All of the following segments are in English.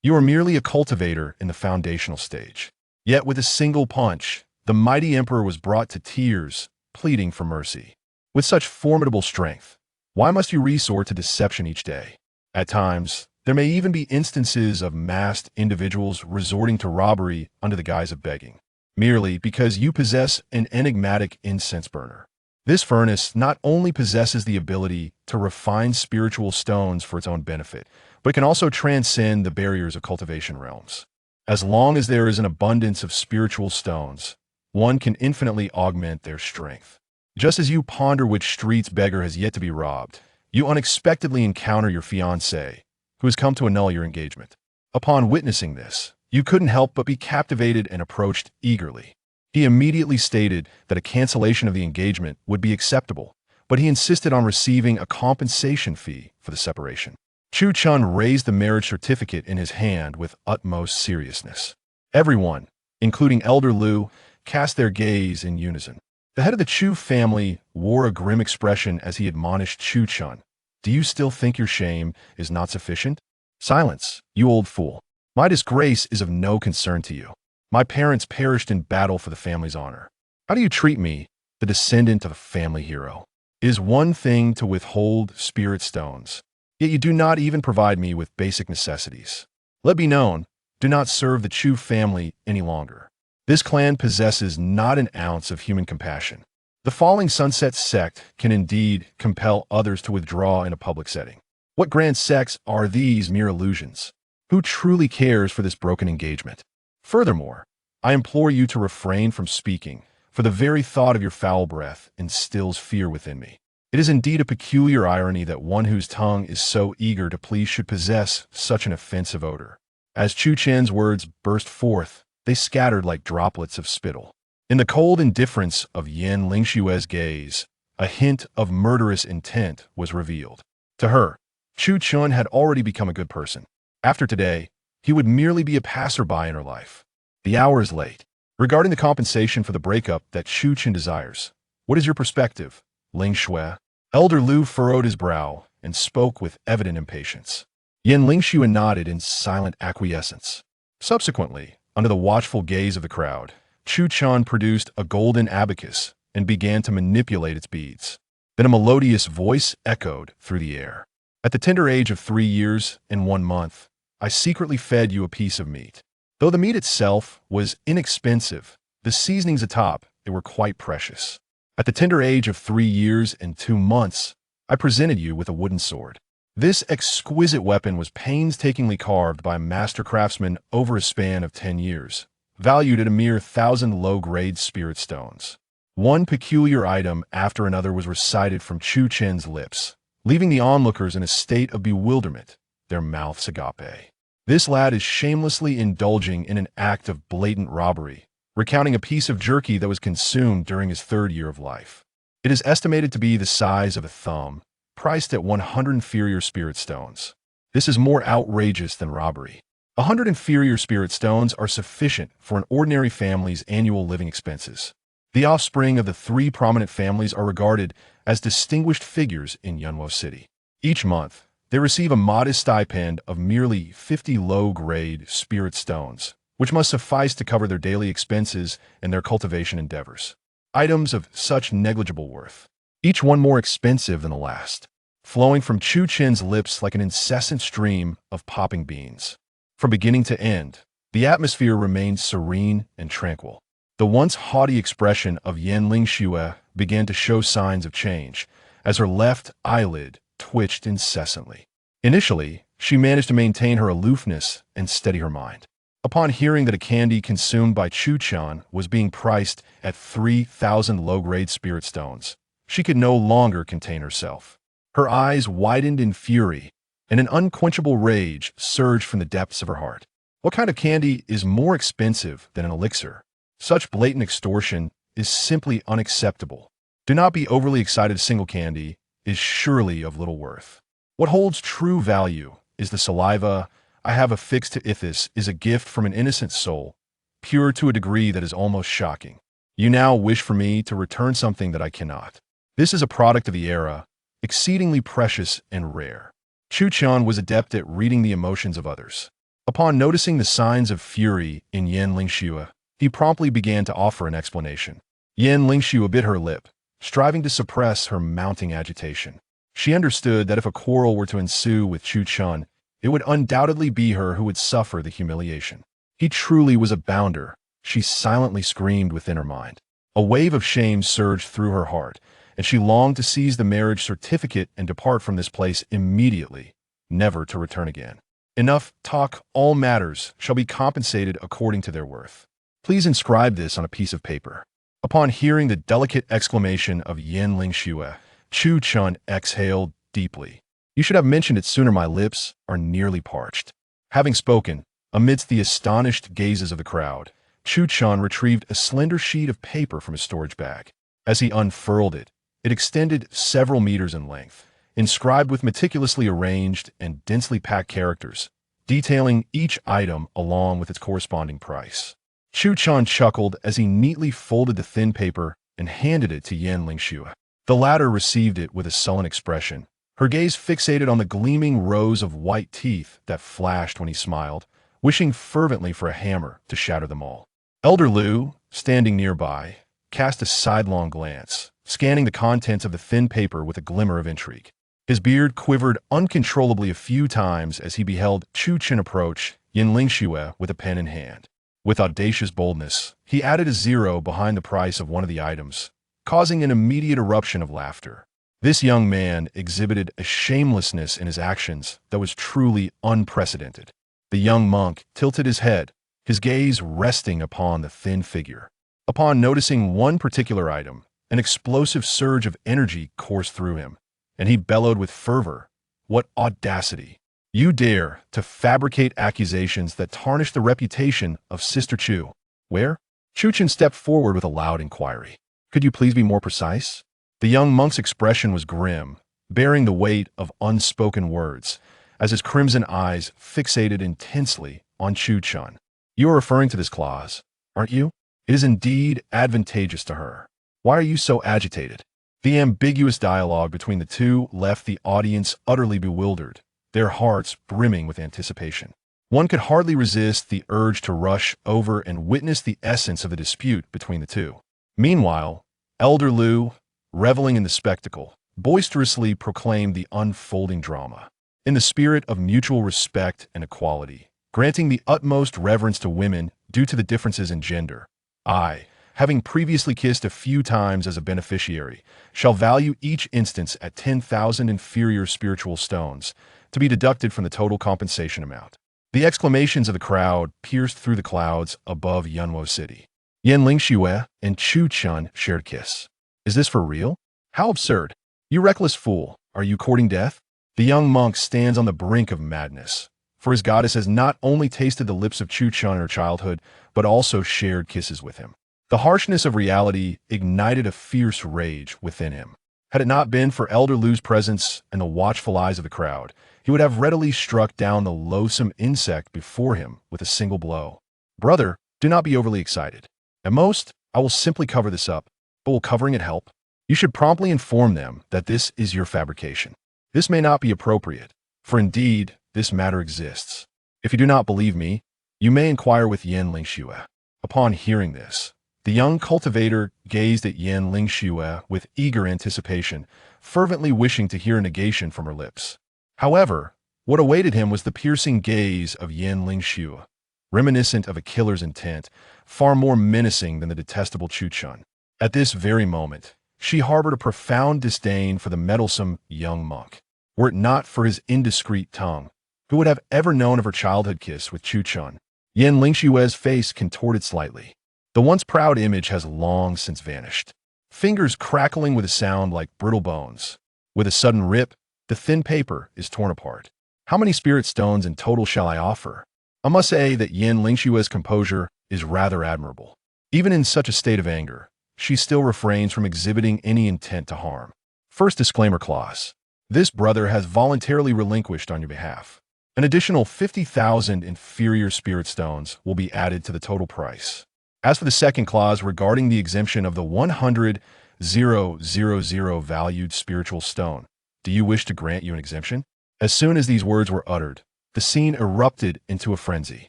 You are merely a cultivator in the foundational stage. Yet with a single punch, the mighty emperor was brought to tears, pleading for mercy. With such formidable strength, why must you resort to deception each day? At times, there may even be instances of masked individuals resorting to robbery under the guise of begging, merely because you possess an enigmatic incense burner. This furnace not only possesses the ability to refine spiritual stones for its own benefit, but it can also transcend the barriers of cultivation realms. As long as there is an abundance of spiritual stones, one can infinitely augment their strength. Just as you ponder which street's beggar has yet to be robbed, you unexpectedly encounter your fiancé, who has come to annul your engagement. Upon witnessing this, you couldn't help but be captivated and approached eagerly. He immediately stated that a cancellation of the engagement would be acceptable, but he insisted on receiving a compensation fee for the separation. Chu Chun raised the marriage certificate in his hand with utmost seriousness. Everyone, including Elder Lu, cast their gaze in unison. The head of the Chu family wore a grim expression as he admonished Chu Chun. Do you still think your shame is not sufficient? Silence, you old fool. My disgrace is of no concern to you. My parents perished in battle for the family's honor. How do you treat me, the descendant of a family hero? It is one thing to withhold spirit stones, yet you do not even provide me with basic necessities. Let be known, do not serve the Chu family any longer. This clan possesses not an ounce of human compassion. The Falling Sunset sect can indeed compel others to withdraw in a public setting. What grand sects are these mere illusions? Who truly cares for this broken engagement? Furthermore, I implore you to refrain from speaking, for the very thought of your foul breath instills fear within me. It is indeed a peculiar irony that one whose tongue is so eager to please should possess such an offensive odor. As Chu Chen's words burst forth, they scattered like droplets of spittle. In the cold indifference of Yan Lingshue's gaze, a hint of murderous intent was revealed. To her, Chu Chun had already become a good person. After today, he would merely be a passerby in her life. The hour is late. Regarding the compensation for the breakup that Chu Chun desires, what is your perspective, Ling Shui? Elder Lu furrowed his brow and spoke with evident impatience. Yan Lingxue nodded in silent acquiescence. Subsequently, under the watchful gaze of the crowd, Chu Chun produced a golden abacus and began to manipulate its beads. Then a melodious voice echoed through the air. At the tender age of 3 years and 1 month, I secretly fed you a piece of meat. Though the meat itself was inexpensive, the seasonings atop it were quite precious. At the tender age of 3 years and 2 months, I presented you with a wooden sword. This exquisite weapon was painstakingly carved by a master craftsman over a span of 10 years, valued at a mere 1,000 low-grade spirit stones. One peculiar item after another was recited from Chu Chen's lips, leaving the onlookers in a state of bewilderment, their mouths agape. This lad is shamelessly indulging in an act of blatant robbery, recounting a piece of jerky that was consumed during his 3rd year of life. It is estimated to be the size of a thumb, priced at 100 inferior spirit stones. This is more outrageous than robbery. 100 inferior spirit stones are sufficient for an ordinary family's annual living expenses. The offspring of the 3 prominent families are regarded as distinguished figures in Yunwo City. Each month, they receive a modest stipend of merely 50 low-grade spirit stones, which must suffice to cover their daily expenses and their cultivation endeavors. Items of such negligible worth, each one more expensive than the last, flowing from Chu Chen's lips like an incessant stream of popping beans. From beginning to end, the atmosphere remained serene and tranquil. The once haughty expression of Yan Lingxue began to show signs of change, as her left eyelid twitched incessantly. Initially, she managed to maintain her aloofness and steady her mind. Upon hearing that a candy consumed by Chu Chun was being priced at 3,000 low-grade spirit stones, she could no longer contain herself. Her eyes widened in fury, and an unquenchable rage surged from the depths of her heart. What kind of candy is more expensive than an elixir? Such blatant extortion is simply unacceptable. Do not be overly excited. A single candy is surely of little worth. What holds true value is the saliva I have affixed to Ithis is a gift from an innocent soul, pure to a degree that is almost shocking. You now wish for me to return something that I cannot. This is a product of the era, exceedingly precious and rare. Chu Chun was adept at reading the emotions of others. Upon noticing the signs of fury in Yan Lingxue, he promptly began to offer an explanation. Yan Lingxue bit her lip, striving to suppress her mounting agitation. She understood that if a quarrel were to ensue with Chu Chun, it would undoubtedly be her who would suffer the humiliation. He truly was a bounder, she silently screamed within her mind. A wave of shame surged through her heart, and she longed to seize the marriage certificate and depart from this place immediately, never to return again. Enough talk, all matters shall be compensated according to their worth. Please inscribe this on a piece of paper. Upon hearing the delicate exclamation of Yan Lingxue, Chu Chun exhaled deeply. You should have mentioned it sooner, my lips are nearly parched. Having spoken, amidst the astonished gazes of the crowd, Chu Chun retrieved a slender sheet of paper from his storage bag. As he unfurled it, it extended several meters in length, inscribed with meticulously arranged and densely packed characters, detailing each item along with its corresponding price. Chu Chun chuckled as he neatly folded the thin paper and handed it to Yan Lingxue. The latter received it with a sullen expression, her gaze fixated on the gleaming rows of white teeth that flashed when he smiled, wishing fervently for a hammer to shatter them all. Elder Lu, standing nearby, cast a sidelong glance, scanning the contents of the thin paper with a glimmer of intrigue. His beard quivered uncontrollably a few times as he beheld Chu Chun approach Yan Lingxue with a pen in hand. With audacious boldness, he added a zero behind the price of one of the items, causing an immediate eruption of laughter. This young man exhibited a shamelessness in his actions that was truly unprecedented. The young monk tilted his head, his gaze resting upon the thin figure. Upon noticing one particular item, an explosive surge of energy coursed through him, and he bellowed with fervor, "What audacity! You dare to fabricate accusations that tarnish the reputation of Sister Chu." "Where?" Chu Chun stepped forward with a loud inquiry. "Could you please be more precise?" The young monk's expression was grim, bearing the weight of unspoken words, as his crimson eyes fixated intensely on Chu Chun. "You are referring to this clause, aren't you? It is indeed advantageous to her. Why are you so agitated?" The ambiguous dialogue between the two left the audience utterly bewildered, their hearts brimming with anticipation. One could hardly resist the urge to rush over and witness the essence of the dispute between the two. Meanwhile, Elder Lu, reveling in the spectacle, boisterously proclaimed the unfolding drama. In the spirit of mutual respect and equality, granting the utmost reverence to women due to the differences in gender, I, having previously kissed a few times as a beneficiary, shall value each instance at 10,000 inferior spiritual stones, to be deducted from the total compensation amount. The exclamations of the crowd pierced through the clouds above Yunwo City. Yan Lingxue and Chu Chun shared a kiss. "Is this for real? How absurd! You reckless fool, are you courting death?" The young monk stands on the brink of madness, for his goddess has not only tasted the lips of Chu Chun in her childhood, but also shared kisses with him. The harshness of reality ignited a fierce rage within him. Had it not been for Elder Lu's presence and the watchful eyes of the crowd, he would have readily struck down the loathsome insect before him with a single blow. "Brother, do not be overly excited. At most, I will simply cover this up, but will covering it help? You should promptly inform them that this is your fabrication. This may not be appropriate, for indeed, this matter exists. If you do not believe me, you may inquire with Yan Lingxue." Upon hearing this, the young cultivator gazed at Yan Lingxue with eager anticipation, fervently wishing to hear a negation from her lips. However, what awaited him was the piercing gaze of Yan Lingxue, reminiscent of a killer's intent, far more menacing than the detestable Chu Chun. At this very moment, she harbored a profound disdain for the meddlesome young monk. Were it not for his indiscreet tongue, who would have ever known of her childhood kiss with Chu Chun? Yan Lingxue's face contorted slightly. The once proud image has long since vanished. Fingers crackling with a sound like brittle bones. With a sudden rip, the thin paper is torn apart. How many spirit stones in total shall I offer? I must say that Yan Lingxue's composure is rather admirable. Even in such a state of anger, she still refrains from exhibiting any intent to harm. First disclaimer clause. This brother has voluntarily relinquished on your behalf. An additional 50,000 inferior spirit stones will be added to the total price. As for the second clause regarding the exemption of the 100,000 valued spiritual stone, do you wish to grant you an exemption? As soon as these words were uttered, the scene erupted into a frenzy.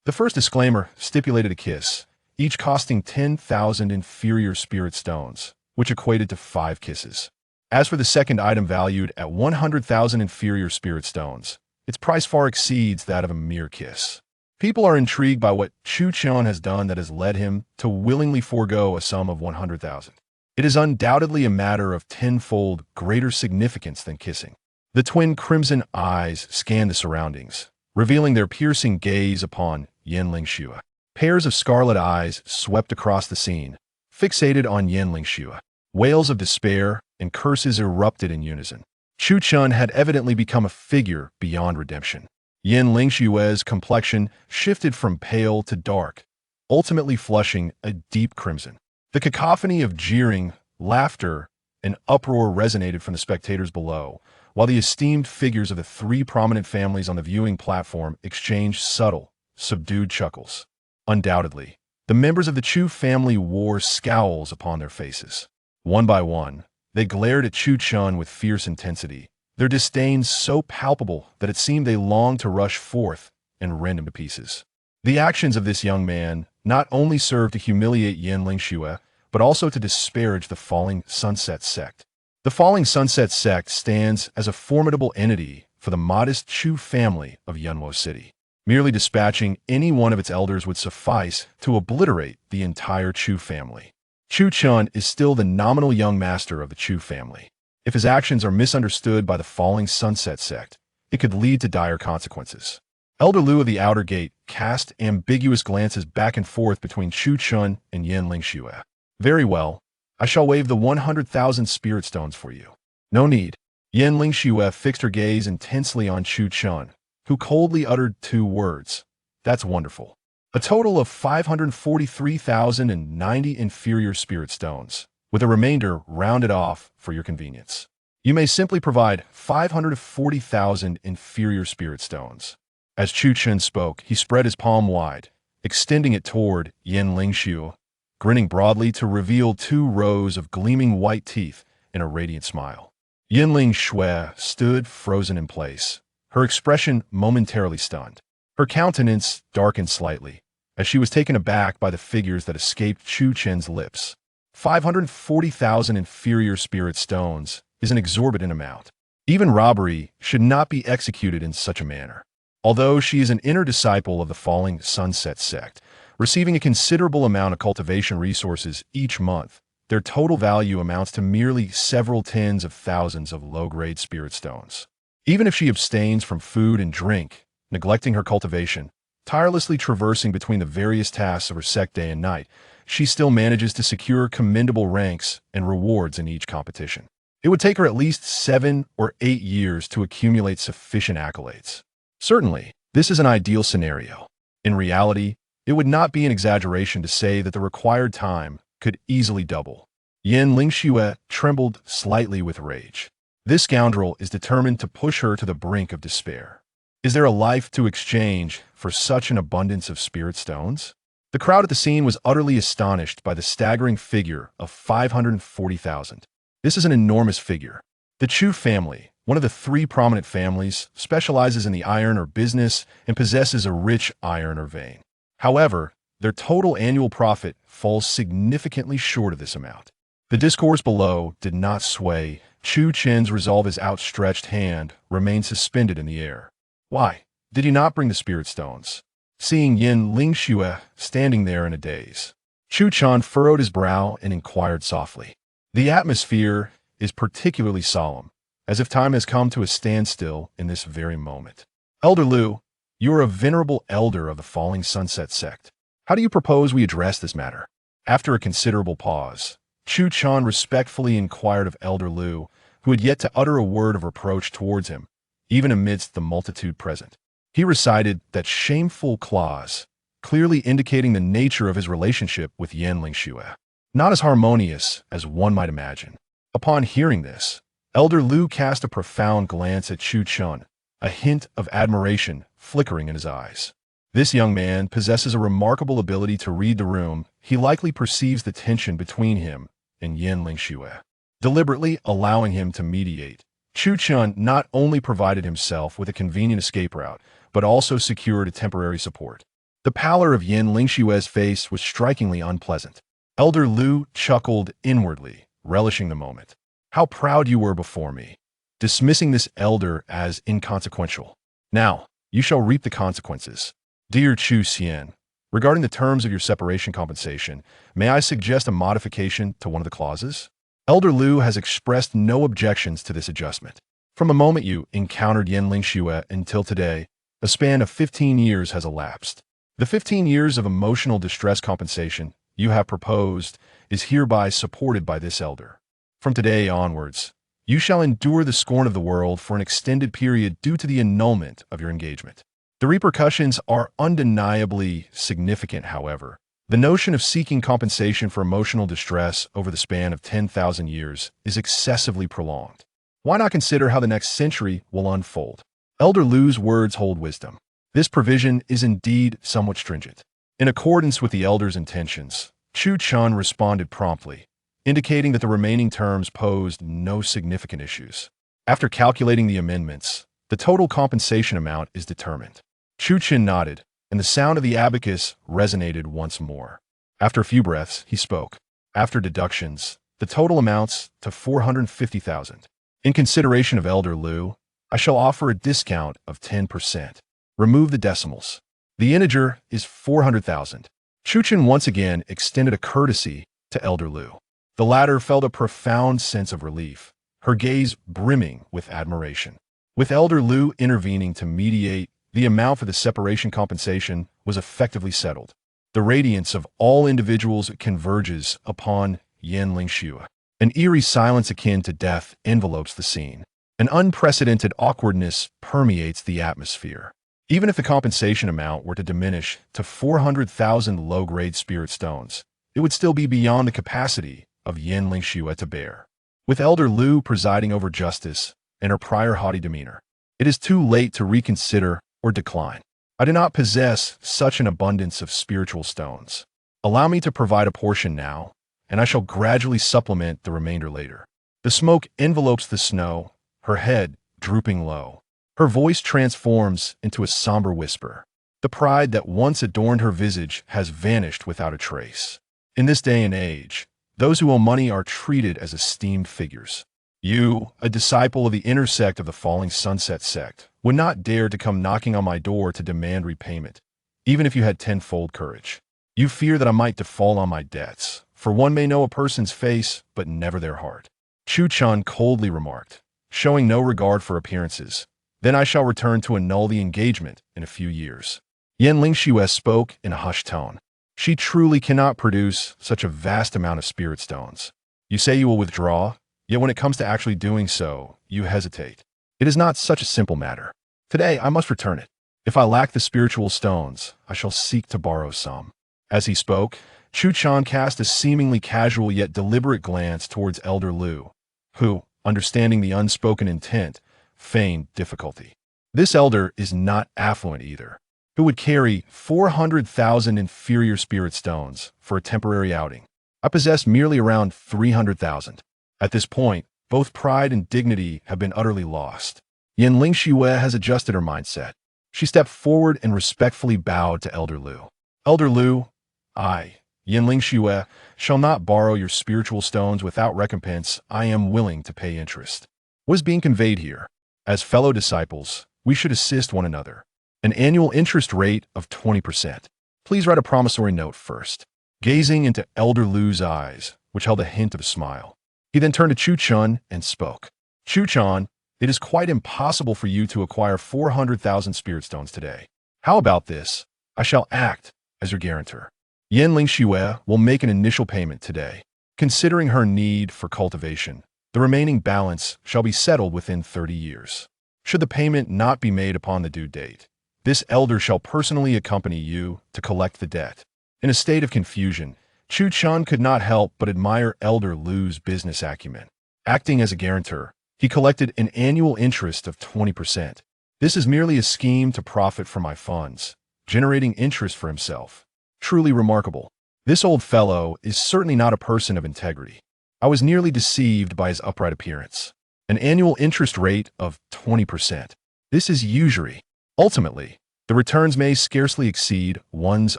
The first disclaimer stipulated a kiss, each costing 10,000 inferior spirit stones, which equated to 5 kisses. As for the second item valued at 100,000 inferior spirit stones, its price far exceeds that of a mere kiss. People are intrigued by what Zhou Qian has done that has led him to willingly forego a sum of 100,000. It is undoubtedly a matter of tenfold greater significance than kissing. The twin crimson eyes scanned the surroundings, revealing their piercing gaze upon Yan Lingxue. Pairs of scarlet eyes swept across the scene, fixated on Yan Lingxue. Wails of despair and curses erupted in unison. Zhou Qian had evidently become a figure beyond redemption. Yan Lingxue's complexion shifted from pale to dark, ultimately flushing a deep crimson. The cacophony of jeering, laughter, and uproar resonated from the spectators below, while the esteemed figures of the 3 prominent families on the viewing platform exchanged subtle, subdued chuckles. Undoubtedly, the members of the Zhou family wore scowls upon their faces. One by one, they glared at Zhou Qian with fierce intensity, their disdain so palpable that it seemed they longed to rush forth and rend him to pieces. The actions of this young man not only served to humiliate Yan Lingxue, but also to disparage the Falling Sunset sect. The Falling Sunset sect stands as a formidable entity for the modest Zhou family of Yunwo City. Merely dispatching any one of its elders would suffice to obliterate the entire Zhou family. Zhou Qian is still the nominal young master of the Zhou family. If his actions are misunderstood by the Falling Sunset sect, it could lead to dire consequences. Elder Lu of the Outer Gate cast ambiguous glances back and forth between Zhou Qian and Yan Lingxue. Very well, I shall waive the 100,000 spirit stones for you. No need. Yan Lingxue fixed her gaze intensely on Zhou Qian, who coldly uttered 2 words. That's wonderful. A total of 543,090 inferior spirit stones, with a remainder rounded off for your convenience. You may simply provide 540,000 inferior spirit stones. As Zhou Qian spoke, he spread his palm wide, extending it toward Yan Lingxue, grinning broadly to reveal 2 rows of gleaming white teeth and a radiant smile. Yan Lingxue stood frozen in place, her expression momentarily stunned. Her countenance darkened slightly, as she was taken aback by the figures that escaped Zhou Qian's lips. 540,000 inferior spirit stones is an exorbitant amount. Even robbery should not be executed in such a manner. Although she is an inner disciple of the Falling Sunset sect, receiving a considerable amount of cultivation resources each month, their total value amounts to merely several tens of thousands of low-grade spirit stones. Even if she abstains from food and drink, neglecting her cultivation, tirelessly traversing between the various tasks of her sect day and night, she still manages to secure commendable ranks and rewards in each competition. It would take her at least 7 or 8 years to accumulate sufficient accolades. Certainly, this is an ideal scenario. In reality, it would not be an exaggeration to say that the required time could easily double. Yan Lingxue trembled slightly with rage. This scoundrel is determined to push her to the brink of despair. Is there a life to exchange for such an abundance of spirit stones? The crowd at the scene was utterly astonished by the staggering figure of 540,000. This is an enormous figure. The Zhou family, one of the 3 prominent families, specializes in the iron ore business and possesses a rich iron ore vein. However, their total annual profit falls significantly short of this amount. The discourse below did not sway. Zhou Qian's resolve, his outstretched hand remained suspended in the air. Why did he not bring the spirit stones? Seeing Yan Lingxue standing there in a daze, Zhou Qian furrowed his brow and inquired softly. The atmosphere is particularly solemn, as if time has come to a standstill in this very moment. Elder Lu, you are a venerable elder of the Falling Sunset sect. How do you propose we address this matter? After a considerable pause, Zhou Qian respectfully inquired of Elder Lu, who had yet to utter a word of reproach towards him, even amidst the multitude present. He recited that shameful clause, clearly indicating the nature of his relationship with Yan Lingxue. Not as harmonious as one might imagine. Upon hearing this, Elder Lu cast a profound glance at Zhou Qian, a hint of admiration flickering in his eyes. This young man possesses a remarkable ability to read the room. He likely perceives the tension between him and Yan Lingxue. Deliberately allowing him to mediate, Zhou Qian not only provided himself with a convenient escape route, but also secured a temporary support. The pallor of Yin Lingshue's face was strikingly unpleasant. Elder Lu chuckled inwardly, relishing the moment. How proud you were before me, dismissing this elder as inconsequential. Now, you shall reap the consequences. Dear Chu Xian, regarding the terms of your separation compensation, may I suggest a modification to one of the clauses? Elder Lu has expressed no objections to this adjustment. From the moment you encountered Yin Lingxue until today, a span of 15 years has elapsed. The 15 years of emotional distress compensation you have proposed is hereby supported by this elder. From today onwards, you shall endure the scorn of the world for an extended period due to the annulment of your engagement. The repercussions are undeniably significant, however. The notion of seeking compensation for emotional distress over the span of 10,000 years is excessively prolonged. Why not consider how the next century will unfold? Elder Lu's words hold wisdom. This provision is indeed somewhat stringent. In accordance with the elder's intentions, Chu Chun responded promptly, indicating that the remaining terms posed no significant issues. After calculating the amendments, the total compensation amount is determined. Chu Chun nodded, and the sound of the abacus resonated once more. After a few breaths, he spoke. After deductions, the total amounts to 450,000. In consideration of Elder Lu, I shall offer a discount of 10%. Remove the decimals. The integer is 400,000. Chu Chun once again extended a courtesy to Elder Lu. The latter felt a profound sense of relief, her gaze brimming with admiration. With Elder Lu intervening to mediate, the amount for the separation compensation was effectively settled. The radiance of all individuals converges upon Yin Lingxue. An eerie silence akin to death envelopes the scene. An unprecedented awkwardness permeates the atmosphere. Even if the compensation amount were to diminish to 400,000 low-grade spirit stones, it would still be beyond the capacity of Yin Lingxue to bear. With Elder Lu presiding over justice and her prior haughty demeanor, it is too late to reconsider or decline. I do not possess such an abundance of spiritual stones. Allow me to provide a portion now, and I shall gradually supplement the remainder later. The smoke envelopes the snow, her head drooping low. Her voice transforms into a somber whisper. The pride that once adorned her visage has vanished without a trace. In this day and age, those who owe money are treated as esteemed figures. You, a disciple of the inner sect of the Falling Sunset sect, would not dare to come knocking on my door to demand repayment, even if you had tenfold courage. You fear that I might default on my debts, for one may know a person's face, but never their heart. Chu Chun coldly remarked, showing no regard for appearances. Then I shall return to annul the engagement in a few years. Yin Lingxue spoke in a hushed tone. She truly cannot produce such a vast amount of spirit stones. You say you will withdraw, yet when it comes to actually doing so, you hesitate. It is not such a simple matter. Today, I must return it. If I lack the spiritual stones, I shall seek to borrow some. As he spoke, Chu Chun cast a seemingly casual yet deliberate glance towards Elder Lu, who, understanding the unspoken intent, feigned difficulty. This elder is not affluent either. Who would carry 400,000 inferior spirit stones for a temporary outing? I possess merely around 300,000. At this point, both pride and dignity have been utterly lost. Yin Lingxue has adjusted her mindset. She stepped forward and respectfully bowed to Elder Lu. Elder Lu, I, Yin Lingxue, shall not borrow your spiritual stones without recompense. I am willing to pay interest. What is being conveyed here? As fellow disciples, we should assist one another. An annual interest rate of 20%. Please write a promissory note first. Gazing into Elder Lu's eyes, which held a hint of a smile, he then turned to Chu Chun and spoke. Chu Chun, it is quite impossible for you to acquire 400,000 spirit stones today. How about this? I shall act as your guarantor. Yin Lingxue will make an initial payment today. Considering her need for cultivation, the remaining balance shall be settled within 30 years. Should the payment not be made upon the due date, this elder shall personally accompany you to collect the debt. In a state of confusion, Chu Chun could not help but admire Elder Lu's business acumen. Acting as a guarantor, he collected an annual interest of 20%. This is merely a scheme to profit from my funds, generating interest for himself. Truly remarkable. This old fellow is certainly not a person of integrity. I was nearly deceived by his upright appearance. An annual interest rate of 20%. This is usury. Ultimately, the returns may scarcely exceed one's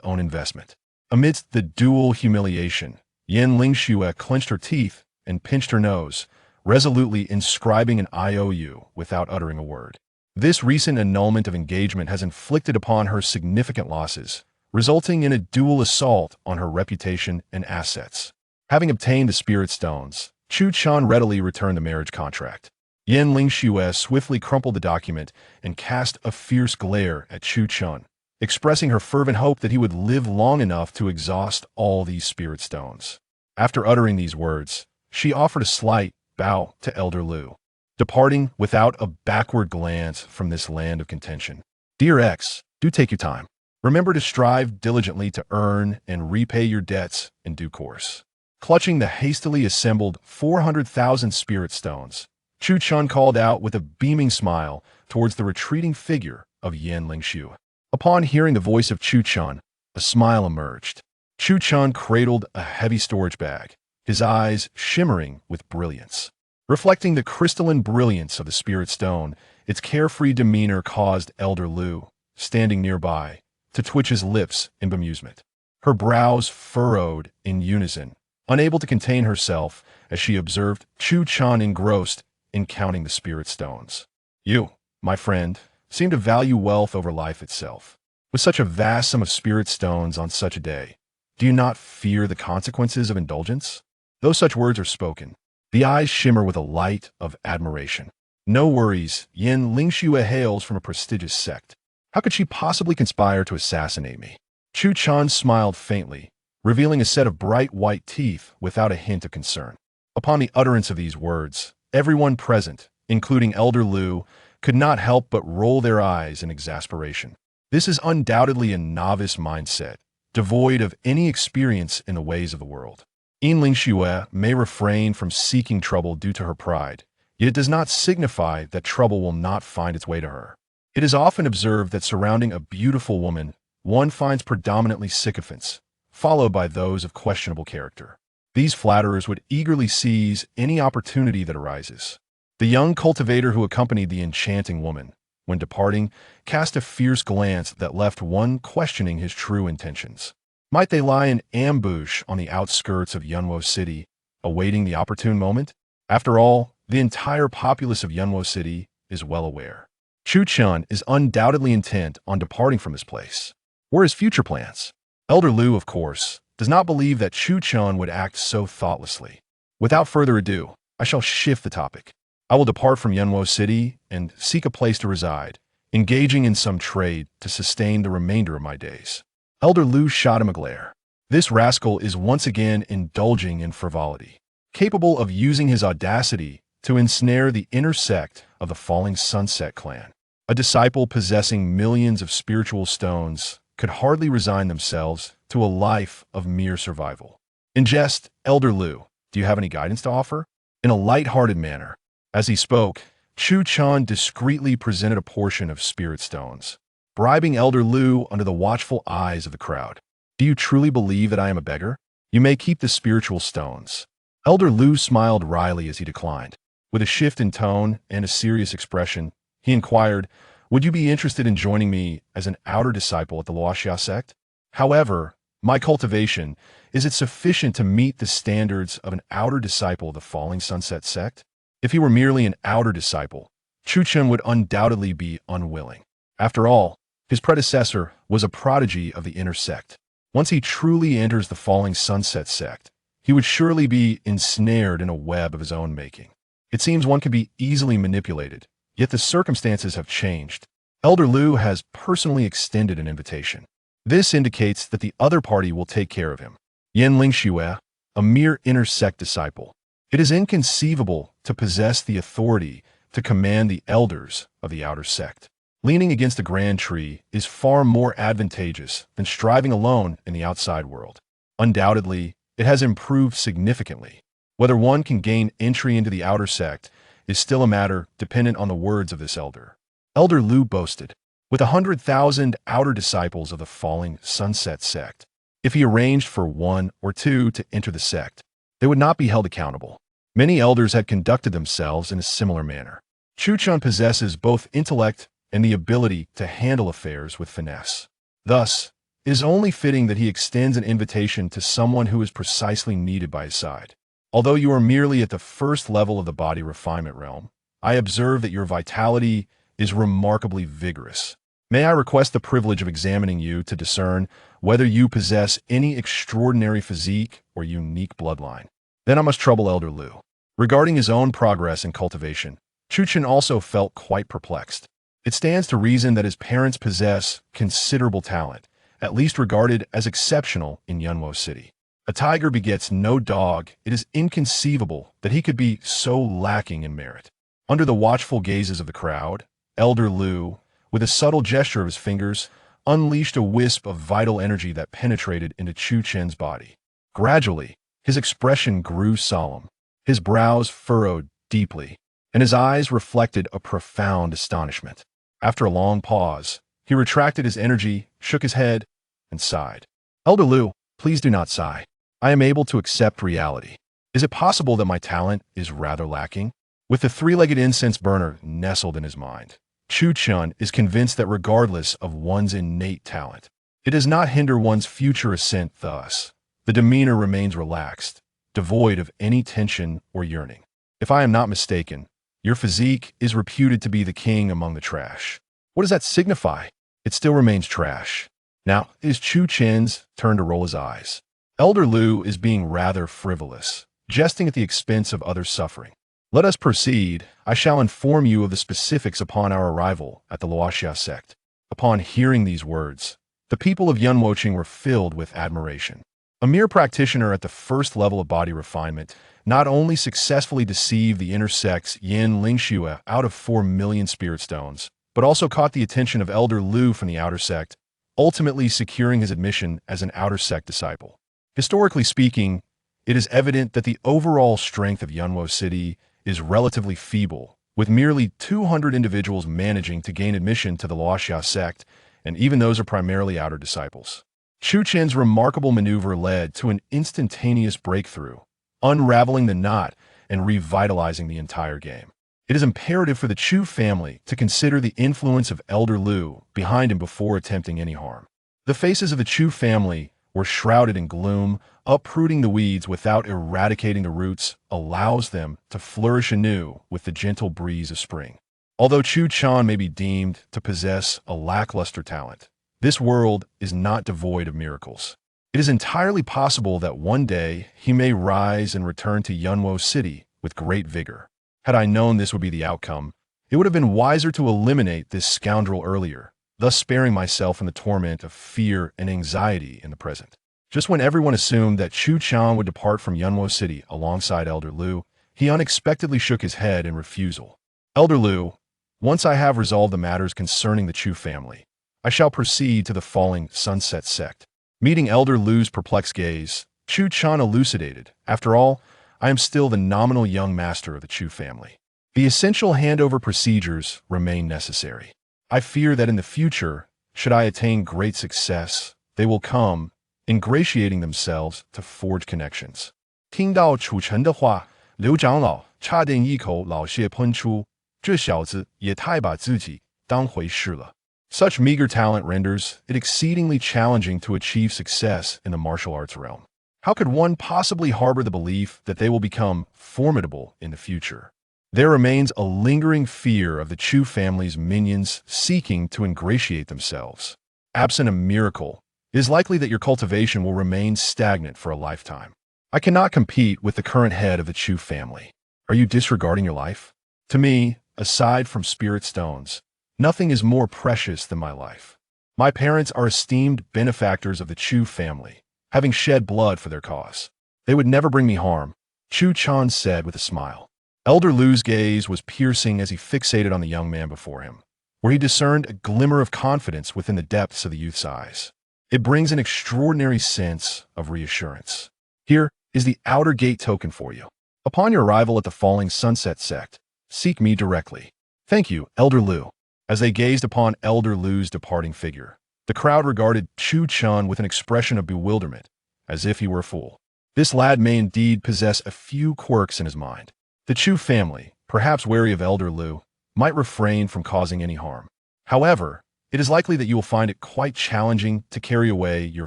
own investment. Amidst the dual humiliation, Yin Lingxue clenched her teeth and pinched her nose, resolutely inscribing an IOU without uttering a word. This recent annulment of engagement has inflicted upon her significant losses, resulting in a dual assault on her reputation and assets. Having obtained the spirit stones, Chu Chan readily returned the marriage contract. Yin Lingxue swiftly crumpled the document and cast a fierce glare at Chu Chan, expressing her fervent hope that he would live long enough to exhaust all these spirit stones. After uttering these words, she offered a slight bow to Elder Lu, departing without a backward glance from this land of contention. Dear X, do take your time. Remember to strive diligently to earn and repay your debts in due course. Clutching the hastily assembled 400,000 spirit stones, Chu Chan called out with a beaming smile towards the retreating figure of Yin Lingxue. Upon hearing the voice of Chu Chan, a smile emerged. Chu Chan cradled a heavy storage bag, his eyes shimmering with brilliance. Reflecting the crystalline brilliance of the spirit stone, its carefree demeanor caused Elder Lu, standing nearby, to twitch his lips in bemusement. Her brows furrowed in unison, unable to contain herself as she observed Chu Chan engrossed in counting the spirit stones. You, my friend, seem to value wealth over life itself. With such a vast sum of spirit stones on such a day, do you not fear the consequences of indulgence? Though such words are spoken, the eyes shimmer with a light of admiration. No worries, Yin Lingxue hails from a prestigious sect. How could she possibly conspire to assassinate me? Chu Chan smiled faintly, revealing a set of bright white teeth without a hint of concern. Upon the utterance of these words, everyone present, including Elder Lu, could not help but roll their eyes in exasperation. This is undoubtedly a novice mindset, devoid of any experience in the ways of the world. Yin Lingxue may refrain from seeking trouble due to her pride, yet it does not signify that trouble will not find its way to her. It is often observed that surrounding a beautiful woman, one finds predominantly sycophants, followed by those of questionable character. These flatterers would eagerly seize any opportunity that arises. The young cultivator who accompanied the enchanting woman, when departing, cast a fierce glance that left one questioning his true intentions. Might they lie in ambush on the outskirts of Yunwo City, awaiting the opportune moment? After all, the entire populace of Yunwo City is well aware. Chu Chan is undoubtedly intent on departing from this place. What are his future plans? Elder Lu, of course, does not believe that Chu Chan would act so thoughtlessly. Without further ado, I shall shift the topic. I will depart from Yunwo City and seek a place to reside, engaging in some trade to sustain the remainder of my days. Elder Lu shot him a glare. This rascal is once again indulging in frivolity, capable of using his audacity to ensnare the inner sect of the Falling Sunset clan. A disciple possessing millions of spiritual stones could hardly resign themselves to a life of mere survival. In jest, Elder Lu, do you have any guidance to offer? In a light-hearted manner, as he spoke, Chu Chan discreetly presented a portion of spirit stones, bribing Elder Lu under the watchful eyes of the crowd. Do you truly believe that I am a beggar? You may keep the spiritual stones. Elder Lu smiled wryly as he declined. With a shift in tone and a serious expression, he inquired, would you be interested in joining me as an outer disciple at the Luoxia sect? However, my cultivation, is it sufficient to meet the standards of an outer disciple of the Falling Sunset sect? If he were merely an outer disciple, Chu Chan would undoubtedly be unwilling. After all, his predecessor was a prodigy of the inner sect. Once he truly enters the Falling Sunset sect, he would surely be ensnared in a web of his own making. It seems one can be easily manipulated, yet the circumstances have changed. Elder Lu has personally extended an invitation. This indicates that the other party will take care of him. Yin Lingxue, a mere inner sect disciple. It is inconceivable to possess the authority to command the elders of the outer sect. Leaning against a grand tree is far more advantageous than striving alone in the outside world. Undoubtedly, it has improved significantly. Whether one can gain entry into the outer sect is still a matter dependent on the words of this elder. Elder Lu boasted, with 100,000 outer disciples of the Falling Sunset sect, if he arranged for one or two to enter the sect, they would not be held accountable. Many elders had conducted themselves in a similar manner. Chu Chan possesses both intellect and the ability to handle affairs with finesse. Thus, it is only fitting that he extends an invitation to someone who is precisely needed by his side. Although you are merely at the first level of the body refinement realm, I observe that your vitality is remarkably vigorous. May I request the privilege of examining you to discern whether you possess any extraordinary physique or unique bloodline? Then I must trouble Elder Lu. Regarding his own progress in cultivation, Chu Chen also felt quite perplexed. It stands to reason that his parents possess considerable talent, at least regarded as exceptional in Yunwo City. A tiger begets no dog. It is inconceivable that he could be so lacking in merit. Under the watchful gazes of the crowd, Elder Lu, with a subtle gesture of his fingers, unleashed a wisp of vital energy that penetrated into Chu Chen's body. Gradually, his expression grew solemn. His brows furrowed deeply, and his eyes reflected a profound astonishment. After a long pause, he retracted his energy, shook his head, and sighed. Elder Lu, please do not sigh. I am able to accept reality. Is it possible that my talent is rather lacking? With the three-legged incense burner nestled in his mind, Chu Chen is convinced that regardless of one's innate talent, it does not hinder one's future ascent. Thus, the demeanor remains relaxed, devoid of any tension or yearning. If I am not mistaken, your physique is reputed to be the king among the trash. What does that signify? It still remains trash. Now, it is Chu Chen's turn to roll his eyes. Elder Lu is being rather frivolous, jesting at the expense of others' suffering. Let us proceed. I shall inform you of the specifics upon our arrival at the Luoxia sect. Upon hearing these words, the people of Yunwoqing were filled with admiration. A mere practitioner at the first level of body refinement not only successfully deceived the inner sect's Yin Lingxue out of 4 million spirit stones, but also caught the attention of Elder Lu from the outer sect, ultimately securing his admission as an outer sect disciple. Historically speaking, it is evident that the overall strength of Yunwo City is relatively feeble, with merely 200 individuals managing to gain admission to the Luoxia sect, and even those are primarily outer disciples. Chu Chen's remarkable maneuver led to an instantaneous breakthrough, unraveling the knot and revitalizing the entire game. It is imperative for the Chu family to consider the influence of Elder Lu behind him before attempting any harm. The faces of the Chu family were shrouded in gloom. Uprooting the weeds without eradicating the roots allows them to flourish anew with the gentle breeze of spring. Although Chu Chen may be deemed to possess a lackluster talent, this world is not devoid of miracles. It is entirely possible that one day he may rise and return to Yunwo City with great vigor. Had I known this would be the outcome, it would have been wiser to eliminate this scoundrel earlier, thus sparing myself from the torment of fear and anxiety in the present. Just when everyone assumed that Chu Chen would depart from Yunwo City alongside Elder Lu, he unexpectedly shook his head in refusal. Elder Lu, once I have resolved the matters concerning the Chu family, I shall proceed to the falling sunset sect. Meeting Elder Lu's perplexed gaze, Chu Chen elucidated, after all, I am still the nominal young master of the Chu family. The essential handover procedures remain necessary. I fear that in the future, should I attain great success, they will come, ingratiating themselves to forge connections. 听到楚尘的话，刘长老差点一口老血喷出，这小子也太把自己当回事了。Such meager talent renders it exceedingly challenging to achieve success in the martial arts realm. How could one possibly harbor the belief that they will become formidable in the future? There remains a lingering fear of the Chu family's minions seeking to ingratiate themselves. Absent a miracle, it is likely that your cultivation will remain stagnant for a lifetime. I cannot compete with the current head of the Chu family. Are you disregarding your life? To me, aside from spirit stones, nothing is more precious than my life. My parents are esteemed benefactors of the Chu family, having shed blood for their cause. They would never bring me harm, Chu Chen said with a smile. Elder Lu's gaze was piercing as he fixated on the young man before him, where he discerned a glimmer of confidence within the depths of the youth's eyes. It brings an extraordinary sense of reassurance. Here is the outer gate token for you. Upon your arrival at the falling sunset sect, seek me directly. Thank you, Elder Lu. As they gazed upon Elder Lu's departing figure, the crowd regarded Chu Chen with an expression of bewilderment, as if he were a fool. This lad may indeed possess a few quirks in his mind. The Chu family, perhaps wary of Elder Lu, might refrain from causing any harm. However, it is likely that you will find it quite challenging to carry away your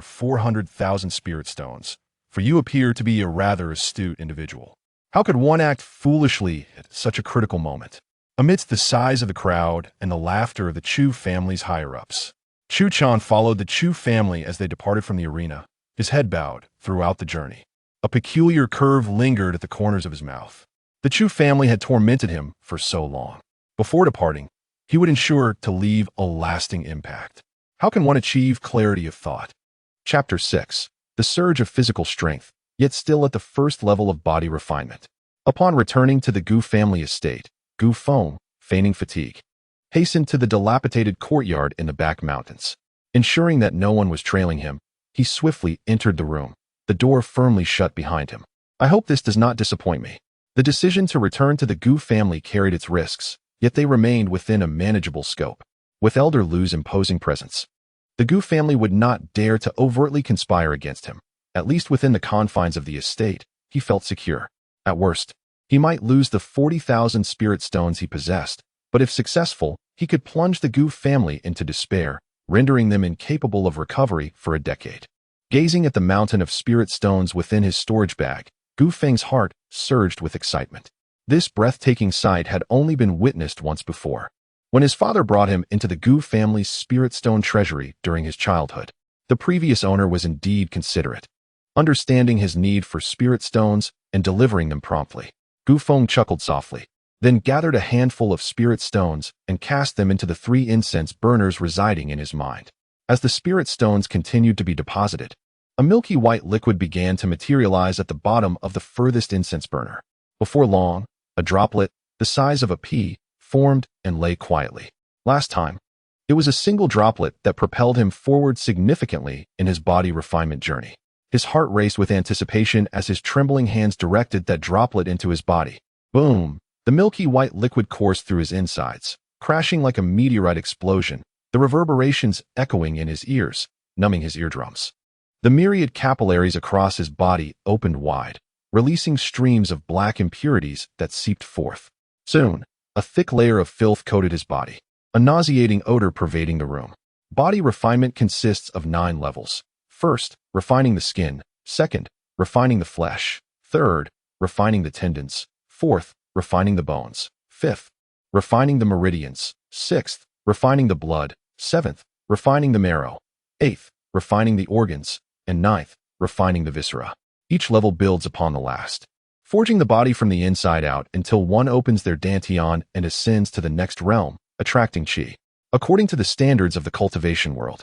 400,000 spirit stones, for you appear to be a rather astute individual. How could one act foolishly at such a critical moment? Amidst the sighs of the crowd and the laughter of the Chu family's higher-ups, Chu Chan followed the Chu family as they departed from the arena, his head bowed throughout the journey. A peculiar curve lingered at the corners of his mouth. The Chu family had tormented him for so long. Before departing, he would ensure to leave a lasting impact. How can one achieve clarity of thought? Chapter 6. The surge of physical strength, yet still at the first level of body refinement. Upon returning to the Gu family estate, Gu Feng, feigning fatigue, hastened to the dilapidated courtyard in the back mountains. Ensuring that no one was trailing him, he swiftly entered the room, the door firmly shut behind him. I hope this does not disappoint me. The decision to return to the Gu family carried its risks, yet they remained within a manageable scope. With Elder Lu's imposing presence, the Gu family would not dare to overtly conspire against him. At least within the confines of the estate, he felt secure. At worst, he might lose the 40,000 spirit stones he possessed, but if successful, he could plunge the Gu family into despair, rendering them incapable of recovery for a decade. Gazing at the mountain of spirit stones within his storage bag, Gu Feng's heart surged with excitement. This breathtaking sight had only been witnessed once before, when his father brought him into the Gu family's spirit stone treasury during his childhood. The previous owner was indeed considerate, understanding his need for spirit stones and delivering them promptly. Gu Feng chuckled softly, then gathered a handful of spirit stones and cast them into the 3 incense burners residing in his mind. As the spirit stones continued to be deposited, a milky white liquid began to materialize at the bottom of the furthest incense burner. Before long, a droplet, the size of a pea, formed and lay quietly. Last time, it was a single droplet that propelled him forward significantly in his body refinement journey. His heart raced with anticipation as his trembling hands directed that droplet into his body. Boom! The milky white liquid coursed through his insides, crashing like a meteorite explosion, the reverberations echoing in his ears, numbing his eardrums. The myriad capillaries across his body opened wide, releasing streams of black impurities that seeped forth. Soon, a thick layer of filth coated his body, a nauseating odor pervading the room. Body refinement consists of 9 levels. First, refining the skin. Second, refining the flesh. Third, refining the tendons. Fourth, refining the bones. Fifth, refining the meridians. Sixth, refining the blood. Seventh, refining the marrow. Eighth, refining the organs. And ninth, refining the viscera. Each level builds upon the last, forging the body from the inside out until one opens their dantian and ascends to the next realm, attracting qi. According to the standards of the cultivation world,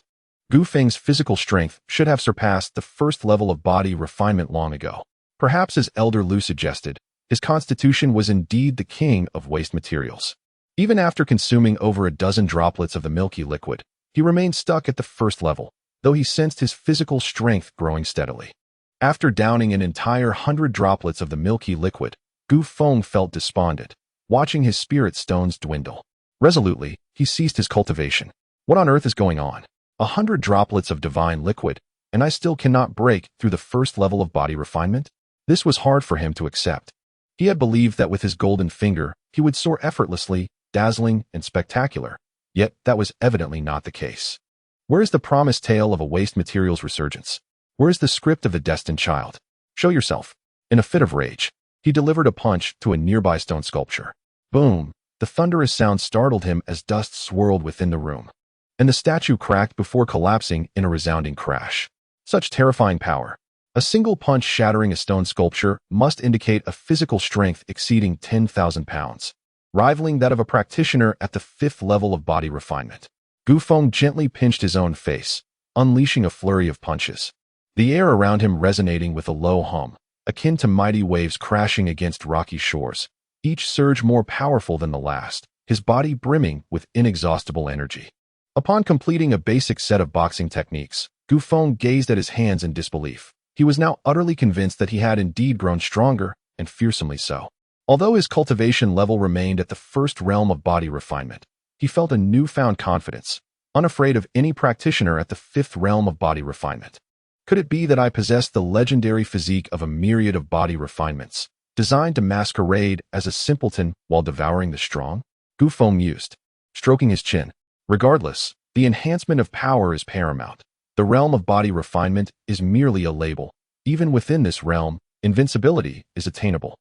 Gu Feng's physical strength should have surpassed the first level of body refinement long ago. Perhaps, as Elder Lu suggested, his constitution was indeed the king of waste materials. Even after consuming over a dozen droplets of the milky liquid, he remained stuck at the first level, though he sensed his physical strength growing steadily. After downing an entire 100 droplets of the milky liquid, Gu Feng felt despondent, watching his spirit stones dwindle. Resolutely, he ceased his cultivation. What on earth is going on? 100 droplets of divine liquid, and I still cannot break through the first level of body refinement? This was hard for him to accept. He had believed that with his golden finger, he would soar effortlessly, dazzling, and spectacular. Yet that was evidently not the case. Where is the promised tale of a waste materials resurgence? Where is the script of the destined child? Show yourself. In a fit of rage, he delivered a punch to a nearby stone sculpture. Boom! The thunderous sound startled him as dust swirled within the room, and the statue cracked before collapsing in a resounding crash. Such terrifying power. A single punch shattering a stone sculpture must indicate a physical strength exceeding 10,000 pounds, rivaling that of a practitioner at the 5th level of body refinement. Gu Feng gently pinched his own face, unleashing a flurry of punches, the air around him resonating with a low hum, akin to mighty waves crashing against rocky shores, each surge more powerful than the last, his body brimming with inexhaustible energy. Upon completing a basic set of boxing techniques, Gu Feng gazed at his hands in disbelief. He was now utterly convinced that he had indeed grown stronger, and fearsomely so. Although his cultivation level remained at the first realm of body refinement, he felt a newfound confidence, unafraid of any practitioner at the 5th realm of body refinement. Could it be that I possessed the legendary physique of a myriad of body refinements, designed to masquerade as a simpleton while devouring the strong? Gu Feng mused, stroking his chin. Regardless, the enhancement of power is paramount. The realm of body refinement is merely a label. Even within this realm, invincibility is attainable.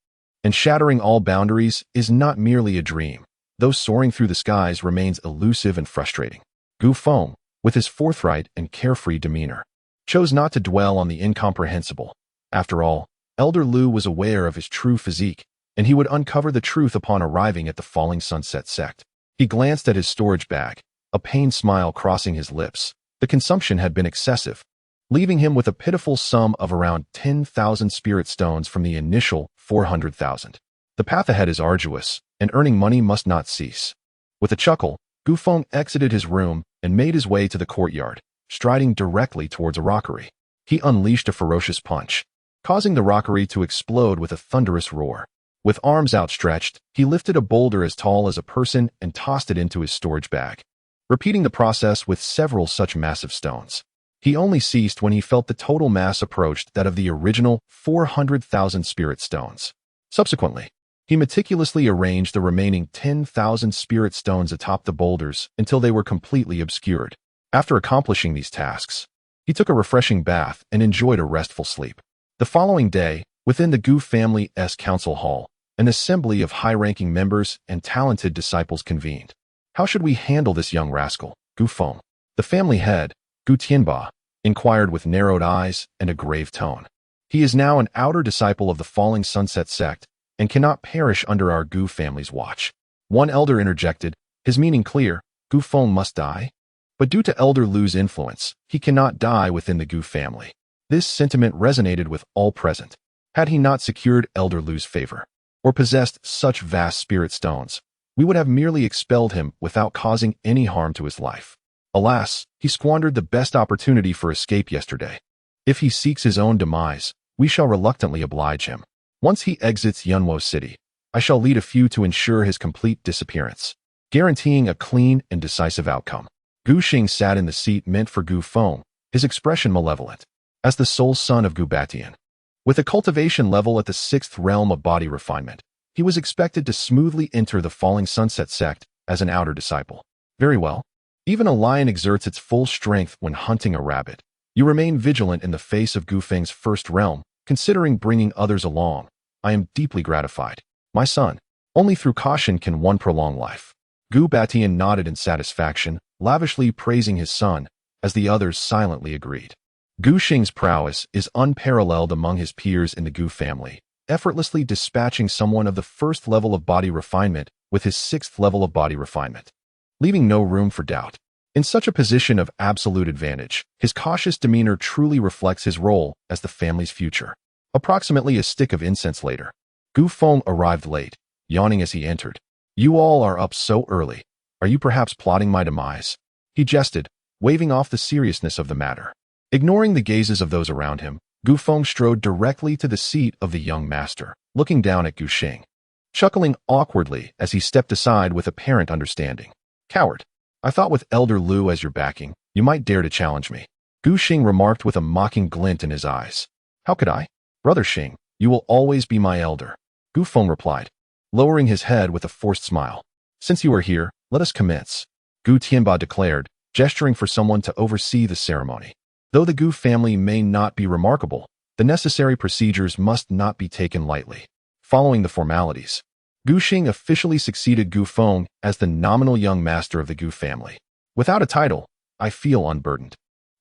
And shattering all boundaries is not merely a dream, though soaring through the skies remains elusive and frustrating. Gu Feng, with his forthright and carefree demeanor, chose not to dwell on the incomprehensible. After all, Elder Lu was aware of his true physique, and he would uncover the truth upon arriving at the falling sunset sect. He glanced at his storage bag, a pained smile crossing his lips. The consumption had been excessive, leaving him with a pitiful sum of around 10,000 spirit stones from the initial 400,000. The path ahead is arduous, and earning money must not cease. With a chuckle, Gu Feng exited his room and made his way to the courtyard, striding directly towards a rockery. He unleashed a ferocious punch, causing the rockery to explode with a thunderous roar. With arms outstretched, he lifted a boulder as tall as a person and tossed it into his storage bag, repeating the process with several such massive stones. He only ceased when he felt the total mass approached that of the original 400,000 spirit stones. Subsequently, he meticulously arranged the remaining 10,000 spirit stones atop the boulders until they were completely obscured. After accomplishing these tasks, he took a refreshing bath and enjoyed a restful sleep. The following day, within the Gu family's council hall, an assembly of high-ranking members and talented disciples convened. How should we handle this young rascal, Gu Feng? The family head, Gu Tianba, inquired with narrowed eyes and a grave tone. He is now an outer disciple of the falling sunset sect and cannot perish under our Gu family's watch. One elder interjected, his meaning clear: Gu Feng must die? But due to Elder Lu's influence, he cannot die within the Gu family. This sentiment resonated with all present. Had he not secured Elder Lu's favor, or possessed such vast spirit stones, we would have merely expelled him without causing any harm to his life. Alas, he squandered the best opportunity for escape yesterday. If he seeks his own demise, we shall reluctantly oblige him. Once he exits Yunwo City, I shall lead a few to ensure his complete disappearance, guaranteeing a clean and decisive outcome. Gu Xing sat in the seat meant for Gu Feng, his expression malevolent. As the sole son of Gu Batian, with a cultivation level at the 6th realm of body refinement, he was expected to smoothly enter the falling sunset sect as an outer disciple. Very well. Even a lion exerts its full strength when hunting a rabbit. You remain vigilant in the face of Gu Feng's first realm, considering bringing others along. I am deeply gratified. My son, only through caution can one prolong life. Gu Batian nodded in satisfaction, lavishly praising his son, as the others silently agreed. Gu Xing's prowess is unparalleled among his peers in the Gu family, effortlessly dispatching someone of the 1st level of body refinement with his 6th level of body refinement, leaving no room for doubt. In such a position of absolute advantage, his cautious demeanor truly reflects his role as the family's future. Approximately a stick of incense later, Gu Feng arrived late, yawning as he entered. You all are up so early. Are you perhaps plotting my demise? He jested, waving off the seriousness of the matter. Ignoring the gazes of those around him, Gu Feng strode directly to the seat of the young master, looking down at Gu Xing, chuckling awkwardly as he stepped aside with apparent understanding. Coward, I thought with Elder Lu as your backing, you might dare to challenge me. Gu Xing remarked with a mocking glint in his eyes. How could I? Brother Xing, you will always be my elder. Gu Feng replied, lowering his head with a forced smile. Since you are here, let us commence. Gu Tianba declared, gesturing for someone to oversee the ceremony. Though the Gu family may not be remarkable, the necessary procedures must not be taken lightly. Following the formalities, Gu Xing officially succeeded Gu Feng as the nominal young master of the Gu family. Without a title, I feel unburdened.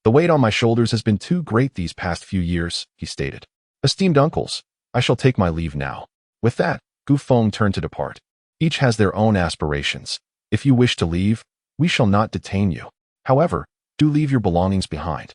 The weight on my shoulders has been too great these past few years, he stated. Esteemed uncles, I shall take my leave now. With that, Gu Feng turned to depart. Each has their own aspirations. If you wish to leave, we shall not detain you. However, do leave your belongings behind.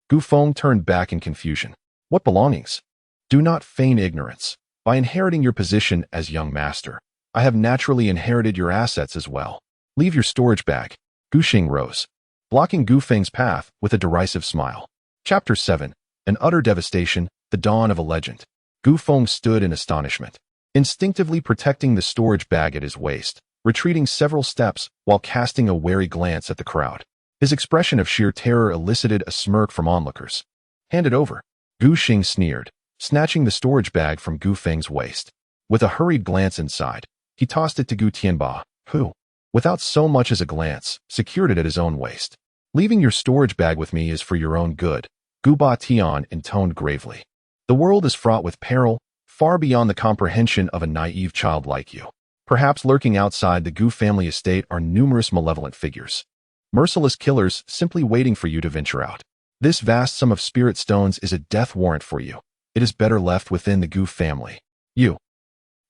Gu Feng turned back in confusion. What belongings? Do not feign ignorance. By inheriting your position as young master, I have naturally inherited your assets as well. Leave your storage bag. Gu Xing rose, blocking Gu Feng's path with a derisive smile. Chapter 7. An utter devastation, the dawn of a legend. Gu Feng stood in astonishment, instinctively protecting the storage bag at his waist, retreating several steps while casting a wary glance at the crowd. His expression of sheer terror elicited a smirk from onlookers. Hand it over. Gu Xing sneered, snatching the storage bag from Gu Feng's waist. With a hurried glance inside, he tossed it to Gu Tianba, who, without so much as a glance, secured it at his own waist. Leaving your storage bag with me is for your own good, Gu Tian intoned gravely. The world is fraught with peril, far beyond the comprehension of a naive child like you. Perhaps lurking outside the Gu family estate are numerous malevolent figures. Merciless killers simply waiting for you to venture out. This vast sum of spirit stones is a death warrant for you. It is better left within the Gu family. You.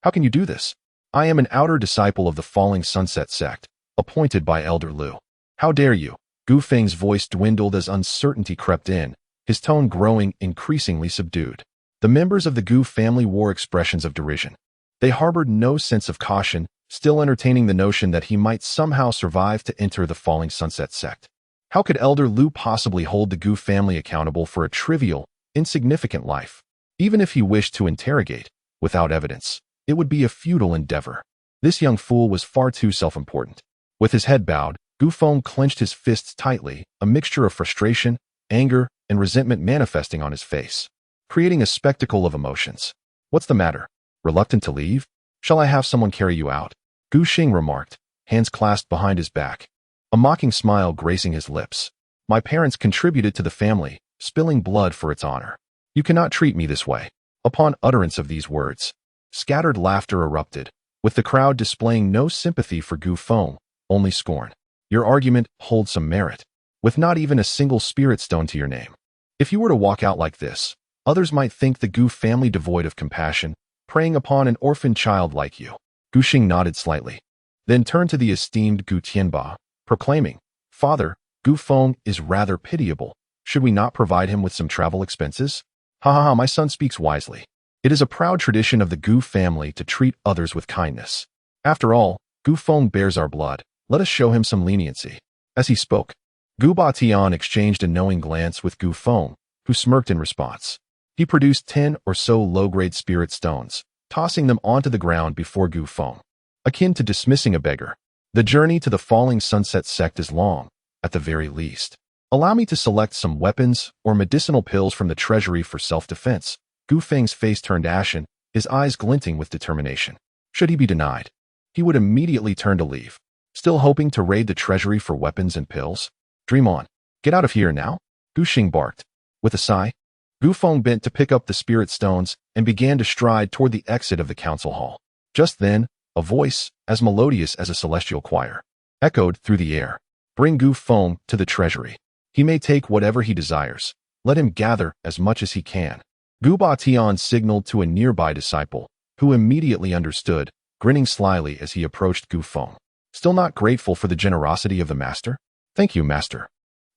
How can you do this? I am an outer disciple of the Falling Sunset sect, appointed by Elder Lu. How dare you? Gu Feng's voice dwindled as uncertainty crept in, his tone growing increasingly subdued. The members of the Gu family wore expressions of derision. They harbored no sense of caution, still entertaining the notion that he might somehow survive to enter the Falling Sunset sect. How could Elder Lu possibly hold the Gu family accountable for a trivial, insignificant life? Even if he wished to interrogate, without evidence, it would be a futile endeavor. This young fool was far too self-important. With his head bowed, Gu Feng clenched his fists tightly, a mixture of frustration, anger, and resentment manifesting on his face, creating a spectacle of emotions. What's the matter? Reluctant to leave? Shall I have someone carry you out? Gu Xing remarked, hands clasped behind his back, a mocking smile gracing his lips. My parents contributed to the family, spilling blood for its honor. You cannot treat me this way. Upon utterance of these words, scattered laughter erupted, with the crowd displaying no sympathy for Gu Feng, only scorn. Your argument holds some merit, with not even a single spirit stone to your name. If you were to walk out like this, others might think the Gu family devoid of compassion, preying upon an orphan child like you. Gu Xing nodded slightly, then turned to the esteemed Gu Tianba, proclaiming, Father, Gu Feng is rather pitiable. Should we not provide him with some travel expenses? Ha ha ha, my son speaks wisely. It is a proud tradition of the Gu family to treat others with kindness. After all, Gu Feng bears our blood. Let us show him some leniency. As he spoke, Gu Tian exchanged a knowing glance with Gu Feng, who smirked in response. He produced 10 or so low-grade spirit stones, tossing them onto the ground before Gu Feng, akin to dismissing a beggar. The journey to the Falling Sunset sect is long, at the very least. Allow me to select some weapons or medicinal pills from the treasury for self-defense. Gu Feng's face turned ashen, his eyes glinting with determination. Should he be denied, he would immediately turn to leave. Still hoping to raid the treasury for weapons and pills? Dream on. Get out of here now, Gu Xing barked. With a sigh, Gu Feng bent to pick up the spirit stones and began to stride toward the exit of the council hall. Just then, a voice, as melodious as a celestial choir, echoed through the air. Bring Gu Feng to the treasury. He may take whatever he desires. Let him gather as much as he can. Gu Tian signaled to a nearby disciple, who immediately understood, grinning slyly as he approached Gu Feng. Still not grateful for the generosity of the master? Thank you, master.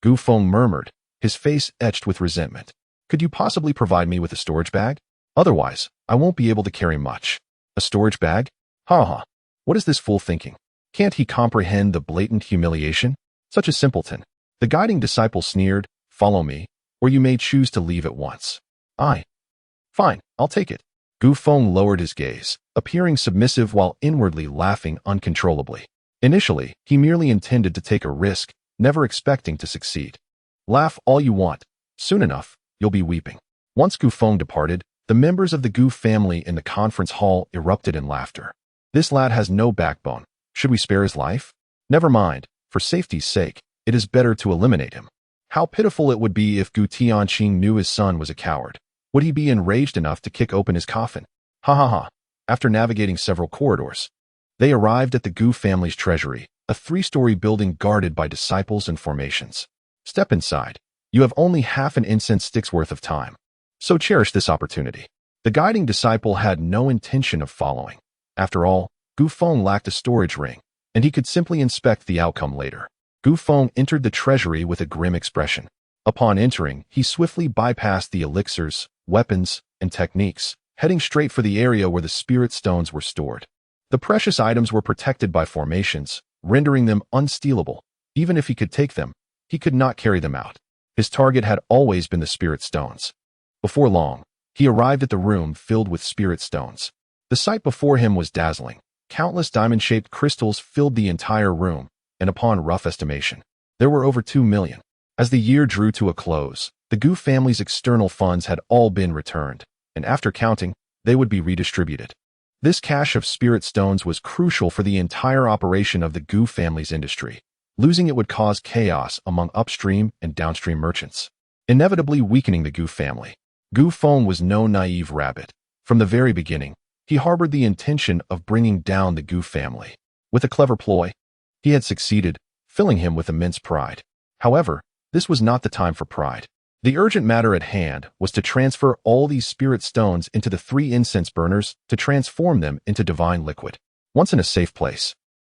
Gu Feng murmured, his face etched with resentment. Could you possibly provide me with a storage bag? Otherwise, I won't be able to carry much. A storage bag? Ha ha. What is this fool thinking? Can't he comprehend the blatant humiliation? Such a simpleton. The guiding disciple sneered, Follow me, or you may choose to leave at once. Fine, I'll take it. Gu Feng lowered his gaze, appearing submissive while inwardly laughing uncontrollably. Initially, he merely intended to take a risk, never expecting to succeed. Laugh all you want. Soon enough, you'll be weeping. Once Gu Feng departed, the members of the Gu family in the conference hall erupted in laughter. This lad has no backbone. Should we spare his life? Never mind. For safety's sake, it is better to eliminate him. How pitiful it would be if Gu Tianqing knew his son was a coward. Would he be enraged enough to kick open his coffin? Ha ha ha. After navigating several corridors, they arrived at the Gu family's treasury, a 3-story building guarded by disciples and formations. Step inside. You have only half an incense stick's worth of time, so cherish this opportunity. The guiding disciple had no intention of following. After all, Gu Feng lacked a storage ring, and he could simply inspect the outcome later. Gu Feng entered the treasury with a grim expression. Upon entering, he swiftly bypassed the elixirs, weapons, and techniques, heading straight for the area where the spirit stones were stored. The precious items were protected by formations, rendering them unstealable. Even if he could take them, he could not carry them out. His target had always been the spirit stones. Before long, he arrived at the room filled with spirit stones. The sight before him was dazzling. Countless diamond-shaped crystals filled the entire room, and upon rough estimation, there were over 2 million. As the year drew to a close, the Gu family's external funds had all been returned, and after counting, they would be redistributed. This cache of spirit stones was crucial for the entire operation of the Gu family's industry. Losing it would cause chaos among upstream and downstream merchants, inevitably weakening the Gu family. Gu Feng was no naive rabbit. From the very beginning, he harbored the intention of bringing down the Gu family. With a clever ploy, he had succeeded, filling him with immense pride. However, this was not the time for pride. The urgent matter at hand was to transfer all these spirit stones into the 3 incense burners to transform them into divine liquid. Once in a safe place,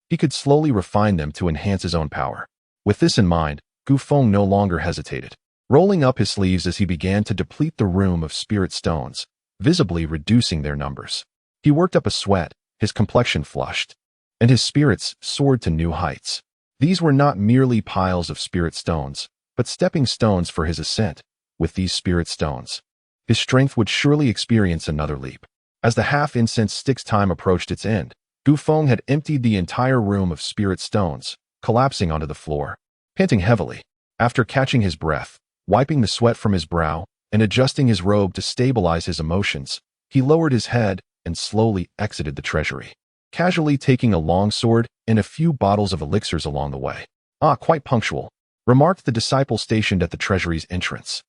he could slowly refine them to enhance his own power. With this in mind, Gu Feng no longer hesitated, rolling up his sleeves as he began to deplete the room of spirit stones, visibly reducing their numbers. He worked up a sweat, his complexion flushed, and his spirits soared to new heights. These were not merely piles of spirit stones, but stepping stones for his ascent. With these spirit stones, his strength would surely experience another leap. As the half-incense stick's time approached its end, Gu Feng had emptied the entire room of spirit stones, collapsing onto the floor. Panting heavily, after catching his breath, wiping the sweat from his brow, and adjusting his robe to stabilize his emotions, he lowered his head and slowly exited the treasury, casually taking a long sword and a few bottles of elixirs along the way. "Ah, quite punctual," remarked the disciple stationed at the treasury's entrance.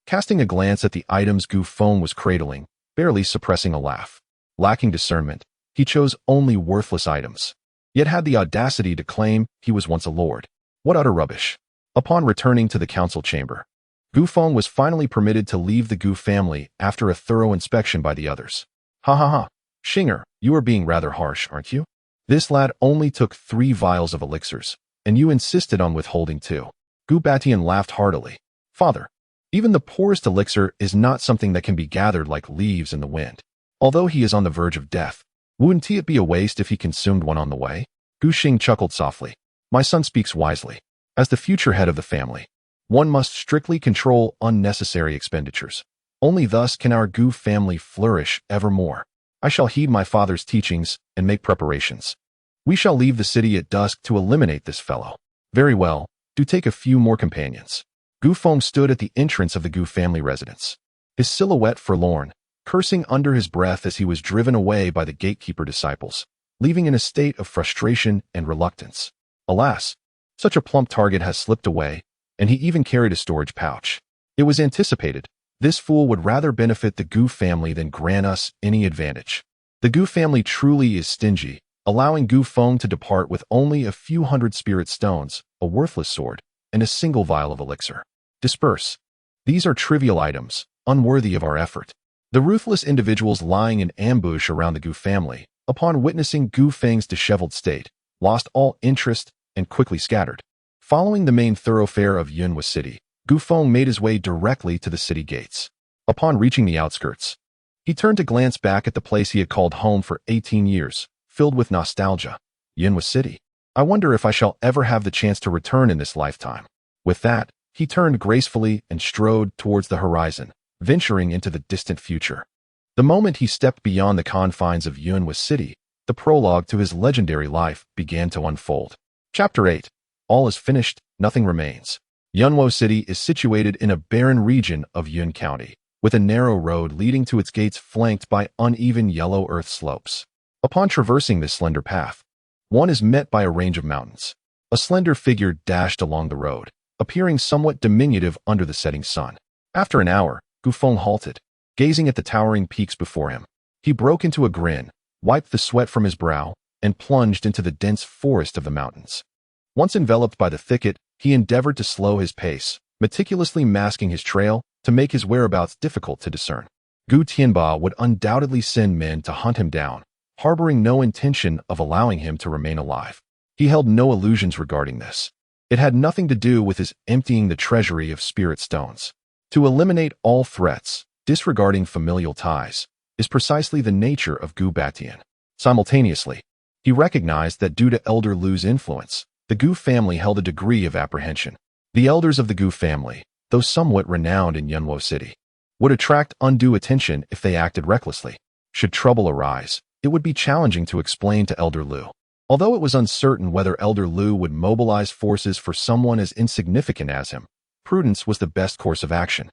Casting a glance at the items Gu Feng was cradling, barely suppressing a laugh. Lacking discernment, he chose only worthless items, yet had the audacity to claim he was once a lord. What utter rubbish! Upon returning to the council chamber, Gu Feng was finally permitted to leave the Gu family after a thorough inspection by the others. "Ha ha ha, Shinger, you are being rather harsh, aren't you? This lad only took 3 vials of elixirs, and you insisted on withholding 2. Gu Batian laughed heartily. "Father, even the poorest elixir is not something that can be gathered like leaves in the wind. Although he is on the verge of death, wouldn't it be a waste if he consumed one on the way?" Gu Xing chuckled softly. "My son speaks wisely. As the future head of the family, one must strictly control unnecessary expenditures. Only thus can our Gu family flourish evermore. I shall heed my father's teachings and make preparations. We shall leave the city at dusk to eliminate this fellow." "Very well, do take a few more companions." Gu Feng stood at the entrance of the Gu family residence, his silhouette forlorn, cursing under his breath as he was driven away by the gatekeeper disciples, leaving in a state of frustration and reluctance. Alas, such a plump target has slipped away, and he even carried a storage pouch. It was anticipated. This fool would rather benefit the Gu family than grant us any advantage. The Gu family truly is stingy, allowing Gu Feng to depart with only a few hundred spirit stones, a worthless sword, and a single vial of elixir. Disperse. These are trivial items, unworthy of our effort. The ruthless individuals lying in ambush around the Gu family, upon witnessing Gu Feng's disheveled state, lost all interest and quickly scattered. Following the main thoroughfare of Yunhua City, Gu Feng made his way directly to the city gates. Upon reaching the outskirts, he turned to glance back at the place he had called home for 18 years, filled with nostalgia. Yunhua City. I wonder if I shall ever have the chance to return in this lifetime. With that, he turned gracefully and strode towards the horizon, venturing into the distant future. The moment he stepped beyond the confines of Yunhua City, the prologue to his legendary life began to unfold. Chapter 8. All is finished, nothing remains. Yunhua City is situated in a barren region of Yun County, with a narrow road leading to its gates flanked by uneven yellow earth slopes. Upon traversing this slender path, one is met by a range of mountains. A slender figure dashed along the road, appearing somewhat diminutive under the setting sun. After an hour, Gu Feng halted, gazing at the towering peaks before him. He broke into a grin, wiped the sweat from his brow, and plunged into the dense forest of the mountains. Once enveloped by the thicket, he endeavored to slow his pace, meticulously masking his trail to make his whereabouts difficult to discern. Gu Tianba would undoubtedly send men to hunt him down, harboring no intention of allowing him to remain alive. He held no illusions regarding this. It had nothing to do with his emptying the treasury of spirit stones. To eliminate all threats, disregarding familial ties, is precisely the nature of Gu Batian. Simultaneously, he recognized that due to Elder Lu's influence, the Gu family held a degree of apprehension. The elders of the Gu family, though somewhat renowned in Yunhua City, would attract undue attention if they acted recklessly. Should trouble arise, it would be challenging to explain to Elder Lu. Although it was uncertain whether Elder Lu would mobilize forces for someone as insignificant as him, prudence was the best course of action.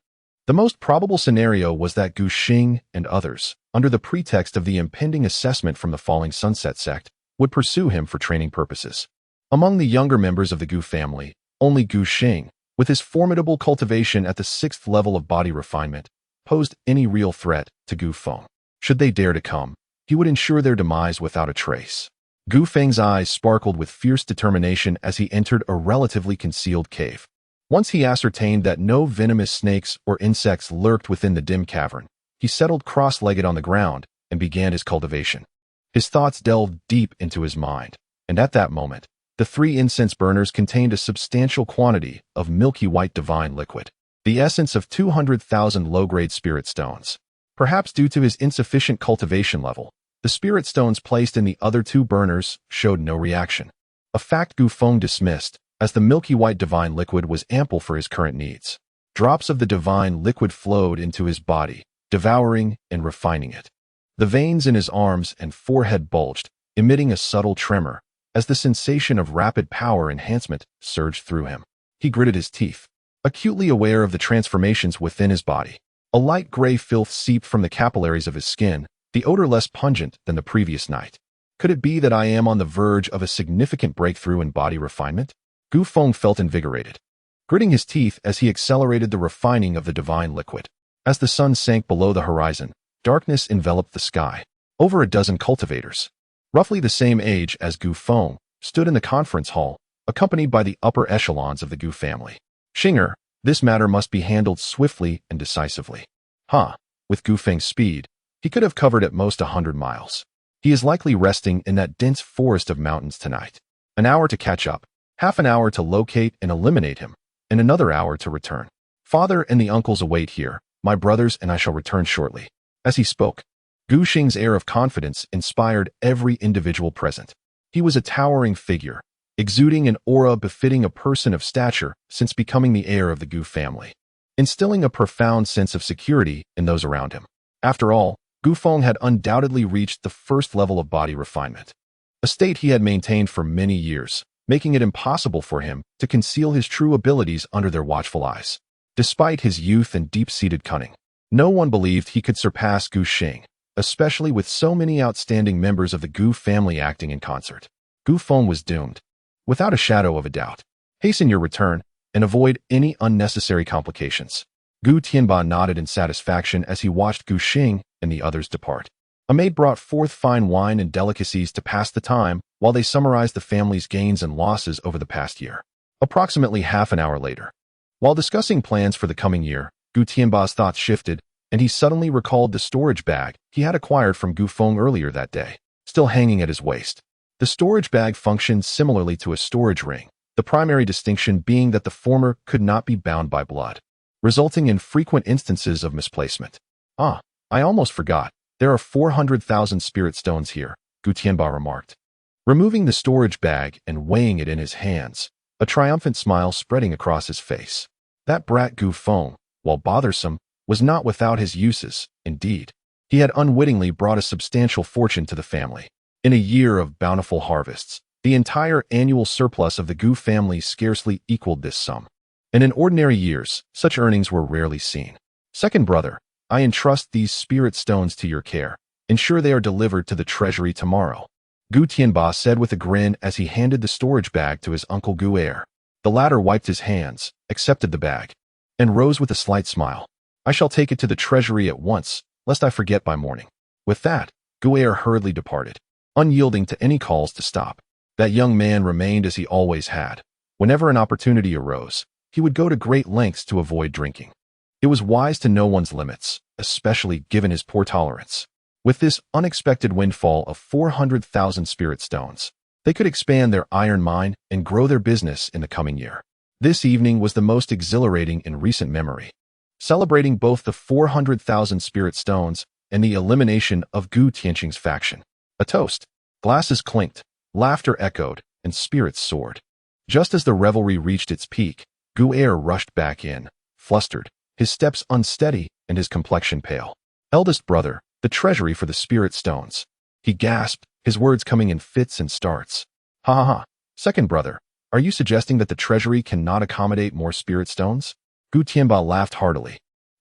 The most probable scenario was that Gu Xing and others, under the pretext of the impending assessment from the Falling Sunset sect, would pursue him for training purposes. Among the younger members of the Gu family, only Gu Xing, with his formidable cultivation at the 6th level of body refinement, posed any real threat to Gu Feng. Should they dare to come, he would ensure their demise without a trace. Gu Feng's eyes sparkled with fierce determination as he entered a relatively concealed cave. Once he ascertained that no venomous snakes or insects lurked within the dim cavern, he settled cross-legged on the ground and began his cultivation. His thoughts delved deep into his mind, and at that moment, the 3 incense burners contained a substantial quantity of milky white divine liquid, the essence of 200,000 low-grade spirit stones. Perhaps due to his insufficient cultivation level, the spirit stones placed in the other 2 burners showed no reaction, a fact Gu Feng dismissed, as the milky white divine liquid was ample for his current needs. Drops of the divine liquid flowed into his body, devouring and refining it. The veins in his arms and forehead bulged, emitting a subtle tremor, as the sensation of rapid power enhancement surged through him. He gritted his teeth, acutely aware of the transformations within his body. A light gray filth seeped from the capillaries of his skin, the odor less pungent than the previous night. Could it be that I am on the verge of a significant breakthrough in body refinement? Gu Feng felt invigorated, gritting his teeth as he accelerated the refining of the divine liquid. As the sun sank below the horizon, darkness enveloped the sky. Over a dozen cultivators, roughly the same age as Gu Feng, stood in the conference hall, accompanied by the upper echelons of the Gu family. Xinger, this matter must be handled swiftly and decisively. With Gu Feng's speed, he could have covered at most 100 miles. He is likely resting in that dense forest of mountains tonight. An hour to catch up, half an hour to locate and eliminate him, and another hour to return. Father and the uncles await here, my brothers and I shall return shortly. As he spoke, Gu Xing's air of confidence inspired every individual present. He was a towering figure, exuding an aura befitting a person of stature since becoming the heir of the Gu family, instilling a profound sense of security in those around him. After all, Gu Feng had undoubtedly reached the 1st level of body refinement, a state he had maintained for many years, making it impossible for him to conceal his true abilities under their watchful eyes. Despite his youth and deep-seated cunning, no one believed he could surpass Gu Xing, especially with so many outstanding members of the Gu family acting in concert. Gu Feng was doomed, without a shadow of a doubt. Hasten your return, and avoid any unnecessary complications. Gu Tianba nodded in satisfaction as he watched Gu Xing and the others depart. A maid brought forth fine wine and delicacies to pass the time while they summarized the family's gains and losses over the past year. Approximately half an hour later, while discussing plans for the coming year, Gu Tianba's thoughts shifted, and he suddenly recalled the storage bag he had acquired from Gu Feng earlier that day, still hanging at his waist. The storage bag functioned similarly to a storage ring, the primary distinction being that the former could not be bound by blood, resulting in frequent instances of misplacement. I almost forgot. There are 400,000 spirit stones here, Gu Tianba remarked, removing the storage bag and weighing it in his hands, a triumphant smile spreading across his face. That brat Gu Feng, while bothersome, was not without his uses. Indeed, he had unwittingly brought a substantial fortune to the family. In a year of bountiful harvests, the entire annual surplus of the Gu family scarcely equaled this sum, and in ordinary years, such earnings were rarely seen. Second brother, I entrust these spirit stones to your care. Ensure they are delivered to the treasury tomorrow, Gu Tianba said with a grin as he handed the storage bag to his uncle Gu Er. The latter wiped his hands, accepted the bag, and rose with a slight smile. I shall take it to the treasury at once, lest I forget by morning. With that, Gu Er hurriedly departed, unyielding to any calls to stop. That young man remained as he always had. Whenever an opportunity arose, he would go to great lengths to avoid drinking. It was wise to know one's limits, especially given his poor tolerance. With this unexpected windfall of 400,000 spirit stones, they could expand their iron mine and grow their business in the coming year. This evening was the most exhilarating in recent memory, celebrating both the 400,000 spirit stones and the elimination of Gu Tianqing's faction. A toast. Glasses clinked, laughter echoed, and spirits soared. Just as the revelry reached its peak, Gu Er rushed back in, flustered, his steps unsteady and his complexion pale. Eldest brother, the treasury for the spirit stones. He gasped, his words coming in fits and starts. Ha. Second brother, are you suggesting that the treasury cannot accommodate more spirit stones? Gu Tianba laughed heartily.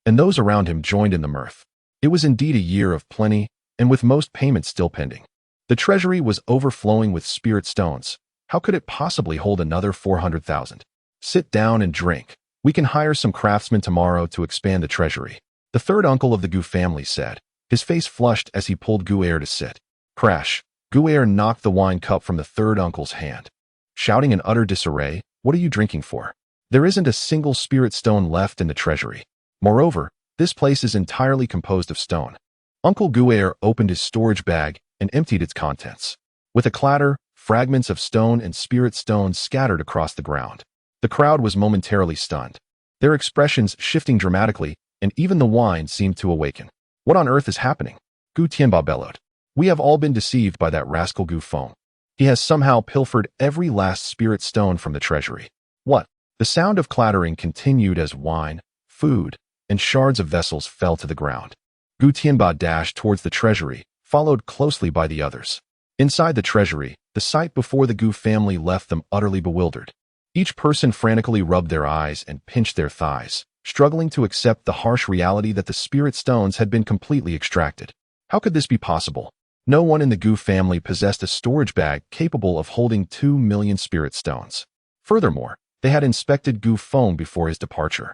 and those around him joined in the mirth. It was indeed a year of plenty, and with most payments still pending. The treasury was overflowing with spirit stones. How could it possibly hold another 400,000? Sit down and drink. We can hire some craftsmen tomorrow to expand the treasury. The third uncle of the Gu family said. His face flushed as he pulled Gu to sit. Crash! Gu knocked the wine cup from the third uncle's hand. Shouting in utter disarray, "What are you drinking for? There isn't a single spirit stone left in the treasury. Moreover, this place is entirely composed of stone." Uncle Gu opened his storage bag and emptied its contents. With a clatter, fragments of stone and spirit stones scattered across the ground. The crowd was momentarily stunned, their expressions shifting dramatically, and even the wine seemed to awaken. "What on earth is happening?" Gu Tianba bellowed. "We have all been deceived by that rascal Gu Feng. He has somehow pilfered every last spirit stone from the treasury." "What?" The sound of clattering continued as wine, food, and shards of vessels fell to the ground. Gu Tianba dashed towards the treasury, followed closely by the others. Inside the treasury, the sight before the Gu family left them utterly bewildered. Each person frantically rubbed their eyes and pinched their thighs, struggling to accept the harsh reality that the spirit stones had been completely extracted. How could this be possible? No one in the Gu family possessed a storage bag capable of holding 2 million spirit stones. Furthermore, they had inspected Gu Feng before his departure,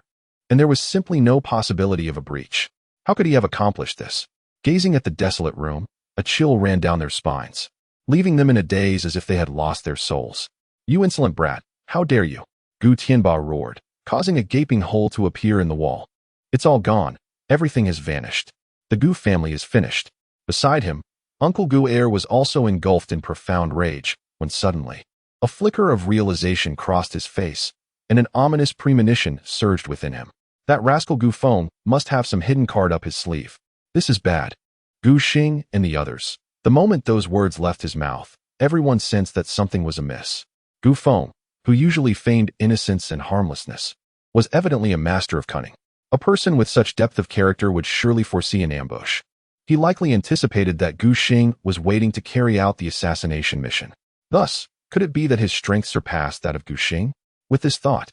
and there was simply no possibility of a breach. How could he have accomplished this? Gazing at the desolate room, a chill ran down their spines, leaving them in a daze as if they had lost their souls. "You insolent brat, how dare you?" Gu Tianba roared, causing a gaping hole to appear in the wall. "It's all gone. Everything has vanished. The Gu family is finished." Beside him, Uncle Gu was also engulfed in profound rage, when suddenly, a flicker of realization crossed his face, and an ominous premonition surged within him. That rascal Gu Feng must have some hidden card up his sleeve. This is bad. Gu Xing and the others. The moment those words left his mouth, everyone sensed that something was amiss. Gu Feng, who usually feigned innocence and harmlessness, was evidently a master of cunning. A person with such depth of character would surely foresee an ambush. He likely anticipated that Gu Xing was waiting to carry out the assassination mission. Thus, could it be that his strength surpassed that of Gu Xing? With this thought,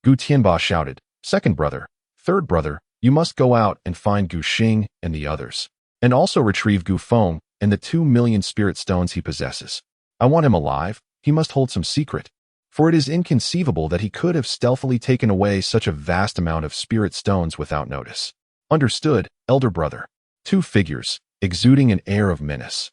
Gu Tianba shouted, "Second brother, third brother, you must go out and find Gu Xing and the others, and also retrieve Gu Feng and the 2 million spirit stones he possesses. I want him alive. He must hold some secret, for it is inconceivable that he could have stealthily taken away such a vast amount of spirit stones without notice." "Understood, elder brother." Two figures, exuding an air of menace,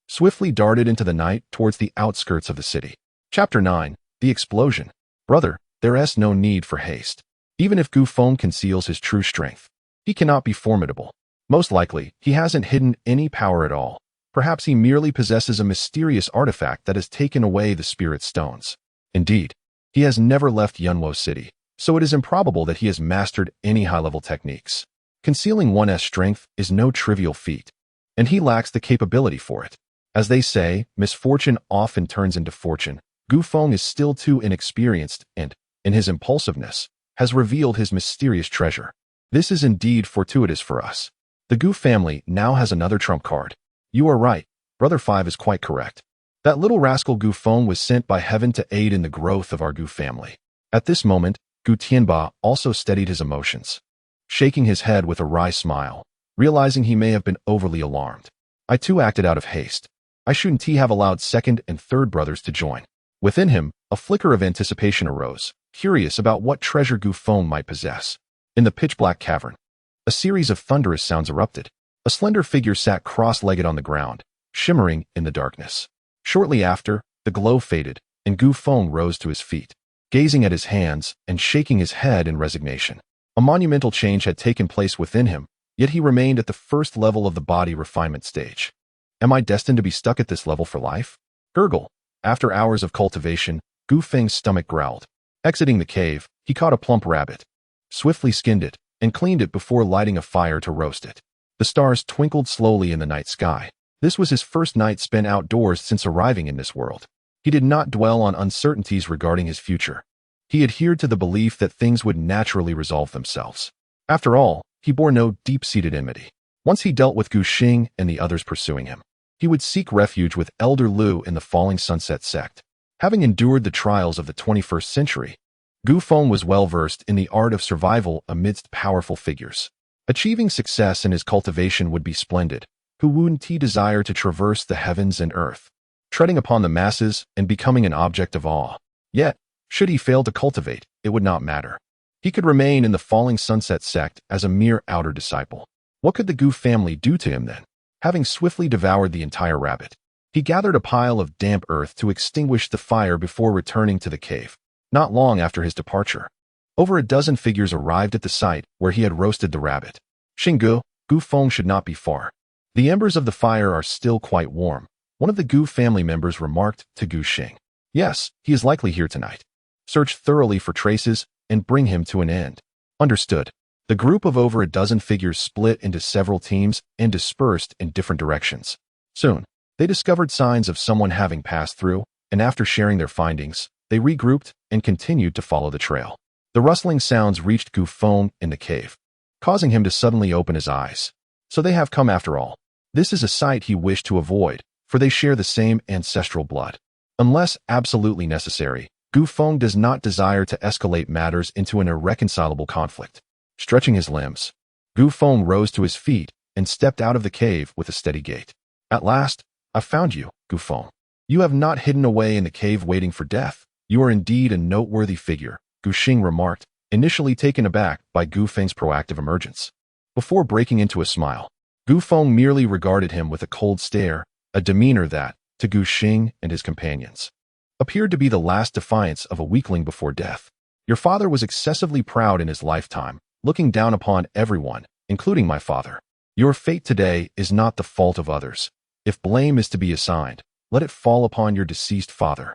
swiftly darted into the night towards the outskirts of the city. Chapter 9. The Explosion. "Brother, there is no need for haste. Even if Gu Feng conceals his true strength, he cannot be formidable. Most likely, he hasn't hidden any power at all. Perhaps he merely possesses a mysterious artifact that has taken away the spirit stones. Indeed, he has never left Yunwo City, so it is improbable that he has mastered any high-level techniques. Concealing one's strength is no trivial feat, and he lacks the capability for it. As they say, misfortune often turns into fortune. Gu Feng is still too inexperienced and, in his impulsiveness, has revealed his mysterious treasure. This is indeed fortuitous for us. The Gu family now has another trump card. You are right, Brother Five is quite correct. That little rascal Gu Feng was sent by heaven to aid in the growth of our Gu family." At this moment, Gu Tianba also steadied his emotions, shaking his head with a wry smile, realizing he may have been overly alarmed. "I too acted out of haste. I shouldn't have allowed second and third brothers to join." Within him, a flicker of anticipation arose, curious about what treasure Gu Feng might possess. In the pitch-black cavern, a series of thunderous sounds erupted. A slender figure sat cross-legged on the ground, shimmering in the darkness. Shortly after, the glow faded, and Gu Feng rose to his feet, gazing at his hands and shaking his head in resignation. A monumental change had taken place within him, yet he remained at the first level of the body refinement stage. Am I destined to be stuck at this level for life? Gurgle. After hours of cultivation, Gu Feng's stomach growled. Exiting the cave, he caught a plump rabbit, swiftly skinned it, and cleaned it before lighting a fire to roast it. The stars twinkled slowly in the night sky. This was his first night spent outdoors since arriving in this world. He did not dwell on uncertainties regarding his future. He adhered to the belief that things would naturally resolve themselves. After all, he bore no deep-seated enmity. Once he dealt with Gu Xing and the others pursuing him, he would seek refuge with Elder Lu in the Falling Sunset sect. Having endured the trials of the 21st century, Gu Feng was well-versed in the art of survival amidst powerful figures. Achieving success in his cultivation would be splendid. Who wouldn't he desire to traverse the heavens and earth, treading upon the masses and becoming an object of awe? Yet, should he fail to cultivate, it would not matter. He could remain in the falling sunset sect as a mere outer disciple. What could the Gu family do to him then? Having swiftly devoured the entire rabbit, he gathered a pile of damp earth to extinguish the fire before returning to the cave. Not long after his departure, over a dozen figures arrived at the site where he had roasted the rabbit. Xinggu, Gu Feng should not be far. The embers of the fire are still quite warm, one of the Gu family members remarked to Gu Xing. Yes, he is likely here tonight. Search thoroughly for traces and bring him to an end. Understood. The group of over a dozen figures split into several teams and dispersed in different directions. Soon, they discovered signs of someone having passed through, and after sharing their findings, they regrouped and continued to follow the trail. The rustling sounds reached Gu Feng in the cave, causing him to suddenly open his eyes. So they have come after all. This is a sight he wished to avoid, for they share the same ancestral blood. Unless absolutely necessary, Gu Feng does not desire to escalate matters into an irreconcilable conflict. Stretching his limbs, Gu Feng rose to his feet and stepped out of the cave with a steady gait. At last, I've found you, Gu Feng. You have not hidden away in the cave waiting for death. You are indeed a noteworthy figure, Gu Xing remarked, initially taken aback by Gu Feng's proactive emergence. Before breaking into a smile, Gu Feng merely regarded him with a cold stare, a demeanor that, to Gu Xing and his companions, appeared to be the last defiance of a weakling before death. Your father was excessively proud in his lifetime, looking down upon everyone, including my father. Your fate today is not the fault of others. If blame is to be assigned, let it fall upon your deceased father.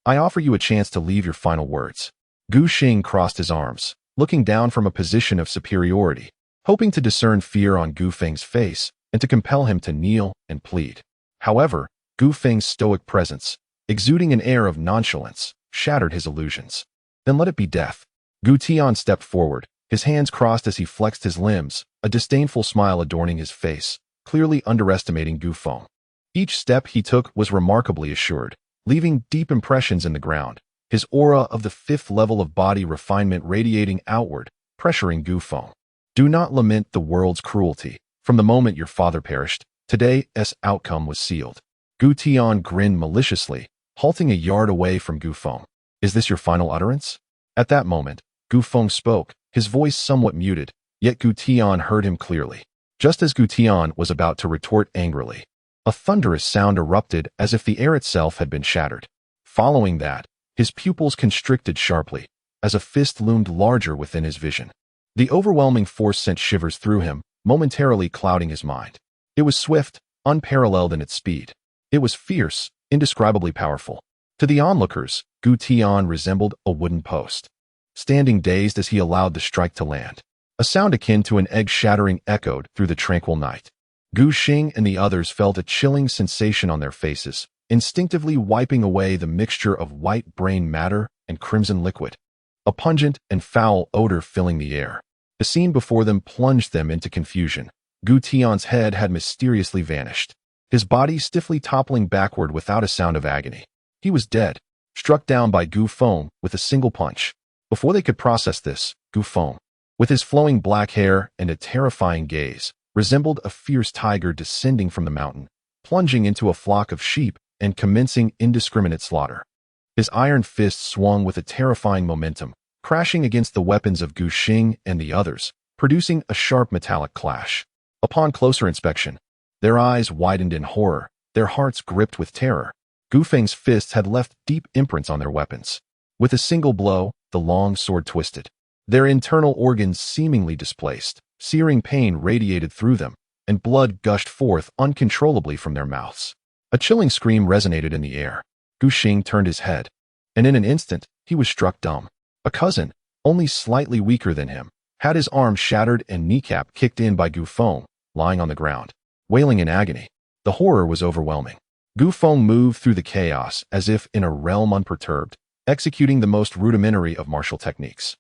I offer you a chance to leave your final words. Gu Xing crossed his arms, looking down from a position of superiority, hoping to discern fear on Gu Feng's face and to compel him to kneel and plead. However, Gu Feng's stoic presence, exuding an air of nonchalance, shattered his illusions. Then let it be death. Gu Tian stepped forward, his hands crossed as he flexed his limbs, a disdainful smile adorning his face, clearly underestimating Gu Feng. Each step he took was remarkably assured, leaving deep impressions in the ground, his aura of the fifth level of body refinement radiating outward, pressuring Gu Feng. Do not lament the world's cruelty. From the moment your father perished, today's outcome was sealed. Gu Tian grinned maliciously, halting a yard away from Gu Feng. Is this your final utterance? At that moment, Gu Feng spoke, his voice somewhat muted, yet Gu Tian heard him clearly. Just as Gu Tian was about to retort angrily, a thunderous sound erupted as if the air itself had been shattered. Following that, his pupils constricted sharply, as a fist loomed larger within his vision. The overwhelming force sent shivers through him, momentarily clouding his mind. It was swift, unparalleled in its speed. It was fierce, indescribably powerful. To the onlookers, Gu Tian resembled a wooden post, standing dazed as he allowed the strike to land. A sound akin to an egg shattering echoed through the tranquil night. Gu Xing and the others felt a chilling sensation on their faces, instinctively wiping away the mixture of white brain matter and crimson liquid, a pungent and foul odor filling the air. The scene before them plunged them into confusion. Gu Tian's head had mysteriously vanished, his body stiffly toppling backward without a sound of agony. He was dead, struck down by Gu Feng with a single punch. Before they could process this, Gu Feng, with his flowing black hair and a terrifying gaze, resembled a fierce tiger descending from the mountain, plunging into a flock of sheep and commencing indiscriminate slaughter. His iron fist swung with a terrifying momentum, crashing against the weapons of Gu Xing and the others, producing a sharp metallic clash. Upon closer inspection, their eyes widened in horror, their hearts gripped with terror. Gu Feng's fists had left deep imprints on their weapons. With a single blow, the long sword twisted, their internal organs seemingly displaced. Searing pain radiated through them, and blood gushed forth uncontrollably from their mouths. A chilling scream resonated in the air. Gu Xing turned his head, and in an instant, he was struck dumb. A cousin, only slightly weaker than him, had his arm shattered and kneecap kicked in by Gu Feng, lying on the ground, wailing in agony. The horror was overwhelming. Gu Feng moved through the chaos as if in a realm unperturbed, executing the most rudimentary of martial techniques.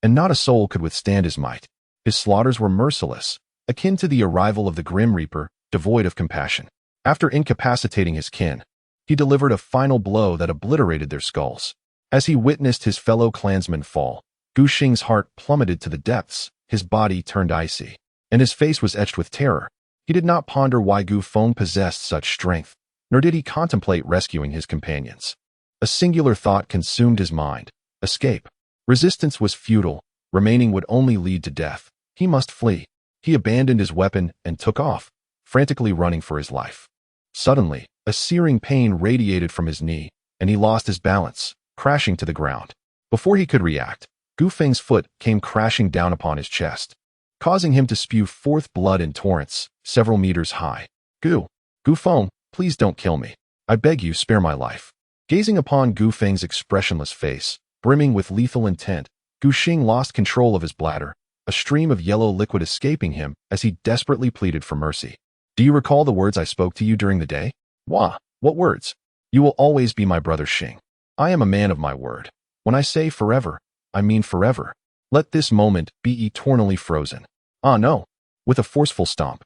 And not a soul could withstand his might. His slaughters were merciless, akin to the arrival of the Grim Reaper, devoid of compassion. After incapacitating his kin, he delivered a final blow that obliterated their skulls. As he witnessed his fellow clansmen fall, Gu Xing's heart plummeted to the depths, his body turned icy. and his face was etched with terror. He did not ponder why Gu Feng possessed such strength, nor did he contemplate rescuing his companions. A singular thought consumed his mind: escape. Resistance was futile. Remaining would only lead to death. He must flee. He abandoned his weapon and took off, frantically running for his life. Suddenly, a searing pain radiated from his knee, and he lost his balance, crashing to the ground. Before he could react, Gu Feng's foot came crashing down upon his chest, causing him to spew forth blood in torrents, several meters high. Gu Feng, please don't kill me. I beg you, spare my life. Gazing upon Gu Feng's expressionless face, brimming with lethal intent, Gu Xing lost control of his bladder, a stream of yellow liquid escaping him as he desperately pleaded for mercy. Do you recall the words I spoke to you during the day? Wah, what words? You will always be my brother Xing. I am a man of my word. When I say forever, I mean forever. Let this moment be eternally frozen. Ah no. With a forceful stomp,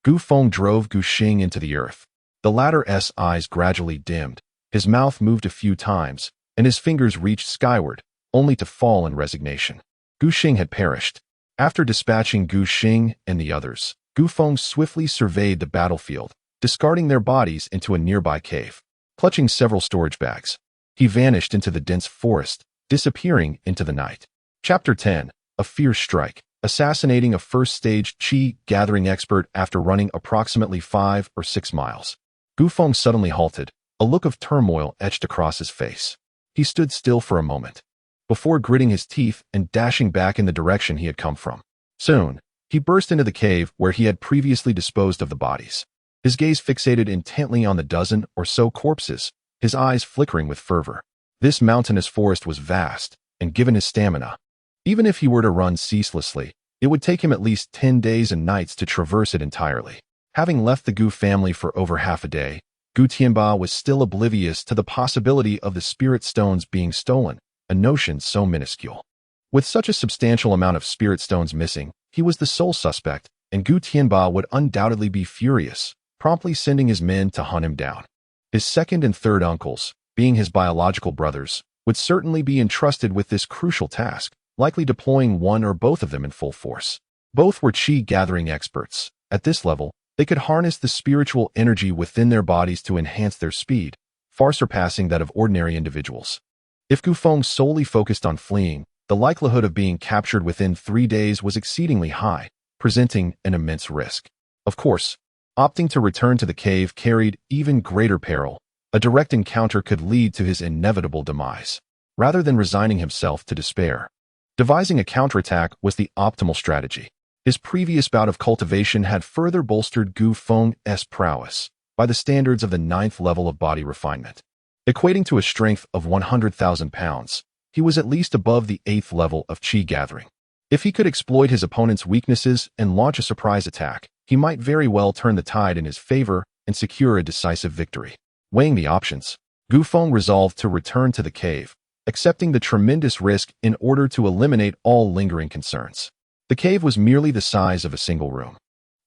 Gu Feng drove Gu Xing into the earth. The latter's eyes gradually dimmed, his mouth moved a few times, and his fingers reached skyward, only to fall in resignation. Gu Xing had perished. After dispatching Gu Xing and the others, Gu Feng swiftly surveyed the battlefield, discarding their bodies into a nearby cave. Clutching several storage bags, he vanished into the dense forest, disappearing into the night. Chapter 10. A Fierce Strike. Assassinating a first-stage Qi gathering expert after running approximately 5 or 6 miles. Gu Feng suddenly halted, a look of turmoil etched across his face. He stood still for a moment, before gritting his teeth and dashing back in the direction he had come from. Soon, he burst into the cave where he had previously disposed of the bodies. His gaze fixated intently on the dozen or so corpses, his eyes flickering with fervor. This mountainous forest was vast, and given his stamina, even if he were to run ceaselessly, it would take him at least 10 days and nights to traverse it entirely. Having left the Gu family for over half a day, Gu Tianba was still oblivious to the possibility of the spirit stones being stolen, a notion so minuscule. With such a substantial amount of spirit stones missing, he was the sole suspect, and Gu Tianba would undoubtedly be furious, promptly sending his men to hunt him down. His second and third uncles, being his biological brothers, would certainly be entrusted with this crucial task, likely deploying one or both of them in full force. Both were Qi gathering experts. At this level, they could harness the spiritual energy within their bodies to enhance their speed, far surpassing that of ordinary individuals. If Gu Feng solely focused on fleeing, the likelihood of being captured within 3 days was exceedingly high, presenting an immense risk. Of course, opting to return to the cave carried even greater peril. A direct encounter could lead to his inevitable demise. Rather than resigning himself to despair, devising a counterattack was the optimal strategy. His previous bout of cultivation had further bolstered Gu Feng's prowess by the standards of the 9th level of body refinement. Equating to a strength of 100,000 pounds, he was at least above the 8th level of Qi gathering. If he could exploit his opponent's weaknesses and launch a surprise attack, he might very well turn the tide in his favor and secure a decisive victory. Weighing the options, Gu Feng resolved to return to the cave, accepting the tremendous risk in order to eliminate all lingering concerns. The cave was merely the size of a single room,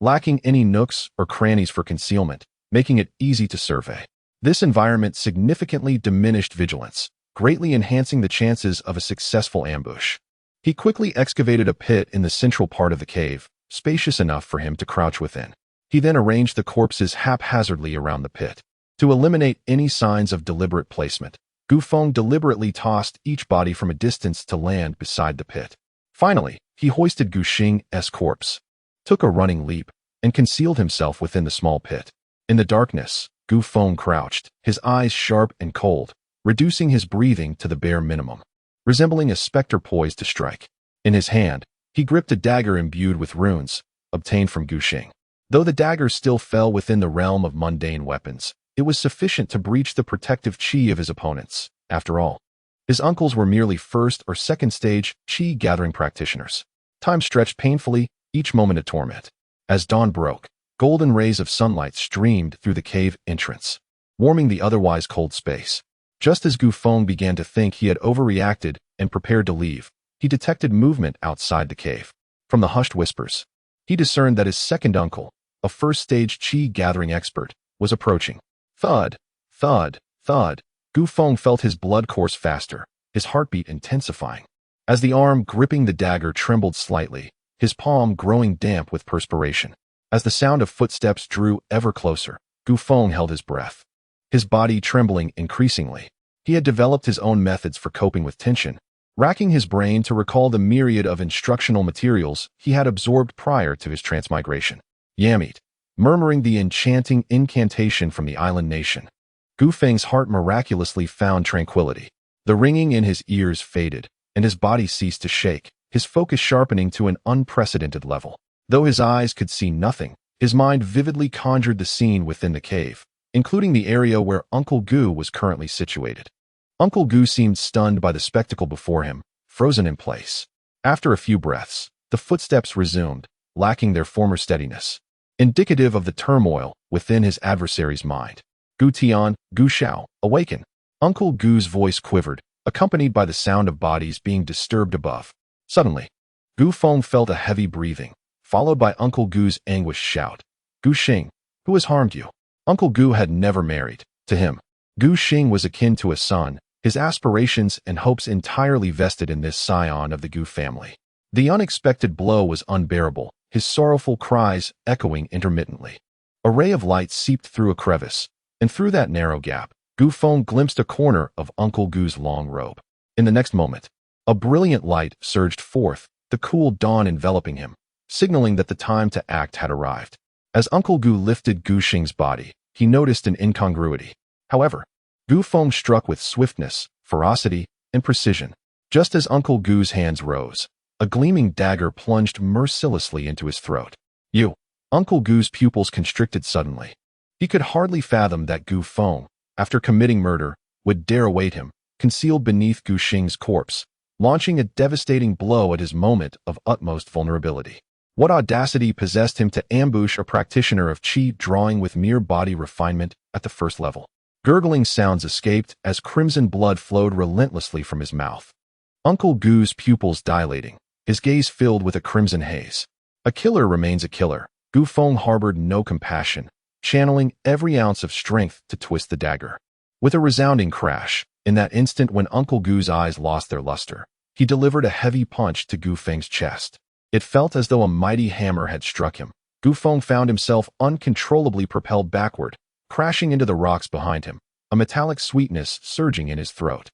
lacking any nooks or crannies for concealment, making it easy to survey. This environment significantly diminished vigilance, greatly enhancing the chances of a successful ambush. He quickly excavated a pit in the central part of the cave, spacious enough for him to crouch within. He then arranged the corpses haphazardly around the pit. To eliminate any signs of deliberate placement, Gu Feng deliberately tossed each body from a distance to land beside the pit. Finally, he hoisted Gu Xing's corpse, took a running leap, and concealed himself within the small pit. In the darkness, Gu Feng crouched, his eyes sharp and cold, reducing his breathing to the bare minimum, resembling a specter poised to strike. In his hand, he gripped a dagger imbued with runes, obtained from Gu Xing. Though the dagger still fell within the realm of mundane weapons, it was sufficient to breach the protective Qi of his opponents. After all, his uncles were merely first or second stage Qi gathering practitioners. Time stretched painfully, each moment a torment. As dawn broke, golden rays of sunlight streamed through the cave entrance, warming the otherwise cold space. Just as Gu Feng began to think he had overreacted and prepared to leave, he detected movement outside the cave. From the hushed whispers, he discerned that his second uncle, a first-stage Qi gathering expert, was approaching. Thud, thud, thud. Gu Feng felt his blood course faster, his heartbeat intensifying. As the arm gripping the dagger trembled slightly, his palm growing damp with perspiration. As the sound of footsteps drew ever closer, Gu Feng held his breath, his body trembling increasingly. He had developed his own methods for coping with tension, racking his brain to recall the myriad of instructional materials he had absorbed prior to his transmigration. Yamit, murmuring the enchanting incantation from the island nation. Gu Feng's heart miraculously found tranquility. The ringing in his ears faded, and his body ceased to shake, his focus sharpening to an unprecedented level. Though his eyes could see nothing, his mind vividly conjured the scene within the cave, including the area where Uncle Gu was currently situated. Uncle Gu seemed stunned by the spectacle before him, frozen in place. After a few breaths, the footsteps resumed, lacking their former steadiness, indicative of the turmoil within his adversary's mind. Gu Tian, Gu Shao, awaken. Uncle Gu's voice quivered, accompanied by the sound of bodies being disturbed above. Suddenly, Gu Feng felt a heavy breathing, followed by Uncle Gu's anguished shout. Gu Xing, who has harmed you? Uncle Gu had never married. To him, Gu Xing was akin to a son, his aspirations and hopes entirely vested in this scion of the Gu family. The unexpected blow was unbearable, his sorrowful cries echoing intermittently. A ray of light seeped through a crevice, and through that narrow gap, Gu Feng glimpsed a corner of Uncle Gu's long robe. In the next moment, a brilliant light surged forth, the cool dawn enveloping him, signaling that the time to act had arrived. As Uncle Gu lifted Gu Xing's body, he noticed an incongruity. However, Gu Feng struck with swiftness, ferocity, and precision. Just as Uncle Gu's hands rose, a gleaming dagger plunged mercilessly into his throat. You! Uncle Gu's pupils constricted suddenly. He could hardly fathom that Gu Feng, after committing murder, would dare await him, concealed beneath Gu Xing's corpse, launching a devastating blow at his moment of utmost vulnerability. What audacity possessed him to ambush a practitioner of qi drawing with mere body refinement at the first level? Gurgling sounds escaped as crimson blood flowed relentlessly from his mouth. Uncle Gu's pupils dilating, his gaze filled with a crimson haze. A killer remains a killer. Gu Feng harbored no compassion, channeling every ounce of strength to twist the dagger. With a resounding crash, in that instant when Uncle Gu's eyes lost their luster, he delivered a heavy punch to Gu Feng's chest. It felt as though a mighty hammer had struck him. Gu Feng found himself uncontrollably propelled backward, crashing into the rocks behind him, a metallic sweetness surging in his throat.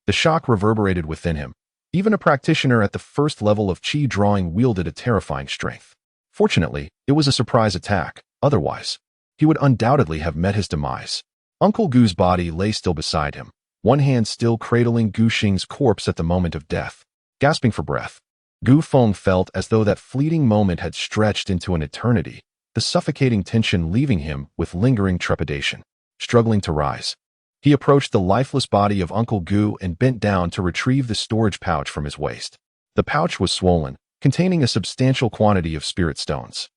The shock reverberated within him. Even a practitioner at the first level of qi drawing wielded a terrifying strength. Fortunately, it was a surprise attack. Otherwise, he would undoubtedly have met his demise. Uncle Gu's body lay still beside him, one hand still cradling Gu Xing's corpse at the moment of death. Gasping for breath, Gu Feng felt as though that fleeting moment had stretched into an eternity, the suffocating tension leaving him with lingering trepidation. Struggling to rise, he approached the lifeless body of Uncle Gu and bent down to retrieve the storage pouch from his waist. The pouch was swollen, containing a substantial quantity of spirit stones.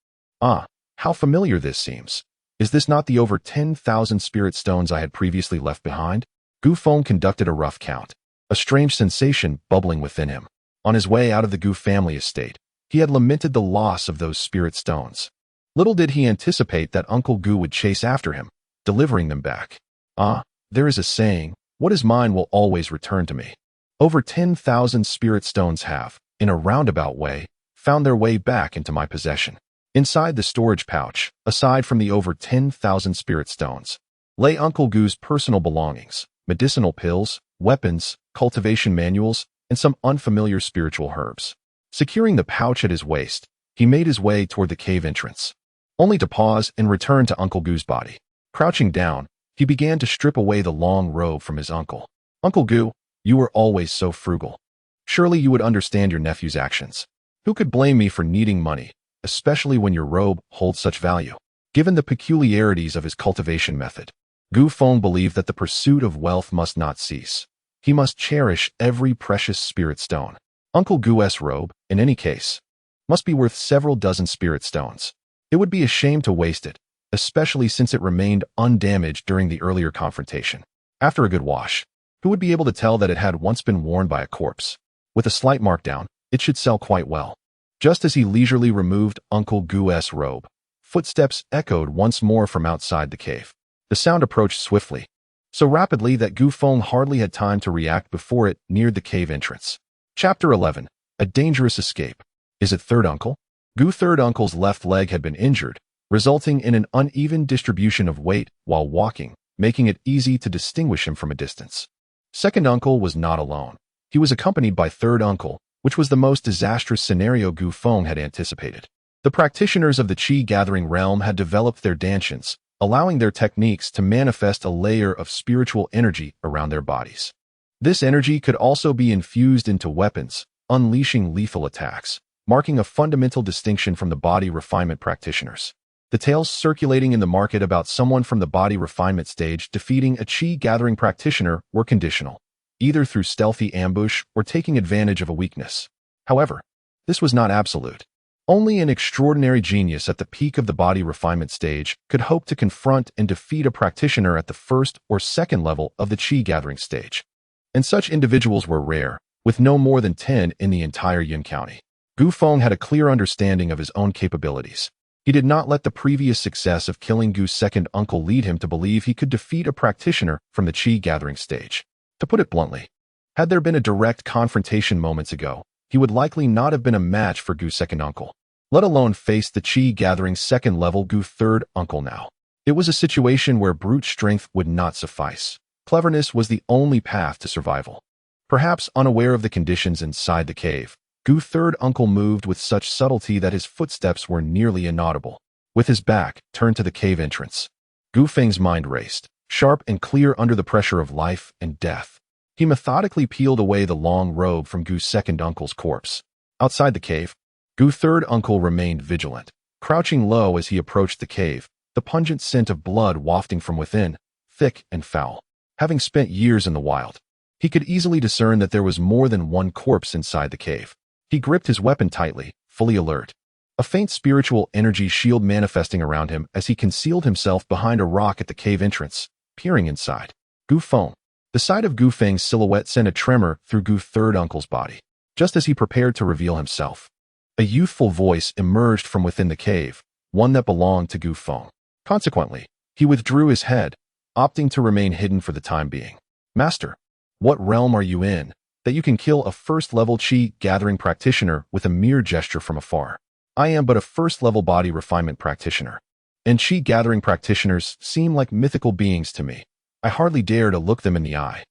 Ah, how familiar this seems. Is this not the over 10,000 spirit stones I had previously left behind? Gu Feng conducted a rough count, a strange sensation bubbling within him. On his way out of the Gu family estate, he had lamented the loss of those spirit stones. Little did he anticipate that Uncle Gu would chase after him, delivering them back. Ah, there is a saying, what is mine will always return to me. Over 10,000 spirit stones have, in a roundabout way, found their way back into my possession. Inside the storage pouch, aside from the over 10,000 spirit stones, lay Uncle Gu's personal belongings, medicinal pills, weapons, cultivation manuals, and some unfamiliar spiritual herbs. Securing the pouch at his waist, he made his way toward the cave entrance, only to pause and return to Uncle Gu's body. Crouching down, he began to strip away the long robe from his uncle. Uncle Gu, you were always so frugal. Surely you would understand your nephew's actions. Who could blame me for needing money, especially when your robe holds such value? Given the peculiarities of his cultivation method, Gu Feng believed that the pursuit of wealth must not cease. He must cherish every precious spirit stone. Uncle Gu's robe, in any case, must be worth several dozen spirit stones. It would be a shame to waste it, especially since it remained undamaged during the earlier confrontation. After a good wash, who would be able to tell that it had once been worn by a corpse? With a slight markdown, it should sell quite well. Just as he leisurely removed Uncle Gu's robe, footsteps echoed once more from outside the cave. The sound approached swiftly, so rapidly that Gu Feng hardly had time to react before it neared the cave entrance. Chapter 11. A Dangerous Escape. Is it third uncle? Gu third uncle's left leg had been injured, resulting in an uneven distribution of weight while walking, making it easy to distinguish him from a distance. Second uncle was not alone. He was accompanied by third uncle, which was the most disastrous scenario Gu Feng had anticipated. The practitioners of the Qi-gathering realm had developed their dantians, allowing their techniques to manifest a layer of spiritual energy around their bodies. This energy could also be infused into weapons, unleashing lethal attacks, marking a fundamental distinction from the body refinement practitioners. The tales circulating in the market about someone from the body refinement stage defeating a Qi-gathering practitioner were conditional, either through stealthy ambush or taking advantage of a weakness. However, this was not absolute. Only an extraordinary genius at the peak of the body refinement stage could hope to confront and defeat a practitioner at the first or second level of the Qi-gathering stage. And such individuals were rare, with no more than 10 in the entire Yin County. Gu Feng had a clear understanding of his own capabilities. He did not let the previous success of killing Gu's second uncle lead him to believe he could defeat a practitioner from the Qi-gathering stage. To put it bluntly, had there been a direct confrontation moments ago, he would likely not have been a match for Gu's second uncle, let alone face the Qi-gathering second-level Gu third uncle now. It was a situation where brute strength would not suffice. Cleverness was the only path to survival. Perhaps unaware of the conditions inside the cave, Gu third uncle moved with such subtlety that his footsteps were nearly inaudible. With his back turned to the cave entrance, Gu Feng's mind raced, sharp and clear under the pressure of life and death. He methodically peeled away the long robe from Gu's second uncle's corpse. Outside the cave, Gu third uncle remained vigilant, crouching low as he approached the cave, the pungent scent of blood wafting from within, thick and foul. Having spent years in the wild, he could easily discern that there was more than one corpse inside the cave. He gripped his weapon tightly, fully alert. A faint spiritual energy shield manifesting around him as he concealed himself behind a rock at the cave entrance, peering inside. Gu Feng. The sight of Gu Feng's silhouette sent a tremor through Gu third uncle's body. Just as he prepared to reveal himself, a youthful voice emerged from within the cave, one that belonged to Gu Feng. Consequently, he withdrew his head, opting to remain hidden for the time being. Master, what realm are you in, that you can kill a first-level Qi-gathering practitioner with a mere gesture from afar? I am but a first-level body refinement practitioner, and Qi-gathering practitioners seem like mythical beings to me. I hardly dare to look them in the eye.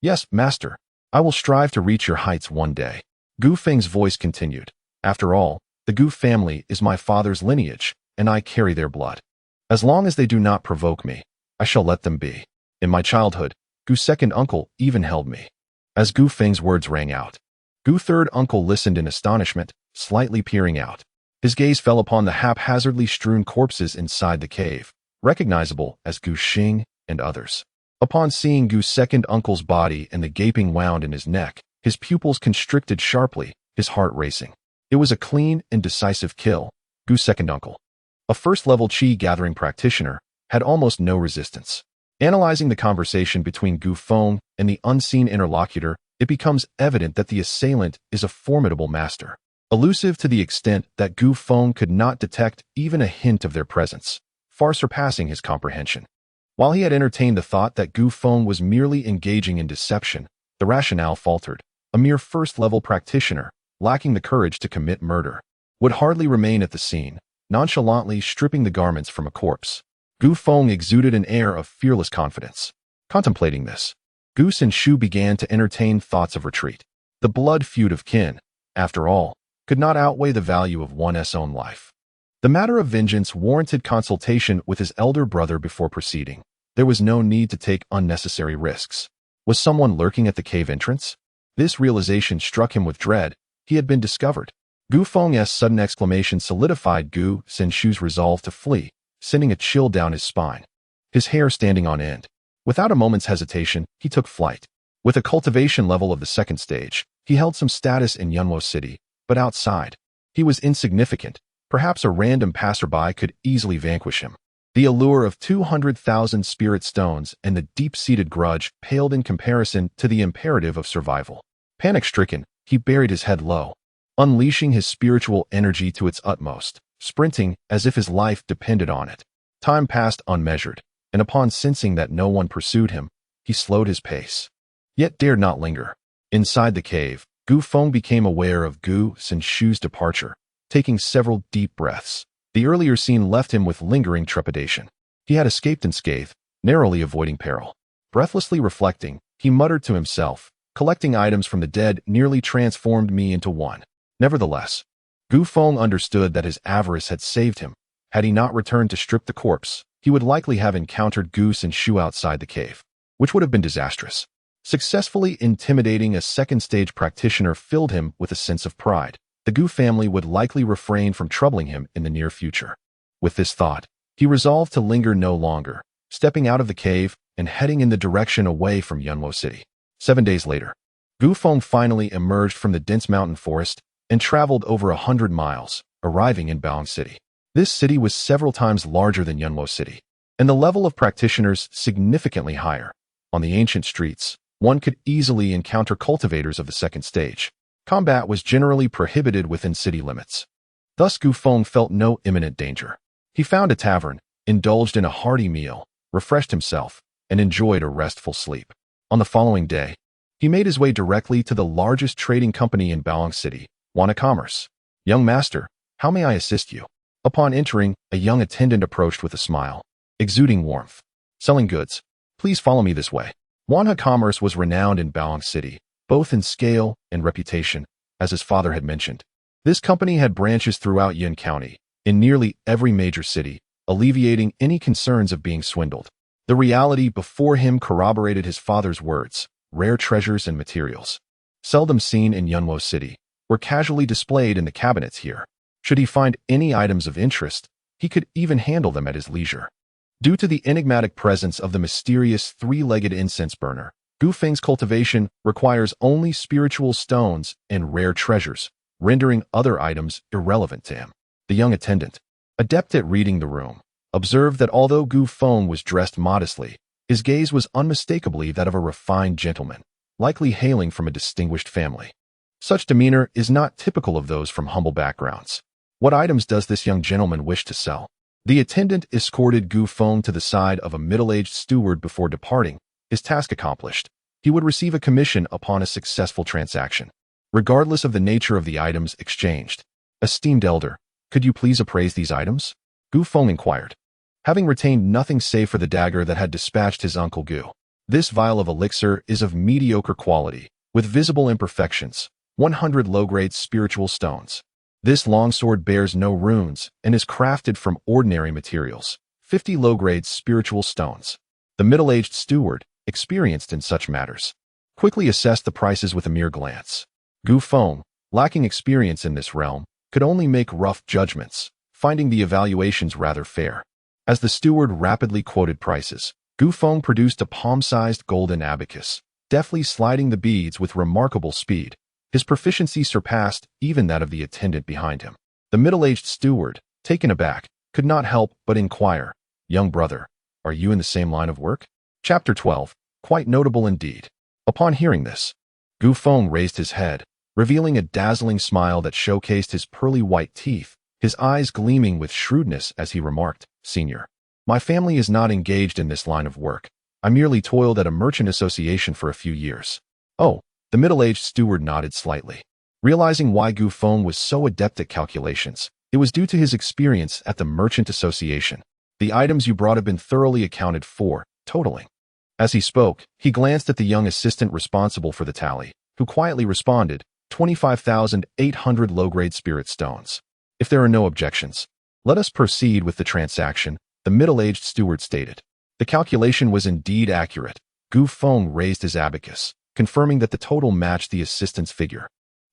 Yes, master, I will strive to reach your heights one day. Gu Feng's voice continued. After all, the Gu family is my father's lineage, and I carry their blood. As long as they do not provoke me, I shall let them be. In my childhood, Gu's second uncle even held me. As Gu Feng's words rang out, Gu third uncle listened in astonishment, slightly peering out. His gaze fell upon the haphazardly strewn corpses inside the cave, recognizable as Gu Xing and others. Upon seeing Gu's second uncle's body and the gaping wound in his neck, his pupils constricted sharply, his heart racing. It was a clean and decisive kill. Gu's second uncle, a first-level Qi-gathering practitioner, had almost no resistance. Analyzing the conversation between Gu Feng and the unseen interlocutor, it becomes evident that the assailant is a formidable master, elusive to the extent that Gu Feng could not detect even a hint of their presence, far surpassing his comprehension. While he had entertained the thought that Gu Feng was merely engaging in deception, the rationale faltered. A mere first-level practitioner, lacking the courage to commit murder, would hardly remain at the scene, nonchalantly stripping the garments from a corpse. Gu Feng exuded an air of fearless confidence. Contemplating this, Gu Shu began to entertain thoughts of retreat. The blood feud of kin, after all, could not outweigh the value of one's own life. The matter of vengeance warranted consultation with his elder brother before proceeding. There was no need to take unnecessary risks. Was someone lurking at the cave entrance? This realization struck him with dread. He had been discovered. Gu Feng's sudden exclamation solidified Gu Shu's resolve to flee, sending a chill down his spine, his hair standing on end. Without a moment's hesitation, he took flight. With a cultivation level of the second stage, he held some status in Yunwo City, but outside, he was insignificant. Perhaps a random passerby could easily vanquish him. The allure of 200,000 spirit stones and the deep-seated grudge paled in comparison to the imperative of survival. Panic-stricken, he buried his head low, unleashing his spiritual energy to its utmost, sprinting as if his life depended on it. Time passed unmeasured, and upon sensing that no one pursued him, he slowed his pace, yet dared not linger. Inside the cave, Gu Feng became aware of Gu Shu's departure, taking several deep breaths. The earlier scene left him with lingering trepidation. He had escaped unscathed, narrowly avoiding peril. Breathlessly reflecting, he muttered to himself, "Collecting items from the dead nearly transformed me into one." Nevertheless, Gu Feng understood that his avarice had saved him. Had he not returned to strip the corpse, he would likely have encountered Gu Shu outside the cave, which would have been disastrous. Successfully intimidating a second-stage practitioner filled him with a sense of pride. The Gu family would likely refrain from troubling him in the near future. With this thought, he resolved to linger no longer, stepping out of the cave and heading in the direction away from Yunwo City. 7 days later, Gu Feng finally emerged from the dense mountain forest and traveled over 100 miles, arriving in Bao'an City. This city was several times larger than Yunwo City, and the level of practitioners significantly higher. On the ancient streets, one could easily encounter cultivators of the second stage. Combat was generally prohibited within city limits. Thus Gu Feng felt no imminent danger. He found a tavern, indulged in a hearty meal, refreshed himself, and enjoyed a restful sleep. On the following day, he made his way directly to the largest trading company in Bao'an City, Wana Commerce. "Young master, how may I assist you?" Upon entering, a young attendant approached with a smile, exuding warmth. "Selling goods. Please follow me this way." Wana Commerce was renowned in Bao'an City, both in scale and reputation, as his father had mentioned. This company had branches throughout Yin County, in nearly every major city, alleviating any concerns of being swindled. The reality before him corroborated his father's words. Rare treasures and materials, seldom seen in Yunwo City, were casually displayed in the cabinets here. Should he find any items of interest, he could even handle them at his leisure. Due to the enigmatic presence of the mysterious three-legged incense burner, Gu Feng's cultivation requires only spiritual stones and rare treasures, rendering other items irrelevant to him. The young attendant, adept at reading the room, observed that although Gu Feng was dressed modestly, his gaze was unmistakably that of a refined gentleman, likely hailing from a distinguished family. Such demeanor is not typical of those from humble backgrounds. What items does this young gentleman wish to sell? The attendant escorted Gu Feng to the side of a middle-aged steward before departing. His task accomplished, he would receive a commission upon a successful transaction, regardless of the nature of the items exchanged. "Esteemed elder, could you please appraise these items?" Gu Feng inquired, having retained nothing save for the dagger that had dispatched his uncle Gu. "This vial of elixir is of mediocre quality, with visible imperfections, 100 low-grade spiritual stones. This longsword bears no runes and is crafted from ordinary materials, 50 low-grade spiritual stones." The middle-aged steward, experienced in such matters, quickly assessed the prices with a mere glance. Gu Feng, lacking experience in this realm, could only make rough judgments, finding the evaluations rather fair. As the steward rapidly quoted prices, Gu Feng produced a palm-sized golden abacus, deftly sliding the beads with remarkable speed. His proficiency surpassed even that of the attendant behind him. The middle-aged steward, taken aback, could not help but inquire, "Young brother, are you in the same line of work?" Chapter 12. Quite notable indeed. Upon hearing this, Gu Feng raised his head, revealing a dazzling smile that showcased his pearly white teeth, his eyes gleaming with shrewdness as he remarked, "Senior, my family is not engaged in this line of work. I merely toiled at a merchant association for a few years." "Oh." The middle-aged steward nodded slightly. Realizing why Gu Feng was so adept at calculations, it was due to his experience at the merchant association. "The items you brought have been thoroughly accounted for, totaling." As he spoke, he glanced at the young assistant responsible for the tally, who quietly responded, 25,800 low-grade spirit stones. "If there are no objections, let us proceed with the transaction," the middle-aged steward stated. The calculation was indeed accurate. Gu Feng raised his abacus, confirming that the total matched the assistant's figure.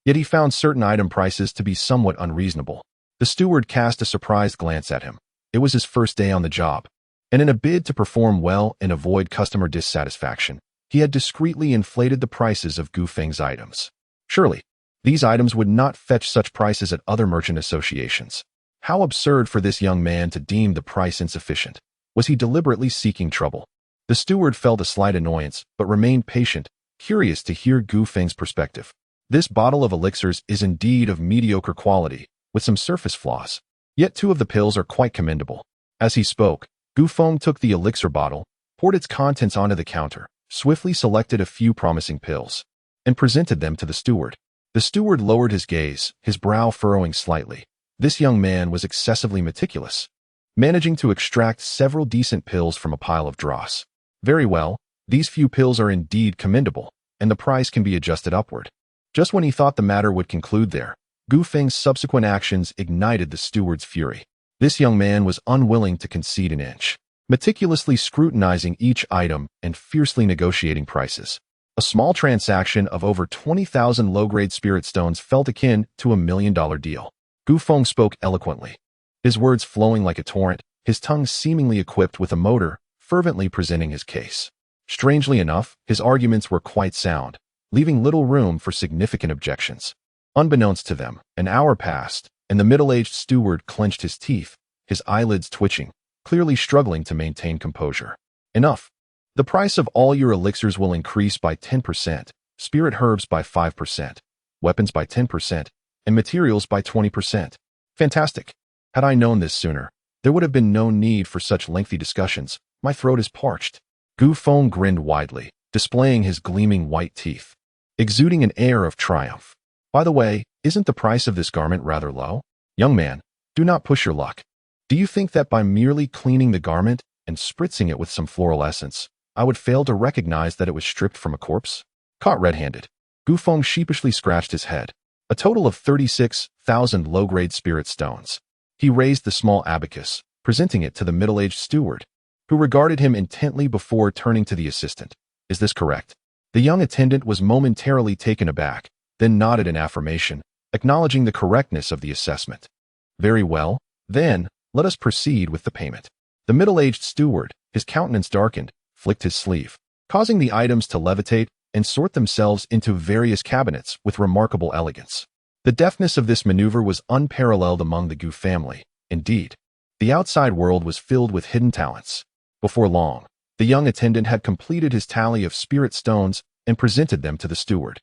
Yet he found certain item prices to be somewhat unreasonable. The steward cast a surprised glance at him. It was his first day on the job, and in a bid to perform well and avoid customer dissatisfaction, he had discreetly inflated the prices of Gu Feng's items. Surely, these items would not fetch such prices at other merchant associations. How absurd for this young man to deem the price insufficient. Was he deliberately seeking trouble? The steward felt a slight annoyance, but remained patient, curious to hear Gu Feng's perspective. "This bottle of elixirs is indeed of mediocre quality, with some surface flaws. Yet 2 of the pills are quite commendable." As he spoke, Gu Feng took the elixir bottle, poured its contents onto the counter, swiftly selected a few promising pills, and presented them to the steward. The steward lowered his gaze, his brow furrowing slightly. This young man was excessively meticulous, managing to extract several decent pills from a pile of dross. Very well, these few pills are indeed commendable, and the price can be adjusted upward. Just when he thought the matter would conclude there, Gu Feng's subsequent actions ignited the steward's fury. This young man was unwilling to concede an inch, meticulously scrutinizing each item and fiercely negotiating prices. A small transaction of over 20,000 low-grade spirit stones felt akin to $1 million deal. Gu Feng spoke eloquently, his words flowing like a torrent, his tongue seemingly equipped with a motor, fervently presenting his case. Strangely enough, his arguments were quite sound, leaving little room for significant objections. Unbeknownst to them, an hour passed, and the middle-aged steward clenched his teeth, his eyelids twitching, clearly struggling to maintain composure. Enough. The price of all your elixirs will increase by 10%, spirit herbs by 5%, weapons by 10%, and materials by 20%. Fantastic. Had I known this sooner, there would have been no need for such lengthy discussions. My throat is parched. Gu Feng grinned widely, displaying his gleaming white teeth, exuding an air of triumph. By the way, isn't the price of this garment rather low? Young man, do not push your luck. Do you think that by merely cleaning the garment and spritzing it with some floral essence, I would fail to recognize that it was stripped from a corpse? Caught red-handed, Gu Feng sheepishly scratched his head. A total of 36,000 low-grade spirit stones. He raised the small abacus, presenting it to the middle-aged steward, who regarded him intently before turning to the assistant. Is this correct? The young attendant was momentarily taken aback, then nodded in affirmation, acknowledging the correctness of the assessment. Very well, then, let us proceed with the payment. The middle-aged steward, his countenance darkened, flicked his sleeve, causing the items to levitate and sort themselves into various cabinets with remarkable elegance. The deftness of this maneuver was unparalleled among the Gu family. Indeed, the outside world was filled with hidden talents. Before long, the young attendant had completed his tally of spirit stones and presented them to the steward.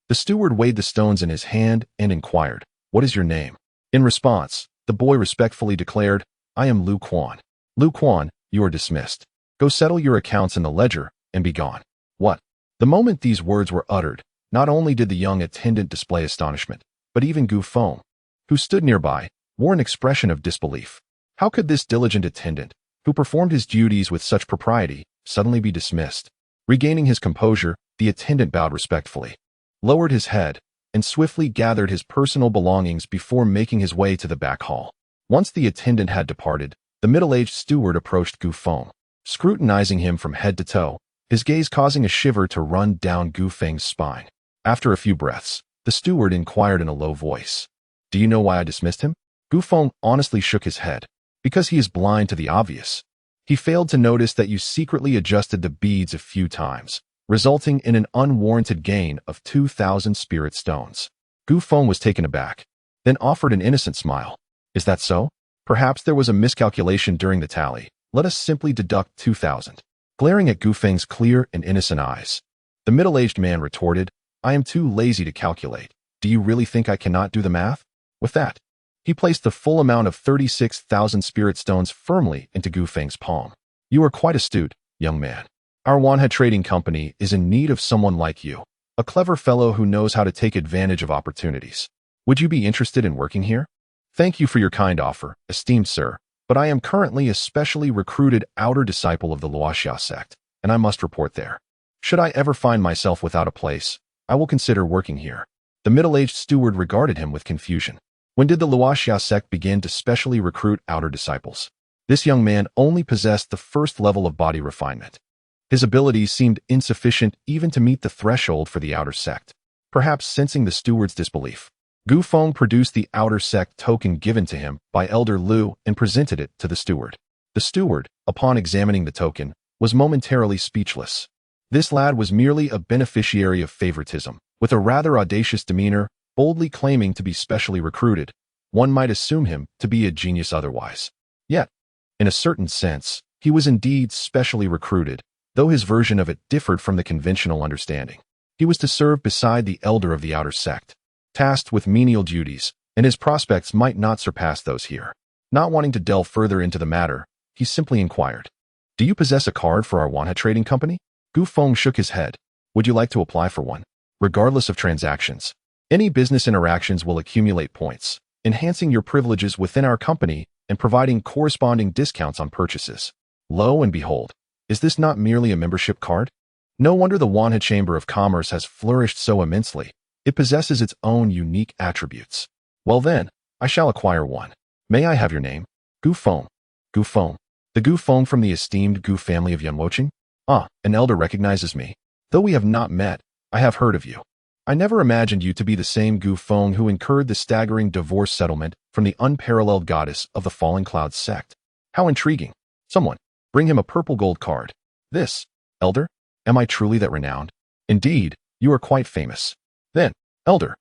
The steward weighed the stones in his hand and inquired, "What is your name?" In response, the boy respectfully declared, "I am Lu Quan." "Lu Quan, you are dismissed. Go settle your accounts in the ledger and be gone." What? The moment these words were uttered, not only did the young attendant display astonishment, but even Gu Feng, who stood nearby, wore an expression of disbelief. How could this diligent attendant, who performed his duties with such propriety, suddenly be dismissed? Regaining his composure, the attendant bowed respectfully, lowered his head, and swiftly gathered his personal belongings before making his way to the back hall. Once the attendant had departed, the middle-aged steward approached Gu Feng, scrutinizing him from head to toe, his gaze causing a shiver to run down Gu Feng's spine. After a few breaths, the steward inquired in a low voice, "Do you know why I dismissed him?" Gu Feng honestly shook his head. "Because he is blind to the obvious. He failed to notice that you secretly adjusted the beads a few times, resulting in an unwarranted gain of 2,000 spirit stones." Gu Feng was taken aback, then offered an innocent smile. "Is that so? Perhaps there was a miscalculation during the tally. Let us simply deduct 2,000. Glaring at Gu Feng's clear and innocent eyes, the middle-aged man retorted, "I am too lazy to calculate. Do you really think I cannot do the math?" With that, he placed the full amount of 36,000 spirit stones firmly into Gu Feng's palm. "You are quite astute, young man. Our Wanha Trading Company is in need of someone like you, a clever fellow who knows how to take advantage of opportunities. Would you be interested in working here?" "Thank you for your kind offer, esteemed sir, but I am currently a specially recruited outer disciple of the Luoxia sect, and I must report there. Should I ever find myself without a place, I will consider working here." The middle-aged steward regarded him with confusion. When did the Luoxia sect begin to specially recruit outer disciples? This young man only possessed the first level of body refinement. His abilities seemed insufficient even to meet the threshold for the outer sect. Perhaps sensing the steward's disbelief, Gu Feng produced the outer sect token given to him by Elder Lu and presented it to the steward. The steward, upon examining the token, was momentarily speechless. This lad was merely a beneficiary of favoritism, with a rather audacious demeanor, boldly claiming to be specially recruited. One might assume him to be a genius otherwise. Yet, in a certain sense, he was indeed specially recruited, though his version of it differed from the conventional understanding. He was to serve beside the elder of the outer sect, tasked with menial duties, and his prospects might not surpass those here. Not wanting to delve further into the matter, he simply inquired, "Do you possess a card for our Wanha Trading Company?" Gu Feng shook his head. "Would you like to apply for one? Regardless of transactions, Any business interactions will accumulate points, enhancing your privileges within our company and providing corresponding discounts on purchases. Lo and behold, is this not merely a membership card? No wonder the Wanha Chamber of Commerce has flourished so immensely. It possesses its own unique attributes. Well then, I shall acquire one. May I have your name? Gu Feng. Gu Feng. The Gu Feng from the esteemed Gu family of Yunwoqing? Ah, an elder recognizes me. Though we have not met, I have heard of you. I never imagined you to be the same Gu Feng who incurred the staggering divorce settlement from the unparalleled goddess of the Falling Clouds sect. How intriguing. Someone, bring him a purple gold card. This, elder? Am I truly that renowned? Indeed, you are quite famous. Then, elder,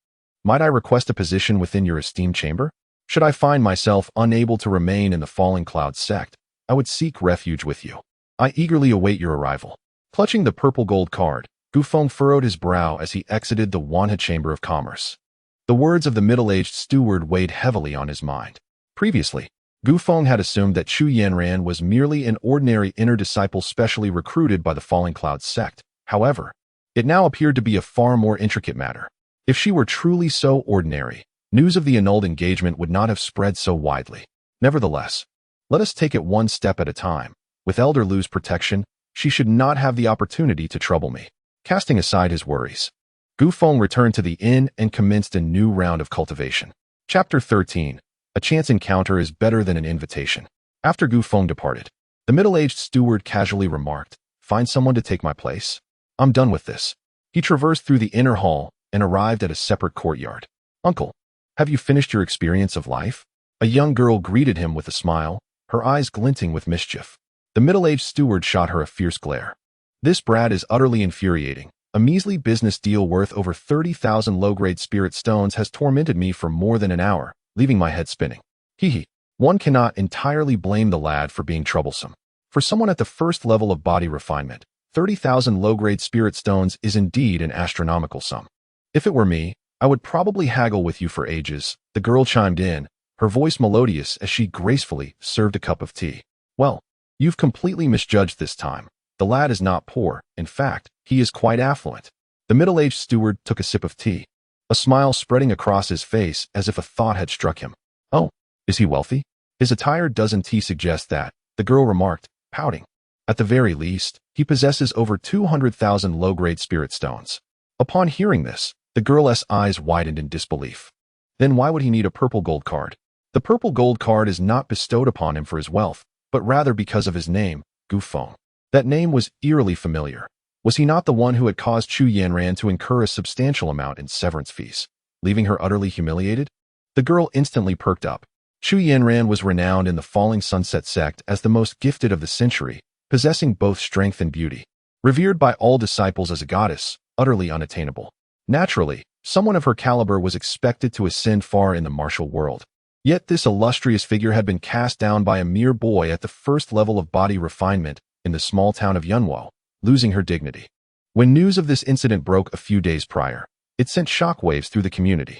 might I request a position within your esteemed chamber? Should I find myself unable to remain in the Falling Clouds sect, I would seek refuge with you. I eagerly await your arrival. Clutching the purple gold card, Gu Feng furrowed his brow as he exited the Wanha Chamber of Commerce. The words of the middle-aged steward weighed heavily on his mind. Previously, Gu Feng had assumed that Chu Yanran was merely an ordinary inner disciple specially recruited by the Falling Clouds sect. However, it now appeared to be a far more intricate matter. If she were truly so ordinary, news of the annulled engagement would not have spread so widely. Nevertheless, let us take it one step at a time. With Elder Lu's protection, she should not have the opportunity to trouble me. Casting aside his worries, Gu Feng returned to the inn and commenced a new round of cultivation. Chapter 13. A chance encounter is better than an invitation. After Gu Feng departed, the middle-aged steward casually remarked, "Find someone to take my place? I'm done with this." He traversed through the inner hall and arrived at a separate courtyard. "Uncle, have you finished your experience of life?" A young girl greeted him with a smile, her eyes glinting with mischief. The middle-aged steward shot her a fierce glare. "This brat is utterly infuriating. A measly business deal worth over 30,000 low-grade spirit stones has tormented me for more than an hour, leaving my head spinning. Hee. One cannot entirely blame the lad for being troublesome. For someone at the first level of body refinement, 30,000 low-grade spirit stones is indeed an astronomical sum. If it were me, I would probably haggle with you for ages," the girl chimed in, her voice melodious as she gracefully served a cup of tea. "Well, you've completely misjudged this time. The lad is not poor. In fact, he is quite affluent." The middle-aged steward took a sip of tea, a smile spreading across his face as if a thought had struck him. "Oh, is he wealthy?" "His attire doesn't suggest that," the girl remarked, pouting. "At the very least, he possesses over 200,000 low-grade spirit stones." Upon hearing this, the girl's eyes widened in disbelief. Then why would he need a purple gold card? The purple gold card is not bestowed upon him for his wealth, but rather because of his name, Gu Feng. That name was eerily familiar. Was he not the one who had caused Chu Yanran to incur a substantial amount in severance fees, leaving her utterly humiliated? The girl instantly perked up. Chu Yanran was renowned in the Falling Sunset sect as the most gifted of the century, possessing both strength and beauty. Revered by all disciples as a goddess, utterly unattainable. Naturally, someone of her caliber was expected to ascend far in the martial world. Yet this illustrious figure had been cast down by a mere boy at the first level of body refinement in the small town of Yunwo, losing her dignity. When news of this incident broke a few days prior, it sent shockwaves through the community.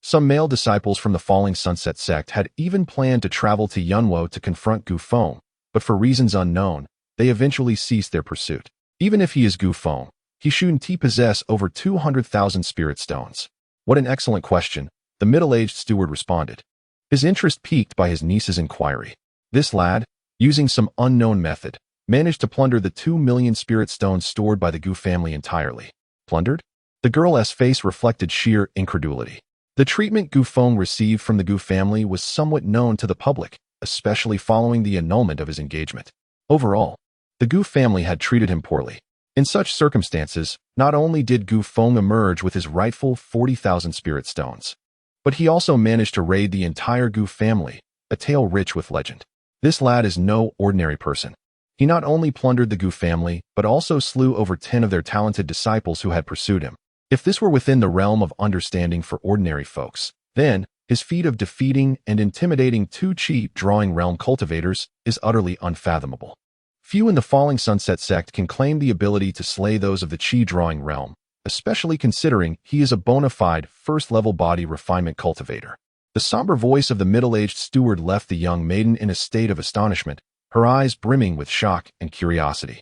Some male disciples from the Falling Sunset sect had even planned to travel to Yunwo to confront Gu Feng, but for reasons unknown, they eventually ceased their pursuit. Even if he is Gu Feng, he shouldn't possess over 200,000 spirit stones. What an excellent question, the middle-aged steward responded, his interest piqued by his niece's inquiry. This lad, using some unknown method, managed to plunder the 2 million spirit stones stored by the Gu family entirely. Plundered? The girl's face reflected sheer incredulity. The treatment Gu Feng received from the Gu family was somewhat known to the public, especially following the annulment of his engagement. Overall, the Gu family had treated him poorly. In such circumstances, not only did Gu Feng emerge with his rightful 40,000 spirit stones, but he also managed to raid the entire Gu family, a tale rich with legend. This lad is no ordinary person. He not only plundered the Gu family, but also slew over 10 of their talented disciples who had pursued him. If this were within the realm of understanding for ordinary folks, then his feat of defeating and intimidating 2 cheap drawing realm cultivators is utterly unfathomable. Few in the Falling Sunset sect can claim the ability to slay those of the Chi drawing realm, especially considering he is a bona fide first-level body refinement cultivator. The somber voice of the middle-aged steward left the young maiden in a state of astonishment, her eyes brimming with shock and curiosity.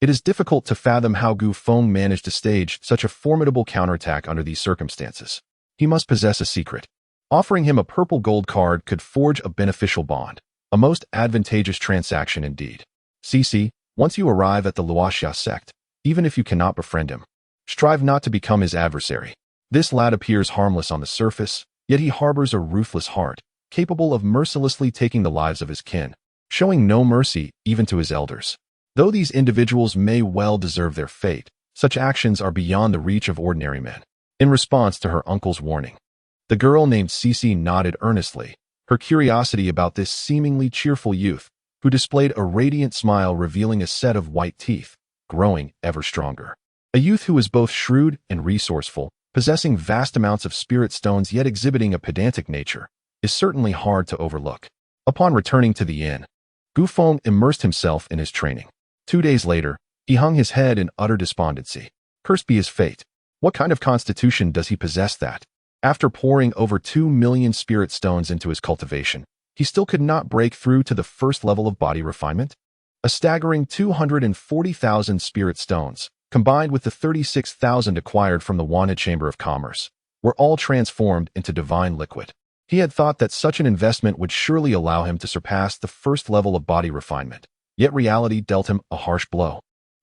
It is difficult to fathom how Gu Feng managed to stage such a formidable counterattack under these circumstances. he must possess a secret. Offering him a purple gold card could forge a beneficial bond, a most advantageous transaction indeed. CC, once you arrive at the Luoxia sect, even if you cannot befriend him, strive not to become his adversary. This lad appears harmless on the surface, yet he harbors a ruthless heart, capable of mercilessly taking the lives of his kin, showing no mercy even to his elders. Though these individuals may well deserve their fate, such actions are beyond the reach of ordinary men. In response to her uncle's warning, the girl named Cici nodded earnestly, her curiosity about this seemingly cheerful youth, who displayed a radiant smile revealing a set of white teeth, growing ever stronger. A youth who was both shrewd and resourceful, possessing vast amounts of spirit stones yet exhibiting a pedantic nature, is certainly hard to overlook. Upon returning to the inn, Gu Feng immersed himself in his training. 2 days later, he hung his head in utter despondency. Cursed be his fate. What kind of constitution does he possess that, after pouring over 2 million spirit stones into his cultivation, he still could not break through to the first level of body refinement? A staggering 240,000 spirit stones, combined with the 36,000 acquired from the Wanted Chamber of Commerce, were all transformed into divine liquid. He had thought that such an investment would surely allow him to surpass the first level of body refinement, yet reality dealt him a harsh blow,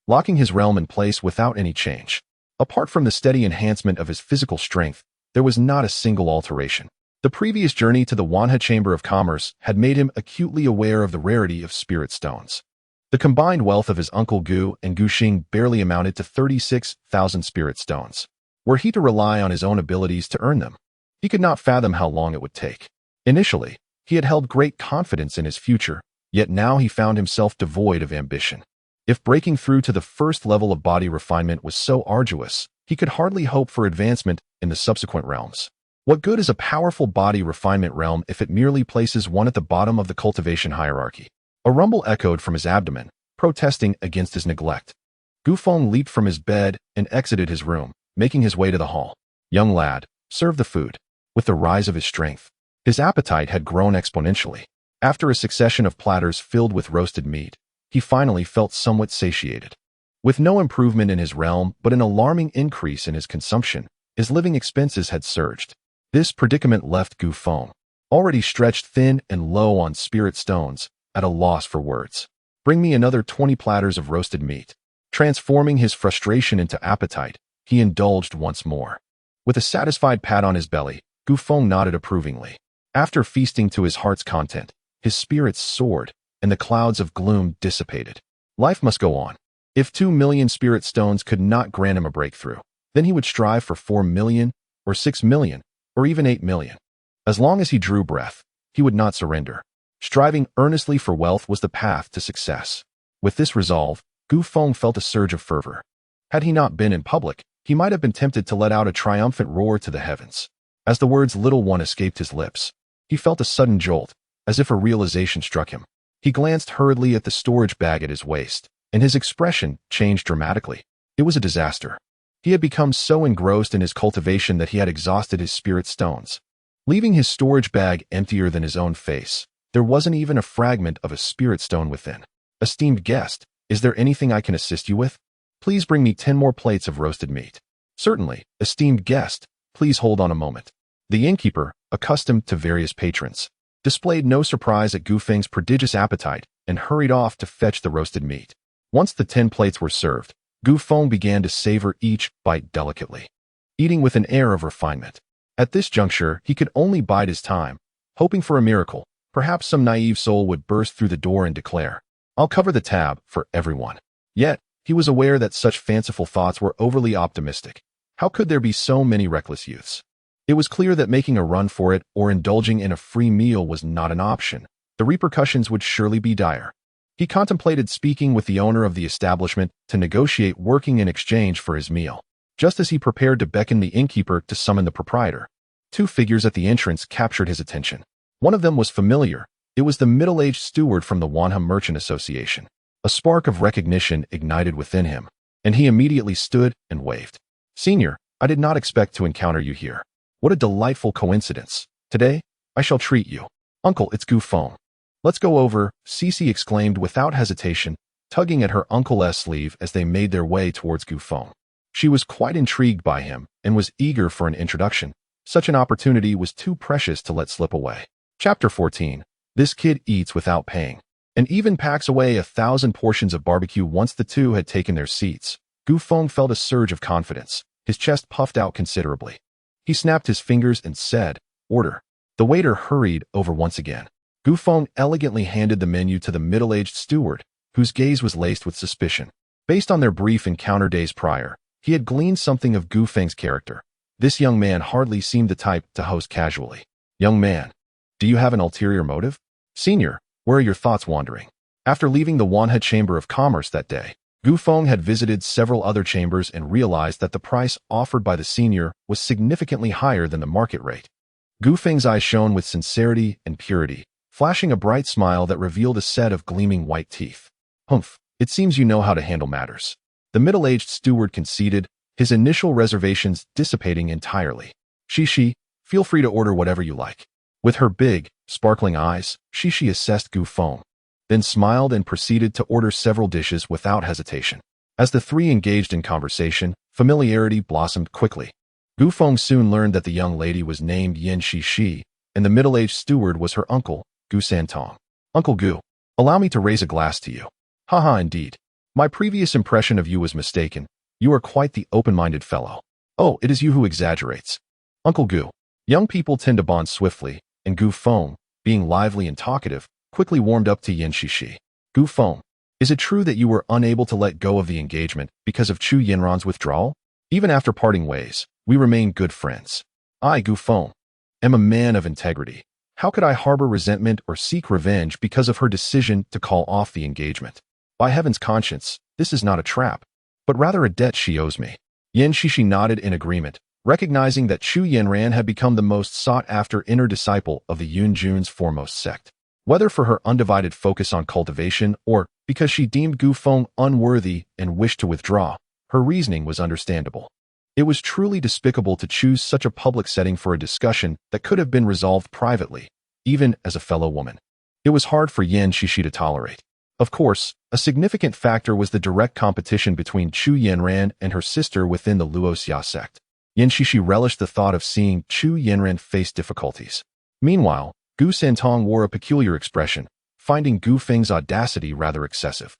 locking his realm in place without any change. Apart from the steady enhancement of his physical strength, there was not a single alteration. The previous journey to the Wanha Chamber of Commerce had made him acutely aware of the rarity of spirit stones. The combined wealth of his uncle Gu and Gu Xing barely amounted to 36,000 spirit stones. Were he to rely on his own abilities to earn them, he could not fathom how long it would take. Initially, he had held great confidence in his future, yet now he found himself devoid of ambition. If breaking through to the first level of body refinement was so arduous, he could hardly hope for advancement in the subsequent realms. What good is a powerful body refinement realm if it merely places one at the bottom of the cultivation hierarchy? A rumble echoed from his abdomen, protesting against his neglect. Gu Feng leaped from his bed and exited his room, making his way to the hall. Young lad, serve the food. With the rise of his strength, his appetite had grown exponentially. After a succession of platters filled with roasted meat, he finally felt somewhat satiated. With no improvement in his realm but an alarming increase in his consumption, his living expenses had surged. This predicament left Gu Feng, already stretched thin and low on spirit stones, at a loss for words. Bring me another 20 platters of roasted meat. Transforming his frustration into appetite, he indulged once more. With a satisfied pat on his belly, Gu Feng nodded approvingly. After feasting to his heart's content, his spirits soared, and the clouds of gloom dissipated. Life must go on. If 2 million spirit stones could not grant him a breakthrough, then he would strive for 4 million, or 6 million, or even 8 million. As long as he drew breath, he would not surrender. Striving earnestly for wealth was the path to success. With this resolve, Gu Feng felt a surge of fervor. Had he not been in public, he might have been tempted to let out a triumphant roar to the heavens. As the words "little one" escaped his lips, he felt a sudden jolt, as if a realization struck him. He glanced hurriedly at the storage bag at his waist, and his expression changed dramatically. It was a disaster. He had become so engrossed in his cultivation that he had exhausted his spirit stones. Leaving his storage bag emptier than his own face, there wasn't even a fragment of a spirit stone within. Esteemed guest, is there anything I can assist you with? Please bring me 10 more plates of roasted meat. Certainly, esteemed guest, please hold on a moment. The innkeeper, accustomed to various patrons, displayed no surprise at Gu Feng's prodigious appetite and hurried off to fetch the roasted meat. Once the 10 plates were served, Gu Feng began to savor each bite delicately, eating with an air of refinement. At this juncture, he could only bide his time, hoping for a miracle. Perhaps some naive soul would burst through the door and declare, "I'll cover the tab for everyone." Yet, he was aware that such fanciful thoughts were overly optimistic. How could there be so many reckless youths? It was clear that making a run for it or indulging in a free meal was not an option. The repercussions would surely be dire. He contemplated speaking with the owner of the establishment to negotiate working in exchange for his meal. Just as he prepared to beckon the innkeeper to summon the proprietor, 2 figures at the entrance captured his attention. One of them was familiar. It was the middle-aged steward from the Wanham Merchant Association. A spark of recognition ignited within him, and he immediately stood and waved. "Senior, I did not expect to encounter you here. What a delightful coincidence. Today, I shall treat you." "Uncle, it's Gu Feng. Let's go over," Cici exclaimed without hesitation, tugging at her uncle's sleeve as they made their way towards Gu Feng. She was quite intrigued by him and was eager for an introduction, Such an opportunity was too precious to let slip away. Chapter 14. This kid eats without paying, and even packs away 1,000 portions of barbecue once the two had taken their seats. Gu Feng felt a surge of confidence. His chest puffed out considerably. He snapped his fingers and said, "Order." The waiter hurried over once again. Gu Feng elegantly handed the menu to the middle-aged steward, whose gaze was laced with suspicion. Based on their brief encounter days prior, he had gleaned something of Gu Feng's character. This young man hardly seemed the type to host casually. "Young man, do you have an ulterior motive?" "Senior, where are your thoughts wandering?" After leaving the Wanhe Chamber of Commerce that day, Gu Feng had visited several other chambers and realized that the price offered by the senior was significantly higher than the market rate. Gu Feng's eyes shone with sincerity and purity, flashing a bright smile that revealed a set of gleaming white teeth. "Humph, it seems you know how to handle matters." The middle-aged steward conceded, his initial reservations dissipating entirely. "Shishi, feel free to order whatever you like." With her big, sparkling eyes, Shishi assessed Gu Feng, then smiled and proceeded to order several dishes without hesitation. As the three engaged in conversation, familiarity blossomed quickly. Gu Feng soon learned that the young lady was named Yan Shishi, and the middle-aged steward was her uncle, Gu Santong. "Uncle Gu, allow me to raise a glass to you." "Haha, indeed. My previous impression of you was mistaken. You are quite the open-minded fellow." "Oh, it is you who exaggerates." "Uncle Gu." Young people tend to bond swiftly, and Gu Feng, being lively and talkative, quickly warmed up to Yan Shishi. "Gu Feng, is it true that you were unable to let go of the engagement because of Chu Yinran's withdrawal? Even after parting ways, we remain good friends. I, Gu Feng, am a man of integrity. How could I harbor resentment or seek revenge because of her decision to call off the engagement? By heaven's conscience, this is not a trap, but rather a debt she owes me." Yan Shishi nodded in agreement, recognizing that Chu Yinran had become the most sought-after inner disciple of the Yun Jun's foremost sect. Whether for her undivided focus on cultivation or because she deemed Gu Feng unworthy and wished to withdraw, her reasoning was understandable. It was truly despicable to choose such a public setting for a discussion that could have been resolved privately, even as a fellow woman. It was hard for Yan Shishi to tolerate. Of course, a significant factor was the direct competition between Chu Yinran and her sister within the Luoxia sect. Yan Shishi relished the thought of seeing Chu Yinran face difficulties. Meanwhile, Gu Santong wore a peculiar expression, finding Gu Feng's audacity rather excessive.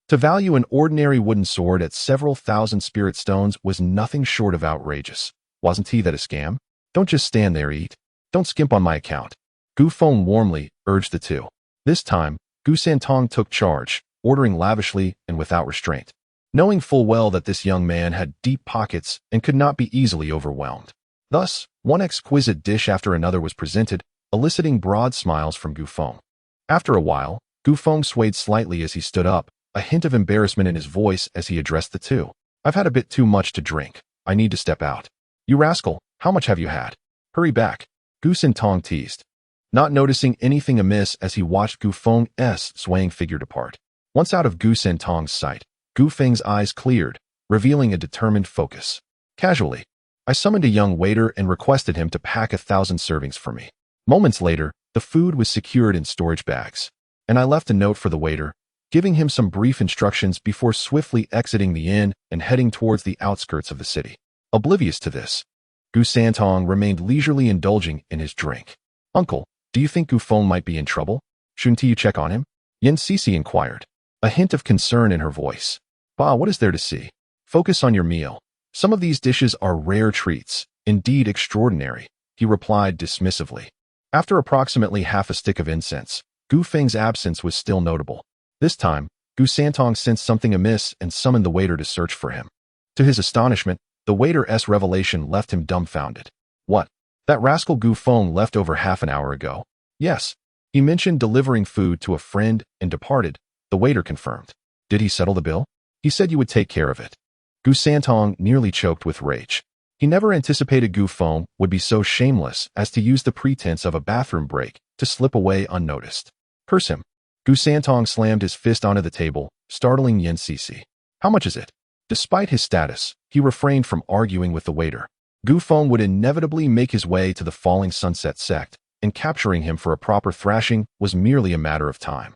To value an ordinary wooden sword at several thousand spirit stones was nothing short of outrageous. Wasn't he that a scam? "Don't just stand there, eat. Don't skimp on my account." Gu Feng warmly urged the two. This time, Gu Santong took charge, ordering lavishly and without restraint, knowing full well that this young man had deep pockets and could not be easily overwhelmed. Thus, one exquisite dish after another was presented, eliciting broad smiles from Gu Feng. After a while, Gu Feng swayed slightly as he stood up, a hint of embarrassment in his voice as he addressed the two. "I've had a bit too much to drink. I need to step out." "You rascal, how much have you had? Hurry back," Gu Santong teased, not noticing anything amiss as he watched Gu Feng's swaying figure depart. Once out of Gu Santong's sight, Gu Feng's eyes cleared, revealing a determined focus. Casually, I summoned a young waiter and requested him to pack 1,000 servings for me. Moments later, the food was secured in storage bags, and I left a note for the waiter, giving him some brief instructions before swiftly exiting the inn and heading towards the outskirts of the city. Oblivious to this, Gu Santong remained leisurely indulging in his drink. "Uncle, do you think Gu Feng might be in trouble? Shouldn't you check on him?" Yan Shishi inquired, a hint of concern in her voice. "Bah, what is there to see? Focus on your meal. Some of these dishes are rare treats, indeed extraordinary," he replied dismissively. After approximately half a stick of incense, Gu Feng's absence was still notable. This time, Gu Santong sensed something amiss and summoned the waiter to search for him. To his astonishment, the waiter's revelation left him dumbfounded. "What? That rascal Gu Feng left over half an hour ago?" "Yes. He mentioned delivering food to a friend and departed," the waiter confirmed. "Did he settle the bill?" "He said you would take care of it." Gu Santong nearly choked with rage. He never anticipated Gu Feng would be so shameless as to use the pretense of a bathroom break to slip away unnoticed. "Curse him." Gu Santong slammed his fist onto the table, startling Yan Shishi. "How much is it?" Despite his status, he refrained from arguing with the waiter. Gu Feng would inevitably make his way to the Falling Sunset sect, and capturing him for a proper thrashing was merely a matter of time.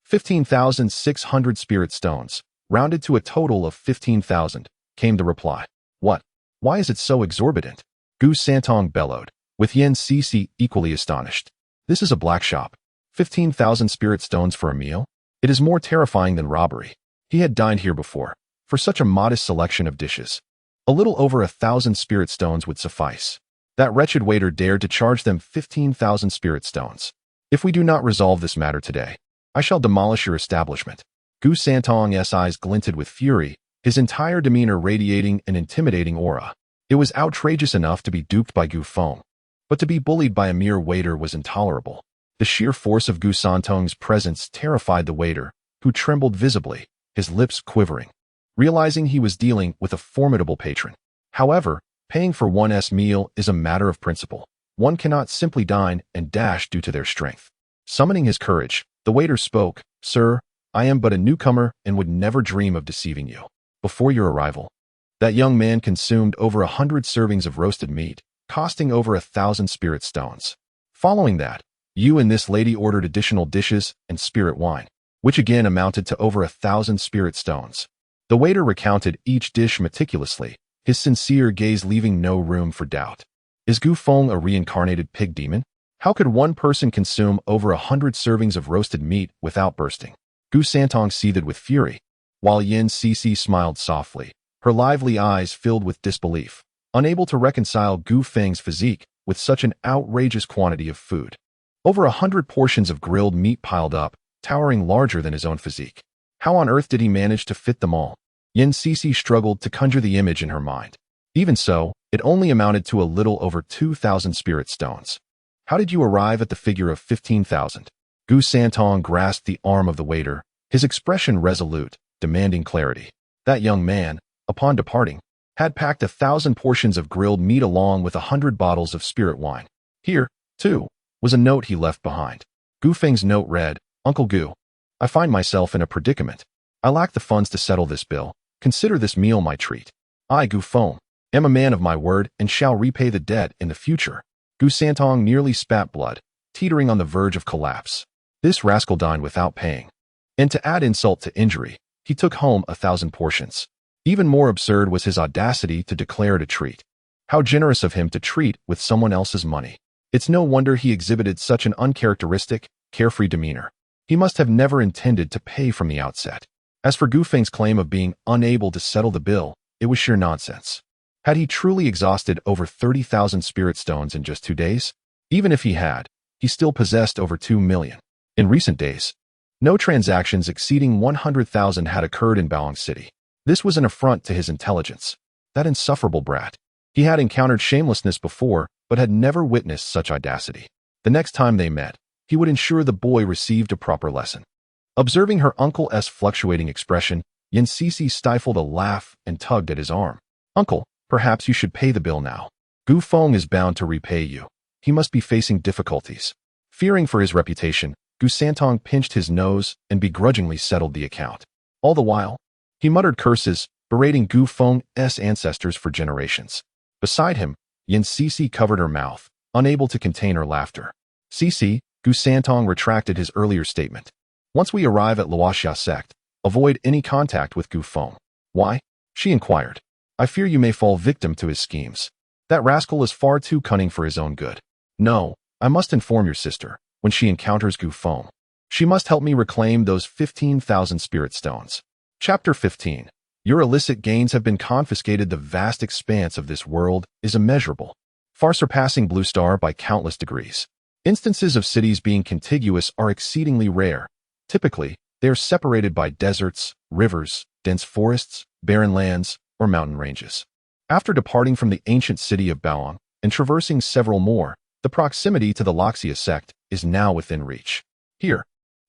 15,600 spirit stones, rounded to a total of 15,000, came the reply. "What? Why is it so exorbitant?" Gu Santong bellowed, with Yen Cece equally astonished. This is a black shop. 15,000 spirit stones for a meal? It is more terrifying than robbery. He had dined here before, for such a modest selection of dishes. A little over 1,000 spirit stones would suffice. That wretched waiter dared to charge them 15,000 spirit stones. If we do not resolve this matter today, I shall demolish your establishment. Gu Santong's eyes glinted with fury, his entire demeanor radiating an intimidating aura. It was outrageous enough to be duped by Gu Feng, but to be bullied by a mere waiter was intolerable. The sheer force of Gu Santong's presence terrified the waiter, who trembled visibly, his lips quivering, realizing he was dealing with a formidable patron. However, paying for one's meal is a matter of principle. One cannot simply dine and dash due to their strength. Summoning his courage, the waiter spoke, "Sir, I am but a newcomer and would never dream of deceiving you. Before your arrival, that young man consumed over 100 servings of roasted meat, costing over 1,000 spirit stones. Following that, you and this lady ordered additional dishes and spirit wine, which again amounted to over 1,000 spirit stones." The waiter recounted each dish meticulously, his sincere gaze leaving no room for doubt. Is Gu Feng a reincarnated pig demon? How could one person consume over 100 servings of roasted meat without bursting? Gu Santong seethed with fury, while Yen Cece smiled softly, her lively eyes filled with disbelief, unable to reconcile Gu Feng's physique with such an outrageous quantity of food. Over 100 portions of grilled meat piled up, towering larger than his own physique. How on earth did he manage to fit them all? Yen Cece struggled to conjure the image in her mind. Even so, it only amounted to a little over 2,000 spirit stones. How did you arrive at the figure of 15,000? Gu Santong grasped the arm of the waiter, his expression resolute, demanding clarity. That young man, upon departing, had packed 1,000 portions of grilled meat along with 100 bottles of spirit wine. Here, too, was a note he left behind. Gu Feng's note read, "Uncle Gu, I find myself in a predicament. I lack the funds to settle this bill. Consider this meal my treat. I, Gu Feng, am a man of my word and shall repay the debt in the future." Gu Santong nearly spat blood, teetering on the verge of collapse. This rascal dined without paying. And to add insult to injury, he took home 1,000 portions. Even more absurd was his audacity to declare it a treat. How generous of him to treat with someone else's money. It's no wonder he exhibited such an uncharacteristic, carefree demeanor. He must have never intended to pay from the outset. As for Gu Feng's claim of being unable to settle the bill, it was sheer nonsense. Had he truly exhausted over 30,000 spirit stones in just 2 days? Even if he had, he still possessed over 2 million. In recent days, no transactions exceeding 100,000 had occurred in Baoang City. This was an affront to his intelligence. That insufferable brat. He had encountered shamelessness before, but had never witnessed such audacity. The next time they met, he would ensure the boy received a proper lesson. Observing her uncle's fluctuating expression, Yen Cece stifled a laugh and tugged at his arm. "Uncle, perhaps you should pay the bill now. Gu Feng is bound to repay you. He must be facing difficulties." Fearing for his reputation, Gu Santong pinched his nose and begrudgingly settled the account. All the while, he muttered curses, berating Gu Feng's ancestors for generations. Beside him, Yen Cece covered her mouth, unable to contain her laughter. "Cece," Gu Santong retracted his earlier statement. "Once we arrive at Luoxia sect, avoid any contact with Gu Feng." "Why?" she inquired. "I fear you may fall victim to his schemes. That rascal is far too cunning for his own good. No, I must inform your sister, when she encounters Gu Feng. She must help me reclaim those 15,000 spirit stones." Chapter 15. Your illicit gains have been confiscated. The vast expanse of this world is immeasurable, far surpassing Blue Star by countless degrees. Instances of cities being contiguous are exceedingly rare. Typically, they are separated by deserts, rivers, dense forests, barren lands, or mountain ranges. After departing from the ancient city of Baoang and traversing several more, the proximity to the Luoxia sect is now within reach. Here,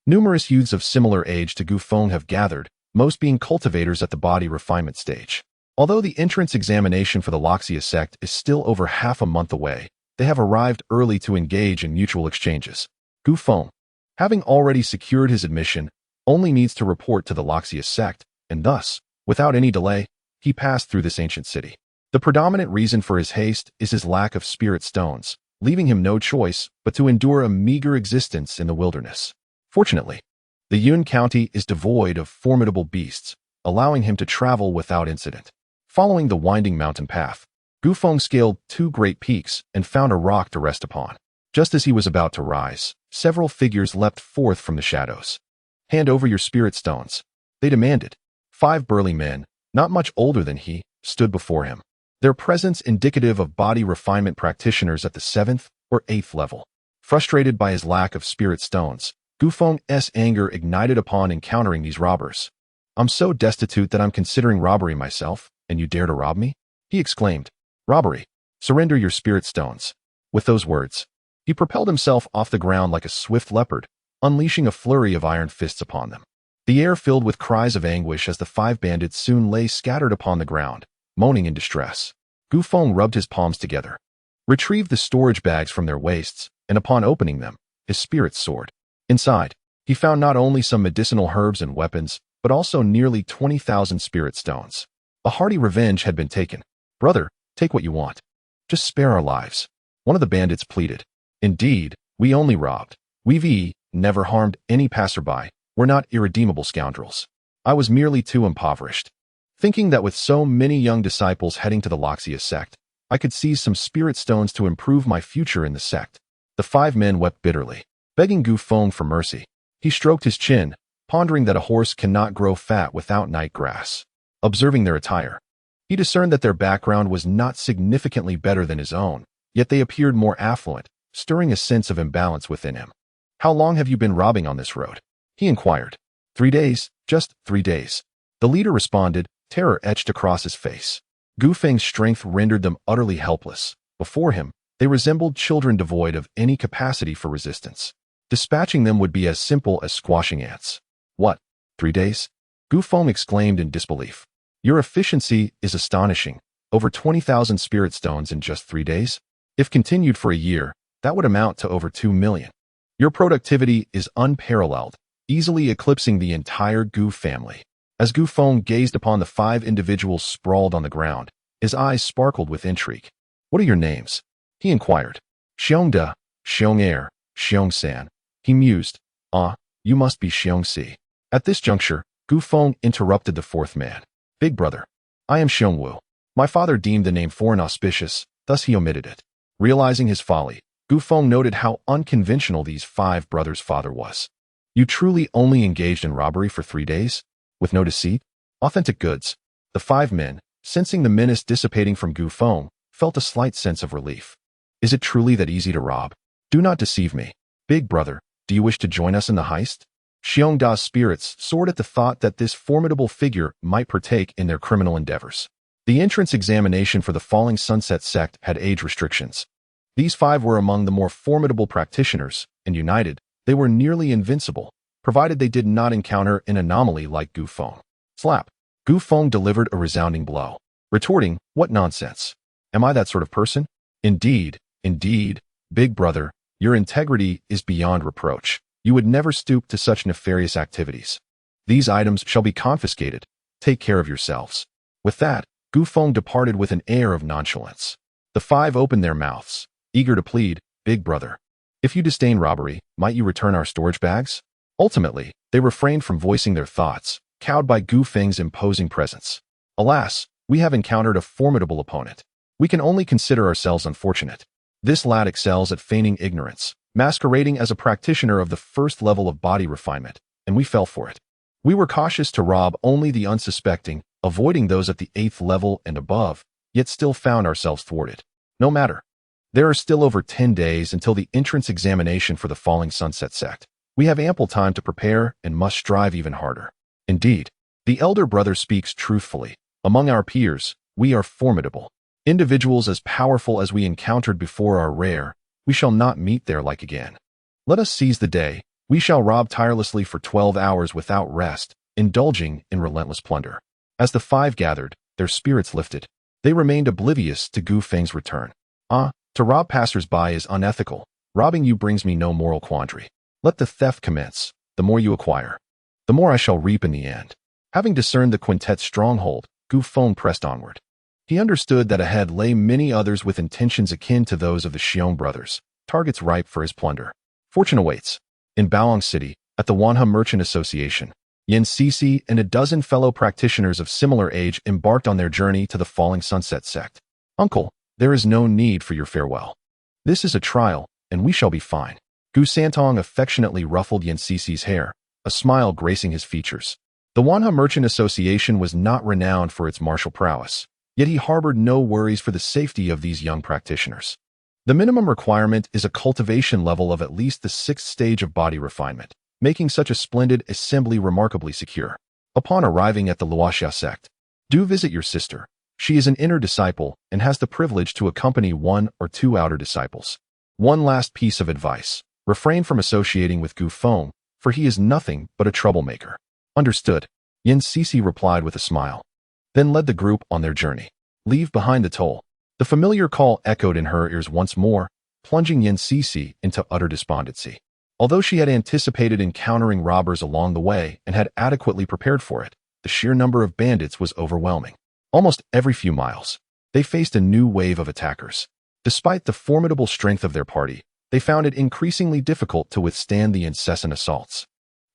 numerous youths of similar age to Gu Feng have gathered, most being cultivators at the body refinement stage. Although the entrance examination for the Luoxia sect is still over half a month away, they have arrived early to engage in mutual exchanges. Gu Feng, having already secured his admission, only needs to report to the Luoxia sect, and thus, without any delay, he passed through this ancient city. The predominant reason for his haste is his lack of spirit stones, leaving him no choice but to endure a meager existence in the wilderness. Fortunately, the Yun County is devoid of formidable beasts, allowing him to travel without incident. Following the winding mountain path, Gu Feng scaled 2 great peaks and found a rock to rest upon. Just as he was about to rise, several figures leapt forth from the shadows. "Hand over your spirit stones," they demanded. 5 burly men, not much older than he, stood before him, their presence indicative of body refinement practitioners at the 7th or 8th level. Frustrated by his lack of spirit stones, Gu Feng's anger ignited upon encountering these robbers. "I'm so destitute that I'm considering robbery myself, and you dare to rob me?" he exclaimed. "Robbery. Surrender your spirit stones." With those words, he propelled himself off the ground like a swift leopard, unleashing a flurry of iron fists upon them. The air filled with cries of anguish as the 5 bandits soon lay scattered upon the ground, moaning in distress. Gu Feng rubbed his palms together, retrieved the storage bags from their waists, and upon opening them, his spirits soared. Inside, he found not only some medicinal herbs and weapons, but also nearly 20,000 spirit stones. A hearty revenge had been taken. "Brother, take what you want. Just spare our lives," one of the bandits pleaded. "Indeed, we only robbed. We've never harmed any passerby. We're not irredeemable scoundrels. I was merely too impoverished. Thinking that with so many young disciples heading to the Loxia sect, I could seize some spirit stones to improve my future in the sect." The 5 men wept bitterly, begging Gu Feng for mercy. He stroked his chin, pondering that a horse cannot grow fat without night grass. Observing their attire, he discerned that their background was not significantly better than his own, yet they appeared more affluent, stirring a sense of imbalance within him. "How long have you been robbing on this road?" he inquired. 3 days, just 3 days. The leader responded, terror etched across his face. Gu Feng's strength rendered them utterly helpless. Before him, they resembled children devoid of any capacity for resistance. Dispatching them would be as simple as squashing ants. "What? 3 days?" Gu Feng exclaimed in disbelief. "Your efficiency is astonishing. Over 20,000 spirit stones in just 3 days? If continued for a year, that would amount to over 2 million. Your productivity is unparalleled, easily eclipsing the entire Gu family." As Gu Feng gazed upon the 5 individuals sprawled on the ground, his eyes sparkled with intrigue. "What are your names?" he inquired. "Xiongda, Xiong'er, Xiongsan," he mused. "Ah, you must be Xiongxi." At this juncture, Gu Feng interrupted the 4th man. "Big brother, I am Xiongwu. My father deemed the name foreign auspicious, thus he omitted it." Realizing his folly, Gu Feng noted how unconventional these 5 brothers' father was. "You truly only engaged in robbery for 3 days? With no deceit? Authentic goods?" The 5 men, sensing the menace dissipating from Gu Feng, felt a slight sense of relief. "Is it truly that easy to rob? Do not deceive me. Big brother, do you wish to join us in the heist?" Xiongda's spirits soared at the thought that this formidable figure might partake in their criminal endeavors. The entrance examination for the Falling Sunset sect had age restrictions. These 5 were among the more formidable practitioners, and united, they were nearly invincible, provided they did not encounter an anomaly like Gu Feng. Slap! Gu Feng delivered a resounding blow, retorting, "What nonsense! Am I that sort of person? Indeed, big brother, your integrity is beyond reproach. You would never stoop to such nefarious activities. These items shall be confiscated. Take care of yourselves." With that, Gu Feng departed with an air of nonchalance. The 5 opened their mouths, eager to plead, "Big brother, if you disdain robbery, might you return our storage bags?" Ultimately, they refrained from voicing their thoughts, cowed by Gu Feng's imposing presence. "Alas, we have encountered a formidable opponent. We can only consider ourselves unfortunate. This lad excels at feigning ignorance, masquerading as a practitioner of the 1st level of body refinement, and we fell for it. We were cautious to rob only the unsuspecting, avoiding those at the 8th level and above, yet still found ourselves thwarted. No matter. There are still over 10 days until the entrance examination for the Falling Sunset sect. We have ample time to prepare and must strive even harder." Indeed, the elder brother speaks truthfully. Among our peers, we are formidable. Individuals as powerful as we encountered before are rare. We shall not meet their like again. Let us seize the day. We shall rob tirelessly for 12 hours without rest, indulging in relentless plunder. As the 5 gathered, their spirits lifted. They remained oblivious to Gu Feng's return. "Ah, to rob passers-by is unethical. Robbing you brings me no moral quandary. Let the theft commence. The more you acquire, the more I shall reap in the end." Having discerned the quintet's stronghold, Gu Feng pressed onward. He understood that ahead lay many others with intentions akin to those of the Xiong brothers, targets ripe for his plunder. Fortune awaits. In Baoang City, at the Wanhe Merchant Association, Yin Sisi and a dozen fellow practitioners of similar age embarked on their journey to the Falling Sunset sect. Uncle, there is no need for your farewell. This is a trial, and we shall be fine. Gu Santong affectionately ruffled Yan Sisi's hair, a smile gracing his features. The Wanha Merchant Association was not renowned for its martial prowess, yet he harbored no worries for the safety of these young practitioners. The minimum requirement is a cultivation level of at least the 6th stage of body refinement, making such a splendid assembly remarkably secure. Upon arriving at the Luoxia sect, do visit your sister. She is an inner disciple and has the privilege to accompany 1 or 2 outer disciples. One last piece of advice: refrain from associating with Gu Feng, for he is nothing but a troublemaker. Understood, Yan Sisi replied with a smile, then led the group on their journey. Leave behind the toll. The familiar call echoed in her ears once more, plunging Yan Sisi into utter despondency. Although she had anticipated encountering robbers along the way and had adequately prepared for it, the sheer number of bandits was overwhelming. Almost every few miles, they faced a new wave of attackers. Despite the formidable strength of their party, they found it increasingly difficult to withstand the incessant assaults.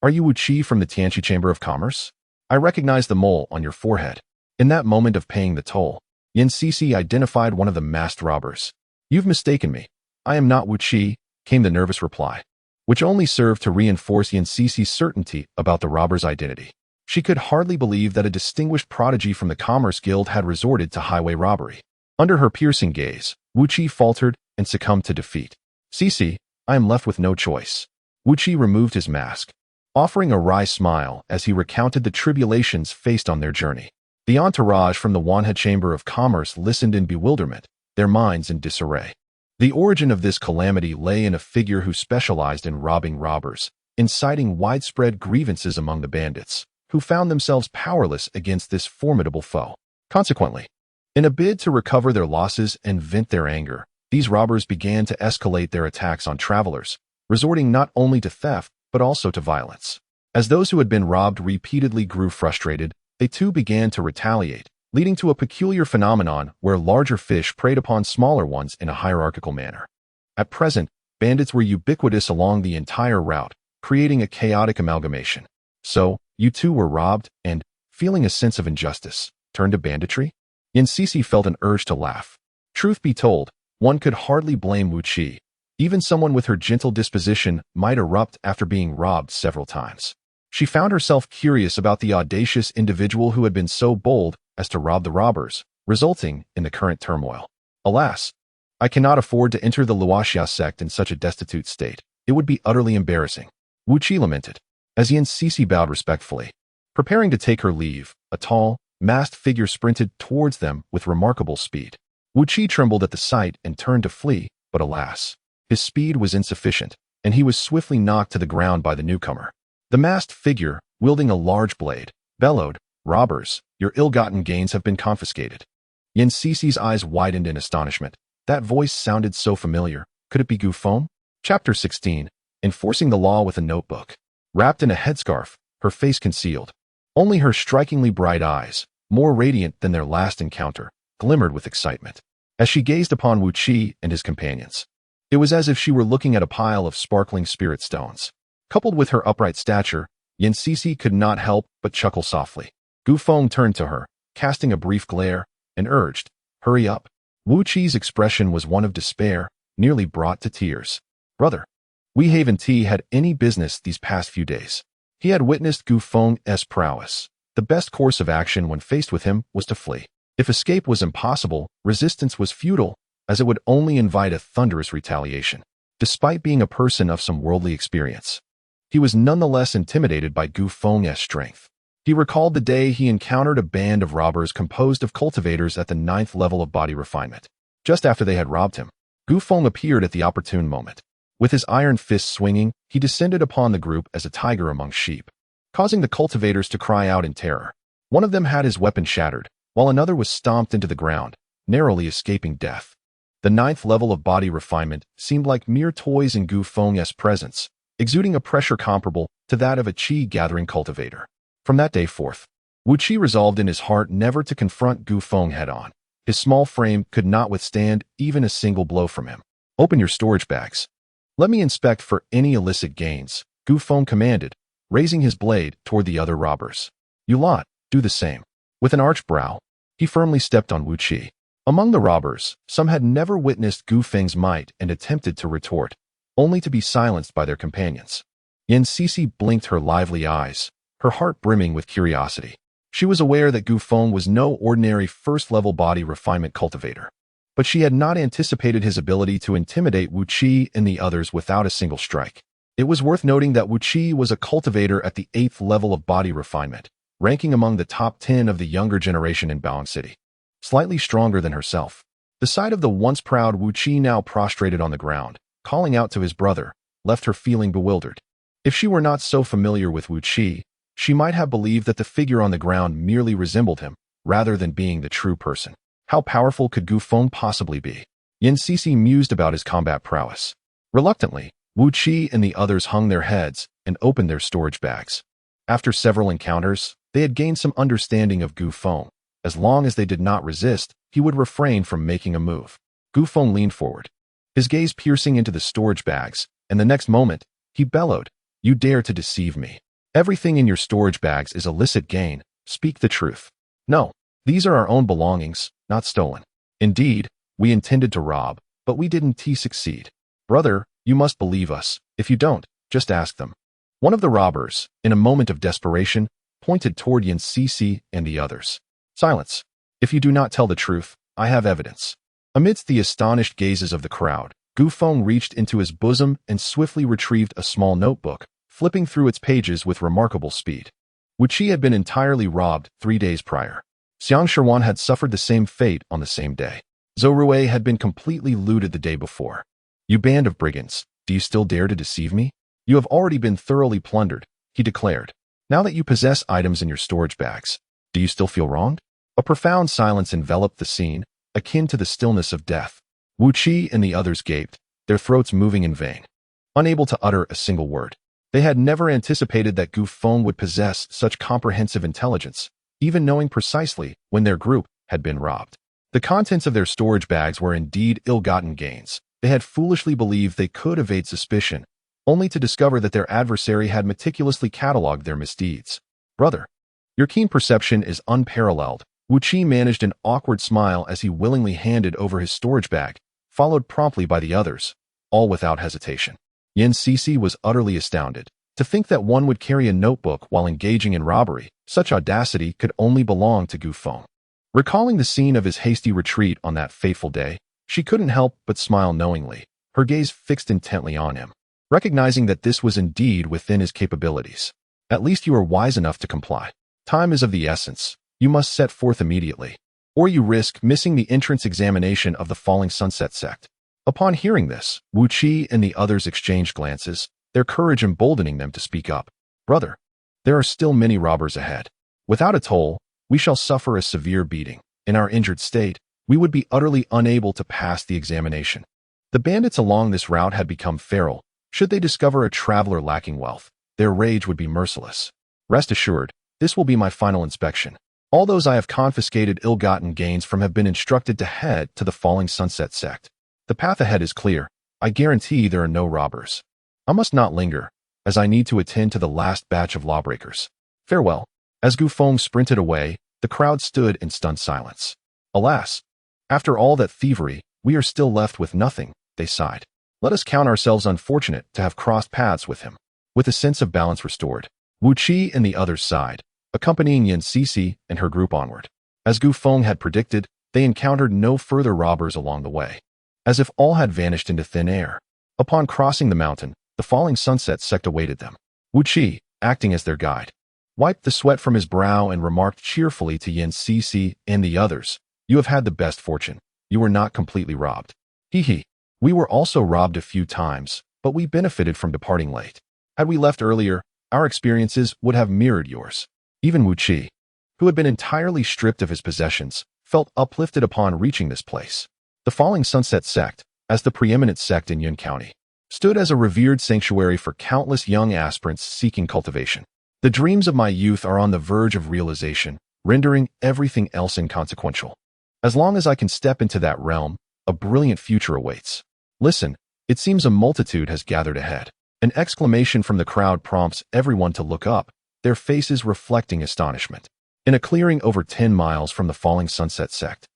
Are you Wu Qi from the Tianqi Chamber of Commerce? I recognize the mole on your forehead. In that moment of paying the toll, Yan Sisi identified one of the masked robbers. You've mistaken me. I am not Wu Qi, came the nervous reply, which only served to reinforce Yan Sisi's certainty about the robber's identity. She could hardly believe that a distinguished prodigy from the Commerce Guild had resorted to highway robbery. Under her piercing gaze, Wu Qi faltered and succumbed to defeat. Sisi, I am left with no choice. Wu Qi removed his mask, offering a wry smile as he recounted the tribulations faced on their journey. The entourage from the Wanha Chamber of Commerce listened in bewilderment, their minds in disarray. The origin of this calamity lay in a figure who specialized in robbing robbers, inciting widespread grievances among the bandits, who found themselves powerless against this formidable foe. Consequently, in a bid to recover their losses and vent their anger, these robbers began to escalate their attacks on travelers, resorting not only to theft, but also to violence. As those who had been robbed repeatedly grew frustrated, they too began to retaliate, leading to a peculiar phenomenon where larger fish preyed upon smaller ones in a hierarchical manner. At present, bandits were ubiquitous along the entire route, creating a chaotic amalgamation. So, you too were robbed and, feeling a sense of injustice, turned to banditry? Yan Sisi felt an urge to laugh. Truth be told, one could hardly blame Wu Qi. Even someone with her gentle disposition might erupt after being robbed several times. She found herself curious about the audacious individual who had been so bold as to rob the robbers, resulting in the current turmoil. Alas, I cannot afford to enter the Luoxia sect in such a destitute state. It would be utterly embarrassing. Wu Qi lamented, as Yan Sisi bowed respectfully. Preparing to take her leave, a tall, masked figure sprinted towards them with remarkable speed. Wu Qi trembled at the sight and turned to flee, but alas, his speed was insufficient, and he was swiftly knocked to the ground by the newcomer. The masked figure, wielding a large blade, bellowed, "Robbers, your ill-gotten gains have been confiscated." Yan Sisi's eyes widened in astonishment. That voice sounded so familiar. Could it be Gu Feng? Chapter 16. Enforcing the law with a notebook. Wrapped in a headscarf, her face concealed. Only her strikingly bright eyes, more radiant than their last encounter, glimmered with excitement. As she gazed upon Wu Qi and his companions, it was as if she were looking at a pile of sparkling spirit stones. Coupled with her upright stature, Yan Sisi could not help but chuckle softly. Gu Feng turned to her, casting a brief glare, and urged, "Hurry up." Wu Qi's expression was one of despair, nearly brought to tears. "Brother, we haven't had any business these past few days." He had witnessed Gu Feng's prowess. The best course of action when faced with him was to flee. If escape was impossible, resistance was futile, as it would only invite a thunderous retaliation. Despite being a person of some worldly experience, he was nonetheless intimidated by Gu Feng's strength. He recalled the day he encountered a band of robbers composed of cultivators at the 9th level of body refinement. Just after they had robbed him, Gu Feng appeared at the opportune moment. With his iron fist swinging, he descended upon the group as a tiger among sheep, causing the cultivators to cry out in terror. One of them had his weapon shattered, while another was stomped into the ground, narrowly escaping death. The 9th level of body refinement seemed like mere toys in Gu Feng's presence, exuding a pressure comparable to that of a qi-gathering cultivator. From that day forth, Wu Qi resolved in his heart never to confront Gu Feng head-on. His small frame could not withstand even a single blow from him. "Open your storage bags. Let me inspect for any illicit gains," Gu Feng commanded, raising his blade toward the other robbers. "You lot, do the same." With an arched brow, he firmly stepped on Wu Qi. Among the robbers, some had never witnessed Gu Feng's might and attempted to retort, only to be silenced by their companions. Yan Sisi blinked her lively eyes, her heart brimming with curiosity. She was aware that Gu Feng was no ordinary first-level body refinement cultivator, but she had not anticipated his ability to intimidate Wu Qi and the others without a single strike. It was worth noting that Wu Qi was a cultivator at the 8th level of body refinement, ranking among the top 10 of the younger generation in Bao'an City. Slightly stronger than herself. The sight of the once proud Wu Qi now prostrated on the ground, calling out to his brother, left her feeling bewildered. If she were not so familiar with Wu Qi, she might have believed that the figure on the ground merely resembled him, rather than being the true person. How powerful could Gu Feng possibly be? Yan Sisi mused about his combat prowess. Reluctantly, Wu Qi and the others hung their heads and opened their storage bags. After several encounters, they had gained some understanding of Gu Feng. As long as they did not resist, he would refrain from making a move. Gu Feng leaned forward, his gaze piercing into the storage bags, and the next moment, he bellowed, "You dare to deceive me. Everything in your storage bags is illicit gain. Speak the truth." "No, these are our own belongings, not stolen. Indeed, we intended to rob, but we didn't succeed." "Brother, you must believe us. If you don't, just ask them." One of the robbers, in a moment of desperation, pointed toward Yan Sisi and the others. "Silence. If you do not tell the truth, I have evidence." Amidst the astonished gazes of the crowd, Gu Feng reached into his bosom and swiftly retrieved a small notebook, flipping through its pages with remarkable speed. Wu Qi had been entirely robbed 3 days prior. Xiang Shiruan had suffered the same fate on the same day. Zhou Rui had been completely looted the day before. "You band of brigands, do you still dare to deceive me? You have already been thoroughly plundered," he declared. "Now that you possess items in your storage bags, do you still feel wronged?" A profound silence enveloped the scene, akin to the stillness of death. Wu Qi and the others gaped, their throats moving in vain, unable to utter a single word. They had never anticipated that Gu Feng would possess such comprehensive intelligence, even knowing precisely when their group had been robbed. The contents of their storage bags were indeed ill-gotten gains. They had foolishly believed they could evade suspicion, only to discover that their adversary had meticulously catalogued their misdeeds. "Brother, your keen perception is unparalleled." Wu Qi managed an awkward smile as he willingly handed over his storage bag, followed promptly by the others, all without hesitation. Yan Sisi was utterly astounded. To think that one would carry a notebook while engaging in robbery, such audacity could only belong to Gu Feng. Recalling the scene of his hasty retreat on that fateful day, she couldn't help but smile knowingly, her gaze fixed intently on him, recognizing that this was indeed within his capabilities. "At least you are wise enough to comply. Time is of the essence. You must set forth immediately, or you risk missing the entrance examination of the Falling Sunset sect." Upon hearing this, Wu Qi and the others exchanged glances, their courage emboldening them to speak up. "Brother, there are still many robbers ahead. Without a toll, we shall suffer a severe beating. In our injured state, we would be utterly unable to pass the examination." The bandits along this route had become feral. Should they discover a traveler lacking wealth, their rage would be merciless. "Rest assured, this will be my final inspection. All those I have confiscated ill-gotten gains from have been instructed to head to the Falling Sunset sect. The path ahead is clear. I guarantee there are no robbers. I must not linger, as I need to attend to the last batch of lawbreakers. Farewell." As Gu Feng sprinted away, the crowd stood in stunned silence. "Alas, after all that thievery, we are still left with nothing," they sighed. "Let us count ourselves unfortunate to have crossed paths with him." With a sense of balance restored, Wu Qi and the others sighed, accompanying Yan Sisi and her group onward. As Gu Feng had predicted, they encountered no further robbers along the way, as if all had vanished into thin air. Upon crossing the mountain, the Falling Sunset sect awaited them. Wu Qi, acting as their guide, wiped the sweat from his brow and remarked cheerfully to Yan Sisi and the others, "You have had the best fortune. You were not completely robbed." "Hee. We were also robbed a few times, but we benefited from departing late. Had we left earlier, our experiences would have mirrored yours." Even Wu Qi, who had been entirely stripped of his possessions, felt uplifted upon reaching this place. The Falling Sunset sect, as the preeminent sect in Yun County, stood as a revered sanctuary for countless young aspirants seeking cultivation. "The dreams of my youth are on the verge of realization, rendering everything else inconsequential. As long as I can step into that realm, a brilliant future awaits. Listen, it seems a multitude has gathered ahead." An exclamation from the crowd prompts everyone to look up, their faces reflecting astonishment. In a clearing over 10 miles from the Falling Sunset sect,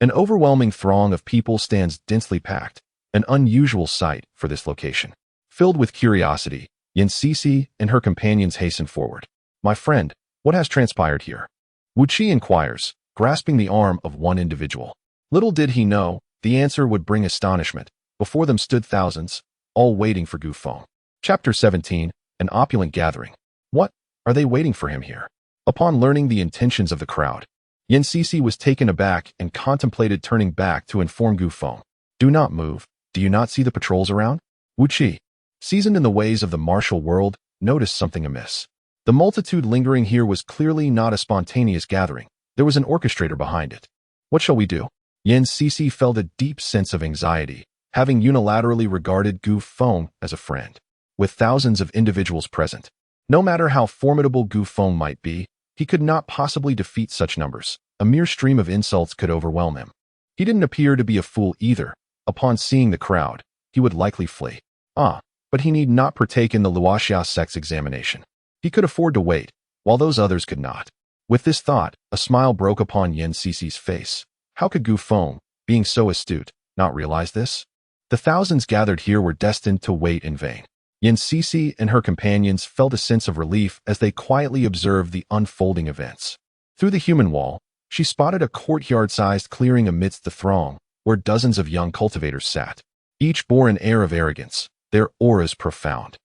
An overwhelming throng of people stands densely packed, an unusual sight for this location. Filled with curiosity, Yin Sisi and her companions hasten forward. My friend, what has transpired here? Wu Qi inquires, grasping the arm of one individual. Little did he know, the answer would bring astonishment. Before them stood thousands, all waiting for Gu Feng. Chapter 17, An Opulent Gathering. What are they waiting for him here? Upon learning the intentions of the crowd, Yin Sisi was taken aback and contemplated turning back to inform Gu Feng. Do not move. Do you not see the patrols around? Wu Qi, seasoned in the ways of the martial world, noticed something amiss. The multitude lingering here was clearly not a spontaneous gathering. There was an orchestrator behind it. What shall we do? Yin Sisi felt a deep sense of anxiety, having unilaterally regarded Gu Feng as a friend. With thousands of individuals present, no matter how formidable Gu Feng might be, he could not possibly defeat such numbers. A mere stream of insults could overwhelm him. He didn't appear to be a fool either. Upon seeing the crowd, he would likely flee. But he need not partake in the Luoxia sex examination. He could afford to wait, while those others could not. With this thought, a smile broke upon Yin Sisi's face. How could Gu Feng, being so astute, not realize this? The thousands gathered here were destined to wait in vain. Yin Sisi and her companions felt a sense of relief as they quietly observed the unfolding events. Through the human wall, she spotted a courtyard-sized clearing amidst the throng, where dozens of young cultivators sat. Each bore an air of arrogance, their auras profound.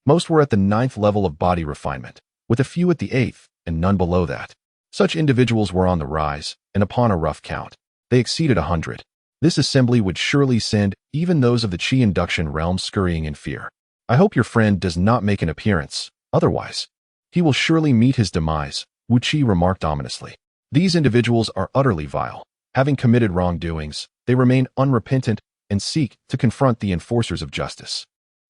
Most were at the 9th level of body refinement, with a few at the 8th, and none below that. Such individuals were on the rise, and upon a rough count, they exceeded 100. This assembly would surely send even those of the Qi induction realm scurrying in fear. I hope your friend does not make an appearance, otherwise, he will surely meet his demise, Wu Qi remarked ominously. These individuals are utterly vile. Having committed wrongdoings, they remain unrepentant and seek to confront the enforcers of justice.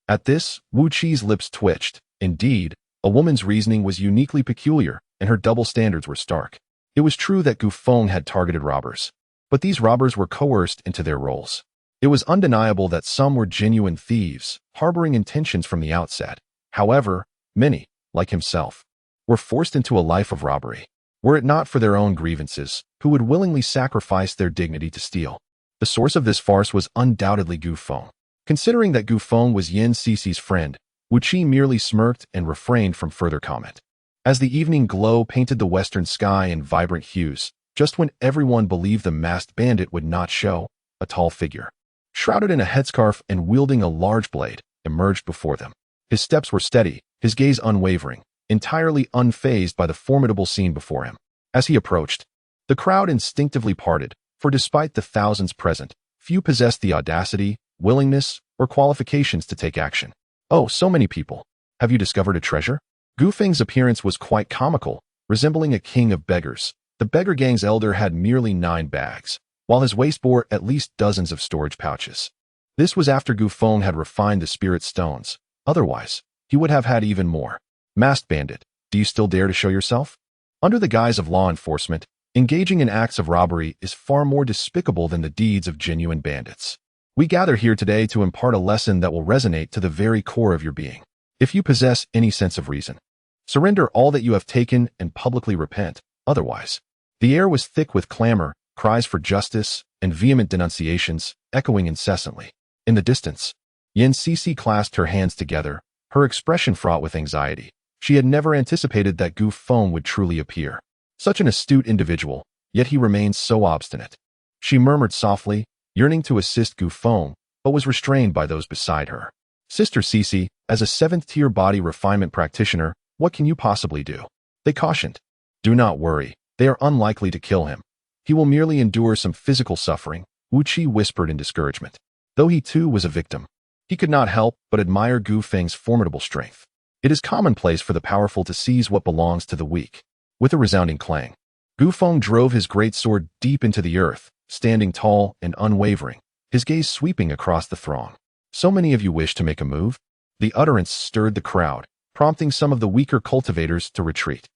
At this, Wu Qi's lips twitched. Indeed, a woman's reasoning was uniquely peculiar, and her double standards were stark. It was true that Gu Feng had targeted robbers, but these robbers were coerced into their roles. It was undeniable that some were genuine thieves, harboring intentions from the outset. However, many, like himself, were forced into a life of robbery. Were it not for their own grievances, who would willingly sacrifice their dignity to steal? The source of this farce was undoubtedly Gu Feng. Considering that Gu Feng was Yin Sisi's friend, Wu Qi merely smirked and refrained from further comment. As the evening glow painted the western sky in vibrant hues, just when everyone believed the masked bandit would not show, a tall figure, shrouded in a headscarf and wielding a large blade, emerged before them. His steps were steady, his gaze unwavering, entirely unfazed by the formidable scene before him. As he approached, the crowd instinctively parted, for despite the thousands present, few possessed the audacity, willingness, or qualifications to take action. Oh, so many people. Have you discovered a treasure? Gu Feng's appearance was quite comical, resembling a king of beggars. The beggar gang's elder had merely 9 bags, while his waist bore at least dozens of storage pouches. This was after Gu Feng had refined the spirit stones. Otherwise, he would have had even more. Masked bandit, do you still dare to show yourself? Under the guise of law enforcement, engaging in acts of robbery is far more despicable than the deeds of genuine bandits. We gather here today to impart a lesson that will resonate to the very core of your being. If you possess any sense of reason, surrender all that you have taken and publicly repent. Otherwise, the air was thick with clamor, cries for justice, and vehement denunciations, echoing incessantly. In the distance, Yin Sisi clasped her hands together, her expression fraught with anxiety. She had never anticipated that Gu Feng would truly appear. Such an astute individual, yet he remained so obstinate. She murmured softly, yearning to assist Gu Feng, but was restrained by those beside her. Sister Sisi, as a 7th-tier body refinement practitioner, what can you possibly do? They cautioned. Do not worry, they are unlikely to kill him. He will merely endure some physical suffering, Wu Qi whispered in discouragement. Though he too was a victim, he could not help but admire Gu Feng's formidable strength. It is commonplace for the powerful to seize what belongs to the weak. With a resounding clang, Gu Feng drove his great sword deep into the earth, standing tall and unwavering, his gaze sweeping across the throng. So many of you wish to make a move? The utterance stirred the crowd, prompting some of the weaker cultivators to retreat.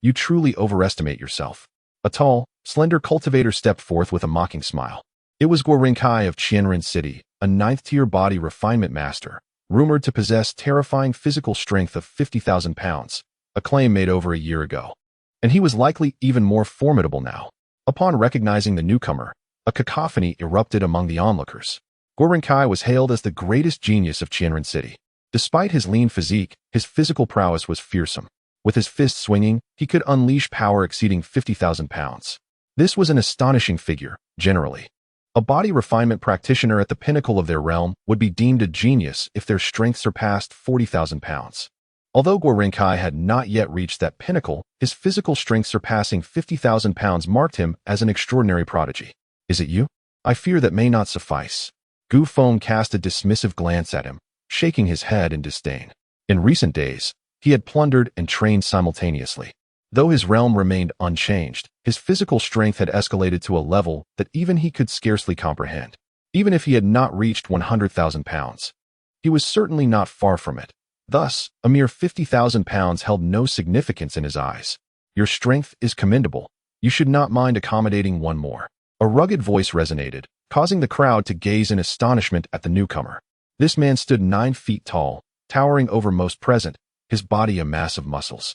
You truly overestimate yourself. A tall, slender cultivator stepped forth with a mocking smile. It was Guo Rinkai of Qianren City, a 9th-tier body refinement master, rumored to possess terrifying physical strength of 50,000 pounds, a claim made over a year ago. And he was likely even more formidable now. Upon recognizing the newcomer, A cacophony erupted among the onlookers. Gu Feng was hailed as the greatest genius of Qianren City. Despite his lean physique, his physical prowess was fearsome. With his fists swinging, he could unleash power exceeding 50,000 pounds. This was an astonishing figure, generally. A body refinement practitioner at the pinnacle of their realm would be deemed a genius if their strength surpassed 40,000 pounds. Although Gu Feng had not yet reached that pinnacle, his physical strength surpassing 50,000 pounds marked him as an extraordinary prodigy. Is it you? I fear that may not suffice. Gu Feng cast a dismissive glance at him, shaking his head in disdain. In recent days, he had plundered and trained simultaneously. Though his realm remained unchanged, his physical strength had escalated to a level that even he could scarcely comprehend. Even if he had not reached 100,000 pounds, he was certainly not far from it. Thus, a mere 50,000 pounds held no significance in his eyes. Your strength is commendable. You should not mind accommodating one more. A rugged voice resonated, causing the crowd to gaze in astonishment at the newcomer. This man stood 9 feet tall, towering over most present, his body a mass of muscles,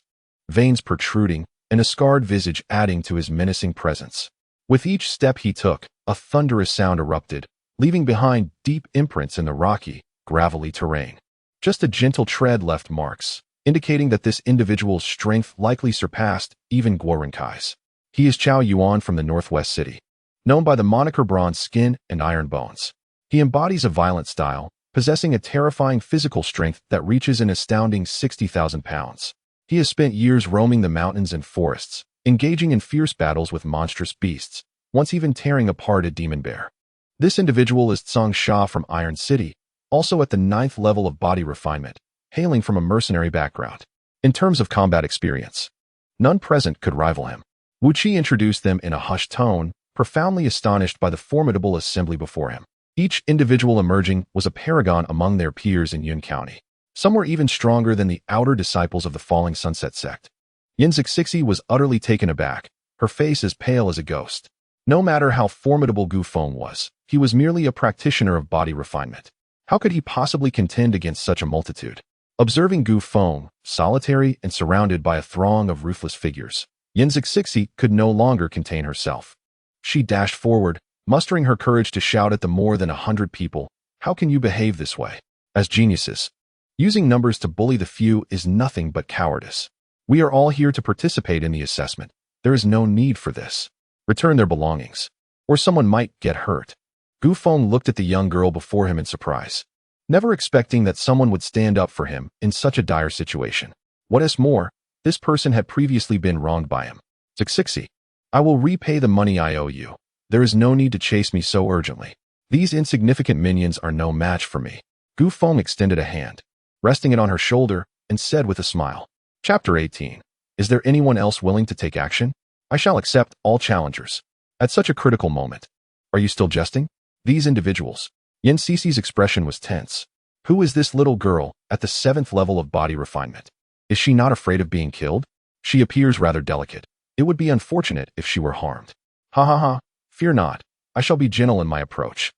veins protruding, and a scarred visage adding to his menacing presence. With each step he took, a thunderous sound erupted, leaving behind deep imprints in the rocky, gravelly terrain. Just a gentle tread left marks, indicating that this individual's strength likely surpassed even Gu Feng's. He is Chao Yuan from the Northwest City, known by the moniker Bronze Skin and Iron Bones. He embodies a violent style, possessing a terrifying physical strength that reaches an astounding 60,000 pounds. He has spent years roaming the mountains and forests, engaging in fierce battles with monstrous beasts, once even tearing apart a demon bear. This individual is Tsang Sha from Iron City, also at the 9th level of body refinement, hailing from a mercenary background. In terms of combat experience, none present could rival him. Wu Qi introduced them in a hushed tone, profoundly astonished by the formidable assembly before him. Each individual emerging was a paragon among their peers in Yun County. Some were even stronger than the outer disciples of the Falling Sunset sect. Yin Zixixi was utterly taken aback, her face as pale as a ghost. No matter how formidable Gu Feng was, he was merely a practitioner of body refinement. How could he possibly contend against such a multitude? Observing Gu Feng, solitary and surrounded by a throng of ruthless figures, Yin Zixixi could no longer contain herself. She dashed forward, mustering her courage to shout at the more than 100 people, "How can you behave this way? As geniuses, using numbers to bully the few is nothing but cowardice. We are all here to participate in the assessment. There is no need for this. Return their belongings, or someone might get hurt." Gu Feng looked at the young girl before him in surprise, never expecting that someone would stand up for him in such a dire situation. What is more, this person had previously been wronged by him. "Zixixi, I will repay the money I owe you. There is no need to chase me so urgently. These insignificant minions are no match for me." Gu Feng extended a hand, resting it on her shoulder, and said with a smile, Chapter 18. Is there anyone else willing to take action? I shall accept all challengers. At such a critical moment. Are you still jesting? These individuals. Yin Cici's expression was tense. Who is this little girl at the 7th level of body refinement? Is she not afraid of being killed? She appears rather delicate. It would be unfortunate if she were harmed. Ha ha ha. Fear not. I shall be gentle in my approach.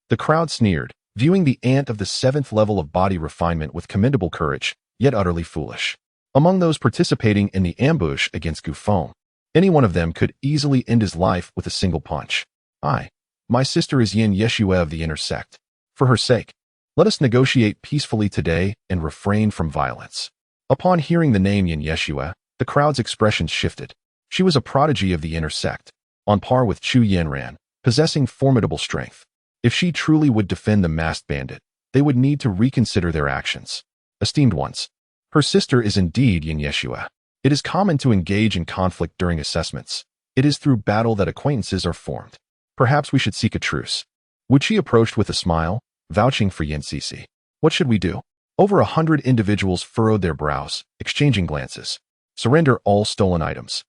The crowd sneered, viewing the ant of the 7th level of body refinement with commendable courage, yet utterly foolish. Among those participating in the ambush against Gu Feng, any one of them could easily end his life with a single punch. My sister is Yin Yeshua of the inner sect. For her sake, let us negotiate peacefully today and refrain from violence. Upon hearing the name Yin Yeshua, the crowd's expressions shifted. She was a prodigy of the inner sect, on par with Chu Yanran, possessing formidable strength. If she truly would defend the masked bandit, they would need to reconsider their actions. Esteemed ones, her sister is indeed Yin Yeshua. It is common to engage in conflict during assessments. It is through battle that acquaintances are formed. Perhaps we should seek a truce. Wu Qi approached with a smile, vouching for Yin Cici. What should we do? Over 100 individuals furrowed their brows, exchanging glances. Surrender all stolen items,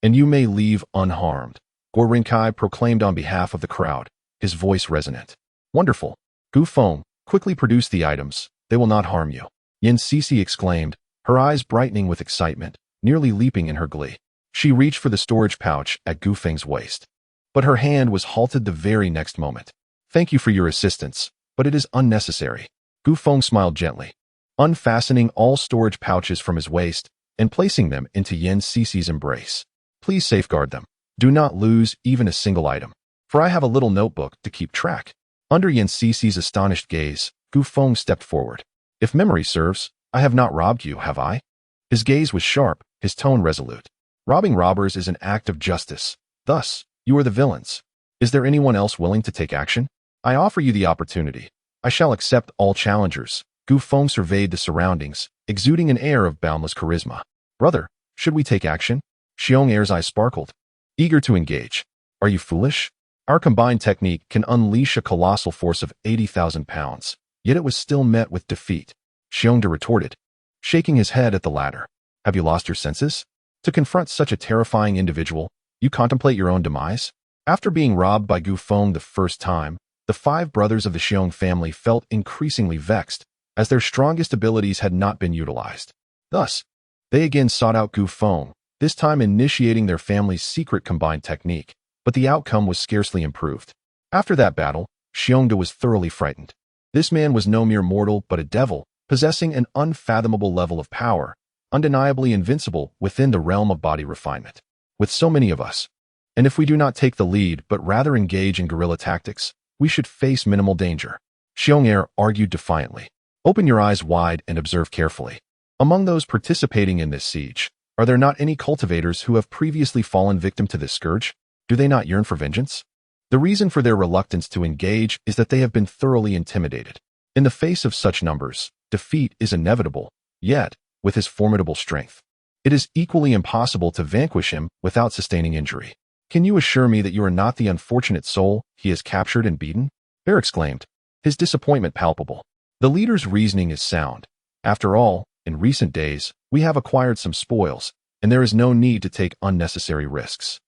and you may leave unharmed, Gu Feng proclaimed on behalf of the crowd, his voice resonant. Wonderful. Gu Feng, quickly produce the items. They will not harm you. Yin Cici exclaimed, her eyes brightening with excitement, nearly leaping in her glee. She reached for the storage pouch at Gu Feng's waist, but her hand was halted the very next moment. Thank you for your assistance, but it is unnecessary. Gu Feng smiled gently, unfastening all storage pouches from his waist and placing them into Yin Cici's embrace. Please safeguard them. Do not lose even a single item. for I have a little notebook to keep track. Under Yan Cici's astonished gaze, Gu Feng stepped forward. If memory serves, I have not robbed you, have I? His gaze was sharp, his tone resolute. Robbing robbers is an act of justice. Thus, you are the villains. Is there anyone else willing to take action? I offer you the opportunity. I shall accept all challengers. Gu Feng surveyed the surroundings, exuding an air of boundless charisma. Brother, should we take action? Xiong Er's eyes sparkled, eager to engage. Are you foolish? Our combined technique can unleash a colossal force of 80,000 pounds, yet it was still met with defeat. Xiong De retorted, shaking his head at the latter. Have you lost your senses? To confront such a terrifying individual, you contemplate your own demise? After being robbed by Gu Feng the first time, the 5 brothers of the Xiong family felt increasingly vexed, as their strongest abilities had not been utilized. Thus, they again sought out Gu Feng, this time initiating their family's secret combined technique, but the outcome was scarcely improved. After that battle, Xiongde was thoroughly frightened. This man was no mere mortal but a devil, possessing an unfathomable level of power, undeniably invincible within the realm of body refinement. With so many of us, and if we do not take the lead but rather engage in guerrilla tactics, we should face minimal danger. Xiong Er argued defiantly. Open your eyes wide and observe carefully. Among those participating in this siege, are there not any cultivators who have previously fallen victim to this scourge? Do they not yearn for vengeance? The reason for their reluctance to engage is that they have been thoroughly intimidated. In the face of such numbers, defeat is inevitable, yet, with his formidable strength, it is equally impossible to vanquish him without sustaining injury. Can you assure me that you are not the unfortunate soul he has captured and beaten? Bear exclaimed, his disappointment palpable. The leader's reasoning is sound. After all, in recent days, we have acquired some spoils, and there is no need to take unnecessary risks.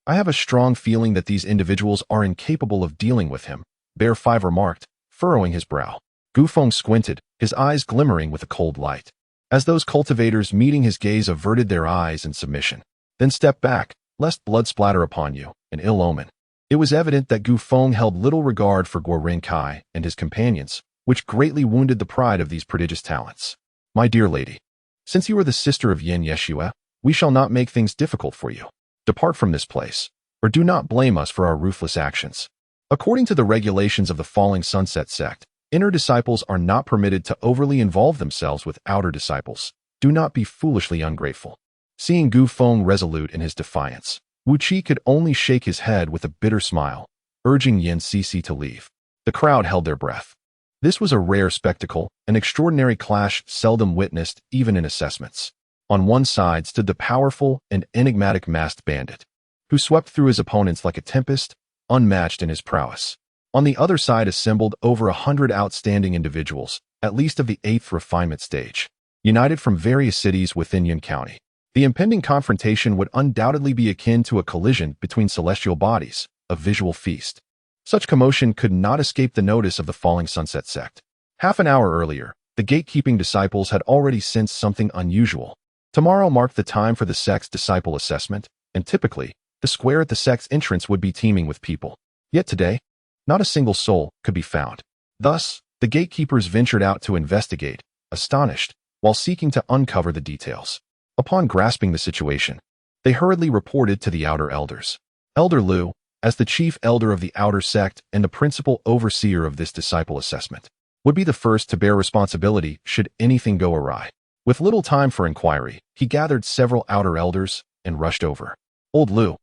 I have a strong feeling that these individuals are incapable of dealing with him, Bear 5 remarked, furrowing his brow. Gu Feng squinted, his eyes glimmering with a cold light. As those cultivators meeting his gaze averted their eyes in submission, then stepped back, lest blood splatter upon you, an ill omen. It was evident that Gu Feng held little regard for Guo Renkai and his companions, which greatly wounded the pride of these prodigious talents. My dear lady, since you are the sister of Yin Yeshua, we shall not make things difficult for you. Depart from this place, or do not blame us for our ruthless actions. According to the regulations of the Falling Sunset sect, inner disciples are not permitted to overly involve themselves with outer disciples. Do not be foolishly ungrateful. Seeing Gu Feng resolute in his defiance, Wu Qi could only shake his head with a bitter smile, urging Yan Cici to leave. The crowd held their breath. This was a rare spectacle, an extraordinary clash seldom witnessed even in assessments. On one side stood the powerful and enigmatic masked bandit, who swept through his opponents like a tempest, unmatched in his prowess. On the other side assembled over 100 outstanding individuals, at least of the 8th refinement stage, united from various cities within Yin County. The impending confrontation would undoubtedly be akin to a collision between celestial bodies, a visual feast. Such commotion could not escape the notice of the Falling Sunset sect. Half an hour earlier, the gatekeeping disciples had already sensed something unusual. Tomorrow marked the time for the sect's disciple assessment, and typically, the square at the sect's entrance would be teeming with people. Yet today, not a single soul could be found. Thus, the gatekeepers ventured out to investigate, astonished, while seeking to uncover the details. Upon grasping the situation, they hurriedly reported to the outer elders. Elder Lu, as the chief elder of the outer sect and the principal overseer of this disciple assessment, would be the first to bear responsibility should anything go awry. With little time for inquiry, he gathered several outer elders and rushed over. Old Lu,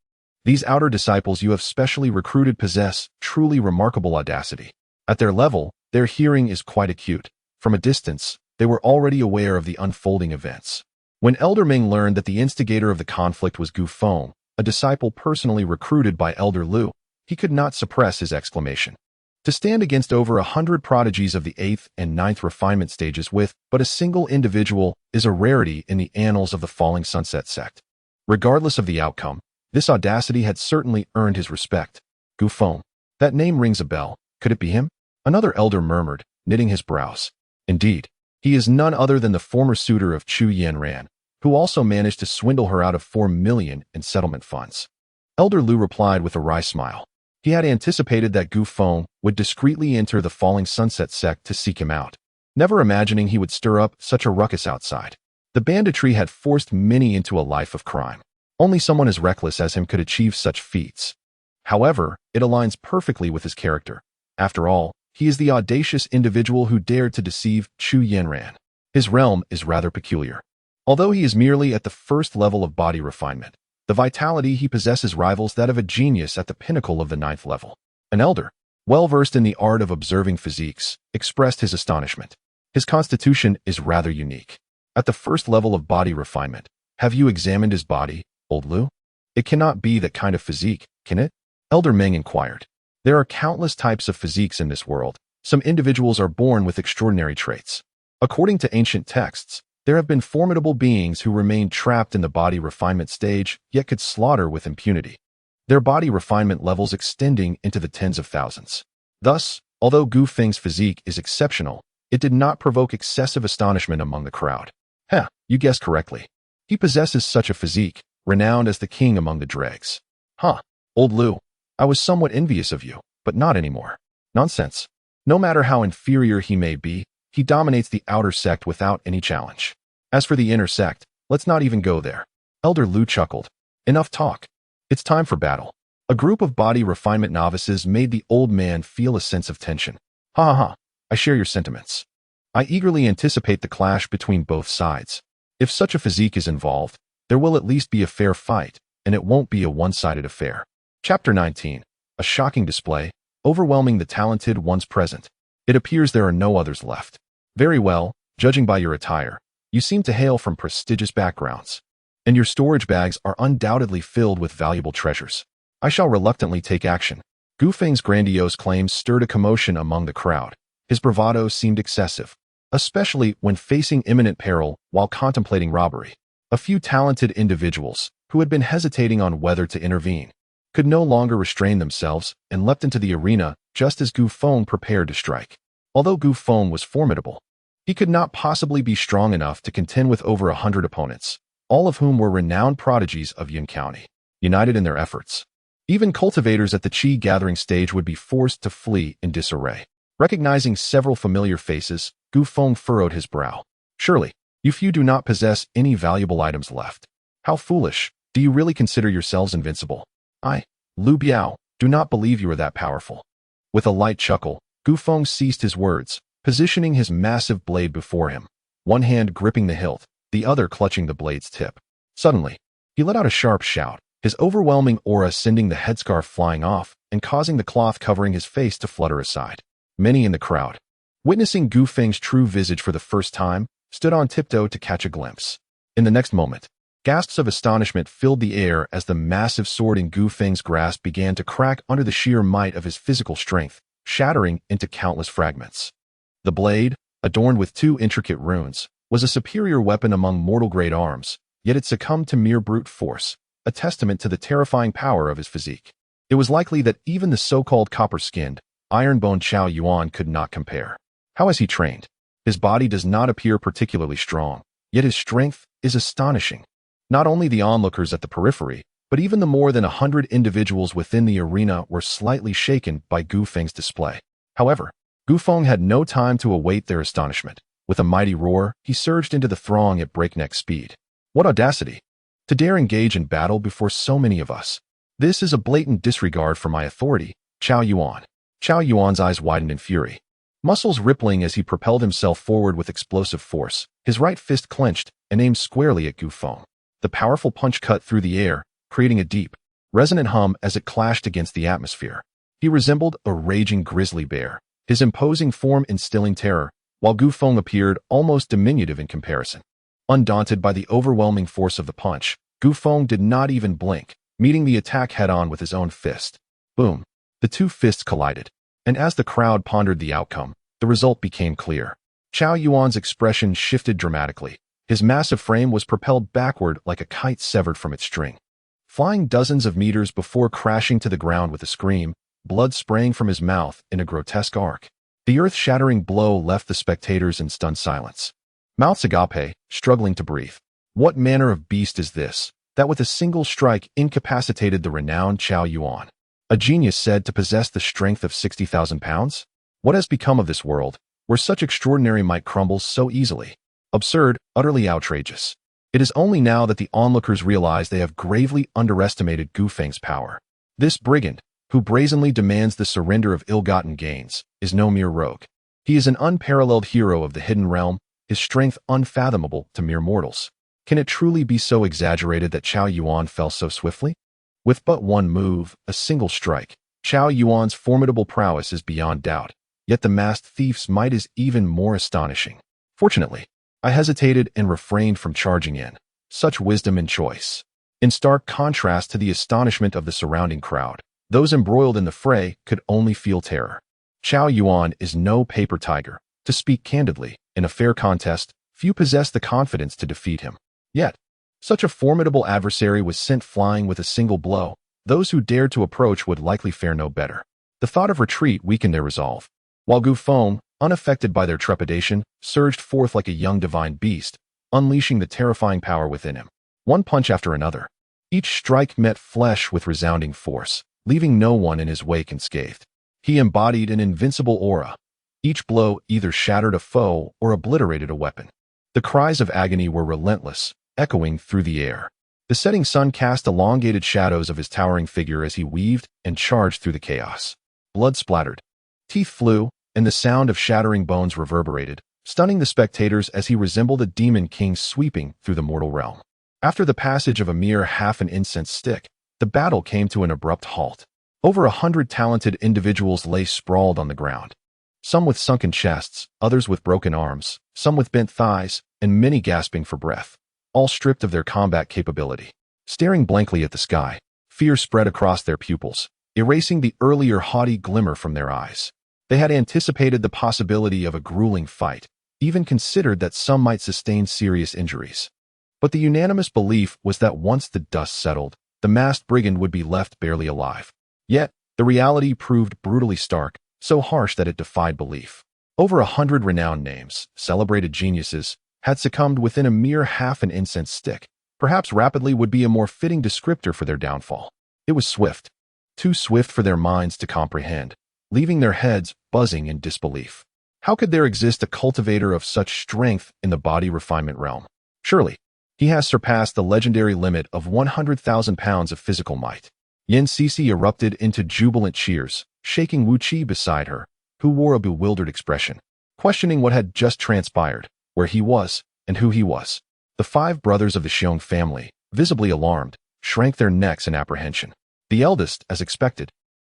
these outer disciples you have specially recruited possess truly remarkable audacity. At their level, their hearing is quite acute. From a distance, they were already aware of the unfolding events. When Elder Ming learned that the instigator of the conflict was Gu Feng, a disciple personally recruited by Elder Lu, he could not suppress his exclamation. To stand against over 100 prodigies of the 8th and 9th refinement stages with but a single individual is a rarity in the annals of the Falling Sunset sect. Regardless of the outcome, this audacity had certainly earned his respect. Gu Feng. That name rings a bell. Could it be him? Another elder murmured, knitting his brows. Indeed, he is none other than the former suitor of Chu Yanran, who also managed to swindle her out of 4 million in settlement funds. Elder Lu replied with a wry smile. He had anticipated that Gu Feng would discreetly enter the Falling Sunset sect to seek him out, never imagining he would stir up such a ruckus outside. The banditry had forced many into a life of crime. Only someone as reckless as him could achieve such feats. However, it aligns perfectly with his character. After all, he is the audacious individual who dared to deceive Chu Yanran. His realm is rather peculiar. Although he is merely at the first level of body refinement, the vitality he possesses rivals that of a genius at the pinnacle of the 9th level. An elder, well-versed in the art of observing physiques, expressed his astonishment. His constitution is rather unique. At the first level of body refinement, have you examined his body, old Lu? It cannot be that kind of physique, can it? Elder Meng inquired. There are countless types of physiques in this world. Some individuals are born with extraordinary traits. According to ancient texts, there have been formidable beings who remained trapped in the body refinement stage, yet could slaughter with impunity. Their body refinement levels extending into the tens of thousands. Thus, although Gu Feng's physique is exceptional, it did not provoke excessive astonishment among the crowd. You guessed correctly. He possesses such a physique, renowned as the king among the dregs. Old Lu, I was somewhat envious of you, but not anymore. Nonsense. No matter how inferior he may be, he dominates the outer sect without any challenge. As for the inner sect, let's not even go there. Elder Lu chuckled. Enough talk. It's time for battle. A group of body refinement novices made the old man feel a sense of tension. Ha. I share your sentiments. I eagerly anticipate the clash between both sides. If such a physique is involved, there will at least be a fair fight, and it won't be a one-sided affair. Chapter 19. A shocking display, overwhelming the talented ones present. It appears there are no others left. Very well, judging by your attire, you seem to hail from prestigious backgrounds. And your storage bags are undoubtedly filled with valuable treasures. I shall reluctantly take action. Gu Feng's grandiose claims stirred a commotion among the crowd. His bravado seemed excessive, especially when facing imminent peril while contemplating robbery. A few talented individuals, who had been hesitating on whether to intervene, could no longer restrain themselves and leapt into the arena just as Gu Feng prepared to strike. Although Gu Feng was formidable, he could not possibly be strong enough to contend with over 100 opponents, all of whom were renowned prodigies of Yun County, united in their efforts. Even cultivators at the Qi gathering stage would be forced to flee in disarray. Recognizing several familiar faces, Gu Feng furrowed his brow. Surely, you few do not possess any valuable items left. How foolish. Do you really consider yourselves invincible? I, Lu Biao, do not believe you are that powerful. With a light chuckle, Gu Feng ceased his words, positioning his massive blade before him, one hand gripping the hilt, the other clutching the blade's tip. Suddenly, he let out a sharp shout, his overwhelming aura sending the headscarf flying off and causing the cloth covering his face to flutter aside. Many in the crowd, witnessing Gu Feng's true visage for the first time, stood on tiptoe to catch a glimpse. In the next moment, gasps of astonishment filled the air as the massive sword in Gu Feng's grasp began to crack under the sheer might of his physical strength, shattering into countless fragments. The blade, adorned with 2 intricate runes, was a superior weapon among mortal-grade arms, yet it succumbed to mere brute force, a testament to the terrifying power of his physique. It was likely that even the so-called copper-skinned, iron-boned Chao Yuan could not compare. How has he trained? His body does not appear particularly strong, yet his strength is astonishing. Not only the onlookers at the periphery, but even the more than 100 individuals within the arena were slightly shaken by Gu Feng's display. However, Gu Feng had no time to await their astonishment. With a mighty roar, he surged into the throng at breakneck speed. What audacity! To dare engage in battle before so many of us. This is a blatant disregard for my authority, Chao Yuan. Chao Yuan's eyes widened in fury. Muscles rippling as he propelled himself forward with explosive force, his right fist clenched and aimed squarely at Gu Feng. The powerful punch cut through the air, creating a deep, resonant hum as it clashed against the atmosphere. He resembled a raging grizzly bear, his imposing form instilling terror, while Gu Feng appeared almost diminutive in comparison. Undaunted by the overwhelming force of the punch, Gu Feng did not even blink, meeting the attack head-on with his own fist. Boom! The 2 fists collided, and as the crowd pondered the outcome, the result became clear. Chao Yuan's expression shifted dramatically. His massive frame was propelled backward like a kite severed from its string. Flying dozens of meters before crashing to the ground with a scream, blood spraying from his mouth in a grotesque arc. The earth-shattering blow left the spectators in stunned silence. Mouths agape, struggling to breathe. What manner of beast is this, that with a single strike incapacitated the renowned Chao Yuan? A genius said to possess the strength of 60,000 pounds? What has become of this world, where such extraordinary might crumbles so easily? Absurd, utterly outrageous. It is only now that the onlookers realize they have gravely underestimated Gu Feng's power. This brigand, who brazenly demands the surrender of ill-gotten gains, is no mere rogue. He is an unparalleled hero of the hidden realm, his strength unfathomable to mere mortals. Can it truly be so exaggerated that Zhou Yuan fell so swiftly? With but one move, a single strike, Zhou Yuan's formidable prowess is beyond doubt, yet the masked thief's might is even more astonishing. Fortunately, I hesitated and refrained from charging in. Such wisdom and choice. In stark contrast to the astonishment of the surrounding crowd, those embroiled in the fray could only feel terror. Zhou Yuan is no paper tiger. To speak candidly, in a fair contest, few possess the confidence to defeat him. Yet, such a formidable adversary was sent flying with a single blow. Those who dared to approach would likely fare no better. The thought of retreat weakened their resolve, while Gu Feng, unaffected by their trepidation, surged forth like a young divine beast, unleashing the terrifying power within him. One punch after another. Each strike met flesh with resounding force, leaving no one in his wake unscathed. He embodied an invincible aura. Each blow either shattered a foe or obliterated a weapon. The cries of agony were relentless, echoing through the air. The setting sun cast elongated shadows of his towering figure as he weaved and charged through the chaos. Blood splattered. Teeth flew, and the sound of shattering bones reverberated, stunning the spectators as he resembled a demon king sweeping through the mortal realm. After the passage of a mere half an incense stick, the battle came to an abrupt halt. Over 100 talented individuals lay sprawled on the ground. Some with sunken chests, others with broken arms, some with bent thighs, and many gasping for breath, all stripped of their combat capability. Staring blankly at the sky, fear spread across their pupils, erasing the earlier haughty glimmer from their eyes. They had anticipated the possibility of a grueling fight, even considered that some might sustain serious injuries. But the unanimous belief was that once the dust settled, the masked brigand would be left barely alive. Yet, the reality proved brutally stark, so harsh that it defied belief. Over 100 renowned names, celebrated geniuses, had succumbed within a mere half an incense stick. Perhaps rapidly would be a more fitting descriptor for their downfall. It was swift. Too swift for their minds to comprehend, leaving their heads buzzing in disbelief. How could there exist a cultivator of such strength in the body refinement realm? Surely, he has surpassed the legendary limit of 100,000 pounds of physical might. Yin Cixi erupted into jubilant cheers, shaking Wu Qi beside her, who wore a bewildered expression, questioning what had just transpired, where he was, and who he was. The 5 brothers of the Xiong family, visibly alarmed, shrank their necks in apprehension. The eldest, as expected,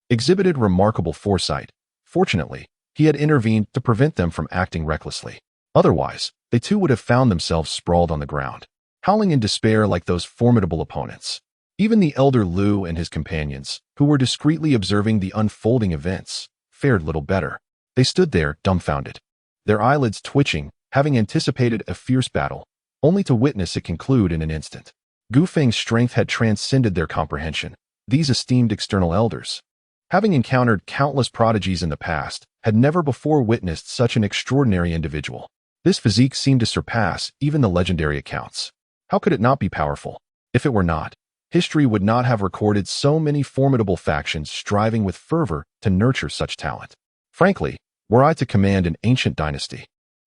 exhibited remarkable foresight. Fortunately, he had intervened to prevent them from acting recklessly. Otherwise, they too would have found themselves sprawled on the ground, howling in despair like those formidable opponents. Even the elder Lu and his companions, who were discreetly observing the unfolding events, fared little better. They stood there, dumbfounded, their eyelids twitching, having anticipated a fierce battle, only to witness it conclude in an instant. Gu Feng's strength had transcended their comprehension. These esteemed external elders, having encountered countless prodigies in the past, had never before witnessed such an extraordinary individual. This physique seemed to surpass even the legendary accounts. How could it not be powerful? If it were not, history would not have recorded so many formidable factions striving with fervor to nurture such talent. Frankly, were I to command an ancient dynasty,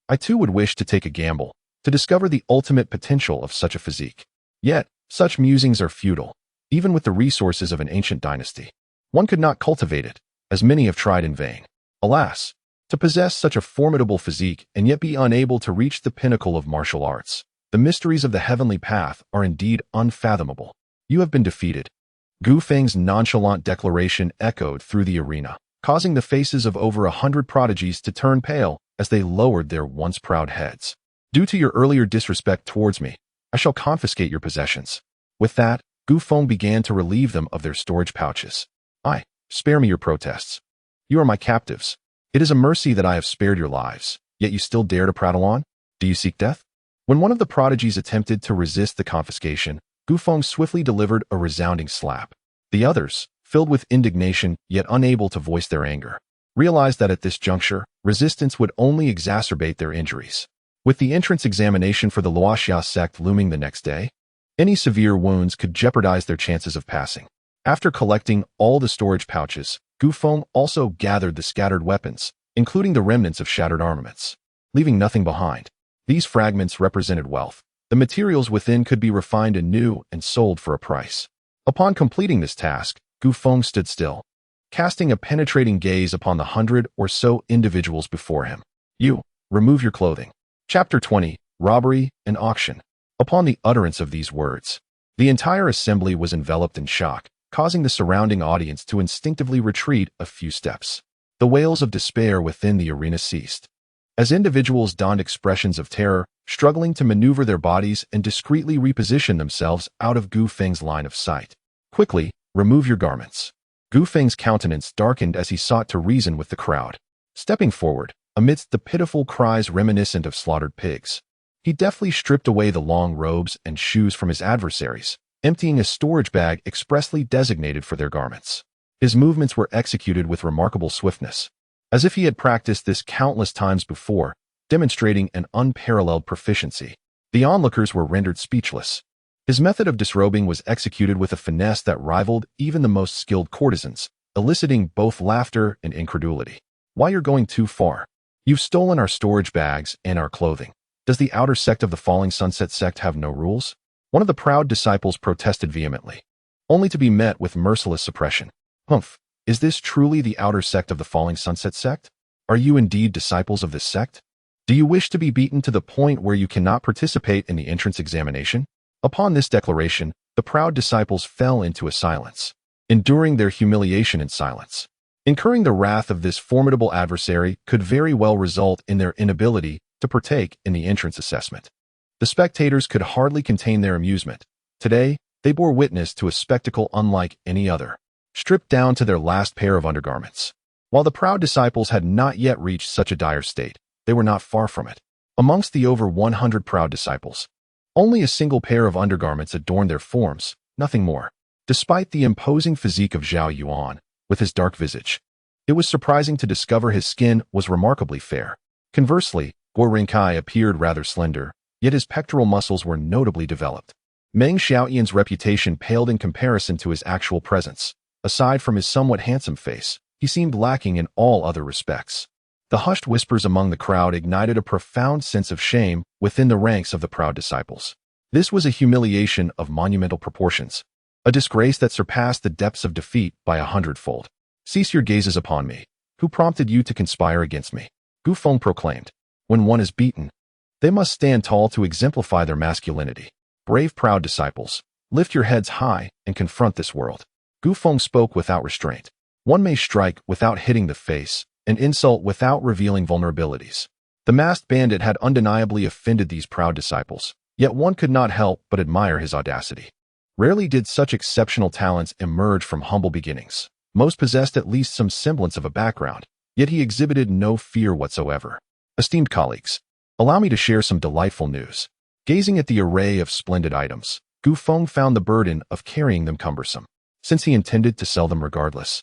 I too would wish to take a gamble, to discover the ultimate potential of such a physique. Yet, such musings are futile. Even with the resources of an ancient dynasty, one could not cultivate it, as many have tried in vain. Alas, to possess such a formidable physique and yet be unable to reach the pinnacle of martial arts, the mysteries of the heavenly path are indeed unfathomable. You have been defeated. Gu Feng's nonchalant declaration echoed through the arena, causing the faces of over 100 prodigies to turn pale as they lowered their once proud heads. Due to your earlier disrespect towards me, I shall confiscate your possessions. With that, Gu Feng began to relieve them of their storage pouches. Spare me your protests. You are my captives. It is a mercy that I have spared your lives, yet you still dare to prattle on? Do you seek death? When one of the prodigies attempted to resist the confiscation, Gu Feng swiftly delivered a resounding slap. The others, filled with indignation yet unable to voice their anger, realized that at this juncture, resistance would only exacerbate their injuries. With the entrance examination for the Luoxia sect looming the next day, any severe wounds could jeopardize their chances of passing. After collecting all the storage pouches, Gu Feng also gathered the scattered weapons, including the remnants of shattered armaments, leaving nothing behind. These fragments represented wealth. The materials within could be refined anew and sold for a price. Upon completing this task, Gu Feng stood still, casting a penetrating gaze upon the 100 or so individuals before him. You, remove your clothing. Chapter 20, Robbery and Auction. Upon the utterance of these words, the entire assembly was enveloped in shock, causing the surrounding audience to instinctively retreat a few steps. The wails of despair within the arena ceased, as individuals donned expressions of terror, struggling to maneuver their bodies and discreetly reposition themselves out of Gu Feng's line of sight. Quickly, remove your garments. Gu Feng's countenance darkened as he sought to reason with the crowd. Stepping forward, amidst the pitiful cries reminiscent of slaughtered pigs, he deftly stripped away the long robes and shoes from his adversaries, emptying a storage bag expressly designated for their garments. His movements were executed with remarkable swiftness, as if he had practiced this countless times before, demonstrating an unparalleled proficiency. The onlookers were rendered speechless. His method of disrobing was executed with a finesse that rivaled even the most skilled courtesans, eliciting both laughter and incredulity. Why, you're going too far. You've stolen our storage bags and our clothing. Does the outer sect of the Falling Sunset sect have no rules? One of the proud disciples protested vehemently, only to be met with merciless suppression. Humph, is this truly the outer sect of the Falling Sunset sect? Are you indeed disciples of this sect? Do you wish to be beaten to the point where you cannot participate in the entrance examination? Upon this declaration, the proud disciples fell into a silence, enduring their humiliation in silence. Incurring the wrath of this formidable adversary could very well result in their inability to partake in the entrance assessment. The spectators could hardly contain their amusement. Today, they bore witness to a spectacle unlike any other, stripped down to their last pair of undergarments. While the proud disciples had not yet reached such a dire state, they were not far from it. Amongst the over 100 proud disciples, only a single pair of undergarments adorned their forms, nothing more. Despite the imposing physique of Zhou Yuan, with his dark visage, it was surprising to discover his skin was remarkably fair. Conversely, Gu Feng appeared rather slender, yet his pectoral muscles were notably developed. Meng Xiaoyan's reputation paled in comparison to his actual presence. Aside from his somewhat handsome face, he seemed lacking in all other respects. The hushed whispers among the crowd ignited a profound sense of shame within the ranks of the proud disciples. This was a humiliation of monumental proportions, a disgrace that surpassed the depths of defeat by 100-fold. Cease your gazes upon me. Who prompted you to conspire against me? Gu Feng proclaimed. When one is beaten, they must stand tall to exemplify their masculinity. Brave proud disciples, lift your heads high and confront this world. Gu Feng spoke without restraint. One may strike without hitting the face, and insult without revealing vulnerabilities. The masked bandit had undeniably offended these proud disciples, yet one could not help but admire his audacity. Rarely did such exceptional talents emerge from humble beginnings. Most possessed at least some semblance of a background, yet he exhibited no fear whatsoever. Esteemed colleagues, allow me to share some delightful news. Gazing at the array of splendid items, Gu Feng found the burden of carrying them cumbersome. Since he intended to sell them regardless,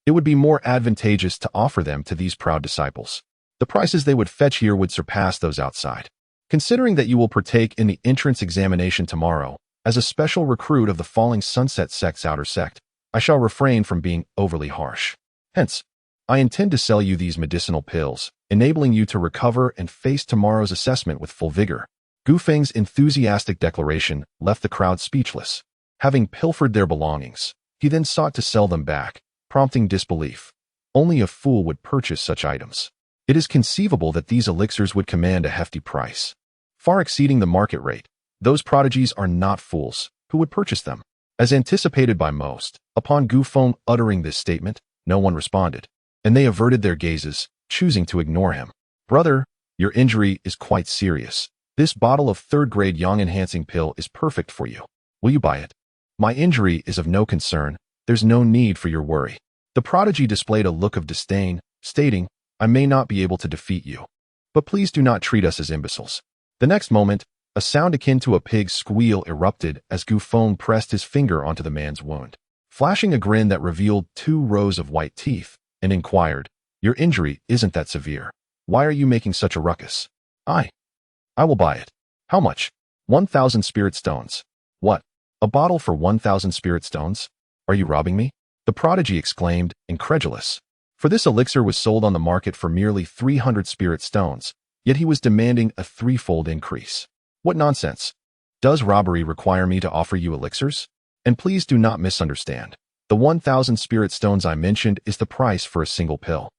it would be more advantageous to offer them to these proud disciples. The prices they would fetch here would surpass those outside. Considering that you will partake in the entrance examination tomorrow, as a special recruit of the Falling Sunset sect's outer sect, I shall refrain from being overly harsh. Hence, I intend to sell you these medicinal pills, enabling you to recover and face tomorrow's assessment with full vigor. Gu Feng's enthusiastic declaration left the crowd speechless. Having pilfered their belongings, he then sought to sell them back, prompting disbelief. Only a fool would purchase such items. It is conceivable that these elixirs would command a hefty price, far exceeding the market rate. Those prodigies are not fools who would purchase them. As anticipated by most, upon Gu Feng uttering this statement, no one responded, and they averted their gazes, choosing to ignore him. Brother, your injury is quite serious. This bottle of third-grade yang-enhancing pill is perfect for you. Will you buy it? My injury is of no concern. There's no need for your worry. The prodigy displayed a look of disdain, stating, I may not be able to defeat you, but please do not treat us as imbeciles. The next moment, a sound akin to a pig's squeal erupted as Gu Feng pressed his finger onto the man's wound, flashing a grin that revealed 2 rows of white teeth, and inquired, Your injury isn't that severe. Why are you making such a ruckus? I will buy it. How much? 1,000 spirit stones. What? A bottle for 1,000 spirit stones? Are you robbing me? The prodigy exclaimed, incredulous. For this elixir was sold on the market for merely 300 spirit stones, yet he was demanding a 3-fold increase. What nonsense! Does robbery require me to offer you elixirs? And please do not misunderstand. The 1,000 spirit stones I mentioned is the price for a single pill.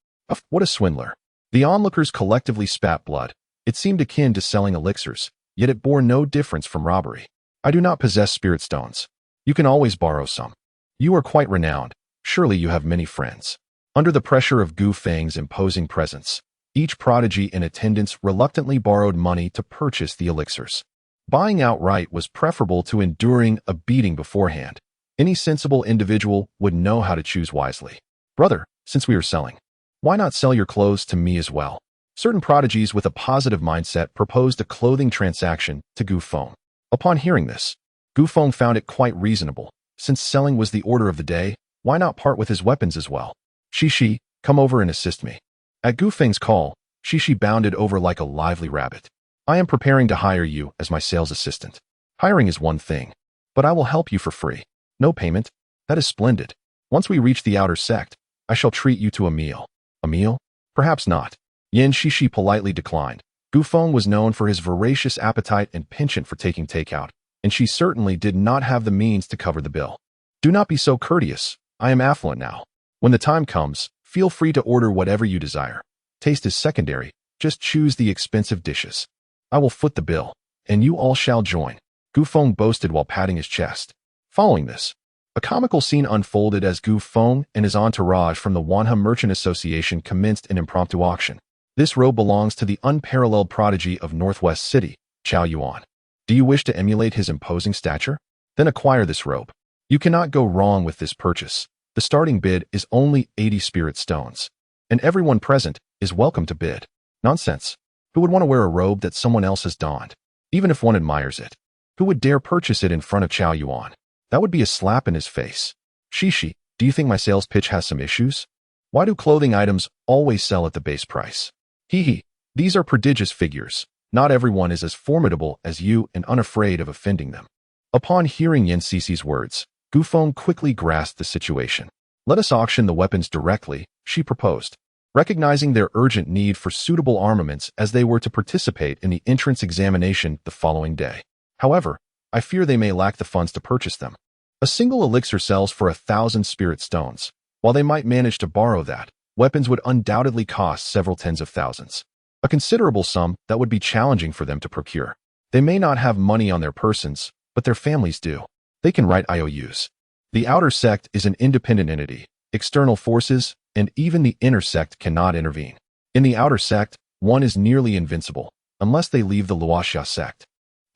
What a swindler. The onlookers collectively spat blood. It seemed akin to selling elixirs, yet it bore no difference from robbery. I do not possess spirit stones. You can always borrow some. You are quite renowned. Surely you have many friends. Under the pressure of Gu Feng's imposing presence, each prodigy in attendance reluctantly borrowed money to purchase the elixirs. Buying outright was preferable to enduring a beating beforehand. Any sensible individual would know how to choose wisely. Brother, since we are selling, why not sell your clothes to me as well? Certain prodigies with a positive mindset proposed a clothing transaction to Gu Feng. Upon hearing this, Gu Feng found it quite reasonable. Since selling was the order of the day, why not part with his weapons as well? Shishi, come over and assist me. At Gu Feng's call, Shishi bounded over like a lively rabbit. I am preparing to hire you as my sales assistant. Hiring is one thing, but I will help you for free. No payment? That is splendid. Once we reach the outer sect, I shall treat you to a meal. A meal? Perhaps not. Yen Shishi politely declined. Gu Feng was known for his voracious appetite and penchant for taking takeout, and she certainly did not have the means to cover the bill. Do not be so courteous. I am affluent now. When the time comes, feel free to order whatever you desire. Taste is secondary. Just choose the expensive dishes. I will foot the bill, and you all shall join. Gu Feng boasted while patting his chest. Following this, a comical scene unfolded as Gu Feng and his entourage from the Wanha Merchant Association commenced an impromptu auction. This robe belongs to the unparalleled prodigy of Northwest City, Zhou Yuan. Do you wish to emulate his imposing stature? Then acquire this robe. You cannot go wrong with this purchase. The starting bid is only 80 spirit stones, and everyone present is welcome to bid. Nonsense. Who would want to wear a robe that someone else has donned? Even if one admires it, who would dare purchase it in front of Zhou Yuan? That would be a slap in his face. Shishi, do you think my sales pitch has some issues? Why do clothing items always sell at the base price? Hee, these are prodigious figures. Not everyone is as formidable as you and unafraid of offending them. Upon hearing Yen Cici's words, Gu Feng quickly grasped the situation. Let us auction the weapons directly, she proposed, recognizing their urgent need for suitable armaments as they were to participate in the entrance examination the following day. However, I fear they may lack the funds to purchase them. A single elixir sells for 1,000 spirit stones. While they might manage to borrow that, weapons would undoubtedly cost several tens of thousands. A considerable sum that would be challenging for them to procure. They may not have money on their persons, but their families do. They can write IOUs. The outer sect is an independent entity. External forces, and even the inner sect cannot intervene. In the outer sect, one is nearly invincible, unless they leave the Luoxia sect.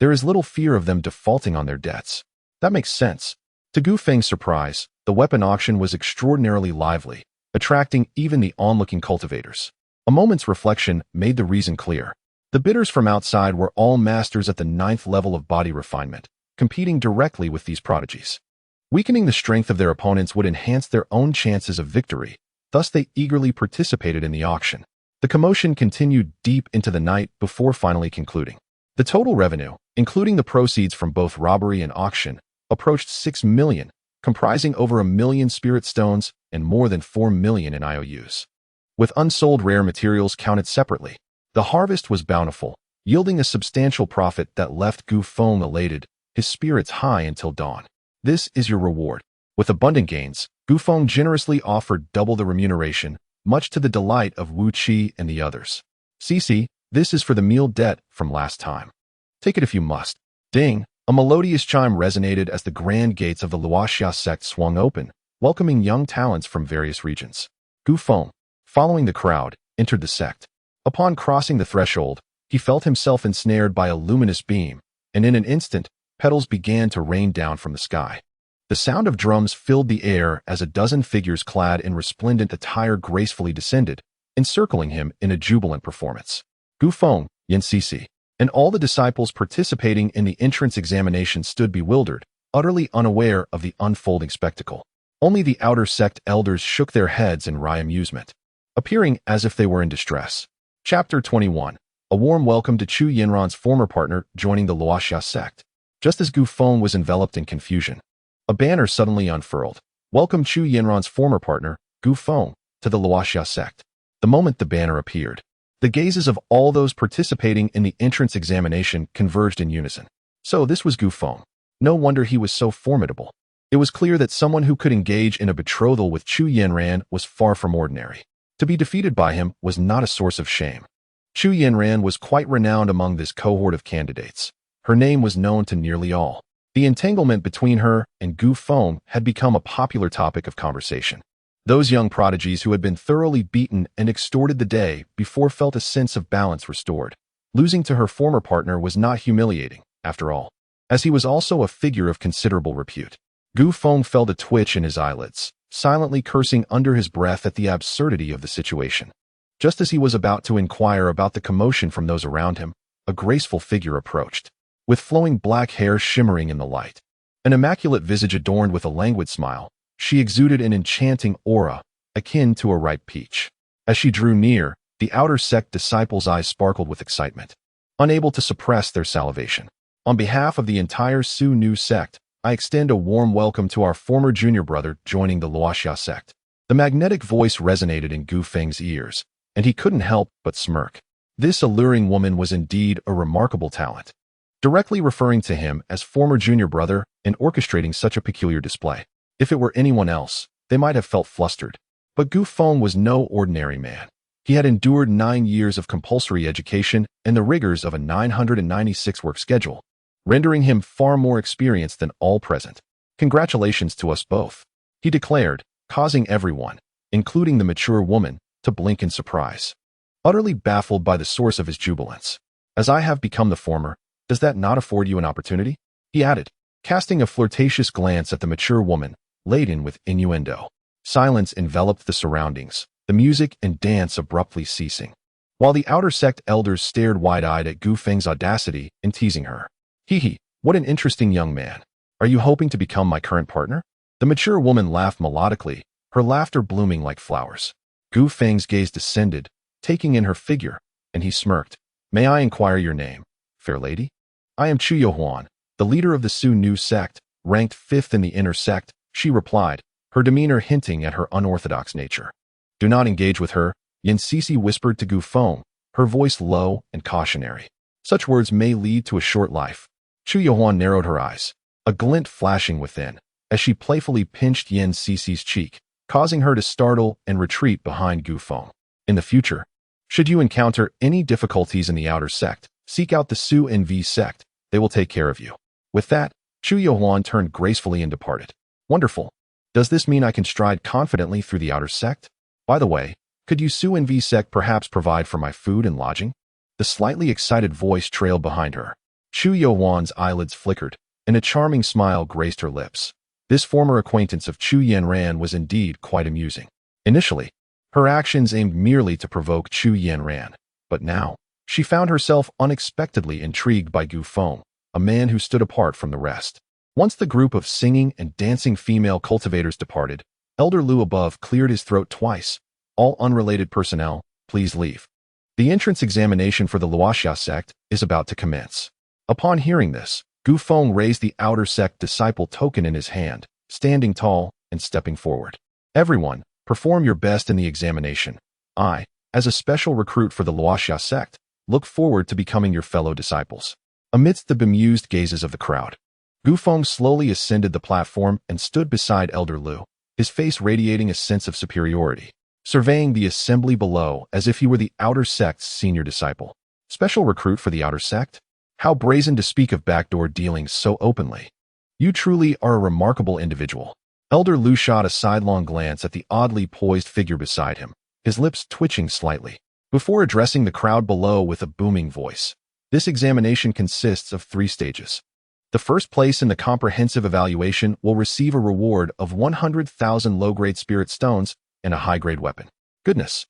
There is little fear of them defaulting on their debts. That makes sense. To Gu Feng's surprise, the weapon auction was extraordinarily lively, attracting even the onlooking cultivators. A moment's reflection made the reason clear. The bidders from outside were all masters at the 9th level of body refinement, competing directly with these prodigies. Weakening the strength of their opponents would enhance their own chances of victory, thus they eagerly participated in the auction. The commotion continued deep into the night before finally concluding. The total revenue, including the proceeds from both robbery and auction, approached 6 million, comprising over 1 million spirit stones and more than 4 million in IOUs. With unsold rare materials counted separately, the harvest was bountiful, yielding a substantial profit that left Gu Feng elated, his spirits high until dawn. This is your reward. With abundant gains, Gu Feng generously offered double the remuneration, much to the delight of Wu Qi and the others. Cici, this is for the meal debt from last time. Take it if you must. Ding! A melodious chime resonated as the grand gates of the Luoxia sect swung open, welcoming young talents from various regions. Gu Feng, following the crowd, entered the sect. Upon crossing the threshold, he felt himself ensnared by a luminous beam, and in an instant, petals began to rain down from the sky. The sound of drums filled the air as a dozen figures clad in resplendent attire gracefully descended, encircling him in a jubilant performance. Gu Feng, Yen Cici, and all the disciples participating in the entrance examination stood bewildered, utterly unaware of the unfolding spectacle. Only the outer sect elders shook their heads in wry amusement, appearing as if they were in distress. Chapter 21. A warm welcome to Chu Yinran's former partner joining the Luoxia sect. Just as Gu Feng was enveloped in confusion, a banner suddenly unfurled. Welcome Chu Yinran's former partner, Gu Feng, to the Luoxia sect. The moment the banner appeared, the gazes of all those participating in the entrance examination converged in unison. So this was Gu Feng. No wonder he was so formidable. It was clear that someone who could engage in a betrothal with Chu Yanran was far from ordinary. To be defeated by him was not a source of shame. Chu Yanran was quite renowned among this cohort of candidates. Her name was known to nearly all. The entanglement between her and Gu Feng had become a popular topic of conversation. Those young prodigies who had been thoroughly beaten and extorted the day before felt a sense of balance restored. Losing to her former partner was not humiliating, after all, as he was also a figure of considerable repute. Gu Feng felt a twitch in his eyelids, silently cursing under his breath at the absurdity of the situation. Just as he was about to inquire about the commotion from those around him, a graceful figure approached, with flowing black hair shimmering in the light. An immaculate visage adorned with a languid smile, she exuded an enchanting aura, akin to a ripe peach. As she drew near, the outer sect disciples' eyes sparkled with excitement, unable to suppress their salivation. On behalf of the entire Su Nu sect, I extend a warm welcome to our former junior brother joining the Luoxia sect. The magnetic voice resonated in Gu Feng's ears, and he couldn't help but smirk. This alluring woman was indeed a remarkable talent, directly referring to him as former junior brother and orchestrating such a peculiar display. If it were anyone else, they might have felt flustered. But Gu Feng was no ordinary man. He had endured 9 years of compulsory education and the rigors of a 996-work schedule, rendering him far more experienced than all present. Congratulations to us both, he declared, causing everyone, including the mature woman, to blink in surprise, utterly baffled by the source of his jubilance. As I have become the former, does that not afford you an opportunity? He added, casting a flirtatious glance at the mature woman, laden with innuendo. Silence enveloped the surroundings, the music and dance abruptly ceasing, while the outer sect elders stared wide-eyed at Gu Feng's audacity in teasing her. Hee, what an interesting young man. Are you hoping to become my current partner? The mature woman laughed melodically, her laughter blooming like flowers. Gu Feng's gaze descended, taking in her figure, and he smirked. May I inquire your name, fair lady? I am Chu Yohuan, the leader of the Su Nu sect, ranked 5th in the inner sect, she replied, her demeanor hinting at her unorthodox nature. Do not engage with her, Yin Sisi whispered to Gu Feng, her voice low and cautionary. Such words may lead to a short life. Chu Yohuan narrowed her eyes, a glint flashing within, as she playfully pinched Yin Sisi's cheek, causing her to startle and retreat behind Gu Feng. In the future, should you encounter any difficulties in the outer sect, seek out the Su NV sect. They will take care of you. With that, Chu Yohuan turned gracefully and departed. Wonderful. Does this mean I can stride confidently through the outer sect? By the way, could you Su NV sect perhaps provide for my food and lodging? The slightly excited voice trailed behind her. Chu Yohuan's eyelids flickered, and a charming smile graced her lips. This former acquaintance of Chu Yanran was indeed quite amusing. Initially, her actions aimed merely to provoke Chu Yanran, but now, she found herself unexpectedly intrigued by Gu Feng, a man who stood apart from the rest. Once the group of singing and dancing female cultivators departed, Elder Lu above cleared his throat twice. All unrelated personnel, please leave. The entrance examination for the Luoxia sect is about to commence. Upon hearing this, Gu Feng raised the outer sect disciple token in his hand, standing tall and stepping forward. Everyone, perform your best in the examination. I, as a special recruit for the Luoxia sect, look forward to becoming your fellow disciples. Amidst the bemused gazes of the crowd, Gu Feng slowly ascended the platform and stood beside Elder Lu, his face radiating a sense of superiority, surveying the assembly below as if he were the outer sect's senior disciple. Special recruit for the outer sect? How brazen to speak of backdoor dealings so openly. You truly are a remarkable individual. Elder Lu shot a sidelong glance at the oddly poised figure beside him, his lips twitching slightly, before addressing the crowd below with a booming voice. This examination consists of 3 stages. The first place in the comprehensive evaluation will receive a reward of 100,000 low-grade spirit stones and a high-grade weapon. Goodness,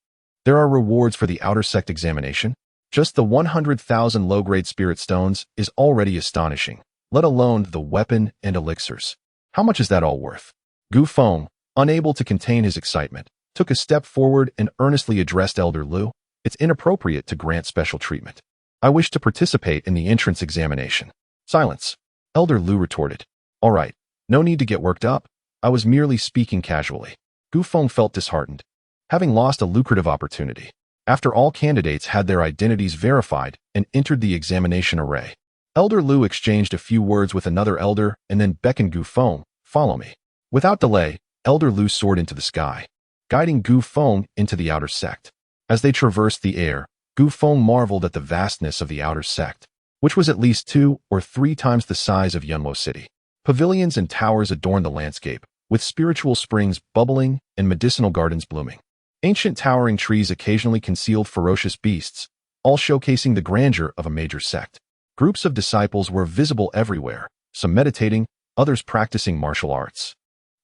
there are rewards for the outer sect examination? Just the 100,000 low-grade spirit stones is already astonishing, let alone the weapon and elixirs. How much is that all worth? Gu Feng, unable to contain his excitement, took a step forward and earnestly addressed Elder Lu. It's inappropriate to grant special treatment. I wish to participate in the entrance examination. Silence. Elder Lu retorted. All right, no need to get worked up. I was merely speaking casually. Gu Feng felt disheartened, having lost a lucrative opportunity. After all candidates had their identities verified and entered the examination array, Elder Lu exchanged a few words with another elder and then beckoned Gu Feng, Follow me. Without delay, Elder Lu soared into the sky, guiding Gu Feng into the outer sect. As they traversed the air, Gu Feng marveled at the vastness of the outer sect, which was at least 2 or 3 times the size of Yunluo City. Pavilions and towers adorned the landscape, with spiritual springs bubbling and medicinal gardens blooming. Ancient towering trees occasionally concealed ferocious beasts, all showcasing the grandeur of a major sect. Groups of disciples were visible everywhere, some meditating, others practicing martial arts,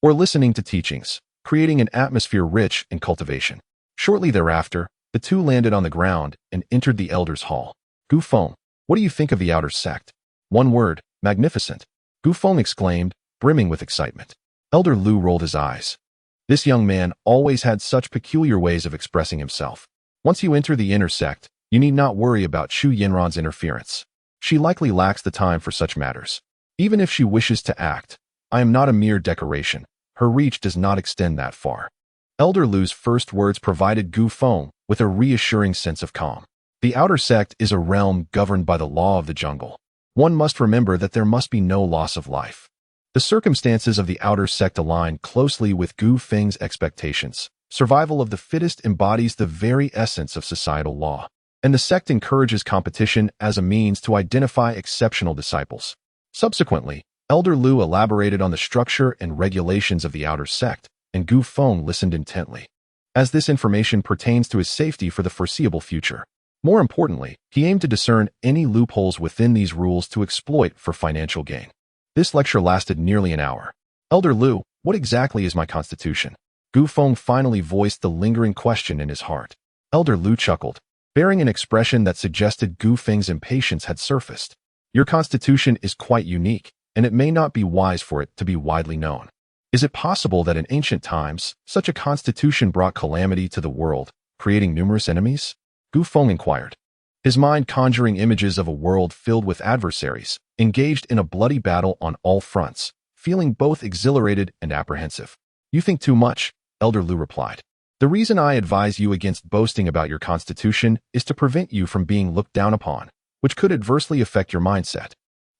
or listening to teachings, creating an atmosphere rich in cultivation. Shortly thereafter, the two landed on the ground and entered the Elder's Hall. Gu Feng, what do you think of the outer sect? One word, magnificent. Gu Feng exclaimed, brimming with excitement. Elder Lu rolled his eyes. This young man always had such peculiar ways of expressing himself. Once you enter the inner sect, you need not worry about Chu Yinran's interference. She likely lacks the time for such matters. Even if she wishes to act, I am not a mere decoration. Her reach does not extend that far. Elder Lu's first words provided Gu Feng with a reassuring sense of calm. The outer sect is a realm governed by the law of the jungle. One must remember that there must be no loss of life. The circumstances of the outer sect align closely with Gu Feng's expectations. Survival of the fittest embodies the very essence of societal law, and the sect encourages competition as a means to identify exceptional disciples. Subsequently, Elder Lu elaborated on the structure and regulations of the outer sect, and Gu Feng listened intently, as this information pertains to his safety for the foreseeable future. More importantly, he aimed to discern any loopholes within these rules to exploit for financial gain. This lecture lasted nearly an hour. Elder Lu, what exactly is my constitution? Gu Feng finally voiced the lingering question in his heart. Elder Lu chuckled, bearing an expression that suggested Gu Feng's impatience had surfaced. Your constitution is quite unique, and it may not be wise for it to be widely known. Is it possible that in ancient times, such a constitution brought calamity to the world, creating numerous enemies? Gu Feng inquired, his mind conjuring images of a world filled with adversaries, engaged in a bloody battle on all fronts, feeling both exhilarated and apprehensive. You think too much, Elder Lu replied. The reason I advise you against boasting about your constitution is to prevent you from being looked down upon, which could adversely affect your mindset.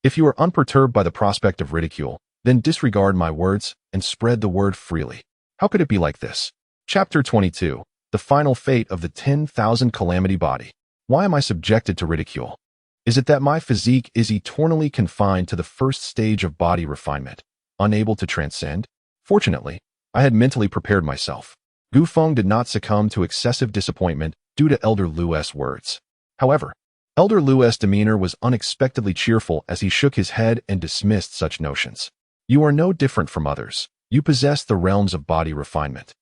If you are unperturbed by the prospect of ridicule, then disregard my words and spread the word freely. How could it be like this? Chapter 22. The final fate of the 10,000 calamity body. Why am I subjected to ridicule? Is it that my physique is eternally confined to the first stage of body refinement, unable to transcend? Fortunately, I had mentally prepared myself. Gu Feng did not succumb to excessive disappointment due to Elder Lu's words. However, Elder Lu's demeanor was unexpectedly cheerful as he shook his head and dismissed such notions. You are no different from others. You possess the realms of body refinement,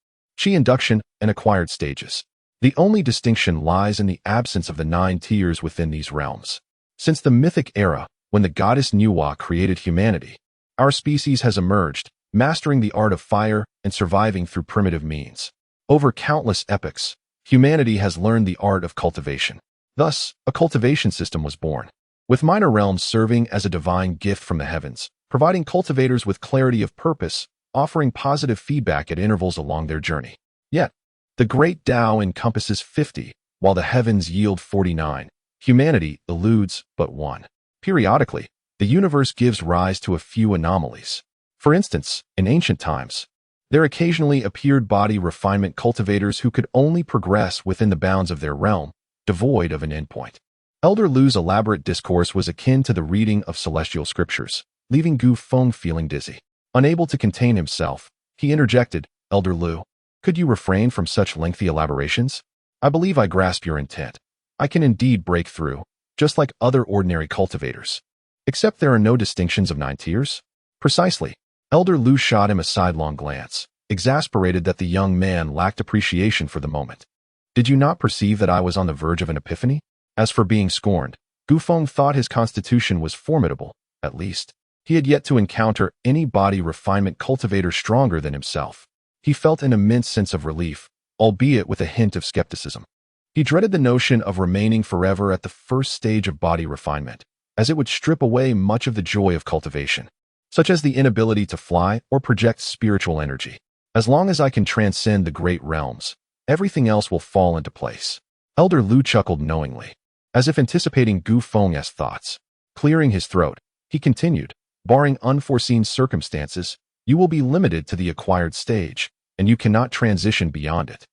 chi induction, and acquired stages. The only distinction lies in the absence of the 9 tiers within these realms. Since the mythic era, when the goddess Nuwa created humanity, our species has emerged, mastering the art of fire and surviving through primitive means. Over countless epochs, humanity has learned the art of cultivation. Thus, a cultivation system was born, with minor realms serving as a divine gift from the heavens, providing cultivators with clarity of purpose, offering positive feedback at intervals along their journey. Yet, the great Tao encompasses 50, while the heavens yield 49. Humanity eludes but one. Periodically, the universe gives rise to a few anomalies. For instance, in ancient times, there occasionally appeared body refinement cultivators who could only progress within the bounds of their realm, devoid of an endpoint. Elder Lu's elaborate discourse was akin to the reading of celestial scriptures, leaving Gu Feng feeling dizzy. Unable to contain himself, he interjected, Elder Lu, could you refrain from such lengthy elaborations? I believe I grasp your intent. I can indeed break through, just like other ordinary cultivators. Except there are no distinctions of 9 tiers? Precisely. Elder Lu shot him a sidelong glance, exasperated that the young man lacked appreciation for the moment. Did you not perceive that I was on the verge of an epiphany? As for being scorned, Gu Feng thought his constitution was formidable, at least. He had yet to encounter any body refinement cultivator stronger than himself. He felt an immense sense of relief, albeit with a hint of skepticism. He dreaded the notion of remaining forever at the first stage of body refinement, as it would strip away much of the joy of cultivation, such as the inability to fly or project spiritual energy. As long as I can transcend the great realms, everything else will fall into place. Elder Lu chuckled knowingly, as if anticipating Gu Feng's thoughts. Clearing his throat, he continued, barring unforeseen circumstances, You will be limited to the acquired stage, and you cannot transition beyond it.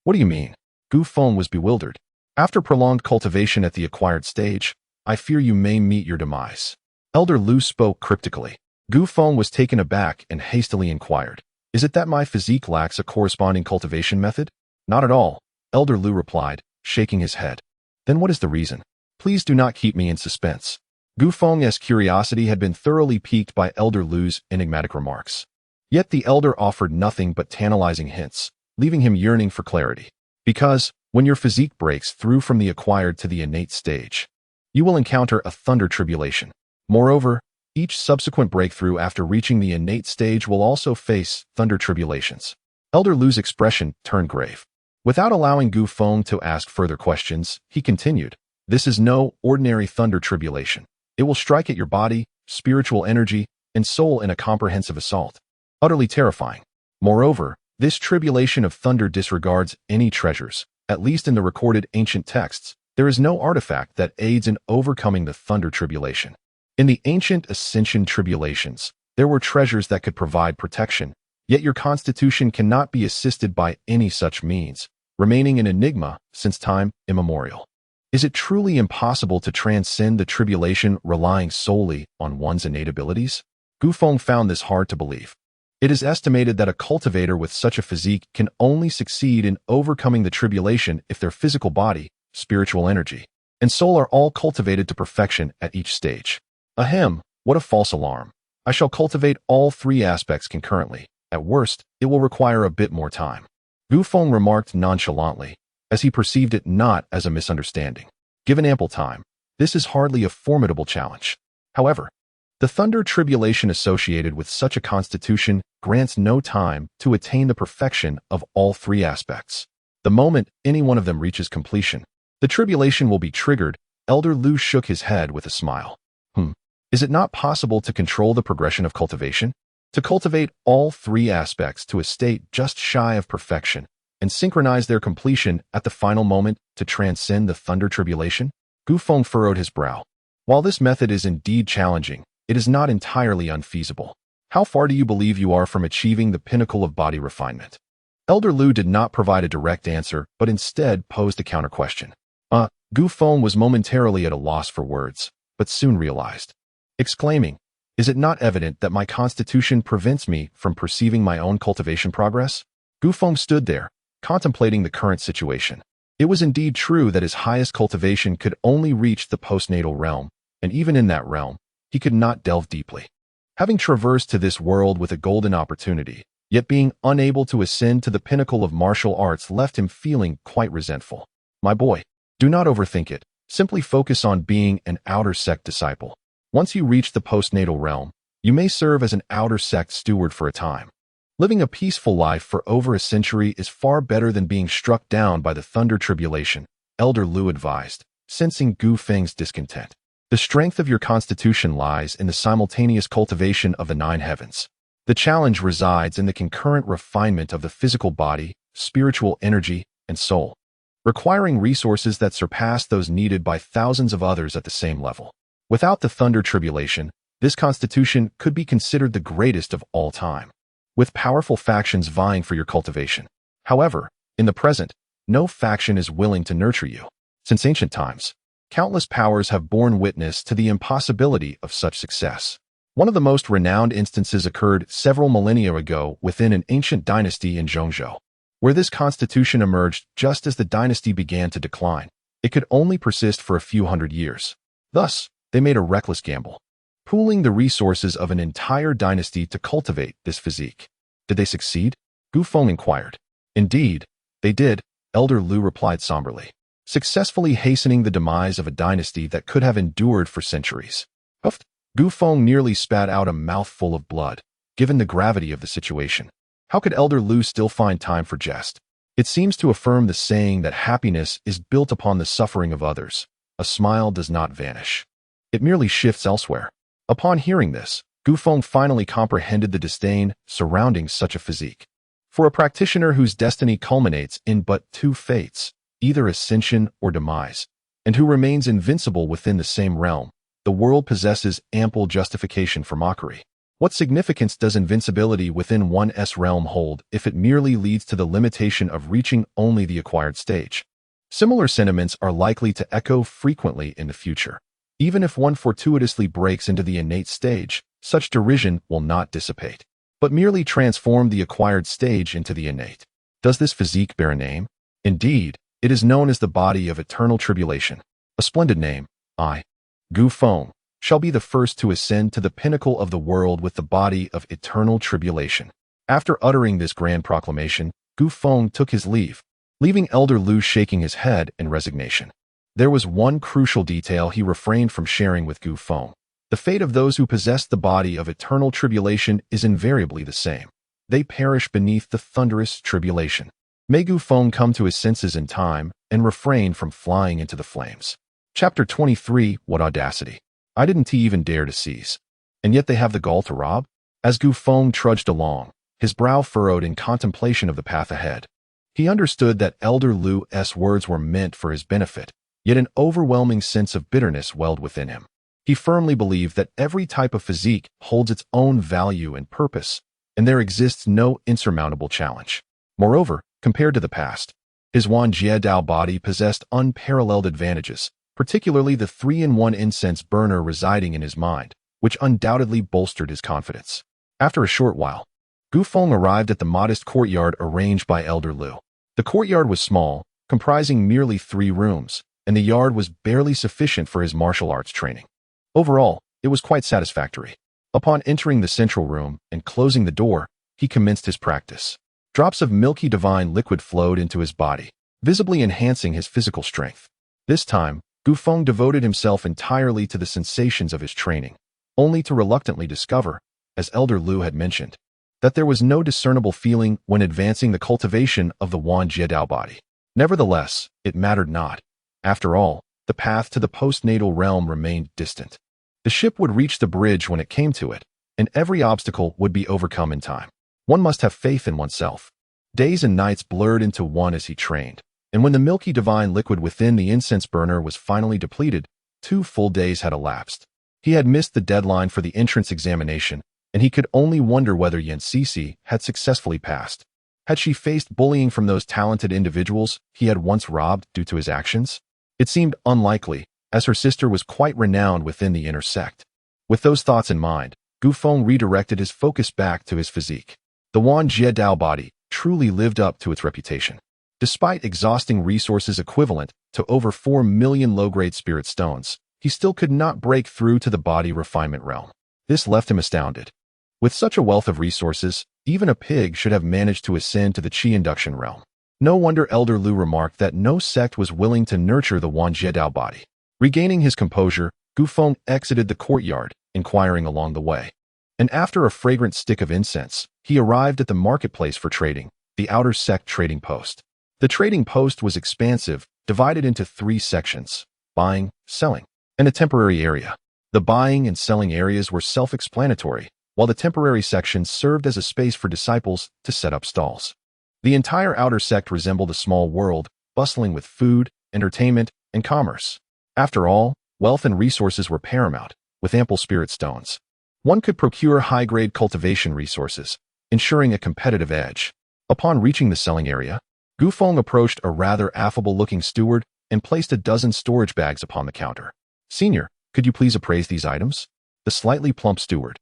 What do you mean? Gu Feng was bewildered. After prolonged cultivation at the acquired stage, I fear you may meet your demise. Elder Lu spoke cryptically. Gu Feng was taken aback and hastily inquired, is it that my physique lacks a corresponding cultivation method? Not at all, Elder Lu replied, shaking his head. Then what is the reason? Please do not keep me in suspense. Gu Feng's curiosity had been thoroughly piqued by Elder Lu's enigmatic remarks. Yet the elder offered nothing but tantalizing hints, leaving him yearning for clarity. Because, when your physique breaks through from the acquired to the innate stage, you will encounter a thunder tribulation. Moreover, each subsequent breakthrough after reaching the innate stage will also face thunder tribulations. Elder Lu's expression turned grave. Without allowing Gu Feng to ask further questions, he continued, this is no ordinary thunder tribulation. It will strike at your body, spiritual energy, and soul in a comprehensive assault. Utterly terrifying. Moreover, this tribulation of thunder disregards any treasures. At least in the recorded ancient texts, there is no artifact that aids in overcoming the thunder tribulation. In the ancient ascension tribulations, there were treasures that could provide protection, yet your constitution cannot be assisted by any such means, remaining an enigma since time immemorial. Is it truly impossible to transcend the tribulation relying solely on one's innate abilities? Gu Feng found this hard to believe. It is estimated that a cultivator with such a physique can only succeed in overcoming the tribulation if their physical body, spiritual energy, and soul are all cultivated to perfection at each stage. Ahem, what a false alarm. I shall cultivate all three aspects concurrently. At worst, it will require a bit more time. Gu Feng remarked nonchalantly, as he perceived it not as a misunderstanding. Given ample time, this is hardly a formidable challenge. However, the thunder tribulation associated with such a constitution grants no time to attain the perfection of all three aspects. The moment any one of them reaches completion, the tribulation will be triggered. Elder Lu shook his head with a smile. Is it not possible to control the progression of cultivation? To cultivate all three aspects to a state just shy of perfection, and synchronize their completion at the final moment to transcend the thunder tribulation? Gu Feng furrowed his brow. While this method is indeed challenging, it is not entirely unfeasible. How far do you believe you are from achieving the pinnacle of body refinement? Elder Lu did not provide a direct answer, but instead posed a counter-question. Gu Feng was momentarily at a loss for words, but soon realized, exclaiming, is it not evident that my constitution prevents me from perceiving my own cultivation progress? Gu Feng stood there, contemplating the current situation. It was indeed true that his highest cultivation could only reach the postnatal realm, and even in that realm, he could not delve deeply. Having traversed to this world with a golden opportunity, yet being unable to ascend to the pinnacle of martial arts left him feeling quite resentful. My boy, do not overthink it. Simply focus on being an outer sect disciple. Once you reach the postnatal realm, you may serve as an outer sect steward for a time. Living a peaceful life for over a century is far better than being struck down by the thunder tribulation, Elder Lu advised, sensing Gu Feng's discontent. The strength of your constitution lies in the simultaneous cultivation of the nine heavens. The challenge resides in the concurrent refinement of the physical body, spiritual energy, and soul, requiring resources that surpass those needed by thousands of others at the same level. Without the thunder tribulation, this constitution could be considered the greatest of all time, with powerful factions vying for your cultivation. However, in the present, no faction is willing to nurture you. Since ancient times, countless powers have borne witness to the impossibility of such success. One of the most renowned instances occurred several millennia ago within an ancient dynasty in Zhou, where this constitution emerged just as the dynasty began to decline. It could only persist for a few hundred years. Thus, they made a reckless gamble, pooling the resources of an entire dynasty to cultivate this physique. Did they succeed? Gu Feng inquired. Indeed, they did, Elder Lu replied somberly, successfully hastening the demise of a dynasty that could have endured for centuries. Huffed. Gu Feng nearly spat out a mouthful of blood, given the gravity of the situation. How could Elder Lu still find time for jest? It seems to affirm the saying that happiness is built upon the suffering of others. A smile does not vanish. It merely shifts elsewhere. Upon hearing this, Gu Feng finally comprehended the disdain surrounding such a physique. For a practitioner whose destiny culminates in but two fates, either ascension or demise, and who remains invincible within the same realm, the world possesses ample justification for mockery. What significance does invincibility within one's realm hold if it merely leads to the limitation of reaching only the acquired stage? Similar sentiments are likely to echo frequently in the future. Even if one fortuitously breaks into the innate stage, such derision will not dissipate, but merely transform the acquired stage into the innate. Does this physique bear a name? Indeed, it is known as the body of eternal tribulation. A splendid name. I, Gu Feng, shall be the first to ascend to the pinnacle of the world with the body of eternal tribulation. After uttering this grand proclamation, Gu Feng took his leave, leaving Elder Lu shaking his head in resignation. There was one crucial detail he refrained from sharing with Gu Feng. The fate of those who possess the body of eternal tribulation is invariably the same. They perish beneath the thunderous tribulation. May Gu Feng come to his senses in time and refrain from flying into the flames. Chapter 23. What audacity! I didn't even dare to seize. And yet they have the gall to rob? As Gu Feng trudged along, his brow furrowed in contemplation of the path ahead. He understood that Elder Lu's words were meant for his benefit, yet an overwhelming sense of bitterness welled within him. He firmly believed that every type of physique holds its own value and purpose, and there exists no insurmountable challenge. Moreover, compared to the past, his Wan Jiedao body possessed unparalleled advantages, particularly the 3-in-1 incense burner residing in his mind, which undoubtedly bolstered his confidence. After a short while, Gu Feng arrived at the modest courtyard arranged by Elder Lu. The courtyard was small, comprising merely 3 rooms, and the yard was barely sufficient for his martial arts training. Overall, it was quite satisfactory. Upon entering the central room and closing the door, he commenced his practice. Drops of milky divine liquid flowed into his body, visibly enhancing his physical strength. This time, Gu Feng devoted himself entirely to the sensations of his training, only to reluctantly discover, as Elder Lu had mentioned, that there was no discernible feeling when advancing the cultivation of the Wan Jiedao body. Nevertheless, it mattered not. After all, the path to the postnatal realm remained distant. The ship would reach the bridge when it came to it, and every obstacle would be overcome in time. One must have faith in oneself. Days and nights blurred into one as he trained, and when the milky divine liquid within the incense burner was finally depleted, 2 full days had elapsed. He had missed the deadline for the entrance examination, and he could only wonder whether Yan Sisi had successfully passed. Had she faced bullying from those talented individuals he had once robbed due to his actions? It seemed unlikely, as her sister was quite renowned within the inner sect. With those thoughts in mind, Gu Feng redirected his focus back to his physique. The Wan Jiedao body truly lived up to its reputation. Despite exhausting resources equivalent to over 4 million low-grade spirit stones, he still could not break through to the body refinement realm. This left him astounded. With such a wealth of resources, even a pig should have managed to ascend to the Qi induction realm. No wonder Elder Lu remarked that no sect was willing to nurture the Wan Jiedao body. Regaining his composure, Gu Feng exited the courtyard, inquiring along the way. And after a fragrant stick of incense, he arrived at the marketplace for trading, the outer sect trading post. The trading post was expansive, divided into 3 sections: buying, selling, and a temporary area. The buying and selling areas were self-explanatory, while the temporary sections served as a space for disciples to set up stalls. The entire outer sect resembled a small world, bustling with food, entertainment, and commerce. After all, wealth and resources were paramount, with ample spirit stones. One could procure high-grade cultivation resources, ensuring a competitive edge. Upon reaching the selling area, Gu Feng approached a rather affable-looking steward and placed a dozen storage bags upon the counter. "Senior, could you please appraise these items?" The slightly plump steward,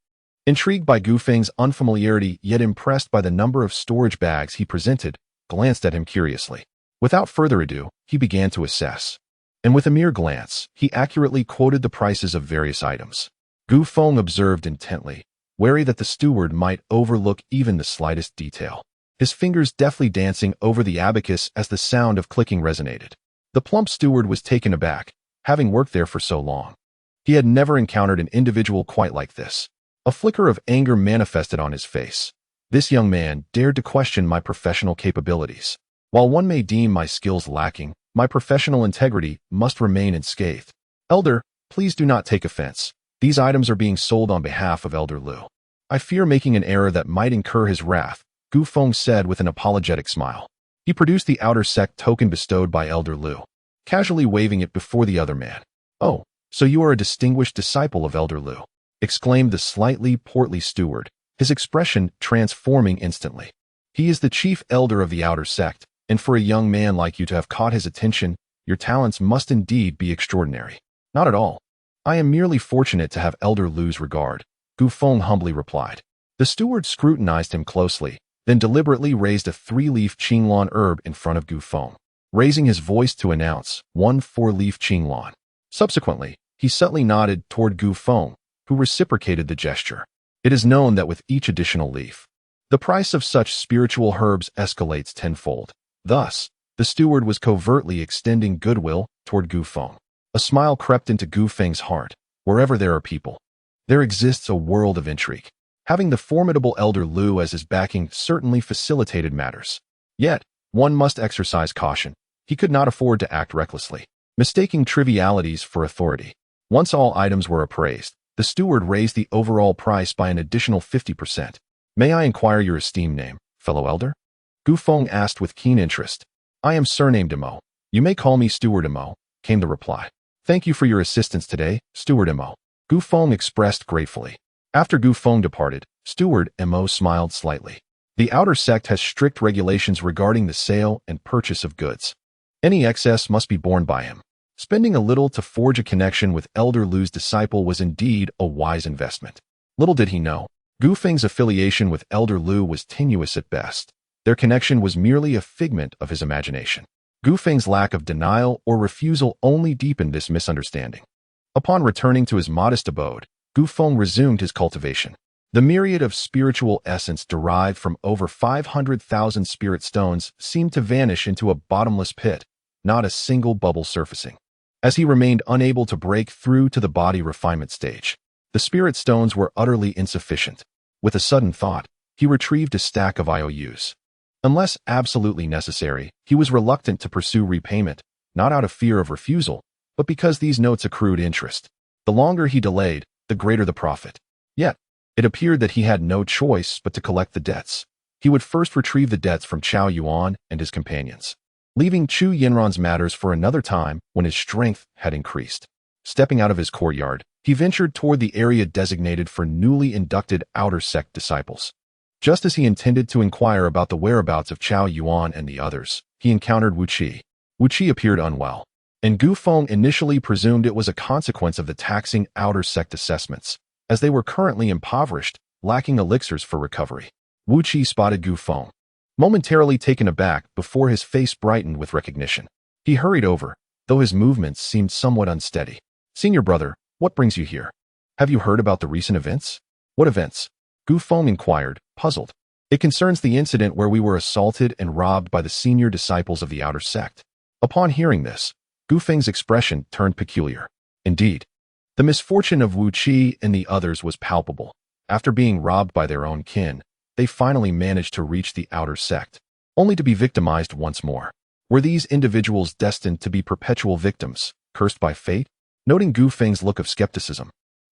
intrigued by Gu Feng's unfamiliarity yet impressed by the number of storage bags he presented, glanced at him curiously. Without further ado, he began to assess. And with a mere glance, he accurately quoted the prices of various items. Gu Feng observed intently, wary that the steward might overlook even the slightest detail. His fingers deftly dancing over the abacus as the sound of clicking resonated. The plump steward was taken aback, having worked there for so long. He had never encountered an individual quite like this. A flicker of anger manifested on his face. This young man dared to question my professional capabilities. While one may deem my skills lacking, my professional integrity must remain unscathed. Elder, please do not take offense. These items are being sold on behalf of Elder Lu. I fear making an error that might incur his wrath, Gu Feng said with an apologetic smile. He produced the outer sect token bestowed by Elder Lu, casually waving it before the other man. "Oh, so you are a distinguished disciple of Elder Lu. exclaimed the slightly portly steward, his expression transforming instantly. He is the chief elder of the outer sect, and for a young man like you to have caught his attention, your talents must indeed be extraordinary. Not at all. I am merely fortunate to have Elder Lu's regard, Gu Feng humbly replied. The steward scrutinized him closely, then deliberately raised a 3-leaf Qinglan herb in front of Gu Feng, raising his voice to announce 1 4-leaf Qinglan. Subsequently, he subtly nodded toward Gu Feng, who reciprocated the gesture. It is known that with each additional leaf, the price of such spiritual herbs escalates tenfold. Thus, the steward was covertly extending goodwill toward Gu Feng. A smile crept into Gu Feng's heart. Wherever there are people, there exists a world of intrigue. Having the formidable Elder Lu as his backing certainly facilitated matters. Yet, one must exercise caution. He could not afford to act recklessly, mistaking trivialities for authority. Once all items were appraised, the steward raised the overall price by an additional 50%. May I inquire your esteemed name, fellow elder? Gu Feng asked with keen interest. I am surnamed Imo. You may call me Steward Imo, came the reply. Thank you for your assistance today, Steward Imo. Gu Feng expressed gratefully. After Gu Feng departed, Steward Imo smiled slightly. The outer sect has strict regulations regarding the sale and purchase of goods. Any excess must be borne by him. Spending a little to forge a connection with Elder Lu's disciple was indeed a wise investment. Little did he know, Gu Feng's affiliation with Elder Lu was tenuous at best. Their connection was merely a figment of his imagination. Gu Feng's lack of denial or refusal only deepened this misunderstanding. Upon returning to his modest abode, Gu Feng resumed his cultivation. The myriad of spiritual essence derived from over 500,000 spirit stones seemed to vanish into a bottomless pit, not a single bubble surfacing. As he remained unable to break through to the body refinement stage, the spirit stones were utterly insufficient. With a sudden thought, he retrieved a stack of IOUs. Unless absolutely necessary, he was reluctant to pursue repayment, not out of fear of refusal, but because these notes accrued interest. The longer he delayed, the greater the profit. Yet, it appeared that he had no choice but to collect the debts. He would first retrieve the debts from Chao Yuan and his companions, leaving Chu Yinran's matters for another time when his strength had increased. Stepping out of his courtyard, he ventured toward the area designated for newly inducted outer sect disciples. Just as he intended to inquire about the whereabouts of Chao Yuan and the others, he encountered Wu Qi. Wu Qi appeared unwell, and Gu Feng initially presumed it was a consequence of the taxing outer sect assessments, as they were currently impoverished, lacking elixirs for recovery. Wu Qi spotted Gu Feng, momentarily taken aback before his face brightened with recognition. He hurried over, though his movements seemed somewhat unsteady. Senior brother, what brings you here? Have you heard about the recent events? What events? Gu Feng inquired, puzzled. It concerns the incident where we were assaulted and robbed by the senior disciples of the outer sect. Upon hearing this, Gu Feng's expression turned peculiar. Indeed, the misfortune of Wu Qi and the others was palpable. After being robbed by their own kin, they finally managed to reach the outer sect, only to be victimized once more. Were these individuals destined to be perpetual victims, cursed by fate? Noting Gu Feng's look of skepticism,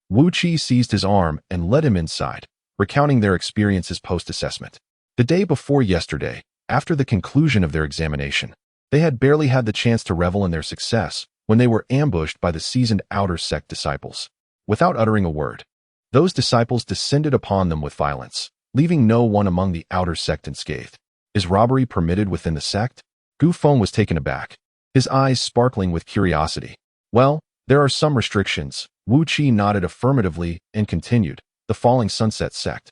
Wu Qi seized his arm and led him inside, recounting their experiences post-assessment. The day before yesterday, after the conclusion of their examination, they had barely had the chance to revel in their success when they were ambushed by the seasoned outer sect disciples. Without uttering a word, those disciples descended upon them with violence, leaving no one among the outer sect unscathed. Is robbery permitted within the sect? Gu Feng was taken aback, his eyes sparkling with curiosity. Well, there are some restrictions. Wu Qi nodded affirmatively and continued. The Falling Sunset sect,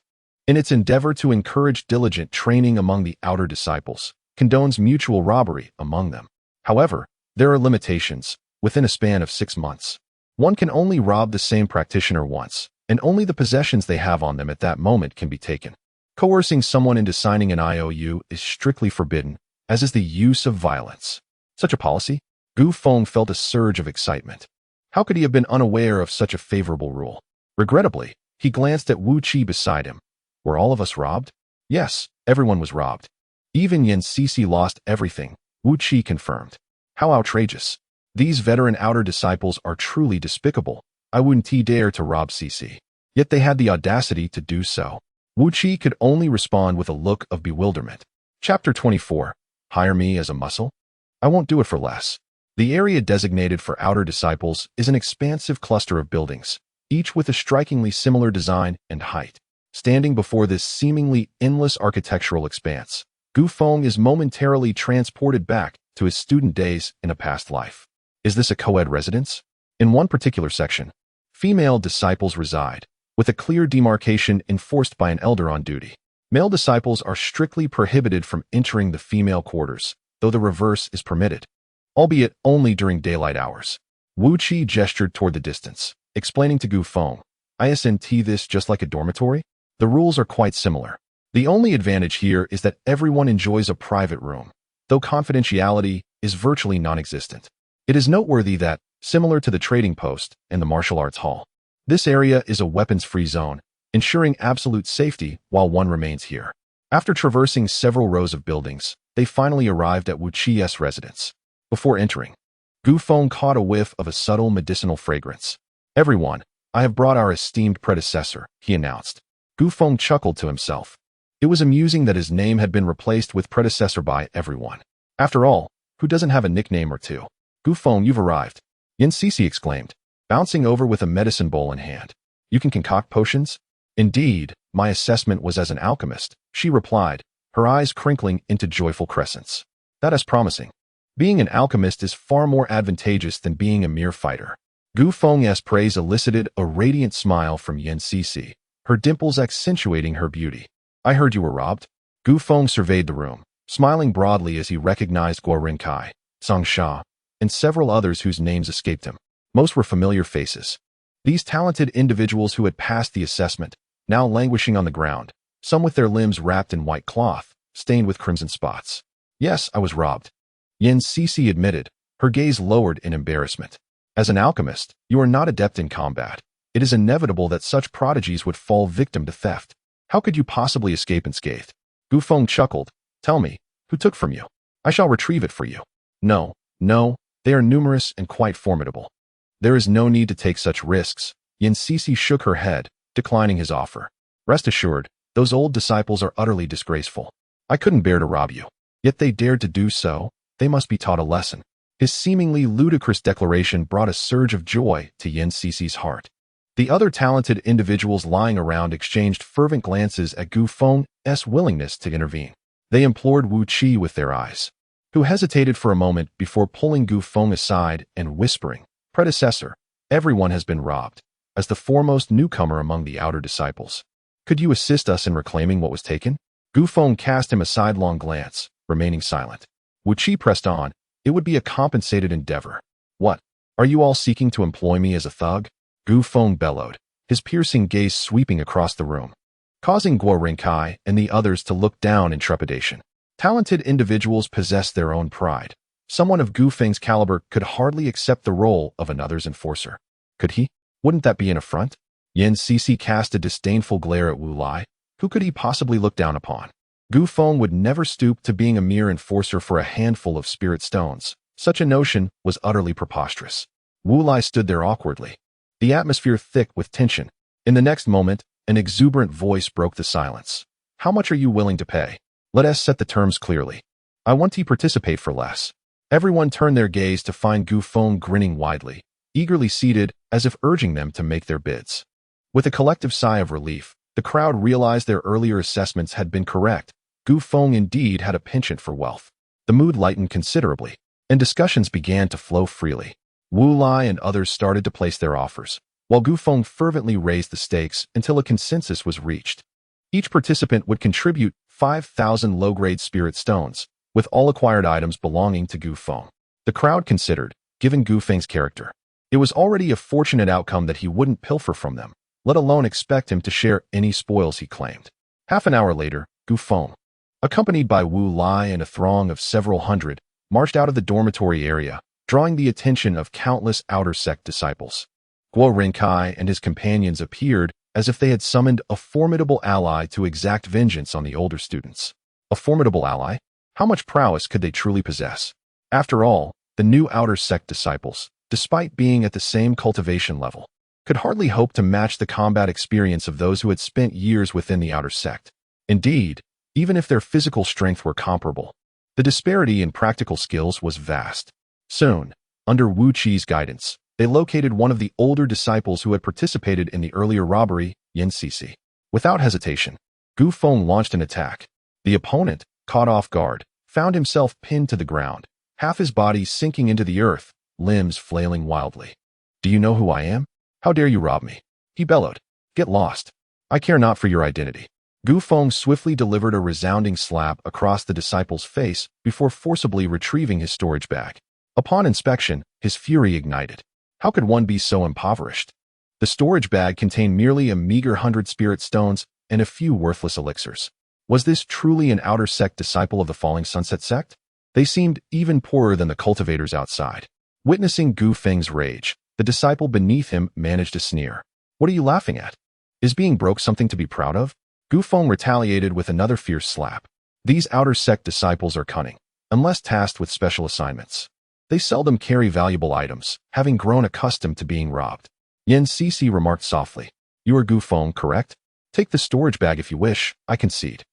in its endeavor to encourage diligent training among the outer disciples, condones mutual robbery among them. However, there are limitations. Within a span of 6 months, one can only rob the same practitioner once, and only the possessions they have on them at that moment can be taken. Coercing someone into signing an IOU is strictly forbidden, as is the use of violence. Such a policy? Gu Feng felt a surge of excitement. How could he have been unaware of such a favorable rule? Regrettably, he glanced at Wu Qi beside him. Were all of us robbed? Yes, everyone was robbed. Even Yan Sisi lost everything, Wu Qi confirmed. How outrageous. These veteran outer disciples are truly despicable. I wouldn't dare to rob Sisi. Yet they had the audacity to do so. Wu Qi could only respond with a look of bewilderment. Chapter 24. Hire me as a muscle? I won't do it for less. The area designated for outer disciples is an expansive cluster of buildings, each with a strikingly similar design and height. Standing before this seemingly endless architectural expanse, Gu Feng is momentarily transported back to his student days in a past life. Is this a co-ed residence? In one particular section, female disciples reside, with a clear demarcation enforced by an elder on duty. Male disciples are strictly prohibited from entering the female quarters, though the reverse is permitted, albeit only during daylight hours. Wu Qi gestured toward the distance, explaining to Gu Feng, "Isn't this just like a dormitory? The rules are quite similar. The only advantage here is that everyone enjoys a private room, though confidentiality is virtually non-existent. It is noteworthy that, similar to the trading post and the martial arts hall, this area is a weapons-free zone, ensuring absolute safety while one remains here." After traversing several rows of buildings, they finally arrived at Wu Qi's residence. Before entering, Gu Feng caught a whiff of a subtle medicinal fragrance. "Everyone, I have brought our esteemed predecessor," he announced. Gu Feng chuckled to himself. It was amusing that his name had been replaced with predecessor by everyone. After all, who doesn't have a nickname or two? "Gu Feng, you've arrived," Yin Sisi exclaimed, bouncing over with a medicine bowl in hand. "You can concoct potions?" "Indeed, my assessment was as an alchemist," she replied, her eyes crinkling into joyful crescents. "That is promising. Being an alchemist is far more advantageous than being a mere fighter." Gu Feng's praise elicited a radiant smile from Yin Sisi, her dimples accentuating her beauty. "I heard you were robbed." Gu Feng surveyed the room, smiling broadly as he recognized Guo Renkai, Song Sha, and several others whose names escaped him. Most were familiar faces. These talented individuals who had passed the assessment, now languishing on the ground, some with their limbs wrapped in white cloth, stained with crimson spots. "Yes, I was robbed," Yin Sisi admitted, her gaze lowered in embarrassment. "As an alchemist, you are not adept in combat. It is inevitable that such prodigies would fall victim to theft. How could you possibly escape unscathed?" Gu Feng chuckled. "Tell me, who took from you? I shall retrieve it for you." No, they are numerous and quite formidable. There is no need to take such risks." Yin Sisi shook her head, declining his offer. "Rest assured, those old disciples are utterly disgraceful. I couldn't bear to rob you. Yet they dared to do so. They must be taught a lesson." His seemingly ludicrous declaration brought a surge of joy to Yin Sisi's heart. The other talented individuals lying around exchanged fervent glances at Gu Feng's willingness to intervene. They implored Wu Qi with their eyes, who hesitated for a moment before pulling Gu Feng aside and whispering, "Predecessor, everyone has been robbed. As the foremost newcomer among the outer disciples, could you assist us in reclaiming what was taken?" Gu Feng cast him a sidelong glance, remaining silent. Wu Qi pressed on. "It would be a compensated endeavor." "What? Are you all seeking to employ me as a thug?" Gu Feng bellowed, his piercing gaze sweeping across the room, causing Guo Renkai and the others to look down in trepidation. Talented individuals possess their own pride. Someone of Gu Feng's caliber could hardly accept the role of another's enforcer. Could he? Wouldn't that be an affront? Yin Sisi cast a disdainful glare at Wu Lai. Who could he possibly look down upon? Gu Feng would never stoop to being a mere enforcer for a handful of spirit stones. Such a notion was utterly preposterous. Wu Lai stood there awkwardly, the atmosphere thick with tension. In the next moment, an exuberant voice broke the silence. "How much are you willing to pay? Let us set the terms clearly. I want to participate for less." Everyone turned their gaze to find Gu Feng grinning widely, eagerly seated as if urging them to make their bids. With a collective sigh of relief, the crowd realized their earlier assessments had been correct. Gu Feng indeed had a penchant for wealth. The mood lightened considerably, and discussions began to flow freely. Wu Lai and others started to place their offers, while Gu Feng fervently raised the stakes until a consensus was reached. Each participant would contribute 5,000 low-grade spirit stones, with all acquired items belonging to Gu Feng. The crowd considered, given Gu Feng's character, it was already a fortunate outcome that he wouldn't pilfer from them, let alone expect him to share any spoils he claimed. Half an hour later, Gu Feng, accompanied by Wu Lai and a throng of several hundred, marched out of the dormitory area, drawing the attention of countless outer sect disciples. Guo Renkai and his companions appeared as if they had summoned a formidable ally to exact vengeance on the older students. A formidable ally? How much prowess could they truly possess? After all, the new outer sect disciples, despite being at the same cultivation level, could hardly hope to match the combat experience of those who had spent years within the outer sect. Indeed, even if their physical strength were comparable, the disparity in practical skills was vast. Soon, under Wu Qi's guidance, They located one of the older disciples who had participated in the earlier robbery, Yin Sisi. Without hesitation, Gu Feng launched an attack. The opponent, caught off guard, found himself pinned to the ground, half his body sinking into the earth, limbs flailing wildly. "Do you know who I am? How dare you rob me?" he bellowed. "Get lost. I care not for your identity." Gu Feng swiftly delivered a resounding slap across the disciple's face before forcibly retrieving his storage bag. Upon inspection, his fury ignited. How could one be so impoverished? The storage bag contained merely a meager 100 spirit stones and a few worthless elixirs. Was this truly an outer sect disciple of the Falling Sunset sect? They seemed even poorer than the cultivators outside. Witnessing Gu Feng's rage, the disciple beneath him managed a sneer. "What are you laughing at? Is being broke something to be proud of?" Gu Feng retaliated with another fierce slap. These outer sect disciples are cunning, unless tasked with special assignments. They seldom carry valuable items, having grown accustomed to being robbed. Yin Sisi remarked softly. "You are Gu Feng, correct? Take the storage bag if you wish, I concede."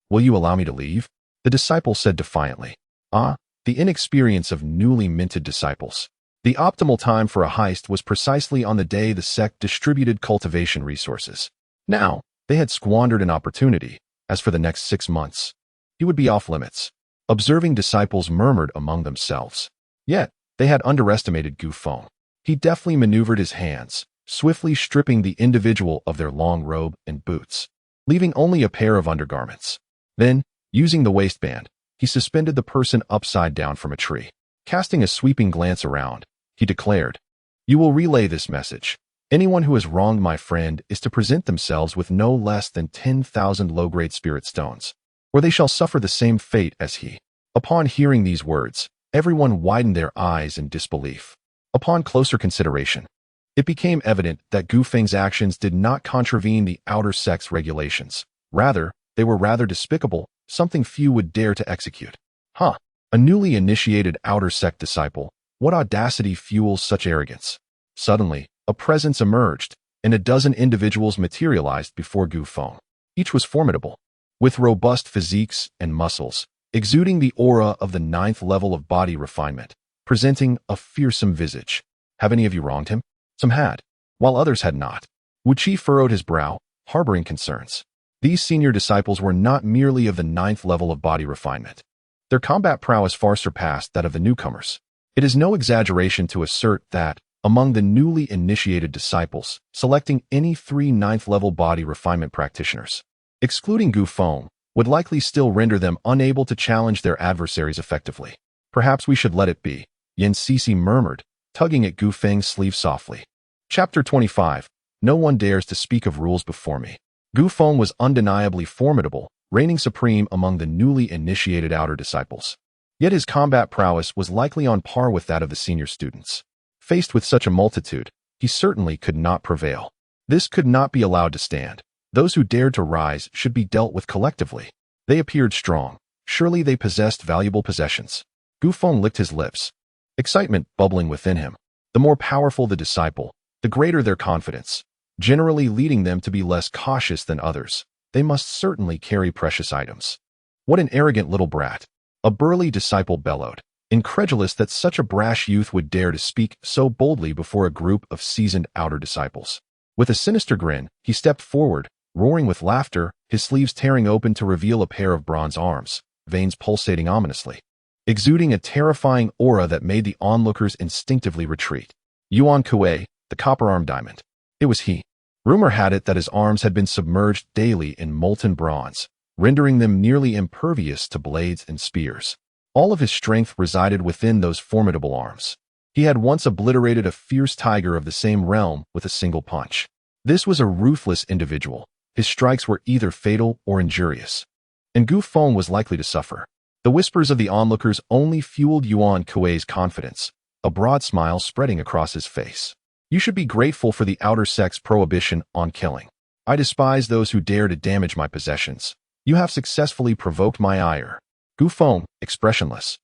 "Will you allow me to leave?" the disciple said defiantly. The inexperience of newly minted disciples. The optimal time for a heist was precisely on the day the sect distributed cultivation resources. Now, they had squandered an opportunity. As for the next 6 months, he would be off limits. Observing disciples murmured among themselves. Yet, they had underestimated Gu Feng. He deftly maneuvered his hands, swiftly stripping the individual of their long robe and boots, leaving only a pair of undergarments. Then, using the waistband, he suspended the person upside down from a tree. Casting a sweeping glance around, he declared, "You will relay this message. Anyone who has wronged my friend is to present themselves with no less than 10,000 low-grade spirit stones, or they shall suffer the same fate as he." Upon hearing these words, everyone widened their eyes in disbelief. Upon closer consideration, it became evident that Gu Feng's actions did not contravene the outer sect's regulations. Rather, they were rather despicable, something few would dare to execute. A newly initiated outer sect disciple, what audacity fuels such arrogance? Suddenly, a presence emerged, and a dozen individuals materialized before Gu Feng. Each was formidable, with robust physiques and muscles, exuding the aura of the 9th level of body refinement, presenting a fearsome visage. Have any of you wronged him? Some had, while others had not. Wu Qi furrowed his brow, harboring concerns. These senior disciples were not merely of the 9th level of body refinement. Their combat prowess far surpassed that of the newcomers. It is no exaggeration to assert that, among the newly initiated disciples, selecting any 3 9th level body refinement practitioners, excluding Gu Feng, would likely still render them unable to challenge their adversaries effectively. "Perhaps we should let it be," Yin Sisi murmured, tugging at Gu Feng's sleeve softly. Chapter 25. No one dares to speak of rules before me. Gu Feng was undeniably formidable, reigning supreme among the newly initiated outer disciples. Yet his combat prowess was likely on par with that of the senior students. Faced with such a multitude, he certainly could not prevail. This could not be allowed to stand. Those who dared to rise should be dealt with collectively. They appeared strong. Surely they possessed valuable possessions. Gu Feng licked his lips, excitement bubbling within him. The more powerful the disciple, the greater their confidence, generally leading them to be less cautious than others. They must certainly carry precious items. What an arrogant little brat! A burly disciple bellowed, incredulous that such a brash youth would dare to speak so boldly before a group of seasoned outer disciples. With a sinister grin, he stepped forward, roaring with laughter, his sleeves tearing open to reveal a pair of bronze arms, veins pulsating ominously, exuding a terrifying aura that made the onlookers instinctively retreat. Yuan Kuei, the copper-armed diamond. It was he. Rumor had it that his arms had been submerged daily in molten bronze, rendering them nearly impervious to blades and spears. All of his strength resided within those formidable arms. He had once obliterated a fierce tiger of the same realm with a single punch. This was a ruthless individual. His strikes were either fatal or injurious, and Gu Feng was likely to suffer. The whispers of the onlookers only fueled Yuan Kuei's confidence, a broad smile spreading across his face. "You should be grateful for the outer sect's prohibition on killing. I despise those who dare to damage my possessions. You have successfully provoked my ire." Gu Feng, expressionless,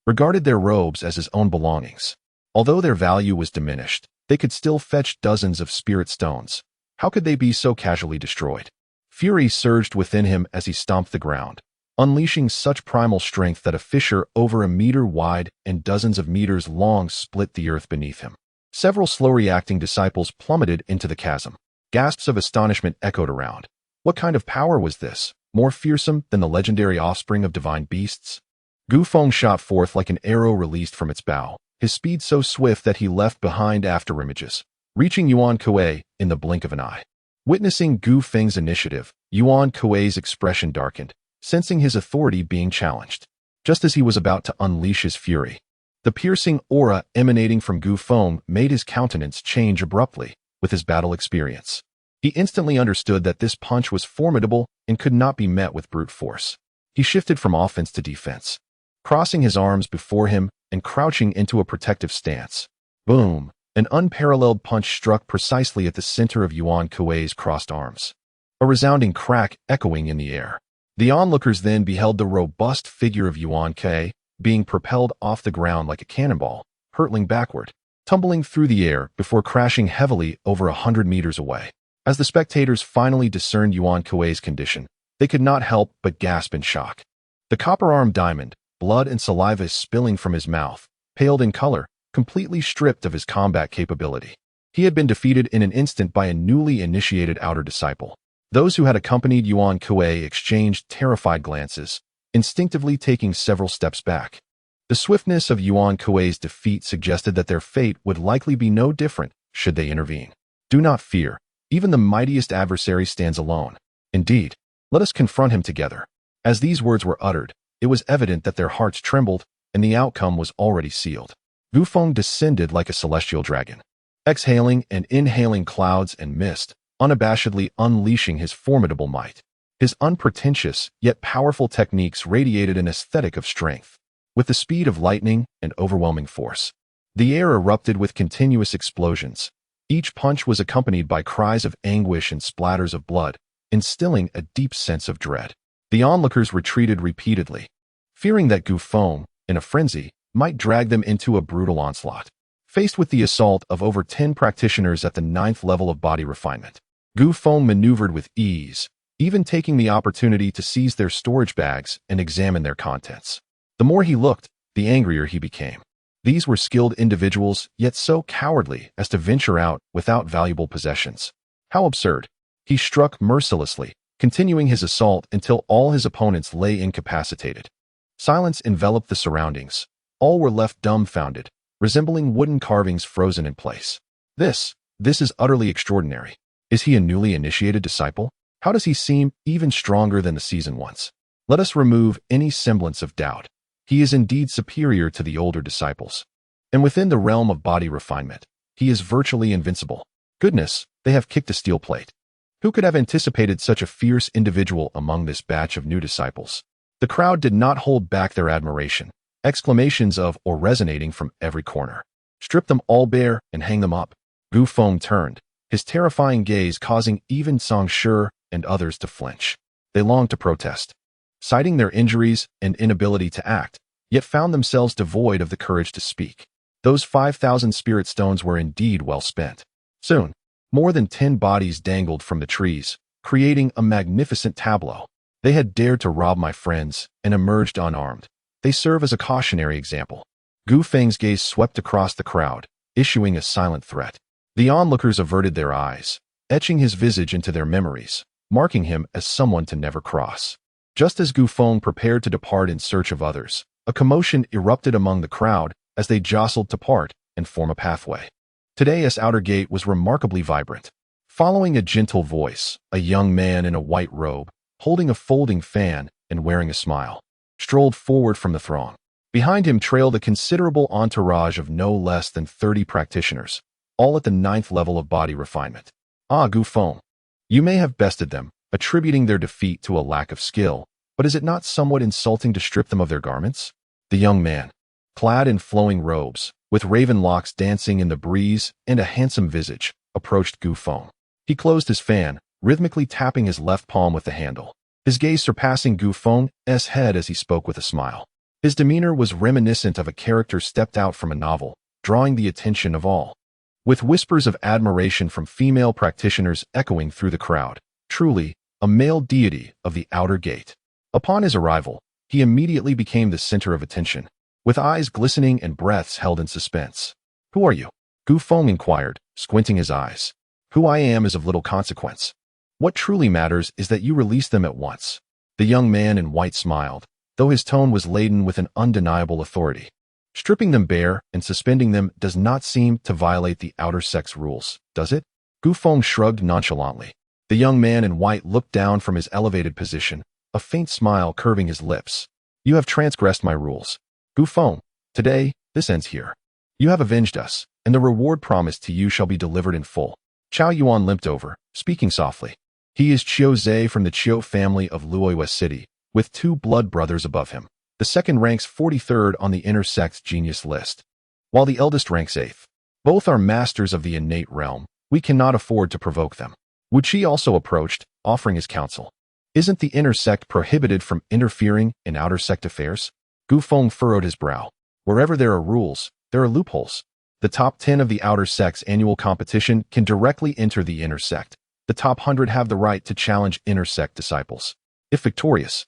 regarded their robes as his own belongings. Although their value was diminished, they could still fetch dozens of spirit stones. How could they be so casually destroyed? Fury surged within him as he stomped the ground, unleashing such primal strength that a fissure over a meter wide and dozens of meters long split the earth beneath him. Several slow-reacting disciples plummeted into the chasm. Gasps of astonishment echoed around. What kind of power was this? More fearsome than the legendary offspring of divine beasts? Gu Feng shot forth like an arrow released from its bow, his speed so swift that he left behind afterimages, reaching Yuan Kuei in the blink of an eye. Witnessing Gu Feng's initiative, Yuan Kuei's expression darkened, sensing his authority being challenged. Just as he was about to unleash his fury, the piercing aura emanating from Gu Feng made his countenance change abruptly with his battle experience. He instantly understood that this punch was formidable and could not be met with brute force. He shifted from offense to defense, crossing his arms before him and crouching into a protective stance. Boom! An unparalleled punch struck precisely at the center of Yuan Kuei's crossed arms, a resounding crack echoing in the air. The onlookers then beheld the robust figure of Yuan Kuei being propelled off the ground like a cannonball, hurtling backward, tumbling through the air before crashing heavily over 100 meters away. As the spectators finally discerned Yuan Kuei's condition, they could not help but gasp in shock. The copper-armed diamond, blood and saliva spilling from his mouth, paled in color, completely stripped of his combat capability. He had been defeated in an instant by a newly initiated outer disciple. Those who had accompanied Yuan Kuei exchanged terrified glances, instinctively taking several steps back. The swiftness of Yuan Kuei's defeat suggested that their fate would likely be no different should they intervene. Do not fear. Even the mightiest adversary stands alone. Indeed, let us confront him together. As these words were uttered, it was evident that their hearts trembled, and the outcome was already sealed. Gu Feng descended like a celestial dragon, exhaling and inhaling clouds and mist, unabashedly unleashing his formidable might. His unpretentious, yet powerful techniques radiated an aesthetic of strength. With the speed of lightning and overwhelming force, the air erupted with continuous explosions. Each punch was accompanied by cries of anguish and splatters of blood, instilling a deep sense of dread. The onlookers retreated repeatedly, fearing that Gu Feng, in a frenzy, might drag them into a brutal onslaught. Faced with the assault of over 10 practitioners at the 9th level of body refinement, Gu Feng maneuvered with ease, even taking the opportunity to seize their storage bags and examine their contents. The more he looked, the angrier he became. These were skilled individuals, yet so cowardly as to venture out without valuable possessions. How absurd! He struck mercilessly, continuing his assault until all his opponents lay incapacitated. Silence enveloped the surroundings. All were left dumbfounded, resembling wooden carvings frozen in place. This is utterly extraordinary. Is he a newly initiated disciple? How does he seem even stronger than the seasoned ones? Let us remove any semblance of doubt. He is indeed superior to the older disciples. And within the realm of body refinement, he is virtually invincible. Goodness, they have kicked a steel plate. Who could have anticipated such a fierce individual among this batch of new disciples? The crowd did not hold back their admiration. Exclamations of or resonating from every corner. Strip them all bare and hang them up. Gu Feng turned, his terrifying gaze causing even Song Shi and others to flinch. They longed to protest, citing their injuries and inability to act, yet found themselves devoid of the courage to speak. Those 5,000 spirit stones were indeed well spent. Soon, more than 10 bodies dangled from the trees, creating a magnificent tableau. They had dared to rob my friends and emerged unarmed. They serve as a cautionary example. Gu Feng's gaze swept across the crowd, issuing a silent threat. The onlookers averted their eyes, etching his visage into their memories, marking him as someone to never cross. Just as Gu Feng prepared to depart in search of others, a commotion erupted among the crowd as they jostled to part and form a pathway. Today's outer gate was remarkably vibrant. Following a gentle voice, a young man in a white robe, holding a folding fan and wearing a smile, strolled forward from the throng. Behind him trailed a considerable entourage of no less than 30 practitioners, all at the 9th level of body refinement. Ah, Gu Feng, you may have bested them, attributing their defeat to a lack of skill, but is it not somewhat insulting to strip them of their garments? The young man, clad in flowing robes, with raven locks dancing in the breeze and a handsome visage, approached Gu Feng. He closed his fan, rhythmically tapping his left palm with the handle, his gaze surpassing Gu Feng's head as he spoke with a smile. His demeanor was reminiscent of a character stepped out from a novel, drawing the attention of all. With whispers of admiration from female practitioners echoing through the crowd, truly, a male deity of the outer gate. Upon his arrival, he immediately became the center of attention, with eyes glistening and breaths held in suspense. Who are you? Gu Feng inquired, squinting his eyes. Who I am is of little consequence. What truly matters is that you release them at once. The young man in white smiled, though his tone was laden with an undeniable authority. Stripping them bare and suspending them does not seem to violate the outer sex rules, does it? Gu Feng shrugged nonchalantly. The young man in white looked down from his elevated position, a faint smile curving his lips. You have transgressed my rules. Gu Feng, today, this ends here. You have avenged us, and the reward promised to you shall be delivered in full. Chao Yuan limped over, speaking softly. He is Qiu Zhe from the Qiu family of Luoyue City, with 2 blood brothers above him. The second ranks 43rd on the inner sex genius list, while the eldest ranks 8th. Both are masters of the innate realm. We cannot afford to provoke them. Wu Qi also approached, offering his counsel. Isn't the inner sect prohibited from interfering in outer sect affairs? Gu Feng furrowed his brow. Wherever there are rules, there are loopholes. The top 10 of the outer sect's annual competition can directly enter the inner sect. The top 100 have the right to challenge inner sect disciples. If victorious,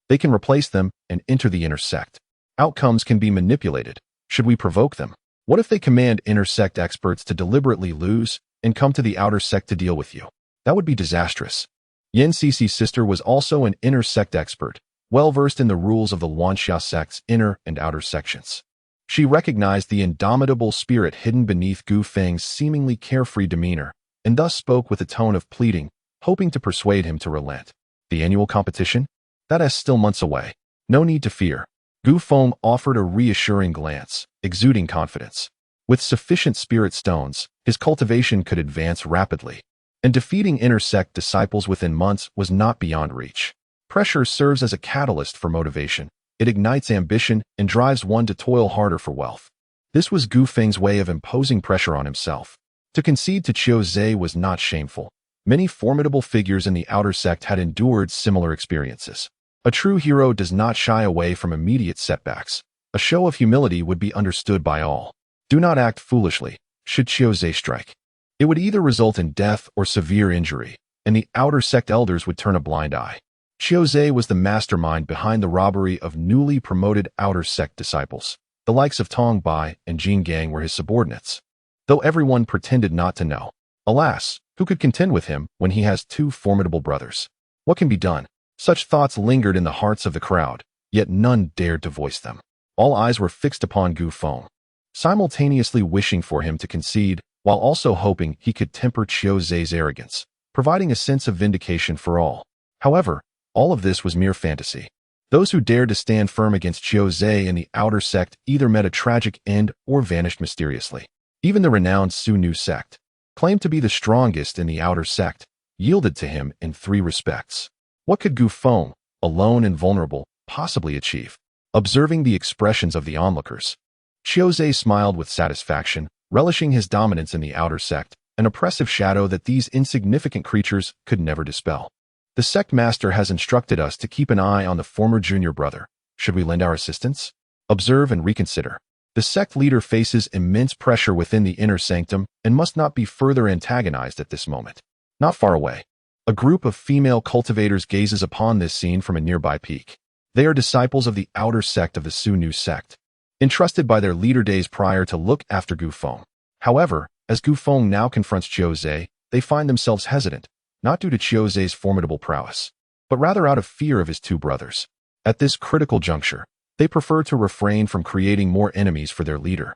they can replace them and enter the inner sect. Outcomes can be manipulated. Should we provoke them? What if they command inner sect experts to deliberately lose and come to the outer sect to deal with you? That would be disastrous. Yan Cixi's sister was also an inner sect expert, well-versed in the rules of the Luanxia sect's inner and outer sections. She recognized the indomitable spirit hidden beneath Gu Feng's seemingly carefree demeanor, and thus spoke with a tone of pleading, hoping to persuade him to relent. The annual competition? That is still months away. No need to fear. Gu Feng offered a reassuring glance, exuding confidence. With sufficient spirit stones, his cultivation could advance rapidly, and defeating inner sect disciples within months was not beyond reach. Pressure serves as a catalyst for motivation. It ignites ambition and drives one to toil harder for wealth. This was Gu Feng's way of imposing pressure on himself. To concede to Qiu Zhe was not shameful. Many formidable figures in the outer sect had endured similar experiences. A true hero does not shy away from immediate setbacks. A show of humility would be understood by all. Do not act foolishly, should Qiu Zhe strike. It would either result in death or severe injury, and the outer sect elders would turn a blind eye. Qiu Zhe was the mastermind behind the robbery of newly promoted outer sect disciples. The likes of Tong Bai and Jin Gang were his subordinates, though everyone pretended not to know. Alas, who could contend with him when he has 2 formidable brothers? What can be done? Such thoughts lingered in the hearts of the crowd, yet none dared to voice them. All eyes were fixed upon Gu Feng, simultaneously wishing for him to concede, while also hoping he could temper Qiu Zhe's arrogance, providing a sense of vindication for all. However, all of this was mere fantasy. Those who dared to stand firm against Qiu Zhe and the outer sect either met a tragic end or vanished mysteriously. Even the renowned Su Nu sect, claimed to be the strongest in the outer sect, yielded to him in 3 respects. What could Gu Feng, alone and vulnerable, possibly achieve? Observing the expressions of the onlookers, Qiu Zhe smiled with satisfaction, relishing his dominance in the outer sect, an oppressive shadow that these insignificant creatures could never dispel. The sect master has instructed us to keep an eye on the former junior brother. Should we lend our assistance? Observe and reconsider. The sect leader faces immense pressure within the inner sanctum and must not be further antagonized at this moment. Not far away, a group of female cultivators gazes upon this scene from a nearby peak. They are disciples of the outer sect of the Su Nu sect, entrusted by their leader days prior to look after Gu Feng. However, as Gu Feng now confronts Qiu Zhe, they find themselves hesitant, not due to Qiu Zhe's formidable prowess, but rather out of fear of his 2 brothers. At this critical juncture, they prefer to refrain from creating more enemies for their leader,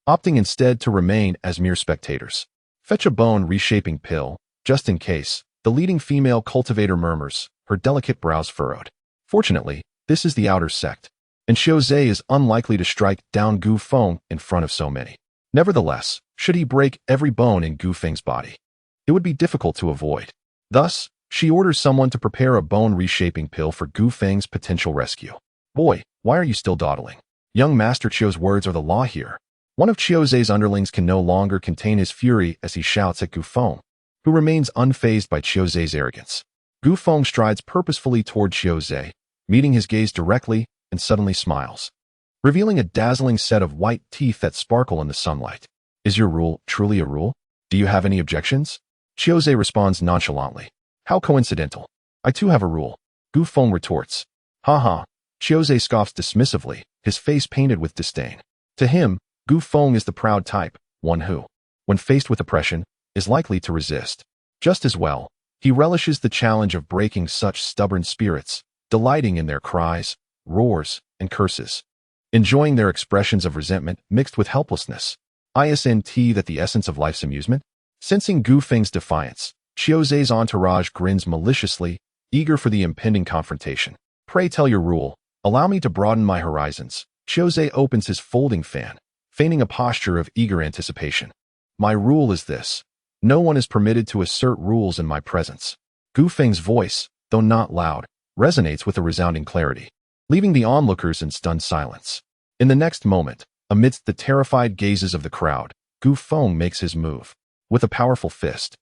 opting instead to remain as mere spectators. Fetch a bone reshaping pill, just in case, the leading female cultivator murmurs, her delicate brows furrowed. Fortunately, this is the outer sect, and Qiu Zhe is unlikely to strike down Gu Feng in front of so many. Nevertheless, should he break every bone in Gu Feng's body, it would be difficult to avoid. Thus, she orders someone to prepare a bone reshaping pill for Gu Feng's potential rescue. Boy, why are you still dawdling? Young Master Qiu's words are the law here. One of Qiu Zhe's underlings can no longer contain his fury as he shouts at Gu Feng, who remains unfazed by Qiu Zhe's arrogance. Gu Feng strides purposefully toward Qiu Zhe, meeting his gaze directly, and suddenly smiles, revealing a dazzling set of white teeth that sparkle in the sunlight. Is your rule truly a rule? Do you have any objections? Qiu Zhe responds nonchalantly. How coincidental. I too have a rule. Gu Feng retorts. Ha ha. Qiu Zhe scoffs dismissively, his face painted with disdain. To him, Gu Feng is the proud type, one who when faced with oppression, is likely to resist. Just as well, he relishes the challenge of breaking such stubborn spirits, delighting in their cries, roars, and curses, enjoying their expressions of resentment mixed with helplessness. Isn't that the essence of life's amusement? Sensing Gu Feng's defiance, Qiuzhe's entourage grins maliciously, eager for the impending confrontation. Pray tell your rule. Allow me to broaden my horizons. Qiuzhe opens his folding fan, feigning a posture of eager anticipation. My rule is this. No one is permitted to assert rules in my presence. Gu Feng's voice, though not loud, resonates with a resounding clarity, leaving the onlookers in stunned silence. In the next moment, amidst the terrified gazes of the crowd, Gu Feng makes his move. With a powerful fist,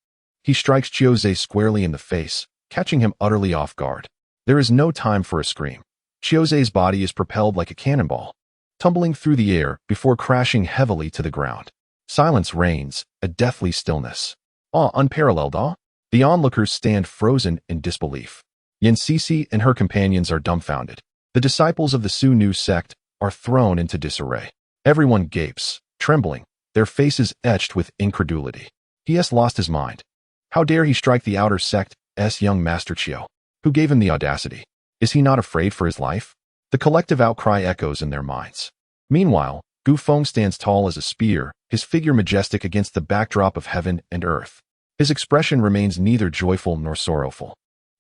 he strikes Qiuzhe squarely in the face, catching him utterly off guard. There is no time for a scream. Qiuzhe's body is propelled like a cannonball, tumbling through the air before crashing heavily to the ground. Silence reigns, a deathly stillness. Unparalleled awe? The onlookers stand frozen in disbelief. Yan Sisi and her companions are dumbfounded. The disciples of the Su Nu sect are thrown into disarray. Everyone gapes, trembling, their faces etched with incredulity. He has lost his mind. How dare he strike the outer sect's young master Qiu? Who gave him the audacity? Is he not afraid for his life? The collective outcry echoes in their minds. Meanwhile, Gu Feng stands tall as a spear, his figure majestic against the backdrop of heaven and earth. His expression remains neither joyful nor sorrowful,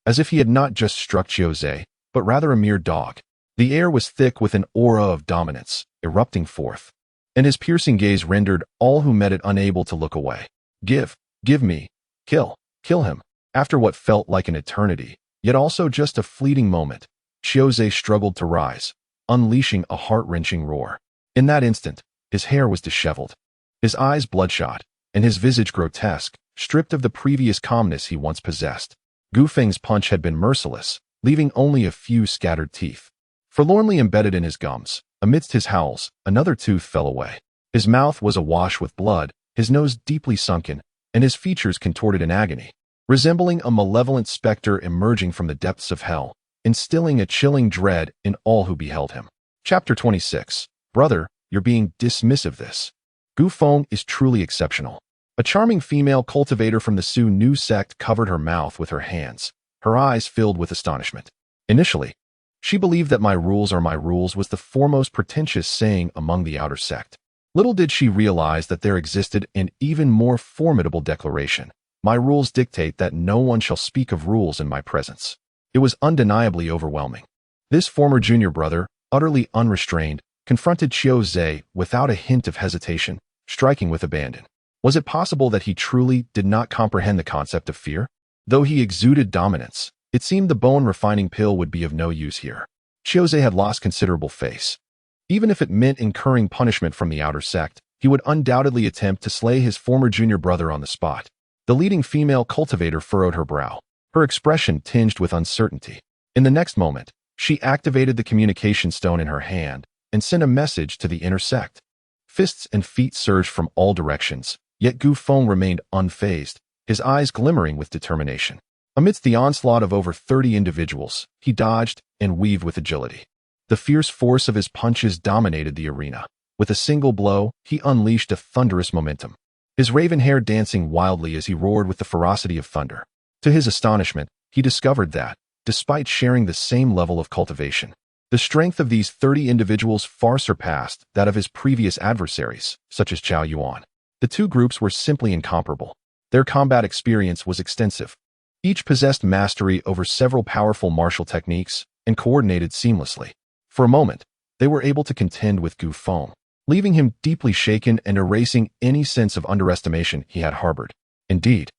as if he had not just struck Qiuzhe, but rather a mere dog. The air was thick with an aura of dominance, erupting forth, and his piercing gaze rendered all who met it unable to look away. Give me, kill him. After what felt like an eternity, yet also just a fleeting moment, Qiuzhe struggled to rise, unleashing a heart-wrenching roar. In that instant, his hair was disheveled, his eyes bloodshot, and his visage grotesque, stripped of the previous calmness he once possessed. Gu Feng's punch had been merciless, leaving only a few scattered teeth. Forlornly embedded in his gums, amidst his howls, another tooth fell away. His mouth was awash with blood, his nose deeply sunken, and his features contorted in agony, resembling a malevolent specter emerging from the depths of hell, instilling a chilling dread in all who beheld him. Chapter 26. Brother, you're being dismissive this. Gu Feng is truly exceptional. A charming female cultivator from the Su Nu sect covered her mouth with her hands, her eyes filled with astonishment. Initially, she believed that my rules are my rules was the foremost pretentious saying among the outer sect. Little did she realize that there existed an even more formidable declaration. My rules dictate that no one shall speak of rules in my presence. It was undeniably overwhelming. This former junior brother, utterly unrestrained, confronted Qiuzhe without a hint of hesitation, striking with abandon. Was it possible that he truly did not comprehend the concept of fear? Though he exuded dominance, it seemed the bone-refining pill would be of no use here. Qiuzhe had lost considerable face. Even if it meant incurring punishment from the outer sect, he would undoubtedly attempt to slay his former junior brother on the spot. The leading female cultivator furrowed her brow, her expression tinged with uncertainty. In the next moment, she activated the communication stone in her hand and sent a message to the inner sect. Fists and feet surged from all directions, yet Gu Feng remained unfazed, his eyes glimmering with determination. Amidst the onslaught of over 30 individuals, he dodged and weaved with agility. The fierce force of his punches dominated the arena. With a single blow, he unleashed a thunderous momentum, his raven hair dancing wildly as he roared with the ferocity of thunder. To his astonishment, he discovered that, despite sharing the same level of cultivation, the strength of these 30 individuals far surpassed that of his previous adversaries, such as Zhou Yuan. The two groups were simply incomparable. Their combat experience was extensive. Each possessed mastery over several powerful martial techniques and coordinated seamlessly. For a moment, they were able to contend with Gu Feng, leaving him deeply shaken and erasing any sense of underestimation he had harbored. Indeed,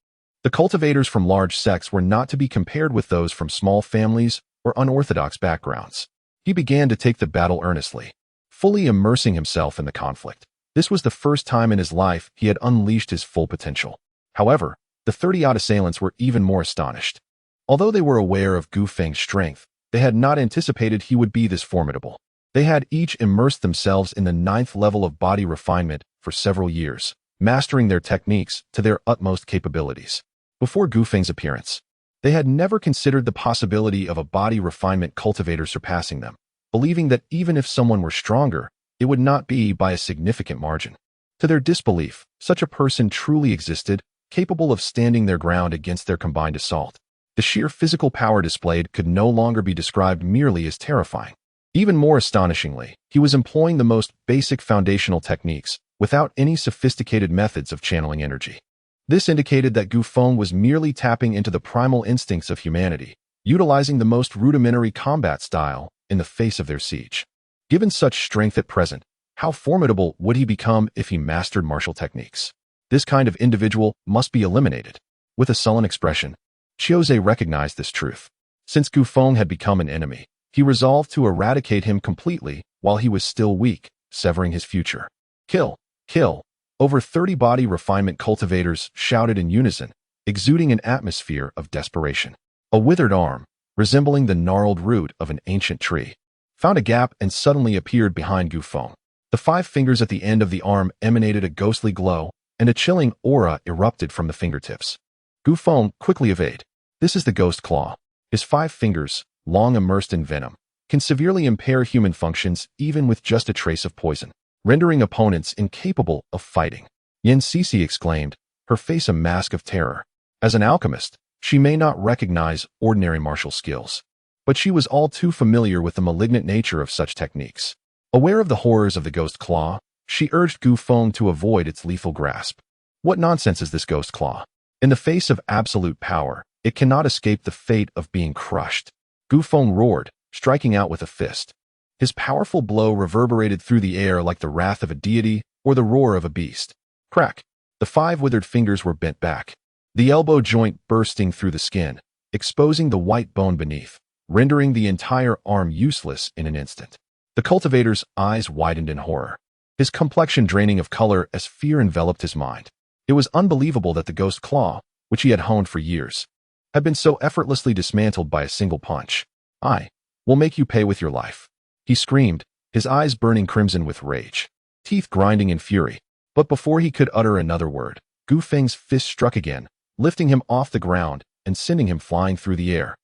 the cultivators from large sects were not to be compared with those from small families or unorthodox backgrounds. He began to take the battle earnestly, fully immersing himself in the conflict. This was the first time in his life he had unleashed his full potential. However, the 30-odd assailants were even more astonished. Although they were aware of Gu Feng's strength, they had not anticipated he would be this formidable. They had each immersed themselves in the 9th level of body refinement for several years, mastering their techniques to their utmost capabilities. Before Gu Feng's appearance, they had never considered the possibility of a body refinement cultivator surpassing them, believing that even if someone were stronger, it would not be by a significant margin. To their disbelief, such a person truly existed, capable of standing their ground against their combined assault. The sheer physical power displayed could no longer be described merely as terrifying. Even more astonishingly, he was employing the most basic foundational techniques, without any sophisticated methods of channeling energy. This indicated that Gu Feng was merely tapping into the primal instincts of humanity, utilizing the most rudimentary combat style in the face of their siege. Given such strength at present, how formidable would he become if he mastered martial techniques? This kind of individual must be eliminated. With a sullen expression, Qiuzhe recognized this truth. Since Gu Feng had become an enemy, he resolved to eradicate him completely while he was still weak, severing his future. Kill! Kill! Over 30 body refinement cultivators shouted in unison, exuding an atmosphere of desperation. A withered arm, resembling the gnarled root of an ancient tree, found a gap and suddenly appeared behind Gu Feng. The 5 fingers at the end of the arm emanated a ghostly glow, and a chilling aura erupted from the fingertips. Gu Feng quickly evaded. This is the ghost claw. His 5 fingers, long immersed in venom, can severely impair human functions even with just a trace of poison, rendering opponents incapable of fighting. Yin Cixi exclaimed, her face a mask of terror. As an alchemist, she may not recognize ordinary martial skills, but she was all too familiar with the malignant nature of such techniques. Aware of the horrors of the ghost claw, she urged Gu Feng to avoid its lethal grasp. What nonsense is this ghost claw? In the face of absolute power, it cannot escape the fate of being crushed. Gu Feng roared, striking out with a fist. His powerful blow reverberated through the air like the wrath of a deity or the roar of a beast. Crack! The 5 withered fingers were bent back, the elbow joint bursting through the skin, exposing the white bone beneath, rendering the entire arm useless in an instant. The cultivator's eyes widened in horror, his complexion draining of color as fear enveloped his mind. It was unbelievable that the ghost claw, which he had honed for years, had been so effortlessly dismantled by a single punch. I will make you pay with your life, he screamed, his eyes burning crimson with rage, teeth grinding in fury. But before he could utter another word, Gu Feng's fist struck again, lifting him off the ground and sending him flying through the air.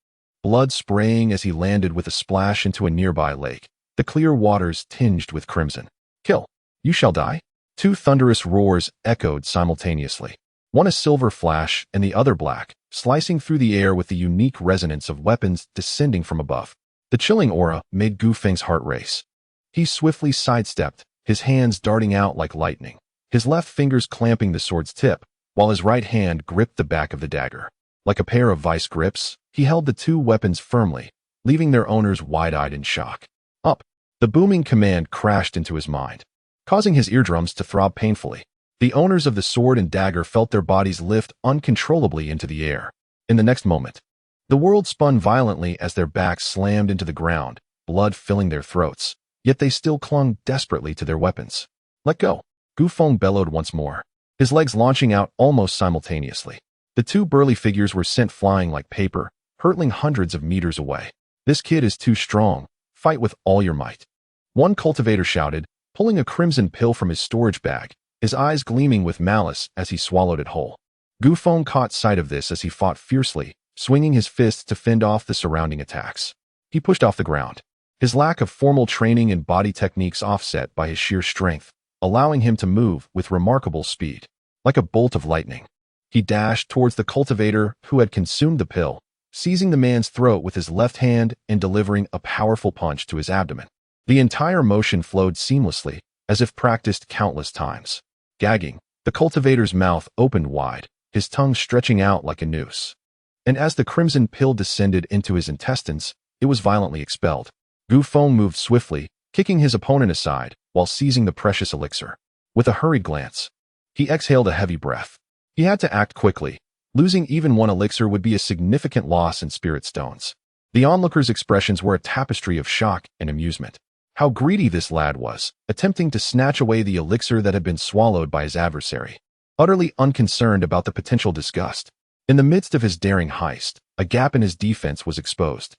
Blood spraying as he landed with a splash into a nearby lake, the clear waters tinged with crimson. Kill! You shall die! 2 thunderous roars echoed simultaneously, one a silver flash and the other black, slicing through the air with the unique resonance of weapons descending from above. The chilling aura made Gu Feng's heart race. He swiftly sidestepped, his hands darting out like lightning, his left fingers clamping the sword's tip, while his right hand gripped the back of the dagger. Like a pair of vice grips, he held the 2 weapons firmly, leaving their owners wide-eyed in shock. Up! The booming command crashed into his mind, causing his eardrums to throb painfully. The owners of the sword and dagger felt their bodies lift uncontrollably into the air. In the next moment, the world spun violently as their backs slammed into the ground, blood filling their throats, yet they still clung desperately to their weapons. Let go! Gu Feng bellowed once more, his legs launching out almost simultaneously. The 2 burly figures were sent flying like paper, hurtling hundreds of meters away. This kid is too strong. Fight with all your might. One cultivator shouted, pulling a crimson pill from his storage bag, his eyes gleaming with malice as he swallowed it whole. Gu Feng caught sight of this as he fought fiercely, swinging his fists to fend off the surrounding attacks. He pushed off the ground, his lack of formal training and body techniques offset by his sheer strength, allowing him to move with remarkable speed. Like a bolt of lightning, he dashed towards the cultivator who had consumed the pill, seizing the man's throat with his left hand and delivering a powerful punch to his abdomen. The entire motion flowed seamlessly, as if practiced countless times. Gagging, the cultivator's mouth opened wide, his tongue stretching out like a noose. And as the crimson pill descended into his intestines, it was violently expelled. Gu Feng moved swiftly, kicking his opponent aside, while seizing the precious elixir. With a hurried glance, he exhaled a heavy breath. He had to act quickly. Losing even 1 elixir would be a significant loss in spirit stones. The onlookers' expressions were a tapestry of shock and amusement. How greedy this lad was, attempting to snatch away the elixir that had been swallowed by his adversary, utterly unconcerned about the potential disgust. In the midst of his daring heist, a gap in his defense was exposed,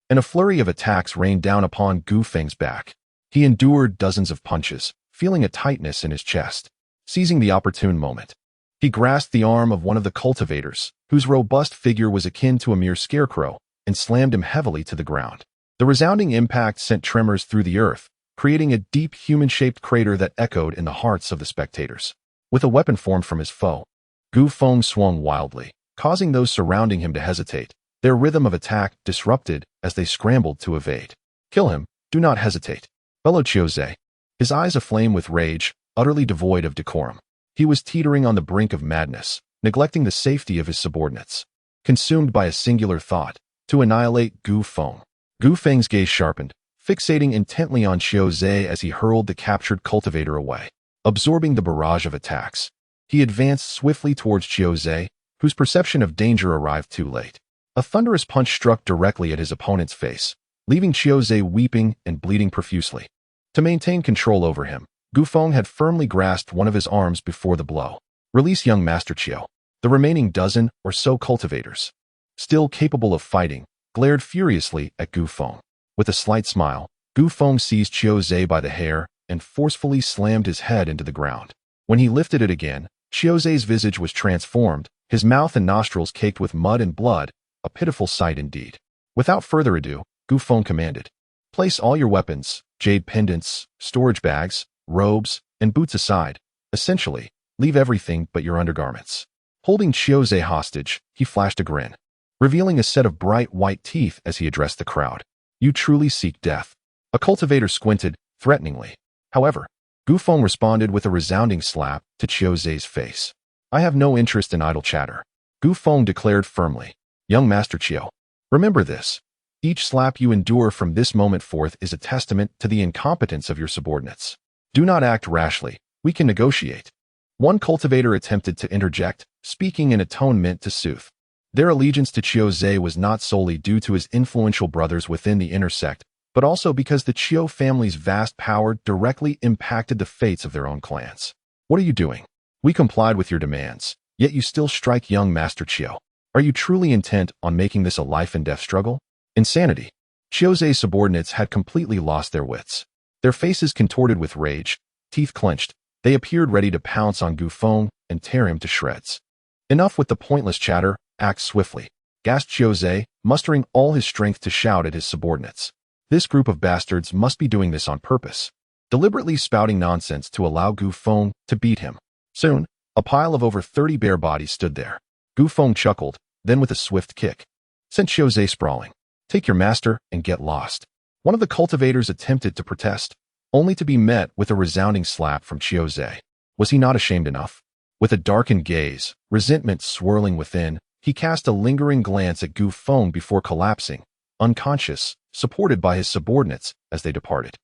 and a flurry of attacks rained down upon Gu Feng's back. He endured dozens of punches, feeling a tightness in his chest. Seizing the opportune moment, he grasped the arm of one of the cultivators, whose robust figure was akin to a mere scarecrow, and slammed him heavily to the ground. The resounding impact sent tremors through the earth, creating a deep human-shaped crater that echoed in the hearts of the spectators. With a weapon formed from his foe, Gu Feng swung wildly, causing those surrounding him to hesitate, their rhythm of attack disrupted as they scrambled to evade. "Kill him, do not hesitate," bellowed Qiuzhe, his eyes aflame with rage, utterly devoid of decorum. He was teetering on the brink of madness, neglecting the safety of his subordinates. Consumed by a singular thought, to annihilate Gu Feng. Gu Feng's gaze sharpened, fixating intently on Qiuzhe as he hurled the captured cultivator away. Absorbing the barrage of attacks, he advanced swiftly towards Qiuzhe, whose perception of danger arrived too late. A thunderous punch struck directly at his opponent's face, leaving Qiuzhe weeping and bleeding profusely. To maintain control over him, Gu Feng had firmly grasped one of his arms before the blow. "Release young Master Qiu." The remaining dozen or so cultivators, still capable of fighting, glared furiously at Gu Feng. With a slight smile, Gu Feng seized Qiuzhe by the hair and forcefully slammed his head into the ground. When he lifted it again, Qiuzhe's visage was transformed, his mouth and nostrils caked with mud and blood, a pitiful sight indeed. Without further ado, Gu Feng commanded, "Place all your weapons, jade pendants, storage bags, robes, and boots aside. Essentially, leave everything but your undergarments." Holding Qiuzhe hostage, he flashed a grin, revealing a set of bright white teeth as he addressed the crowd. "You truly seek death." A cultivator squinted, threateningly. However, Gu Feng responded with a resounding slap to Qiuzhe's face. "I have no interest in idle chatter," Gu Feng declared firmly. "Young Master Qiu, remember this. Each slap you endure from this moment forth is a testament to the incompetence of your subordinates. Do not act rashly. We can negotiate." One cultivator attempted to interject, speaking in a tone meant to soothe. Their allegiance to Qiuzhe was not solely due to his influential brothers within the inner sect, but also because the Qiu family's vast power directly impacted the fates of their own clans. "What are you doing? We complied with your demands, yet you still strike young Master Qiu. Are you truly intent on making this a life-and-death struggle?" Insanity. Qiuzhe's subordinates had completely lost their wits. Their faces contorted with rage, teeth clenched, they appeared ready to pounce on Gu Feng and tear him to shreds. "Enough with the pointless chatter, act swiftly," gasped Qiuzhe, mustering all his strength to shout at his subordinates. This group of bastards must be doing this on purpose, deliberately spouting nonsense to allow Gu Feng to beat him. Soon, a pile of over 30 bare bodies stood there. Gu Feng chuckled, then with a swift kick, sent Qiuzhe sprawling. "Take your master and get lost." One of the cultivators attempted to protest, only to be met with a resounding slap from Qiuzhe. Was he not ashamed enough? With a darkened gaze, resentment swirling within, he cast a lingering glance at Gu Feng before collapsing, unconscious, supported by his subordinates as they departed.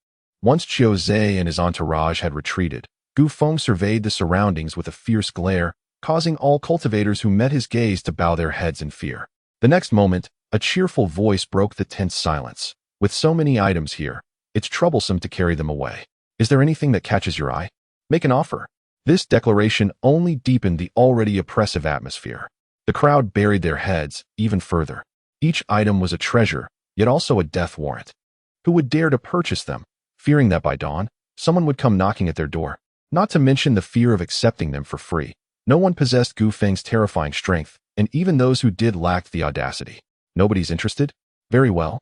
Once Qiuzhe and his entourage had retreated, Gu Feng surveyed the surroundings with a fierce glare, causing all cultivators who met his gaze to bow their heads in fear. The next moment, a cheerful voice broke the tense silence. "With so many items here, it's troublesome to carry them away. Is there anything that catches your eye? Make an offer." This declaration only deepened the already oppressive atmosphere. The crowd buried their heads even further. Each item was a treasure, yet also a death warrant. Who would dare to purchase them, fearing that by dawn, someone would come knocking at their door? Not to mention the fear of accepting them for free. No one possessed Gu Feng's terrifying strength, and even those who did lacked the audacity. Nobody's interested? Very well.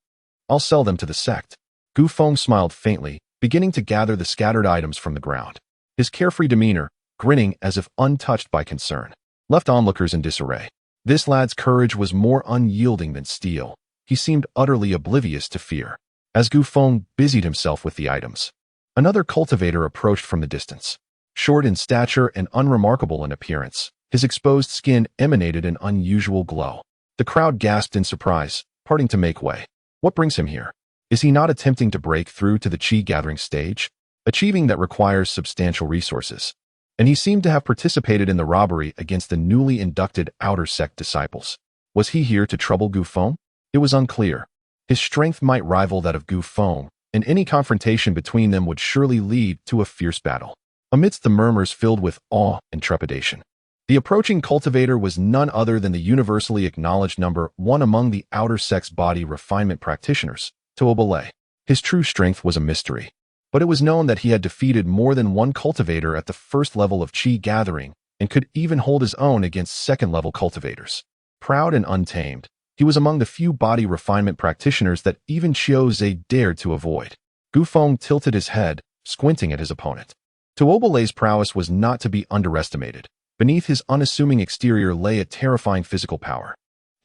I'll sell them to the sect. Gu Feng smiled faintly, beginning to gather the scattered items from the ground. His carefree demeanor, grinning as if untouched by concern, left onlookers in disarray. This lad's courage was more unyielding than steel. He seemed utterly oblivious to fear. As Gu Feng busied himself with the items, another cultivator approached from the distance. Short in stature and unremarkable in appearance, his exposed skin emanated an unusual glow. The crowd gasped in surprise, parting to make way. What brings him here? Is he not attempting to break through to the Qi gathering stage? Achieving that requires substantial resources. And he seemed to have participated in the robbery against the newly inducted outer sect disciples. Was he here to trouble Gu Feng? It was unclear. His strength might rival that of Gu Feng, and any confrontation between them would surely lead to a fierce battle. Amidst the murmurs filled with awe and trepidation, the approaching cultivator was none other than the universally acknowledged number one among the outer sect's body refinement practitioners, Tuobele. His true strength was a mystery, but it was known that he had defeated more than one cultivator at the first level of Qi gathering and could even hold his own against second-level cultivators. Proud and untamed, he was among the few body refinement practitioners that even Qiuzhe dared to avoid. Gu Feng tilted his head, squinting at his opponent. Tuobalay's prowess was not to be underestimated. Beneath his unassuming exterior lay a terrifying physical power.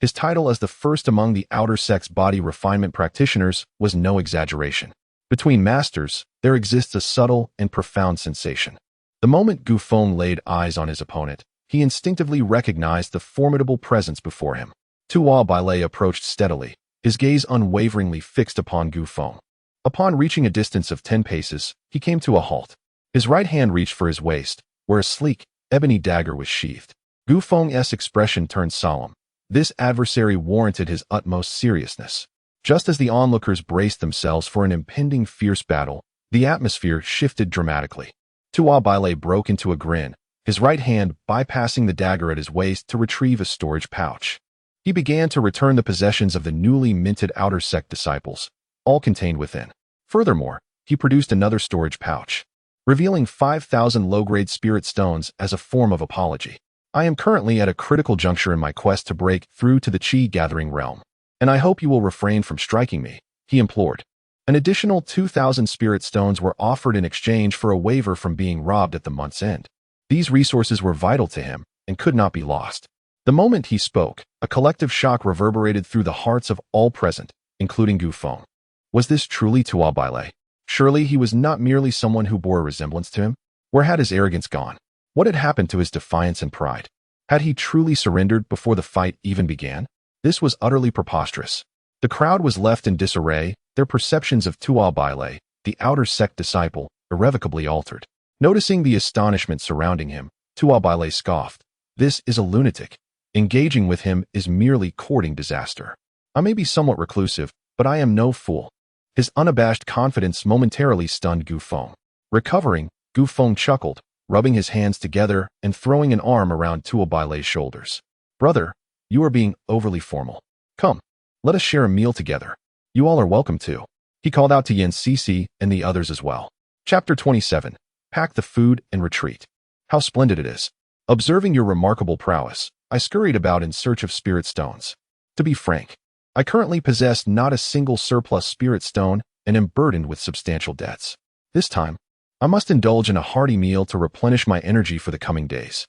His title as the first among the outer sex body refinement practitioners was no exaggeration. Between masters, there exists a subtle and profound sensation. The moment Gu Feng laid eyes on his opponent, he instinctively recognized the formidable presence before him. Tuobalay approached steadily, his gaze unwaveringly fixed upon Gu Feng. Upon reaching a distance of 10 paces, he came to a halt. His right hand reached for his waist, where a sleek, ebony dagger was sheathed. Gu Feng's expression turned solemn. This adversary warranted his utmost seriousness. Just as the onlookers braced themselves for an impending fierce battle, the atmosphere shifted dramatically. Tuobalay broke into a grin, his right hand bypassing the dagger at his waist to retrieve a storage pouch. He began to return the possessions of the newly minted outer sect disciples, all contained within. Furthermore, he produced another storage pouch, revealing 5,000 low-grade spirit stones as a form of apology. I am currently at a critical juncture in my quest to break through to the Qi-gathering realm, and I hope you will refrain from striking me, he implored. An additional 2,000 spirit stones were offered in exchange for a waiver from being robbed at the month's end. These resources were vital to him and could not be lost. The moment he spoke, a collective shock reverberated through the hearts of all present, including Gu Feng. Was this truly Tuobalay? Surely he was not merely someone who bore a resemblance to him. Where had his arrogance gone? What had happened to his defiance and pride? Had he truly surrendered before the fight even began? This was utterly preposterous. The crowd was left in disarray, their perceptions of Tuobalay, the outer sect disciple, irrevocably altered. Noticing the astonishment surrounding him, Tuobalay scoffed. This is a lunatic. Engaging with him is merely courting disaster. I may be somewhat reclusive, but I am no fool. His unabashed confidence momentarily stunned Gu Feng. Recovering, Gu Feng chuckled, rubbing his hands together and throwing an arm around Tuobalay's shoulders. Brother, you are being overly formal. Come, let us share a meal together. You all are welcome to. He called out to Yen Cici and the others as well. Chapter 27. Pack the food and retreat. How splendid it is. Observing your remarkable prowess, I scurried about in search of spirit stones. To be frank, I currently possess not a single surplus spirit stone and am burdened with substantial debts. This time, I must indulge in a hearty meal to replenish my energy for the coming days.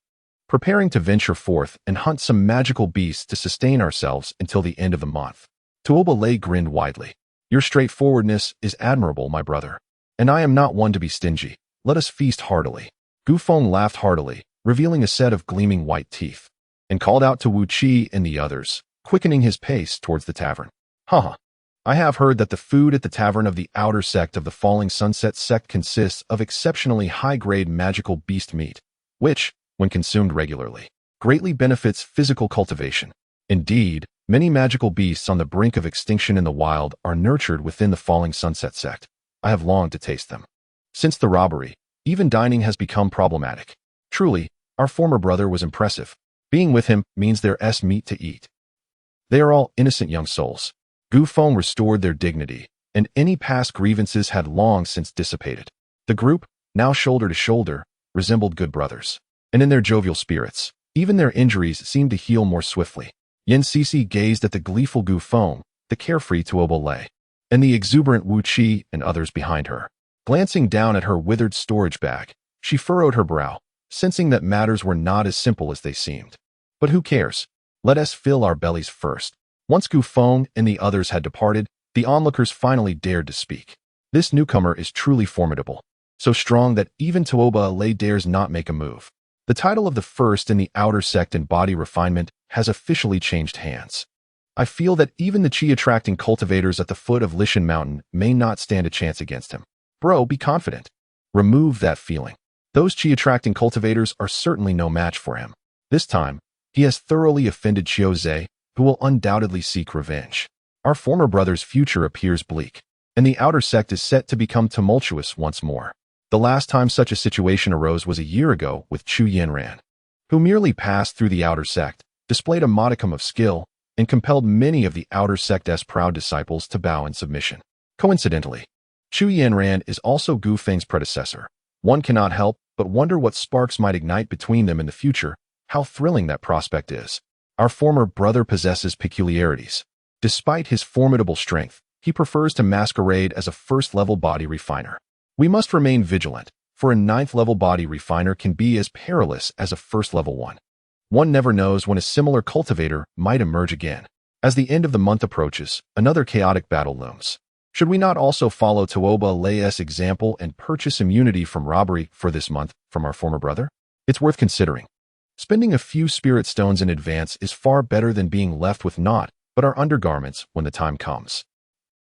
Preparing to venture forth and hunt some magical beasts to sustain ourselves until the end of the month. Tuobalay grinned widely. Your straightforwardness is admirable, my brother. And I am not one to be stingy. Let us feast heartily. Gu Feng laughed heartily, revealing a set of gleaming white teeth, and called out to Wu Qi and the others, quickening his pace towards the tavern. Haha. I have heard that the food at the tavern of the outer sect of the Falling Sunset sect consists of exceptionally high-grade magical beast meat, which, when consumed regularly, greatly benefits physical cultivation. Indeed, many magical beasts on the brink of extinction in the wild are nurtured within the Falling Sunset sect. I have longed to taste them. Since the robbery, even dining has become problematic. Truly, our former brother was impressive. Being with him means there's meat to eat. They are all innocent young souls. Gu Feng restored their dignity, and any past grievances had long since dissipated. The group, now shoulder to shoulder, resembled good brothers. And in their jovial spirits, even their injuries seemed to heal more swiftly. Yen Cici gazed at the gleeful Gu Feng, the carefree Tuobalay, and the exuberant Wu Qi and others behind her. Glancing down at her withered storage bag, she furrowed her brow, sensing that matters were not as simple as they seemed. But who cares? Let us fill our bellies first. Once Gu Feng and the others had departed, the onlookers finally dared to speak. This newcomer is truly formidable, so strong that even Tuobalay dares not make a move. The title of the first in the outer sect in body refinement has officially changed hands. I feel that even the Qi-attracting cultivators at the foot of Lishan Mountain may not stand a chance against him. Bro, be confident. Remove that feeling. Those Qi-attracting cultivators are certainly no match for him. This time, he has thoroughly offended Qiuzhe, who will undoubtedly seek revenge. Our former brother's future appears bleak, and the outer sect is set to become tumultuous once more. The last time such a situation arose was a year ago with Chu Yanran, who merely passed through the outer sect, displayed a modicum of skill, and compelled many of the outer sect's proud disciples to bow in submission. Coincidentally, Chu Yanran is also Gu Feng's predecessor. One cannot help but wonder what sparks might ignite between them in the future. How thrilling that prospect is. Our former brother possesses peculiarities. Despite his formidable strength, He prefers to masquerade as a first-level body refiner. We must remain vigilant, for a ninth-level body refiner can be as perilous as a first-level one. One never knows when a similar cultivator might emerge again. As the end of the month approaches, another chaotic battle looms. Should we not also follow Tuoba Lei's example and purchase immunity from robbery for this month from our former brother? It's worth considering. Spending a few spirit stones in advance is far better than being left with naught but our undergarments when the time comes.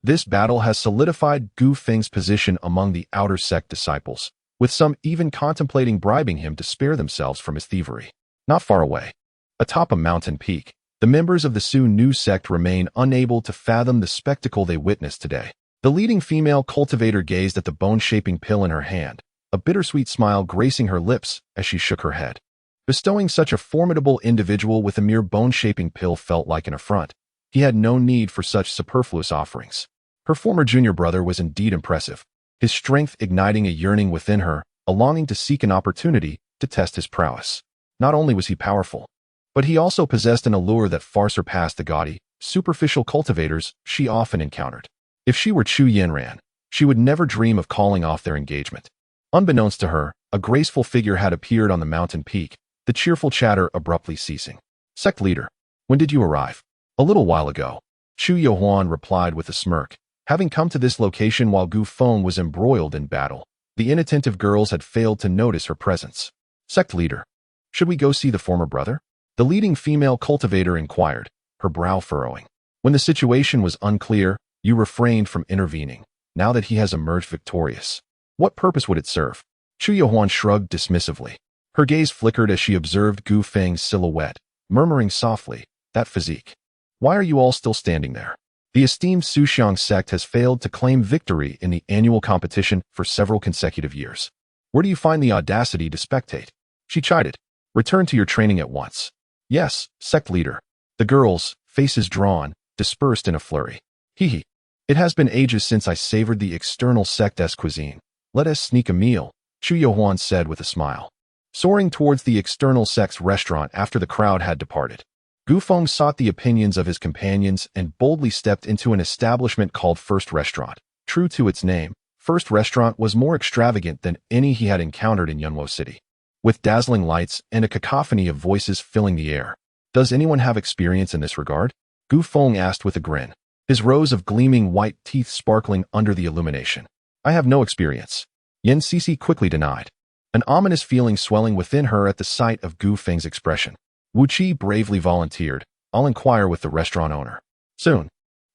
This battle has solidified Gu Feng's position among the outer sect disciples, with some even contemplating bribing him to spare themselves from his thievery. Not far away, atop a mountain peak, the members of the Su Nu sect remain unable to fathom the spectacle they witnessed today. The leading female cultivator gazed at the bone-shaping pill in her hand, a bittersweet smile gracing her lips as she shook her head. Bestowing such a formidable individual with a mere bone-shaping pill felt like an affront. He had no need for such superfluous offerings. Her former junior brother was indeed impressive, his strength igniting a yearning within her, a longing to seek an opportunity to test his prowess. Not only was he powerful, but he also possessed an allure that far surpassed the gaudy, superficial cultivators she often encountered. If she were Chu Yanran, she would never dream of calling off their engagement. Unbeknownst to her, a graceful figure had appeared on the mountain peak, the cheerful chatter abruptly ceasing. Sect leader, when did you arrive? A little while ago. Chu Yohuan replied with a smirk. Having come to this location while Gu Feng was embroiled in battle, the inattentive girls had failed to notice her presence. Sect leader, should we go see the former brother? The leading female cultivator inquired, her brow furrowing. When the situation was unclear, you refrained from intervening. Now that he has emerged victorious, what purpose would it serve? Chu Yohuan shrugged dismissively. Her gaze flickered as she observed Gu Feng's silhouette, murmuring softly, that physique. Why are you all still standing there? The esteemed Suxiang sect has failed to claim victory in the annual competition for several consecutive years. Where do you find the audacity to spectate? She chided. Return to your training at once. Yes, sect leader. The girls, faces drawn, dispersed in a flurry. Hee. It has been ages since I savored the external sect's cuisine. Let us sneak a meal, Chu Yohuan said with a smile. Soaring towards the external sect's restaurant after the crowd had departed, Gu Feng sought the opinions of his companions and boldly stepped into an establishment called First Restaurant. True to its name, First Restaurant was more extravagant than any he had encountered in Yunwo City, with dazzling lights and a cacophony of voices filling the air. Does anyone have experience in this regard? Gu Feng asked with a grin, his rows of gleaming white teeth sparkling under the illumination. I have no experience. Yan Sisi quickly denied, an ominous feeling swelling within her at the sight of Gu Feng's expression. Wu Qi bravely volunteered, I'll inquire with the restaurant owner. Soon.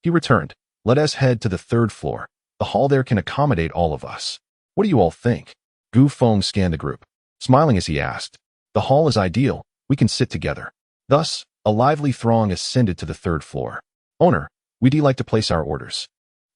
He returned. Let us head to the third floor. The hall there can accommodate all of us. What do you all think? Gu Feng scanned the group, smiling as he asked. The hall is ideal, we can sit together. Thus, a lively throng ascended to the third floor. Owner, we'd like to place our orders.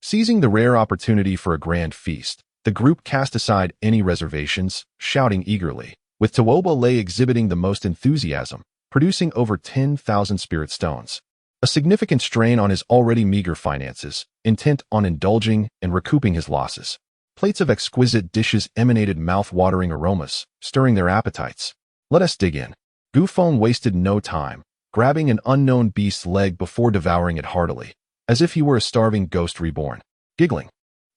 Seizing the rare opportunity for a grand feast, the group cast aside any reservations, shouting eagerly, with Tuoba Lei exhibiting the most enthusiasm, producing over 10,000 spirit stones. A significant strain on his already meager finances, intent on indulging and recouping his losses. Plates of exquisite dishes emanated mouth-watering aromas, stirring their appetites. Let us dig in. Gu Feng wasted no time, grabbing an unknown beast's leg before devouring it heartily, as if he were a starving ghost reborn. Giggling.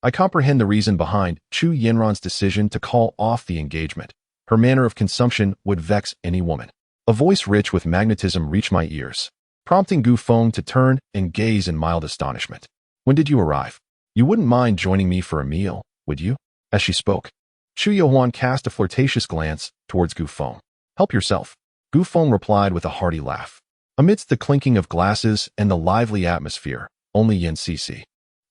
I comprehend the reason behind Chu Yanran's decision to call off the engagement. Her manner of consumption would vex any woman. A voice rich with magnetism reached my ears, prompting Gu Feng to turn and gaze in mild astonishment. When did you arrive? You wouldn't mind joining me for a meal, would you? As she spoke, Chu Yohuan cast a flirtatious glance towards Gu Feng. Help yourself. Gu Feng replied with a hearty laugh. Amidst the clinking of glasses and the lively atmosphere, only Yan Sisi,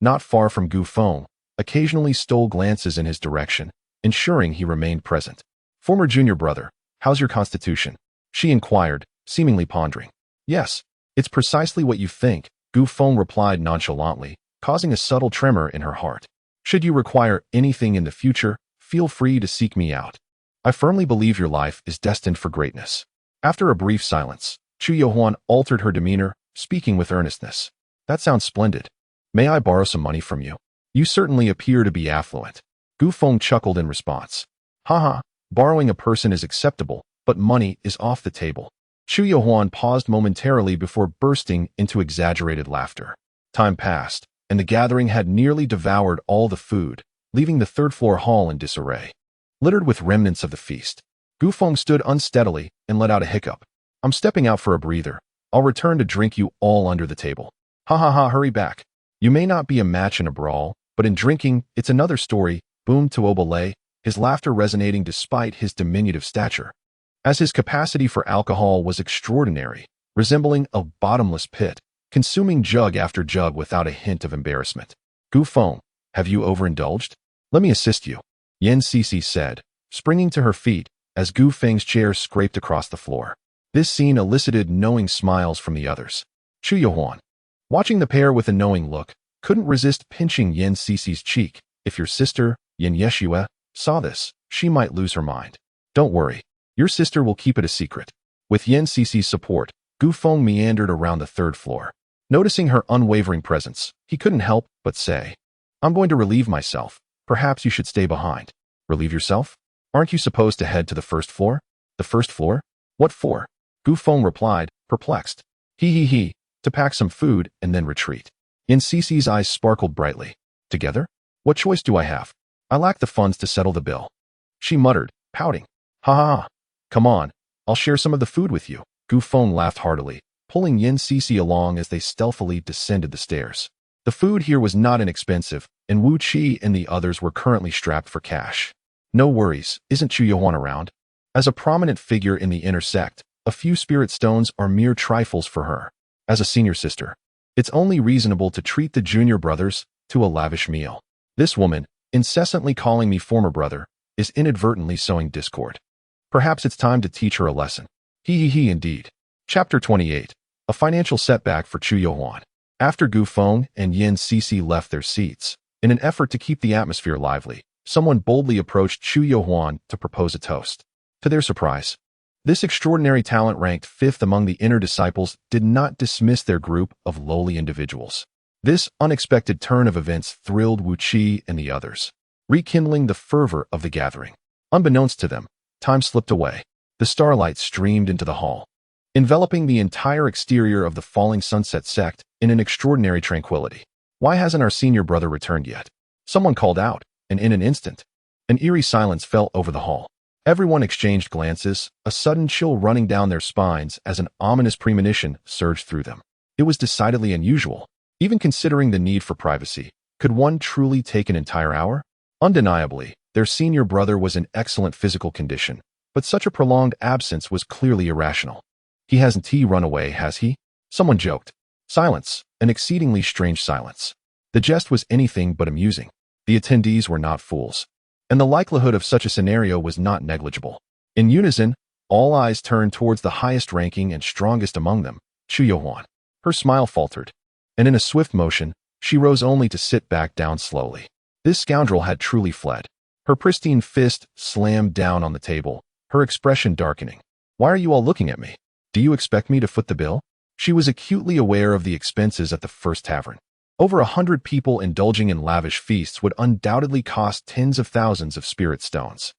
not far from Gu Feng, occasionally stole glances in his direction, ensuring he remained present. Former junior brother, how's your constitution? She inquired, seemingly pondering. Yes, it's precisely what you think, Gu Feng replied nonchalantly, causing a subtle tremor in her heart. Should you require anything in the future, feel free to seek me out. I firmly believe your life is destined for greatness. After a brief silence, Chu Yohuan altered her demeanor, speaking with earnestness. That sounds splendid. May I borrow some money from you? You certainly appear to be affluent. Gu Feng chuckled in response. Haha, borrowing a person is acceptable, but money is off the table. Chu Yohuan paused momentarily before bursting into exaggerated laughter. Time passed, and the gathering had nearly devoured all the food, leaving the third-floor hall in disarray. Littered with remnants of the feast, Gu Feng stood unsteadily and let out a hiccup. "I'm stepping out for a breather. I'll return to drink you all under the table." "Ha ha ha, hurry back. You may not be a match in a brawl, but in drinking, it's another story," boomed Tuobele, his laughter resonating despite his diminutive stature. As his capacity for alcohol was extraordinary, resembling a bottomless pit, consuming jug after jug without a hint of embarrassment. "Gu Feng, have you overindulged? Let me assist you," Yan Sisi said, springing to her feet as Gu Feng's chair scraped across the floor. This scene elicited knowing smiles from the others. Chu Yuhuan, watching the pair with a knowing look, couldn't resist pinching Yan Sisi's cheek. "If your sister, Yan Yeshua, saw this, she might lose her mind." "Don't worry, your sister will keep it a secret." With Yan Sisi's support, Gu Feng meandered around the third floor. Noticing her unwavering presence, he couldn't help but say, "I'm going to relieve myself. Perhaps you should stay behind." "Relieve yourself? Aren't you supposed to head to the first floor?" "The first floor? What for?" Gu Feng replied, perplexed. He, to pack some food and then retreat." Yan Sisi's eyes sparkled brightly. "Together? What choice do I have? I lack the funds to settle the bill." She muttered, pouting. "Ha ha ha. Come on, I'll share some of the food with you." Gu Feng laughed heartily, pulling Yan Sisi along as they stealthily descended the stairs. The food here was not inexpensive, and Wu Qi and the others were currently strapped for cash. "No worries, isn't Chu Yuhuan around?" As a prominent figure in the inner sect, a few spirit stones are mere trifles for her. As a senior sister, it's only reasonable to treat the junior brothers to a lavish meal. This woman, incessantly calling me former brother, is inadvertently sowing discord. Perhaps it's time to teach her a lesson. He indeed. Chapter 28. A financial setback for Chu Yuhuan. After Gu Feng and Yan Sisi left their seats, in an effort to keep the atmosphere lively, someone boldly approached Chu Yuhuan to propose a toast. To their surprise, this extraordinary talent ranked fifth among the inner disciples did not dismiss their group of lowly individuals. This unexpected turn of events thrilled Wu Qi and the others, rekindling the fervor of the gathering. Unbeknownst to them, time slipped away. The starlight streamed into the hall, enveloping the entire exterior of the falling sunset sect in an extraordinary tranquility. "Why hasn't our senior brother returned yet?" Someone called out, and in an instant, an eerie silence fell over the hall. Everyone exchanged glances, a sudden chill running down their spines as an ominous premonition surged through them. It was decidedly unusual, even considering the need for privacy. Could one truly take an entire hour? Undeniably, their senior brother was in excellent physical condition, but such a prolonged absence was clearly irrational. "He hasn't run away, has he?" Someone joked. Silence, an exceedingly strange silence. The jest was anything but amusing. The attendees were not fools, and the likelihood of such a scenario was not negligible. In unison, all eyes turned towards the highest ranking and strongest among them, Chu Yuhuan. Her smile faltered, and in a swift motion, she rose only to sit back down slowly. This scoundrel had truly fled. Her pristine fist slammed down on the table, her expression darkening. "Why are you all looking at me? Do you expect me to foot the bill?" She was acutely aware of the expenses at the first tavern. Over 100 people indulging in lavish feasts would undoubtedly cost tens of thousands of spirit stones.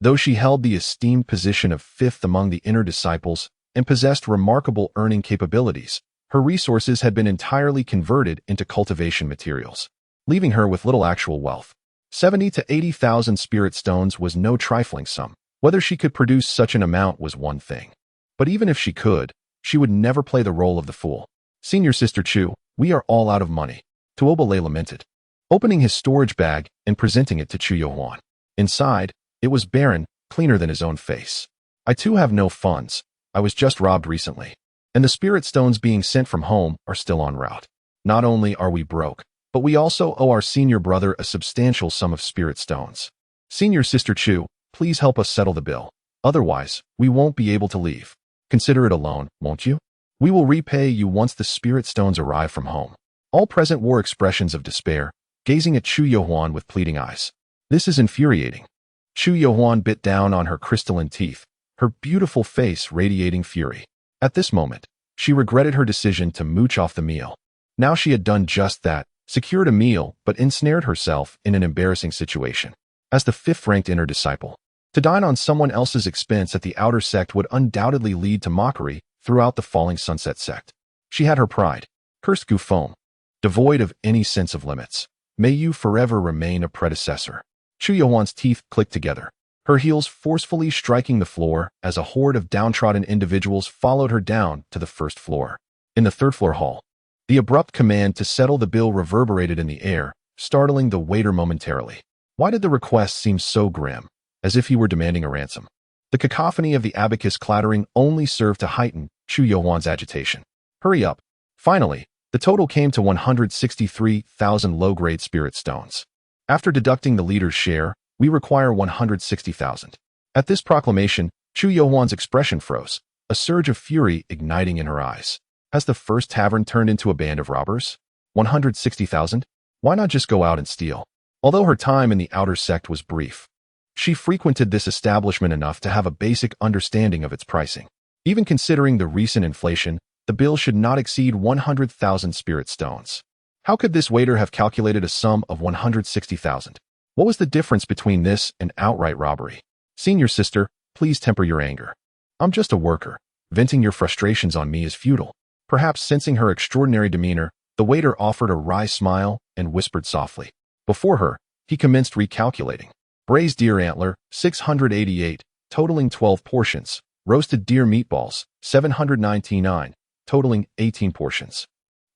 Though she held the esteemed position of fifth among the inner disciples and possessed remarkable earning capabilities, her resources had been entirely converted into cultivation materials, leaving her with little actual wealth. 70 to 80,000 spirit stones was no trifling sum. Whether she could produce such an amount was one thing. But even if she could, she would never play the role of the fool. "Senior Sister Chu, we are all out of money," Tuobele lamented, opening his storage bag and presenting it to Chu Yuhuan. Inside, it was barren, cleaner than his own face. "I too have no funds. I was just robbed recently, and the spirit stones being sent from home are still en route. Not only are we broke, but we also owe our senior brother a substantial sum of spirit stones. Senior Sister Chu, please help us settle the bill. Otherwise, we won't be able to leave. Consider it a loan, won't you? We will repay you once the spirit stones arrive from home." All present wore expressions of despair, gazing at Chu Yuhuan with pleading eyes. "This is infuriating." Chu Yuhuan bit down on her crystalline teeth, her beautiful face radiating fury. At this moment, she regretted her decision to mooch off the meal. Now she had done just that, secured a meal, but ensnared herself in an embarrassing situation. As the fifth-ranked inner disciple, to dine on someone else's expense at the outer sect would undoubtedly lead to mockery throughout the falling sunset sect. She had her pride. Cursed Gu Feng. devoid of any sense of limits. May you forever remain a predecessor. Chu Yuhuan's teeth clicked together, her heels forcefully striking the floor as a horde of downtrodden individuals followed her down to the first floor. In the third-floor hall, the abrupt command to settle the bill reverberated in the air, startling the waiter momentarily. Why did the request seem so grim, as if he were demanding a ransom? The cacophony of the abacus clattering only served to heighten Chu Yuhuan's agitation. Hurry up. Finally, the total came to 163,000 low-grade spirit stones. After deducting the leader's share, we require 160,000. At this proclamation, Chu Yuhuan's expression froze, a surge of fury igniting in her eyes. Has the first tavern turned into a band of robbers? 160,000? Why not just go out and steal? Although her time in the outer sect was brief, she frequented this establishment enough to have a basic understanding of its pricing. Even considering the recent inflation, the bill should not exceed 100,000 spirit stones. How could this waiter have calculated a sum of 160,000? What was the difference between this and outright robbery? Senior sister, please temper your anger. I'm just a worker. Venting your frustrations on me is futile. Perhaps sensing her extraordinary demeanor, the waiter offered a wry smile and whispered softly. Before her, he commenced recalculating. Braised deer antler, 688, totaling 12 portions. Roasted deer meatballs, 799, totaling 18 portions.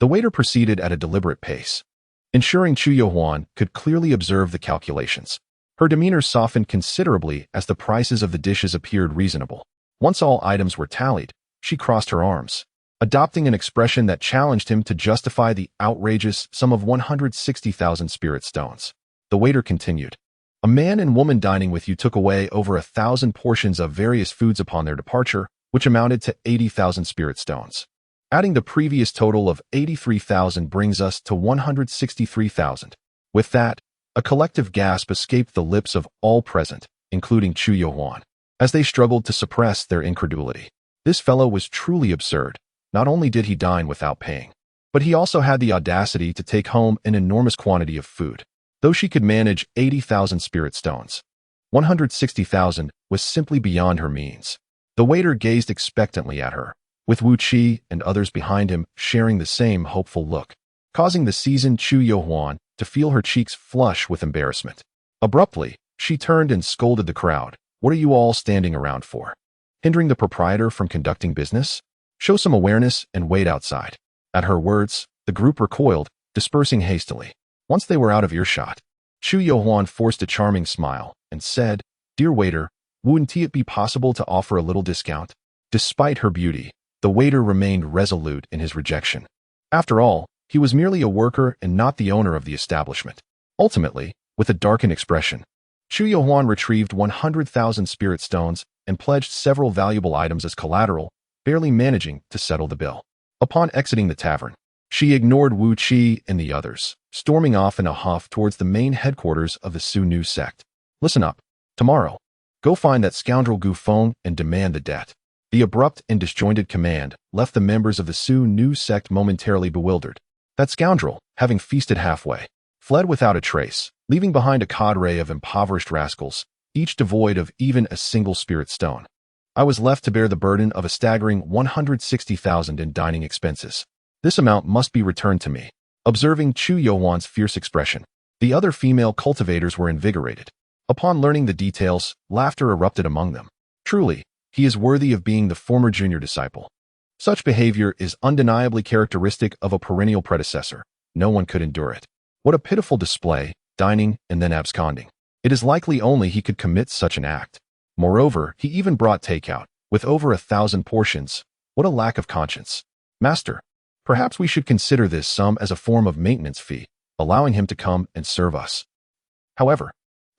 The waiter proceeded at a deliberate pace, ensuring Chu Yuhuan could clearly observe the calculations. Her demeanor softened considerably as the prices of the dishes appeared reasonable. Once all items were tallied, she crossed her arms, adopting an expression that challenged him to justify the outrageous sum of 160,000 spirit stones. The waiter continued. A man and woman dining with you took away over 1,000 portions of various foods upon their departure, which amounted to 80,000 spirit stones. Adding the previous total of 83,000 brings us to 163,000. With that, a collective gasp escaped the lips of all present, including Chu Yuhuan, as they struggled to suppress their incredulity. This fellow was truly absurd. Not only did he dine without paying, but he also had the audacity to take home an enormous quantity of food. Though she could manage 80,000 spirit stones, 160,000 was simply beyond her means. The waiter gazed expectantly at her, with Wu Qi and others behind him sharing the same hopeful look, causing the seasoned Chu Yuhuan to feel her cheeks flush with embarrassment. Abruptly, she turned and scolded the crowd. What are you all standing around for? Hindering the proprietor from conducting business? Show some awareness and wait outside. At her words, the group recoiled, dispersing hastily. Once they were out of earshot, Chu Yuhuan forced a charming smile and said, Dear waiter, wouldn't it be possible to offer a little discount? Despite her beauty, the waiter remained resolute in his rejection. After all, he was merely a worker and not the owner of the establishment. Ultimately, with a darkened expression, Chu Yuhuan retrieved 100,000 spirit stones and pledged several valuable items as collateral, barely managing to settle the bill. Upon exiting the tavern, she ignored Wu Qi and the others, storming off in a huff towards the main headquarters of the Su Nu sect. Listen up. Tomorrow, go find that scoundrel Gu Feng and demand the debt. The abrupt and disjointed command left the members of the Su Nu sect momentarily bewildered. That scoundrel, having feasted halfway, fled without a trace, leaving behind a cadre of impoverished rascals, each devoid of even a single spirit stone. I was left to bear the burden of a staggering 160,000 in dining expenses. This amount must be returned to me. Observing Chu Yuhuan's fierce expression, the other female cultivators were invigorated. Upon learning the details, laughter erupted among them. Truly, he is worthy of being the former junior disciple. Such behavior is undeniably characteristic of a perennial predecessor. No one could endure it. What a pitiful display, dining and then absconding. It is likely only he could commit such an act. Moreover, he even brought takeout, with over 1,000 portions. What a lack of conscience. Master, perhaps we should consider this sum as a form of maintenance fee, allowing him to come and serve us. However,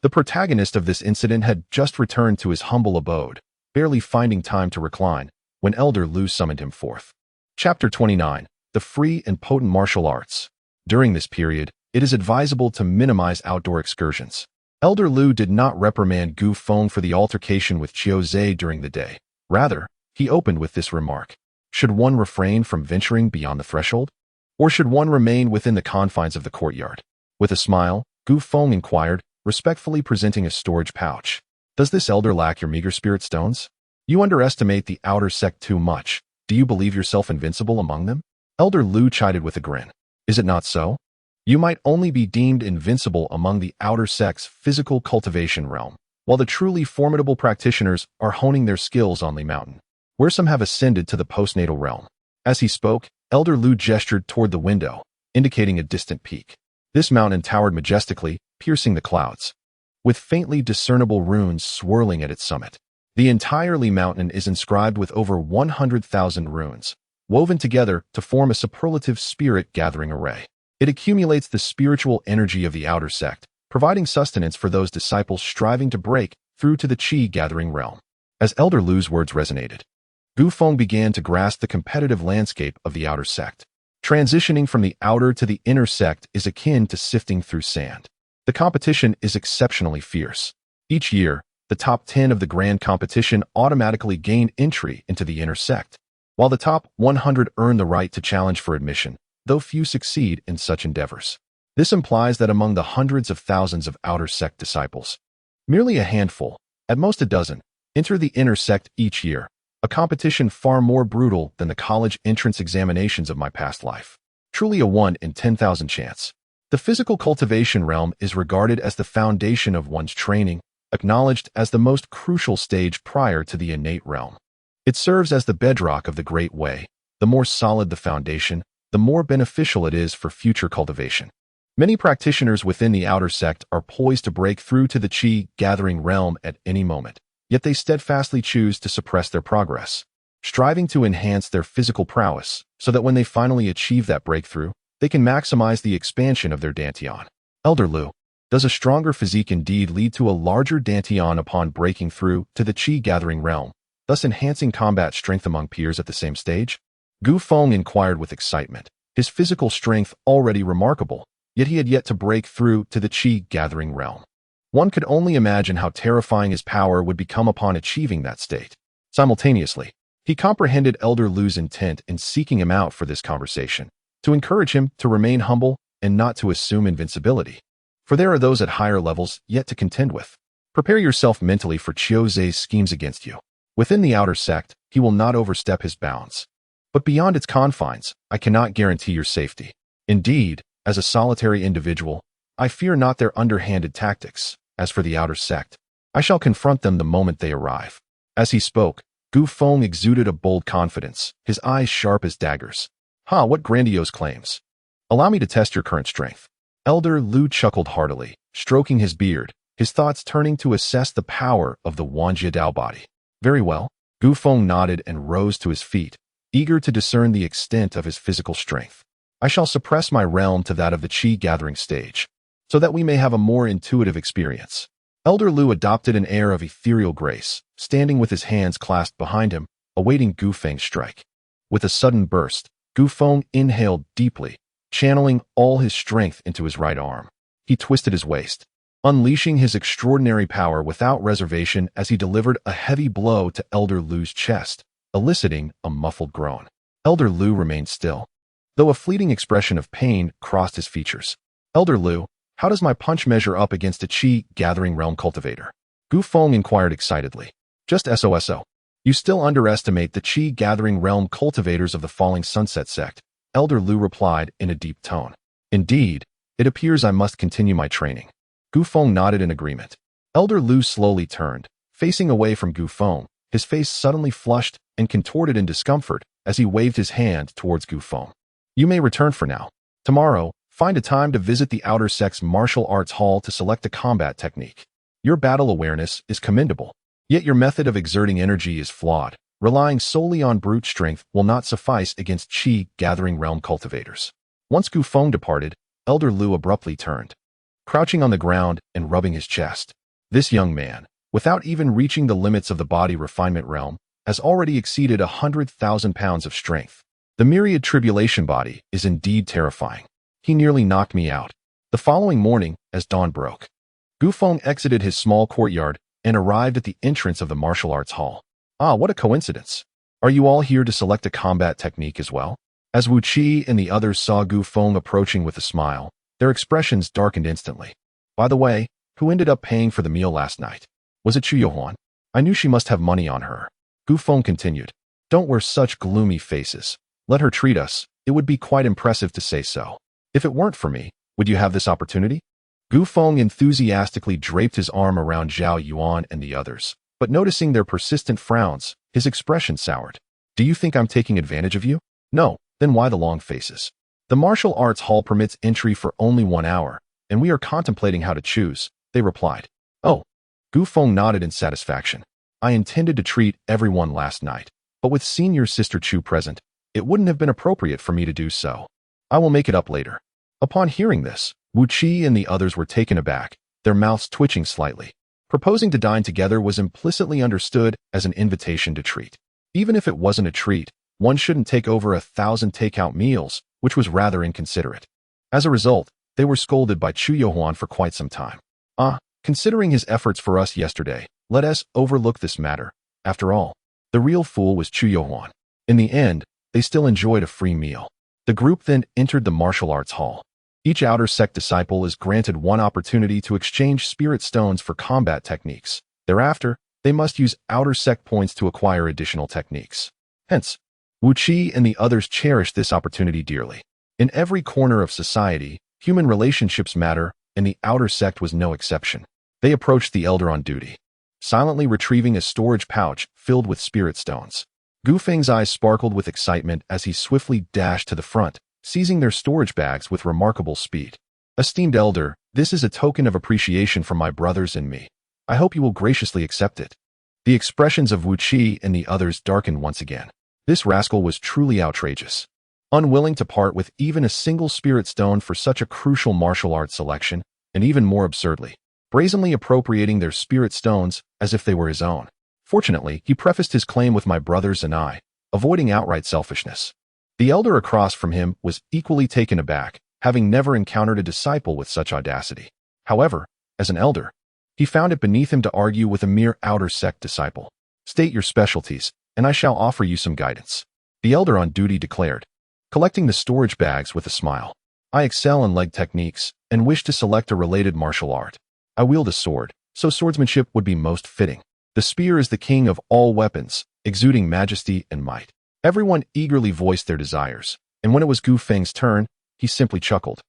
the protagonist of this incident had just returned to his humble abode, barely finding time to recline, when Elder Lu summoned him forth. Chapter 29. The Free and Potent Martial Arts. During this period, it is advisable to minimize outdoor excursions. Elder Lu did not reprimand Gu Feng for the altercation with Qiu Zhe during the day. Rather, he opened with this remark. Should one refrain from venturing beyond the threshold? Or should one remain within the confines of the courtyard? With a smile, Gu Feng inquired, respectfully presenting a storage pouch. Does this elder lack your meager spirit stones? You underestimate the outer sect too much. Do you believe yourself invincible among them? Elder Lu chided with a grin. Is it not so? You might only be deemed invincible among the outer sect's physical cultivation realm, while the truly formidable practitioners are honing their skills on Li Mountain, where some have ascended to the postnatal realm. As he spoke, Elder Lu gestured toward the window, indicating a distant peak. This mountain towered majestically, piercing the clouds, with faintly discernible runes swirling at its summit. The entire Li Mountain is inscribed with over 100,000 runes, woven together to form a superlative spirit-gathering array. It accumulates the spiritual energy of the outer sect, providing sustenance for those disciples striving to break through to the Qi-gathering realm. As Elder Lu's words resonated, Gu Feng began to grasp the competitive landscape of the outer sect. Transitioning from the outer to the inner sect is akin to sifting through sand. The competition is exceptionally fierce. Each year, the top 10 of the grand competition automatically gain entry into the inner sect, while the top 100 earn the right to challenge for admission, though few succeed in such endeavors. This implies that among the hundreds of thousands of outer sect disciples, merely a handful, at most a dozen, enter the inner sect each year, a competition far more brutal than the college entrance examinations of my past life. Truly a 1 in 10,000 chance. The physical cultivation realm is regarded as the foundation of one's training, acknowledged as the most crucial stage prior to the innate realm. It serves as the bedrock of the Great Way. The more solid the foundation, the more beneficial it is for future cultivation. Many practitioners within the outer sect are poised to break through to the Qi-gathering realm at any moment, yet they steadfastly choose to suppress their progress, striving to enhance their physical prowess so that when they finally achieve that breakthrough, they can maximize the expansion of their dantian. Elder Lu, does a stronger physique indeed lead to a larger dantian upon breaking through to the Qi-gathering realm, thus enhancing combat strength among peers at the same stage? Gu Feng inquired with excitement, his physical strength already remarkable, yet he had yet to break through to the Qi-gathering realm. One could only imagine how terrifying his power would become upon achieving that state. Simultaneously, he comprehended Elder Lu's intent in seeking him out for this conversation, to encourage him to remain humble and not to assume invincibility. For there are those at higher levels yet to contend with. Prepare yourself mentally for Qiu Zhe's schemes against you. Within the outer sect, he will not overstep his bounds. But beyond its confines, I cannot guarantee your safety. Indeed, as a solitary individual, I fear not their underhanded tactics. As for the outer sect, I shall confront them the moment they arrive. As he spoke, Gu Feng exuded a bold confidence, his eyes sharp as daggers. What grandiose claims. Allow me to test your current strength. Elder Lu chuckled heartily, stroking his beard, his thoughts turning to assess the power of the Wanjie Dao body. Very well. Gu Feng nodded and rose to his feet, eager to discern the extent of his physical strength. I shall suppress my realm to that of the Qi-gathering stage, so that we may have a more intuitive experience. Elder Lu adopted an air of ethereal grace, standing with his hands clasped behind him, awaiting Gu Feng's strike. With a sudden burst, Gu Feng inhaled deeply, channeling all his strength into his right arm. He twisted his waist, unleashing his extraordinary power without reservation as he delivered a heavy blow to Elder Lu's chest, eliciting a muffled groan. Elder Lu remained still, though a fleeting expression of pain crossed his features. Elder Lu, how does my punch measure up against a Qi-gathering realm cultivator? Gu Feng inquired excitedly. Just so. You still underestimate the Qi-gathering realm cultivators of the Falling Sunset sect, Elder Lu replied in a deep tone. Indeed, it appears I must continue my training. Gu Feng nodded in agreement. Elder Lu slowly turned, facing away from Gu Feng, his face suddenly flushed and contorted in discomfort as he waved his hand towards Gu Feng. You may return for now. Tomorrow, find a time to visit the outer sect's martial arts hall to select a combat technique. Your battle awareness is commendable, yet your method of exerting energy is flawed. Relying solely on brute strength will not suffice against Qi-gathering realm cultivators. Once Gu Feng departed, Elder Lu abruptly turned, crouching on the ground and rubbing his chest. This young man, without even reaching the limits of the body refinement realm, has already exceeded 100,000 pounds of strength. The myriad tribulation body is indeed terrifying. He nearly knocked me out. The following morning, as dawn broke, Gu Feng exited his small courtyard and arrived at the entrance of the martial arts hall. What a coincidence. Are you all here to select a combat technique as well? As Wu Qi and the others saw Gu Feng approaching with a smile, their expressions darkened instantly. By the way, who ended up paying for the meal last night? Was it Chu Yohuan? I knew she must have money on her. Gu Feng continued. Don't wear such gloomy faces. Let her treat us. It would be quite impressive to say so. If it weren't for me, would you have this opportunity? Gu Feng enthusiastically draped his arm around Zhao Yuan and the others, but noticing their persistent frowns, his expression soured. Do you think I'm taking advantage of you? No, then why the long faces? The martial arts hall permits entry for only 1 hour, and we are contemplating how to choose, they replied. Oh. Gu Feng nodded in satisfaction. I intended to treat everyone last night, but with senior sister Chu present, it wouldn't have been appropriate for me to do so. I will make it up later. Upon hearing this, Wu Qi and the others were taken aback, their mouths twitching slightly. Proposing to dine together was implicitly understood as an invitation to treat. Even if it wasn't a treat, one shouldn't take over 1,000 takeout meals, which was rather inconsiderate. As a result, they were scolded by Chu Yohuan for quite some time. Considering his efforts for us yesterday, let us overlook this matter. After all, the real fool was Chu Yohuan. In the end, they still enjoyed a free meal. The group then entered the martial arts hall. Each outer sect disciple is granted 1 opportunity to exchange spirit stones for combat techniques. Thereafter, they must use outer sect points to acquire additional techniques. Hence, Wu Qi and the others cherished this opportunity dearly. In every corner of society, human relationships matter, and the outer sect was no exception. They approached the elder on duty, silently retrieving a storage pouch filled with spirit stones. Gu Feng's eyes sparkled with excitement as he swiftly dashed to the front, seizing their storage bags with remarkable speed. Esteemed elder, this is a token of appreciation from my brothers and me. I hope you will graciously accept it. The expressions of Wu Qi and the others darkened once again. This rascal was truly outrageous. Unwilling to part with even a single spirit stone for such a crucial martial arts selection, and even more absurdly, brazenly appropriating their spirit stones as if they were his own. Fortunately, he prefaced his claim with my brothers and I, avoiding outright selfishness. The elder across from him was equally taken aback, having never encountered a disciple with such audacity. However, as an elder, he found it beneath him to argue with a mere outer sect disciple. State your specialties, and I shall offer you some guidance. The elder on duty declared, collecting the storage bags with a smile. I excel in leg techniques, and wish to select a related martial art. I wield a sword, so swordsmanship would be most fitting. The spear is the king of all weapons, exuding majesty and might. Everyone eagerly voiced their desires, and when it was Gu Feng's turn, he simply chuckled,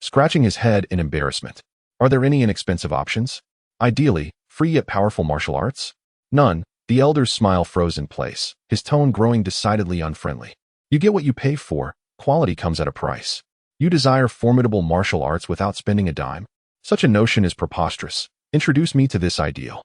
scratching his head in embarrassment. Are there any inexpensive options? Ideally, free yet powerful martial arts? None. The elder's smile froze in place, his tone growing decidedly unfriendly. You get what you pay for, quality comes at a price. You desire formidable martial arts without spending a dime? Such a notion is preposterous. Introduce me to this ideal.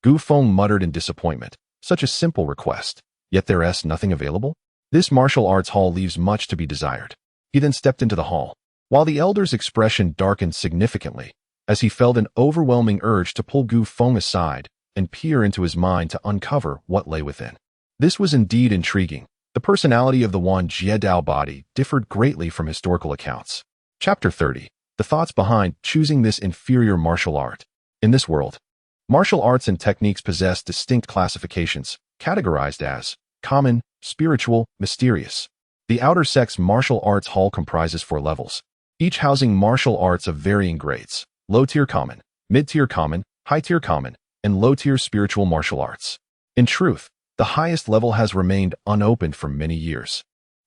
Gu Feng muttered in disappointment. Such a simple request, yet there is nothing available? This martial arts hall leaves much to be desired. He then stepped into the hall, while the elder's expression darkened significantly, as he felt an overwhelming urge to pull Gu Feng aside and peer into his mind to uncover what lay within. This was indeed intriguing. The personality of the Wan Jiedao body differed greatly from historical accounts. Chapter 30. The thoughts behind choosing this inferior martial art. In this world, martial arts and techniques possess distinct classifications, categorized as common, spiritual, mysterious. The outer sect's martial arts hall comprises 4 levels, each housing martial arts of varying grades: low-tier common, mid-tier common, high-tier common, and low-tier spiritual martial arts. In truth, the highest level has remained unopened for many years,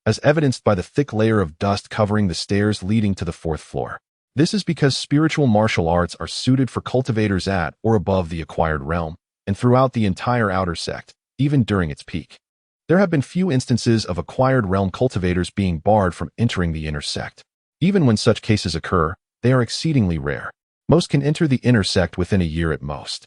as evidenced by the thick layer of dust covering the stairs leading to the 4th floor. This is because spiritual martial arts are suited for cultivators at or above the acquired realm, and throughout the entire outer sect, even during its peak. There have been few instances of acquired realm cultivators being barred from entering the inner sect. Even when such cases occur, they are exceedingly rare. Most can enter the inner sect within a year at most.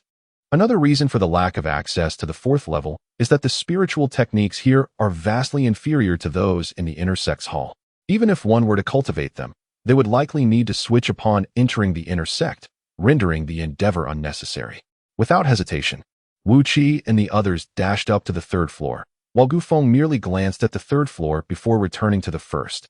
Another reason for the lack of access to the 4th level is that the spiritual techniques here are vastly inferior to those in the inner sect's hall. Even if one were to cultivate them, they would likely need to switch upon entering the inner sect, rendering the endeavor unnecessary. Without hesitation, Wu Qi and the others dashed up to the 3rd floor, while Gu Feng merely glanced at the 3rd floor before returning to the 1st.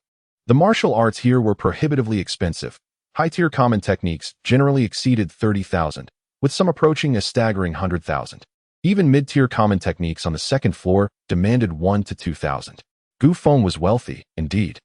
The martial arts here were prohibitively expensive. High-tier common techniques generally exceeded 30,000, with some approaching a staggering 100,000. Even mid-tier common techniques on the 2nd floor demanded 1 to 2,000. Gu Feng was wealthy, indeed,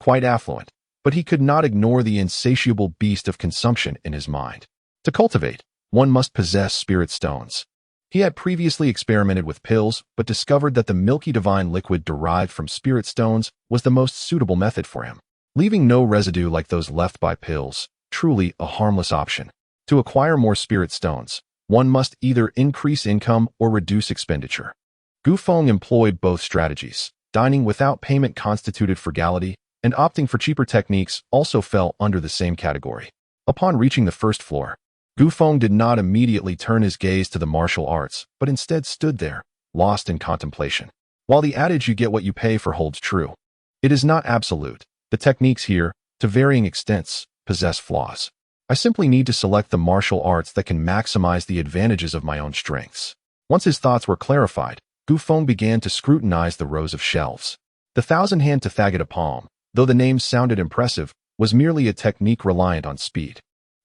quite affluent, but he could not ignore the insatiable beast of consumption in his mind. To cultivate, one must possess spirit stones. He had previously experimented with pills, but discovered that the milky divine liquid derived from spirit stones was the most suitable method for him. leaving no residue like those left by pills, truly a harmless option. To acquire more spirit stones, one must either increase income or reduce expenditure. Gu Feng employed both strategies. Dining without payment constituted frugality, and opting for cheaper techniques also fell under the same category. Upon reaching the first floor, Gu Feng did not immediately turn his gaze to the martial arts, but instead stood there, lost in contemplation. While the adage "you get what you pay for" holds true, it is not absolute. The techniques here, to varying extents, possess flaws. I simply need to select the martial arts that can maximize the advantages of my own strengths. Once his thoughts were clarified, Gu Feng began to scrutinize the rows of shelves. The thousand-hand Tathagata palm, though the name sounded impressive, was merely a technique reliant on speed.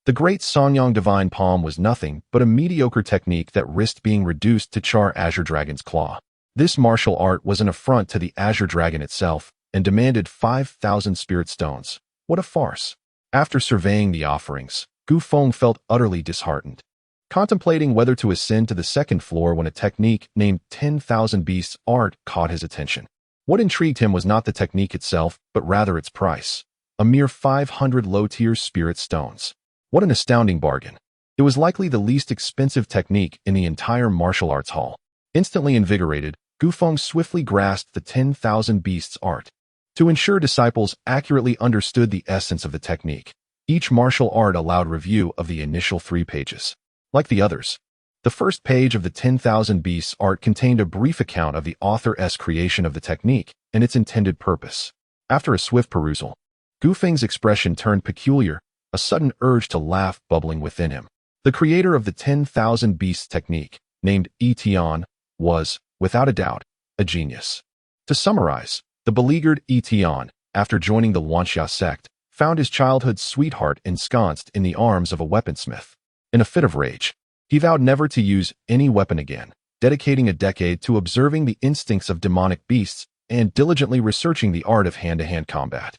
The great Sanyang divine palm was nothing but a mediocre technique that risked being reduced to Char Azure Dragon's claw. This martial art was an affront to the Azure Dragon itself and demanded 5,000 spirit stones. What a farce! After surveying the offerings, Gu Feng felt utterly disheartened, contemplating whether to ascend to the second floor when a technique named 10,000 Beasts Art caught his attention. What intrigued him was not the technique itself, but rather its price. A mere 500 low-tier spirit stones. What an astounding bargain. It was likely the least expensive technique in the entire martial arts hall. Instantly invigorated, Gu Feng swiftly grasped the 10,000 Beasts Art. To ensure disciples accurately understood the essence of the technique, each martial art allowed review of the initial 3 pages. Like the others, the first page of the 10,000 Beasts Art contained a brief account of the author's creation of the technique and its intended purpose. After a swift perusal, Gu Feng's expression turned peculiar, a sudden urge to laugh bubbling within him. The creator of the 10,000 Beasts technique, named Tian, was, without a doubt, a genius. To summarize, the beleaguered Tian, after joining the Wanxia sect, found his childhood sweetheart ensconced in the arms of a weaponsmith. In a fit of rage, he vowed never to use any weapon again, dedicating a decade to observing the instincts of demonic beasts and diligently researching the art of hand-to-hand combat,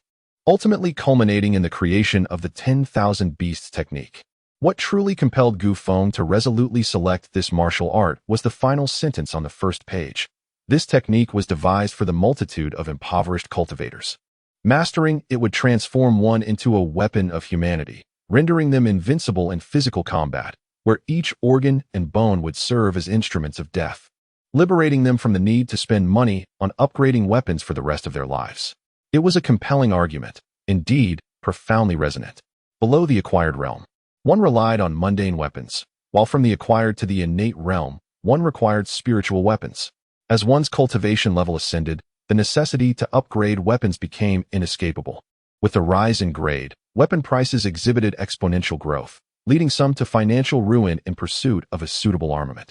ultimately culminating in the creation of the 10,000 Beasts technique. What truly compelled Gu Feng to resolutely select this martial art was the final sentence on the first page. This technique was devised for the multitude of impoverished cultivators. Mastering it would transform one into a weapon of humanity, rendering them invincible in physical combat, where each organ and bone would serve as instruments of death, liberating them from the need to spend money on upgrading weapons for the rest of their lives. It was a compelling argument, indeed, profoundly resonant. Below the acquired realm, one relied on mundane weapons, while from the acquired to the innate realm, one required spiritual weapons. As one's cultivation level ascended, the necessity to upgrade weapons became inescapable. With the rise in grade, weapon prices exhibited exponential growth, leading some to financial ruin in pursuit of a suitable armament.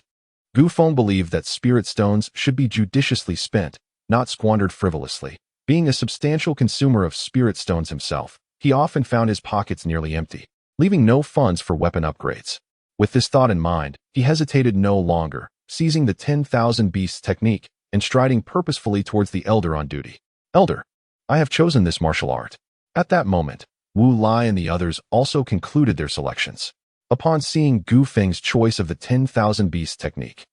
Gu Feng believed that spirit stones should be judiciously spent, not squandered frivolously. Being a substantial consumer of spirit stones himself, he often found his pockets nearly empty, leaving no funds for weapon upgrades. With this thought in mind, he hesitated no longer, seizing the 10,000 Beasts technique and striding purposefully towards the elder on duty. "Elder, I have chosen this martial art." At that moment, Wu Lai and the others also concluded their selections. Upon seeing Gu Feng's choice of the 10,000 Beasts technique,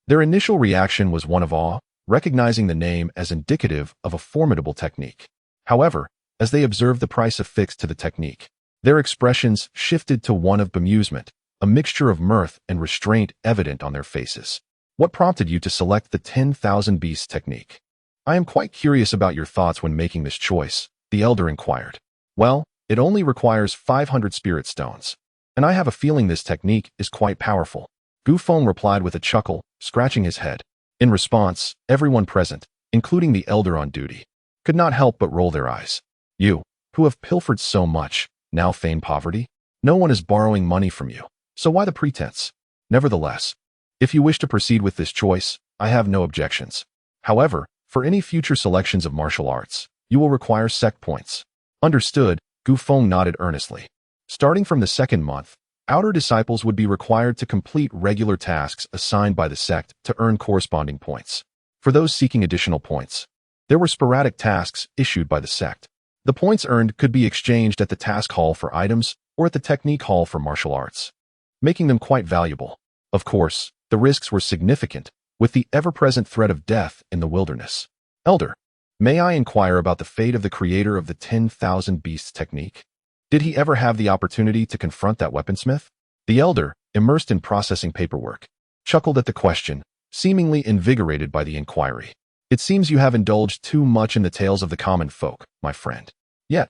their initial reaction was one of awe, recognizing the name as indicative of a formidable technique. However, as they observed the price affixed to the technique, their expressions shifted to one of bemusement, a mixture of mirth and restraint evident on their faces. "What prompted you to select the 10,000 Beasts technique?" "I am quite curious about your thoughts when making this choice," the elder inquired. "Well, it only requires 500 spirit stones, and I have a feeling this technique is quite powerful," Gu Feng replied with a chuckle, scratching his head. In response, everyone present, including the elder on duty, could not help but roll their eyes. "You, who have pilfered so much, now feign poverty? No one is borrowing money from you, so why the pretense? Nevertheless, if you wish to proceed with this choice, I have no objections. However, for any future selections of martial arts, you will require sect points." "Understood," Gu Feng nodded earnestly. Starting from the second month, outer disciples would be required to complete regular tasks assigned by the sect to earn corresponding points. For those seeking additional points, there were sporadic tasks issued by the sect. The points earned could be exchanged at the task hall for items or at the technique hall for martial arts, making them quite valuable. Of course, the risks were significant, with the ever-present threat of death in the wilderness. "Elder, May I inquire about the fate of the creator of the 10,000 Beasts technique? Did he ever have the opportunity to confront that weaponsmith? The elder, immersed in processing paperwork, chuckled at the question, seemingly invigorated by the inquiry. It seems you have indulged too much in the tales of the common folk, my friend. Yet,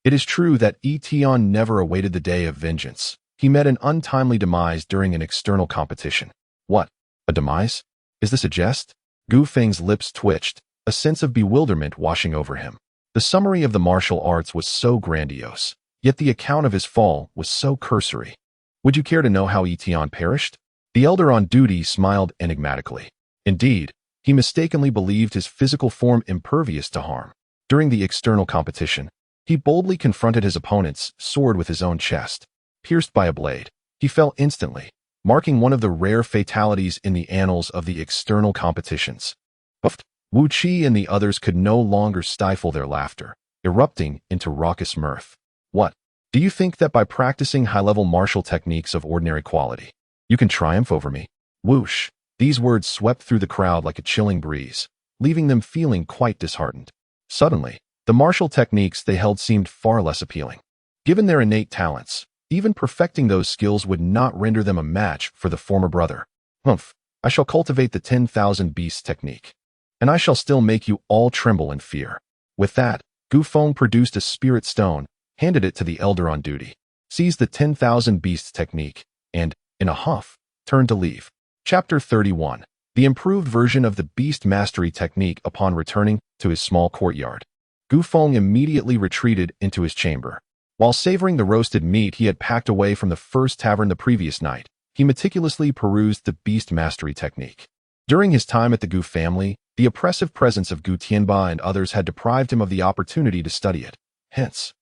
it is true that Etion never awaited the day of vengeance. He met an untimely demise during an external competition. What? A demise? Is this a jest? Gu Feng's lips twitched, a sense of bewilderment washing over him. The summary of the martial arts was so grandiose, yet the account of his fall was so cursory. Would you care to know how Etion perished? The elder on duty smiled enigmatically. Indeed, he mistakenly believed his physical form impervious to harm. During the external competition, he boldly confronted his opponent's sword with his own chest. Pierced by a blade, he fell instantly, marking one of the rare fatalities in the annals of the external competitions. Puffed, Wu Qi and the others could no longer stifle their laughter, erupting into raucous mirth. What? Do you think that by practicing high-level martial techniques of ordinary quality, you can triumph over me? Whoosh! These words swept through the crowd like a chilling breeze, leaving them feeling quite disheartened. Suddenly, the martial techniques they held seemed far less appealing. Given their innate talents, even perfecting those skills would not render them a match for the former brother. Humph, I shall cultivate the 10,000 Beasts technique, and I shall still make you all tremble in fear. With that, Gu Feng produced a spirit stone, handed it to the elder on duty, seized the 10,000 Beasts technique, and, in a huff, turned to leave. Chapter 31. The improved version of the Beast Mastery technique upon returning to his small courtyard. Gu Feng immediately retreated into his chamber. While savoring the roasted meat he had packed away from the first tavern the previous night, he meticulously perused the Beast Mastery technique. During his time at the Gu family, the oppressive presence of Gu Tianba and others had deprived him of the opportunity to study it. Hence,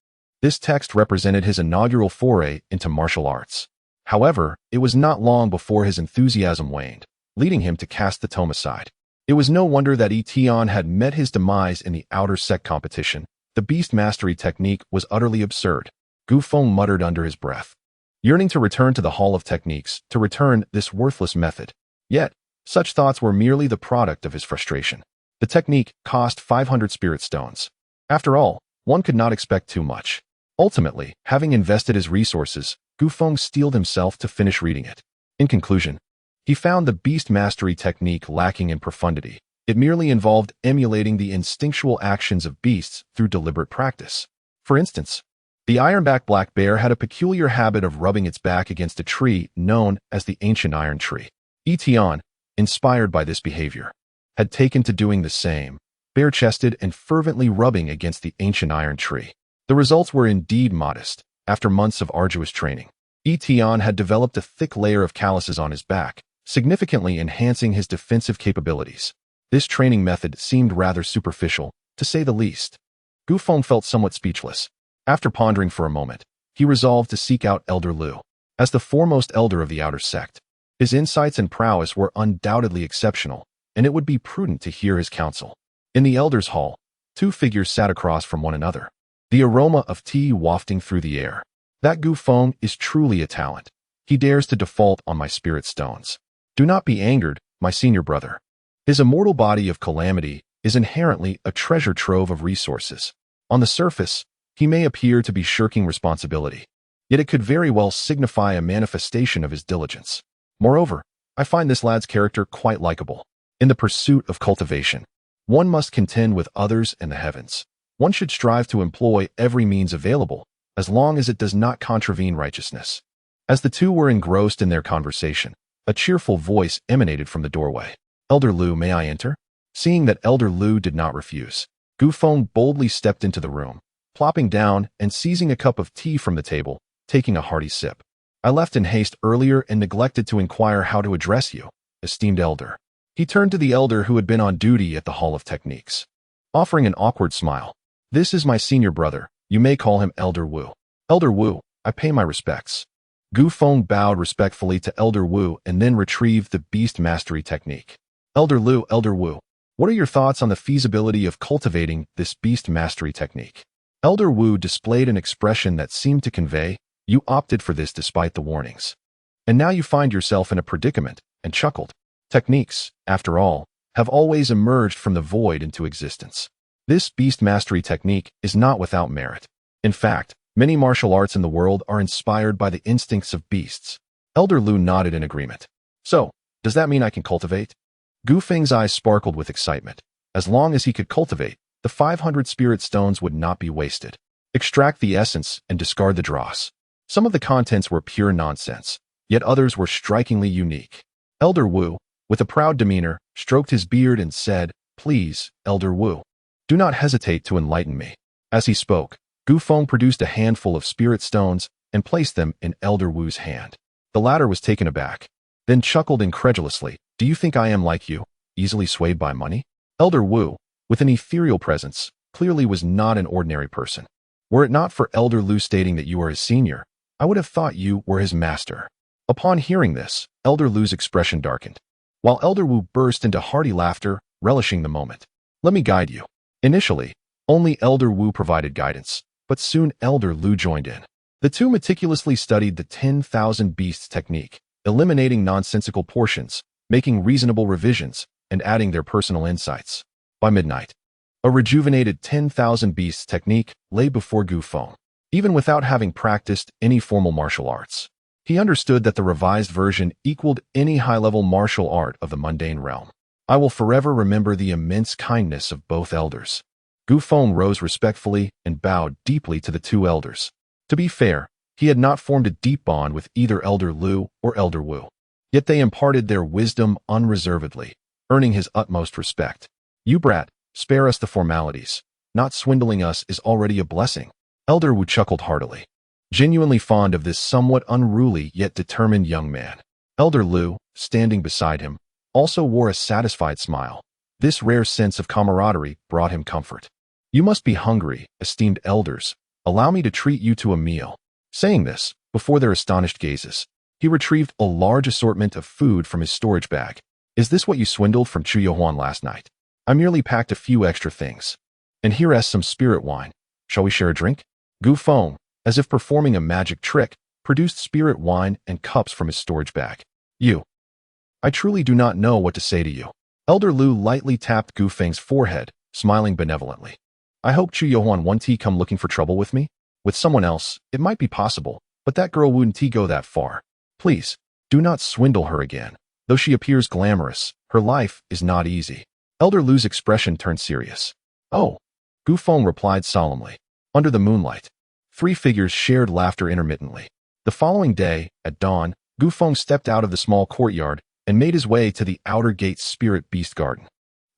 this text represented his inaugural foray into martial arts. However, it was not long before his enthusiasm waned, leading him to cast the tome aside. It was no wonder that Etion had met his demise in the outer sect competition. The Beast Mastery technique was utterly absurd. Gu Feng muttered under his breath, yearning to return to the Hall of Techniques, to return this worthless method. Yet, such thoughts were merely the product of his frustration. The technique cost 500 spirit stones. After all, one could not expect too much. Ultimately, having invested his resources, Gu Feng steeled himself to finish reading it. In conclusion, he found the Beast Mastery technique lacking in profundity. It merely involved emulating the instinctual actions of beasts through deliberate practice. For instance, the ironback black bear had a peculiar habit of rubbing its back against a tree known as the ancient iron tree. Etion, inspired by this behavior, had taken to doing the same, bare-chested and fervently rubbing against the ancient iron tree. The results were indeed modest. After months of arduous training, Etion had developed a thick layer of calluses on his back, significantly enhancing his defensive capabilities. This training method seemed rather superficial, to say the least. Gu Feng felt somewhat speechless. After pondering for a moment, he resolved to seek out Elder Lu. As the foremost elder of the outer sect, his insights and prowess were undoubtedly exceptional, and it would be prudent to hear his counsel. In the Elder's Hall, two figures sat across from one another, the aroma of tea wafting through the air. That Gu Feng is truly a talent. He dares to default on my spirit stones. Do not be angered, my senior brother. His immortal body of calamity is inherently a treasure trove of resources. On the surface, he may appear to be shirking responsibility, yet it could very well signify a manifestation of his diligence. Moreover, I find this lad's character quite likable. In the pursuit of cultivation, one must contend with others and the heavens. One should strive to employ every means available, as long as it does not contravene righteousness. As the two were engrossed in their conversation, a cheerful voice emanated from the doorway. Elder Lu, may I enter? Seeing that Elder Lu did not refuse, Gu Feng boldly stepped into the room, plopping down and seizing a cup of tea from the table, taking a hearty sip. I left in haste earlier and neglected to inquire how to address you, esteemed elder. He turned to the elder who had been on duty at the Hall of Techniques, offering an awkward smile. This is my senior brother. You may call him Elder Wu. Elder Wu, I pay my respects. Gu Feng bowed respectfully to Elder Wu and then retrieved the Beast Mastery technique. Elder Wu, what are your thoughts on the feasibility of cultivating this Beast Mastery technique? Elder Wu displayed an expression that seemed to convey, you opted for this despite the warnings. And now you find yourself in a predicament, and chuckled. Techniques, after all, have always emerged from the void into existence. This beast mastery technique is not without merit. In fact, many martial arts in the world are inspired by the instincts of beasts. Elder Lu nodded in agreement. So, does that mean I can cultivate? Gu Feng's eyes sparkled with excitement. As long as he could cultivate, the 500 spirit stones would not be wasted. Extract the essence and discard the dross. Some of the contents were pure nonsense, yet others were strikingly unique. Elder Wu, with a proud demeanor, stroked his beard and said, "Please, Elder Wu, do not hesitate to enlighten me." As he spoke, Gu Feng produced a handful of spirit stones and placed them in Elder Wu's hand. The latter was taken aback, then chuckled incredulously. "Do you think I am like you, easily swayed by money?" Elder Wu, with an ethereal presence, clearly was not an ordinary person. Were it not for Elder Lu stating that you are his senior, I would have thought you were his master. Upon hearing this, Elder Lu's expression darkened, while Elder Wu burst into hearty laughter, relishing the moment. "Let me guide you." Initially, only Elder Wu provided guidance, but soon Elder Lu joined in. The two meticulously studied the 10,000 beasts technique, eliminating nonsensical portions, making reasonable revisions, and adding their personal insights. By midnight, a rejuvenated 10,000 beasts technique lay before Gu Feng. Even without having practiced any formal martial arts, he understood that the revised version equaled any high-level martial art of the mundane realm. "I will forever remember the immense kindness of both elders." Gu Feng rose respectfully and bowed deeply to the two elders. To be fair, he had not formed a deep bond with either Elder Lu or Elder Wu. Yet they imparted their wisdom unreservedly, earning his utmost respect. "You brat, spare us the formalities. Not swindling us is already a blessing." Elder Wu chuckled heartily, genuinely fond of this somewhat unruly yet determined young man. Elder Lu, standing beside him, also wore a satisfied smile. This rare sense of camaraderie brought him comfort. "You must be hungry, esteemed elders. Allow me to treat you to a meal." Saying this, before their astonished gazes, he retrieved a large assortment of food from his storage bag. "Is this what you swindled from Chu Yohuan last night?" "I merely packed a few extra things. And here is some spirit wine. Shall we share a drink?" Gu Feng, as if performing a magic trick, produced spirit wine and cups from his storage bag. I truly do not know what to say to you." Elder Lu lightly tapped Gu Feng's forehead, smiling benevolently. "I hope Chu Yohuan won't come looking for trouble with me. With someone else, it might be possible, but that girl wouldn't go that far. Please, do not swindle her again. Though she appears glamorous, her life is not easy." Elder Lu's expression turned serious. "Oh," Gu Feng replied solemnly. Under the moonlight, three figures shared laughter intermittently. The following day, at dawn, Gu Feng stepped out of the small courtyard and made his way to the outer gate's spirit beast garden.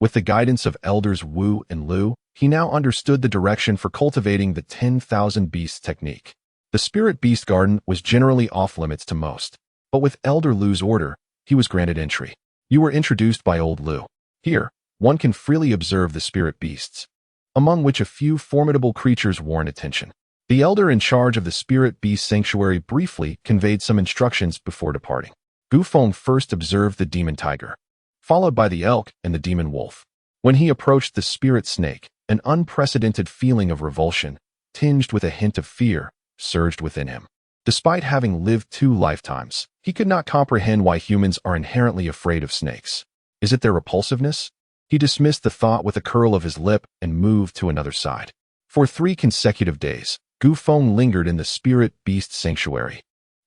With the guidance of Elders Wu and Lu, he now understood the direction for cultivating the 10,000 beasts technique. The spirit beast garden was generally off-limits to most, but with Elder Lu's order, he was granted entry. You were introduced by old Lu. Here, one can freely observe the spirit beasts, among which a few formidable creatures warrant attention. The elder in charge of the spirit beast sanctuary briefly conveyed some instructions before departing. Gu Feng first observed the demon tiger, followed by the elk and the demon wolf. When he approached the spirit snake, an unprecedented feeling of revulsion, tinged with a hint of fear, surged within him. Despite having lived 2 lifetimes, he could not comprehend why humans are inherently afraid of snakes. Is it their repulsiveness? He dismissed the thought with a curl of his lip and moved to another side. For 3 consecutive days, Gu Feng lingered in the spirit beast sanctuary,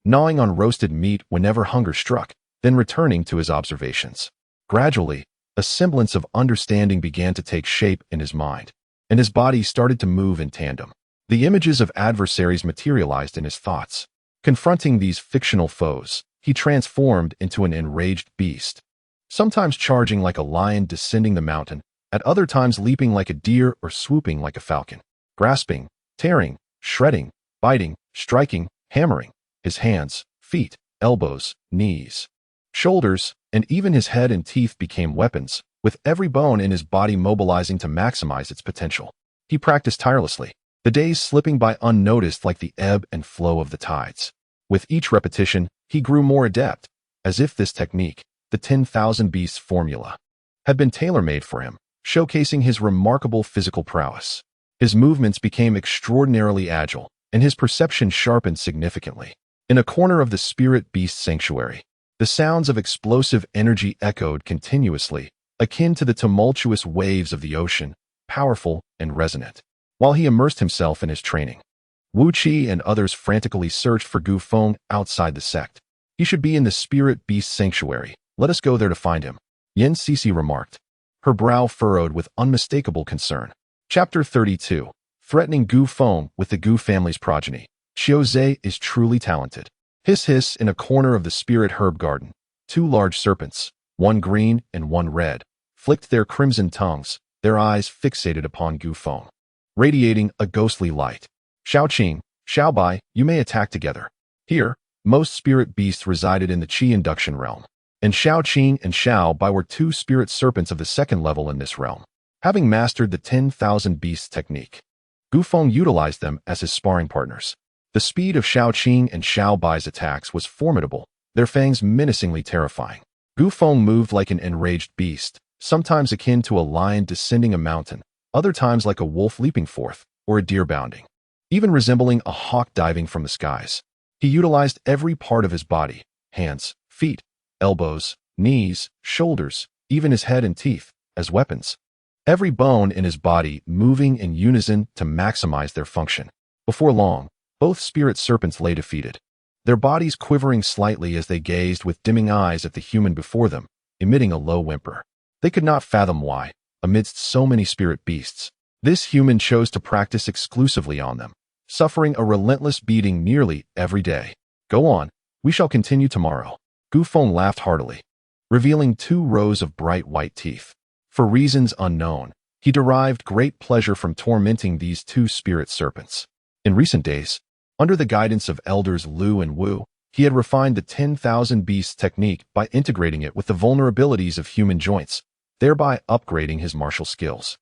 gnawing on roasted meat whenever hunger struck, then returning to his observations. Gradually, a semblance of understanding began to take shape in his mind, and his body started to move in tandem. The images of adversaries materialized in his thoughts. Confronting these fictional foes, he transformed into an enraged beast, sometimes charging like a lion descending the mountain, at other times leaping like a deer or swooping like a falcon. Grasping, tearing, shredding, biting, striking, hammering, his hands, feet, elbows, knees, shoulders, and even his head and teeth became weapons, with every bone in his body mobilizing to maximize its potential. He practiced tirelessly, the days slipping by unnoticed like the ebb and flow of the tides. With each repetition, he grew more adept, as if this technique, the 10,000 beasts formula, had been tailor-made for him, showcasing his remarkable physical prowess. His movements became extraordinarily agile, and his perception sharpened significantly. In a corner of the spirit beast sanctuary, the sounds of explosive energy echoed continuously, akin to the tumultuous waves of the ocean, powerful and resonant. While he immersed himself in his training, Wu Qi and others frantically searched for Gu Feng outside the sect. He should be in the spirit beast sanctuary. Let us go there to find him, Yan Cixi remarked, her brow furrowed with unmistakable concern. Chapter 32. Threatening Gu Feng with the Gu family's progeny. Xiao Zhe is truly talented. Hiss hiss in a corner of the spirit herb garden. Two large serpents, one green and one red, flicked their crimson tongues, their eyes fixated upon Gu Feng, radiating a ghostly light. Xiao Qing, Xiao Bai, you may attack together. Here, most spirit beasts resided in the Qi induction realm, and Xiao Qing and Xiao Bai were two spirit serpents of the second level in this realm. Having mastered the 10,000 beasts technique, Gu Feng utilized them as his sparring partners. The speed of Xiao Qing and Xiao Bai's attacks was formidable, their fangs menacingly terrifying. Gu Feng moved like an enraged beast, sometimes akin to a lion descending a mountain, other times like a wolf leaping forth, or a deer bounding, even resembling a hawk diving from the skies. He utilized every part of his body, hands, feet, elbows, knees, shoulders, even his head and teeth, as weapons. Every bone in his body moving in unison to maximize their function. Before long, both spirit serpents lay defeated, their bodies quivering slightly as they gazed with dimming eyes at the human before them, emitting a low whimper. They could not fathom why, amidst so many spirit beasts, this human chose to practice exclusively on them, suffering a relentless beating nearly every day. Go on, we shall continue tomorrow. Gu Feng laughed heartily, revealing 2 rows of bright white teeth. For reasons unknown, he derived great pleasure from tormenting these 2 spirit serpents. In recent days, under the guidance of elders Lu and Wu, he had refined the 10,000 beasts technique by integrating it with the vulnerabilities of human joints, thereby upgrading his martial skills.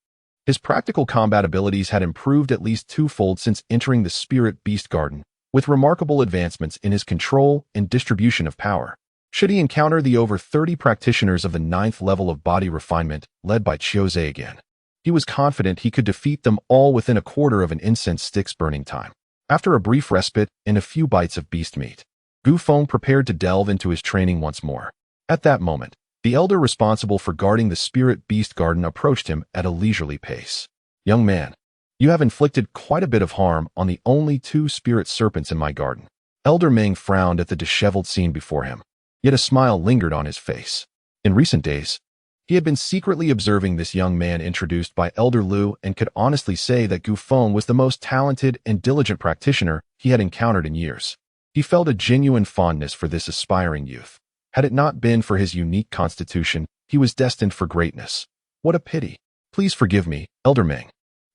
His practical combat abilities had improved at least 2-fold since entering the spirit beast garden, with remarkable advancements in his control and distribution of power. Should he encounter the over 30 practitioners of the 9th level of body refinement, led by Xiao Zhe again, he was confident he could defeat them all within a quarter of an incense stick's burning time. After a brief respite and a few bites of beast meat, Gu Feng prepared to delve into his training once more. At that moment, the elder responsible for guarding the spirit beast garden approached him at a leisurely pace. Young man, you have inflicted quite a bit of harm on the only 2 spirit serpents in my garden. Elder Meng frowned at the disheveled scene before him, yet a smile lingered on his face. In recent days, he had been secretly observing this young man introduced by Elder Lu and could honestly say that Gu Feng was the most talented and diligent practitioner he had encountered in years. He felt a genuine fondness for this aspiring youth. Had it not been for his unique constitution, he was destined for greatness. What a pity. Please forgive me, Elder Meng.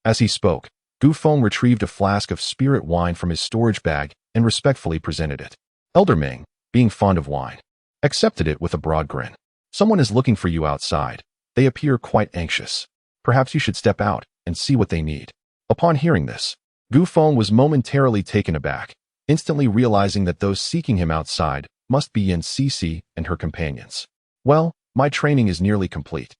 As he spoke, Gu Feng retrieved a flask of spirit wine from his storage bag and respectfully presented it. Elder Meng, being fond of wine, accepted it with a broad grin. Someone is looking for you outside. They appear quite anxious. Perhaps you should step out and see what they need. Upon hearing this, Gu Feng was momentarily taken aback, instantly realizing that those seeking him outside must be Yan Cixi and her companions. Well, my training is nearly complete.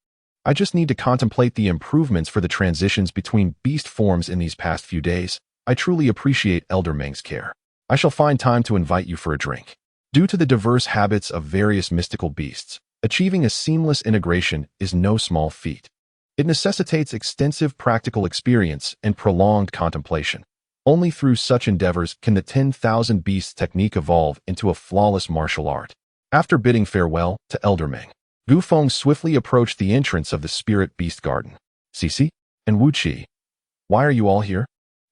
I just need to contemplate the improvements for the transitions between beast forms in these past few days. I truly appreciate Elder Meng's care. I shall find time to invite you for a drink. Due to the diverse habits of various mystical beasts, achieving a seamless integration is no small feat. It necessitates extensive practical experience and prolonged contemplation. Only through such endeavors can the 10,000 beasts technique evolve into a flawless martial art. After bidding farewell to Elder Meng, Gu Feng swiftly approached the entrance of the spirit beast garden. Cixi and Wu Qi, why are you all here?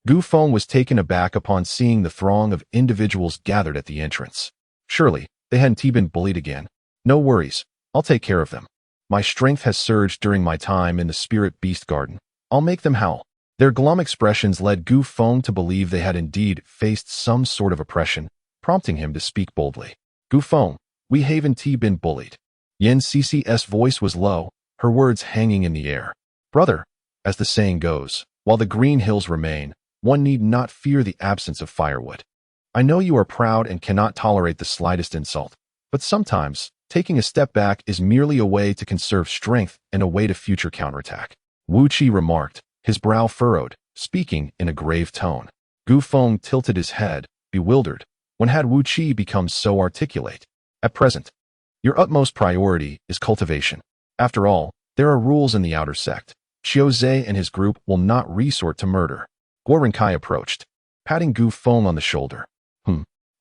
Gu Feng was taken aback upon seeing the throng of individuals gathered at the entrance. Surely, they hadn't been bullied again. No worries, I'll take care of them. My strength has surged during my time in the spirit beast garden. I'll make them howl. Their glum expressions led Gu Feng to believe they had indeed faced some sort of oppression, prompting him to speak boldly. Gu Feng, we haven't been bullied. Yan Cixi's voice was low, her words hanging in the air. Brother, as the saying goes, while the green hills remain, one need not fear the absence of firewood. I know you are proud and cannot tolerate the slightest insult, but sometimes, taking a step back is merely a way to conserve strength and await a future counterattack. Wu Qi remarked, his brow furrowed, speaking in a grave tone. Gu Feng tilted his head, bewildered. When had Wu Qi become so articulate? At present, your utmost priority is cultivation. After all, there are rules in the outer sect. Qiu Zhe and his group will not resort to murder. Gu Feng approached, patting Gu Feng on the shoulder.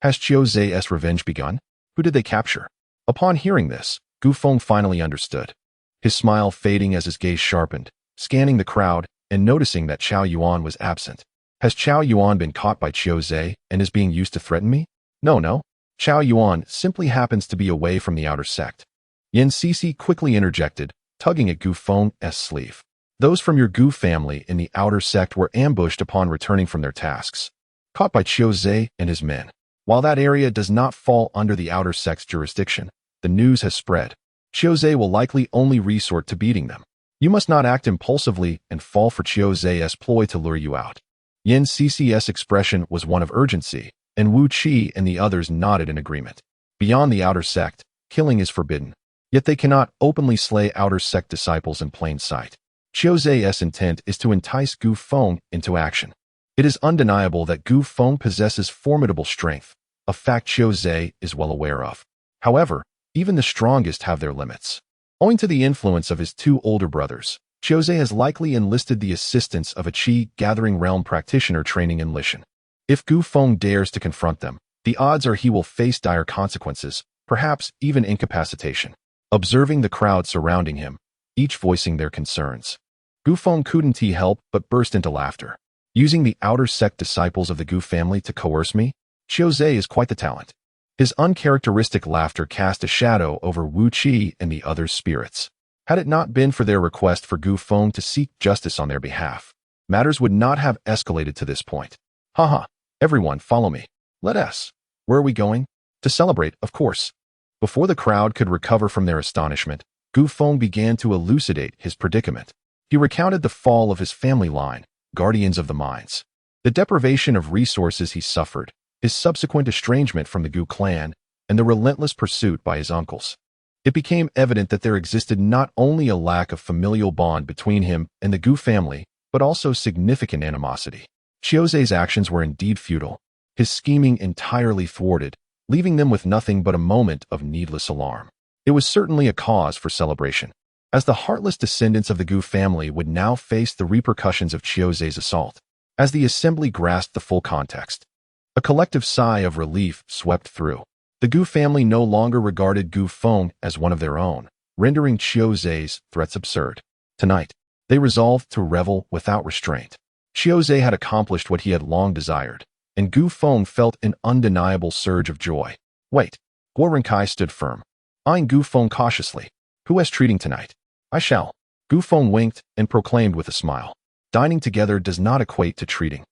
Has Qiu Zhe's revenge begun? Who did they capture? Upon hearing this, Gu Feng finally understood. His smile fading as his gaze sharpened, scanning the crowd and noticing that Qiao Yuan was absent. Has Qiao Yuan been caught by Qiu Zhe and is being used to threaten me? No. Qiao Yuan simply happens to be away from the outer sect. Yin Cixi quickly interjected, tugging at Gu Feng's sleeve. Those from your Gu family in the outer sect were ambushed upon returning from their tasks, caught by Qiu Zhe and his men. While that area does not fall under the outer sect's jurisdiction, the news has spread. Qiu Zhe will likely only resort to beating them. You must not act impulsively and fall for Qiu Zhe's ploy to lure you out. Yin Cixi's expression was one of urgency, and Wu Qi and the others nodded in agreement. Beyond the outer sect, killing is forbidden. Yet they cannot openly slay outer sect disciples in plain sight. Qiu Zhe's intent is to entice Gu Feng into action. It is undeniable that Gu Feng possesses formidable strength, a fact Qiu Zhe is well aware of. However, even the strongest have their limits. Owing to the influence of his two older brothers, Qiu Zhe has likely enlisted the assistance of a Qi-gathering realm practitioner training in Lishan. If Gu Feng dares to confront them, the odds are he will face dire consequences, perhaps even incapacitation. Observing the crowd surrounding him, each voicing their concerns, Gu Feng couldn't help but burst into laughter. Using the outer sect disciples of the Gu family to coerce me? Qiu Zhe is quite the talent. His uncharacteristic laughter cast a shadow over Wu Qi and the others' spirits. Had it not been for their request for Gu Feng to seek justice on their behalf, matters would not have escalated to this point. Haha, everyone follow me. Let us. Where are we going? To celebrate, of course. Before the crowd could recover from their astonishment, Gu Feng began to elucidate his predicament. He recounted the fall of his family line, guardians of the mines, the deprivation of resources he suffered, his subsequent estrangement from the Gu clan, and the relentless pursuit by his uncles. It became evident that there existed not only a lack of familial bond between him and the Gu family, but also significant animosity. Qiu Zhe's actions were indeed futile, his scheming entirely thwarted, leaving them with nothing but a moment of needless alarm. It was certainly a cause for celebration, as the heartless descendants of the Gu family would now face the repercussions of Qiu Zhe's assault. As the assembly grasped the full context, a collective sigh of relief swept through. The Gu family no longer regarded Gu Feng as one of their own, rendering Qiu Zhe's threats absurd. Tonight, they resolved to revel without restraint. Qiu Zhe had accomplished what he had long desired, and Gu Feng felt an undeniable surge of joy. Wait. Gu Feng stood firm, eyeing Gu Feng cautiously. Who has treating tonight? I shall. Gu Feng winked and proclaimed with a smile. Dining together does not equate to treating.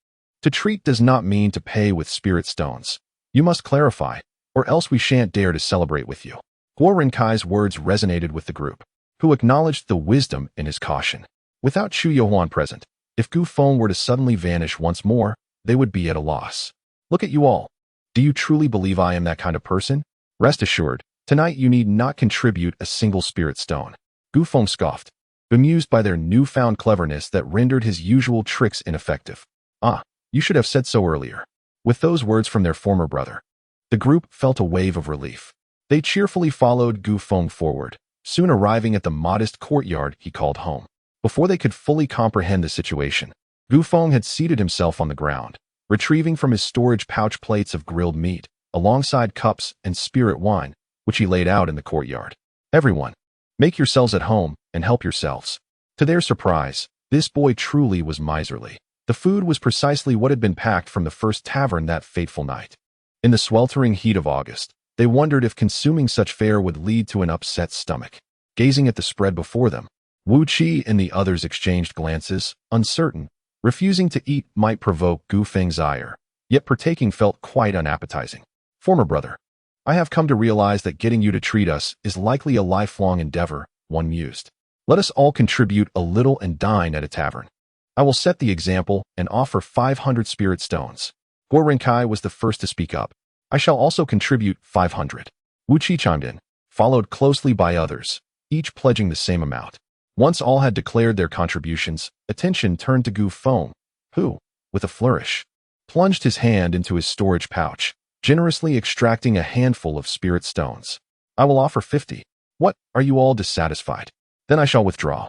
To treat does not mean to pay with spirit stones. You must clarify, or else we shan't dare to celebrate with you. Gu Feng's words resonated with the group, who acknowledged the wisdom in his caution. Without Chu Yohuan present, if Gu Feng were to suddenly vanish once more, they would be at a loss. Look at you all. Do you truly believe I am that kind of person? Rest assured, tonight you need not contribute a single spirit stone. Gu Feng scoffed, bemused by their newfound cleverness that rendered his usual tricks ineffective. Ah, you should have said so earlier. With those words from their former brother, the group felt a wave of relief. They cheerfully followed Gu Feng forward, soon arriving at the modest courtyard he called home. Before they could fully comprehend the situation, Gu Feng had seated himself on the ground, retrieving from his storage pouch plates of grilled meat, alongside cups and spirit wine, which he laid out in the courtyard. Everyone, make yourselves at home and help yourselves. To their surprise, this boy truly was miserly. The food was precisely what had been packed from the first tavern that fateful night. In the sweltering heat of August, they wondered if consuming such fare would lead to an upset stomach. Gazing at the spread before them, Wu Qi and the others exchanged glances, uncertain. Refusing to eat might provoke Gu Feng's ire, yet partaking felt quite unappetizing. Former brother, I have come to realize that getting you to treat us is likely a lifelong endeavor, one mused. Let us all contribute a little and dine at a tavern. I will set the example and offer 500 spirit stones. Gu Feng was the first to speak up. I shall also contribute 500. Wu Qi chimed in, followed closely by others, each pledging the same amount. Once all had declared their contributions, attention turned to Gu Feng, who, with a flourish, plunged his hand into his storage pouch, generously extracting a handful of spirit stones. I will offer 50. What, are you all dissatisfied? Then I shall withdraw.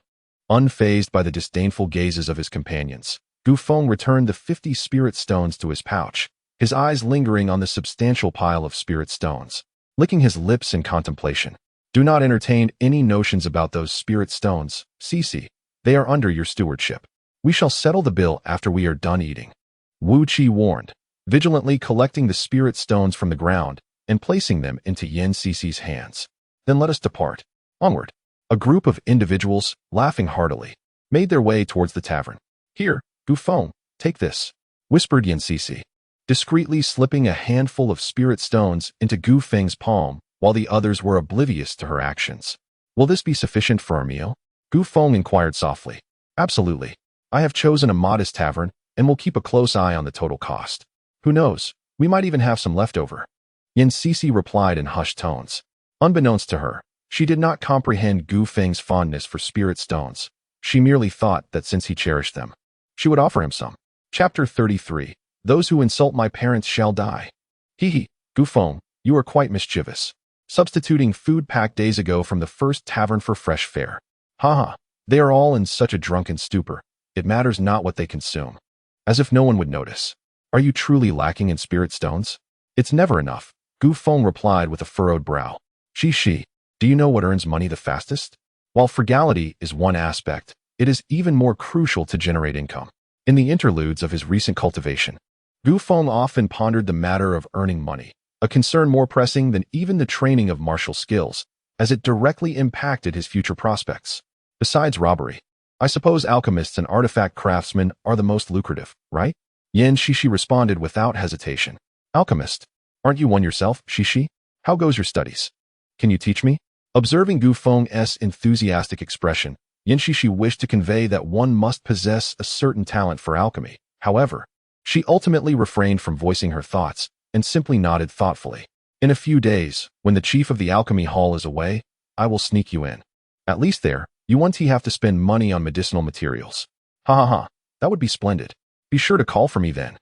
Unfazed by the disdainful gazes of his companions, Gu Feng returned the 50 spirit stones to his pouch, his eyes lingering on the substantial pile of spirit stones, licking his lips in contemplation. Do not entertain any notions about those spirit stones, Cici. They are under your stewardship. We shall settle the bill after we are done eating. Wu Qi warned, vigilantly collecting the spirit stones from the ground and placing them into Yin Cici's hands. Then let us depart. Onward. A group of individuals, laughing heartily, made their way towards the tavern. Here, Gu Feng, take this, whispered Yin Cici, discreetly slipping a handful of spirit stones into Gu Feng's palm while the others were oblivious to her actions. Will this be sufficient for our meal? Gu Feng inquired softly. Absolutely. I have chosen a modest tavern and will keep a close eye on the total cost. Who knows, we might even have some left over. Yin Cici replied in hushed tones. Unbeknownst to her, she did not comprehend Gu Feng's fondness for spirit stones. She merely thought that since he cherished them, she would offer him some. Chapter 33. Those who insult my parents shall die. Hee, Gu Feng, you are quite mischievous. Substituting food packed days ago from the first tavern for fresh fare. Ha, they are all in such a drunken stupor. It matters not what they consume. As if no one would notice. Are you truly lacking in spirit stones? It's never enough, Gu Feng replied with a furrowed brow. She, do you know what earns money the fastest? While frugality is one aspect, it is even more crucial to generate income. In the interludes of his recent cultivation, Gu Feng often pondered the matter of earning money, a concern more pressing than even the training of martial skills, as it directly impacted his future prospects. Besides robbery, I suppose alchemists and artifact craftsmen are the most lucrative, right? Yin Shishi responded without hesitation. Alchemist? Aren't you one yourself, Shishi? How goes your studies? Can you teach me? Observing Gu Feng's enthusiastic expression, Yin Shishi wished to convey that one must possess a certain talent for alchemy. However, she ultimately refrained from voicing her thoughts and simply nodded thoughtfully. In a few days, when the chief of the alchemy hall is away, I will sneak you in. At least there, you won't have to spend money on medicinal materials. Ha, that would be splendid. Be sure to call for me then.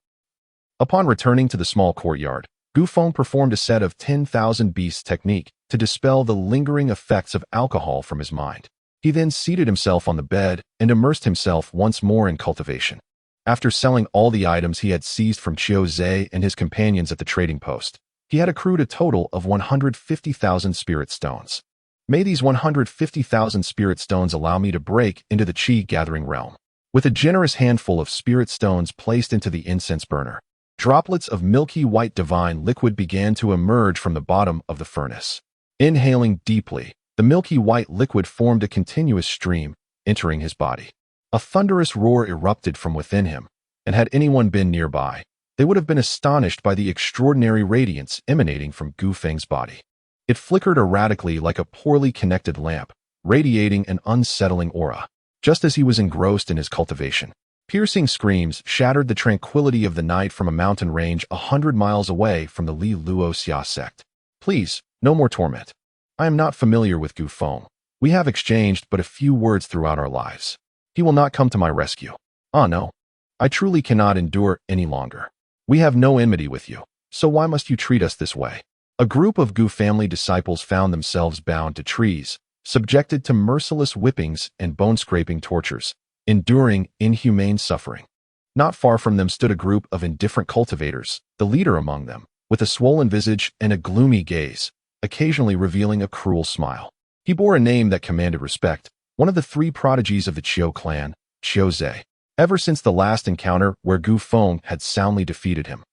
Upon returning to the small courtyard, Gu Feng performed a set of 10,000 beasts technique to dispel the lingering effects of alcohol from his mind. He then seated himself on the bed and immersed himself once more in cultivation. After selling all the items he had seized from Zhou and his companions at the trading post, he had accrued a total of 150,000 spirit stones. May these 150,000 spirit stones allow me to break into the Qi-gathering realm. With a generous handful of spirit stones placed into the incense burner, droplets of milky white divine liquid began to emerge from the bottom of the furnace. Inhaling deeply, the milky white liquid formed a continuous stream, entering his body. A thunderous roar erupted from within him, and had anyone been nearby, they would have been astonished by the extraordinary radiance emanating from Gu Feng's body. It flickered erratically like a poorly connected lamp, radiating an unsettling aura. Just as he was engrossed in his cultivation, piercing screams shattered the tranquility of the night from a mountain range 100 miles away from the Li Luo Xia sect. Please, no more torment. I am not familiar with Gu Feng. We have exchanged but a few words throughout our lives. He will not come to my rescue. Ah, no. I truly cannot endure any longer. We have no enmity with you, so why must you treat us this way? A group of Gu family disciples found themselves bound to trees, subjected to merciless whippings and bone-scraping tortures, enduring inhumane suffering. Not far from them stood a group of indifferent cultivators, the leader among them, with a swollen visage and a gloomy gaze, occasionally revealing a cruel smile. He bore a name that commanded respect, one of the three prodigies of the Qiu clan, Zhou. Ever since the last encounter where Gu Feng had soundly defeated him,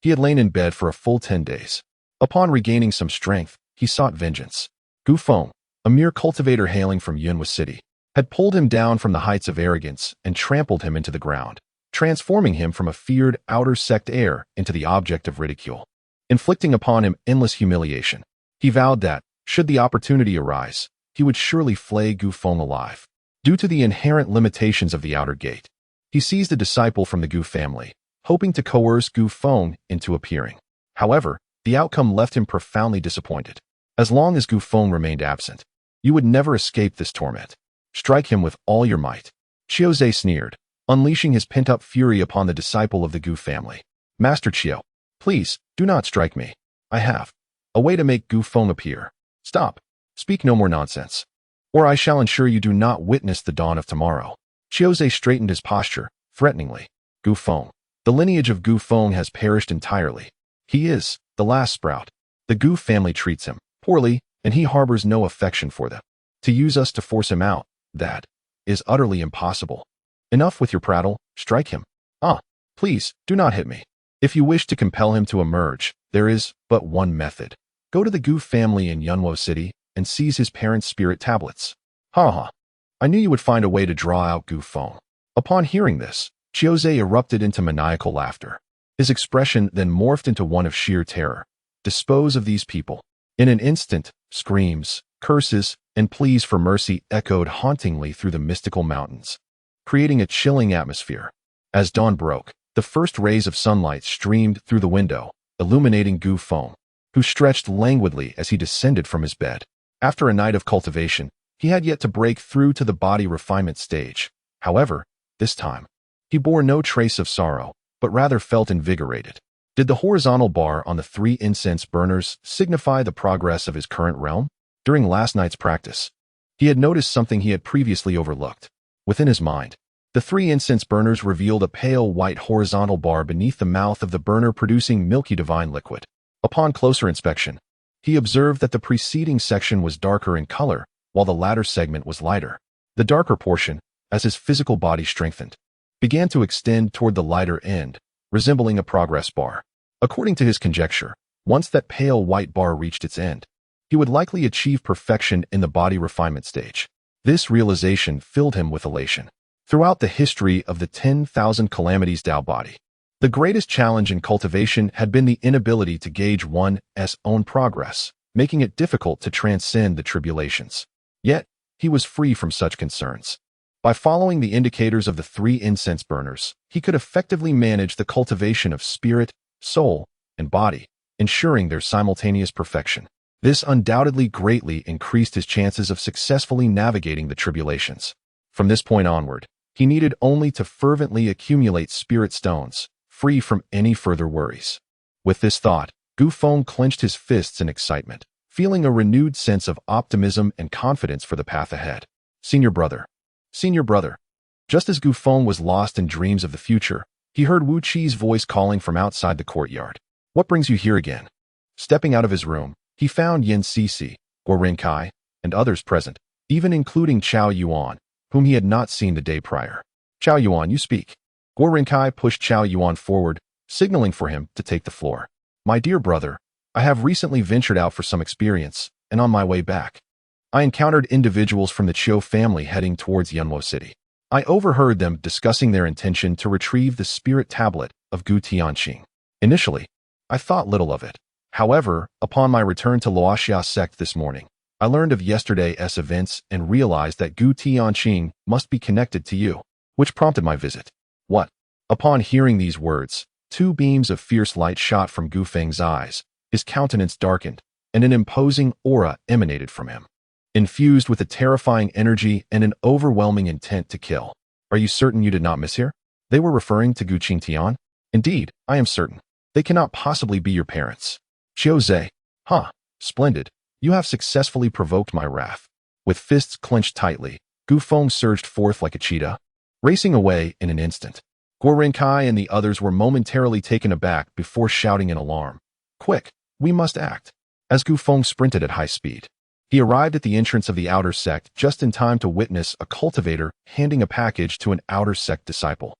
he had lain in bed for a full 10 days. Upon regaining some strength, he sought vengeance. Gu Feng, a mere cultivator hailing from Yunhua City, had pulled him down from the heights of arrogance and trampled him into the ground, transforming him from a feared outer sect heir into the object of ridicule, inflicting upon him endless humiliation. He vowed that, should the opportunity arise, he would surely flay Gu Feng alive. Due to the inherent limitations of the outer gate, he seized a disciple from the Gu family, hoping to coerce Gu Feng into appearing. However, the outcome left him profoundly disappointed. As long as Gu Feng remained absent, you would never escape this torment. Strike him with all your might. Zhou sneered, unleashing his pent-up fury upon the disciple of the Gu family. Master Zhou, please, do not strike me. I have a way to make Gu Feng appear. Stop. Speak no more nonsense. or I shall ensure you do not witness the dawn of tomorrow." Zhou straightened his posture, threateningly. Gu Feng. The lineage of Gu Feng has perished entirely. He is the last sprout. The Gu family treats him poorly, and he harbors no affection for them. To use us to force him out, that is utterly impossible. Enough with your prattle, strike him. Please, do not hit me. If you wish to compel him to emerge, there is but one method. Go to the Gu family in Yunwo City and seize his parents' spirit tablets. Ha. I knew you would find a way to draw out Gu Feng. Upon hearing this, Zhou erupted into maniacal laughter. His expression then morphed into one of sheer terror. Dispose of these people. In an instant, screams, curses, and pleas for mercy echoed hauntingly through the mystical mountains, creating a chilling atmosphere. As dawn broke, the first rays of sunlight streamed through the window, illuminating Gu Feng, who stretched languidly as he descended from his bed. After a night of cultivation, he had yet to break through to the body refinement stage. However, this time, he bore no trace of sorrow, but rather felt invigorated. Did the horizontal bar on the 3 incense burners signify the progress of his current realm? During last night's practice, he had noticed something he had previously overlooked. Within his mind, the 3 incense burners revealed a pale white horizontal bar beneath the mouth of the burner producing milky divine liquid. Upon closer inspection, he observed that the preceding section was darker in color, while the latter segment was lighter. The darker portion, as his physical body strengthened, began to extend toward the lighter end, resembling a progress bar. According to his conjecture, once that pale white bar reached its end, he would likely achieve perfection in the body refinement stage. This realization filled him with elation. Throughout the history of the 10,000 calamities Tao body, the greatest challenge in cultivation had been the inability to gauge one's own progress, making it difficult to transcend the tribulations. Yet, he was free from such concerns. By following the indicators of the 3 incense burners, he could effectively manage the cultivation of spirit, soul, and body, ensuring their simultaneous perfection. This undoubtedly greatly increased his chances of successfully navigating the tribulations. From this point onward, he needed only to fervently accumulate spirit stones, free from any further worries. With this thought, Gu Feng clenched his fists in excitement, feeling a renewed sense of optimism and confidence for the path ahead. Senior brother. Just as Gu Feng was lost in dreams of the future, he heard Wu Qi's voice calling from outside the courtyard. What brings you here again? Stepping out of his room, he found Yin Cixi, Gu Renkai, and others present, even including Chao Yuan, whom he had not seen the day prior. Chao Yuan, you speak. Gu Renkai pushed Chao Yuan forward, signaling for him to take the floor. My dear brother, I have recently ventured out for some experience, and on my way back, I encountered individuals from the Zhou family heading towards Yunwo City. I overheard them discussing their intention to retrieve the spirit tablet of Gu Tianqing. Initially, I thought little of it. However, upon my return to Luoxia sect this morning, I learned of yesterday's events and realized that Gu Tianqing must be connected to you, which prompted my visit. What? Upon hearing these words, 2 beams of fierce light shot from Gu Feng's eyes, his countenance darkened, and an imposing aura emanated from him, infused with a terrifying energy and an overwhelming intent to kill. Are you certain you did not miss here? They were referring to Gu Qingtian? Indeed, I am certain. They cannot possibly be your parents. Zhou. Splendid. You have successfully provoked my wrath. With fists clenched tightly, Gu Feng surged forth like a cheetah, racing away in an instant. Gu Renkai and the others were momentarily taken aback before shouting in alarm. Quick, we must act. As Gu Feng sprinted at high speed, he arrived at the entrance of the outer sect just in time to witness a cultivator handing a package to an outer sect disciple,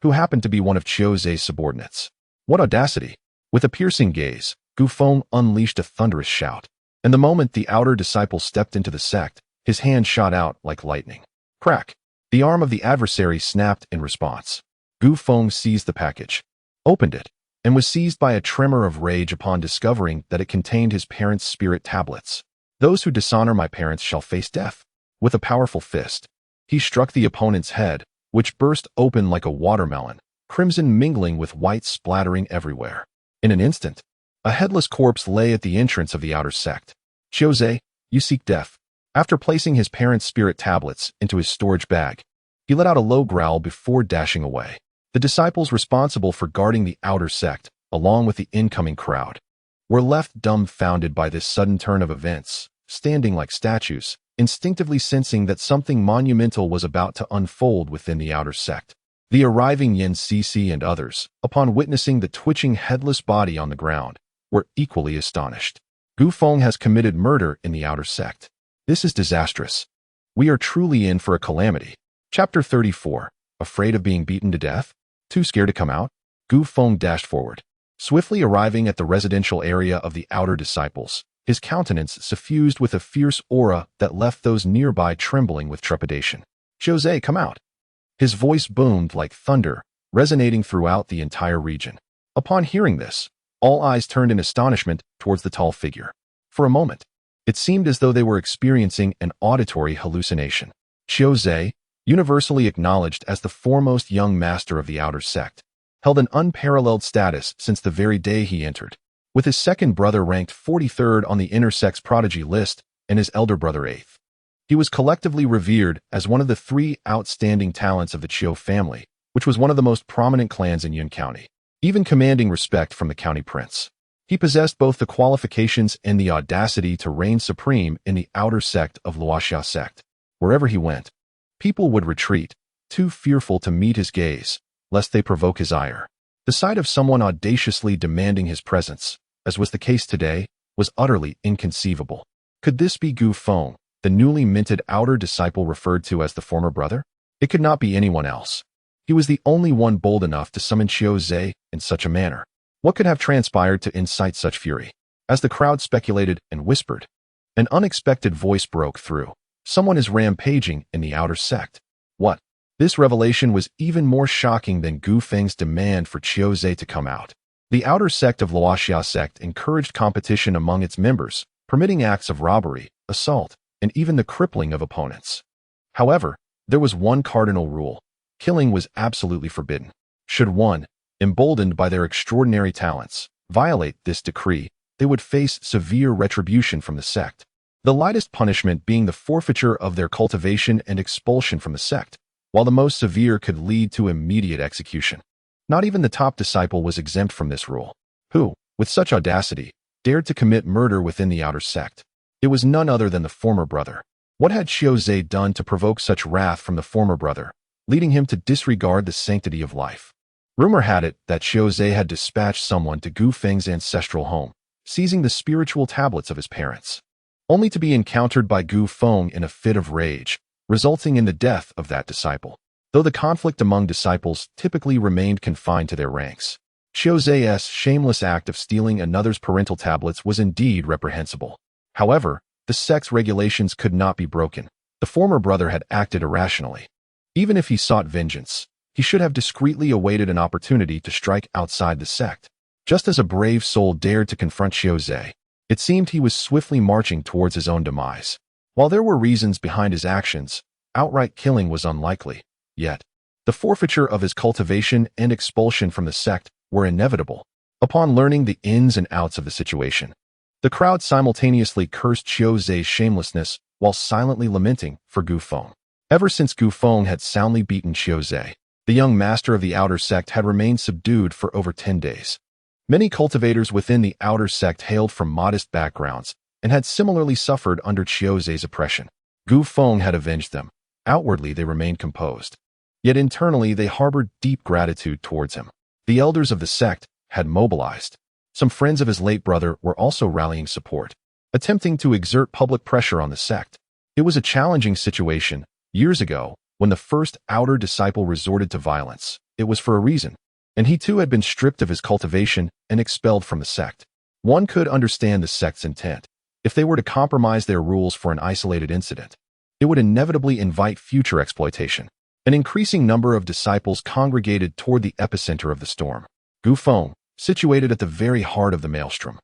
who happened to be one of Zhou's subordinates. What audacity! With a piercing gaze, Gu Feng unleashed a thunderous shout. And the moment the outer disciple stepped into the sect, his hand shot out like lightning. Crack! The arm of the adversary snapped in response. Gu Feng seized the package, opened it, and was seized by a tremor of rage upon discovering that it contained his parents' spirit tablets. Those who dishonor my parents shall face death. With a powerful fist, he struck the opponent's head, which burst open like a watermelon, crimson mingling with white splattering everywhere. In an instant, a headless corpse lay at the entrance of the outer sect. Zhou, you seek death. After placing his parents' spirit tablets into his storage bag, he let out a low growl before dashing away. The disciples responsible for guarding the outer sect, along with the incoming crowd, were left dumbfounded by this sudden turn of events, standing like statues, instinctively sensing that something monumental was about to unfold within the outer sect. The arriving Yin Cece and others, upon witnessing the twitching headless body on the ground, were equally astonished. Gu Feng has committed murder in the outer sect. This is disastrous. We are truly in for a calamity. Chapter 34. Afraid of being beaten to death? Too scared to come out? Gu Feng dashed forward. Swiftly arriving at the residential area of the outer disciples, his countenance suffused with a fierce aura that left those nearby trembling with trepidation. "Jose, come out!" His voice boomed like thunder, resonating throughout the entire region. Upon hearing this, all eyes turned in astonishment towards the tall figure. For a moment, it seemed as though they were experiencing an auditory hallucination. Jose, universally acknowledged as the foremost young master of the outer sect, held an unparalleled status since the very day he entered, with his second brother ranked 43rd on the inner sect's prodigy list and his elder brother 8th. He was collectively revered as one of the 3 outstanding talents of the Zhou family, which was one of the most prominent clans in Yun County, even commanding respect from the county prince. He possessed both the qualifications and the audacity to reign supreme in the outer sect of Luoxia sect. Wherever he went, people would retreat, too fearful to meet his gaze, lest they provoke his ire. The sight of someone audaciously demanding his presence, as was the case today, was utterly inconceivable. Could this be Gu Feng, the newly minted outer disciple referred to as the former brother? It could not be anyone else. He was the only one bold enough to summon Jose in such a manner. What could have transpired to incite such fury? As the crowd speculated and whispered, an unexpected voice broke through. Someone is rampaging in the outer sect. What? This revelation was even more shocking than Gu Feng's demand for Jose to come out. The outer sect of Luoxia sect encouraged competition among its members, permitting acts of robbery, assault, and even the crippling of opponents. However, there was one cardinal rule. Killing was absolutely forbidden. Should one, emboldened by their extraordinary talents, violate this decree, they would face severe retribution from the sect. The lightest punishment being the forfeiture of their cultivation and expulsion from the sect, while the most severe could lead to immediate execution. Not even the top disciple was exempt from this rule, who, with such audacity, dared to commit murder within the outer sect. It was none other than the former brother. What had Jose done to provoke such wrath from the former brother, leading him to disregard the sanctity of life? Rumor had it that Jose had dispatched someone to Gu Feng's ancestral home, seizing the spiritual tablets of his parents, only to be encountered by Gu Feng in a fit of rage, resulting in the death of that disciple. Though the conflict among disciples typically remained confined to their ranks, Jose's shameless act of stealing another's parental tablets was indeed reprehensible. However, the sect's regulations could not be broken. The former brother had acted irrationally. Even if he sought vengeance, he should have discreetly awaited an opportunity to strike outside the sect. Just as a brave soul dared to confront Jose, it seemed he was swiftly marching towards his own demise. While there were reasons behind his actions, outright killing was unlikely. Yet, the forfeiture of his cultivation and expulsion from the sect were inevitable. Upon learning the ins and outs of the situation, the crowd simultaneously cursed Jose's shamelessness while silently lamenting for Gu Feng. Ever since Gu Feng had soundly beaten Jose, the young master of the outer sect had remained subdued for over 10 days. Many cultivators within the outer sect hailed from modest backgrounds and had similarly suffered under Jose's oppression. Gu Feng had avenged them. Outwardly, they remained composed. Yet internally, they harbored deep gratitude towards him. The elders of the sect had mobilized. Some friends of his late brother were also rallying support, attempting to exert public pressure on the sect. It was a challenging situation. Years ago, when the first outer disciple resorted to violence, it was for a reason, and he too had been stripped of his cultivation and expelled from the sect. One could understand the sect's intent. If they were to compromise their rules for an isolated incident, it would inevitably invite future exploitation. An increasing number of disciples congregated toward the epicenter of the storm. Gu Feng, situated at the very heart of the maelstrom,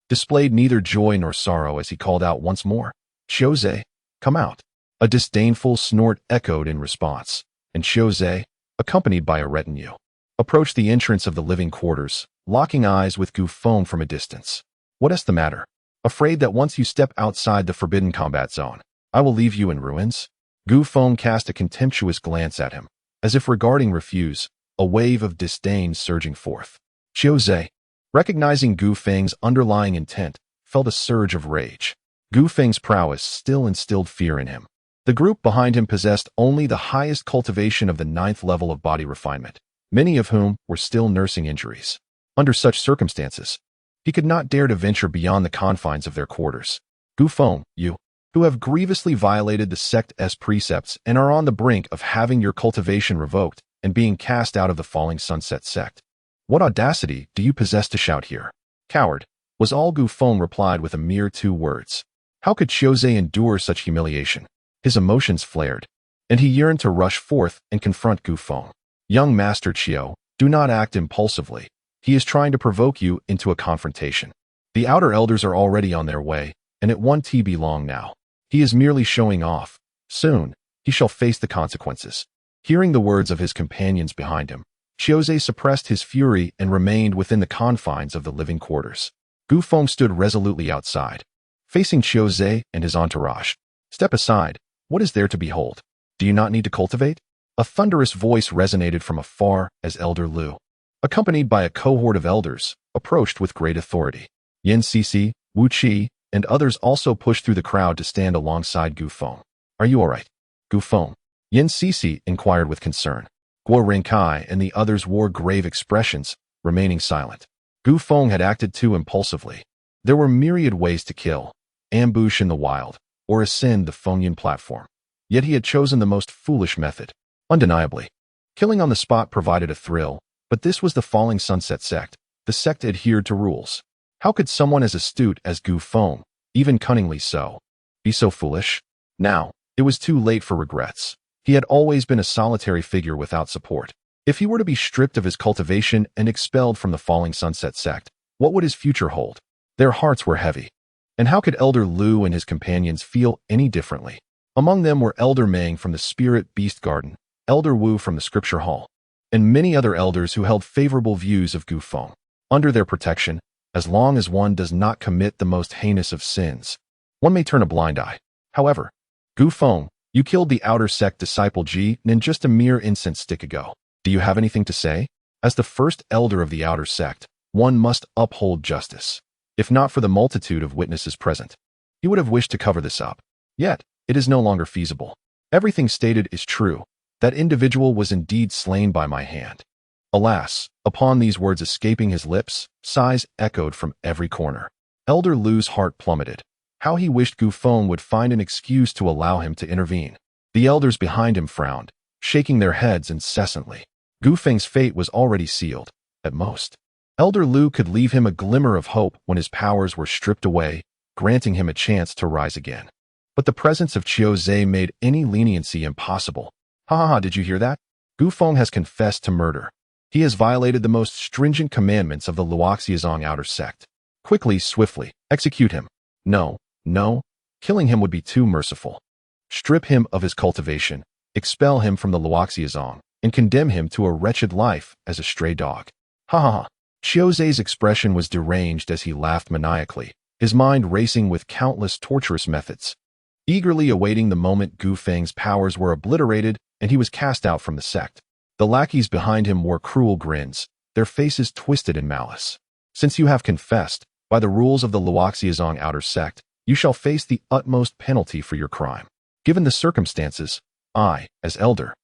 displayed neither joy nor sorrow as he called out once more, "Jose, come out." A disdainful snort echoed in response, and Jose, accompanied by a retinue, approached the entrance of the living quarters, locking eyes with Gu Feng from a distance. "What is the matter? Afraid that once you step outside the forbidden combat zone, I will leave you in ruins?" Gu Feng cast a contemptuous glance at him, as if regarding refuse, a wave of disdain surging forth. Jose, recognizing Gu Feng's underlying intent, felt a surge of rage. Gu Feng's prowess still instilled fear in him. The group behind him possessed only the highest cultivation of the 9th level of body refinement, many of whom were still nursing injuries. Under such circumstances, he could not dare to venture beyond the confines of their quarters. Gu Feng, you, who have grievously violated the sect's precepts and are on the brink of having your cultivation revoked and being cast out of the Falling Sunset sect. What audacity do you possess to shout here? Coward, was all Gu Feng replied with a mere 2 words. How could Zhou endure such humiliation? His emotions flared, and he yearned to rush forth and confront Gu Feng. Young Master Zhou, do not act impulsively. He is trying to provoke you into a confrontation. The outer elders are already on their way, and it won't be long now. He is merely showing off. Soon, he shall face the consequences. Hearing the words of his companions behind him, Zhou suppressed his fury and remained within the confines of the living quarters. Gu Feng stood resolutely outside, facing Zhou and his entourage. Step aside. What is there to behold? Do you not need to cultivate? A thunderous voice resonated from afar as Elder Lu, accompanied by a cohort of elders, approached with great authority. Yin Cixi, Wu Qi, and others also pushed through the crowd to stand alongside Gu Feng. Are you all right? Gu Feng? Yin Cixi inquired with concern. Guo Renkai and the others wore grave expressions, remaining silent. Gu Feng had acted too impulsively. There were myriad ways to kill, ambush in the wild, or ascend the Fengyan platform. Yet he had chosen the most foolish method. Undeniably, killing on the spot provided a thrill, but this was the Falling Sunset sect. The sect adhered to rules. How could someone as astute as Gu Feng, even cunningly so, be so foolish? Now, it was too late for regrets. He had always been a solitary figure without support. If he were to be stripped of his cultivation and expelled from the Falling Sunset sect, what would his future hold? Their hearts were heavy. And how could Elder Lu and his companions feel any differently? Among them were Elder Meng from the Spirit Beast Garden, Elder Wu from the Scripture Hall, and many other elders who held favorable views of Gu Feng. Under their protection, as long as one does not commit the most heinous of sins, one may turn a blind eye. However, Gu Feng, you killed the outer sect disciple Ji Nin just a mere incense stick ago. Do you have anything to say? As the first elder of the outer sect, one must uphold justice. If not for the multitude of witnesses present, he would have wished to cover this up. Yet, it is no longer feasible. Everything stated is true. That individual was indeed slain by my hand. Alas, upon these words escaping his lips, sighs echoed from every corner. Elder Lu's heart plummeted. How he wished Gu Feng would find an excuse to allow him to intervene. The elders behind him frowned, shaking their heads incessantly. Gu Feng's fate was already sealed, at most. Elder Lu could leave him a glimmer of hope when his powers were stripped away, granting him a chance to rise again. But the presence of Zhou made any leniency impossible. Ha, did you hear that? Gu Feng has confessed to murder. He has violated the most stringent commandments of the Luoxiazong outer sect. Quickly, swiftly, execute him. No, killing him would be too merciful. Strip him of his cultivation, expel him from the Luoxiazong, and condemn him to a wretched life as a stray dog. Ha. Zhou's expression was deranged as he laughed maniacally, his mind racing with countless torturous methods, eagerly awaiting the moment Gu Feng's powers were obliterated and he was cast out from the sect. The lackeys behind him wore cruel grins, their faces twisted in malice. Since you have confessed, by the rules of the Luoxiazong outer sect, you shall face the utmost penalty for your crime. Given the circumstances, I, as elder,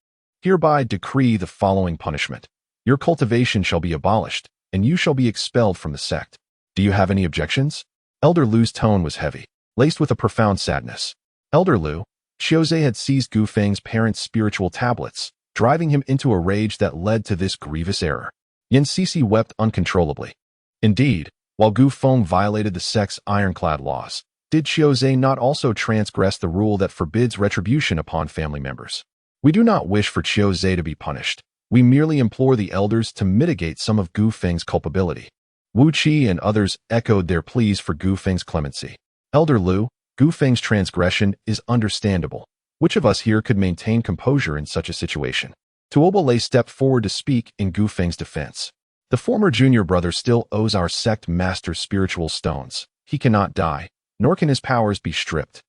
hereby decree the following punishment. Your cultivation shall be abolished, and you shall be expelled from the sect. Do you have any objections? Elder Lu's tone was heavy, laced with a profound sadness. Elder Lu, Zhou had seized Gu Feng's parents' spiritual tablets, driving him into a rage that led to this grievous error. Yin Cixi wept uncontrollably. Indeed, while Gu Feng violated the sect's ironclad laws, did Zhou not also transgress the rule that forbids retribution upon family members? We do not wish for Zhou to be punished. We merely implore the elders to mitigate some of Gu Feng's culpability. Wu Qi and others echoed their pleas for Gu Feng's clemency. Elder Lu, Gu Feng's transgression is understandable. Which of us here could maintain composure in such a situation? Tuobo stepped forward to speak in Gu Feng's defense. The former junior brother still owes our sect master spiritual stones. He cannot die, nor can his powers be stripped.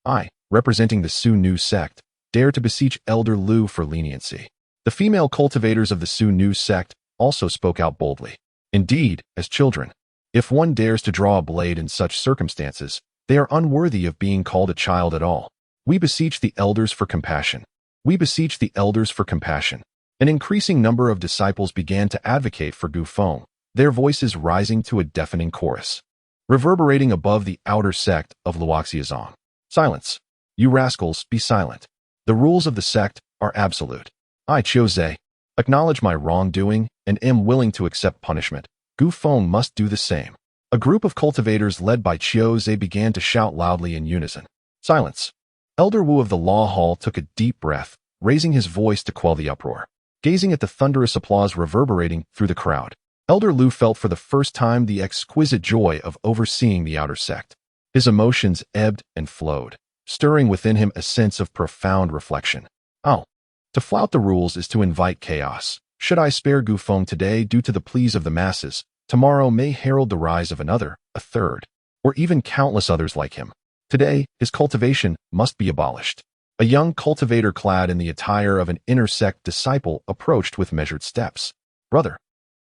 I, representing the Su Nu sect, dare to beseech Elder Lu for leniency. The female cultivators of the Su Nu sect also spoke out boldly. Indeed, as children, if one dares to draw a blade in such circumstances, They are unworthy of being called a child at all. We beseech the elders for compassion. We beseech the elders for compassion. An increasing number of disciples began to advocate for Gu Feng, their voices rising to a deafening chorus, reverberating above the outer sect of Luoxiazong. Silence. You rascals, be silent. The rules of the sect are absolute. I, Zhou, acknowledge my wrongdoing and am willing to accept punishment. Gu Feng must do the same. A group of cultivators led by Zhou began to shout loudly in unison. Silence. Elder Wu of the Law Hall took a deep breath, raising his voice to quell the uproar. Gazing at the thunderous applause reverberating through the crowd, Elder Lu felt for the first time the exquisite joy of overseeing the outer sect. His emotions ebbed and flowed, stirring within him a sense of profound reflection. Oh, to flout the rules is to invite chaos. Should I spare Gu Feng today due to the pleas of the masses, tomorrow may herald the rise of another, a third, or even countless others like him. Today, his cultivation must be abolished. A young cultivator clad in the attire of an inner sect disciple approached with measured steps. Brother,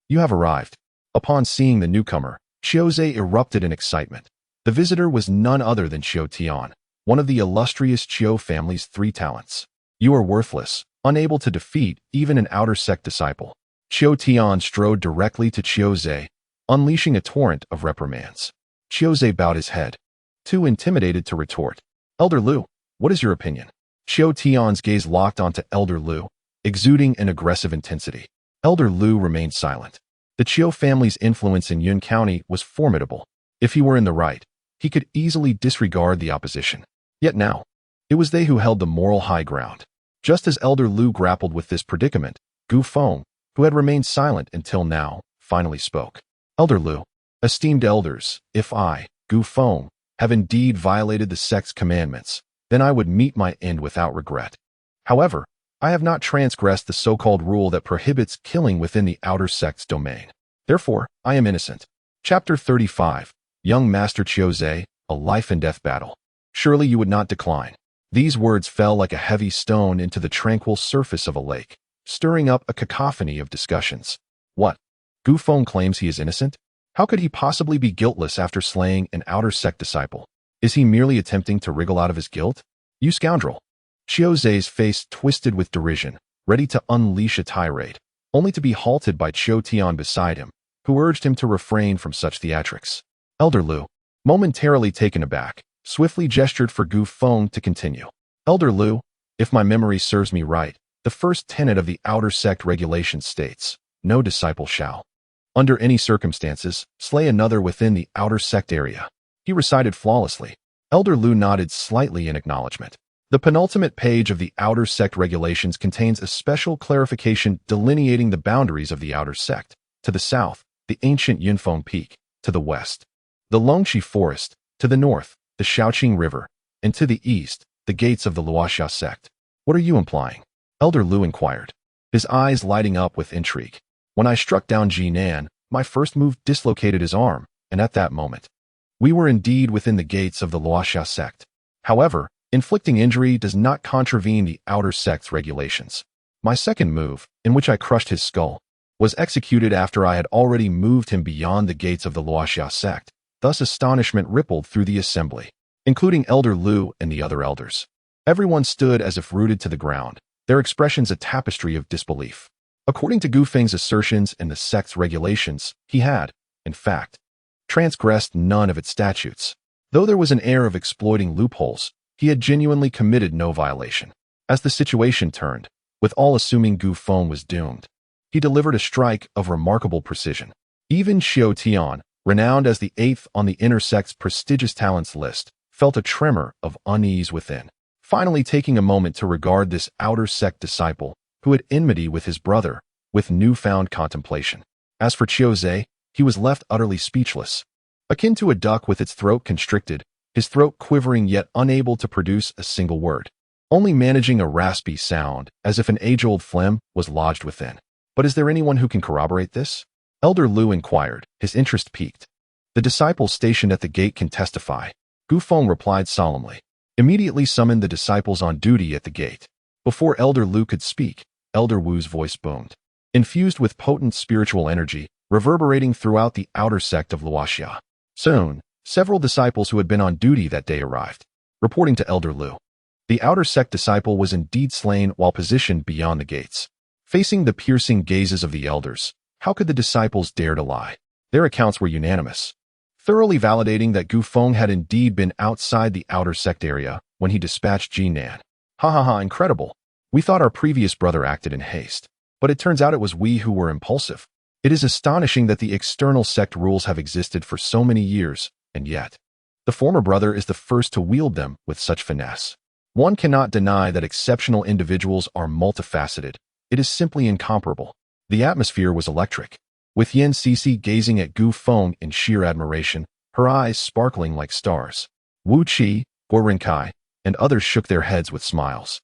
you have arrived. Upon seeing the newcomer, Zhou erupted in excitement. The visitor was none other than Zhou Tian, one of the illustrious Zhou family's 3 talents. You are worthless, unable to defeat even an outer sect disciple. Zhou Tian strode directly to Zhou, unleashing a torrent of reprimands. Zhou bowed his head, too intimidated to retort. Elder Lu, what is your opinion? Zhou Tian's gaze locked onto Elder Lu, exuding an aggressive intensity. Elder Lu remained silent. The Zhou family's influence in Yun County was formidable. If he were in the right, he could easily disregard the opposition. Yet now, it was they who held the moral high ground. Just as Elder Lu grappled with this predicament, Gu Feng, who had remained silent until now, finally spoke. Elder Lu, esteemed elders, if I, Gu Feng, have indeed violated the sect's commandments, then I would meet my end without regret. However, I have not transgressed the so-called rule that prohibits killing within the outer sect's domain. Therefore, I am innocent. Chapter 35. Young Master Zhou, a life-and-death battle. Surely you would not decline. These words fell like a heavy stone into the tranquil surface of a lake, stirring up a cacophony of discussions. What? Gu Feng claims he is innocent? How could he possibly be guiltless after slaying an outer sect disciple? Is he merely attempting to wriggle out of his guilt? You scoundrel! Zhou's face twisted with derision, ready to unleash a tirade, only to be halted by Zhou Tian beside him, who urged him to refrain from such theatrics. Elder Lu, momentarily taken aback, swiftly gestured for Gu Feng to continue. Elder Lu, if my memory serves me right, the first tenet of the outer sect regulations states, no disciple shall, under any circumstances, slay another within the outer sect area. He recited flawlessly. Elder Lu nodded slightly in acknowledgement. The penultimate page of the outer sect regulations contains a special clarification delineating the boundaries of the outer sect. To the south, the ancient Yunfeng Peak. To the west, the Longxi Forest. To the north, the Shaoqing River. And to the east, the gates of the Luoxia sect. What are you implying? Elder Lu inquired, his eyes lighting up with intrigue. When I struck down Jinan, my first move dislocated his arm, and at that moment, we were indeed within the gates of the Luoxia sect. However, inflicting injury does not contravene the outer sect's regulations. My second move, in which I crushed his skull, was executed after I had already moved him beyond the gates of the Luoxia sect. Thus astonishment rippled through the assembly, including Elder Lu and the other elders. Everyone stood as if rooted to the ground, their expressions a tapestry of disbelief. According to Gu Feng's assertions and the sect's regulations, he had, in fact, transgressed none of its statutes. Though there was an air of exploiting loopholes, he had genuinely committed no violation. As the situation turned, with all assuming Gu Feng was doomed, he delivered a strike of remarkable precision. Even Zhou Tian, renowned as the 8th on the inner sect's prestigious talents list, felt a tremor of unease within. Finally taking a moment to regard this outer sect disciple, who had enmity with his brother, with newfound contemplation. As for Zhou, he was left utterly speechless. Akin to a duck with its throat constricted, his throat quivering yet unable to produce a single word, only managing a raspy sound, as if an age-old phlegm was lodged within. But is there anyone who can corroborate this? Elder Lu inquired, his interest piqued. The disciples stationed at the gate can testify. Gu Feng replied solemnly. Immediately summoned the disciples on duty at the gate. Before Elder Lu could speak, Elder Wu's voice boomed, infused with potent spiritual energy, reverberating throughout the outer sect of Luoxia. Soon, Several disciples who had been on duty that day arrived, reporting to Elder Lu. The outer sect disciple was indeed slain while positioned beyond the gates. Facing the piercing gazes of the elders, how could the disciples dare to lie? Their accounts were unanimous, thoroughly validating that Gu Feng had indeed been outside the outer sect area when he dispatched Jinan. Ha ha ha, incredible. We thought our previous brother acted in haste, but it turns out it was we who were impulsive. It is astonishing that the external sect rules have existed for so many years, and yet the former brother is the first to wield them with such finesse. One cannot deny that exceptional individuals are multifaceted. It is simply incomparable. The atmosphere was electric, with Yin Cece gazing at Gu Feng in sheer admiration, her eyes sparkling like stars. Wu Qi, Guo Renkai, and others shook their heads with smiles,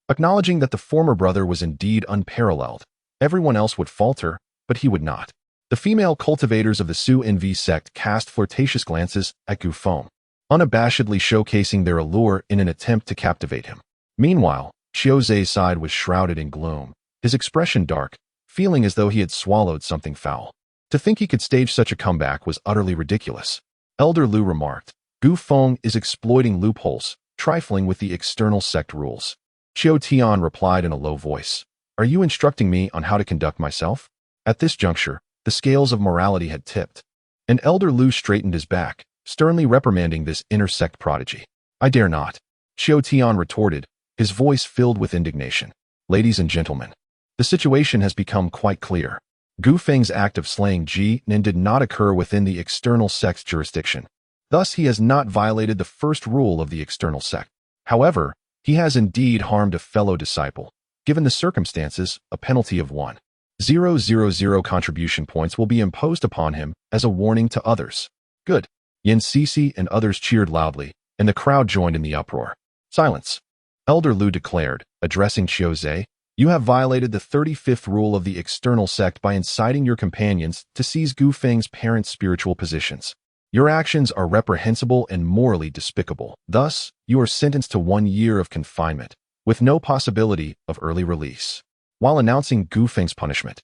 acknowledging that the former brother was indeed unparalleled. Everyone else would falter, but he would not. The female cultivators of the Zhou In sect cast flirtatious glances at Gu Feng, unabashedly showcasing their allure in an attempt to captivate him. Meanwhile, Qiu Zei's side was shrouded in gloom, his expression dark, feeling as though he had swallowed something foul. To think he could stage such a comeback was utterly ridiculous. Elder Lu remarked, Gu Feng is exploiting loopholes, trifling with the external sect rules. Qiu Tian replied in a low voice, Are you instructing me on how to conduct myself? At this juncture, the scales of morality had tipped, and Elder Lu straightened his back, sternly reprimanding this inner-sect prodigy. I dare not, Qiu Tian retorted, his voice filled with indignation. Ladies and gentlemen, the situation has become quite clear. Gu Feng's act of slaying Jinan did not occur within the external sect's jurisdiction. Thus, he has not violated the first rule of the external sect. However, he has indeed harmed a fellow disciple. Given the circumstances, a penalty of 1,000 contribution points will be imposed upon him as a warning to others. Good. Yin Cece and others cheered loudly, and the crowd joined in the uproar. Silence. Elder Lu declared, addressing Qiu Zei, You have violated the 35th rule of the external sect by inciting your companions to seize Gu Feng's parents' spiritual positions. Your actions are reprehensible and morally despicable. Thus, you are sentenced to 1 year of confinement, with no possibility of early release. While announcing Gu Feng's punishment,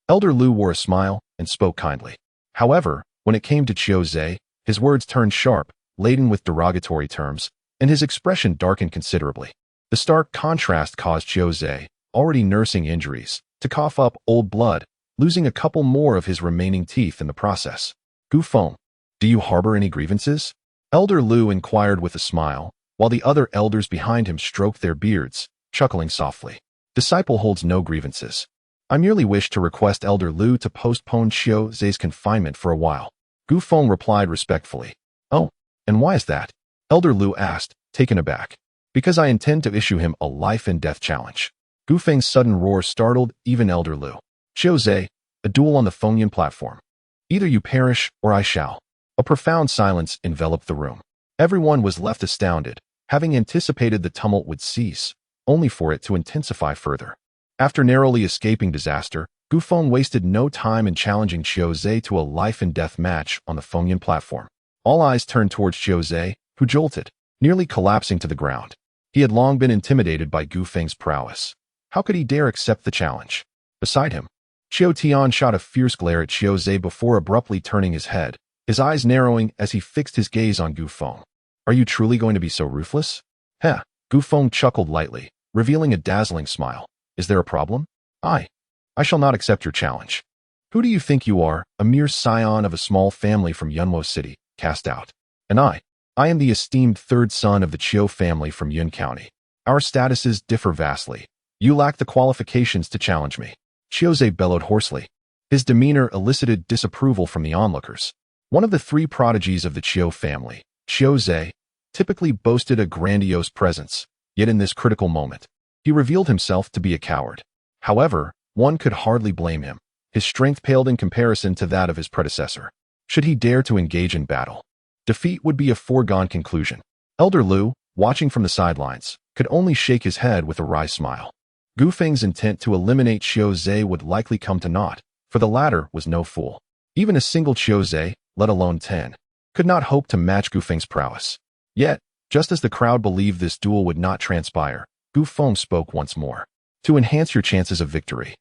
Elder Lu wore a smile and spoke kindly. However, when it came to Qiu Zei, his words turned sharp, laden with derogatory terms, and his expression darkened considerably. The stark contrast caused Qiu Zei, already nursing injuries, to cough up old blood, losing a couple more of his remaining teeth in the process. Gu Feng, do you harbor any grievances? Elder Lu inquired with a smile, while the other elders behind him stroked their beards, chuckling softly. Disciple holds no grievances. I merely wish to request Elder Lu to postpone Qiu Zei's confinement for a while. Gu Feng replied respectfully. Oh, and why is that? Elder Lu asked, taken aback. Because I intend to issue him a life-and-death challenge. Gu Feng's sudden roar startled even Elder Lu. Qiu Zei, a duel on the Fengyan platform. Either you perish, or I shall. A profound silence enveloped the room. Everyone was left astounded, having anticipated the tumult would cease, only for it to intensify further. After narrowly escaping disaster, Gu Feng wasted no time in challenging Qiu Zei to a life-and-death match on the Fengyan platform. All eyes turned towards Qiu Zei, who jolted, nearly collapsing to the ground. He had long been intimidated by Gu Feng's prowess. How could he dare accept the challenge? Beside him, Qiu Tian shot a fierce glare at Qiu Zei before abruptly turning his head, his eyes narrowing as he fixed his gaze on Gu Feng. Are you truly going to be so ruthless? Heh, Gu Feng chuckled lightly, revealing a dazzling smile. Is there a problem? I shall not accept your challenge. Who do you think you are, a mere scion of a small family from Yunwo City, cast out? And I am the esteemed third son of the Qiu family from Yun County. Our statuses differ vastly. You lack the qualifications to challenge me. Qiu Zei bellowed hoarsely. His demeanor elicited disapproval from the onlookers. One of the 3 prodigies of the Qiu family, Qiu Zei, typically boasted a grandiose presence, yet in this critical moment, he revealed himself to be a coward. However, one could hardly blame him. His strength paled in comparison to that of his predecessor. Should he dare to engage in battle, defeat would be a foregone conclusion. Elder Lu, watching from the sidelines, could only shake his head with a wry smile. Gu Feng's intent to eliminate Qiu Zei would likely come to naught, for the latter was no fool. Even a single Qiu Zei, let alone 10, could not hope to match Gu Feng's prowess. Yet, just as the crowd believed this duel would not transpire, Gu Feng spoke once more. To enhance your chances of victory,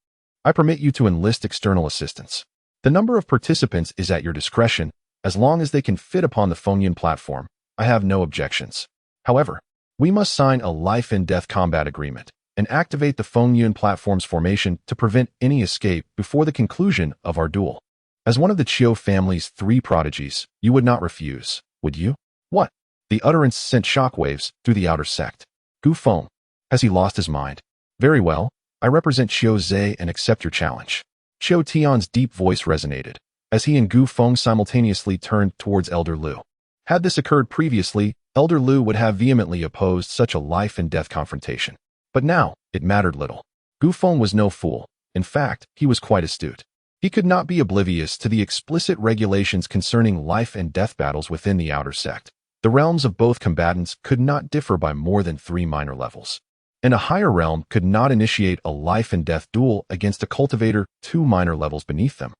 I permit you to enlist external assistance. The number of participants is at your discretion, As long as they can fit upon the Fengyun platform, I have no objections. However, we must sign a life-and-death combat agreement and activate the Fengyun platform's formation to prevent any escape before the conclusion of our duel. As one of the Zhou family's 3 prodigies, you would not refuse, would you? What? The utterance sent shockwaves through the outer sect. Gu Feng. Has he lost his mind? Very well, I represent Zhou and accept your challenge. Zhou Tian's deep voice resonated, as he and Gu Feng simultaneously turned towards Elder Lu. Had this occurred previously, Elder Lu would have vehemently opposed such a life-and-death confrontation. But now, it mattered little. Gu Feng was no fool. In fact, he was quite astute. He could not be oblivious to the explicit regulations concerning life-and-death battles within the outer sect. The realms of both combatants could not differ by more than 3 minor levels. And a higher realm could not initiate a life-and-death duel against a cultivator 2 minor levels beneath them.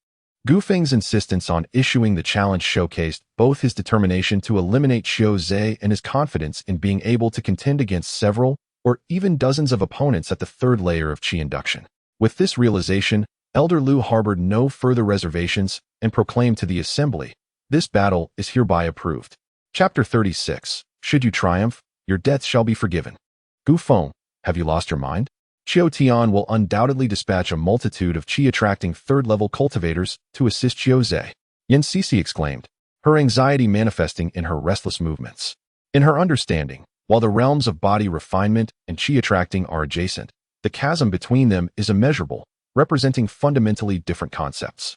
Gu Feng's insistence on issuing the challenge showcased both his determination to eliminate Zhou and his confidence in being able to contend against several or even dozens of opponents at the 3rd layer of Qi induction. With this realization, Elder Lu harbored no further reservations and proclaimed to the assembly, "This battle is hereby approved." Chapter 36. Should you triumph, your debts shall be forgiven. Gu Feng, have you lost your mind? Zhou Tian will undoubtedly dispatch a multitude of Qi-attracting 3rd-level cultivators to assist Zhou. Yan Sisi exclaimed, her anxiety manifesting in her restless movements. In her understanding, while the realms of body refinement and Qi-attracting are adjacent, the chasm between them is immeasurable, representing fundamentally different concepts.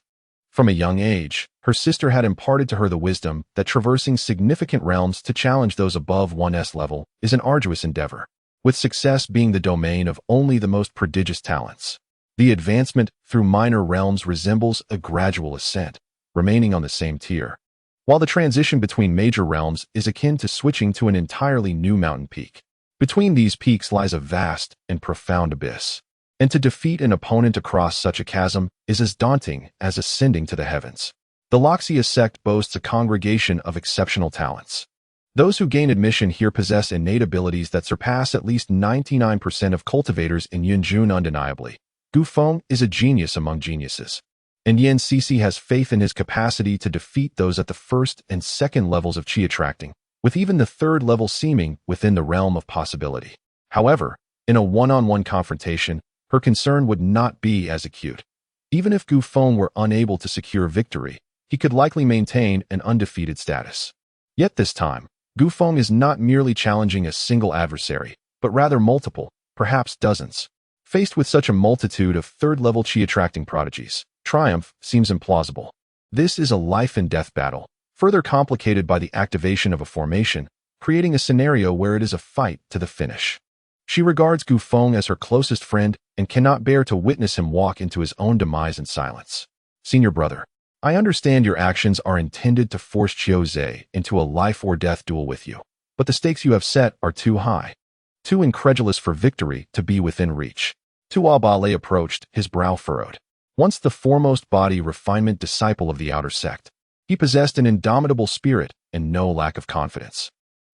From a young age, her sister had imparted to her the wisdom that traversing significant realms to challenge those above one's level is an arduous endeavor, with success being the domain of only the most prodigious talents. The advancement through minor realms resembles a gradual ascent, remaining on the same tier, while the transition between major realms is akin to switching to an entirely new mountain peak. Between these peaks lies a vast and profound abyss, and to defeat an opponent across such a chasm is as daunting as ascending to the heavens. The Loxia sect boasts a congregation of exceptional talents. Those who gain admission here possess innate abilities that surpass at least 99% of cultivators in Yunjun undeniably. Gu Feng is a genius among geniuses, and Yan Sisi has faith in his capacity to defeat those at the 1st and 2nd levels of Qi attracting, with even the 3rd level seeming within the realm of possibility. However, in a one-on-one confrontation, her concern would not be as acute. Even if Gu Feng were unable to secure victory, he could likely maintain an undefeated status. Yet this time, Gu Feng is not merely challenging a single adversary, but rather multiple, perhaps dozens. Faced with such a multitude of 3rd-level Qi-attracting prodigies, triumph seems implausible. This is a life-and-death battle, further complicated by the activation of a formation, creating a scenario where it is a fight to the finish. She regards Gu Feng as her closest friend and cannot bear to witness him walk into his own demise in silence. Senior brother, I understand your actions are intended to force Zhou into a life-or-death duel with you, but the stakes you have set are too high, too incredulous for victory to be within reach. Tuabale approached, his brow furrowed. Once the foremost body refinement disciple of the outer sect, he possessed an indomitable spirit and no lack of confidence.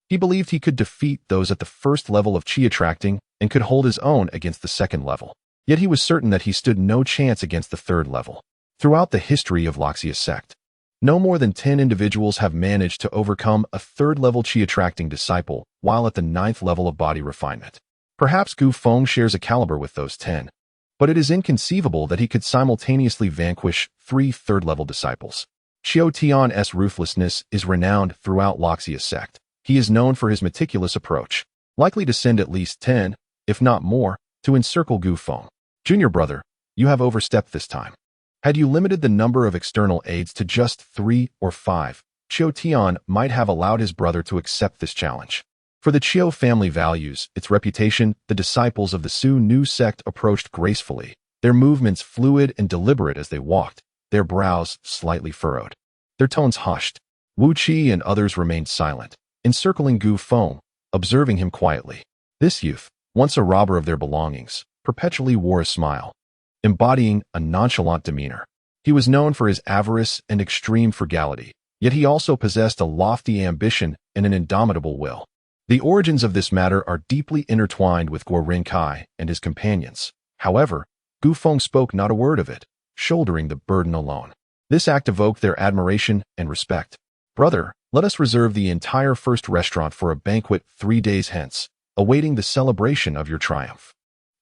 He believed he could defeat those at the 1st level of Qi attracting and could hold his own against the 2nd level. Yet he was certain that he stood no chance against the 3rd level. Throughout the history of Loxia sect, no more than 10 individuals have managed to overcome a 3rd-level Qi-attracting disciple while at the 9th level of body refinement. Perhaps Gu Feng shares a caliber with those 10, but it is inconceivable that he could simultaneously vanquish 3 3rd-level disciples. Zhou Tian's ruthlessness is renowned throughout Loxia sect. He is known for his meticulous approach, likely to send at least 10, if not more, to encircle Gu Feng. Junior brother, you have overstepped this time. Had you limited the number of external aids to just 3 or 5, Zhou Tian might have allowed his brother to accept this challenge. For the Zhou family values its reputation, the disciples of the Su Nu sect approached gracefully, their movements fluid and deliberate as they walked, their brows slightly furrowed. Their tones hushed. Wu Qi and others remained silent, encircling Gu Feng, observing him quietly. This youth, once a robber of their belongings, perpetually wore a smile, embodying a nonchalant demeanor. He was known for his avarice and extreme frugality, yet he also possessed a lofty ambition and an indomitable will. The origins of this matter are deeply intertwined with Guo Rinkai and his companions. However, Gu Feng spoke not a word of it, shouldering the burden alone. This act evoked their admiration and respect. Brother, let us reserve the entire first restaurant for a banquet 3 days hence, awaiting the celebration of your triumph.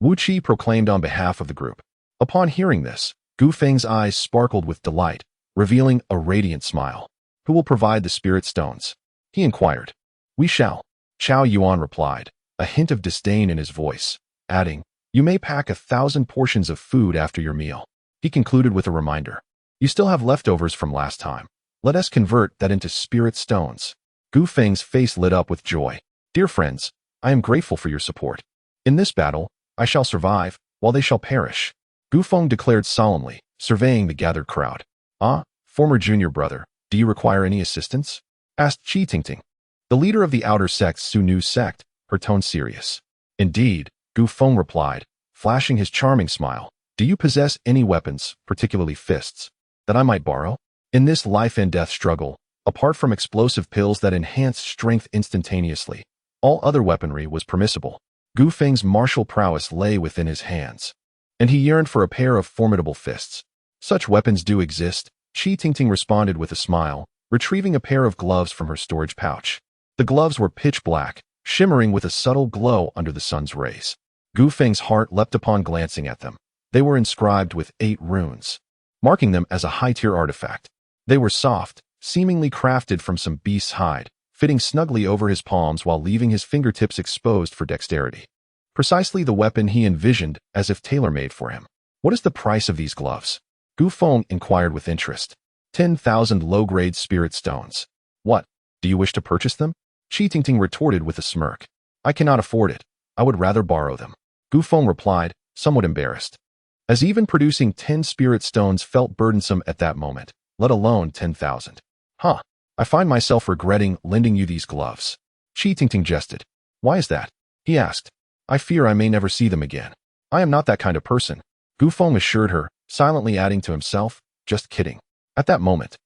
Wu Qi proclaimed on behalf of the group. Upon hearing this, Gu Feng's eyes sparkled with delight, revealing a radiant smile. Who will provide the spirit stones? He inquired. We shall. Chao Yuan replied, a hint of disdain in his voice, adding, You may pack 1,000 portions of food after your meal. He concluded with a reminder. You still have leftovers from last time. Let us convert that into spirit stones. Gu Feng's face lit up with joy. Dear friends, I am grateful for your support. In this battle, I shall survive, while they shall perish. Gu Feng declared solemnly, surveying the gathered crowd. Ah, former junior brother, do you require any assistance? Asked Qi Tingting. The leader of the outer sect's Su Nu sect, her tone serious. Indeed, Gu Feng replied, flashing his charming smile. Do you possess any weapons, particularly fists, that I might borrow? In this life-and-death struggle, apart from explosive pills that enhance strength instantaneously, all other weaponry was permissible. Gu Feng's martial prowess lay within his hands, and he yearned for a pair of formidable fists. Such weapons do exist, Qi Tingting responded with a smile, retrieving a pair of gloves from her storage pouch. The gloves were pitch black, shimmering with a subtle glow under the sun's rays. Gu Feng's heart leapt upon glancing at them. They were inscribed with 8 runes, marking them as a high-tier artifact. They were soft, seemingly crafted from some beast's hide, fitting snugly over his palms while leaving his fingertips exposed for dexterity. Precisely the weapon he envisioned as if tailor-made for him. What is the price of these gloves? Gu Feng inquired with interest. 10,000 low-grade spirit stones. What? Do you wish to purchase them? Qi Tingting retorted with a smirk. I cannot afford it. I would rather borrow them. Gu Feng replied, somewhat embarrassed. As even producing 10 spirit stones felt burdensome at that moment, let alone 10,000. Huh. I find myself regretting lending you these gloves. Qi Tingting jested. Why is that? He asked. I fear I may never see them again. I am not that kind of person. Gu Feng assured her, silently adding to himself, just kidding. At that moment,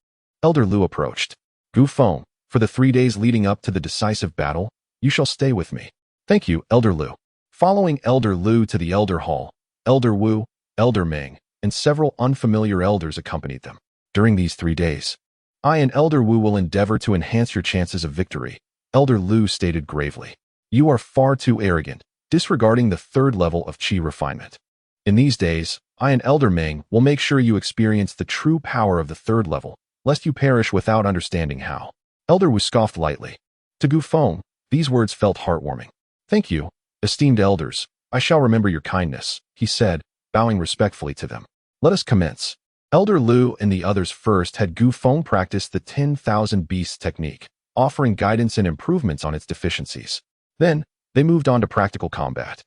Elder Lu approached. Gu Feng, for the 3 days leading up to the decisive battle, you shall stay with me. Thank you, Elder Lu. Following Elder Lu to the Elder Hall, Elder Wu, Elder Ming, and several unfamiliar elders accompanied them. During these 3 days, I and Elder Wu will endeavor to enhance your chances of victory, Elder Lu stated gravely. You are far too arrogant, disregarding the 3rd level of Qi refinement. In these days, I and Elder Ming will make sure you experience the true power of the 3rd level, lest you perish without understanding how. Elder Wu scoffed lightly. To Gu Feng, these words felt heartwarming. Thank you, esteemed elders. I shall remember your kindness, he said, bowing respectfully to them. Let us commence. Elder Lu and the others first had Gu Feng practice the 10,000 beasts technique, offering guidance and improvements on its deficiencies. Then, they moved on to practical combat.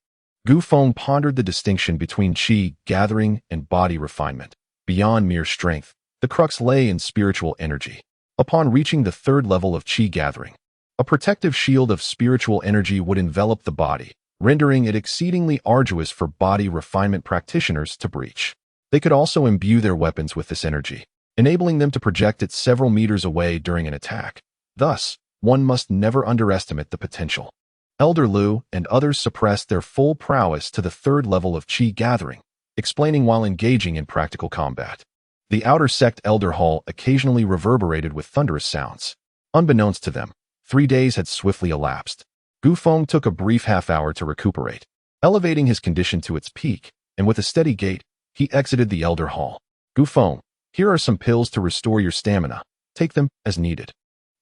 Gu Feng pondered the distinction between Qi gathering and body refinement. Beyond mere strength, the crux lay in spiritual energy. Upon reaching the 3rd level of Qi gathering, a protective shield of spiritual energy would envelop the body, rendering it exceedingly arduous for body refinement practitioners to breach. They could also imbue their weapons with this energy, enabling them to project it several meters away during an attack. Thus, one must never underestimate the potential. Elder Lu and others suppressed their full prowess to the 3rd level of Qi gathering, explaining while engaging in practical combat. The outer sect Elder Hall occasionally reverberated with thunderous sounds. Unbeknownst to them, 3 days had swiftly elapsed. Gu Feng took a brief half-hour to recuperate, elevating his condition to its peak, and with a steady gait, he exited the Elder Hall. Gu Feng, here are some pills to restore your stamina. Take them as needed.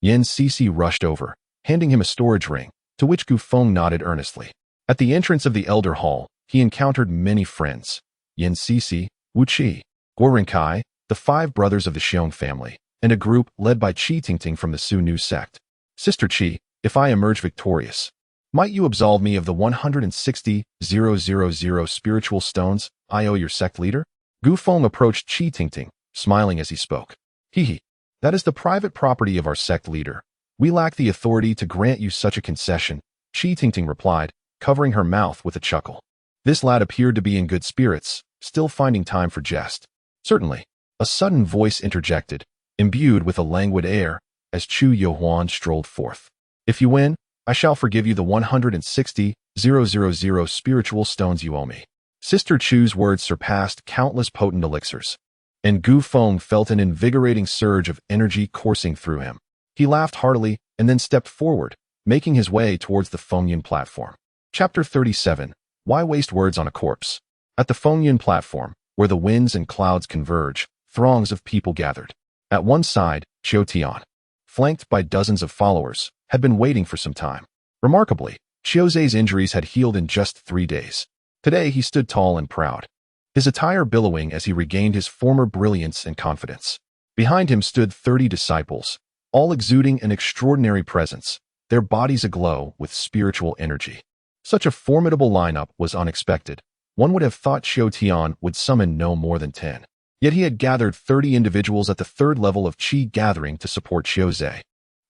Yan Cece rushed over, handing him a storage ring, to which Gu Feng nodded earnestly. At the entrance of the Elder Hall, he encountered many friends. Yan Cece, Wu Qi, Guo Renkai, the 5 brothers of the Xiong family, and a group led by Qi Tingting from the Su Nu sect. Sister Qi, if I emerge victorious, might you absolve me of the 160,000 spiritual stones I owe your sect leader? Gu Feng approached Qi Tingting, smiling as he spoke. Hee, that is the private property of our sect leader. We lack the authority to grant you such a concession, Qi Tingting replied, covering her mouth with a chuckle. This lad appeared to be in good spirits, still finding time for jest. Certainly. A sudden voice interjected, imbued with a languid air, as Chu Yohuan strolled forth. If you win, I shall forgive you the 160,000 spiritual stones you owe me. Sister Chu's words surpassed countless potent elixirs, and Gu Feng felt an invigorating surge of energy coursing through him. He laughed heartily and then stepped forward, making his way towards the Fengyun platform. Chapter 37. Why waste words on a corpse? At the Fengyun platform, where the winds and clouds converge, throngs of people gathered. At one side, Qiu Tian, flanked by dozens of followers, had been waiting for some time. Remarkably, Qiu Zei's injuries had healed in just 3 days. Today he stood tall and proud, his attire billowing as he regained his former brilliance and confidence. Behind him stood 30 disciples, all exuding an extraordinary presence, their bodies aglow with spiritual energy. Such a formidable lineup was unexpected. One would have thought Qiu Tian would summon no more than 10. Yet he had gathered 30 individuals at the 3rd level of Qi gathering to support Qiu Zei.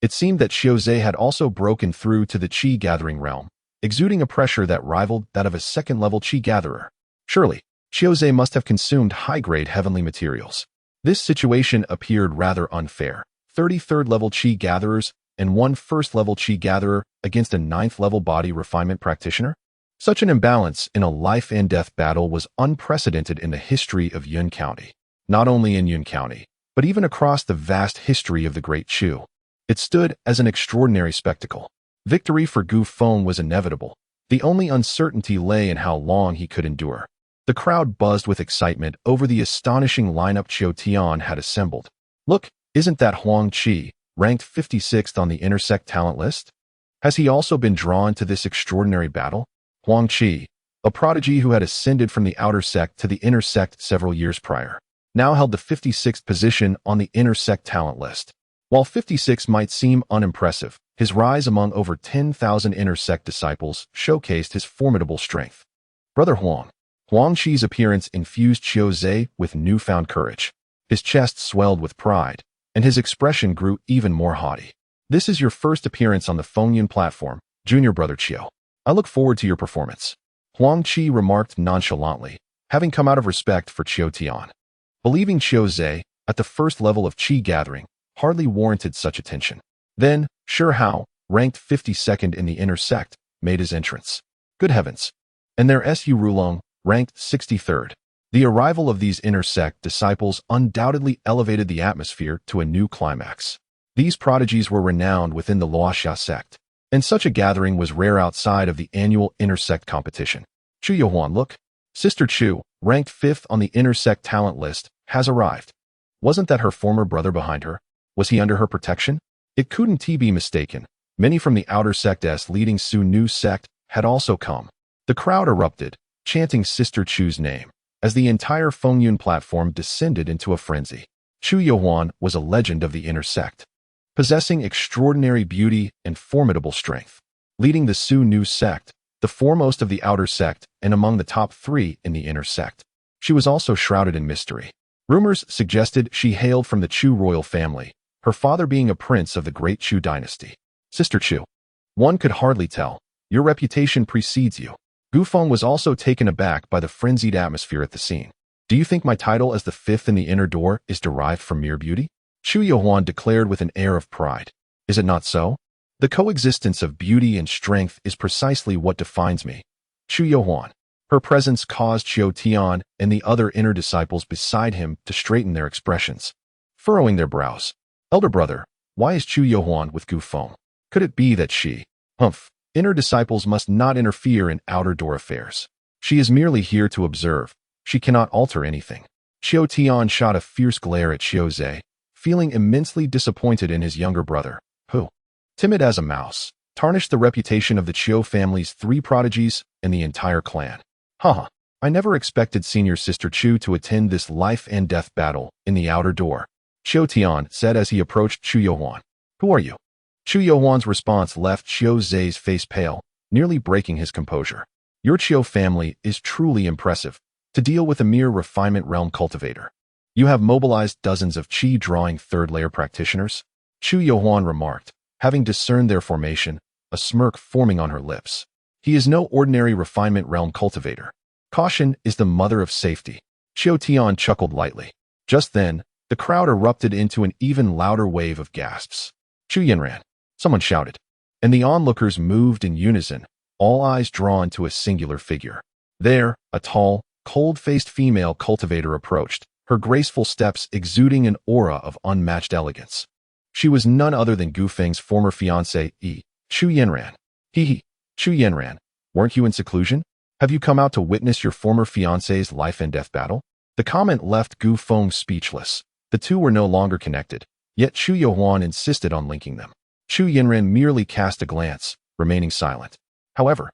It seemed that Qiu Zei had also broken through to the Qi gathering realm, exuding a pressure that rivaled that of a 2nd-level Qi gatherer. Surely, Qiu Zei must have consumed high-grade heavenly materials. This situation appeared rather unfair. 30 3rd-level Qi gatherers and 1 1st-level Qi gatherer against a 9th-level body refinement practitioner? Such an imbalance in a life-and-death battle was unprecedented in the history of Yun County. Not only in Yun County, but even across the vast history of the Great Chu. It stood as an extraordinary spectacle. Victory for Gu Feng was inevitable. The only uncertainty lay in how long he could endure. The crowd buzzed with excitement over the astonishing lineup Qiu Tian had assembled. Look, isn't that Huang Qi, ranked 56th on the intersect talent list? Has he also been drawn to this extraordinary battle? Huang Qi, a prodigy who had ascended from the outer sect to the inner sect several years prior, now held the 56th position on the inner sect talent list. While 56 might seem unimpressive, his rise among over 10,000 inner sect disciples showcased his formidable strength. Brother Huang. Huang Qi's appearance infused Qiu Zei with newfound courage. His chest swelled with pride, and his expression grew even more haughty. This is your first appearance on the Fengyun platform, Junior Brother Qiu. I look forward to your performance. Huang Qi remarked nonchalantly, having come out of respect for Qiu Tian. Believing Qiu Zei, at the 1st level of Qi gathering, hardly warranted such attention. Then, Shi Hao, ranked 52nd in the inner sect, made his entrance. Good heavens! And there Su Rulong, ranked 63rd. The arrival of these inner sect disciples undoubtedly elevated the atmosphere to a new climax. These prodigies were renowned within the Luoxia sect, and such a gathering was rare outside of the annual inner sect competition. Chu Yuhuan, look. Sister Chu, ranked 5th on the inner sect talent list, has arrived. Wasn't that her former brother behind her? Was he under her protection? It couldn't be mistaken. Many from the outer sect's leading Su Nu sect had also come. The crowd erupted, chanting Sister Chu's name, as the entire Fengyun platform descended into a frenzy. Chu Yuhuan was a legend of the inner sect, possessing extraordinary beauty and formidable strength. Leading the Su Nu sect, the foremost of the outer sect and among the top 3 in the inner sect. She was also shrouded in mystery. Rumors suggested she hailed from the Chu royal family, her father being a prince of the great Chu dynasty. Sister Chu. One could hardly tell. Your reputation precedes you. Gu Feng was also taken aback by the frenzied atmosphere at the scene. Do you think my title as the 5th in the inner door is derived from mere beauty? Chu Yuhuan declared with an air of pride. Is it not so? The coexistence of beauty and strength is precisely what defines me. Chu Yuhuan. Her presence caused Qiu Tian and the other inner disciples beside him to straighten their expressions, furrowing their brows. Elder brother, why is Chu Yuhuan with Gu Feng? Could it be that she, inner disciples must not interfere in outer door affairs? She is merely here to observe. She cannot alter anything. Qiu Tian shot a fierce glare at Qiu Zei, feeling immensely disappointed in his younger brother, who, timid as a mouse, tarnished the reputation of the Qiu family's 3 prodigies and the entire clan. I never expected Senior Sister Chu to attend this life-and-death battle in the outer door, Qiu Tian said as he approached Chu Yuhuan. Who are you? Chu Yuhuan's response left Qiu Zei's face pale, nearly breaking his composure. Your Qiu family is truly impressive, to deal with a mere refinement realm cultivator. You have mobilized dozens of Qi drawing 3rd-layer practitioners, Chu Yuhuan remarked, having discerned their formation, a smirk forming on her lips. He is no ordinary refinement realm cultivator. Caution is the mother of safety. Qiu Tian chuckled lightly. Just then, the crowd erupted into an even louder wave of gasps. Chu Yinran, someone shouted, and the onlookers moved in unison, all eyes drawn to a singular figure. There, a tall, cold-faced female cultivator approached, her graceful steps exuding an aura of unmatched elegance. She was none other than Gu Feng's former fiancé, Chu Yanran. He, Chu Yanran, weren't you in seclusion? Have you come out to witness your former fiancé's life and death battle? The comment left Gu Feng speechless. The two were no longer connected, yet Chu Yohuan insisted on linking them. Chu Yanran merely cast a glance, remaining silent. However,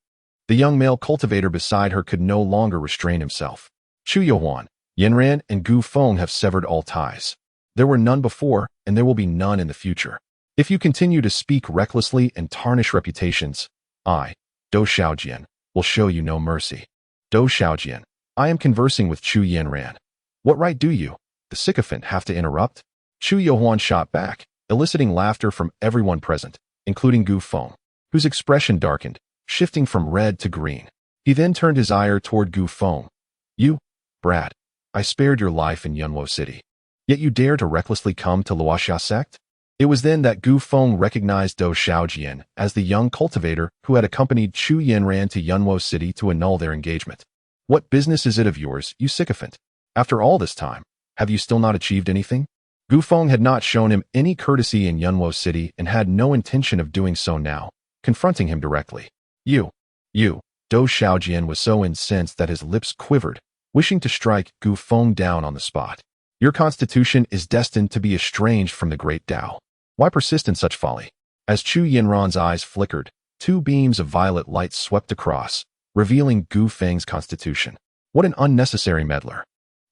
the young male cultivator beside her could no longer restrain himself. Chu Yohuan, Yanran, and Gu Feng have severed all ties. There were none before, and there will be none in the future. If you continue to speak recklessly and tarnish reputations, I, Dou Xiaojian, will show you no mercy. Dou Xiaojian, I am conversing with Chu Yanran. What right do you, the sycophant, have to interrupt? Chu Yohuan shot back, eliciting laughter from everyone present, including Gu Feng, whose expression darkened, shifting from red to green. He then turned his ire toward Gu Feng. You, Brad, I spared your life in Yunwo City. Yet you dare to recklessly come to Luoxia sect? It was then that Gu Feng recognized Dou Xiaojian as the young cultivator who had accompanied Chu Yanran to Yunwo City to annul their engagement. What business is it of yours, you sycophant? After all this time, have you still not achieved anything? Gu Feng had not shown him any courtesy in Yunwo City and had no intention of doing so now, confronting him directly. You, Dou Xiaojian was so incensed that his lips quivered, wishing to strike Gu Feng down on the spot. Your constitution is destined to be estranged from the great Tao. Why persist in such folly? As Chu Yanran's eyes flickered, two beams of violet light swept across, revealing Gu Feng's constitution. What an unnecessary meddler.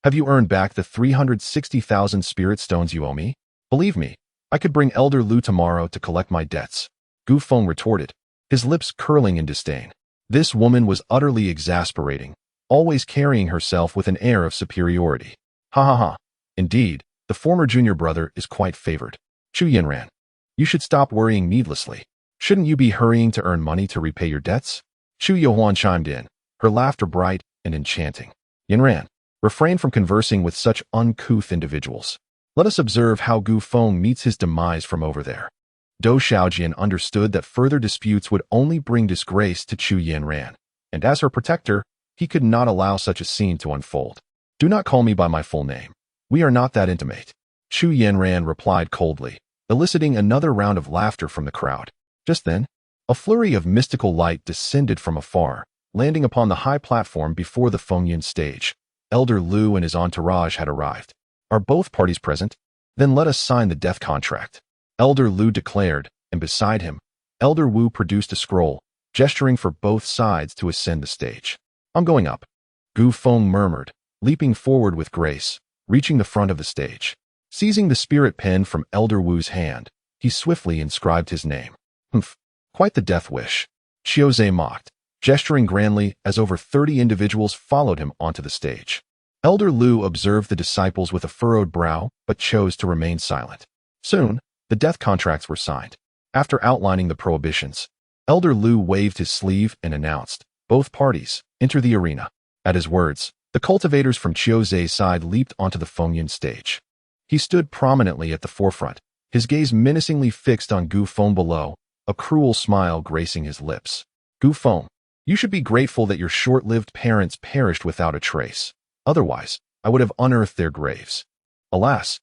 Have you earned back the 360,000 spirit stones you owe me? Believe me, I could bring Elder Lu tomorrow to collect my debts. Gu Feng retorted, his lips curling in disdain. This woman was utterly exasperating, always carrying herself with an air of superiority. Ha ha ha. Indeed, the former junior brother is quite favored. Chu Yanran, you should stop worrying needlessly. Shouldn't you be hurrying to earn money to repay your debts? Chu Yohuan chimed in, her laughter bright and enchanting. Yanran, refrain from conversing with such uncouth individuals. Let us observe how Gu Feng meets his demise from over there. Dou Xiaojian understood that further disputes would only bring disgrace to Chu Yanran, and as her protector, he could not allow such a scene to unfold. Do not call me by my full name. We are not that intimate. Chu Yanran replied coldly, eliciting another round of laughter from the crowd. Just then, a flurry of mystical light descended from afar, landing upon the high platform before the Fengyun stage. Elder Lu and his entourage had arrived. Are both parties present? Then let us sign the death contract. Elder Lu declared, and beside him, Elder Wu produced a scroll, gesturing for both sides to ascend the stage. I'm going up. Gu Feng murmured, leaping forward with grace, reaching the front of the stage. Seizing the spirit pen from Elder Wu's hand, he swiftly inscribed his name. Humph, quite the death wish. Qiuzhe mocked, gesturing grandly as over 30 individuals followed him onto the stage. Elder Lu observed the disciples with a furrowed brow, but chose to remain silent. Soon, the death contracts were signed. After outlining the prohibitions, Elder Lu waved his sleeve and announced, both parties, enter the arena. At his words, the cultivators from Qiuzhe's side leaped onto the Fengyun stage. He stood prominently at the forefront, his gaze menacingly fixed on Gu Feng below, a cruel smile gracing his lips. Gu Feng, you should be grateful that your short-lived parents perished without a trace. Otherwise, I would have unearthed their graves. Alas,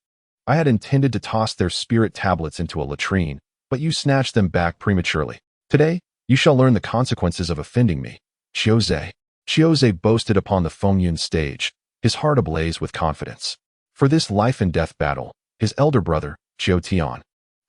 I had intended to toss their spirit tablets into a latrine, but you snatched them back prematurely. Today, you shall learn the consequences of offending me. Qiuzhe boasted upon the Fengyun stage, his heart ablaze with confidence. For this life and death battle, his elder brother, Qiu Tian,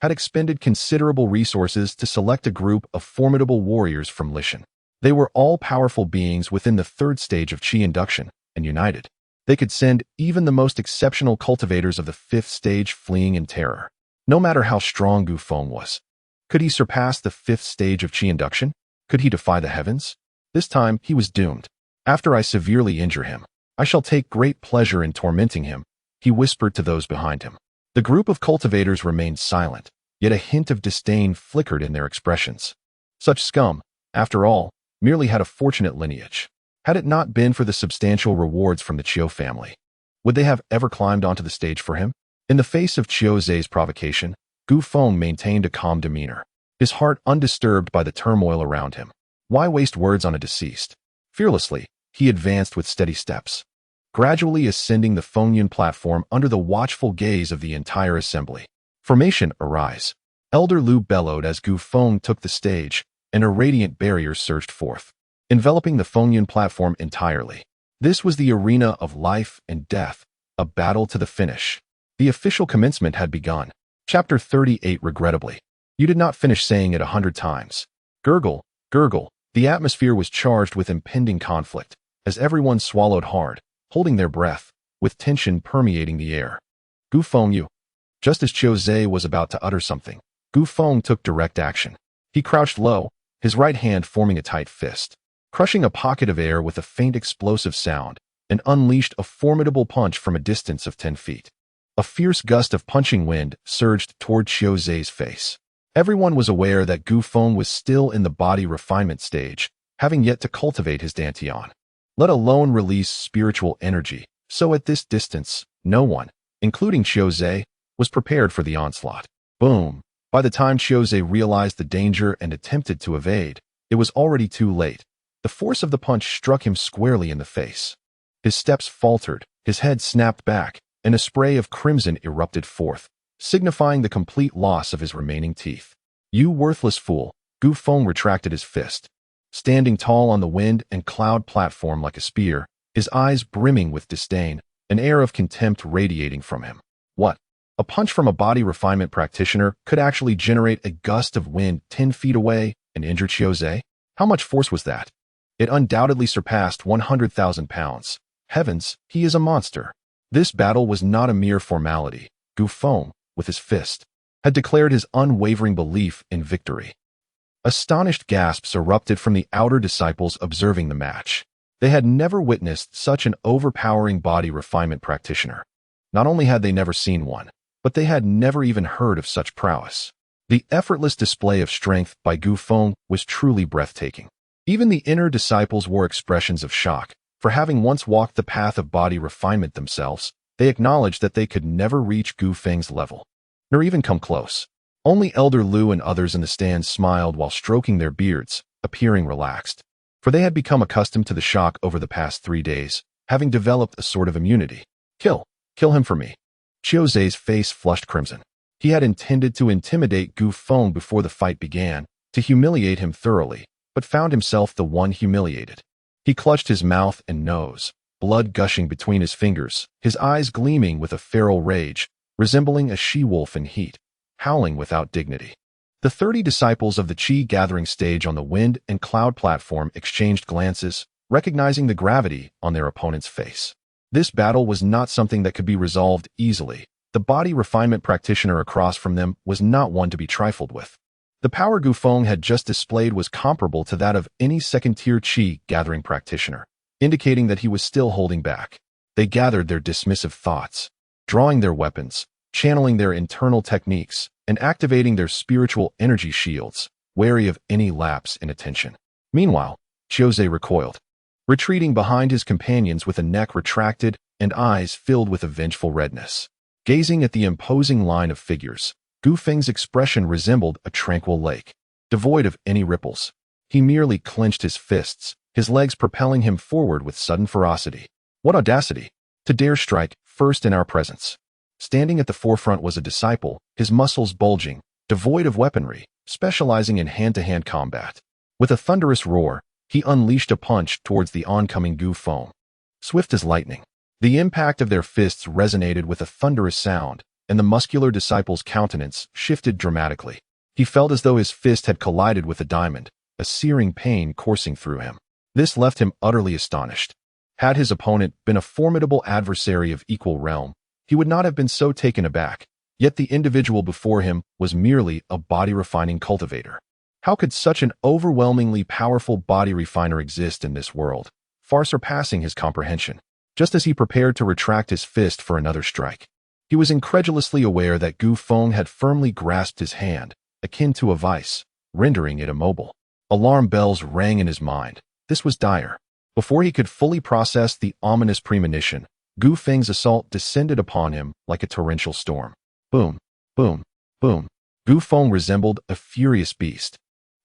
had expended considerable resources to select a group of formidable warriors from Lishan. They were all-powerful beings within the third stage of Qi induction, and united, they could send even the most exceptional cultivators of the fifth stage fleeing in terror. No matter how strong Gu Feng was, could he surpass the fifth stage of Qi induction? Could he defy the heavens? This time, he was doomed. After I severely injure him, I shall take great pleasure in tormenting him, he whispered to those behind him. The group of cultivators remained silent, yet a hint of disdain flickered in their expressions. Such scum, after all, merely had a fortunate lineage. Had it not been for the substantial rewards from the Qiu family, would they have ever climbed onto the stage for him? In the face of Qiuzhe's provocation, Gu Feng maintained a calm demeanor, his heart undisturbed by the turmoil around him. Why waste words on a deceased? Fearlessly, he advanced with steady steps, gradually ascending the Fengyun platform under the watchful gaze of the entire assembly. Formation, arise. Elder Lu bellowed as Gu Feng took the stage, and a radiant barrier surged forth, enveloping the Fengyan platform entirely. This was the arena of life and death, a battle to the finish. The official commencement had begun. Chapter 38. Regrettably, you did not finish saying it 100 times. Gurgle, gurgle. The atmosphere was charged with impending conflict, as everyone swallowed hard, holding their breath, with tension permeating the air. Gu Feng, you. Just as Qiu Zhe was about to utter something, Gu Feng took direct action. He crouched low, his right hand forming a tight fist, crushing a pocket of air with a faint explosive sound, and unleashed a formidable punch from a distance of 10 feet. A fierce gust of punching wind surged toward Qiu Zhe's face. Everyone was aware that Gu Feng was still in the body refinement stage, having yet to cultivate his dantian, let alone release spiritual energy, so at this distance, no one, including Qiu Zhe, was prepared for the onslaught. Boom! By the time Qiu Zhe realized the danger and attempted to evade, it was already too late. The force of the punch struck him squarely in the face. His steps faltered, his head snapped back, and a spray of crimson erupted forth, signifying the complete loss of his remaining teeth. You worthless fool! Gu Feng retracted his fist. Standing tall on the wind and cloud platform like a spear, his eyes brimming with disdain, an air of contempt radiating from him. What? A punch from a body refinement practitioner could actually generate a gust of wind 10 feet away and injure Qiu Zhe? How much force was that? It undoubtedly surpassed 100,000 pounds. Heavens, he is a monster. This battle was not a mere formality. Gu Feng, with his fist, had declared his unwavering belief in victory. Astonished gasps erupted from the outer disciples observing the match. They had never witnessed such an overpowering body refinement practitioner. Not only had they never seen one, but they had never even heard of such prowess. The effortless display of strength by Gu Feng was truly breathtaking. Even the inner disciples wore expressions of shock, for having once walked the path of body refinement themselves, they acknowledged that they could never reach Gu Feng's level, nor even come close. Only Elder Lu and others in the stands smiled while stroking their beards, appearing relaxed, for they had become accustomed to the shock over the past 3 days, having developed a sort of immunity. Kill him for me. Qiu Zhe's face flushed crimson. He had intended to intimidate Gu Feng before the fight began, to humiliate him thoroughly, but found himself the one humiliated. He clutched his mouth and nose, blood gushing between his fingers, his eyes gleaming with a feral rage, resembling a she-wolf in heat, howling without dignity. The 30 disciples of the Qi gathering stage on the wind and cloud platform exchanged glances, recognizing the gravity on their opponent's face. This battle was not something that could be resolved easily. The body refinement practitioner across from them was not one to be trifled with. The power Gu Feng had just displayed was comparable to that of any second-tier Qi gathering practitioner, indicating that he was still holding back. They gathered their dismissive thoughts, drawing their weapons, channeling their internal techniques, and activating their spiritual energy shields, wary of any lapse in attention. Meanwhile, Qiu Zhe recoiled, retreating behind his companions with a neck retracted and eyes filled with a vengeful redness. Gazing at the imposing line of figures, Gu Feng's expression resembled a tranquil lake, devoid of any ripples. He merely clenched his fists, his legs propelling him forward with sudden ferocity. What audacity! To dare strike first in our presence. Standing at the forefront was a disciple, his muscles bulging, devoid of weaponry, specializing in hand-to-hand combat. With a thunderous roar, he unleashed a punch towards the oncoming Gu Feng. Swift as lightning, the impact of their fists resonated with a thunderous sound, and the muscular disciple's countenance shifted dramatically. He felt as though his fist had collided with a diamond, a searing pain coursing through him. This left him utterly astonished. Had his opponent been a formidable adversary of equal realm, he would not have been so taken aback, yet the individual before him was merely a body-refining cultivator. How could such an overwhelmingly powerful body refiner exist in this world, far surpassing his comprehension? Just as he prepared to retract his fist for another strike, he was incredulously aware that Gu Feng had firmly grasped his hand, akin to a vice, rendering it immobile. Alarm bells rang in his mind. This was dire. Before he could fully process the ominous premonition, Gu Feng's assault descended upon him like a torrential storm. Boom, boom, boom. Gu Feng resembled a furious beast,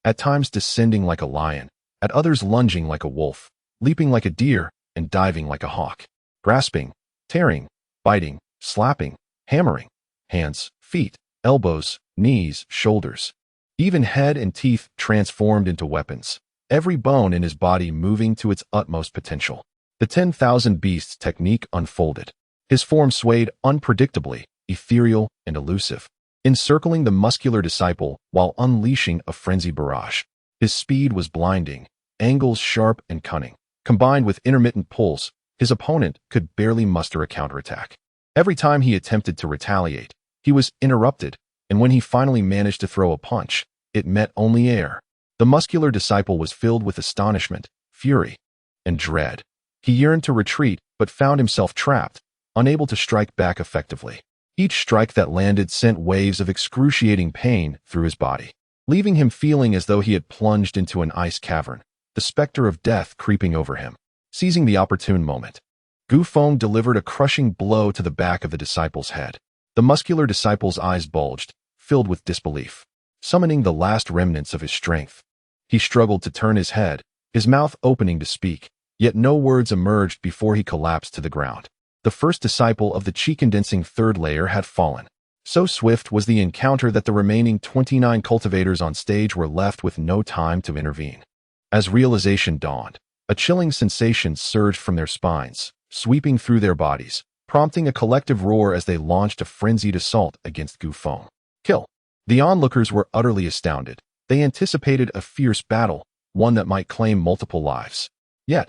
at times descending like a lion, at others lunging like a wolf, leaping like a deer, and diving like a hawk. Grasping, tearing, biting, slapping, hammering, hands, feet, elbows, knees, shoulders. Even head and teeth transformed into weapons, every bone in his body moving to its utmost potential. The 10,000 Beasts technique unfolded. His form swayed unpredictably, ethereal and elusive, encircling the muscular disciple while unleashing a frenzied barrage. His speed was blinding, angles sharp and cunning. Combined with intermittent pulls, his opponent could barely muster a counterattack. Every time he attempted to retaliate, he was interrupted, and when he finally managed to throw a punch, it met only air. The muscular disciple was filled with astonishment, fury, and dread. He yearned to retreat, but found himself trapped, unable to strike back effectively. Each strike that landed sent waves of excruciating pain through his body, leaving him feeling as though he had plunged into an ice cavern, the specter of death creeping over him. Seizing the opportune moment, Gu Feng delivered a crushing blow to the back of the disciple's head. The muscular disciple's eyes bulged, filled with disbelief, summoning the last remnants of his strength. He struggled to turn his head, his mouth opening to speak, yet no words emerged before he collapsed to the ground. The first disciple of the chi-condensing third layer had fallen. So swift was the encounter that the remaining 29 cultivators on stage were left with no time to intervene. As realization dawned, a chilling sensation surged from their spines, sweeping through their bodies, prompting a collective roar as they launched a frenzied assault against Gu Feng. Kill! The onlookers were utterly astounded. They anticipated a fierce battle, one that might claim multiple lives. Yet,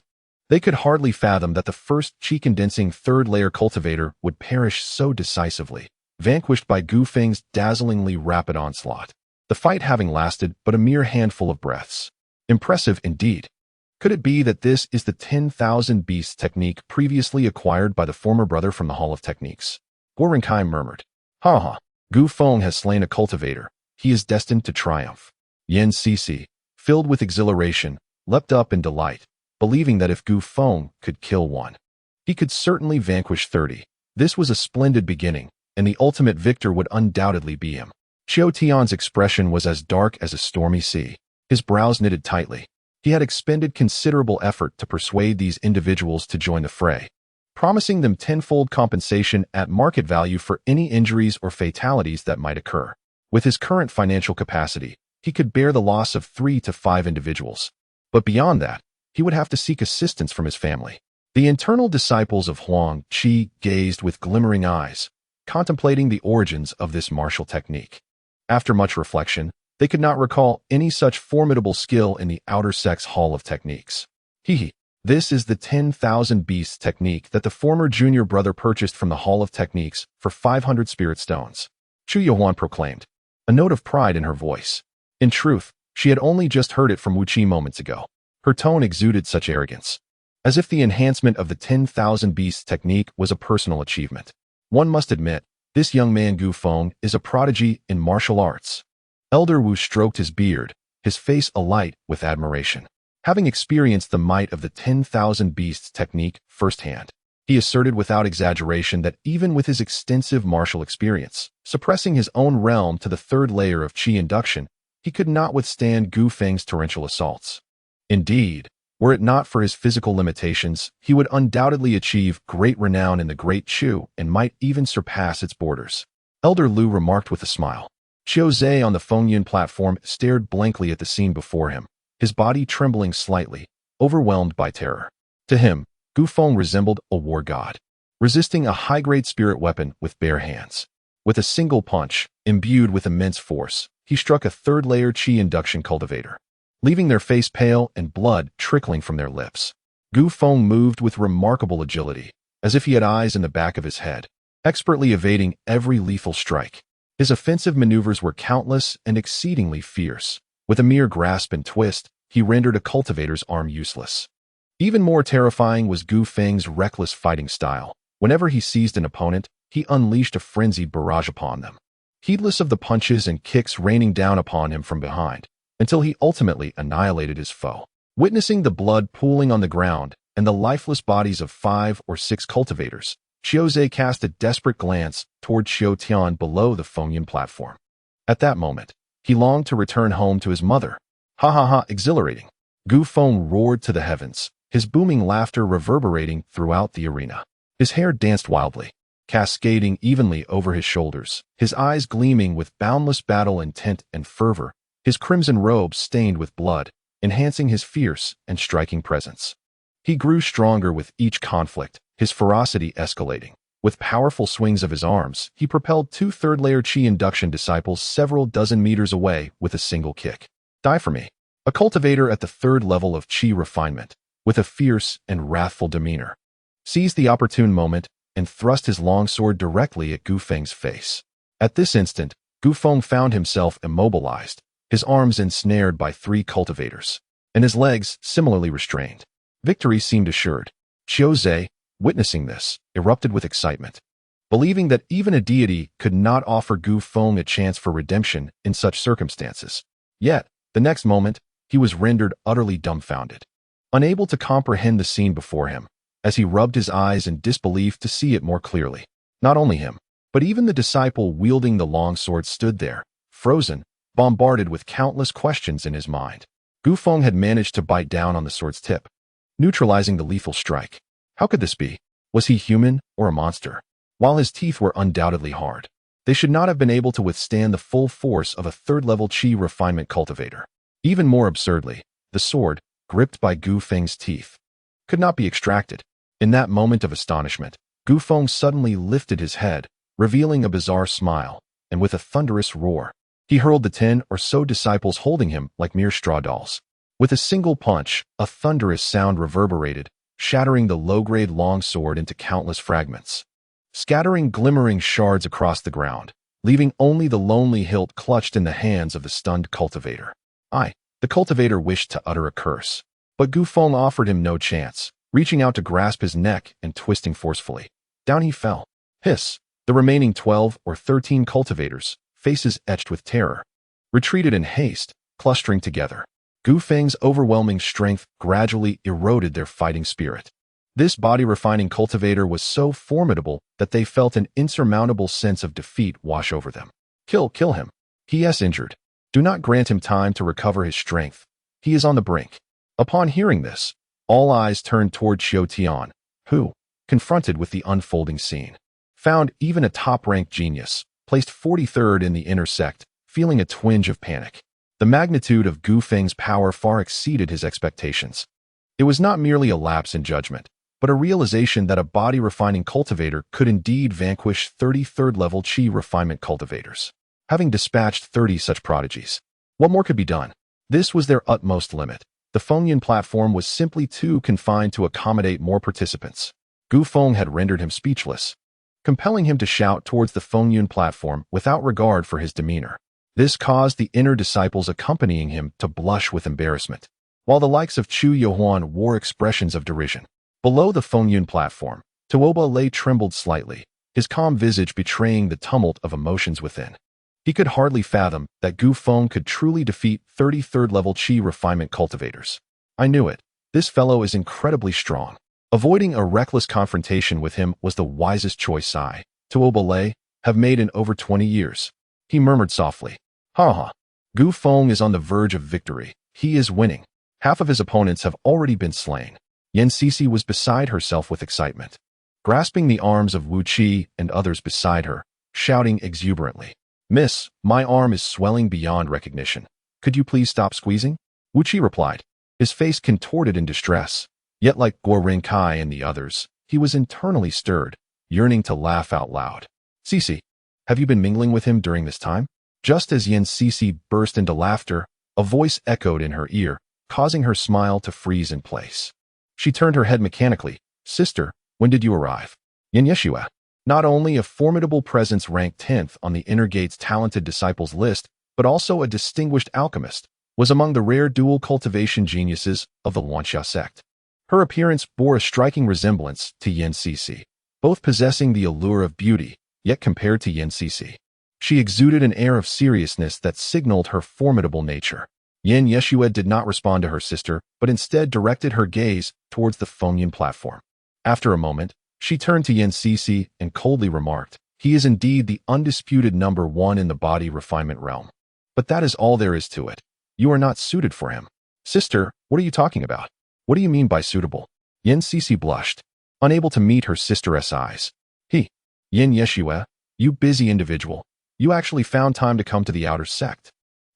they could hardly fathom that the first chi-condensing third-layer cultivator would perish so decisively, vanquished by Gu Feng's dazzlingly rapid onslaught. The fight having lasted but a mere handful of breaths. Impressive indeed. Could it be that this is the 10,000 Beasts technique previously acquired by the former brother from the Hall of Techniques? Gu Feng murmured. Ha ha, Gu Feng has slain a cultivator. He is destined to triumph. Yan Sisi, filled with exhilaration, leapt up in delight, believing that if Gu Feng could kill one, he could certainly vanquish 30. This was a splendid beginning, and the ultimate victor would undoubtedly be him. Qiu Tian's expression was as dark as a stormy sea. His brows knitted tightly. He had expended considerable effort to persuade these individuals to join the fray, promising them tenfold compensation at market value for any injuries or fatalities that might occur. With his current financial capacity, he could bear the loss of 3 to 5 individuals. But beyond that, he would have to seek assistance from his family. The internal disciples of Huang Qi gazed with glimmering eyes, contemplating the origins of this martial technique. After much reflection, they could not recall any such formidable skill in the outer sex Hall of Techniques. This is the 10,000 Beasts technique that the former junior brother purchased from the Hall of Techniques for 500 spirit stones, Chu Yuan proclaimed, a note of pride in her voice. In truth, she had only just heard it from Wu Qi moments ago. Her tone exuded such arrogance, as if the enhancement of the 10,000 Beasts technique was a personal achievement. One must admit, this young man Gu Feng is a prodigy in martial arts. Elder Wu stroked his beard, his face alight with admiration. Having experienced the might of the 10,000 Beasts technique firsthand, he asserted without exaggeration that even with his extensive martial experience, suppressing his own realm to the third layer of Qi induction, he could not withstand Gu Feng's torrential assaults. Indeed, were it not for his physical limitations, he would undoubtedly achieve great renown in the Great Chu and might even surpass its borders. Elder Lu remarked with a smile. Qiu Zhe on the Fengyun platform stared blankly at the scene before him, his body trembling slightly, overwhelmed by terror. To him, Gu Feng resembled a war god, resisting a high-grade spirit weapon with bare hands. With a single punch, imbued with immense force, he struck a third-layer Qi induction cultivator, leaving their face pale and blood trickling from their lips. Gu Feng moved with remarkable agility, as if he had eyes in the back of his head, expertly evading every lethal strike. His offensive maneuvers were countless and exceedingly fierce. With a mere grasp and twist, he rendered a cultivator's arm useless. Even more terrifying was Gu Feng's reckless fighting style. Whenever he seized an opponent, he unleashed a frenzied barrage upon them, heedless of the punches and kicks raining down upon him from behind, until he ultimately annihilated his foe. Witnessing the blood pooling on the ground and the lifeless bodies of 5 or 6 cultivators, Qiu Zhe cast a desperate glance toward Qiu Tian below the Fengyun platform. At that moment, he longed to return home to his mother. Ha ha ha, exhilarating. Gu Feng roared to the heavens, his booming laughter reverberating throughout the arena. His hair danced wildly, cascading evenly over his shoulders, his eyes gleaming with boundless battle intent and fervor, his crimson robe stained with blood, enhancing his fierce and striking presence. He grew stronger with each conflict, his ferocity escalating. With powerful swings of his arms, he propelled two third-layer Qi induction disciples several dozen meters away with a single kick. Die for me. A cultivator at the third level of Qi refinement, with a fierce and wrathful demeanor, seized the opportune moment and thrust his longsword directly at Gu Feng's face. At this instant, Gu Feng found himself immobilized, his arms ensnared by three cultivators, and his legs similarly restrained. Victory seemed assured. Qiu Zhe, witnessing this, erupted with excitement, believing that even a deity could not offer Gu Feng a chance for redemption in such circumstances. Yet, the next moment, he was rendered utterly dumbfounded, unable to comprehend the scene before him, as he rubbed his eyes in disbelief to see it more clearly. Not only him, but even the disciple wielding the longsword stood there, frozen, bombarded with countless questions in his mind. Gu Feng had managed to bite down on the sword's tip, neutralizing the lethal strike. How could this be? Was he human or a monster? While his teeth were undoubtedly hard, they should not have been able to withstand the full force of a third-level Qi refinement cultivator. Even more absurdly, the sword, gripped by Gu Feng's teeth, could not be extracted. In that moment of astonishment, Gu Feng suddenly lifted his head, revealing a bizarre smile, and with a thunderous roar, he hurled the 10 or so disciples holding him like mere straw dolls. With a single punch, a thunderous sound reverberated, shattering the low-grade longsword into countless fragments, scattering glimmering shards across the ground, leaving only the lonely hilt clutched in the hands of the stunned cultivator. The cultivator wished to utter a curse, but Gu Feng offered him no chance, reaching out to grasp his neck and twisting forcefully. Down he fell. Hiss! The remaining 12 or 13 cultivators, faces etched with terror, retreated in haste, clustering together. Gu Feng's overwhelming strength gradually eroded their fighting spirit. This body-refining cultivator was so formidable that they felt an insurmountable sense of defeat wash over them. Kill him. He is injured. Do not grant him time to recover his strength. He is on the brink. Upon hearing this, all eyes turned toward Xiao Tian, who, confronted with the unfolding scene, found even a top-ranked genius, placed 43rd in the inner sect, feeling a twinge of panic. The magnitude of Gu Feng's power far exceeded his expectations. It was not merely a lapse in judgment, but a realization that a body-refining cultivator could indeed vanquish 33rd-level Qi refinement cultivators. Having dispatched 30 such prodigies, what more could be done? This was their utmost limit. The Fengyun platform was simply too confined to accommodate more participants. Gu Feng had rendered him speechless, compelling him to shout towards the Fengyun platform without regard for his demeanor. This caused the inner disciples accompanying him to blush with embarrassment, while the likes of Chu Yohuan wore expressions of derision. Below the Fengyun platform, Tuoba lay trembled slightly, his calm visage betraying the tumult of emotions within. He could hardly fathom that Gu Feng could truly defeat 33rd-level Qi refinement cultivators. I knew it. This fellow is incredibly strong. Avoiding a reckless confrontation with him was the wisest choice I, Tuoba, have made in over 20 years. He murmured softly. Ha. Gu Feng is on the verge of victory. He is winning. Half of his opponents have already been slain. Yan Sisi was beside herself with excitement, grasping the arms of Wu Qi and others beside her, shouting exuberantly. Miss, my arm is swelling beyond recognition. Could you please stop squeezing? Wu Qi replied, his face contorted in distress. Yet like Guo Renkai and the others, he was internally stirred, yearning to laugh out loud. Sisi, have you been mingling with him during this time? Just as Yan Sisi burst into laughter, a voice echoed in her ear, causing her smile to freeze in place. She turned her head mechanically. Sister, when did you arrive? Yan Yeshua. Not only a formidable presence ranked 10th on the Inner Gate's talented disciples list, but also a distinguished alchemist, was among the rare dual cultivation geniuses of the Luanxia sect. Her appearance bore a striking resemblance to Yan Sisi, both possessing the allure of beauty, yet compared to Yan Sisi, she exuded an air of seriousness that signaled her formidable nature. Yan Yeshua did not respond to her sister, but instead directed her gaze towards the Fengyun platform. After a moment, she turned to Yan Sisi and coldly remarked, he is indeed the undisputed number 1 in the body refinement realm. But that is all there is to it. You are not suited for him. Sister, what are you talking about? What do you mean by suitable? Yan Sisi blushed, unable to meet her sister's eyes. Yin Yeshue, you busy individual, you actually found time to come to the outer sect.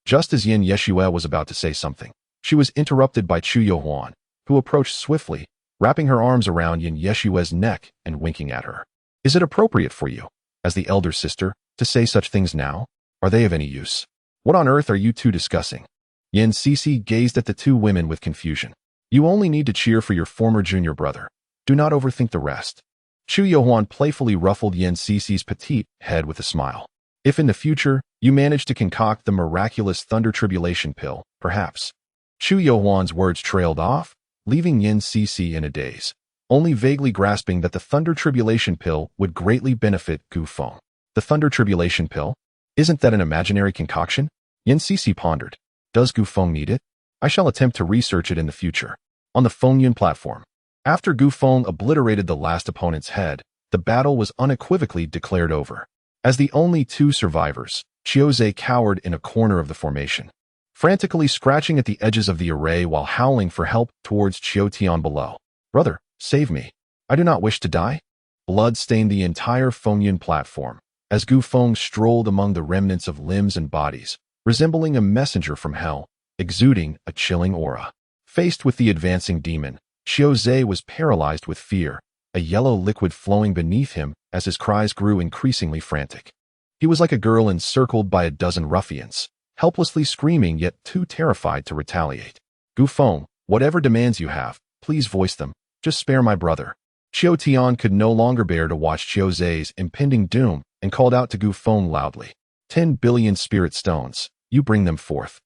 Just as Yin Yeshue was about to say something, she was interrupted by Chu Yohuan, who approached swiftly, wrapping her arms around Yin Yeshue's neck and winking at her. Is it appropriate for you, as the elder sister, to say such things now? Are they of any use? What on earth are you two discussing? Yin Cici gazed at the two women with confusion. You only need to cheer for your former junior brother. Do not overthink the rest. Chu Yohuan playfully ruffled Yin Cici's petite head with a smile. If in the future, you manage to concoct the miraculous thunder tribulation pill, perhaps. Chu Yohuan's words trailed off, leaving Yin Cici in a daze, only vaguely grasping that the thunder tribulation pill would greatly benefit Gu Feng. The thunder tribulation pill? Isn't that an imaginary concoction? Yin Cici pondered. Does Gu Feng need it? I shall attempt to research it in the future. On the Fengyun platform. After Gu Feng obliterated the last opponent's head, the battle was unequivocally declared over. As the only two survivors, Chiozei cowered in a corner of the formation, frantically scratching at the edges of the array while howling for help towards Chiotian below. Brother, save me. I do not wish to die. Blood stained the entire Fengyun platform, as Gu Feng strolled among the remnants of limbs and bodies, resembling a messenger from hell, exuding a chilling aura. Faced with the advancing demon, Chiozei was paralyzed with fear, a yellow liquid flowing beneath him as his cries grew increasingly frantic. He was like a girl encircled by a dozen ruffians, helplessly screaming yet too terrified to retaliate. Gu Feng, whatever demands you have, please voice them. Just spare my brother. Chiotian could no longer bear to watch Chiozei's impending doom and called out to Gu Feng loudly. 10 billion spirit stones, you bring them forth,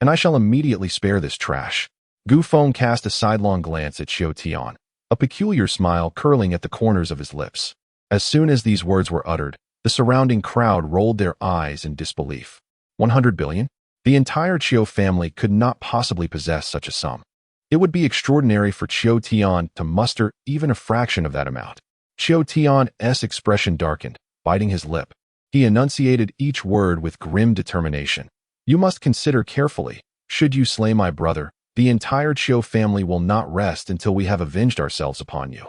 and I shall immediately spare this trash. Gu Feng cast a sidelong glance at Chiotian, a peculiar smile curling at the corners of his lips. As soon as these words were uttered, the surrounding crowd rolled their eyes in disbelief. 100 billion? The entire Chiu family could not possibly possess such a sum. It would be extraordinary for Chiotian to muster even a fraction of that amount. Chiotian's expression darkened, biting his lip. He enunciated each word with grim determination. You must consider carefully. Should you slay my brother, the entire Chiu family will not rest until we have avenged ourselves upon you.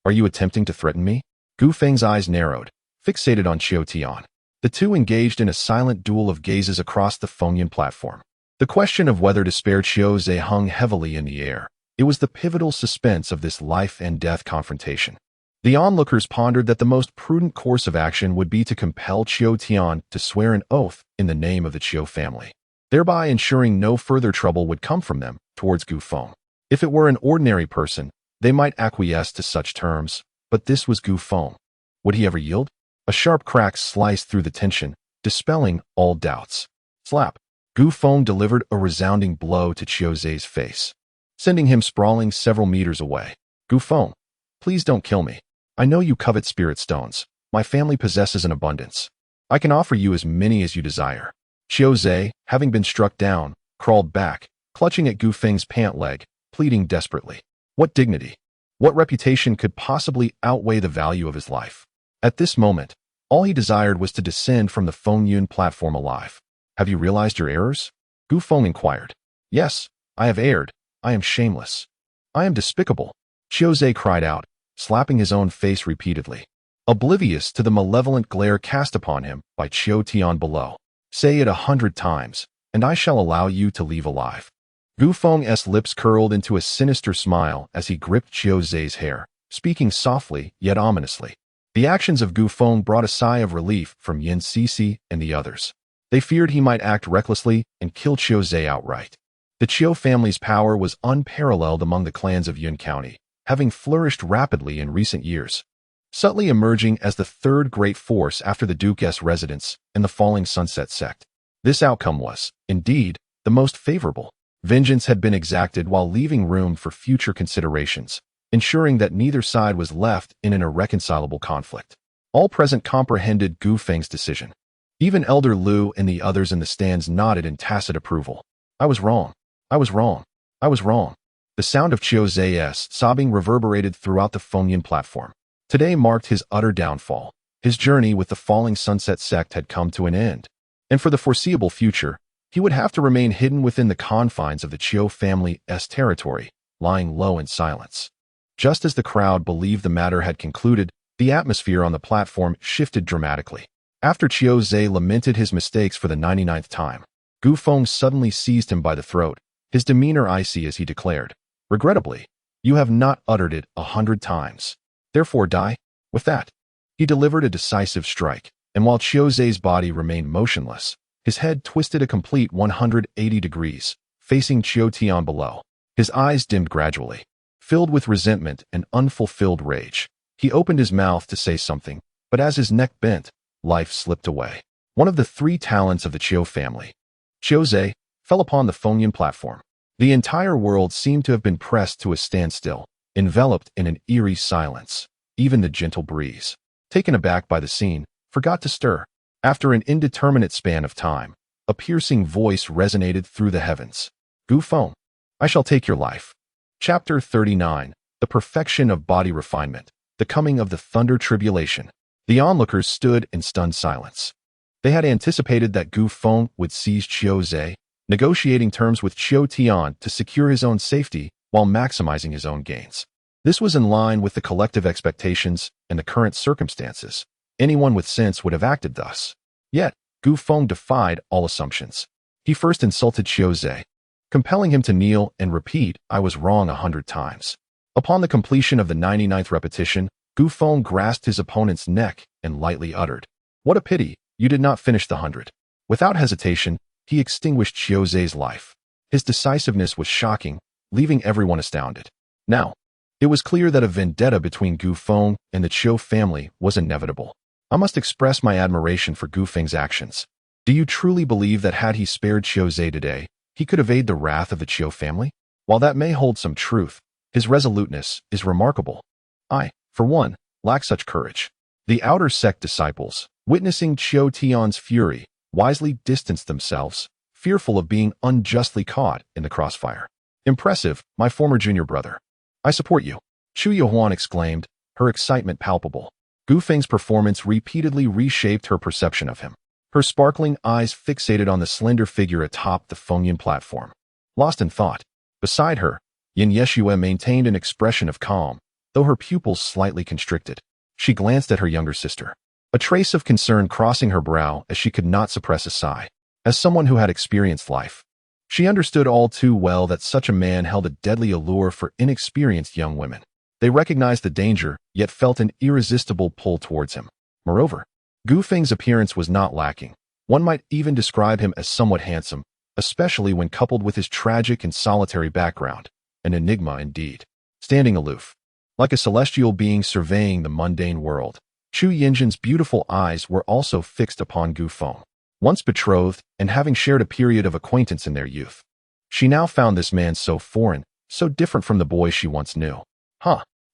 Are you attempting to threaten me? Gu Feng's eyes narrowed, fixated on Chiotian. The two engaged in a silent duel of gazes across the Fengyun platform. The question of whether to spare Chiozei hung heavily in the air. It was the pivotal suspense of this life-and-death confrontation. The onlookers pondered that the most prudent course of action would be to compel Chiotian to swear an oath in the name of the Chiu family, thereby ensuring no further trouble would come from them towards Gu Feng. If it were an ordinary person, they might acquiesce to such terms, but this was Gu Feng. Would he ever yield? A sharp crack sliced through the tension, dispelling all doubts. Slap! Gu Feng delivered a resounding blow to Chiozei's face, sending him sprawling several meters away. Gu Feng, please don't kill me. I know you covet spirit stones. My family possesses an abundance. I can offer you as many as you desire. Chiozei, having been struck down, crawled back, clutching at Gu Feng's pant leg, pleading desperately. What dignity, what reputation could possibly outweigh the value of his life? At this moment, all he desired was to descend from the Fengyun platform alive. Have you realized your errors? Gu Feng inquired. Yes, I have erred. I am shameless. I am despicable. Chiozei cried out, slapping his own face repeatedly, oblivious to the malevolent glare cast upon him by Chiotian below. Say it 100 times, and I shall allow you to leave alive. Gu Feng's lips curled into a sinister smile as he gripped Chiozei's hair, speaking softly yet ominously. The actions of Gu Feng brought a sigh of relief from Yin Cici and the others. They feared he might act recklessly and kill Chiozei outright. The Chiu family's power was unparalleled among the clans of Yun County, having flourished rapidly in recent years, subtly emerging as the third great force after the Duke's residence and the falling Sunset sect. This outcome was, indeed, the most favorable. Vengeance had been exacted while leaving room for future considerations, ensuring that neither side was left in an irreconcilable conflict. All present comprehended Gu Feng's decision. Even Elder Lu and the others in the stands nodded in tacit approval. I was wrong. I was wrong. I was wrong. The sound of Chiozei's sobbing reverberated throughout the Fengyun platform. Today marked his utter downfall. His journey with the falling Sunset sect had come to an end, and for the foreseeable future, he would have to remain hidden within the confines of the Chiu family's territory, lying low in silence. Just as the crowd believed the matter had concluded, The atmosphere on the platform shifted dramatically. After Qiu Zhe lamented his mistakes for the 99th time, Gu Feng suddenly seized him by the throat, his demeanor icy as he declared, "Regrettably, you have not uttered it 100 times. Therefore die." With that, he delivered a decisive strike, and while Qiu Zhe's body remained motionless, his head twisted a complete 180 degrees, facing Qiu Tian below. His eyes dimmed gradually. Filled with resentment and unfulfilled rage, he opened his mouth to say something, but as his neck bent, life slipped away. One of the 3 talents of the Qiu family, Qiu Zhe, fell upon the Fengyan platform. The entire world seemed to have been pressed to a standstill, enveloped in an eerie silence. Even the gentle breeze, taken aback by the scene, forgot to stir. After an indeterminate span of time, a piercing voice resonated through the heavens. "Gu Feng, I shall take your life." Chapter 39, The Perfection of Body Refinement, the Coming of the Thunder Tribulation. The onlookers stood in stunned silence. They had anticipated that Gu Feng would seize Qiu Zhe, negotiating terms with Qiu Tian to secure his own safety while maximizing his own gains. This was in line with the collective expectations and the current circumstances. Anyone with sense would have acted thus. Yet, Gu Feng defied all assumptions. He first insulted Qiu Zhe, compelling him to kneel and repeat, "I was wrong 100 times. Upon the completion of the 99th repetition, Gu Feng grasped his opponent's neck and lightly uttered, "What a pity, you did not finish the 100. Without hesitation, he extinguished Qiu Zhe's life. His decisiveness was shocking, leaving everyone astounded. Now, it was clear that a vendetta between Gu Feng and the Qiu family was inevitable. I must express my admiration for Gu Feng's actions. Do you truly believe that had he spared Qiu Zhe today, he could evade the wrath of the Qiu family? While that may hold some truth, his resoluteness is remarkable. I, for one, lack such courage." The outer sect disciples, witnessing Qiu Tian's fury, wisely distanced themselves, fearful of being unjustly caught in the crossfire. "Impressive, my former junior brother. I support you," Chu Yuhuan exclaimed, her excitement palpable. Gu Feng's performance repeatedly reshaped her perception of him. Her sparkling eyes fixated on the slender figure atop the Fengyan platform. Lost in thought, beside her, Yin Yeshue maintained an expression of calm, though her pupils slightly constricted. She glanced at her younger sister, a trace of concern crossing her brow as she could not suppress a sigh. As someone who had experienced life, she understood all too well that such a man held a deadly allure for inexperienced young women. They recognized the danger, yet felt an irresistible pull towards him. Moreover, Gu Feng's appearance was not lacking. One might even describe him as somewhat handsome, especially when coupled with his tragic and solitary background. An enigma indeed. Standing aloof, like a celestial being surveying the mundane world, Chu Yinjin's beautiful eyes were also fixed upon Gu Feng. Once betrothed and having shared a period of acquaintance in their youth, she now found this man so foreign, so different from the boy she once knew.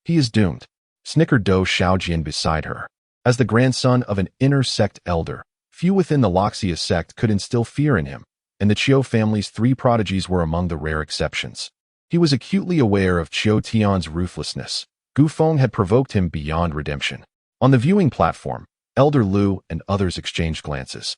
He is doomed, snickered Dou Shaojian beside her. As the grandson of an inner sect elder, few within the Loxia sect could instill fear in him, and the Qiu family's 3 prodigies were among the rare exceptions. He was acutely aware of Qiu Tian's ruthlessness. Gu Feng had provoked him beyond redemption. On the viewing platform, Elder Lu and others exchanged glances,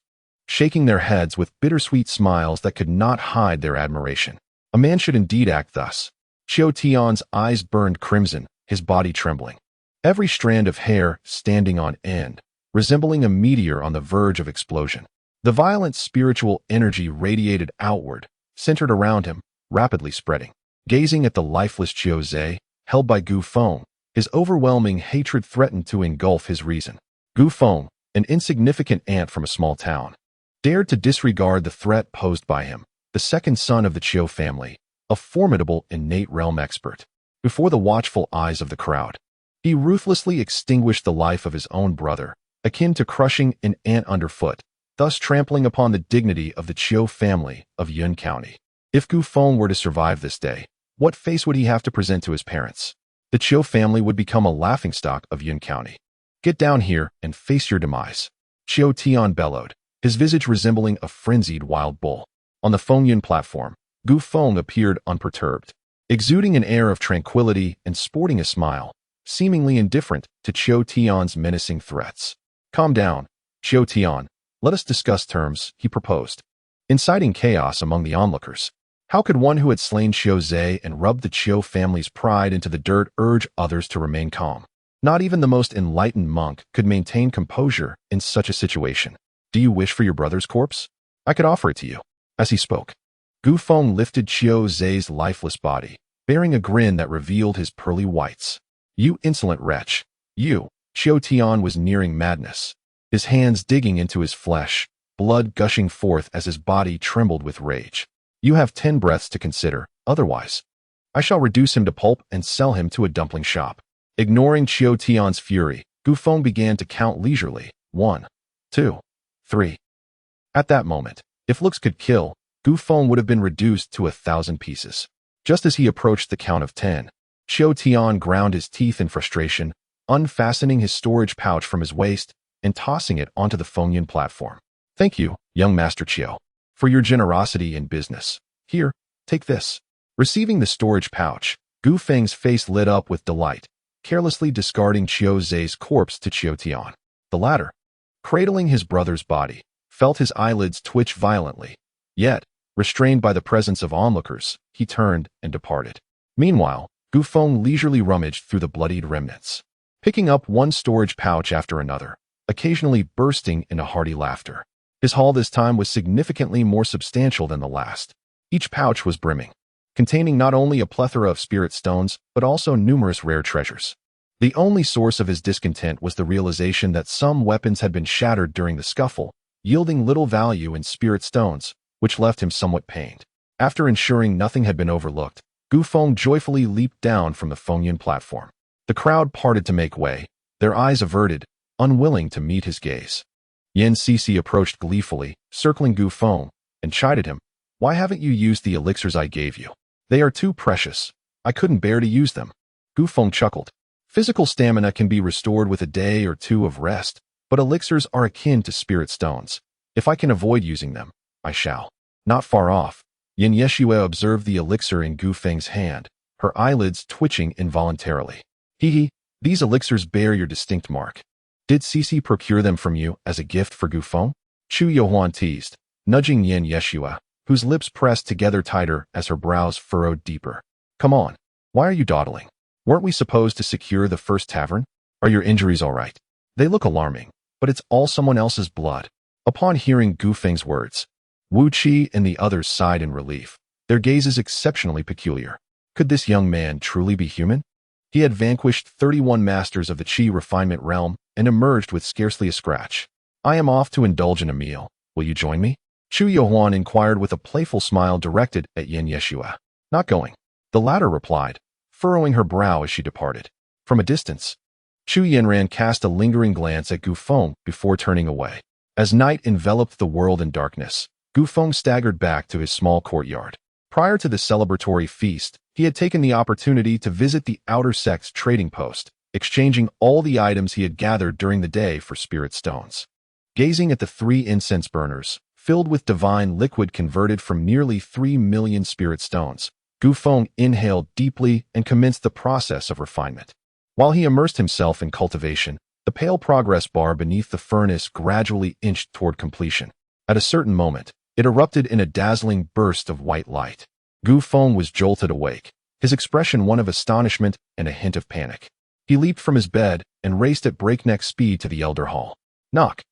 shaking their heads with bittersweet smiles that could not hide their admiration. A man should indeed act thus. Qiu Tian's eyes burned crimson, his body trembling. Every strand of hair standing on end, resembling a meteor on the verge of explosion. The violent spiritual energy radiated outward, centered around him, rapidly spreading. Gazing at the lifeless Qiu Zhe, held by Gu Feng, his overwhelming hatred threatened to engulf his reason. Gu Feng, an insignificant ant from a small town, dared to disregard the threat posed by him, the second son of the Qiu family, a formidable innate realm expert. Before the watchful eyes of the crowd, he ruthlessly extinguished the life of his own brother, akin to crushing an ant underfoot, thus trampling upon the dignity of the Qiu family of Yun County. If Gu Feng were to survive this day, what face would he have to present to his parents? The Qiu family would become a laughingstock of Yun County. "Get down here and face your demise," Qiu Tian bellowed, his visage resembling a frenzied wild bull. On the Fengyun platform, Gu Feng appeared unperturbed, exuding an air of tranquility and sporting a smile, seemingly indifferent to Qiu Tian's menacing threats. "Calm down, Qiu Tian. Let us discuss terms," he proposed, inciting chaos among the onlookers. How could one who had slain Qiu Zhe and rubbed the Qiu family's pride into the dirt urge others to remain calm? Not even the most enlightened monk could maintain composure in such a situation. Do you wish for your brother's corpse? I could offer it to you. As he spoke, Gu Feng lifted Qiu Zhe's lifeless body, bearing a grin that revealed his pearly whites. You insolent wretch. You. Qiu Tian was nearing madness, his hands digging into his flesh, blood gushing forth as his body trembled with rage. You have 10 breaths to consider, otherwise I shall reduce him to pulp and sell him to a dumpling shop. Ignoring Qiu Tian's fury, Gu Feng began to count leisurely. 1, 2, 3. At that moment, if looks could kill, Gu Feng would have been reduced to 1,000 pieces. Just as he approached the count of 10, Qiu Tian ground his teeth in frustration, unfastening his storage pouch from his waist and tossing it onto the Fengyan platform. Thank you, young Master Qiu, for your generosity in business. Here, take this. Receiving the storage pouch, Gu Feng's face lit up with delight, carelessly discarding Qiu Zhe's corpse to Qiu Tian. The latter, cradling his brother's body, felt his eyelids twitch violently. Yet, restrained by the presence of onlookers, he turned and departed. Meanwhile, Gu Feng leisurely rummaged through the bloodied remnants, picking up one storage pouch after another, occasionally bursting into hearty laughter. His haul this time was significantly more substantial than the last. Each pouch was brimming, containing not only a plethora of spirit stones, but also numerous rare treasures. The only source of his discontent was the realization that some weapons had been shattered during the scuffle, yielding little value in spirit stones, which left him somewhat pained. After ensuring nothing had been overlooked, Gu Feng joyfully leaped down from the Fengyan platform. The crowd parted to make way, their eyes averted, unwilling to meet his gaze. Yan Cixi approached gleefully, circling Gu Feng, and chided him. Why haven't you used the elixirs I gave you? They are too precious. I couldn't bear to use them. Gu Feng chuckled. Physical stamina can be restored with a day or two of rest, but elixirs are akin to spirit stones. If I can avoid using them, I shall. Not far off, Yin Yeshua observed the elixir in Gu Feng's hand, her eyelids twitching involuntarily. Hee, these elixirs bear your distinct mark. Did Cixi procure them from you as a gift for Gu Feng? Chu Yohuan teased, nudging Yin Yeshua, whose lips pressed together tighter as her brows furrowed deeper. Come on, why are you dawdling? Weren't we supposed to secure the first tavern? Are your injuries all right? They look alarming, but it's all someone else's blood. Upon hearing Gu Feng's words, Wu Qi and the others sighed in relief, their gazes exceptionally peculiar. Could this young man truly be human? He had vanquished 31 masters of the Qi refinement realm and emerged with scarcely a scratch. I am off to indulge in a meal. Will you join me? Chu Yohuan inquired with a playful smile directed at Yin Yeshua. Not going. The latter replied, furrowing her brow as she departed. From a distance, Chu Yanran cast a lingering glance at Gu Feng before turning away. As night enveloped the world in darkness, Gu Feng staggered back to his small courtyard. Prior to the celebratory feast, he had taken the opportunity to visit the outer sect's trading post, exchanging all the items he had gathered during the day for spirit stones. Gazing at the 3 incense burners, filled with divine liquid converted from nearly 3 million spirit stones, Gu Feng inhaled deeply and commenced the process of refinement. While he immersed himself in cultivation, the pale progress bar beneath the furnace gradually inched toward completion. At a certain moment, it erupted in a dazzling burst of white light. Gu Feng was jolted awake, his expression one of astonishment and a hint of panic. He leaped from his bed and raced at breakneck speed to the elder hall. Knock!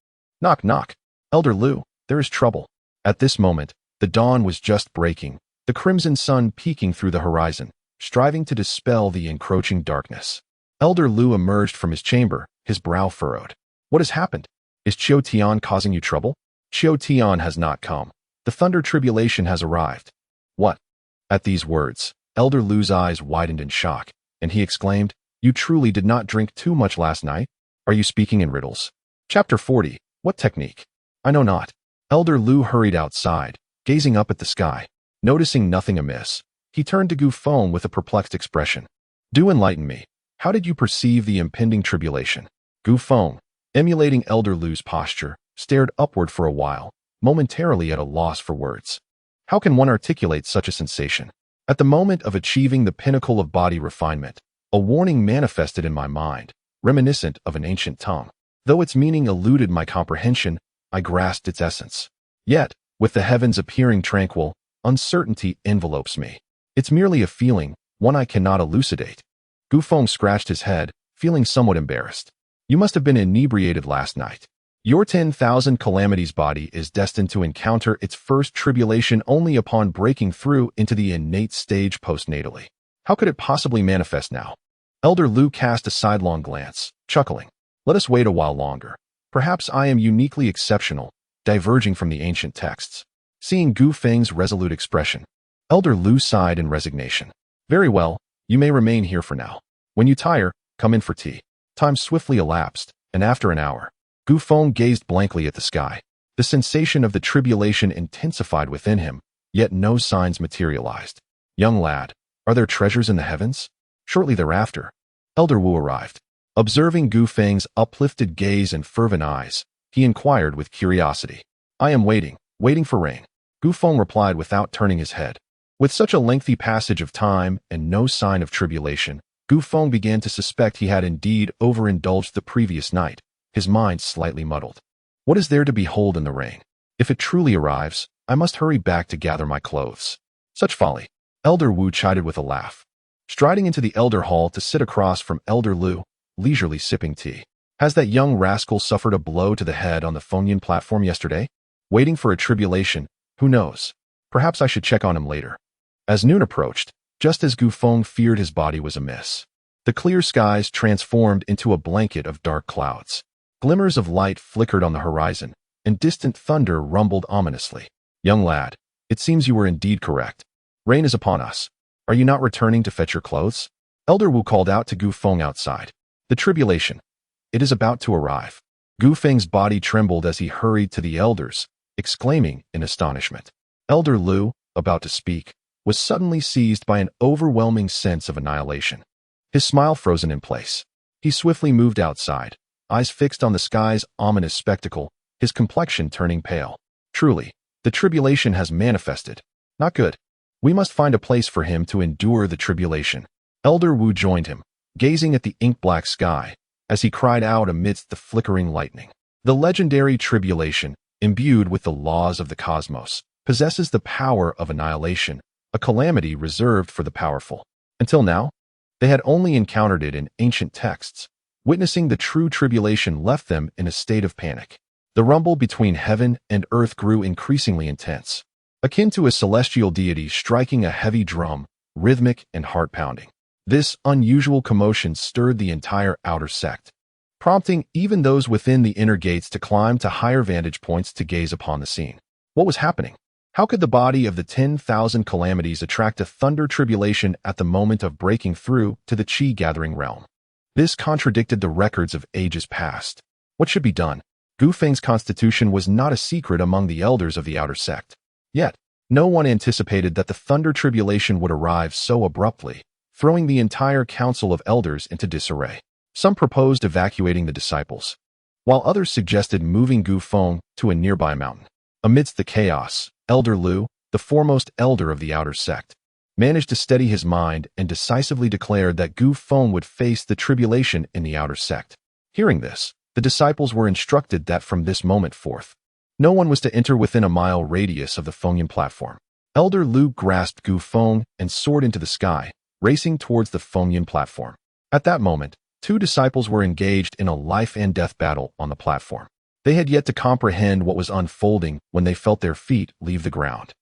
Knock, knock! Elder Lu, there is trouble. At this moment, the dawn was just breaking, the crimson sun peeking through the horizon, striving to dispel the encroaching darkness. Elder Lu emerged from his chamber, his brow furrowed. What has happened? Is Qiu Tian causing you trouble? Qiu Tian has not come. The thunder tribulation has arrived. What? At these words, Elder Lu's eyes widened in shock, and he exclaimed, You truly did not drink too much last night? Are you speaking in riddles? Chapter 40. What technique? I know not. Elder Lu hurried outside, gazing up at the sky. Noticing nothing amiss, he turned to Gu Feng with a perplexed expression. Do enlighten me. How did you perceive the impending tribulation? Gu Feng, emulating Elder Lu's posture, stared upward for a while, momentarily at a loss for words. How can one articulate such a sensation? At the moment of achieving the pinnacle of body refinement, a warning manifested in my mind, reminiscent of an ancient tongue. Though its meaning eluded my comprehension, I grasped its essence. Yet, with the heavens appearing tranquil, uncertainty envelopes me. It's merely a feeling, one I cannot elucidate. Gu Feng scratched his head, feeling somewhat embarrassed. You must have been inebriated last night. Your 10,000 calamities body is destined to encounter its first tribulation only upon breaking through into the innate stage postnatally. How could it possibly manifest now? Elder Lu cast a sidelong glance, chuckling. Let us wait a while longer. Perhaps I am uniquely exceptional, diverging from the ancient texts. Seeing Gu Feng's resolute expression, Elder Lu sighed in resignation. Very well, you may remain here for now. When you tire, come in for tea. Time swiftly elapsed, and after an hour, Gu Feng gazed blankly at the sky. The sensation of the tribulation intensified within him, yet no signs materialized. Young lad, are there treasures in the heavens? Shortly thereafter, Elder Wu arrived. Observing Gu Feng's uplifted gaze and fervent eyes, he inquired with curiosity. I am waiting for rain. Gu Feng replied without turning his head. With such a lengthy passage of time and no sign of tribulation, Gu Feng began to suspect he had indeed overindulged the previous night, his mind slightly muddled. What is there to behold in the rain? If it truly arrives, I must hurry back to gather my clothes. Such folly. Elder Wu chided with a laugh. Striding into the elder hall to sit across from Elder Lu, leisurely sipping tea. Has that young rascal suffered a blow to the head on the Fengyan platform yesterday? Waiting for a tribulation, who knows? Perhaps I should check on him later. As noon approached, just as Gu Feng feared his body was amiss, the clear skies transformed into a blanket of dark clouds. Glimmers of light flickered on the horizon, and distant thunder rumbled ominously. Young lad, it seems you were indeed correct. Rain is upon us. Are you not returning to fetch your clothes? Elder Wu called out to Gu Feng outside. The tribulation. It is about to arrive. Gu Feng's body trembled as he hurried to the elders, exclaiming in astonishment. Elder Lu, about to speak, was suddenly seized by an overwhelming sense of annihilation. His smile frozen in place. He swiftly moved outside, eyes fixed on the sky's ominous spectacle, his complexion turning pale. Truly, the tribulation has manifested. Not good. We must find a place for him to endure the tribulation. Elder Wu joined him, gazing at the ink-black sky, as he cried out amidst the flickering lightning. The legendary tribulation, imbued with the laws of the cosmos, possesses the power of annihilation, a calamity reserved for the powerful. Until now, they had only encountered it in ancient texts. Witnessing the true tribulation left them in a state of panic. The rumble between heaven and earth grew increasingly intense, akin to a celestial deity striking a heavy drum, rhythmic and heart-pounding. This unusual commotion stirred the entire outer sect, prompting even those within the inner gates to climb to higher vantage points to gaze upon the scene. What was happening? How could the body of the 10,000 calamities attract a thunder tribulation at the moment of breaking through to the chi-gathering realm? This contradicted the records of ages past. What should be done? Gu Feng's constitution was not a secret among the elders of the outer sect. Yet, no one anticipated that the thunder tribulation would arrive so abruptly, throwing the entire council of elders into disarray. Some proposed evacuating the disciples, while others suggested moving Gu Feng to a nearby mountain. Amidst the chaos, Elder Lu, the foremost elder of the outer sect, managed to steady his mind and decisively declared that Gu Feng would face the tribulation in the outer sect. Hearing this, the disciples were instructed that from this moment forth, no one was to enter within a mile radius of the Fengyan platform. Elder Lu grasped Gu Feng and soared into the sky, racing towards the Fengyan platform. At that moment, two disciples were engaged in a life-and-death battle on the platform. They had yet to comprehend what was unfolding when they felt their feet leave the ground,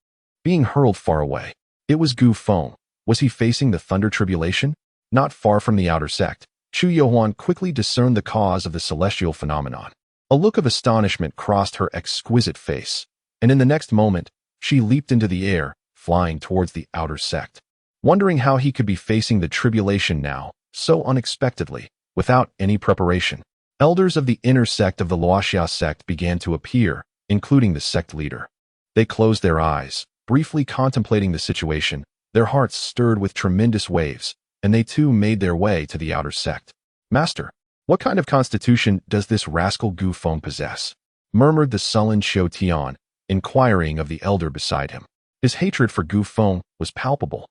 being hurled far away. It was Gu Feng. Was he facing the thunder tribulation? Not far from the outer sect, Chu Yohuan quickly discerned the cause of the celestial phenomenon. A look of astonishment crossed her exquisite face, and in the next moment, she leaped into the air, flying towards the outer sect. Wondering how he could be facing the tribulation now, so unexpectedly, without any preparation, elders of the inner sect of the Luoxia sect began to appear, including the sect leader. They closed their eyes, briefly contemplating the situation, their hearts stirred with tremendous waves, and they too made their way to the outer sect. Master, what kind of constitution does this rascal Gu Feng possess? Murmured the sullen Xiao Tian, inquiring of the elder beside him. His hatred for Gu Feng was palpable,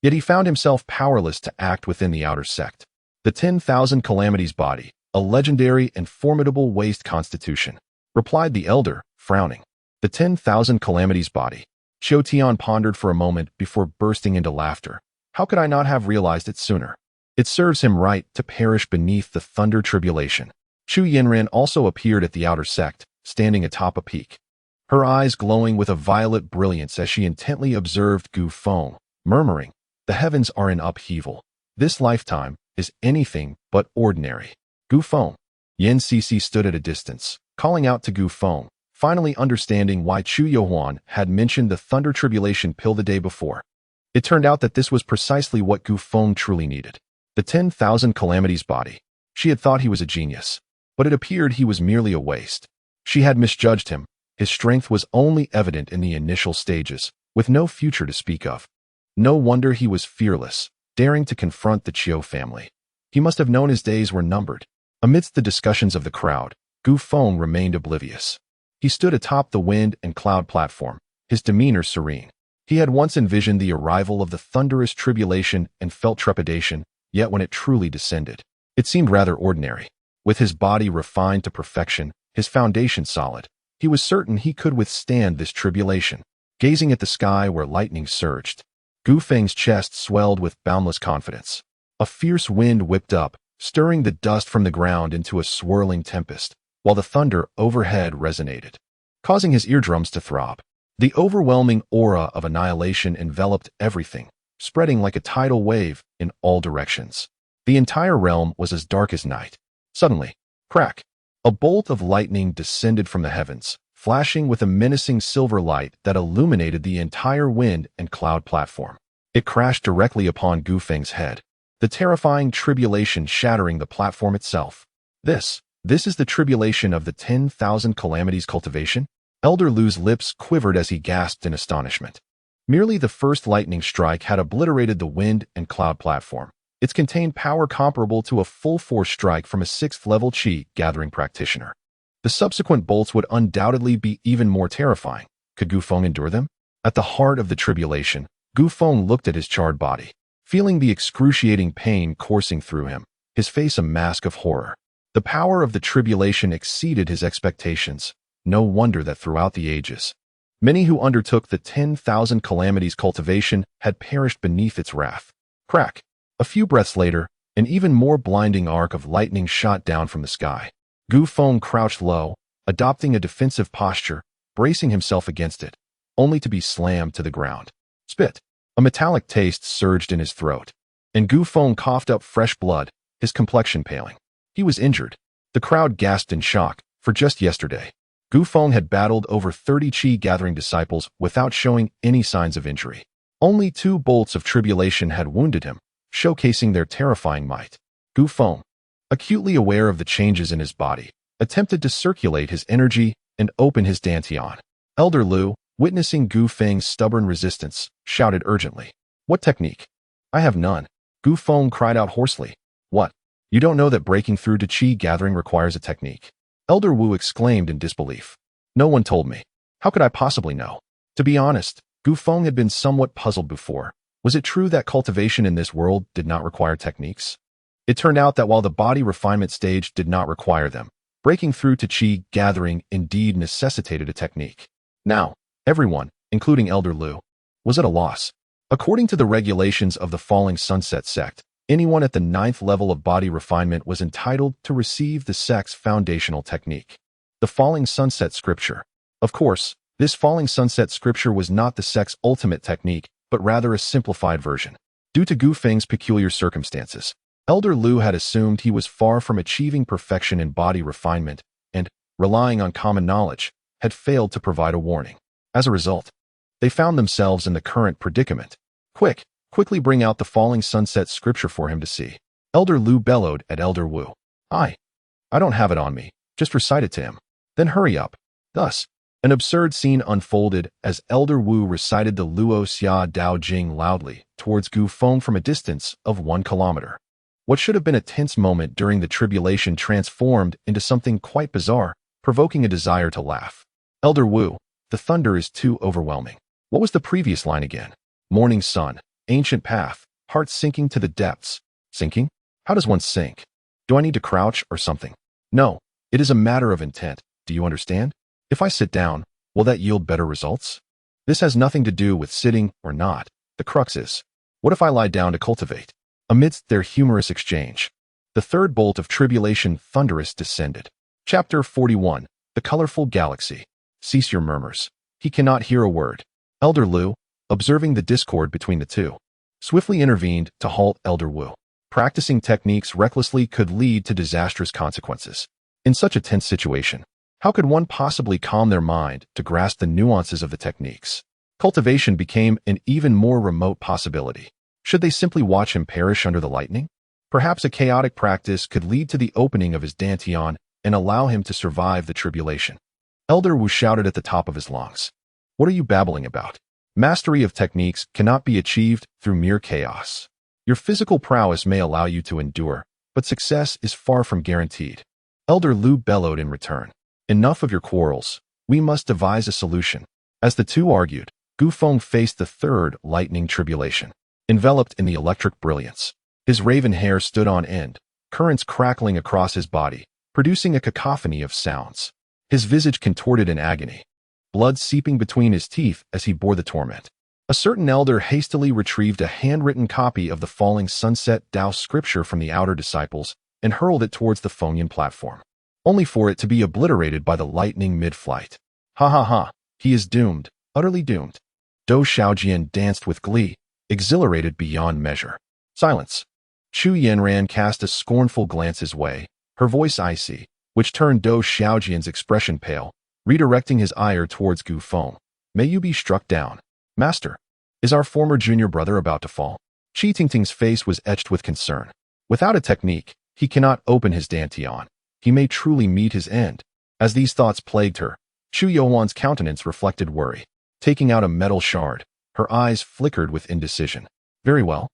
yet he found himself powerless to act within the outer sect. The 10,000 calamities body, a legendary and formidable waste constitution, replied the elder, frowning. The 10,000 calamities body. Xiao Tian pondered for a moment before bursting into laughter. How could I not have realized it sooner? It serves him right to perish beneath the thunder tribulation. Chu Yinran also appeared at the outer sect, standing atop a peak, her eyes glowing with a violet brilliance as she intently observed Gu Feng, murmuring, "The heavens are in upheaval. This lifetime is anything but ordinary." Gu Feng. Yin Cixi stood at a distance, calling out to Gu Feng, finally understanding why Chu Yohuan had mentioned the thunder tribulation pill the day before. It turned out that this was precisely what Gu Feng truly needed. The 10,000 calamities body. She had thought he was a genius, but it appeared he was merely a waste. She had misjudged him. His strength was only evident in the initial stages, with no future to speak of. No wonder he was fearless, daring to confront the Chiu family. He must have known his days were numbered. Amidst the discussions of the crowd, Gu Feng remained oblivious. He stood atop the wind and cloud platform, his demeanor serene. He had once envisioned the arrival of the thunderous tribulation and felt trepidation, yet when it truly descended, it seemed rather ordinary. With his body refined to perfection, his foundation solid, he was certain he could withstand this tribulation. Gazing at the sky where lightning surged, Gu Feng's chest swelled with boundless confidence. A fierce wind whipped up, stirring the dust from the ground into a swirling tempest, while the thunder overhead resonated, causing his eardrums to throb. The overwhelming aura of annihilation enveloped everything, spreading like a tidal wave in all directions. The entire realm was as dark as night. Suddenly, crack! A bolt of lightning descended from the heavens, flashing with a menacing silver light that illuminated the entire wind and cloud platform. It crashed directly upon Gu Feng's head, the terrifying tribulation shattering the platform itself. This is the tribulation of the 10,000 calamities cultivation? Elder Lu's lips quivered as he gasped in astonishment. Merely the first lightning strike had obliterated the wind and cloud platform. It contained power comparable to a full-force strike from a 6th-level Qi gathering practitioner. The subsequent bolts would undoubtedly be even more terrifying. Could Gu Feng endure them? At the heart of the tribulation, Gu Feng looked at his charred body, feeling the excruciating pain coursing through him, his face a mask of horror. The power of the tribulation exceeded his expectations. No wonder that throughout the ages, many who undertook the 10,000 calamities cultivation had perished beneath its wrath. Crack! A few breaths later, an even more blinding arc of lightning shot down from the sky. Gu Feng crouched low, adopting a defensive posture, bracing himself against it, only to be slammed to the ground. Spit! A metallic taste surged in his throat, and Gu Feng coughed up fresh blood, his complexion paling. He was injured. The crowd gasped in shock, for just yesterday, Gu Feng had battled over 30 Qi gathering disciples without showing any signs of injury. Only 2 bolts of tribulation had wounded him, showcasing their terrifying might. Gu Feng, acutely aware of the changes in his body, attempted to circulate his energy and open his dantian. Elder Lu, witnessing Gu Feng's stubborn resistance, shouted urgently, "What technique?" "I have none." Gu Feng cried out hoarsely. "What? You don't know that breaking through to Qi gathering requires a technique?" Elder Wu exclaimed in disbelief. "No one told me. How could I possibly know?" To be honest, Gu Feng had been somewhat puzzled before. Was it true that cultivation in this world did not require techniques? It turned out that while the body refinement stage did not require them, breaking through to Qi gathering indeed necessitated a technique. Now, everyone, including Elder Lu, was at a loss. According to the regulations of the Falling Sunset sect, anyone at the 9th level of body refinement was entitled to receive the sect's foundational technique, the Falling Sunset Scripture. Of course, this Falling Sunset Scripture was not the sect's ultimate technique, but rather a simplified version. Due to Gu Feng's peculiar circumstances, Elder Lu had assumed he was far from achieving perfection in body refinement and, relying on common knowledge, had failed to provide a warning. As a result, they found themselves in the current predicament. Quickly bring out the Falling Sunset Scripture for him to see." Elder Lu bellowed at Elder Wu. I don't have it on me. Just recite it to him. Then hurry up." Thus, an absurd scene unfolded as Elder Wu recited the Luo Xia Dao Jing loudly towards Gu Feng from a distance of 1 kilometer. What should have been a tense moment during the tribulation transformed into something quite bizarre, provoking a desire to laugh. "Elder Wu, the thunder is too overwhelming." What was the previous line again? "Morning sun, ancient path, heart sinking to the depths." Sinking? How does one sink? Do I need to crouch or something? No, it is a matter of intent. Do you understand? If I sit down, will that yield better results? This has nothing to do with sitting or not. The crux is, what if I lie down to cultivate? Amidst their humorous exchange, the third bolt of tribulation thunderous descended. Chapter 41. The Colorful Galaxy. Cease your murmurs. He cannot hear a word. Elder Lu, observing the discord between the two, swiftly intervened to halt Elder Wu. Practicing techniques recklessly could lead to disastrous consequences. In such a tense situation, how could one possibly calm their mind to grasp the nuances of the techniques? Cultivation became an even more remote possibility. Should they simply watch him perish under the lightning? Perhaps a chaotic practice could lead to the opening of his dantian and allow him to survive the tribulation. Elder Wu shouted at the top of his lungs. What are you babbling about? Mastery of techniques cannot be achieved through mere chaos. Your physical prowess may allow you to endure, but success is far from guaranteed. Elder Lu bellowed in return. Enough of your quarrels. We must devise a solution. As the two argued, Gu Feng faced the third lightning tribulation. Enveloped in the electric brilliance, his raven hair stood on end, currents crackling across his body, producing a cacophony of sounds. His visage contorted in agony, blood seeping between his teeth as he bore the torment. A certain elder hastily retrieved a handwritten copy of the Falling Sunset Tao scripture from the outer disciples and hurled it towards the Fengyan platform, only for it to be obliterated by the lightning mid-flight. Ha ha ha, he is doomed, utterly doomed. Dou Xiaojian danced with glee, exhilarated beyond measure. Silence. Chu Yanran cast a scornful glance his way, her voice icy, which turned Dou Xiaojian's expression pale, redirecting his ire towards Gu Feng. May you be struck down. Master, is our former junior brother about to fall? Qi Tingting's face was etched with concern. Without a technique, he cannot open his dantian. He may truly meet his end. As these thoughts plagued her, Chu Youwan's countenance reflected worry. Taking out a metal shard, her eyes flickered with indecision. Very well.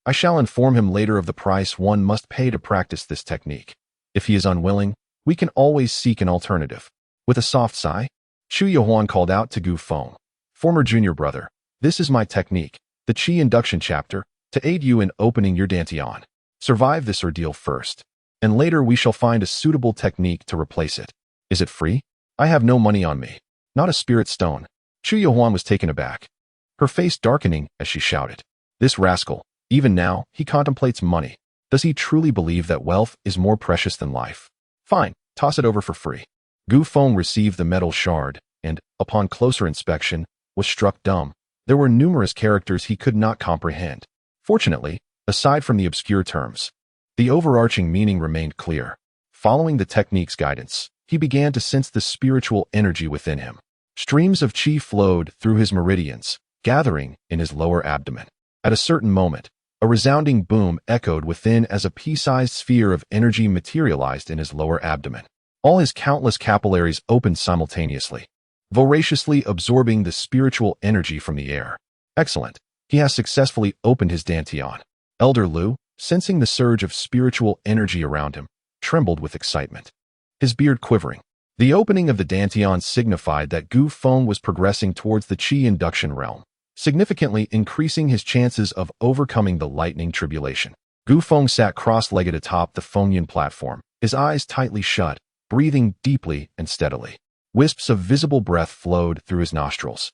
I shall inform him later of the price one must pay to practice this technique. If he is unwilling, we can always seek an alternative. With a soft sigh, Chu Youwan called out to Gu Feng. Former junior brother, this is my technique, the Qi induction chapter, to aid you in opening your dantian. Survive this ordeal first, and later we shall find a suitable technique to replace it. Is it free? I have no money on me. Not a spirit stone. Chu Youwan was taken aback, her face darkening as she shouted. This rascal, even now, he contemplates money. Does he truly believe that wealth is more precious than life? Fine, toss it over for free. Gu Feng received the metal shard, and, upon closer inspection, was struck dumb. There were numerous characters he could not comprehend. Fortunately, aside from the obscure terms, the overarching meaning remained clear. Following the technique's guidance, he began to sense the spiritual energy within him. Streams of qi flowed through his meridians, gathering in his lower abdomen. At a certain moment, a resounding boom echoed within as a pea-sized sphere of energy materialized in his lower abdomen. All his countless capillaries opened simultaneously, voraciously absorbing the spiritual energy from the air. Excellent. He has successfully opened his dantian. Elder Lu, sensing the surge of spiritual energy around him, trembled with excitement, his beard quivering. The opening of the dantian signified that Gu Feng was progressing towards the qi induction realm, significantly increasing his chances of overcoming the lightning tribulation. Gu Feng sat cross-legged atop the Fengyan platform, his eyes tightly shut, breathing deeply and steadily. Wisps of visible breath flowed through his nostrils,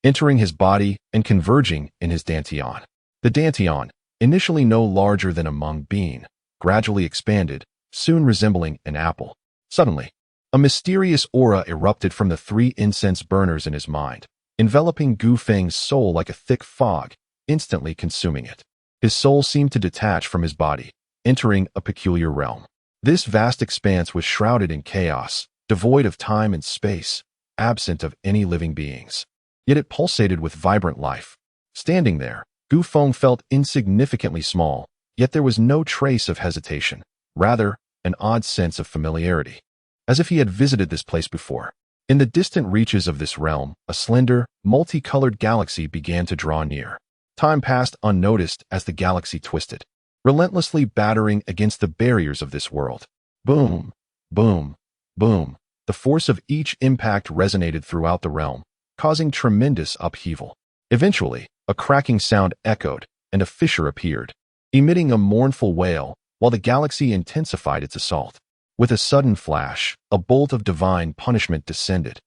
entering his body and converging in his dantian. The dantian, initially no larger than a mung bean, gradually expanded, soon resembling an apple. Suddenly, a mysterious aura erupted from the 3 incense burners in his mind, enveloping Gu Feng's soul like a thick fog, instantly consuming it. His soul seemed to detach from his body, entering a peculiar realm. This vast expanse was shrouded in chaos, devoid of time and space, absent of any living beings. Yet it pulsated with vibrant life. Standing there, Gu Feng felt insignificantly small, yet there was no trace of hesitation, rather, an odd sense of familiarity, as if he had visited this place before. In the distant reaches of this realm, a slender, multicolored galaxy began to draw near. Time passed unnoticed as the galaxy twisted, relentlessly battering against the barriers of this world. Boom, boom, boom. The force of each impact resonated throughout the realm, causing tremendous upheaval. Eventually, a cracking sound echoed, and a fissure appeared, emitting a mournful wail, while the galaxy intensified its assault. With a sudden flash, a bolt of divine punishment descended,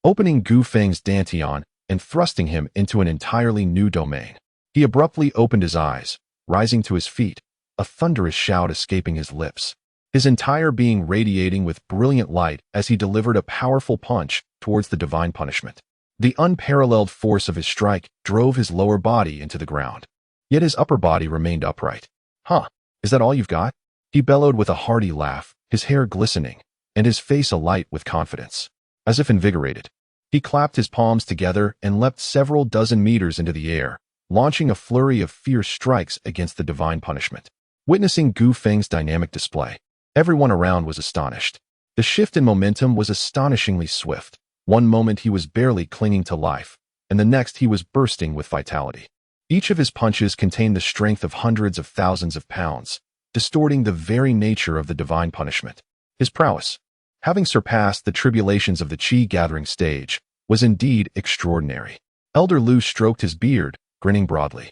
opening Gu Feng's dantian and thrusting him into an entirely new domain. He abruptly opened his eyes, rising to his feet, a thunderous shout escaping his lips, his entire being radiating with brilliant light as he delivered a powerful punch towards the divine punishment. The unparalleled force of his strike drove his lower body into the ground, yet his upper body remained upright. Huh, is that all you've got? He bellowed with a hearty laugh, his hair glistening, and his face alight with confidence. As if invigorated, he clapped his palms together and leapt several dozen meters into the air, launching a flurry of fierce strikes against the divine punishment. Witnessing Gu Feng's dynamic display, everyone around was astonished. The shift in momentum was astonishingly swift. One moment he was barely clinging to life, and the next he was bursting with vitality. Each of his punches contained the strength of hundreds of thousands of pounds, distorting the very nature of the divine punishment. His prowess, having surpassed the tribulations of the chi-gathering stage, was indeed extraordinary. Elder Liu stroked his beard, grinning broadly.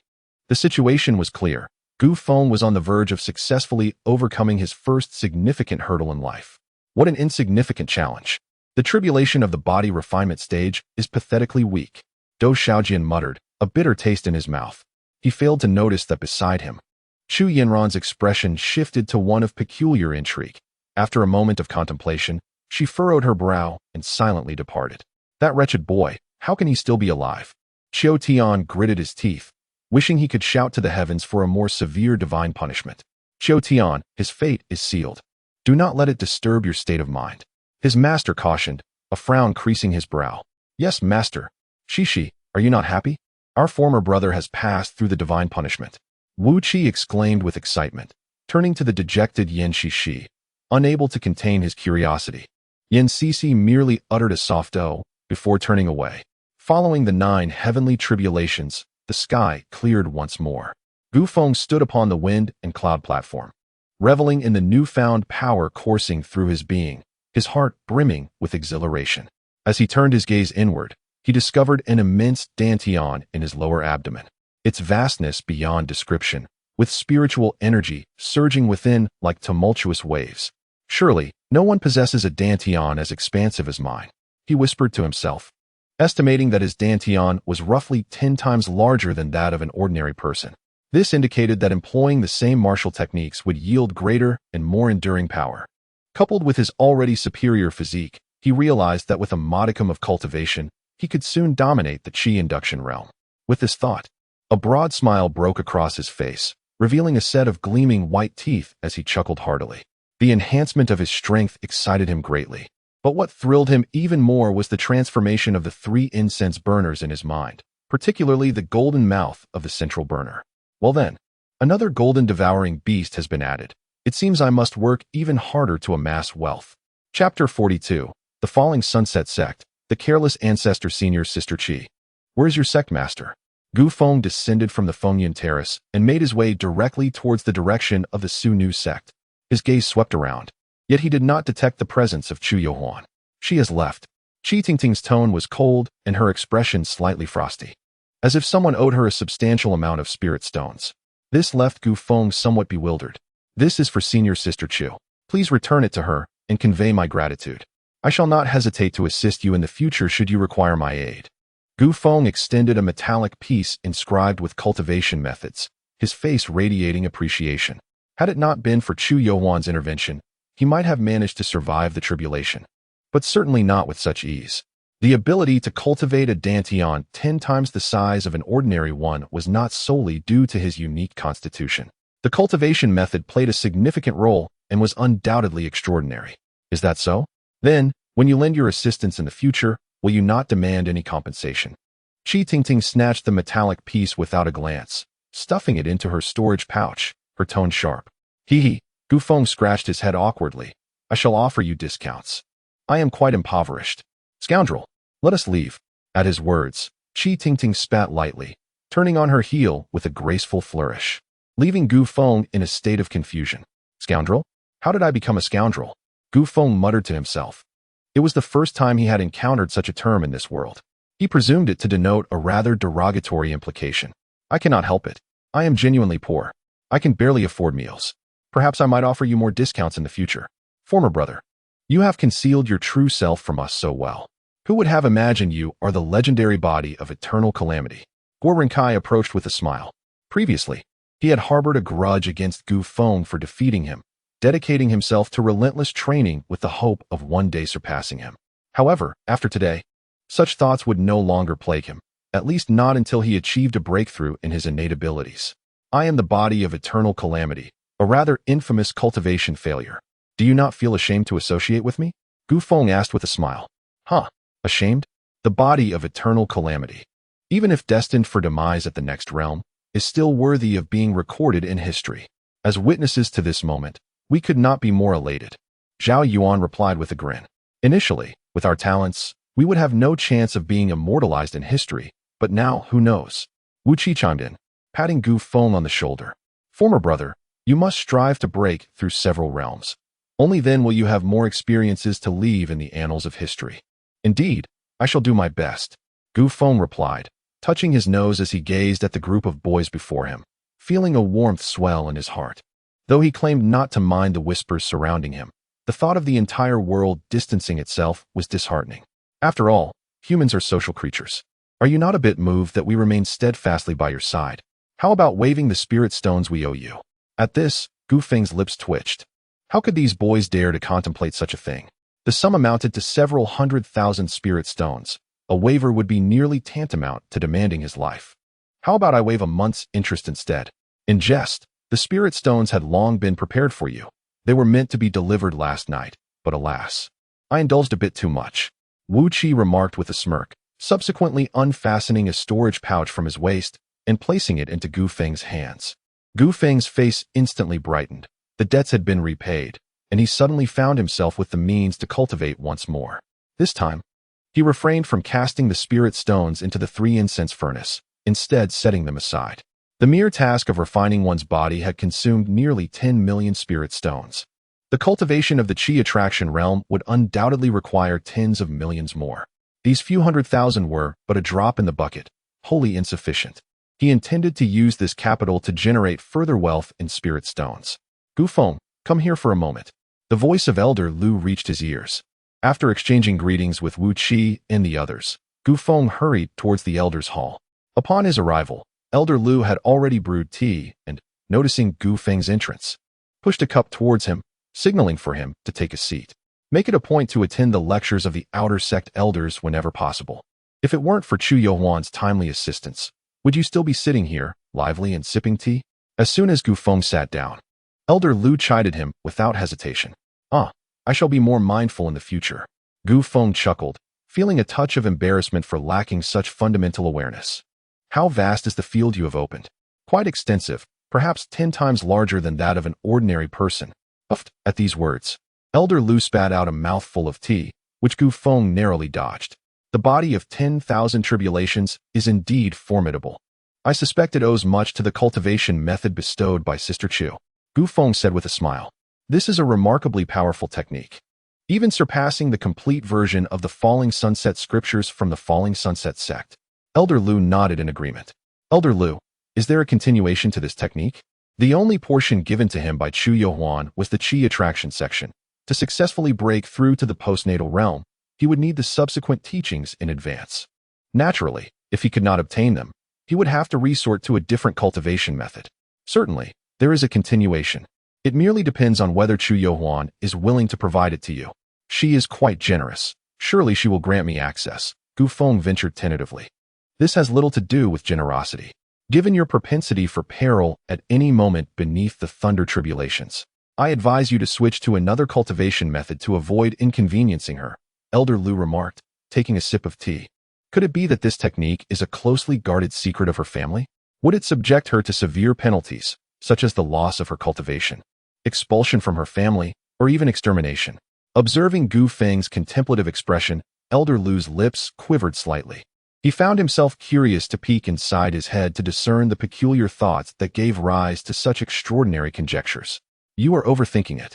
The situation was clear. Gu Feng was on the verge of successfully overcoming his first significant hurdle in life. What an insignificant challenge. The tribulation of the body refinement stage is pathetically weak. Dou Xiaojian muttered, a bitter taste in his mouth. He failed to notice that beside him, Chu Yinran's expression shifted to one of peculiar intrigue. After a moment of contemplation, she furrowed her brow and silently departed. That wretched boy, how can he still be alive? Qiu Tian gritted his teeth, wishing he could shout to the heavens for a more severe divine punishment. Qiu Tian, his fate is sealed. Do not let it disturb your state of mind. His master cautioned, a frown creasing his brow. Yes, master. Shishi, are you not happy? Our former brother has passed through the divine punishment. Wu Qi exclaimed with excitement, turning to the dejected Yin Shishi, unable to contain his curiosity. Yin Sisi merely uttered a soft "oh" before turning away. Following the 9 heavenly tribulations, the sky cleared once more. Gu Feng stood upon the wind and cloud platform, reveling in the newfound power coursing through his being, his heart brimming with exhilaration. As he turned his gaze inward, he discovered an immense dantian in his lower abdomen, its vastness beyond description, with spiritual energy surging within like tumultuous waves. Surely, no one possesses a dantian as expansive as mine, he whispered to himself, estimating that his dantian was roughly 10 times larger than that of an ordinary person. This indicated that employing the same martial techniques would yield greater and more enduring power. Coupled with his already superior physique, he realized that with a modicum of cultivation, he could soon dominate the chi induction realm. With this thought, a broad smile broke across his face, revealing a set of gleaming white teeth as he chuckled heartily. The enhancement of his strength excited him greatly, but what thrilled him even more was the transformation of the 3 incense burners in his mind, particularly the golden mouth of the central burner. Well then, another golden devouring beast has been added. It seems I must work even harder to amass wealth. Chapter 42. The Falling Sunset Sect, the Careless Ancestor Senior Sister Qi. Where's your sect master? Gu Feng descended from the Fengyan Terrace and made his way directly towards the direction of the Su Nu sect. His gaze swept around, yet he did not detect the presence of Chu Yohuan. She has left. Qi Tingting's tone was cold and her expression slightly frosty, as if someone owed her a substantial amount of spirit stones. This left Gu Feng somewhat bewildered. This is for Senior Sister Chu. Please return it to her and convey my gratitude. I shall not hesitate to assist you in the future should you require my aid. Gu Feng extended a metallic piece inscribed with cultivation methods, his face radiating appreciation. Had it not been for Chu Yohuan's intervention, he might have managed to survive the tribulation, but certainly not with such ease. The ability to cultivate a dantian 10 times the size of an ordinary one was not solely due to his unique constitution. The cultivation method played a significant role and was undoubtedly extraordinary. Is that so? Then, when you lend your assistance in the future, will you not demand any compensation? Qi Tingting snatched the metallic piece without a glance, stuffing it into her storage pouch, her tone sharp. Hee. Gu Feng scratched his head awkwardly. I shall offer you discounts. I am quite impoverished. Scoundrel, let us leave. At his words, Qi Tingting spat lightly, turning on her heel with a graceful flourish, leaving Gu Feng in a state of confusion. Scoundrel? How did I become a scoundrel? Gu Feng muttered to himself. It was the first time he had encountered such a term in this world. He presumed it to denote a rather derogatory implication. I cannot help it. I am genuinely poor. I can barely afford meals. Perhaps I might offer you more discounts in the future. Former brother, you have concealed your true self from us so well. Who would have imagined you are the legendary body of eternal calamity? Guo Renkai approached with a smile. Previously, He had harbored a grudge against Gu Feng for defeating him, dedicating himself to relentless training with the hope of one day surpassing him. However, after today, such thoughts would no longer plague him, at least not until he achieved a breakthrough in his innate abilities. I am the body of eternal calamity, a rather infamous cultivation failure. Do you not feel ashamed to associate with me? Gu Feng asked with a smile. Huh, ashamed? The body of eternal calamity, even if destined for demise at the next realm, is still worthy of being recorded in history. As witnesses to this moment, we could not be more elated. Zhao Yuan replied with a grin. Initially, with our talents, we would have no chance of being immortalized in history, but now, who knows? Wu Qi chimed in, patting Gu Feng on the shoulder. Former brother, you must strive to break through several realms. Only then will you have more experiences to leave in the annals of history. Indeed, I shall do my best, Gu Feng replied, touching his nose as he gazed at the group of boys before him, feeling a warmth swell in his heart. Though he claimed not to mind the whispers surrounding him, the thought of the entire world distancing itself was disheartening. After all, humans are social creatures. Are you not a bit moved that we remain steadfastly by your side? How about waving the spirit stones we owe you? At this, Gu Feng's lips twitched. How could these boys dare to contemplate such a thing? The sum amounted to several 100,000 spirit stones. A waiver would be nearly tantamount to demanding his life. How about I waive a month's interest instead? In jest, the spirit stones had long been prepared for you. They were meant to be delivered last night, but alas, I indulged a bit too much. Wu Qi remarked with a smirk, subsequently unfastening a storage pouch from his waist and placing it into Gu Feng's hands. Gu Feng's face instantly brightened. The debts had been repaid, and he suddenly found himself with the means to cultivate once more. This time, he refrained from casting the spirit stones into the 3-incense furnace, instead setting them aside. The mere task of refining one's body had consumed nearly 10 million spirit stones. The cultivation of the Qi attraction realm would undoubtedly require tens of millions more. These few 100,000 were but a drop in the bucket, wholly insufficient. He intended to use this capital to generate further wealth in spirit stones. Gu Feng, come here for a moment. The voice of Elder Lu reached his ears. After exchanging greetings with Wu Qi and the others, Gu Feng hurried towards the Elder's hall. Upon his arrival, Elder Lu had already brewed tea and, noticing Gu Feng's entrance, pushed a cup towards him, signaling for him to take a seat. Make it a point to attend the lectures of the outer sect elders whenever possible. If it weren't for Chu Youhuan's timely assistance, would you still be sitting here, lively and sipping tea? As soon as Gu Feng sat down, Elder Lu chided him without hesitation. I shall be more mindful in the future. Gu Feng chuckled, feeling a touch of embarrassment for lacking such fundamental awareness. How vast is the field you have opened? Quite extensive, perhaps 10 times larger than that of an ordinary person. Puffed at these words, Elder Lu spat out a mouthful of tea, which Gu Feng narrowly dodged. The body of 10,000 tribulations is indeed formidable. I suspect it owes much to the cultivation method bestowed by Sister Chu. Gu Feng said with a smile. This is a remarkably powerful technique, even surpassing the complete version of the Falling Sunset scriptures from the Falling Sunset sect. Elder Lu nodded in agreement. Elder Lu, is there a continuation to this technique? The only portion given to him by Chu Youhuan was the Qi attraction section. To successfully break through to the postnatal realm, he would need the subsequent teachings in advance. Naturally, if he could not obtain them, he would have to resort to a different cultivation method. Certainly, there is a continuation. It merely depends on whether Chu Youhuan is willing to provide it to you. She is quite generous. Surely she will grant me access, Gu Feng ventured tentatively. This has little to do with generosity. Given your propensity for peril at any moment beneath the thunder tribulations, I advise you to switch to another cultivation method to avoid inconveniencing her, Elder Lu remarked, taking a sip of tea. Could it be that this technique is a closely guarded secret of her family? Would it subject her to severe penalties, such as the loss of her cultivation, expulsion from her family, or even extermination? Observing Gu Feng's contemplative expression, Elder Lu's lips quivered slightly. He found himself curious to peek inside his head to discern the peculiar thoughts that gave rise to such extraordinary conjectures. You are overthinking it.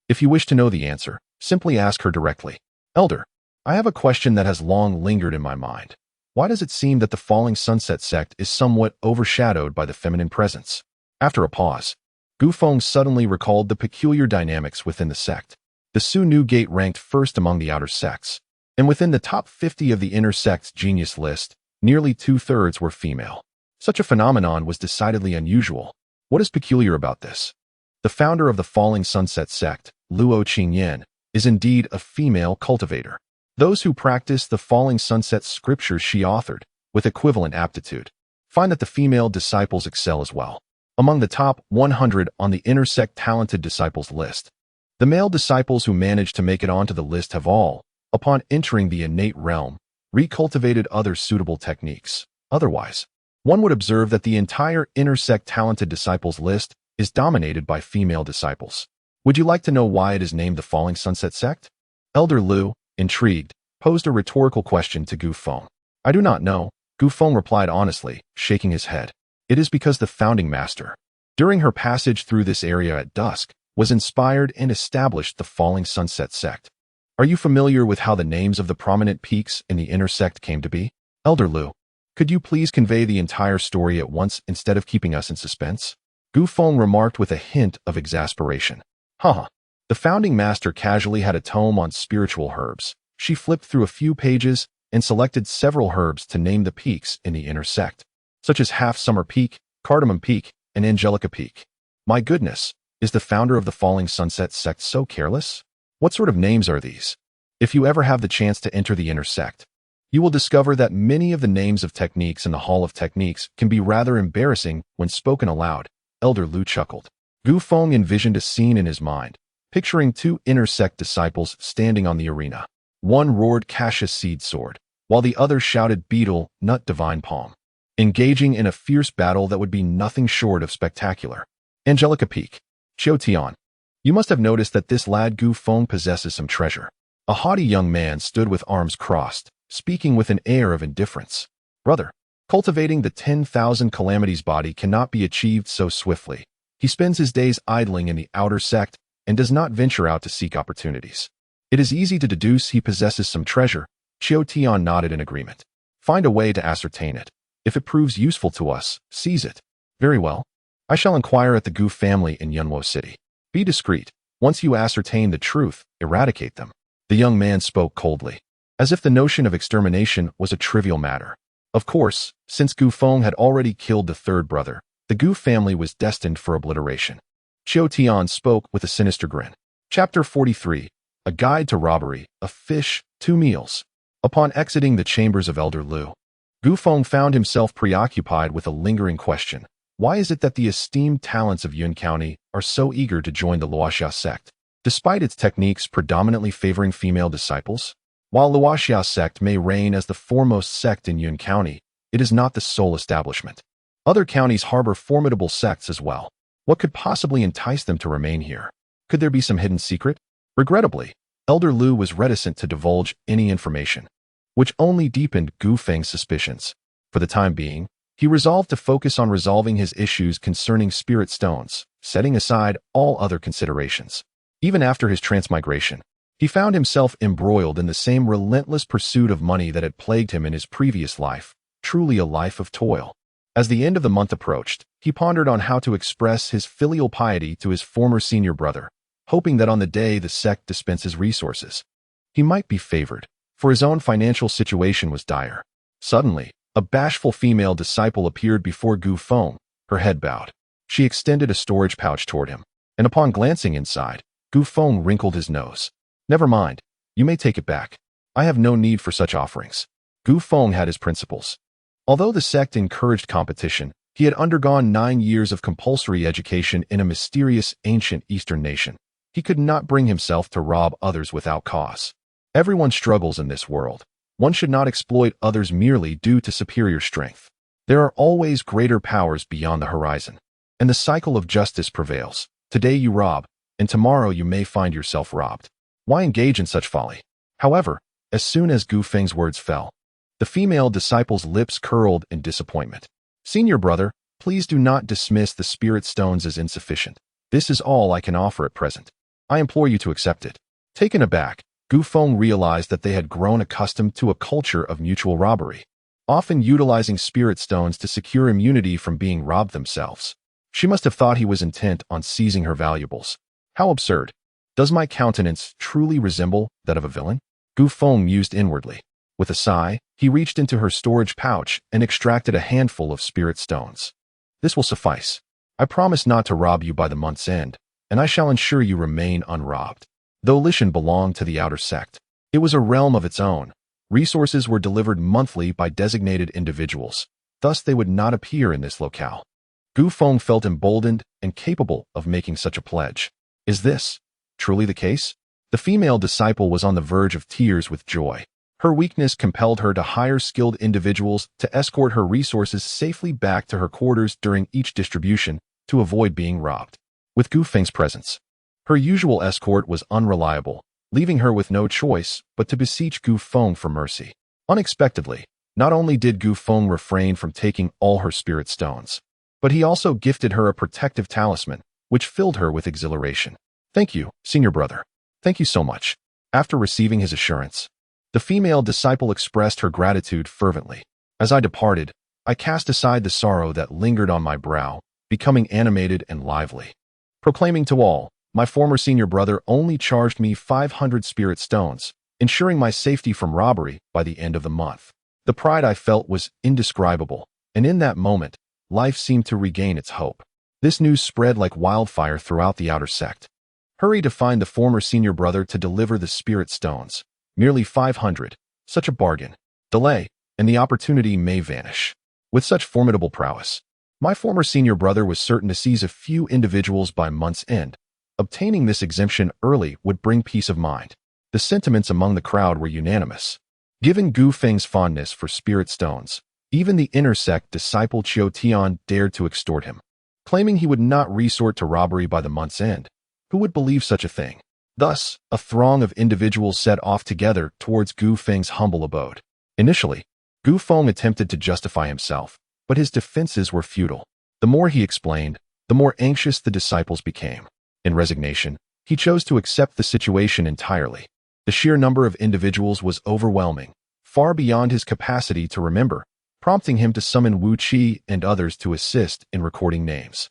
If you wish to know the answer, simply ask her directly. Elder, I have a question that has long lingered in my mind. Why does it seem that the Falling Sunset sect is somewhat overshadowed by the feminine presence? After a pause, Gu Feng suddenly recalled the peculiar dynamics within the sect. The Su Nu Gate ranked first among the outer sects, and within the top 50 of the inner sect's genius list, nearly 2/3 were female. Such a phenomenon was decidedly unusual. What is peculiar about this? The founder of the Falling Sunset sect, Luo Qingyan, is indeed a female cultivator. Those who practice the Falling Sunset scriptures she authored, with equivalent aptitude, find that the female disciples excel as well. Among the top 100 on the inner sect talented disciples list, the male disciples who managed to make it onto the list have all, upon entering the innate realm, recultivated other suitable techniques. Otherwise, one would observe that the entire inner sect talented disciples list is dominated by female disciples. Would you like to know why it is named the Falling Sunset sect? Elder Lu, intrigued, posed a rhetorical question to Gu Feng. I do not know, Gu Feng replied honestly, shaking his head. It is because the founding master, during her passage through this area at dusk, was inspired and established the Falling Sunset sect. Are you familiar with how the names of the prominent peaks in the inner sect came to be? Elder Lu, could you please convey the entire story at once instead of keeping us in suspense? Gu Feng remarked with a hint of exasperation. Haha. The founding master casually had a tome on spiritual herbs. She flipped through a few pages and selected several herbs to name the peaks in the inner sect, such as Half-Summer Peak, Cardamom Peak, and Angelica Peak. My goodness, is the founder of the Falling Sunset sect so careless? What sort of names are these? If you ever have the chance to enter the inner sect, you will discover that many of the names of techniques in the Hall of Techniques can be rather embarrassing when spoken aloud. Elder Lu chuckled. Gu Feng envisioned a scene in his mind, picturing two inner sect disciples standing on the arena. One roared Cassius Seed Sword, while the other shouted Beetle, Nut Divine Palm, engaging in a fierce battle that would be nothing short of spectacular. Angelica Peak. Xiao Tian. You must have noticed that this lad Gu Feng possesses some treasure. A haughty young man stood with arms crossed, speaking with an air of indifference. Brother, cultivating the 10,000 calamities body cannot be achieved so swiftly. He spends his days idling in the outer sect and does not venture out to seek opportunities. It is easy to deduce he possesses some treasure. Xiao Tian nodded in agreement. Find a way to ascertain it. If it proves useful to us, seize it. Very well. I shall inquire at the Gu family in Yunwo City. Be discreet. Once you ascertain the truth, eradicate them. The young man spoke coldly, as if the notion of extermination was a trivial matter. Of course, since Gu Feng had already killed the third brother, the Gu family was destined for obliteration. Xiao Tian spoke with a sinister grin. Chapter 43. A Guide to Robbery, a Fish, 2 Meals. Upon exiting the chambers of Elder Lu, Gu Feng found himself preoccupied with a lingering question. Why is it that the esteemed talents of Yun County are so eager to join the Luoxia sect, despite its techniques predominantly favoring female disciples? While Luoxia sect may reign as the foremost sect in Yun County, it is not the sole establishment. Other counties harbor formidable sects as well. What could possibly entice them to remain here? Could there be some hidden secret? Regrettably, Elder Lu was reticent to divulge any information, which only deepened Gu Feng's suspicions. For the time being, he resolved to focus on resolving his issues concerning spirit stones, setting aside all other considerations. Even after his transmigration, he found himself embroiled in the same relentless pursuit of money that had plagued him in his previous life, truly a life of toil. As the end of the month approached, he pondered on how to express his filial piety to his former senior brother, hoping that on the day the sect dispenses resources, he might be favored, for his own financial situation was dire. Suddenly, a bashful female disciple appeared before Gu Feng, her head bowed. She extended a storage pouch toward him, and upon glancing inside, Gu Feng wrinkled his nose. Never mind, you may take it back. I have no need for such offerings. Gu Feng had his principles. Although the sect encouraged competition, he had undergone 9 years of compulsory education in a mysterious ancient Eastern nation. He could not bring himself to rob others without cause. Everyone struggles in this world. One should not exploit others merely due to superior strength. There are always greater powers beyond the horizon, and the cycle of justice prevails. Today you rob, and tomorrow you may find yourself robbed. Why engage in such folly? However, as soon as Gu Feng's words fell, the female disciple's lips curled in disappointment. Senior brother, please do not dismiss the spirit stones as insufficient. This is all I can offer at present. I implore you to accept it. Taken aback, Gu Feng realized that they had grown accustomed to a culture of mutual robbery, often utilizing spirit stones to secure immunity from being robbed themselves. She must have thought he was intent on seizing her valuables. How absurd. Does my countenance truly resemble that of a villain? Gu Feng mused inwardly. With a sigh, he reached into her storage pouch and extracted a handful of spirit stones. This will suffice. I promise not to rob you by the month's end, and I shall ensure you remain unrobbed. Though Lishan belonged to the outer sect, it was a realm of its own. Resources were delivered monthly by designated individuals, thus they would not appear in this locale. Gu Feng felt emboldened and capable of making such a pledge. Is this truly the case? The female disciple was on the verge of tears with joy. Her weakness compelled her to hire skilled individuals to escort her resources safely back to her quarters during each distribution to avoid being robbed. With Gu Feng's presence, her usual escort was unreliable, leaving her with no choice but to beseech Gu Feng for mercy. Unexpectedly, not only did Gu Feng refrain from taking all her spirit stones, but he also gifted her a protective talisman, which filled her with exhilaration. Thank you, senior brother. Thank you so much. After receiving his assurance, the female disciple expressed her gratitude fervently. As I departed, I cast aside the sorrow that lingered on my brow, becoming animated and lively. Proclaiming to all, my former senior brother only charged me 500 spirit stones, ensuring my safety from robbery by the end of the month. The pride I felt was indescribable, and in that moment, life seemed to regain its hope. This news spread like wildfire throughout the outer sect. Hurry to find the former senior brother to deliver the spirit stones. Merely 500, such a bargain. Delay, and the opportunity may vanish. With such formidable prowess, my former senior brother was certain to seize a few individuals by month's end. Obtaining this exemption early would bring peace of mind. The sentiments among the crowd were unanimous. Given Gu Feng's fondness for spirit stones, even the inner sect disciple Qiu Tian dared to extort him, claiming he would not resort to robbery by the month's end. Who would believe such a thing? Thus, a throng of individuals set off together towards Gu Feng's humble abode. Initially, Gu Feng attempted to justify himself, but his defenses were futile. The more he explained, the more anxious the disciples became. In resignation, he chose to accept the situation entirely. The sheer number of individuals was overwhelming, far beyond his capacity to remember, prompting him to summon Wu Qi and others to assist in recording names.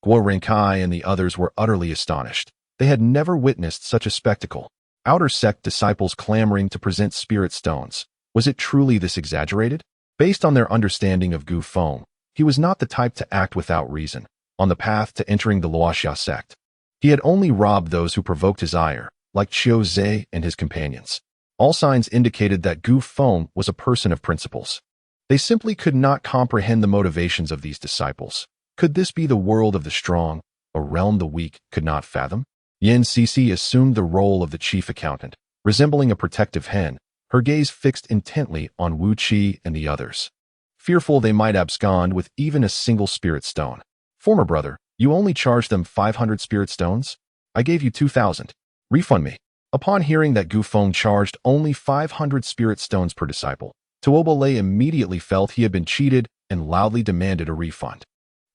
Guo Renkai and the others were utterly astonished. They had never witnessed such a spectacle. Outer sect disciples clamoring to present spirit stones. Was it truly this exaggerated? Based on their understanding of Gu Feng, he was not the type to act without reason. On the path to entering the Luoxia sect, he had only robbed those who provoked his ire, like Qiu Zhe and his companions. All signs indicated that Gu Feng was a person of principles. They simply could not comprehend the motivations of these disciples. Could this be the world of the strong, a realm the weak could not fathom? Yin Cixi assumed the role of the chief accountant, resembling a protective hen, her gaze fixed intently on Wu Qi and the others, fearful they might abscond with even a single spirit stone. Former brother, you only charged them 500 spirit stones? I gave you 2,000. Refund me. Upon hearing that Gu Feng charged only 500 spirit stones per disciple, Tuoba immediately felt he had been cheated and loudly demanded a refund.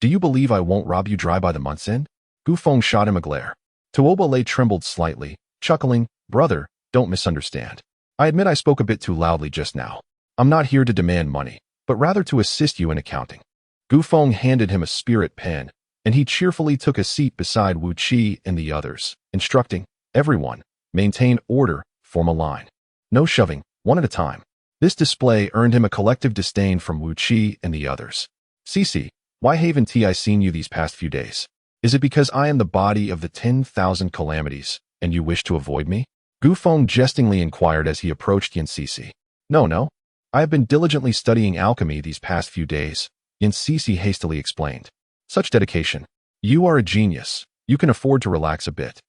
Do you believe I won't rob you dry by the month's end? Gu Feng shot him a glare. Tuoba trembled slightly, chuckling, brother, don't misunderstand. I admit I spoke a bit too loudly just now. I'm not here to demand money, but rather to assist you in accounting. Gu Feng handed him a spirit pen, and he cheerfully took a seat beside Wu Qi and the others, instructing, everyone, maintain order, form a line. No shoving, one at a time. This display earned him a collective disdain from Wu Qi and the others. Cixi, why haven't I seen you these past few days? Is it because I am the body of the 10,000 calamities, and you wish to avoid me? Gu Feng jestingly inquired as he approached Yin Cixi. No. I have been diligently studying alchemy these past few days, Yin Cixi hastily explained. Such dedication. You are a genius. You can afford to relax a bit.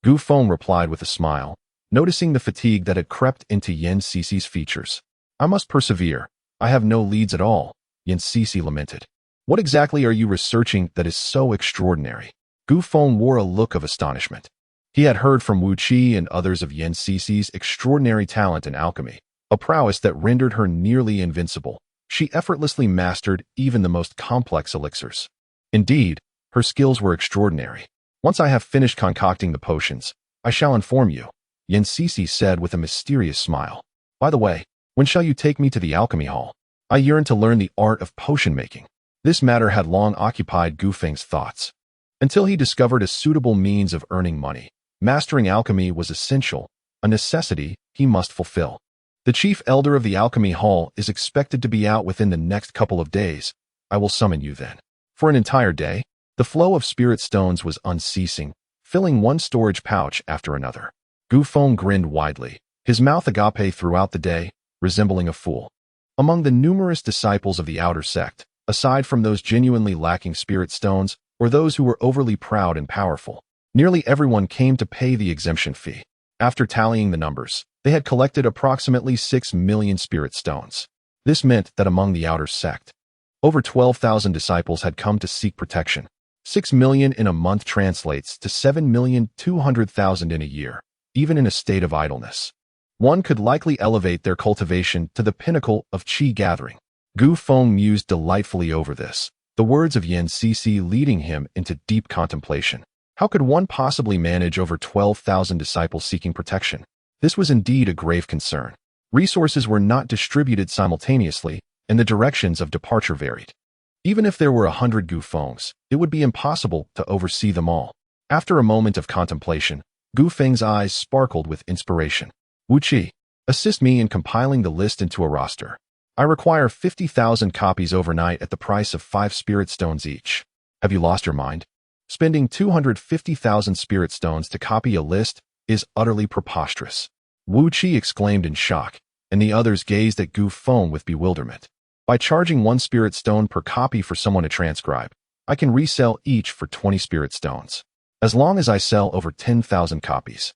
Gu Feng replied with a smile, noticing the fatigue that had crept into Yin Cixi's features. I must persevere. I have no leads at all, Yin Cixi lamented. What exactly are you researching that is so extraordinary? Gu Feng wore a look of astonishment. He had heard from Wu Qi and others of Yin Cixi's extraordinary talent in alchemy, a prowess that rendered her nearly invincible. She effortlessly mastered even the most complex elixirs. Indeed, her skills were extraordinary. Once I have finished concocting the potions, I shall inform you, Yin Cixi said with a mysterious smile. By the way, when shall you take me to the alchemy hall? I yearn to learn the art of potion making. This matter had long occupied Gu Feng's thoughts. Until he discovered a suitable means of earning money, mastering alchemy was essential, a necessity he must fulfill. The chief elder of the alchemy hall is expected to be out within the next couple of days. I will summon you then. For an entire day, The flow of spirit stones was unceasing, filling one storage pouch after another. Gu Feng grinned widely, his mouth agape throughout the day, resembling a fool. Among the numerous disciples of the outer sect, aside from those genuinely lacking spirit stones or those who were overly proud and powerful, nearly everyone came to pay the exemption fee. After tallying the numbers, they had collected approximately 6 million spirit stones. This meant that among the outer sect, over 12,000 disciples had come to seek protection. 6 million in a month translates to 7,200,000 in a year, even in a state of idleness. One could likely elevate their cultivation to the pinnacle of qi gathering. Gu Feng mused delightfully over this, the words of Yan Cixi leading him into deep contemplation. How could one possibly manage over 12,000 disciples seeking protection? This was indeed a grave concern. Resources were not distributed simultaneously, and the directions of departure varied. Even if there were 100 Gu Fengs, it would be impossible to oversee them all. After a moment of contemplation, Gu Feng's eyes sparkled with inspiration. Wu Qi, assist me in compiling the list into a roster. I require 50,000 copies overnight at the price of 5 spirit stones each. Have you lost your mind? Spending 250,000 spirit stones to copy a list is utterly preposterous. Wu Qi exclaimed in shock, and the others gazed at Gu Feng with bewilderment. By charging 1 spirit stone per copy for someone to transcribe, I can resell each for 20 spirit stones. As long as I sell over 10,000 copies.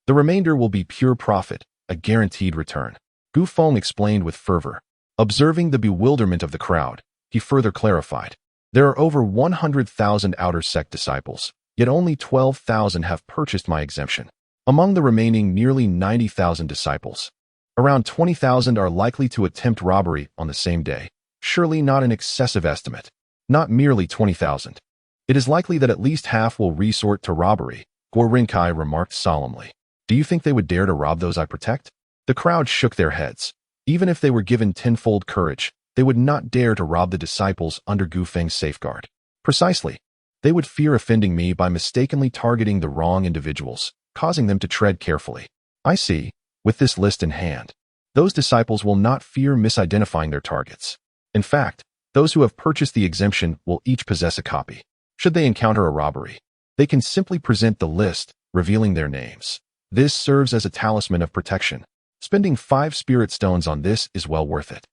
The remainder will be pure profit, a guaranteed return. Gu Feng explained with fervor. Observing the bewilderment of the crowd, he further clarified. There are over 100,000 outer sect disciples, yet only 12,000 have purchased my exemption. Among the remaining nearly 90,000 disciples, around 20,000 are likely to attempt robbery on the same day. Surely not an excessive estimate. Not merely 20,000. It is likely that at least half will resort to robbery, Guo Rinkai remarked solemnly. Do you think they would dare to rob those I protect? The crowd shook their heads. Even if they were given tenfold courage, they would not dare to rob the disciples under Gu Feng's safeguard. Precisely. They would fear offending me by mistakenly targeting the wrong individuals, causing them to tread carefully. I see. With this list in hand, those disciples will not fear misidentifying their targets. In fact, those who have purchased the exemption will each possess a copy. Should they encounter a robbery, they can simply present the list, revealing their names. This serves as a talisman of protection. Spending 5 spirit stones on this is well worth it.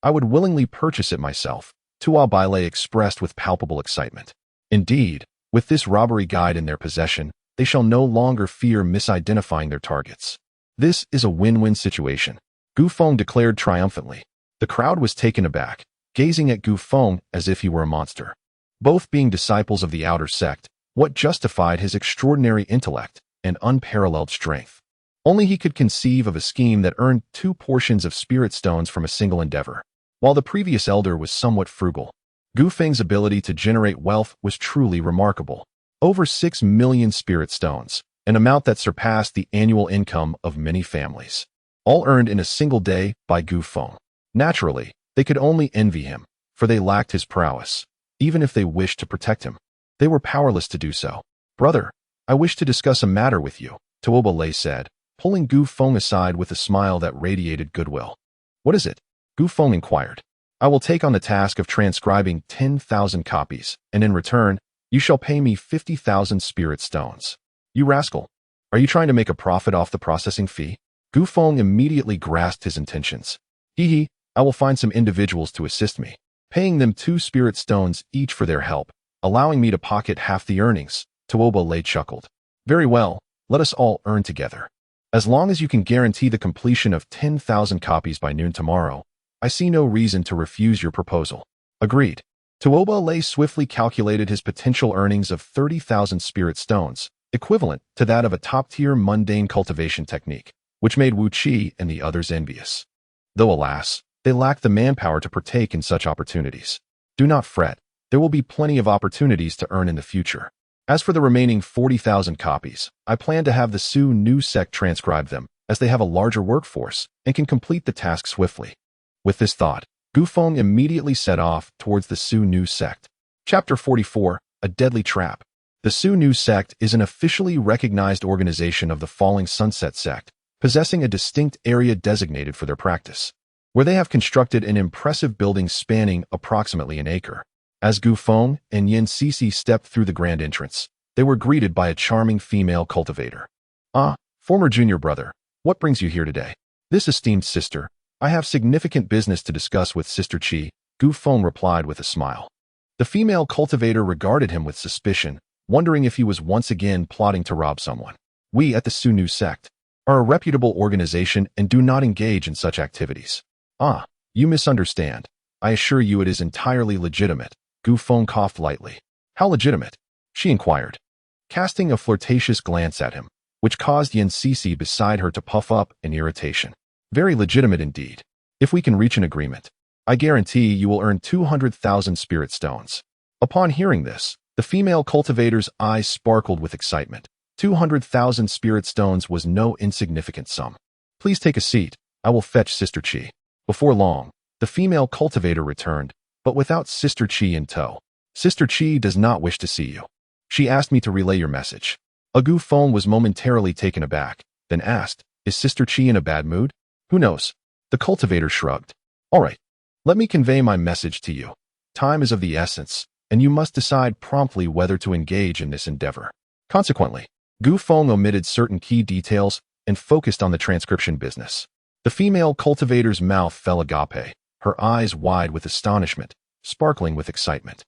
I would willingly purchase it myself, Tuo Bailei expressed with palpable excitement. Indeed, with this robbery guide in their possession, they shall no longer fear misidentifying their targets. This is a win-win situation, Gu Feng declared triumphantly. The crowd was taken aback, gazing at Gu Feng as if he were a monster. Both being disciples of the outer sect, what justified his extraordinary intellect and unparalleled strength? Only he could conceive of a scheme that earned 2 portions of spirit stones from a single endeavor. While the previous elder was somewhat frugal, Gu Feng's ability to generate wealth was truly remarkable. Over 6 million spirit stones, an amount that surpassed the annual income of many families. All earned in a single day by Gu Feng. Naturally, they could only envy him, for they lacked his prowess. Even if they wished to protect him, they were powerless to do so. Brother, I wish to discuss a matter with you, Tuo Bailei said, pulling Gu Feng aside with a smile that radiated goodwill. What is it? Gu Feng inquired. I will take on the task of transcribing 10,000 copies, and in return, you shall pay me 50,000 spirit stones. You rascal. Are you trying to make a profit off the processing fee? Gu Feng immediately grasped his intentions. Hee, I will find some individuals to assist me, paying them 2 spirit stones each for their help, allowing me to pocket half the earnings, Tuo Bailei chuckled. Very well, let us all earn together. As long as you can guarantee the completion of 10,000 copies by noon tomorrow, I see no reason to refuse your proposal. Agreed. Tuo Bailei swiftly calculated his potential earnings of 30,000 spirit stones, equivalent to that of a top-tier mundane cultivation technique, which made Wu Qi and the others envious. Though alas, they lacked the manpower to partake in such opportunities. Do not fret, there will be plenty of opportunities to earn in the future. As for the remaining 40,000 copies, I plan to have the Zhou new sect transcribe them, as they have a larger workforce and can complete the task swiftly. With this thought, Gu Feng immediately set off towards the Zhou new sect. Chapter 44, A Deadly Trap. The Zhou new sect is an officially recognized organization of the Falling Sunset sect, possessing a distinct area designated for their practice, where they have constructed an impressive building spanning approximately an acre. As Gu Feng and Yin Sisi stepped through the grand entrance, they were greeted by a charming female cultivator. "Ah, former junior brother, what brings you here today?" "This esteemed sister, I have significant business to discuss with Sister Qi," Gu Feng replied with a smile. The female cultivator regarded him with suspicion, wondering if he was once again plotting to rob someone. "We at the Sunu sect are a reputable organization and do not engage in such activities." "Ah, you misunderstand. I assure you it is entirely legitimate." Gu Feng coughed lightly. "How legitimate?" she inquired, casting a flirtatious glance at him, which caused Yin Sisi beside her to puff up in irritation. "Very legitimate indeed. If we can reach an agreement, I guarantee you will earn 200,000 spirit stones." Upon hearing this, the female cultivator's eyes sparkled with excitement. 200,000 spirit stones was no insignificant sum. "Please take a seat. I will fetch Sister Qi." Before long, the female cultivator returned, but without Sister Qi in tow. "Sister Qi does not wish to see you. She asked me to relay your message." Gu Feng was momentarily taken aback, then asked, "Is Sister Qi in a bad mood?" "Who knows?" The cultivator shrugged. "All right. Let me convey my message to you. Time is of the essence, and you must decide promptly whether to engage in this endeavor." Consequently, Gu Feng omitted certain key details and focused on the transcription business. The female cultivator's mouth fell agape, her eyes wide with astonishment, sparkling with excitement.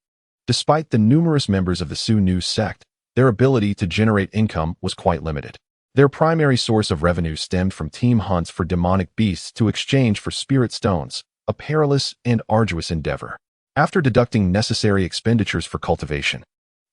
Despite the numerous members of the Sunu sect, their ability to generate income was quite limited. Their primary source of revenue stemmed from team hunts for demonic beasts to exchange for spirit stones, a perilous and arduous endeavor. After deducting necessary expenditures for cultivation,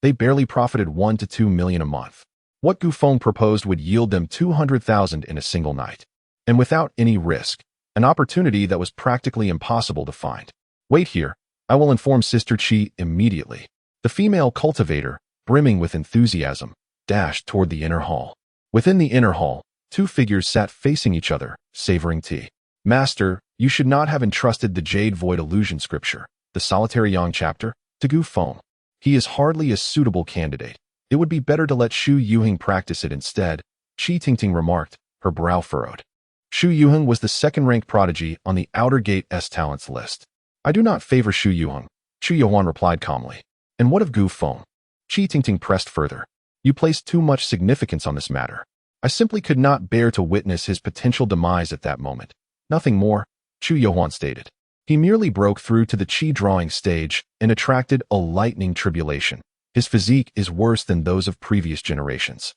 they barely profited 1 to 2 million a month. What Gu Feng proposed would yield them 200,000 in a single night, and without any risk, an opportunity that was practically impossible to find. "Wait here, I will inform Sister Qi immediately." The female cultivator, brimming with enthusiasm, dashed toward the inner hall. Within the inner hall, two figures sat facing each other, savoring tea. "Master, you should not have entrusted the Jade Void Illusion Scripture, the Solitary Yang chapter, to Gu Feng. He is hardly a suitable candidate. It would be better to let Shu Yuheng practice it instead," Qi Tingting remarked, her brow furrowed. Shu Yuheng was the second-ranked prodigy on the Outer Gate S talents list. "I do not favor Shu Yuheng," Chu Yuan replied calmly. "And what of Gu Feng?" Qi Tingting pressed further. "You placed too much significance on this matter. I simply could not bear to witness his potential demise at that moment. Nothing more," Chu Yuan stated. "He merely broke through to the Qi drawing stage and attracted a lightning tribulation. His physique is worse than those of previous generations.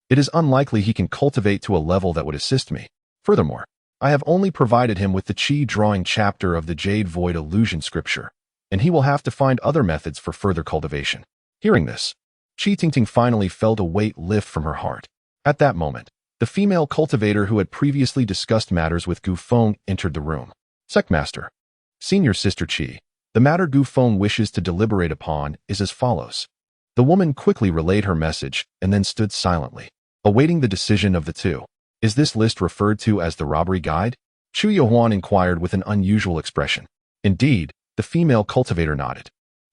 It is unlikely he can cultivate to a level that would assist me. Furthermore, I have only provided him with the Qi drawing chapter of the Jade Void Illusion Scripture, and he will have to find other methods for further cultivation." Hearing this, Qi Tingting finally felt a weight lift from her heart. At that moment, the female cultivator who had previously discussed matters with Gu Feng entered the room. "Sectmaster, Senior Sister Qi, the matter Gu Feng wishes to deliberate upon is as follows." The woman quickly relayed her message and then stood silently, awaiting the decision of the two. "Is this list referred to as the robbery guide?" Chu Yuan inquired with an unusual expression. "Indeed," the female cultivator nodded.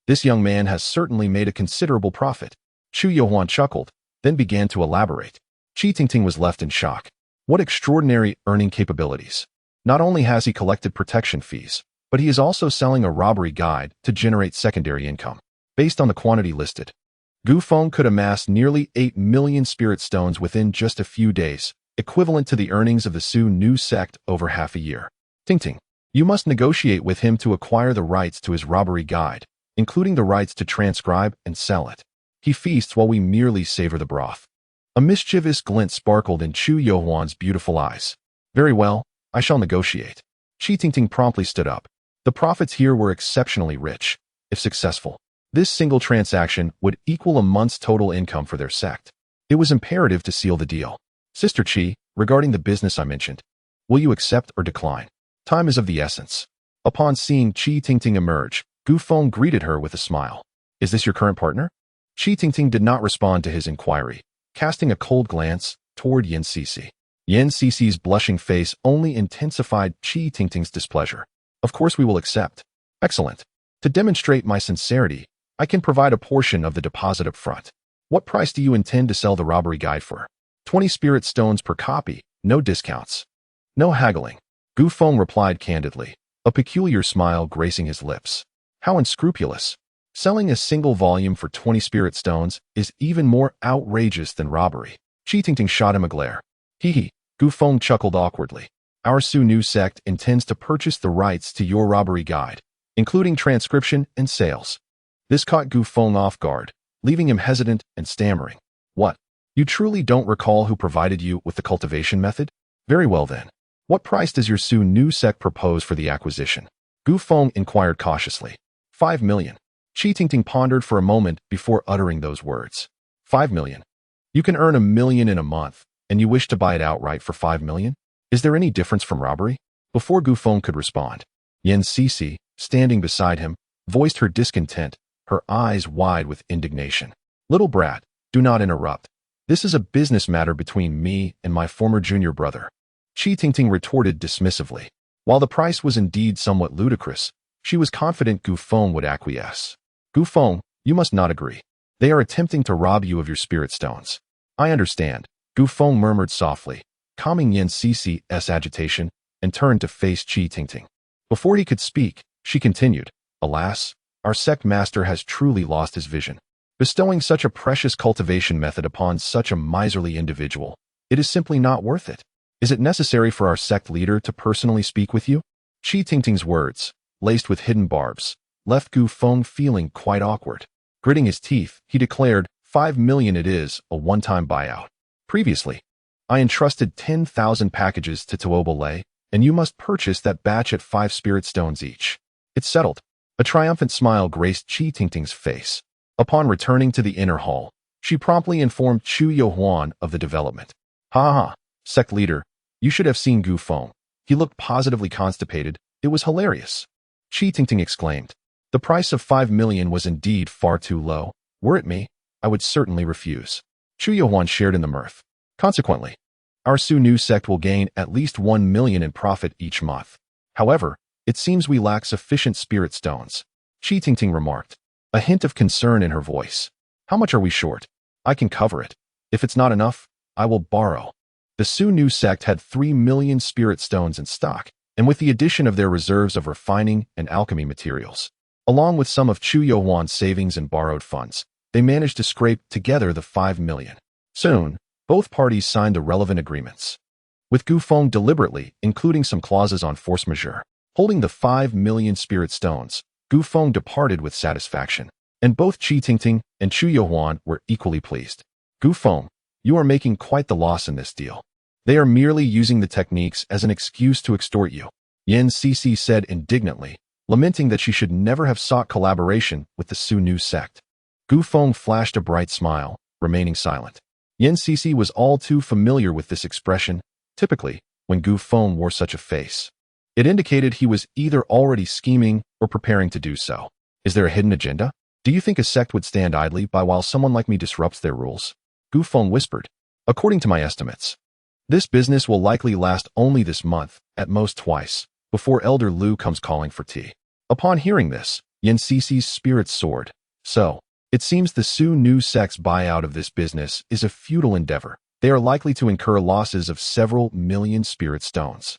"This young man has certainly made a considerable profit." Chu Yuan chuckled, then began to elaborate. Qi Tingting was left in shock. What extraordinary earning capabilities. Not only has he collected protection fees, but he is also selling a robbery guide to generate secondary income. Based on the quantity listed, Gu Feng could amass nearly 8 million spirit stones within just a few days, equivalent to the earnings of the Sunu sect over half a year. "Tingting, you must negotiate with him to acquire the rights to his robbery guide, including the rights to transcribe and sell it. He feasts while we merely savor the broth." A mischievous glint sparkled in Chu Yuan's beautiful eyes. "Very well, I shall negotiate." Qi Tingting promptly stood up. The profits here were exceptionally rich. If successful, this single transaction would equal a month's total income for their sect. It was imperative to seal the deal. "Sister Qi, regarding the business I mentioned, will you accept or decline? Time is of the essence." Upon seeing Qi Tingting emerge, Gu Feng greeted her with a smile. "Is this your current partner?" Qi Tingting did not respond to his inquiry, casting a cold glance toward Yin Sisi. Yin Sisi's blushing face only intensified Qi Tingting's displeasure. "Of course we will accept." "Excellent. To demonstrate my sincerity, I can provide a portion of the deposit up front. What price do you intend to sell the robbery guide for?" 20 spirit stones per copy, no discounts." "No haggling," Gu Feng replied candidly, a peculiar smile gracing his lips. "How unscrupulous." Selling a single volume for 20 spirit stones is even more outrageous than robbery. Qi Tingting shot him a glare. Hee. Gu Feng chuckled awkwardly. Our Su Nu sect intends to purchase the rights to your robbery guide, including transcription and sales. This caught Gu Feng off guard, leaving him hesitant and stammering. What? You truly don't recall who provided you with the cultivation method? Very well then. What price does your Su Nu sect propose for the acquisition? Gu Feng inquired cautiously. 5 million. Qi Tingting pondered for a moment before uttering those words. 5 million. You can earn 1 million in a month, and you wish to buy it outright for 5 million? Is there any difference from robbery? Before Gu Feng could respond, Yan Sisi, standing beside him, voiced her discontent, her eyes wide with indignation. Little brat, do not interrupt. This is a business matter between me and my former junior brother. Qi Tingting retorted dismissively. While the price was indeed somewhat ludicrous, she was confident Gu Feng would acquiesce. Gu Feng, you must not agree. They are attempting to rob you of your spirit stones. I understand, Gu Feng murmured softly, calming Yan Sisi's agitation, and turned to face Qi Tingting. Before he could speak, she continued, Alas, our sect master has truly lost his vision. Bestowing such a precious cultivation method upon such a miserly individual, it is simply not worth it. Is it necessary for our sect leader to personally speak with you? Qi Tingting's words, laced with hidden barbs, left Gu Feng feeling quite awkward. Gritting his teeth, he declared, 5 million it is, a one-time buyout. Previously, I entrusted 10,000 packages to Tuobole, and you must purchase that batch at 5 spirit stones each. It's settled. A triumphant smile graced Qi Tingting's face. Upon returning to the inner hall, she promptly informed Chu Yohuan of the development. Ha, sect leader, you should have seen Gu Feng. He looked positively constipated. It was hilarious. Qi Tingting exclaimed. The price of 5 million was indeed far too low. Were it me, I would certainly refuse. Chu Yohuan shared in the mirth. Consequently, our Su Nu sect will gain at least 1 million in profit each month. However, it seems we lack sufficient spirit stones. Qi Tingting remarked, a hint of concern in her voice. How much are we short? I can cover it. If it's not enough, I will borrow. The Su Nu sect had 3 million spirit stones in stock, and with the addition of their reserves of refining and alchemy materials, along with some of Chu Yohuan's savings and borrowed funds, they managed to scrape together the 5 million. Soon, both parties signed the relevant agreements, with Gu Feng deliberately including some clauses on force majeure. Holding the 5 million spirit stones, Gu Feng departed with satisfaction, and both Qi Tingting and Chu Yohuan were equally pleased. Gu Feng, you are making quite the loss in this deal. They are merely using the techniques as an excuse to extort you, Yan Sisi said indignantly, lamenting that she should never have sought collaboration with the Su Nu sect. Gu Feng flashed a bright smile, remaining silent. Yan Sisi was all too familiar with this expression. Typically, when Gu Feng wore such a face, it indicated he was either already scheming or preparing to do so. Is there a hidden agenda? Do you think a sect would stand idly by while someone like me disrupts their rules? Gu Feng whispered. According to my estimates, this business will likely last only this month, at most twice, before Elder Lu comes calling for tea. Upon hearing this, Yan Sisi's spirits soared. So, it seems the Su Nu sect's buyout of this business is a futile endeavor. They are likely to incur losses of several million spirit stones.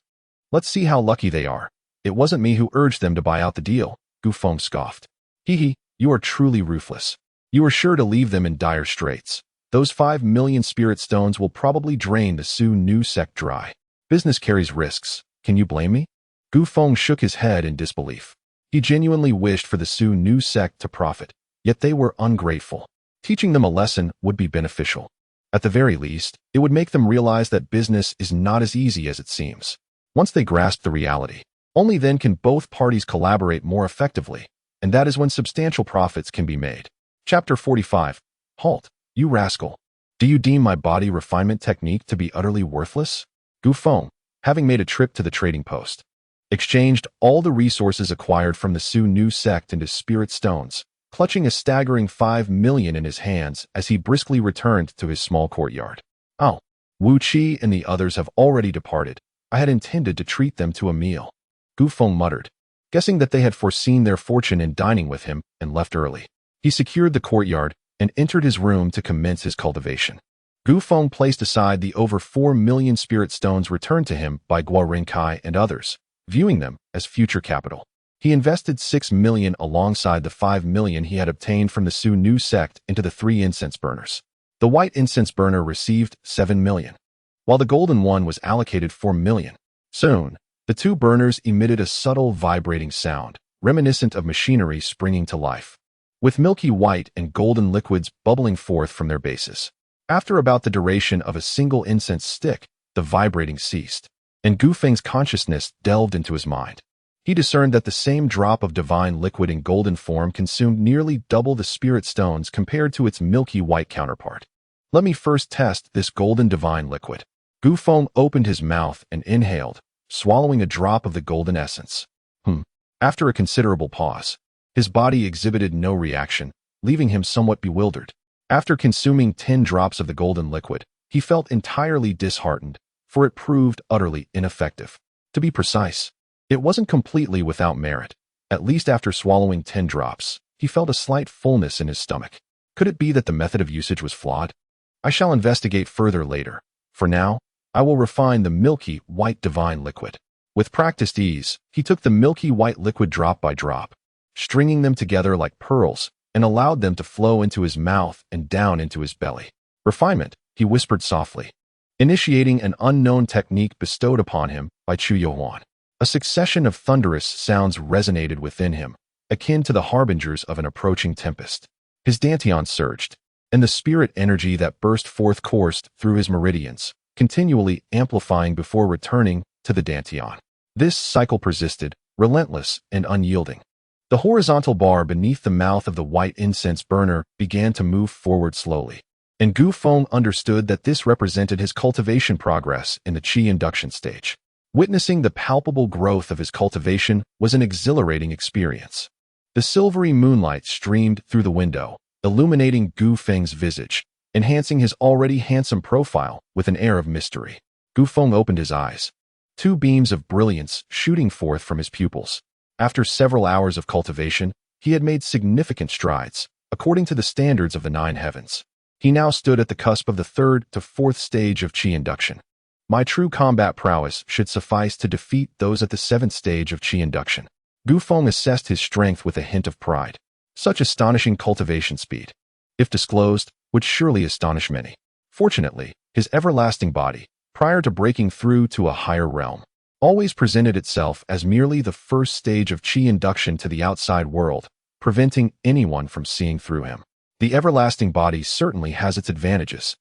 Let's see how lucky they are. It wasn't me who urged them to buy out the deal, Gu Feng scoffed. Hee, you are truly ruthless. You are sure to leave them in dire straits. Those 5 million spirit stones will probably drain the Su Nu sect dry. Business carries risks. Can you blame me? Gu Feng shook his head in disbelief. He genuinely wished for the Su Nu sect to profit, yet they were ungrateful. Teaching them a lesson would be beneficial. At the very least, it would make them realize that business is not as easy as it seems. Once they grasp the reality, only then can both parties collaborate more effectively, and that is when substantial profits can be made. Chapter 45. Halt, you rascal. Do you deem my body refinement technique to be utterly worthless? Gu Feng, having made a trip to the trading post, exchanged all the resources acquired from the Su Nu sect into spirit stones, clutching a staggering 5 million in his hands as he briskly returned to his small courtyard. Oh, Wu Qi and the others have already departed. I had intended to treat them to a meal. Gu Feng muttered, guessing that they had foreseen their fortune in dining with him and left early. He secured the courtyard and entered his room to commence his cultivation. Gu Feng placed aside the over 4 million spirit stones returned to him by Guo Renkai and others, viewing them as future capital. He invested 6 million alongside the 5 million he had obtained from the Su Nu sect into the 3 incense burners. The white incense burner received 7 million, while the golden one was allocated 4 million. Soon, the 2 burners emitted a subtle vibrating sound, reminiscent of machinery springing to life, with milky white and golden liquids bubbling forth from their bases. After about the duration of a single incense stick, the vibrating ceased, and Gu Feng's consciousness delved into his mind. He discerned that the same drop of divine liquid in golden form consumed nearly double the spirit stones compared to its milky white counterpart. Let me first test this golden divine liquid. Gu Feng opened his mouth and inhaled, swallowing a drop of the golden essence. After a considerable pause, his body exhibited no reaction, leaving him somewhat bewildered. After consuming 10 drops of the golden liquid, he felt entirely disheartened, for it proved utterly ineffective. To be precise, it wasn't completely without merit. At least after swallowing 10 drops, he felt a slight fullness in his stomach. Could it be that the method of usage was flawed? I shall investigate further later. For now, I will refine the milky white divine liquid. With practiced ease, he took the milky white liquid drop by drop, stringing them together like pearls, and allowed them to flow into his mouth and down into his belly. Refinement, he whispered softly, initiating an unknown technique bestowed upon him by Chu Yuan. A succession of thunderous sounds resonated within him, akin to the harbingers of an approaching tempest. His dantian surged, and the spirit energy that burst forth coursed through his meridians, continually amplifying before returning to the dantian. This cycle persisted, relentless and unyielding. The horizontal bar beneath the mouth of the white incense burner began to move forward slowly, and Gu Feng understood that this represented his cultivation progress in the qi induction stage. Witnessing the palpable growth of his cultivation was an exhilarating experience. The silvery moonlight streamed through the window, illuminating Gu Feng's visage, enhancing his already handsome profile with an air of mystery. Gu Feng opened his eyes, 2 beams of brilliance shooting forth from his pupils. After several hours of cultivation, he had made significant strides, according to the standards of the 9 heavens. He now stood at the cusp of the 3rd to 4th stage of qi induction. My true combat prowess should suffice to defeat those at the 7th stage of qi induction. Gu Feng assessed his strength with a hint of pride. Such astonishing cultivation speed, if disclosed, would surely astonish many. Fortunately, his everlasting body, prior to breaking through to a higher realm, always presented itself as merely the 1st stage of qi induction to the outside world, preventing anyone from seeing through him. The everlasting body certainly has its advantages.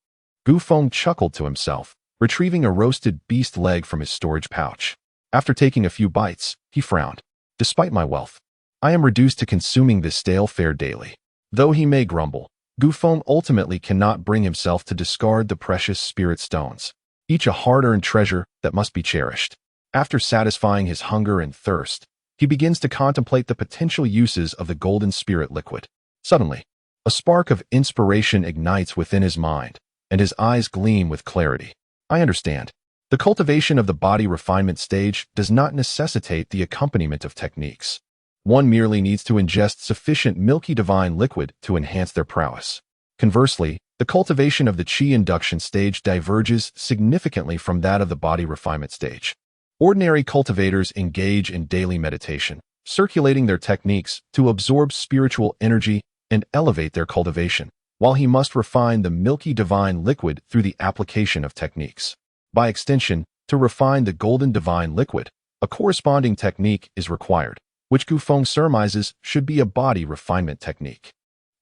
Gu Feng chuckled to himself, retrieving a roasted beast leg from his storage pouch. After taking a few bites, he frowned. Despite my wealth, I am reduced to consuming this stale fare daily. Though he may grumble, Gu Feng ultimately cannot bring himself to discard the precious spirit stones, each a hard-earned treasure that must be cherished. After satisfying his hunger and thirst, he begins to contemplate the potential uses of the golden spirit liquid. Suddenly, a spark of inspiration ignites within his mind, and his eyes gleam with clarity. I understand. The cultivation of the body refinement stage does not necessitate the accompaniment of techniques. One merely needs to ingest sufficient milky divine liquid to enhance their prowess. Conversely, the cultivation of the qi induction stage diverges significantly from that of the body refinement stage. Ordinary cultivators engage in daily meditation, circulating their techniques to absorb spiritual energy and elevate their cultivation, while he must refine the milky divine liquid through the application of techniques. By extension, to refine the golden divine liquid, a corresponding technique is required, which Gu Feng surmises should be a body refinement technique.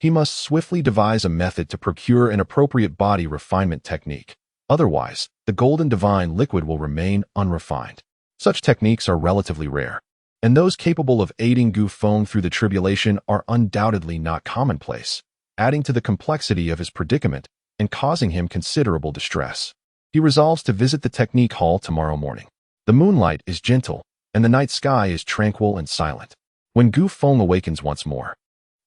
He must swiftly devise a method to procure an appropriate body refinement technique. Otherwise, the golden divine liquid will remain unrefined. Such techniques are relatively rare, and those capable of aiding Gu Feng through the tribulation are undoubtedly not commonplace, adding to the complexity of his predicament and causing him considerable distress. He resolves to visit the technique hall tomorrow morning. The moonlight is gentle, and the night sky is tranquil and silent. When Gu Feng awakens once more,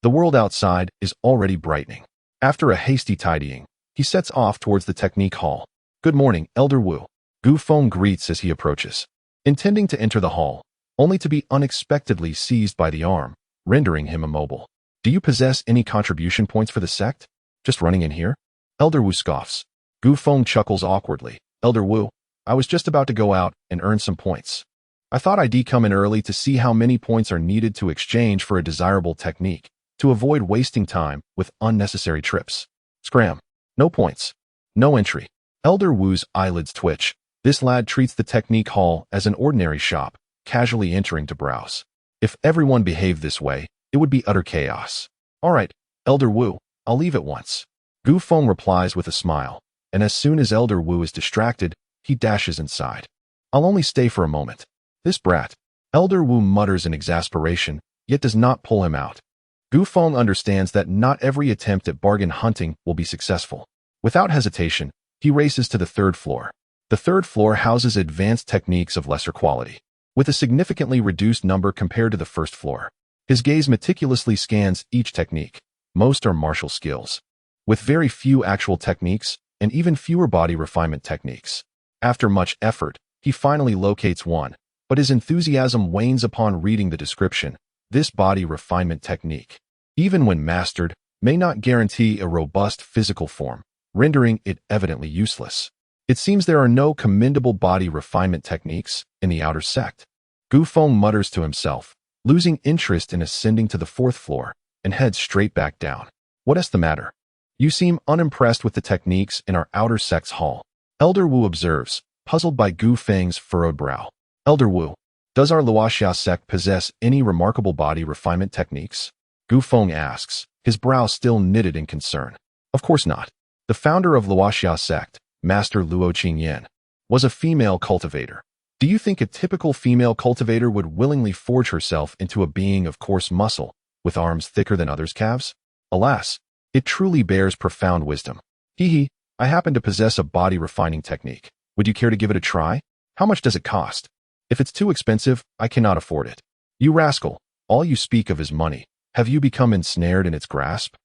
the world outside is already brightening. After a hasty tidying, he sets off towards the technique hall. Good morning, Elder Wu. Gu Feng greets as he approaches, intending to enter the hall, only to be unexpectedly seized by the arm, rendering him immobile. Do you possess any contribution points for the sect? Just running in here? Elder Wu scoffs. Gu Feng chuckles awkwardly. Elder Wu, I was just about to go out and earn some points. I thought I'd come in early to see how many points are needed to exchange for a desirable technique, to avoid wasting time with unnecessary trips. Scram. No points. No entry. Elder Wu's eyelids twitch. This lad treats the technique hall as an ordinary shop, casually entering to browse. If everyone behaved this way, it would be utter chaos. All right, Elder Wu, I'll leave at once. Gu Feng replies with a smile, and as soon as Elder Wu is distracted, he dashes inside. I'll only stay for a moment. This brat. Elder Wu mutters in exasperation, yet does not pull him out. Gu Feng understands that not every attempt at bargain hunting will be successful. Without hesitation, he races to the third floor. The third floor houses advanced techniques of lesser quality, with a significantly reduced number compared to the first floor. His gaze meticulously scans each technique. Most are martial skills, with very few actual techniques and even fewer body refinement techniques. After much effort, he finally locates one, but his enthusiasm wanes upon reading the description. This body refinement technique, even when mastered, may not guarantee a robust physical form, rendering it evidently useless. It seems there are no commendable body refinement techniques in the outer sect. Gu Feng mutters to himself, losing interest in ascending to the fourth floor, and heads straight back down. What is the matter? You seem unimpressed with the techniques in our outer sect's hall. Elder Wu observes, puzzled by Gu Feng's furrowed brow. Elder Wu, does our Luoxia sect possess any remarkable body refinement techniques? Gu Feng asks, his brow still knitted in concern. Of course not. The founder of Luoxia sect, Master Luo Qingyan, was a female cultivator. Do you think a typical female cultivator would willingly forge herself into a being of coarse muscle, with arms thicker than others' calves? Alas, it truly bears profound wisdom. Hee, I happen to possess a body refining technique. Would you care to give it a try? How much does it cost? If it's too expensive, I cannot afford it. You rascal, all you speak of is money. Have you become ensnared in its grasp?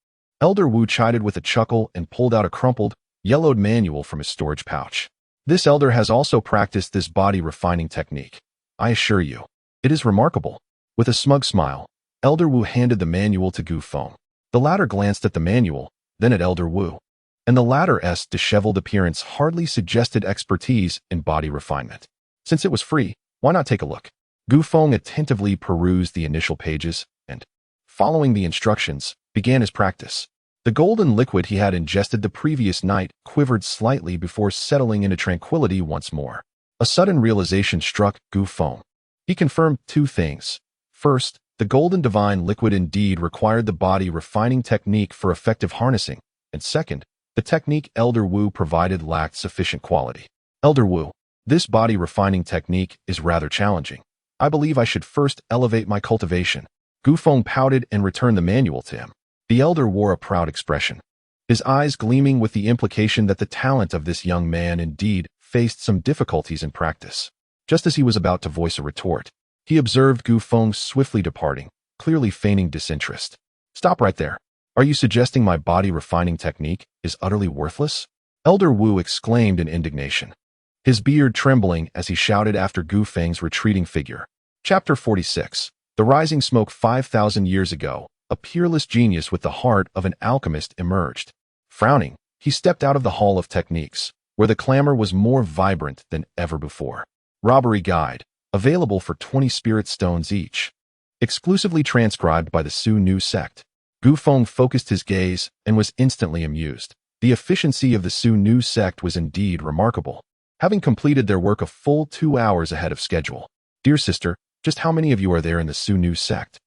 Elder Wu chided with a chuckle and pulled out a crumpled, yellowed manual from his storage pouch. This elder has also practiced this body refining technique. I assure you, it is remarkable. With a smug smile, Elder Wu handed the manual to Gu Feng. The latter glanced at the manual, then at Elder Wu, and the latter's disheveled appearance hardly suggested expertise in body refinement. Since it was free, why not take a look? Gu Feng attentively perused the initial pages and, following the instructions, began his practice. The golden liquid he had ingested the previous night quivered slightly before settling into tranquility once more. A sudden realization struck Gu Feng. He confirmed two things. First, the golden divine liquid indeed required the body refining technique for effective harnessing, and second, the technique Elder Wu provided lacked sufficient quality. Elder Wu, this body refining technique is rather challenging. I believe I should first elevate my cultivation. Gu Feng pouted and returned the manual to him. The elder wore a proud expression, his eyes gleaming with the implication that the talent of this young man indeed faced some difficulties in practice. Just as he was about to voice a retort, he observed Gu Feng swiftly departing, clearly feigning disinterest. Stop right there. Are you suggesting my body refining technique is utterly worthless? Elder Wu exclaimed in indignation, his beard trembling as he shouted after Gu Feng's retreating figure. Chapter 46. The rising smoke 5,000 years ago. A peerless genius with the heart of an alchemist emerged. Frowning, he stepped out of the Hall of Techniques, where the clamor was more vibrant than ever before. Robbery Guide, available for 20 spirit stones each. Exclusively transcribed by the Su Nu sect. Gu Feng focused his gaze and was instantly amused. The efficiency of the Su Nu sect was indeed remarkable, having completed their work a full 2 hours ahead of schedule. Dear sister, just how many of you are there in the Su Nu sect?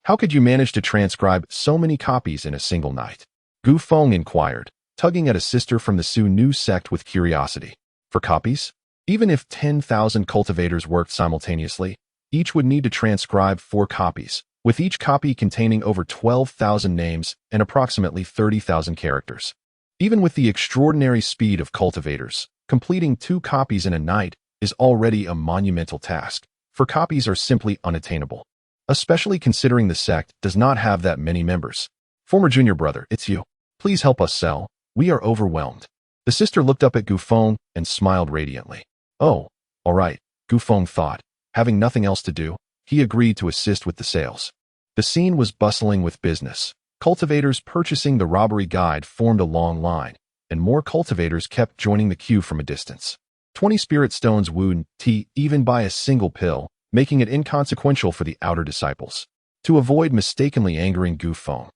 How could you manage to transcribe so many copies in a single night? Gu Feng inquired, tugging at a sister from the Su Nu sect with curiosity. For copies? Even if 10,000 cultivators worked simultaneously, each would need to transcribe 4 copies, with each copy containing over 12,000 names and approximately 30,000 characters. Even with the extraordinary speed of cultivators, completing 2 copies in a night is already a monumental task, for copies are simply unattainable. Especially considering the sect does not have that many members. Former junior brother, it's you. Please help us sell. We are overwhelmed. The sister looked up at Gu Feng and smiled radiantly. Oh, all right, Gu Feng thought. Having nothing else to do, he agreed to assist with the sales. The scene was bustling with business. Cultivators purchasing the robbery guide formed a long line, and more cultivators kept joining the queue from a distance. 20 spirit stones wouldn't even buy a single pill, making it inconsequential for the outer disciples. To avoid mistakenly angering Gu Feng,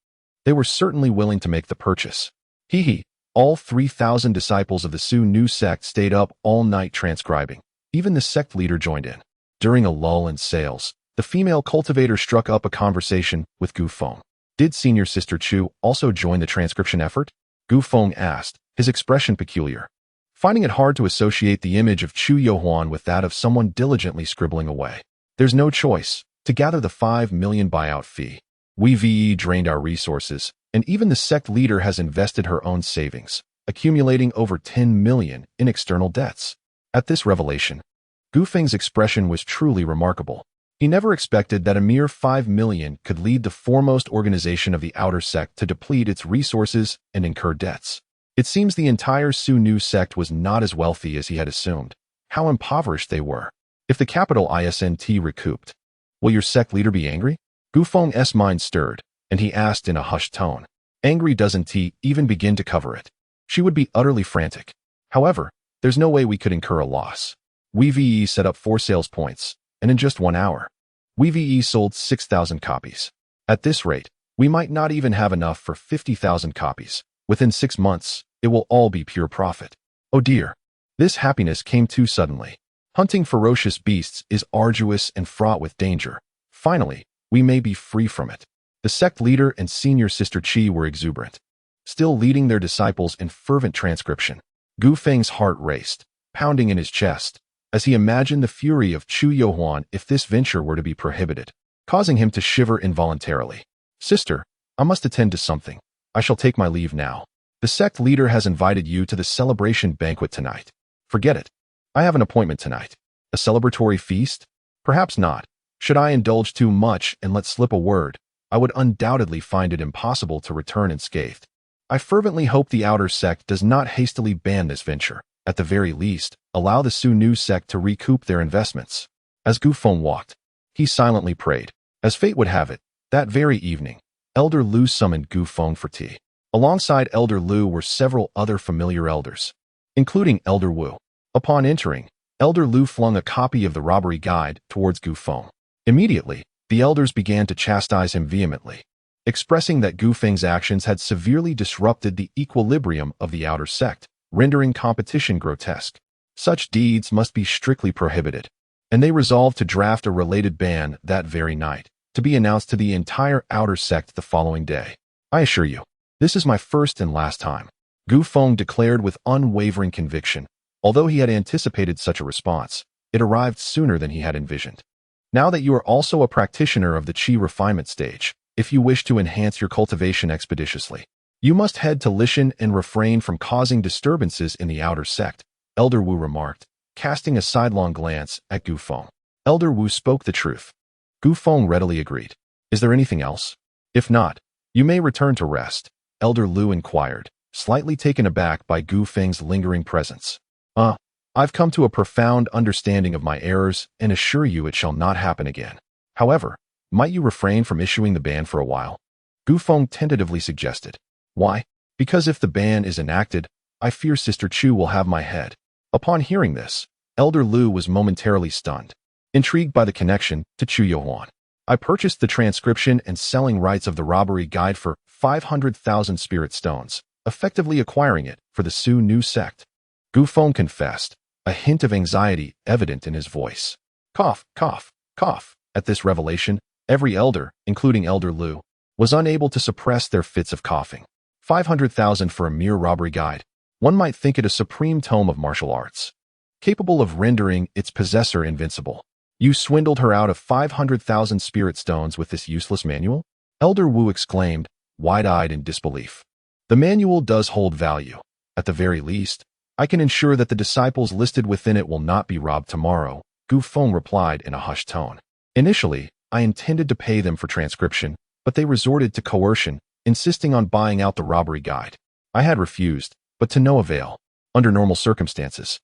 they were certainly willing to make the purchase. All 3,000 disciples of the Zhou new sect stayed up all night transcribing. Even the sect leader joined in. During a lull in sales, the female cultivator struck up a conversation with Gu Feng. Did senior sister Chu also join the transcription effort? Gu Feng asked, his expression peculiar. Finding it hard to associate the image of Chu Yohuan with that of someone diligently scribbling away. There's no choice. To gather the 5 million buyout fee, we drained our resources, and even the sect leader has invested her own savings, accumulating over 10 million in external debts. At this revelation, Gu Feng's expression was truly remarkable. He never expected that a mere 5 million could lead the foremost organization of the outer sect to deplete its resources and incur debts. It seems the entire Zhou Nu sect was not as wealthy as he had assumed. How impoverished they were. If the capital isn't recouped, will your sect leader be angry? Gu Feng's mind stirred, and he asked in a hushed tone. Angry doesn't even begin to cover it. She would be utterly frantic. However, there's no way we could incur a loss. We set up 4 sales points, and in just 1 hour, we sold 6,000 copies. At this rate, we might not even have enough for 50,000 copies. Within 6 months, it will all be pure profit. Oh dear. This happiness came too suddenly. Hunting ferocious beasts is arduous and fraught with danger. Finally, we may be free from it. The sect leader and senior sister Qi were exuberant, still leading their disciples in fervent transcription. Gu Feng's heart raced, pounding in his chest, as he imagined the fury of Chu Yohuan if this venture were to be prohibited, causing him to shiver involuntarily. Sister, I must attend to something. I shall take my leave now. The sect leader has invited you to the celebration banquet tonight. Forget it. I have an appointment tonight. A celebratory feast? Perhaps not. Should I indulge too much and let slip a word, I would undoubtedly find it impossible to return unscathed. I fervently hope the outer sect does not hastily ban this venture. At the very least, allow the Zhou Nu sect to recoup their investments. As Gu Feng walked, he silently prayed. As fate would have it, that very evening, Elder Lu summoned Gu Feng for tea. Alongside Elder Lu were several other familiar elders, including Elder Wu. Upon entering, Elder Lu flung a copy of the robbery guide towards Gu Feng. Immediately, the elders began to chastise him vehemently, expressing that Gu Feng's actions had severely disrupted the equilibrium of the outer sect, rendering competition grotesque. Such deeds must be strictly prohibited, and they resolved to draft a related ban that very night, to be announced to the entire outer sect the following day. I assure you, this is my first and last time, Gu Feng declared with unwavering conviction. Although he had anticipated such a response, it arrived sooner than he had envisioned. Now that you are also a practitioner of the Qi refinement stage, if you wish to enhance your cultivation expeditiously, you must head to Lishan and refrain from causing disturbances in the outer sect, Elder Wu remarked, casting a sidelong glance at Gu Feng. Elder Wu spoke the truth. Gu Feng readily agreed. Is there anything else? If not, you may return to rest, Elder Lu inquired, slightly taken aback by Gu Feng's lingering presence. I've come to a profound understanding of my errors and assure you it shall not happen again. However, might you refrain from issuing the ban for a while? Gu Feng tentatively suggested. Why? Because if the ban is enacted, I fear Sister Chu will have my head. Upon hearing this, Elder Lu was momentarily stunned, intrigued by the connection to Chu Yohuan. I purchased the transcription and selling rights of the robbery guide for 500,000 spirit stones, effectively acquiring it for the Zhou Nu sect. Gu Feng confessed, a hint of anxiety evident in his voice. Cough, cough, cough. At this revelation, every elder, including Elder Lu, was unable to suppress their fits of coughing. 500,000 for a mere robbery guide. One might think it a supreme tome of martial arts, capable of rendering its possessor invincible. You swindled her out of 500,000 spirit stones with this useless manual? Elder Wu exclaimed, wide-eyed in disbelief. The manual does hold value. At the very least, I can ensure that the disciples listed within it will not be robbed tomorrow, Gu Feng replied in a hushed tone. Initially, I intended to pay them for transcription, but they resorted to coercion, insisting on buying out the robbery guide. I had refused, but to no avail. Under normal circumstances,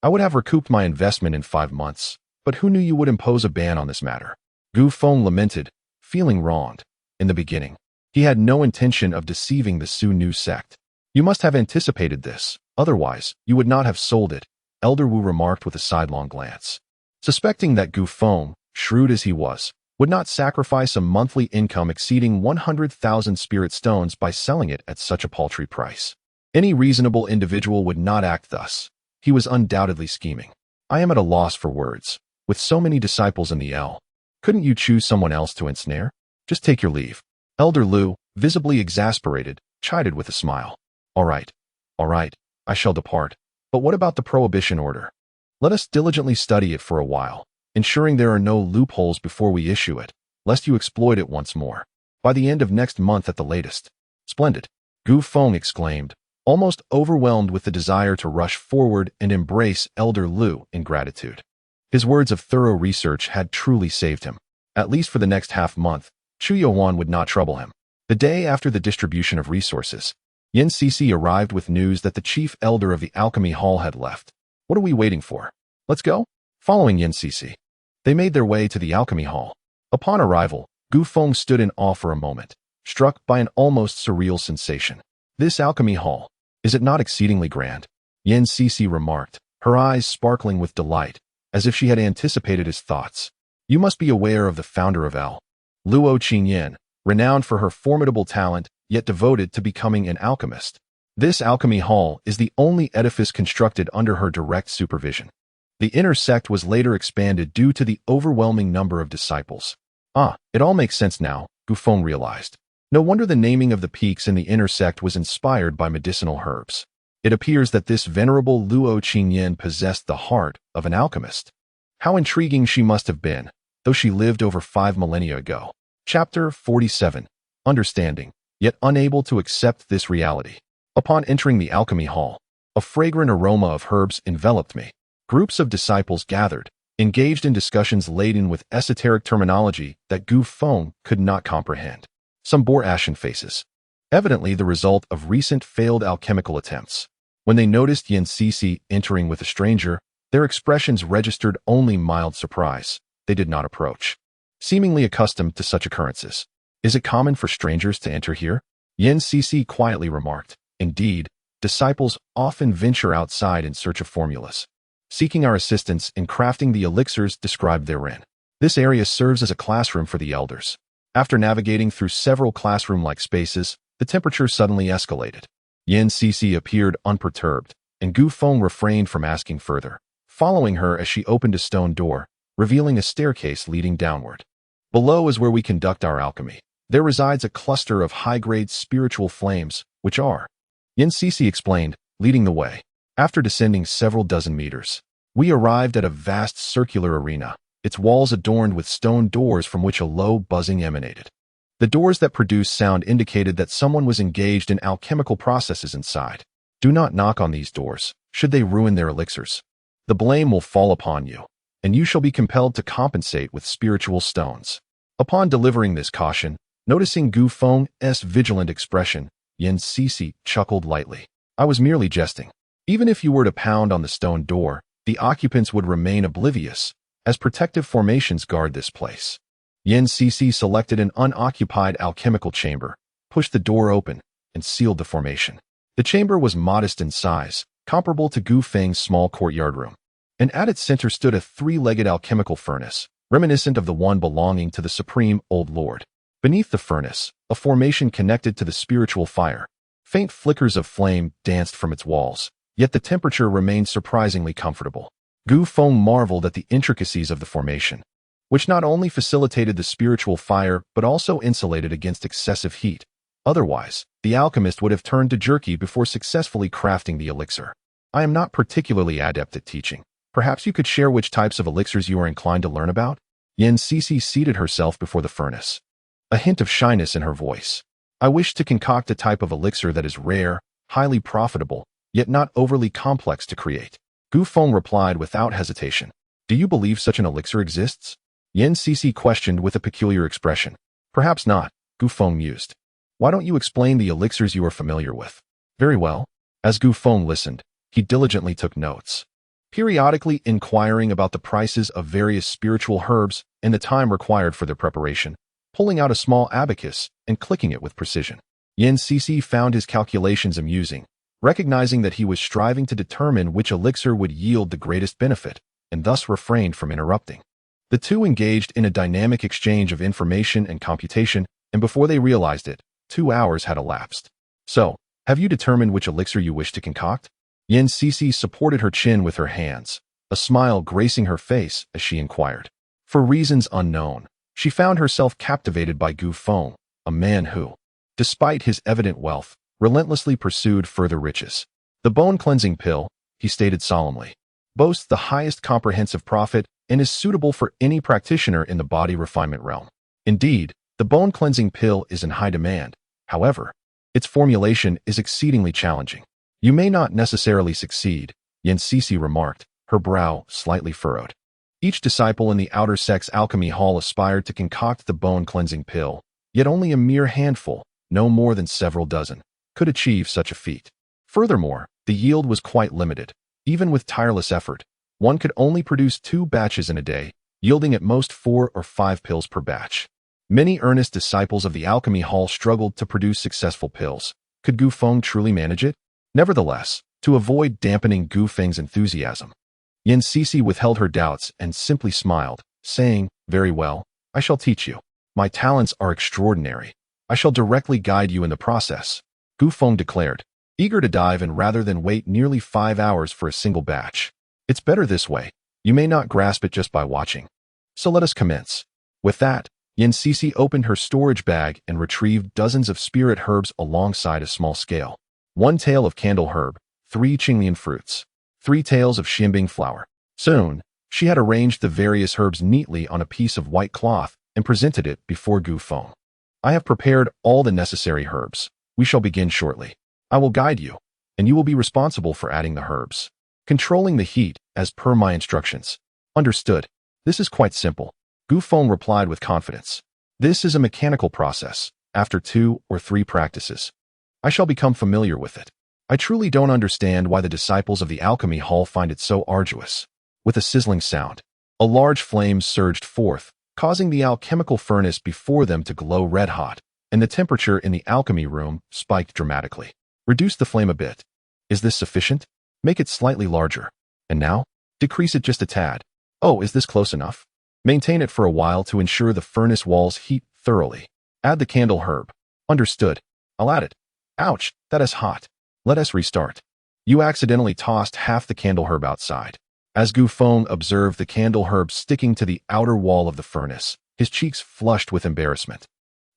I would have recouped my investment in 5 months, but who knew you would impose a ban on this matter? Gu Feng lamented, feeling wronged. In the beginning, he had no intention of deceiving the Zhou Nu sect. You must have anticipated this. Otherwise, you would not have sold it, Elder Wu remarked with a sidelong glance. Suspecting that Gu Feng shrewd as he was, would not sacrifice a monthly income exceeding 100,000 spirit stones by selling it at such a paltry price. Any reasonable individual would not act thus. He was undoubtedly scheming. I am at a loss for words. With so many disciples in the L, couldn't you choose someone else to ensnare? Just take your leave. Elder Lu, visibly exasperated, chided with a smile. All right, I shall depart. But what about the prohibition order? Let us diligently study it for a while, ensuring there are no loopholes before we issue it, lest you exploit it once more. By the end of next month at the latest. Splendid, Gu Feng exclaimed, almost overwhelmed with the desire to rush forward and embrace Elder Lu in gratitude. His words of thorough research had truly saved him. At least for the next half-month, Chu Yuan would not trouble him. The day after the distribution of resources, Yin Cici arrived with news that the chief elder of the alchemy hall had left. What are we waiting for? Let's go? Following Yin Cici, they made their way to the alchemy hall. Upon arrival, Gu Feng stood in awe for a moment, struck by an almost surreal sensation. This alchemy hall, is it not exceedingly grand? Yin Cici remarked, her eyes sparkling with delight, as if she had anticipated his thoughts. You must be aware of the founder of L. Luo Qingyan, renowned for her formidable talent, yet devoted to becoming an alchemist. This alchemy hall is the only edifice constructed under her direct supervision. The inner sect was later expanded due to the overwhelming number of disciples. It all makes sense now, Gu Feng realized. No wonder the naming of the peaks in the inner sect was inspired by medicinal herbs. It appears that this venerable Luo Qingyan possessed the heart of an alchemist. How intriguing she must have been, though she lived over 5 millennia ago. Chapter 47. Understanding, yet unable to accept this reality. Upon entering the alchemy hall, a fragrant aroma of herbs enveloped me. Groups of disciples gathered, engaged in discussions laden with esoteric terminology that Gu Feng could not comprehend. Some bore ashen faces, evidently the result of recent failed alchemical attempts. When they noticed Yin Cici entering with a stranger, their expressions registered only mild surprise. They did not approach. Seemingly accustomed to such occurrences. Is it common for strangers to enter here? Yin Cici quietly remarked. Indeed, disciples often venture outside in search of formulas, seeking our assistance in crafting the elixirs described therein. This area serves as a classroom for the elders. After navigating through several classroom-like spaces, the temperature suddenly escalated. Yin Cici appeared unperturbed, and Gu Feng refrained from asking further, following her as she opened a stone door, revealing a staircase leading downward. Below is where we conduct our alchemy. There resides a cluster of high-grade spiritual flames, which are, Yin Cici explained, leading the way. After descending several dozen meters, we arrived at a vast circular arena, its walls adorned with stone doors from which a low buzzing emanated. The doors that produced sound indicated that someone was engaged in alchemical processes inside. Do not knock on these doors, should they ruin their elixirs. The blame will fall upon you, and you shall be compelled to compensate with spiritual stones. Upon delivering this caution, noticing Gu Feng's vigilant expression, Yin Cici chuckled lightly. I was merely jesting. Even if you were to pound on the stone door, the occupants would remain oblivious, as protective formations guard this place. Yin Cici selected an unoccupied alchemical chamber, pushed the door open, and sealed the formation. The chamber was modest in size, comparable to Gu Feng's small courtyard room. And at its center stood a 3-legged alchemical furnace, reminiscent of the one belonging to the Supreme Old Lord. Beneath the furnace, a formation connected to the spiritual fire. Faint flickers of flame danced from its walls, yet the temperature remained surprisingly comfortable. Gu Feng marveled at the intricacies of the formation, which not only facilitated the spiritual fire but also insulated against excessive heat. Otherwise, the alchemist would have turned to jerky before successfully crafting the elixir. I am not particularly adept at teaching. Perhaps you could share which types of elixirs you are inclined to learn about? Yin Cici seated herself before the furnace, a hint of shyness in her voice. I wish to concoct a type of elixir that is rare, highly profitable, yet not overly complex to create. Gu Feng replied without hesitation. Do you believe such an elixir exists? Yin Cici questioned with a peculiar expression. Perhaps not, Gu Feng mused. Why don't you explain the elixirs you are familiar with? Very well. As Gu Feng listened, he diligently took notes, periodically inquiring about the prices of various spiritual herbs and the time required for their preparation, pulling out a small abacus and clicking it with precision. Yin Cici found his calculations amusing, recognizing that he was striving to determine which elixir would yield the greatest benefit, and thus refrained from interrupting. The two engaged in a dynamic exchange of information and computation, and before they realized it, 2 hours had elapsed. So, have you determined which elixir you wish to concoct? Yan Sisi supported her chin with her hands, a smile gracing her face as she inquired. For reasons unknown, she found herself captivated by Gu Feng, a man who, despite his evident wealth, relentlessly pursued further riches. The bone-cleansing pill, he stated solemnly, boasts the highest comprehensive profit and is suitable for any practitioner in the body refinement realm. Indeed, the bone-cleansing pill is in high demand. However, its formulation is exceedingly challenging. You may not necessarily succeed, Yan Sisi remarked, her brow slightly furrowed. Each disciple in the outer sex alchemy hall aspired to concoct the bone-cleansing pill, yet only a mere handful, no more than several dozen, could achieve such a feat. Furthermore, the yield was quite limited. Even with tireless effort, one could only produce 2 batches in a day, yielding at most 4 or 5 pills per batch. Many earnest disciples of the alchemy hall struggled to produce successful pills. Could Gu Feng truly manage it? Nevertheless, to avoid dampening Gu Feng's enthusiasm, Yan Sisi withheld her doubts and simply smiled, saying, "Very well, I shall teach you. My talents are extraordinary. I shall directly guide you in the process," Gu Feng declared, eager to dive in rather than wait nearly 5 hours for a single batch. "It's better this way. You may not grasp it just by watching. So let us commence." With that, Yan Sisi opened her storage bag and retrieved dozens of spirit herbs alongside a small scale. 1 tael of candle herb, 3 Qinglian fruits, 3 taels of xianbing flower. Soon, she had arranged the various herbs neatly on a piece of white cloth and presented it before Gu Feng. "I have prepared all the necessary herbs. We shall begin shortly. I will guide you, and you will be responsible for adding the herbs, controlling the heat as per my instructions." "Understood. This is quite simple," Gu Feng replied with confidence. "This is a mechanical process. After 2 or 3 practices, I shall become familiar with it. I truly don't understand why the disciples of the alchemy hall find it so arduous." With a sizzling sound, a large flame surged forth, causing the alchemical furnace before them to glow red-hot, and the temperature in the alchemy room spiked dramatically. "Reduce the flame a bit. Is this sufficient? Make it slightly larger. And now, decrease it just a tad. Oh, is this close enough? Maintain it for a while to ensure the furnace walls heat thoroughly. Add the candle herb." "Understood. I'll add it. Ouch, that is hot. Let us restart." You accidentally tossed half the candle herb outside. As Gu Feng observed the candle herb sticking to the outer wall of the furnace, his cheeks flushed with embarrassment.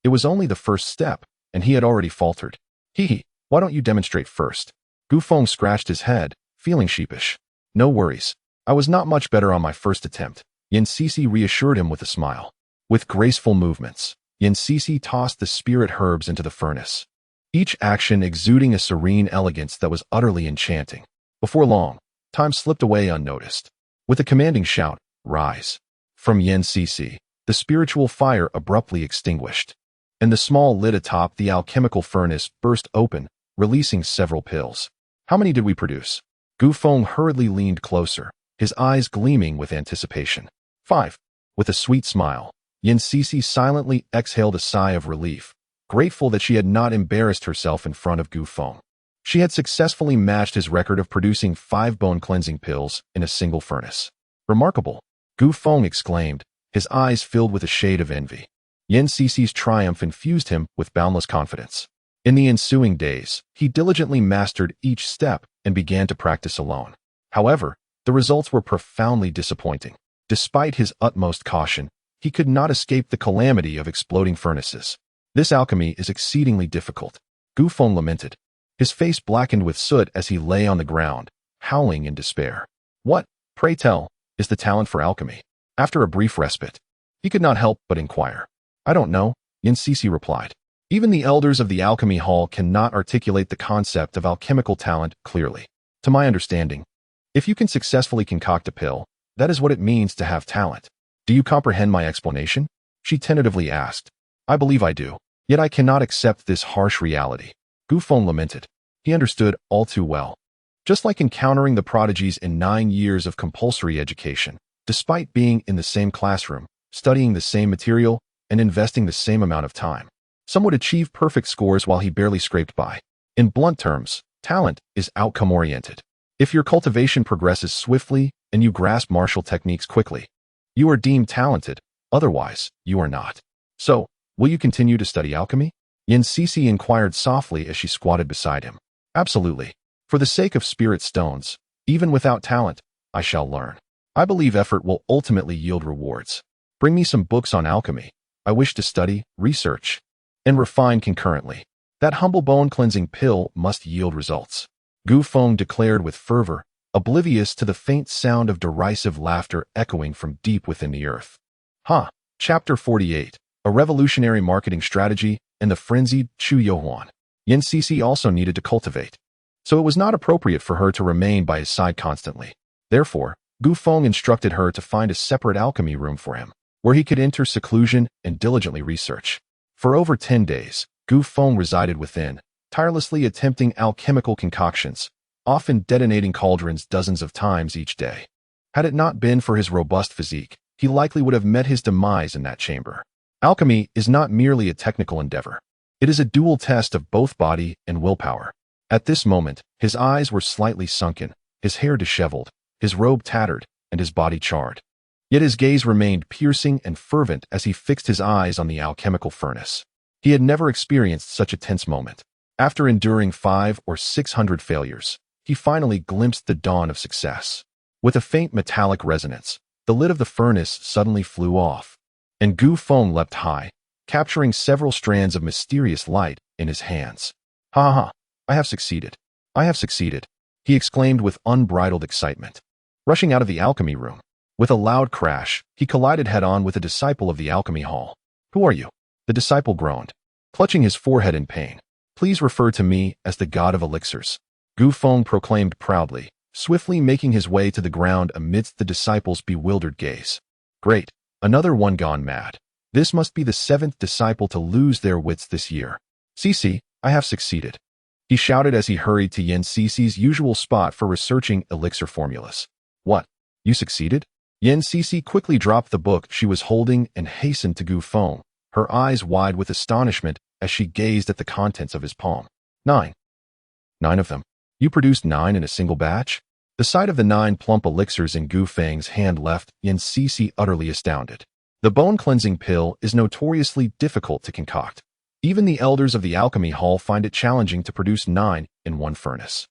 It was only the first step, and he had already faltered. "Hee, why don't you demonstrate first?" Gu Feng scratched his head, feeling sheepish. "No worries. I was not much better on my first attempt," Yan Sisi reassured him with a smile. With graceful movements, Yan Sisi tossed the spirit herbs into the furnace, each action exuding a serene elegance that was utterly enchanting. Before long, time slipped away unnoticed. With a commanding shout, "Rise!" from Yan Sisi, the spiritual fire abruptly extinguished, and the small lid atop the alchemical furnace burst open, releasing several pills. "How many did we produce?" Gu Feng hurriedly leaned closer, his eyes gleaming with anticipation. 5. With a sweet smile, Yan Sisi silently exhaled a sigh of relief, grateful that she had not embarrassed herself in front of Gu Feng. She had successfully matched his record of producing 5 bone-cleansing pills in a single furnace. "Remarkable," Gu Feng exclaimed, his eyes filled with a shade of envy. Yan Sisi's triumph infused him with boundless confidence. In the ensuing days, he diligently mastered each step and began to practice alone. However, the results were profoundly disappointing. Despite his utmost caution, he could not escape the calamity of exploding furnaces. "This alchemy is exceedingly difficult," Gu Feng lamented. His face blackened with soot as he lay on the ground, howling in despair. "What, pray tell, is the talent for alchemy?" After a brief respite, he could not help but inquire. "I don't know," Yan Sisi replied. "Even the elders of the alchemy hall cannot articulate the concept of alchemical talent clearly. To my understanding, if you can successfully concoct a pill, that is what it means to have talent. Do you comprehend my explanation?" she tentatively asked. "I believe I do, yet I cannot accept this harsh reality," Gu Feng lamented. He understood all too well. Just like encountering the prodigies in 9 years of compulsory education, despite being in the same classroom, studying the same material, and investing the same amount of time, some would achieve perfect scores while he barely scraped by. In blunt terms, talent is outcome-oriented. If your cultivation progresses swiftly and you grasp martial techniques quickly, You are deemed talented, otherwise, you are not. So, will you continue to study alchemy? Yin Cici inquired softly as she squatted beside him. Absolutely. For the sake of spirit stones, even without talent, I shall learn. I believe effort will ultimately yield rewards. Bring me some books on alchemy. I wish to study, research, and refine concurrently. That humble bone-cleansing pill must yield results. Gu Feng declared with fervor, oblivious to the faint sound of derisive laughter echoing from deep within the earth. Chapter 48. A revolutionary marketing strategy and the frenzied Chu Yohuan. Yin Cici also needed to cultivate, so it was not appropriate for her to remain by his side constantly. Therefore, Gu Feng instructed her to find a separate alchemy room for him, where he could enter seclusion and diligently research. For over 10 days, Gu Feng resided within, tirelessly attempting alchemical concoctions, often detonating cauldrons dozens of times each day. Had it not been for his robust physique, he likely would have met his demise in that chamber. Alchemy is not merely a technical endeavor. It is a dual test of both body and willpower. At this moment, his eyes were slightly sunken, his hair disheveled, his robe tattered, and his body charred. Yet his gaze remained piercing and fervent as he fixed his eyes on the alchemical furnace. He had never experienced such a tense moment. After enduring 500 or 600 failures, he finally glimpsed the dawn of success. With a faint metallic resonance, the lid of the furnace suddenly flew off, and Gu Feng leapt high, capturing several strands of mysterious light in his hands. Ha ha! I have succeeded. I have succeeded, he exclaimed with unbridled excitement. Rushing out of the alchemy room, with a loud crash, he collided head-on with a disciple of the alchemy hall. Who are you? The disciple groaned, clutching his forehead in pain. Please refer to me as the god of elixirs, Gu Feng proclaimed proudly, swiftly making his way to the ground amidst the disciple's bewildered gaze. Great. Another one gone mad. This must be the 7th disciple to lose their wits this year. Cici, I have succeeded, he shouted as he hurried to Yin Cici's usual spot for researching elixir formulas. What? You succeeded? Yin Cici quickly dropped the book she was holding and hastened to Gu Feng, her eyes wide with astonishment as she gazed at the contents of his palm. 9. 9 of them. You produced 9 in a single batch? The sight of the 9 plump elixirs in Gu Feng's hand left Yin Cici utterly astounded. The bone-cleansing pill is notoriously difficult to concoct. Even the elders of the alchemy hall find it challenging to produce 9 in one furnace.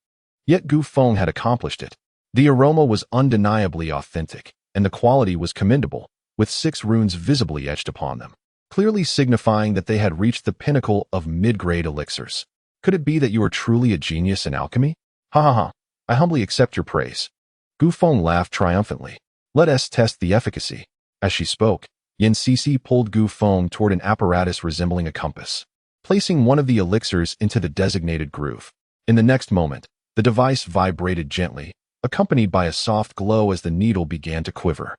Yet Gu Feng had accomplished it. The aroma was undeniably authentic, and the quality was commendable, with 6 runes visibly etched upon them, clearly signifying that they had reached the pinnacle of mid-grade elixirs. Could it be that you are truly a genius in alchemy? Ha ha ha. I humbly accept your praise. Gu Feng laughed triumphantly. Let us test the efficacy. As she spoke, Yin Cici pulled Gu Feng toward an apparatus resembling a compass, placing one of the elixirs into the designated groove. In the next moment, the device vibrated gently, accompanied by a soft glow as the needle began to quiver.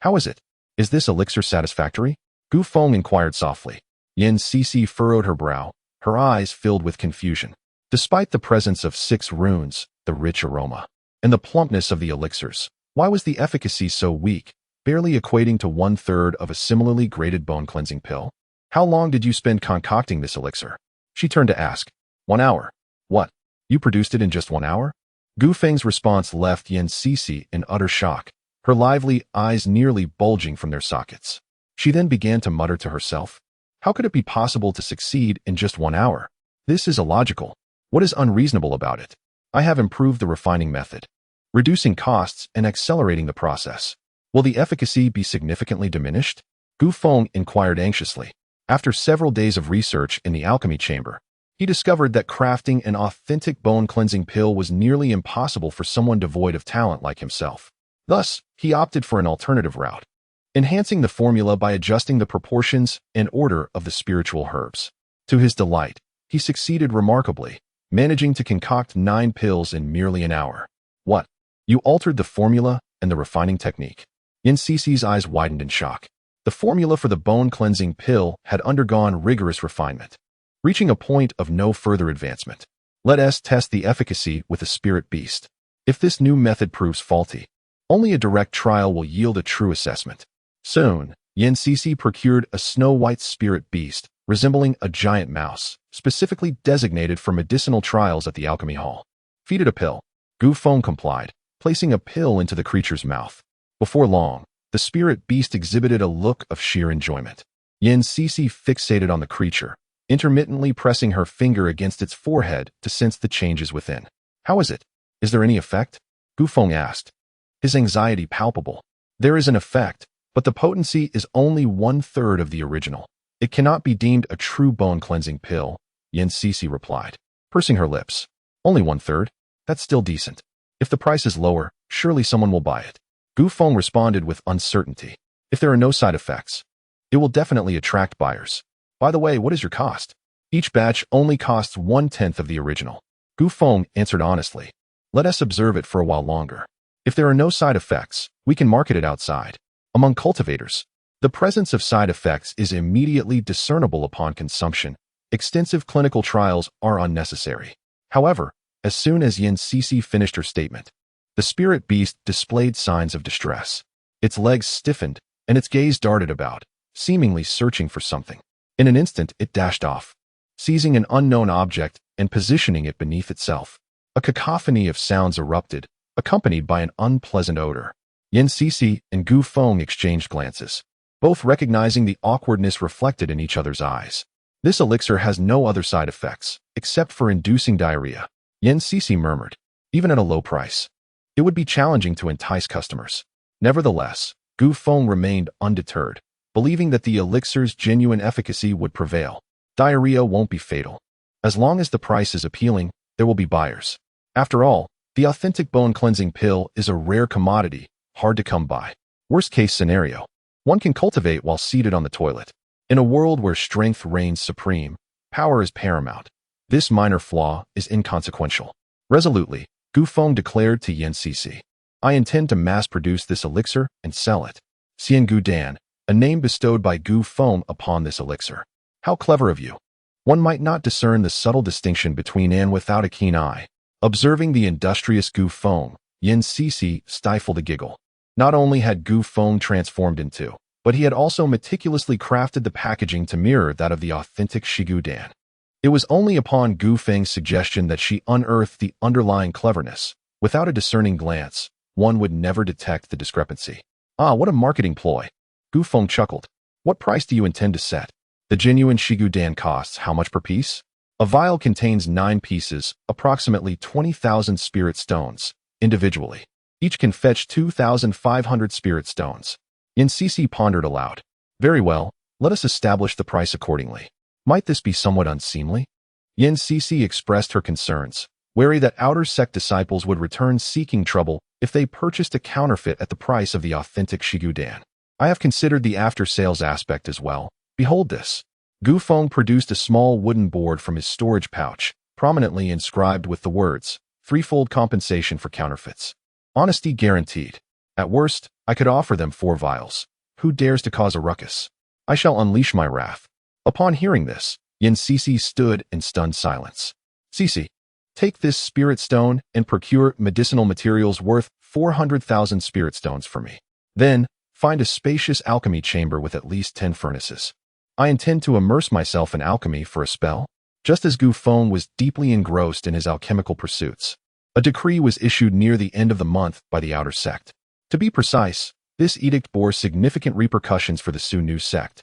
How is it? Is this elixir satisfactory? Gu Feng inquired softly. Yin Cici furrowed her brow, her eyes filled with confusion. Despite the presence of 6 runes, the rich aroma, and the plumpness of the elixirs, why was the efficacy so weak, barely equating to 1/3 of a similarly graded bone-cleansing pill? How long did you spend concocting this elixir? She turned to ask. 1 hour. What? You produced it in just 1 hour? Gu Feng's response left Yin Cici in utter shock, her lively eyes nearly bulging from their sockets. She then began to mutter to herself. How could it be possible to succeed in just 1 hour? This is illogical. What is unreasonable about it? I have improved the refining method, reducing costs and accelerating the process. Will the efficacy be significantly diminished? Gu Feng inquired anxiously. After several days of research in the alchemy chamber, he discovered that crafting an authentic bone-cleansing pill was nearly impossible for someone devoid of talent like himself. Thus, he opted for an alternative route, enhancing the formula by adjusting the proportions and order of the spiritual herbs. To his delight, he succeeded remarkably, managing to concoct 9 pills in merely an hour. What? You altered the formula and the refining technique? Yin Cici's eyes widened in shock. The formula for the bone-cleansing pill had undergone rigorous refinement, reaching a point of no further advancement. Let us test the efficacy with a spirit beast. If this new method proves faulty, only a direct trial will yield a true assessment. Soon, Yin Cici procured a snow-white spirit beast, resembling a giant mouse, specifically designated for medicinal trials at the alchemy hall. Feed it a pill. Gu Feng complied, placing a pill into the creature's mouth. Before long, The spirit beast exhibited a look of sheer enjoyment. Yin Cece fixated on the creature, intermittently pressing her finger against its forehead to sense the changes within. How is it? Is there any effect? Gu Feng asked, his anxiety palpable. There is an effect, but the potency is only 1/3 of the original. It cannot be deemed a true bone-cleansing pill, Yin Cece replied, pursing her lips. Only 1/3? That's still decent. If the price is lower, surely someone will buy it. Gu Feng responded with uncertainty. If there are no side effects, it will definitely attract buyers. By the way, what is your cost? Each batch only costs 1/10 of the original. Gu Feng answered honestly. Let us observe it for a while longer. If there are no side effects, we can market it outside. Among cultivators, the presence of side effects is immediately discernible upon consumption. Extensive clinical trials are unnecessary. However, as soon as Yin Cece finished her statement, the spirit beast displayed signs of distress. Its legs stiffened, and its gaze darted about, seemingly searching for something. In an instant, it dashed off, seizing an unknown object and positioning it beneath itself. A cacophony of sounds erupted, accompanied by an unpleasant odor. Yin Cece and Gu Feng exchanged glances, both recognizing the awkwardness reflected in each other's eyes. This elixir has no other side effects, except for inducing diarrhea, Yin Cece murmured. Even at a low price, it would be challenging to entice customers. Nevertheless, Gu Feng remained undeterred, believing that the elixir's genuine efficacy would prevail. Diarrhea won't be fatal. As long as the price is appealing, there will be buyers. After all, the authentic bone-cleansing pill is a rare commodity, hard to come by. Worst-case scenario, one can cultivate while seated on the toilet. In a world where strength reigns supreme, power is paramount. This minor flaw is inconsequential. Resolutely, Gu Feng declared to Yin Cece, I intend to mass-produce this elixir and sell it. Xian Gu Dan, a name bestowed by Gu Feng upon this elixir. How clever of you. One might not discern the subtle distinction between and without a keen eye. Observing the industrious Gu Feng, Yin Cece stifled a giggle. Not only had Gu Feng transformed into, but he had also meticulously crafted the packaging to mirror that of the authentic Shigu Dan. It was only upon Gu Feng's suggestion that she unearthed the underlying cleverness. Without a discerning glance, one would never detect the discrepancy. Ah, what a marketing ploy. Gu Feng chuckled. What price do you intend to set? The genuine Shigu Dan costs how much per piece? A vial contains 9 pieces, approximately 20,000 spirit stones, individually. Each can fetch 2,500 spirit stones. Yin Cece pondered aloud. Very well, let us establish the price accordingly. Might this be somewhat unseemly? Yin Cece expressed her concerns, wary that outer sect disciples would return seeking trouble if they purchased a counterfeit at the price of the authentic Shigu Dan. I have considered the after-sales aspect as well. Behold this. Gu Feng produced a small wooden board from his storage pouch, prominently inscribed with the words, threefold compensation for counterfeits. Honesty guaranteed. At worst, I could offer them 4 vials. Who dares to cause a ruckus? I shall unleash my wrath. Upon hearing this, Yin Cece stood in stunned silence. Cece, take this spirit stone and procure medicinal materials worth 400,000 spirit stones for me. Then, find a spacious alchemy chamber with at least 10 furnaces. I intend to immerse myself in alchemy for a spell. Just as Gu Feng was deeply engrossed in his alchemical pursuits, a decree was issued near the end of the month by the outer sect. To be precise, this edict bore significant repercussions for the Zhou sect.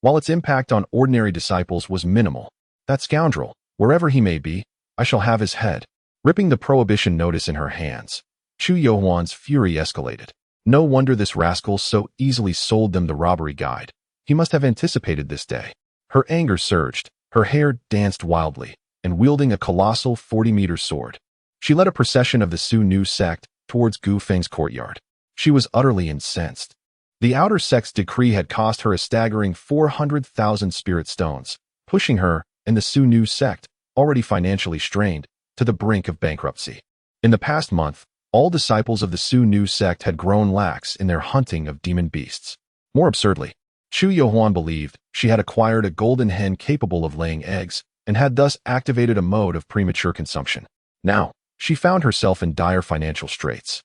While its impact on ordinary disciples was minimal, that scoundrel, wherever he may be, I shall have his head. Ripping the prohibition notice in her hands, Chu Yohuan's fury escalated. No wonder this rascal so easily sold them the robbery guide. He must have anticipated this day. Her anger surged, her hair danced wildly, and wielding a colossal 40-meter sword, she led a procession of the Zhou sect towards Gu Feng's courtyard. She was utterly incensed. The outer sect's decree had cost her a staggering 400,000 spirit stones, pushing her and the Zhou sect, already financially strained, to the brink of bankruptcy. In the past month, all disciples of the Zhou sect had grown lax in their hunting of demon beasts. More absurdly, Chu Yohuan believed she had acquired a golden hen capable of laying eggs and had thus activated a mode of premature consumption. Now, she found herself in dire financial straits.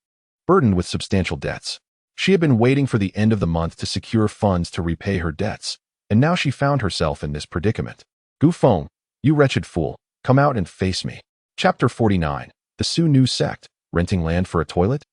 Burdened with substantial debts, she had been waiting for the end of the month to secure funds to repay her debts, and now she found herself in this predicament. Gu Feng, you wretched fool, come out and face me. Chapter 49. The Zhou sect, renting land for a toilet?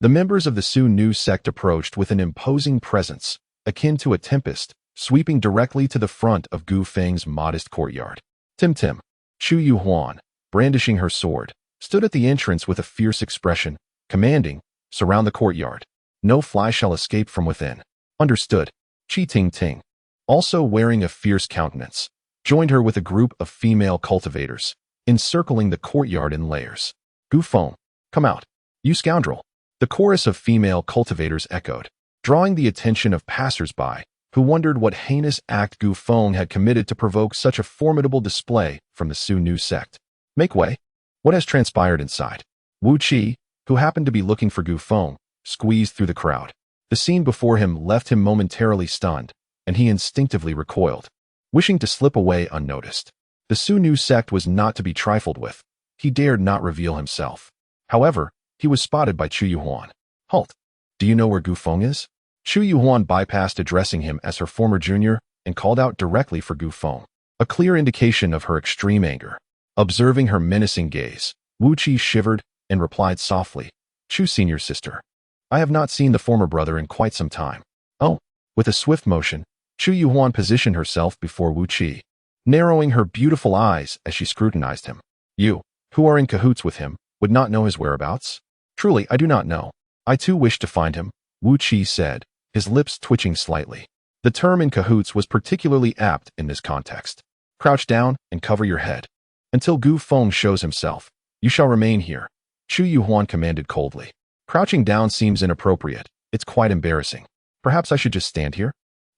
The members of the Su Nu sect approached with an imposing presence, akin to a tempest, sweeping directly to the front of Gu Feng's modest courtyard. Tim, Chu Yuhuan, brandishing her sword, stood at the entrance with a fierce expression, commanding, "Surround the courtyard. No fly shall escape from within." Understood. Chi Ting, also wearing a fierce countenance, joined her with a group of female cultivators, encircling the courtyard in layers. "Gu Feng, come out, you scoundrel." The chorus of female cultivators echoed, drawing the attention of passers-by, who wondered what heinous act Gu Feng had committed to provoke such a formidable display from the Su Nu sect. "Make way. What has transpired inside?" Wu Qi, who happened to be looking for Gu Feng, squeezed through the crowd. The scene before him left him momentarily stunned, and he instinctively recoiled, wishing to slip away unnoticed. The Su Nu sect was not to be trifled with. He dared not reveal himself. However, he was spotted by Chu Yuhuan. "Halt! Do you know where Gu Feng is?" Chu Yuhuan bypassed addressing him as her former junior and called out directly for Gu Feng, a clear indication of her extreme anger. Observing her menacing gaze, Wu Qi shivered and replied softly, "Chu senior sister. I have not seen the former brother in quite some time." "Oh." With a swift motion, Chu Yuhuan positioned herself before Wu Qi, narrowing her beautiful eyes as she scrutinized him. "You, who are in cahoots with him, would not know his whereabouts?" "Truly, I do not know. I too wish to find him," Wu Qi said, his lips twitching slightly. The term in cahoots was particularly apt in this context. "Crouch down and cover your head. Until Gu Feng shows himself, you shall remain here," Chu Yuhuan commanded coldly. "Crouching down seems inappropriate. It's quite embarrassing. Perhaps I should just stand here?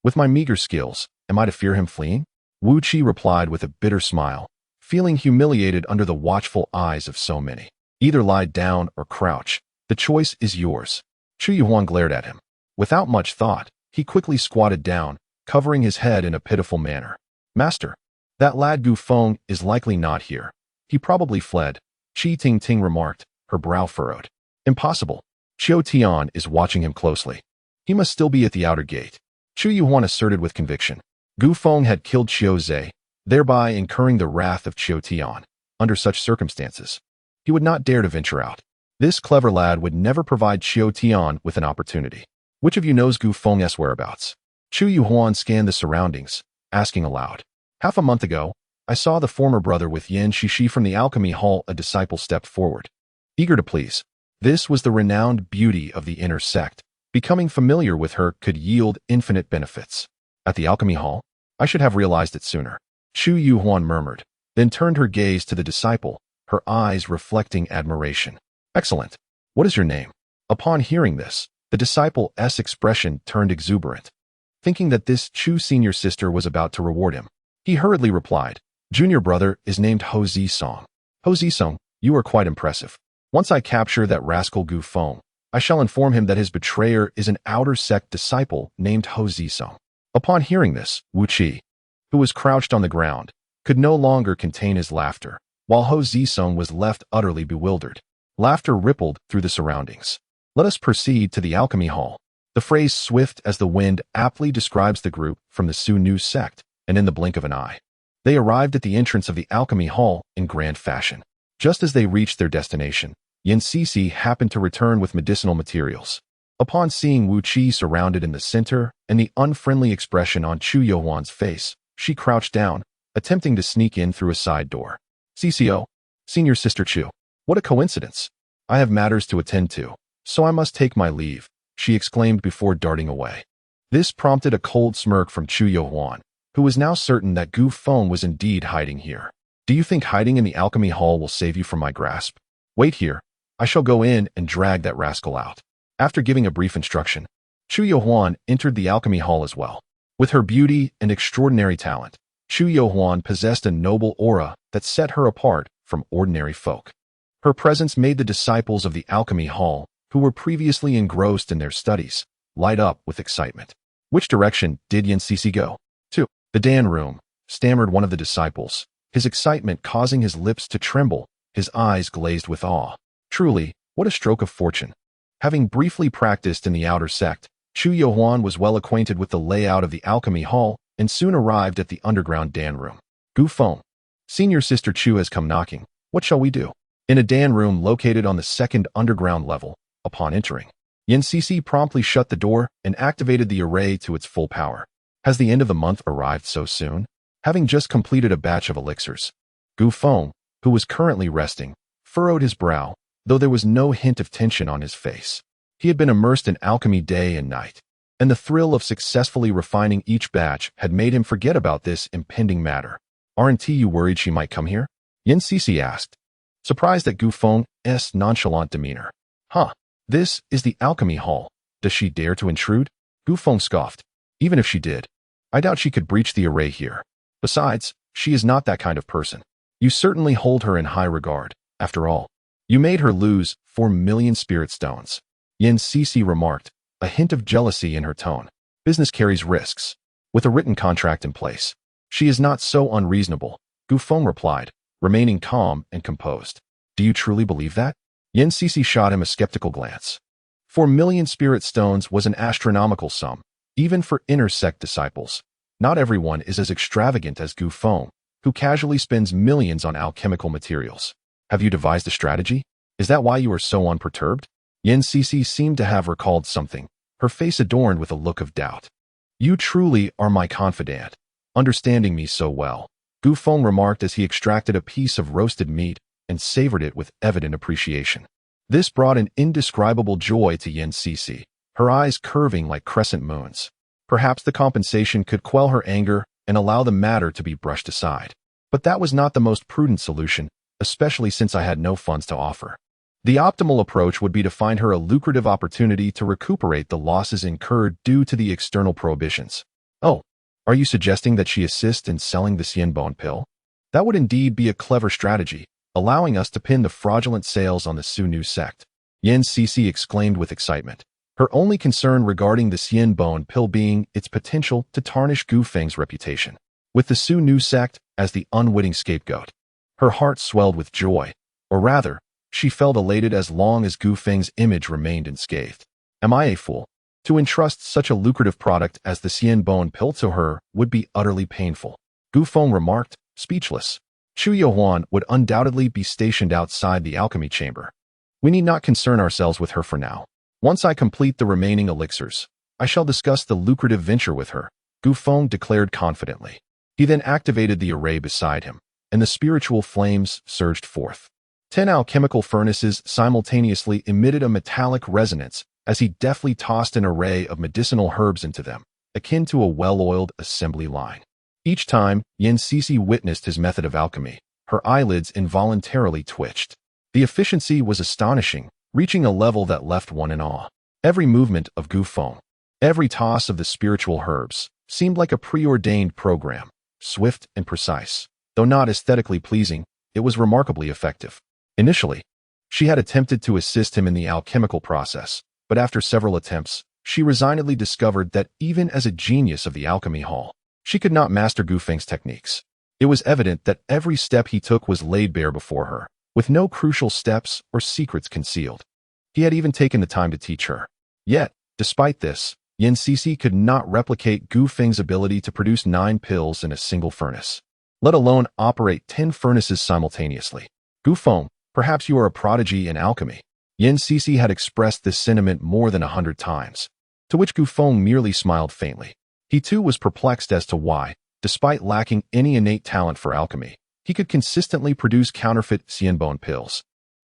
With my meager skills, am I to fear him fleeing?" Wu Qi replied with a bitter smile, feeling humiliated under the watchful eyes of so many. "Either lie down or crouch. The choice is yours." Chu Yuhuan glared at him. Without much thought, he quickly squatted down, covering his head in a pitiful manner. "Master, that lad Gu Feng is likely not here. He probably fled," Chi Ting remarked, her brow furrowed. "Impossible. Qiu Tian is watching him closely. He must still be at the outer gate," Chu Yuhuan asserted with conviction. Gu Feng had killed Qiu Zhe, thereby incurring the wrath of Qiu Tian. Under such circumstances, he would not dare to venture out. This clever lad would never provide Qiu Tian with an opportunity. "Which of you knows Gu Feng's whereabouts?" Chu Yuhuan scanned the surroundings, asking aloud. "Half a month ago, I saw the former brother with Yan Shishi from the alchemy hall." A disciple stepped forward, eager to please. This was the renowned beauty of the inner sect. Becoming familiar with her could yield infinite benefits. "At the alchemy hall? I should have realized it sooner," Chu Yuhuan murmured, then turned her gaze to the disciple, her eyes reflecting admiration. "Excellent. What is your name?" Upon hearing this, the disciple's expression turned exuberant. Thinking that this Chu senior sister was about to reward him, he hurriedly replied, "Junior brother is named Ho Zisong." "Ho Zisong, you are quite impressive. Once I capture that rascal Gu Feng, I shall inform him that his betrayer is an outer sect disciple named Ho Zisong." Upon hearing this, Wu Qi, who was crouched on the ground, could no longer contain his laughter, while Ho Zisong was left utterly bewildered. Laughter rippled through the surroundings. "Let us proceed to the alchemy hall." The phrase "swift as the wind" aptly describes the group from the Su Nu sect, and in the blink of an eye, they arrived at the entrance of the alchemy hall in grand fashion. Just as they reached their destination, Yan Sisi happened to return with medicinal materials. Upon seeing Wu Qi surrounded in the center and the unfriendly expression on Chu Yuhuan's face, she crouched down, attempting to sneak in through a side door. "CCO, senior sister Chu, what a coincidence. I have matters to attend to, so I must take my leave," she exclaimed before darting away. This prompted a cold smirk from Chu Yuhuan, who was now certain that Gu Feng was indeed hiding here. "Do you think hiding in the alchemy hall will save you from my grasp? Wait here. I shall go in and drag that rascal out." After giving a brief instruction, Chu Yuhuan entered the alchemy hall as well. With her beauty and extraordinary talent, Chu Yuhuan possessed a noble aura that set her apart from ordinary folk. Her presence made the disciples of the alchemy hall, who were previously engrossed in their studies, light up with excitement. "Which direction did Yan Sisi go?" "To the Dan room," stammered one of the disciples, his excitement causing his lips to tremble, his eyes glazed with awe. Truly, what a stroke of fortune. Having briefly practiced in the outer sect, Chu Yuhuan was well acquainted with the layout of the alchemy hall and soon arrived at the underground Dan room. "Gu Feng, senior sister Chu has come knocking. What shall we do?" In a Dan room located on the second underground level, upon entering, Yin Cici promptly shut the door and activated the array to its full power. Has the end of the month arrived so soon? Having just completed a batch of elixirs, Gu Feng, who was currently resting, furrowed his brow, though there was no hint of tension on his face. He had been immersed in alchemy day and night, and the thrill of successfully refining each batch had made him forget about this impending matter. Aren't you worried she might come here? Yin Cici asked, surprised at Gu Feng's nonchalant demeanor. Huh, this is the alchemy hall. Does she dare to intrude? Gu Feng scoffed. Even if she did, I doubt she could breach the array here. Besides, she is not that kind of person. You certainly hold her in high regard. After all, you made her lose 4 million spirit stones. Yin Cici remarked, a hint of jealousy in her tone. Business carries risks. With a written contract in place, she is not so unreasonable, Gu Feng replied, remaining calm and composed. Do you truly believe that? Yin Cici shot him a skeptical glance. 4 million spirit stones was an astronomical sum, even for inner sect disciples. Not everyone is as extravagant as Gu Feng, who casually spends millions on alchemical materials. Have you devised a strategy? Is that why you are so unperturbed? Yin Cici seemed to have recalled something, her face adorned with a look of doubt. You truly are my confidant, understanding me so well, Gu Feng remarked as he extracted a piece of roasted meat and savored it with evident appreciation. This brought an indescribable joy to Yin Cici, her eyes curving like crescent moons. Perhaps the compensation could quell her anger and allow the matter to be brushed aside. But that was not the most prudent solution, especially since I had no funds to offer. The optimal approach would be to find her a lucrative opportunity to recuperate the losses incurred due to the external prohibitions. Oh, are you suggesting that she assist in selling the Xianbone pill? That would indeed be a clever strategy, allowing us to pin the fraudulent sales on the Sunu sect. Yin Cici exclaimed with excitement, her only concern regarding the Xianbone pill being its potential to tarnish Gu Feng's reputation, with the Sunu sect as the unwitting scapegoat. Her heart swelled with joy, or rather, she felt elated as long as Gu Feng's image remained unscathed. Am I a fool? To entrust such a lucrative product as the Xianbone pill to her would be utterly painful, Gu Feng remarked, speechless. Chu Yohuan would undoubtedly be stationed outside the alchemy chamber. We need not concern ourselves with her for now. Once I complete the remaining elixirs, I shall discuss the lucrative venture with her, Gu Feng declared confidently. He then activated the array beside him, and the spiritual flames surged forth. 10 alchemical furnaces simultaneously emitted a metallic resonance as he deftly tossed an array of medicinal herbs into them, akin to a well-oiled assembly line. Each time Yin Cici witnessed his method of alchemy, her eyelids involuntarily twitched. The efficiency was astonishing, reaching a level that left one in awe. Every movement of Gu Feng, every toss of the spiritual herbs, seemed like a preordained program, swift and precise. Though not aesthetically pleasing, it was remarkably effective. Initially, she had attempted to assist him in the alchemical process, but after several attempts, she resignedly discovered that even as a genius of the alchemy hall, she could not master Gu Feng's techniques. It was evident that every step he took was laid bare before her, with no crucial steps or secrets concealed. He had even taken the time to teach her. Yet, despite this, Yin Cici could not replicate Gu Feng's ability to produce 9 pills in a single furnace, let alone operate 10 furnaces simultaneously. Gu Feng, perhaps you are a prodigy in alchemy. Yin Cici had expressed this sentiment more than 100 times, to which Gu Feng merely smiled faintly. He too was perplexed as to why, despite lacking any innate talent for alchemy, he could consistently produce counterfeit Xianbone pills,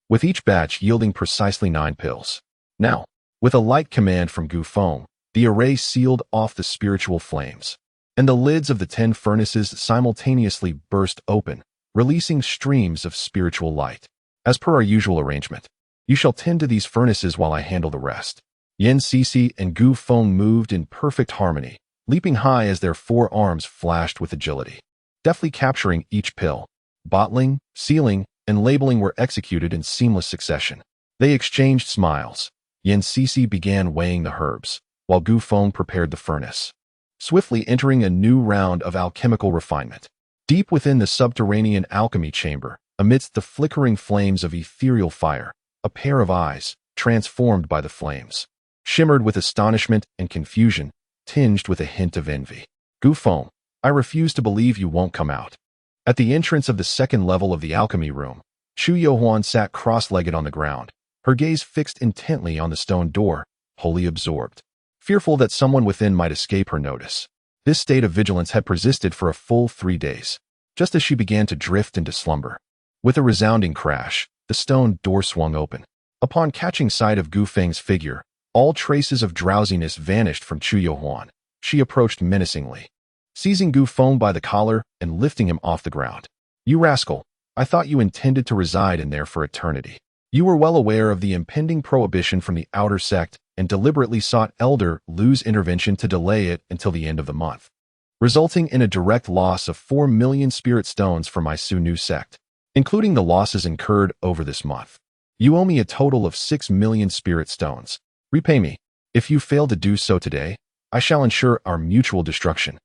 with each batch yielding precisely 9 pills. Now, with a light command from Gu Feng, the array sealed off the spiritual flames, and the lids of the 10 furnaces simultaneously burst open, releasing streams of spiritual light. As per our usual arrangement, you shall tend to these furnaces while I handle the rest. Yin Cici and Gu Feng moved in perfect harmony, leaping high as their 4 arms flashed with agility. Deftly capturing each pill, bottling, sealing, and labeling were executed in seamless succession. They exchanged smiles. Yin Cici began weighing the herbs, while Gu Feng prepared the furnace, swiftly entering a new round of alchemical refinement. Deep within the subterranean alchemy chamber, amidst the flickering flames of ethereal fire, a pair of eyes, transformed by the flames, shimmered with astonishment and confusion, tinged with a hint of envy. Gu Feng, I refuse to believe you won't come out. At the entrance of the second level of the alchemy room, Chu Yohuan sat cross-legged on the ground, her gaze fixed intently on the stone door, wholly absorbed, fearful that someone within might escape her notice. This state of vigilance had persisted for a full 3 days, just as she began to drift into slumber. With a resounding crash, the stone door swung open. Upon catching sight of Gu Feng's figure, all traces of drowsiness vanished from Chu Yohuan. She approached menacingly, seizing Gu Feng by the collar and lifting him off the ground. "You rascal, I thought you intended to reside in there for eternity. You were well aware of the impending prohibition from the outer sect and deliberately sought Elder Lu's intervention to delay it until the end of the month, resulting in a direct loss of 4 million spirit stones for my Su Nu sect, including the losses incurred over this month. You owe me a total of 6 million spirit stones. Repay me. If you fail to do so today, I shall ensure our mutual destruction."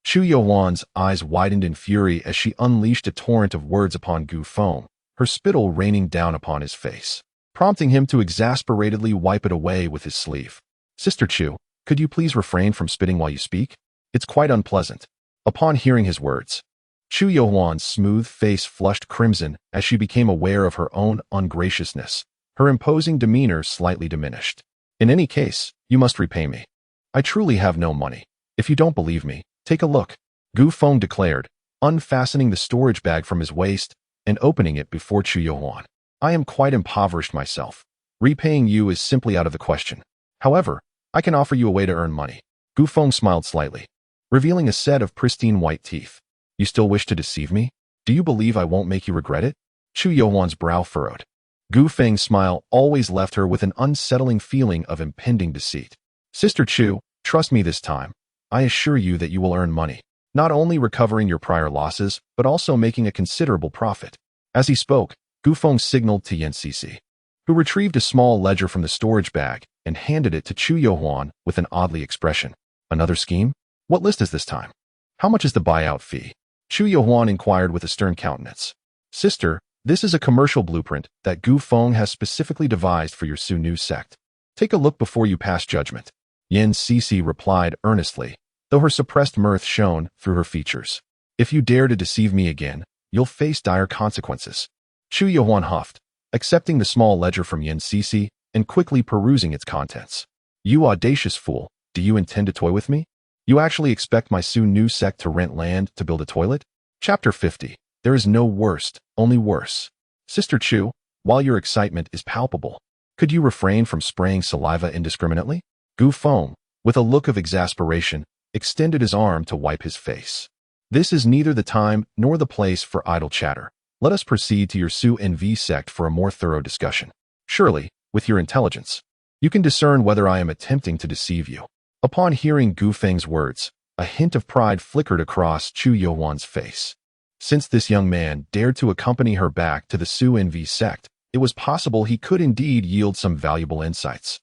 Chu Yohuan's eyes widened in fury as she unleashed a torrent of words upon Gu Feng, her spittle raining down upon his face, prompting him to exasperatedly wipe it away with his sleeve. "Sister Chu, could you please refrain from spitting while you speak? It's quite unpleasant." Upon hearing his words, Chu Yohuan's smooth face flushed crimson as she became aware of her own ungraciousness. Her imposing demeanor slightly diminished. "In any case, you must repay me. I truly have no money. If you don't believe me, take a look," Gu Feng declared, unfastening the storage bag from his waist and opening it before Chu Yohuan. "I am quite impoverished myself. Repaying you is simply out of the question. However, I can offer you a way to earn money." Gu Feng smiled slightly, revealing a set of pristine white teeth. "You still wish to deceive me? Do you believe I won't make you regret it?" Chu Yohuan's brow furrowed. Gu Feng's smile always left her with an unsettling feeling of impending deceit. "Sister Chu, trust me this time. I assure you that you will earn money, not only recovering your prior losses, but also making a considerable profit." As he spoke, Gu Feng signaled to Yan Cici, who retrieved a small ledger from the storage bag and handed it to Chu Yohuan with an oddly expression. "Another scheme? What list is this time? How much is the buyout fee?" Chu Yohuan inquired with a stern countenance. "Sister, this is a commercial blueprint that Gu Feng has specifically devised for your Su Nu sect. Take a look before you pass judgment." Yan Cici replied earnestly, though her suppressed mirth shone through her features. "If you dare to deceive me again, you'll face dire consequences." Chu Yohuan huffed, accepting the small ledger from Yan Cici and quickly perusing its contents. "You audacious fool, do you intend to toy with me? You actually expect my Su Nu sect to rent land to build a toilet?" Chapter 50. There is no worst, only worse. "Sister Chu, while your excitement is palpable, could you refrain from spraying saliva indiscriminately?" Gu Feng, with a look of exasperation, extended his arm to wipe his face. "This is neither the time nor the place for idle chatter. Let us proceed to your Su NV sect for a more thorough discussion. Surely, with your intelligence, you can discern whether I am attempting to deceive you." Upon hearing Gu Feng's words, a hint of pride flickered across Chu Yohuan's face. Since this young man dared to accompany her back to the Su NV sect, it was possible he could indeed yield some valuable insights.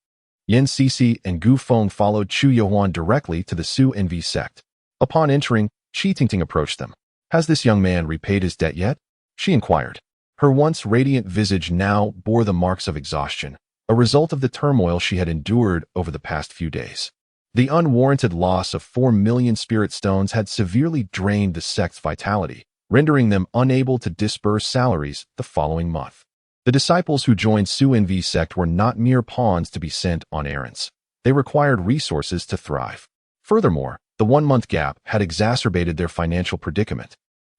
Yan Cici and Gu Feng followed Chu Yohuan directly to the Su NV sect. Upon entering, Qi Tingting approached them. "Has this young man repaid his debt yet?" she inquired. Her once radiant visage now bore the marks of exhaustion, a result of the turmoil she had endured over the past few days. The unwarranted loss of 4 million spirit stones had severely drained the sect's vitality, rendering them unable to disburse salaries the following month. The disciples who joined Su NV sect were not mere pawns to be sent on errands. They required resources to thrive. Furthermore, the 1-month gap had exacerbated their financial predicament.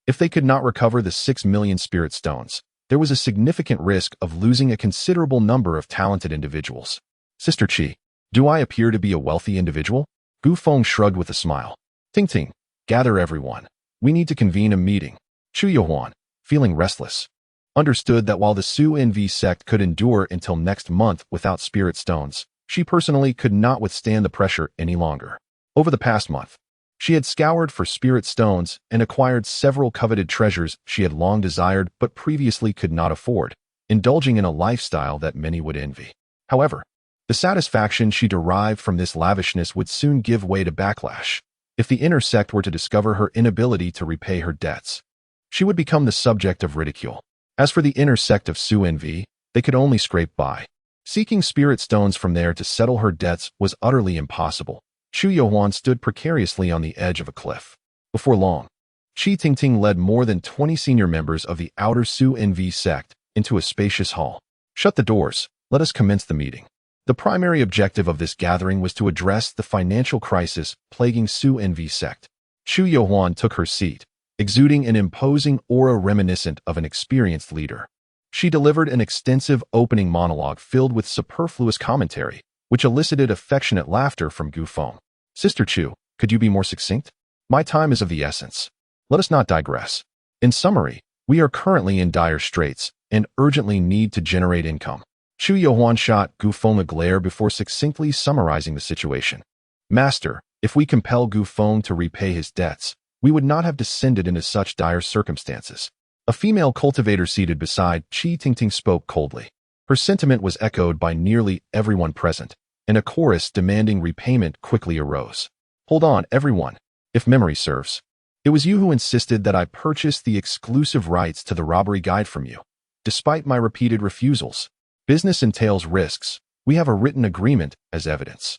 If they could not recover the 6 million spirit stones, there was a significant risk of losing a considerable number of talented individuals. "Sister Qi, do I appear to be a wealthy individual?" Gu Feng shrugged with a smile. "Tingting, gather everyone. We need to convene a meeting." Chu Yohuan, feeling restless, understood that while the Su NV sect could endure until next month without spirit stones, she personally could not withstand the pressure any longer. Over the past month, she had scoured for spirit stones and acquired several coveted treasures she had long desired but previously could not afford, indulging in a lifestyle that many would envy. However, the satisfaction she derived from this lavishness would soon give way to backlash. If the inner sect were to discover her inability to repay her debts, she would become the subject of ridicule. As for the inner sect of Su NV, they could only scrape by. Seeking spirit stones from there to settle her debts was utterly impossible. Chu Yohuan stood precariously on the edge of a cliff. Before long, Qi Tingting led more than 20 senior members of the outer Su NV sect into a spacious hall. "Shut the doors. Let us commence the meeting." The primary objective of this gathering was to address the financial crisis plaguing Zhou Envy sect. Chu Yohuan took her seat, exuding an imposing aura reminiscent of an experienced leader. She delivered an extensive opening monologue filled with superfluous commentary, which elicited affectionate laughter from Gu Feng. Sister Chu, could you be more succinct? My time is of the essence. Let us not digress. In summary, we are currently in dire straits and urgently need to generate income. Chu Yohuan shot Gu Feng a glare before succinctly summarizing the situation. Master, if we compel Gu Feng to repay his debts, we would not have descended into such dire circumstances. A female cultivator seated beside Qi Tingting spoke coldly. Her sentiment was echoed by nearly everyone present, and a chorus demanding repayment quickly arose. Hold on, everyone. If memory serves, it was you who insisted that I purchase the exclusive rights to the robbery guide from you. Despite my repeated refusals, business entails risks. We have a written agreement as evidence.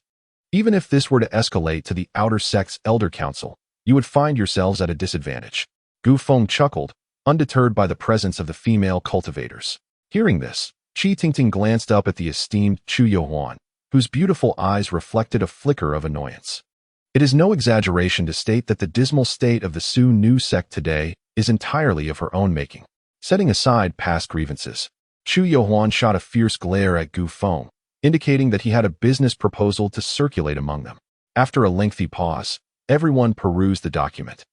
Even if this were to escalate to the Outer Sect's Elder Council, you would find yourselves at a disadvantage. Gu Feng chuckled, undeterred by the presence of the female cultivators. Hearing this, Qi Tingting glanced up at the esteemed Chu Yohuan, whose beautiful eyes reflected a flicker of annoyance. It is no exaggeration to state that the dismal state of the Zhou new sect today is entirely of her own making. Setting aside past grievances, Chu Yohuan shot a fierce glare at Gu Feng, indicating that he had a business proposal to circulate among them. After a lengthy pause, everyone perused the document,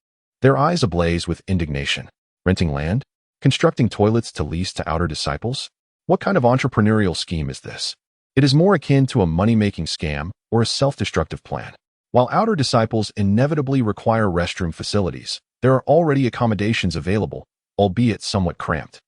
their eyes ablaze with indignation. Renting land? Constructing toilets to lease to outer disciples? What kind of entrepreneurial scheme is this? It is more akin to a money-making scam or a self-destructive plan. While outer disciples inevitably require restroom facilities, there are already accommodations available, albeit somewhat cramped.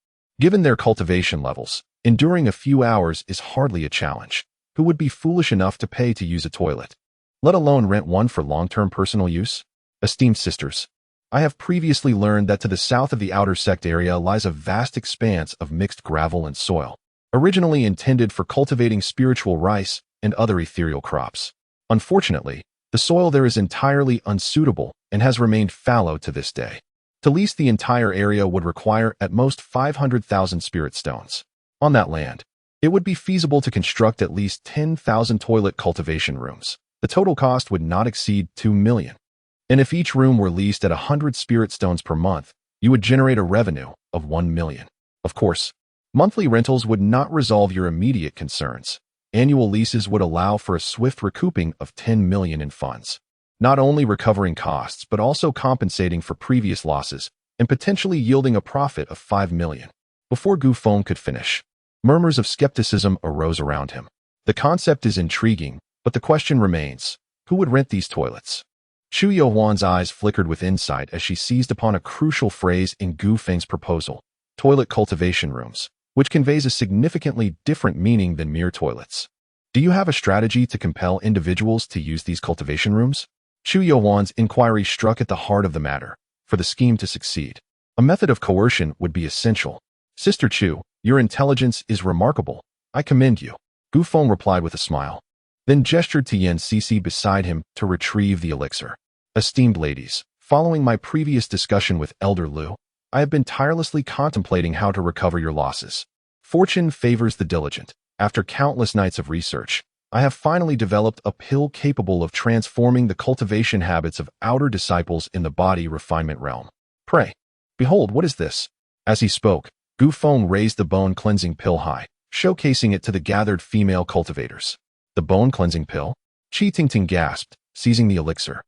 Given their cultivation levels, enduring a few hours is hardly a challenge. Who would be foolish enough to pay to use a toilet, let alone rent one for long-term personal use? Esteemed sisters, I have previously learned that to the south of the outer sect area lies a vast expanse of mixed gravel and soil, originally intended for cultivating spiritual rice and other ethereal crops. Unfortunately, the soil there is entirely unsuitable and has remained fallow to this day. To lease the entire area would require at most 500,000 spirit stones. On that land, it would be feasible to construct at least 10,000 toilet cultivation rooms. The total cost would not exceed 2 million. And if each room were leased at 100 spirit stones per month, you would generate a revenue of 1 million. Of course, monthly rentals would not resolve your immediate concerns. Annual leases would allow for a swift recouping of 10 million in funds, not only recovering costs but also compensating for previous losses and potentially yielding a profit of 5 million. Before Gu Feng could finish, murmurs of skepticism arose around him. The concept is intriguing, but the question remains, who would rent these toilets? Chu Yohuan's eyes flickered with insight as she seized upon a crucial phrase in Gu Feng's proposal, toilet cultivation rooms, which conveys a significantly different meaning than mere toilets. Do you have a strategy to compel individuals to use these cultivation rooms? Chu Yohuan's inquiry struck at the heart of the matter. For the scheme to succeed, a method of coercion would be essential. Sister Chu, your intelligence is remarkable. I commend you. Gu Feng replied with a smile, then gestured to Yan Cici beside him to retrieve the elixir. Esteemed ladies, following my previous discussion with Elder Lu, I have been tirelessly contemplating how to recover your losses. Fortune favors the diligent. After countless nights of research, I have finally developed a pill capable of transforming the cultivation habits of outer disciples in the body refinement realm. Pray, behold, what is this? As he spoke, Gu Feng raised the bone cleansing pill high, showcasing it to the gathered female cultivators. The bone cleansing pill? Qi Tingting gasped, seizing the elixir.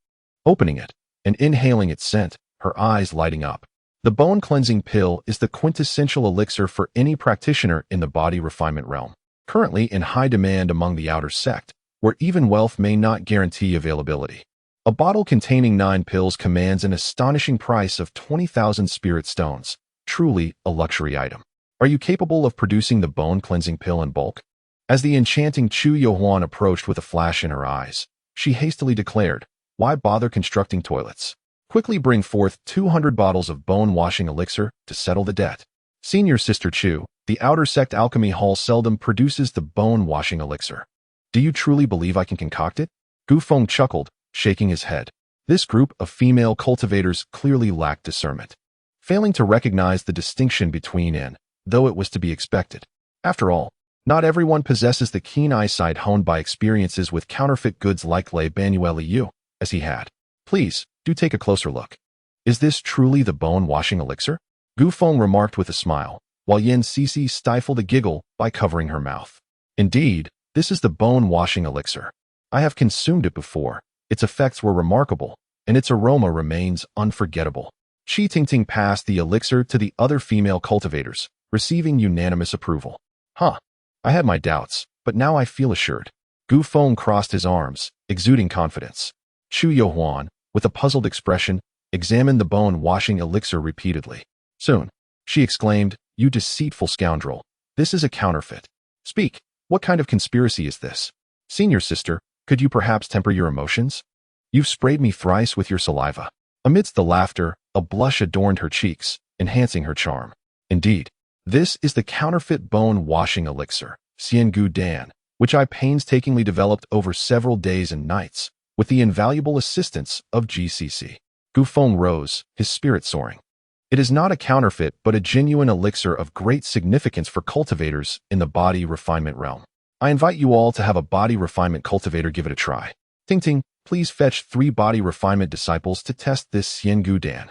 Opening it, and inhaling its scent, her eyes lighting up. The bone cleansing pill is the quintessential elixir for any practitioner in the body refinement realm, currently in high demand among the outer sect, where even wealth may not guarantee availability. A bottle containing 9 pills commands an astonishing price of 20,000 spirit stones, truly a luxury item. Are you capable of producing the bone cleansing pill in bulk? As the enchanting Chu Yohuan approached with a flash in her eyes, she hastily declared, why bother constructing toilets? Quickly bring forth 200 bottles of bone-washing elixir to settle the debt. Senior Sister Chu, the Outer Sect Alchemy Hall seldom produces the bone-washing elixir. Do you truly believe I can concoct it? Gu Feng chuckled, shaking his head. This group of female cultivators clearly lacked discernment, failing to recognize the distinction between and, though it was to be expected. After all, Not everyone possesses the keen eyesight honed by experiences with counterfeit goods like Le Banuel Liu, as he had. Please, do take a closer look. Is this truly the bone-washing elixir? Gu Feng remarked with a smile, while Yin Cixi stifled a giggle by covering her mouth. Indeed, this is the bone-washing elixir. I have consumed it before. Its effects were remarkable, and its aroma remains unforgettable. Qi Tingting passed the elixir to the other female cultivators, receiving unanimous approval. Huh. I had my doubts, but now I feel assured. Gu Feng crossed his arms, exuding confidence. Chu Yohuan, with a puzzled expression, examined the bone-washing elixir repeatedly. Soon, she exclaimed, "You deceitful scoundrel. This is a counterfeit. Speak, what kind of conspiracy is this? Senior sister, could you perhaps temper your emotions? You've sprayed me thrice with your saliva." Amidst the laughter, a blush adorned her cheeks, enhancing her charm. Indeed, this is the counterfeit bone-washing elixir, Xian Gu Dan, which I painstakingly developed over several days and nights, with the invaluable assistance of GCC. Gu Feng rose, his spirit soaring. It is not a counterfeit but a genuine elixir of great significance for cultivators in the body refinement realm. I invite you all to have a body refinement cultivator give it a try. Ting Ting, please fetch 3 body refinement disciples to test this Xian Gu Dan.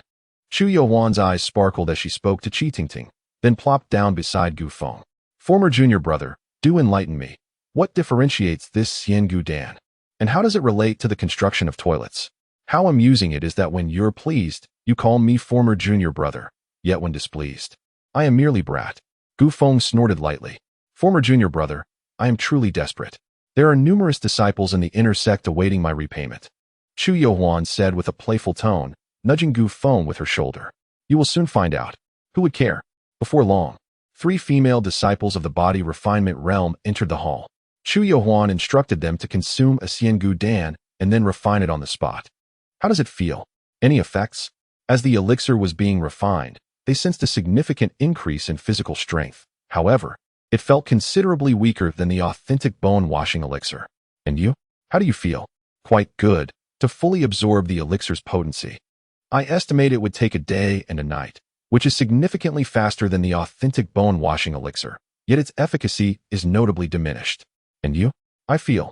Chu Yohuan's eyes sparkled as she spoke to Qi Tingting, then plopped down beside Gu Feng. Former junior brother, do enlighten me. What differentiates this Xian Gu Dan? And how does it relate to the construction of toilets? How amusing it is that when you're pleased, you call me former junior brother, yet when displeased, I am merely brat. Gu Feng snorted lightly. Former junior brother, I am truly desperate. There are numerous disciples in the inner sect awaiting my repayment. Chu Yohuan said with a playful tone, nudging Gu Feng with her shoulder. You will soon find out. Who would care? Before long, 3 female disciples of the body refinement realm entered the hall. Chu Yohuan instructed them to consume a Xian Gu Dan and then refine it on the spot. How does it feel? Any effects? As the elixir was being refined, they sensed a significant increase in physical strength. However, it felt considerably weaker than the authentic bone-washing elixir. And you? How do you feel? Quite good. To fully absorb the elixir's potency, I estimate it would take a day and a night, which is significantly faster than the authentic bone-washing elixir, yet its efficacy is notably diminished. And you? I feel.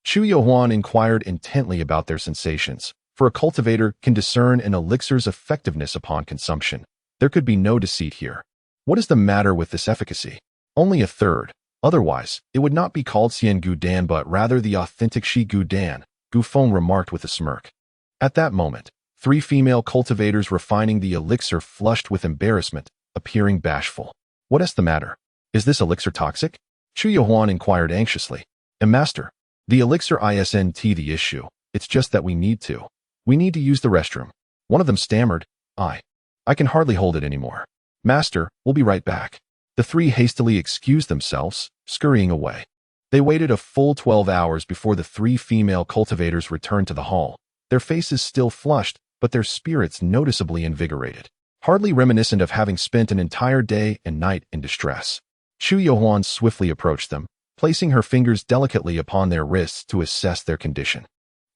Chu Yohuan inquired intently about their sensations, for a cultivator can discern an elixir's effectiveness upon consumption. There could be no deceit here. What is the matter with this efficacy? Only a third. Otherwise, it would not be called Xian Gu Dan but rather the authentic Shi Gu Dan, Gu Feng remarked with a smirk. At that moment, 3 female cultivators refining the elixir flushed with embarrassment, appearing bashful. What is the matter? Is this elixir toxic? Chu Yohuan inquired anxiously. Master, the elixir isn't the issue. It's just that we need to use the restroom. One of them stammered, I can hardly hold it anymore. Master, we'll be right back. The 3 hastily excused themselves, scurrying away. They waited a full 12 hours before the 3 female cultivators returned to the hall, their faces still flushed, but their spirits noticeably invigorated, hardly reminiscent of having spent an entire day and night in distress. Chu Yohuan swiftly approached them, placing her fingers delicately upon their wrists to assess their condition.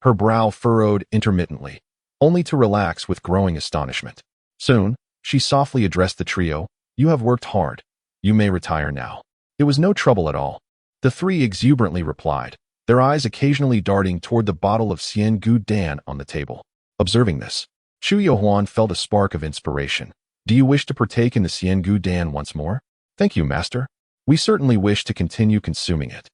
Her brow furrowed intermittently, only to relax with growing astonishment. Soon, she softly addressed the trio, You have worked hard. You may retire now. It was no trouble at all. The 3 exuberantly replied, their eyes occasionally darting toward the bottle of Xian Gu Dan on the table. Observing this, Chu Yohuan felt a spark of inspiration. Do you wish to partake in the Xian Gu Dan once more? Thank you, master. We certainly wish to continue consuming it.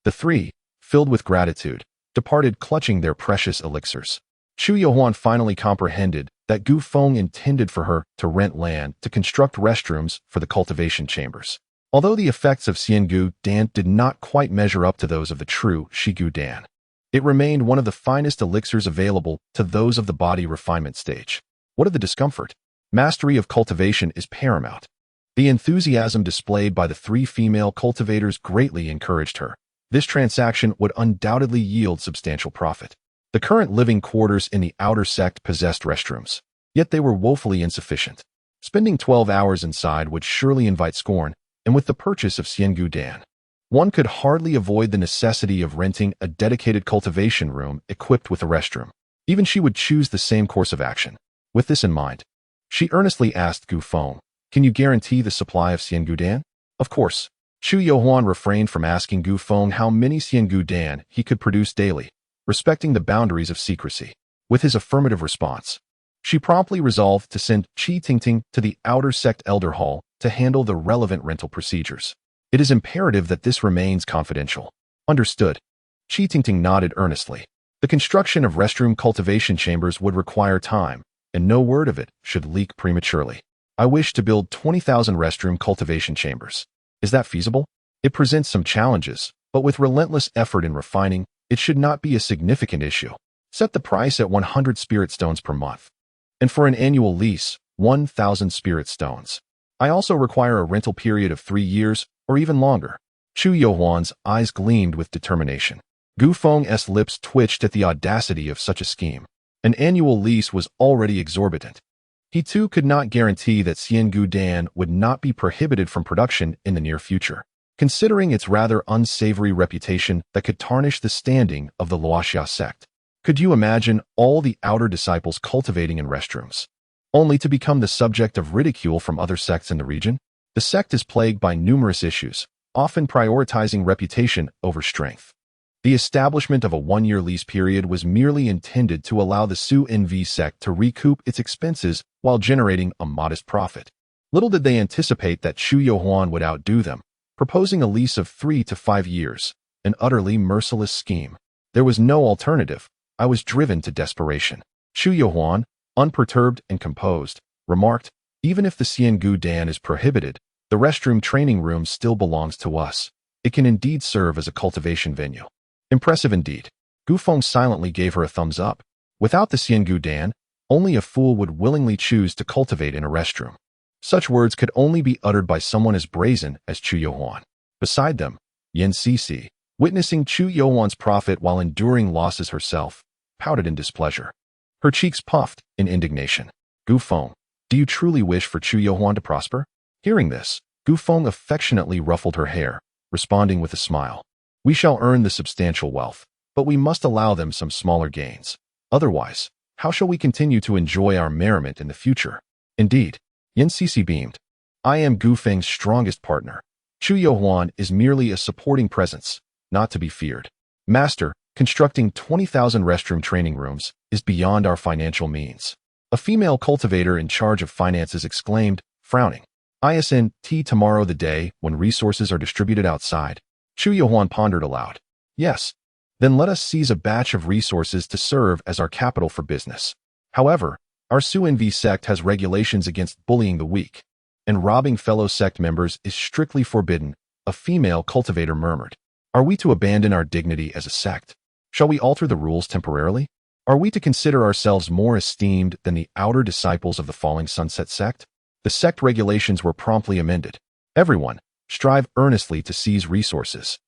The 3, filled with gratitude, departed clutching their precious elixirs. Chu Yohuan finally comprehended that Gu Feng intended for her to rent land to construct restrooms for the cultivation chambers. Although the effects of Xian Gu Dan did not quite measure up to those of the true Shi Gu Dan, it remained one of the finest elixirs available to those of the body refinement stage. What of the discomfort? Mastery of cultivation is paramount. The enthusiasm displayed by the 3 female cultivators greatly encouraged her. This transaction would undoubtedly yield substantial profit. The current living quarters in the outer sect possessed restrooms, yet they were woefully insufficient. Spending 12 hours inside would surely invite scorn, and with the purchase of Xian Gu Dan, one could hardly avoid the necessity of renting a dedicated cultivation room equipped with a restroom. Even she would choose the same course of action. With this in mind, she earnestly asked Gu Feng, Can you guarantee the supply of Xian Gu Dan? Of course. Chu Yohuan refrained from asking Gu Feng how many Xiangu Dan he could produce daily, respecting the boundaries of secrecy. With his affirmative response, she promptly resolved to send Qi Tingting to the outer sect elder hall to handle the relevant rental procedures. It is imperative that this remains confidential. Understood. Qi Tingting nodded earnestly. The construction of restroom cultivation chambers would require time, and no word of it should leak prematurely. I wish to build 20,000 restroom cultivation chambers. Is that feasible? It presents some challenges, but with relentless effort in refining, it should not be a significant issue. Set the price at 100 spirit stones per month. And for an annual lease, 1,000 spirit stones. I also require a rental period of 3 years or even longer. Chu Yohuan's eyes gleamed with determination. Gu Feng's lips twitched at the audacity of such a scheme. An annual lease was already exorbitant. He too could not guarantee that Xiangu Dan would not be prohibited from production in the near future, considering its rather unsavory reputation that could tarnish the standing of the Luoxia sect. Could you imagine all the outer disciples cultivating in restrooms, only to become the subject of ridicule from other sects in the region? The sect is plagued by numerous issues, often prioritizing reputation over strength. The establishment of a 1-year lease period was merely intended to allow the Zhou NV sect to recoup its expenses while generating a modest profit. Little did they anticipate that Chu Yohuan would outdo them, proposing a lease of 3 to 5 years, an utterly merciless scheme. There was no alternative. I was driven to desperation. Chu Yohuan, unperturbed and composed, remarked, even if the Xiangu Dan is prohibited, the restroom training room still belongs to us. It can indeed serve as a cultivation venue. Impressive indeed. Gu Feng silently gave her a thumbs up. Without the Xiangu Dan, only a fool would willingly choose to cultivate in a restroom. Such words could only be uttered by someone as brazen as Chu Yohuan. Beside them, Yin Cixi, witnessing Chu Yohuan's profit while enduring losses herself, pouted in displeasure. Her cheeks puffed in indignation. Gu Feng, do you truly wish for Chu Yohuan to prosper? Hearing this, Gu Feng affectionately ruffled her hair, responding with a smile. We shall earn the substantial wealth, but we must allow them some smaller gains. Otherwise, how shall we continue to enjoy our merriment in the future? Indeed, Yin Cixi beamed. I am Gu Feng's strongest partner. Chu Yohuan is merely a supporting presence, not to be feared. Master, constructing 20,000 restroom training rooms is beyond our financial means. A female cultivator in charge of finances exclaimed, frowning. Isn't tomorrow the day when resources are distributed outside? Chu Yohuan pondered aloud. Yes. Then let us seize a batch of resources to serve as our capital for business. However, our Zhou NV sect has regulations against bullying the weak, and robbing fellow sect members is strictly forbidden, a female cultivator murmured. Are we to abandon our dignity as a sect? Shall we alter the rules temporarily? Are we to consider ourselves more esteemed than the outer disciples of the falling sunset sect? The sect regulations were promptly amended. Everyone, strive earnestly to seize resources.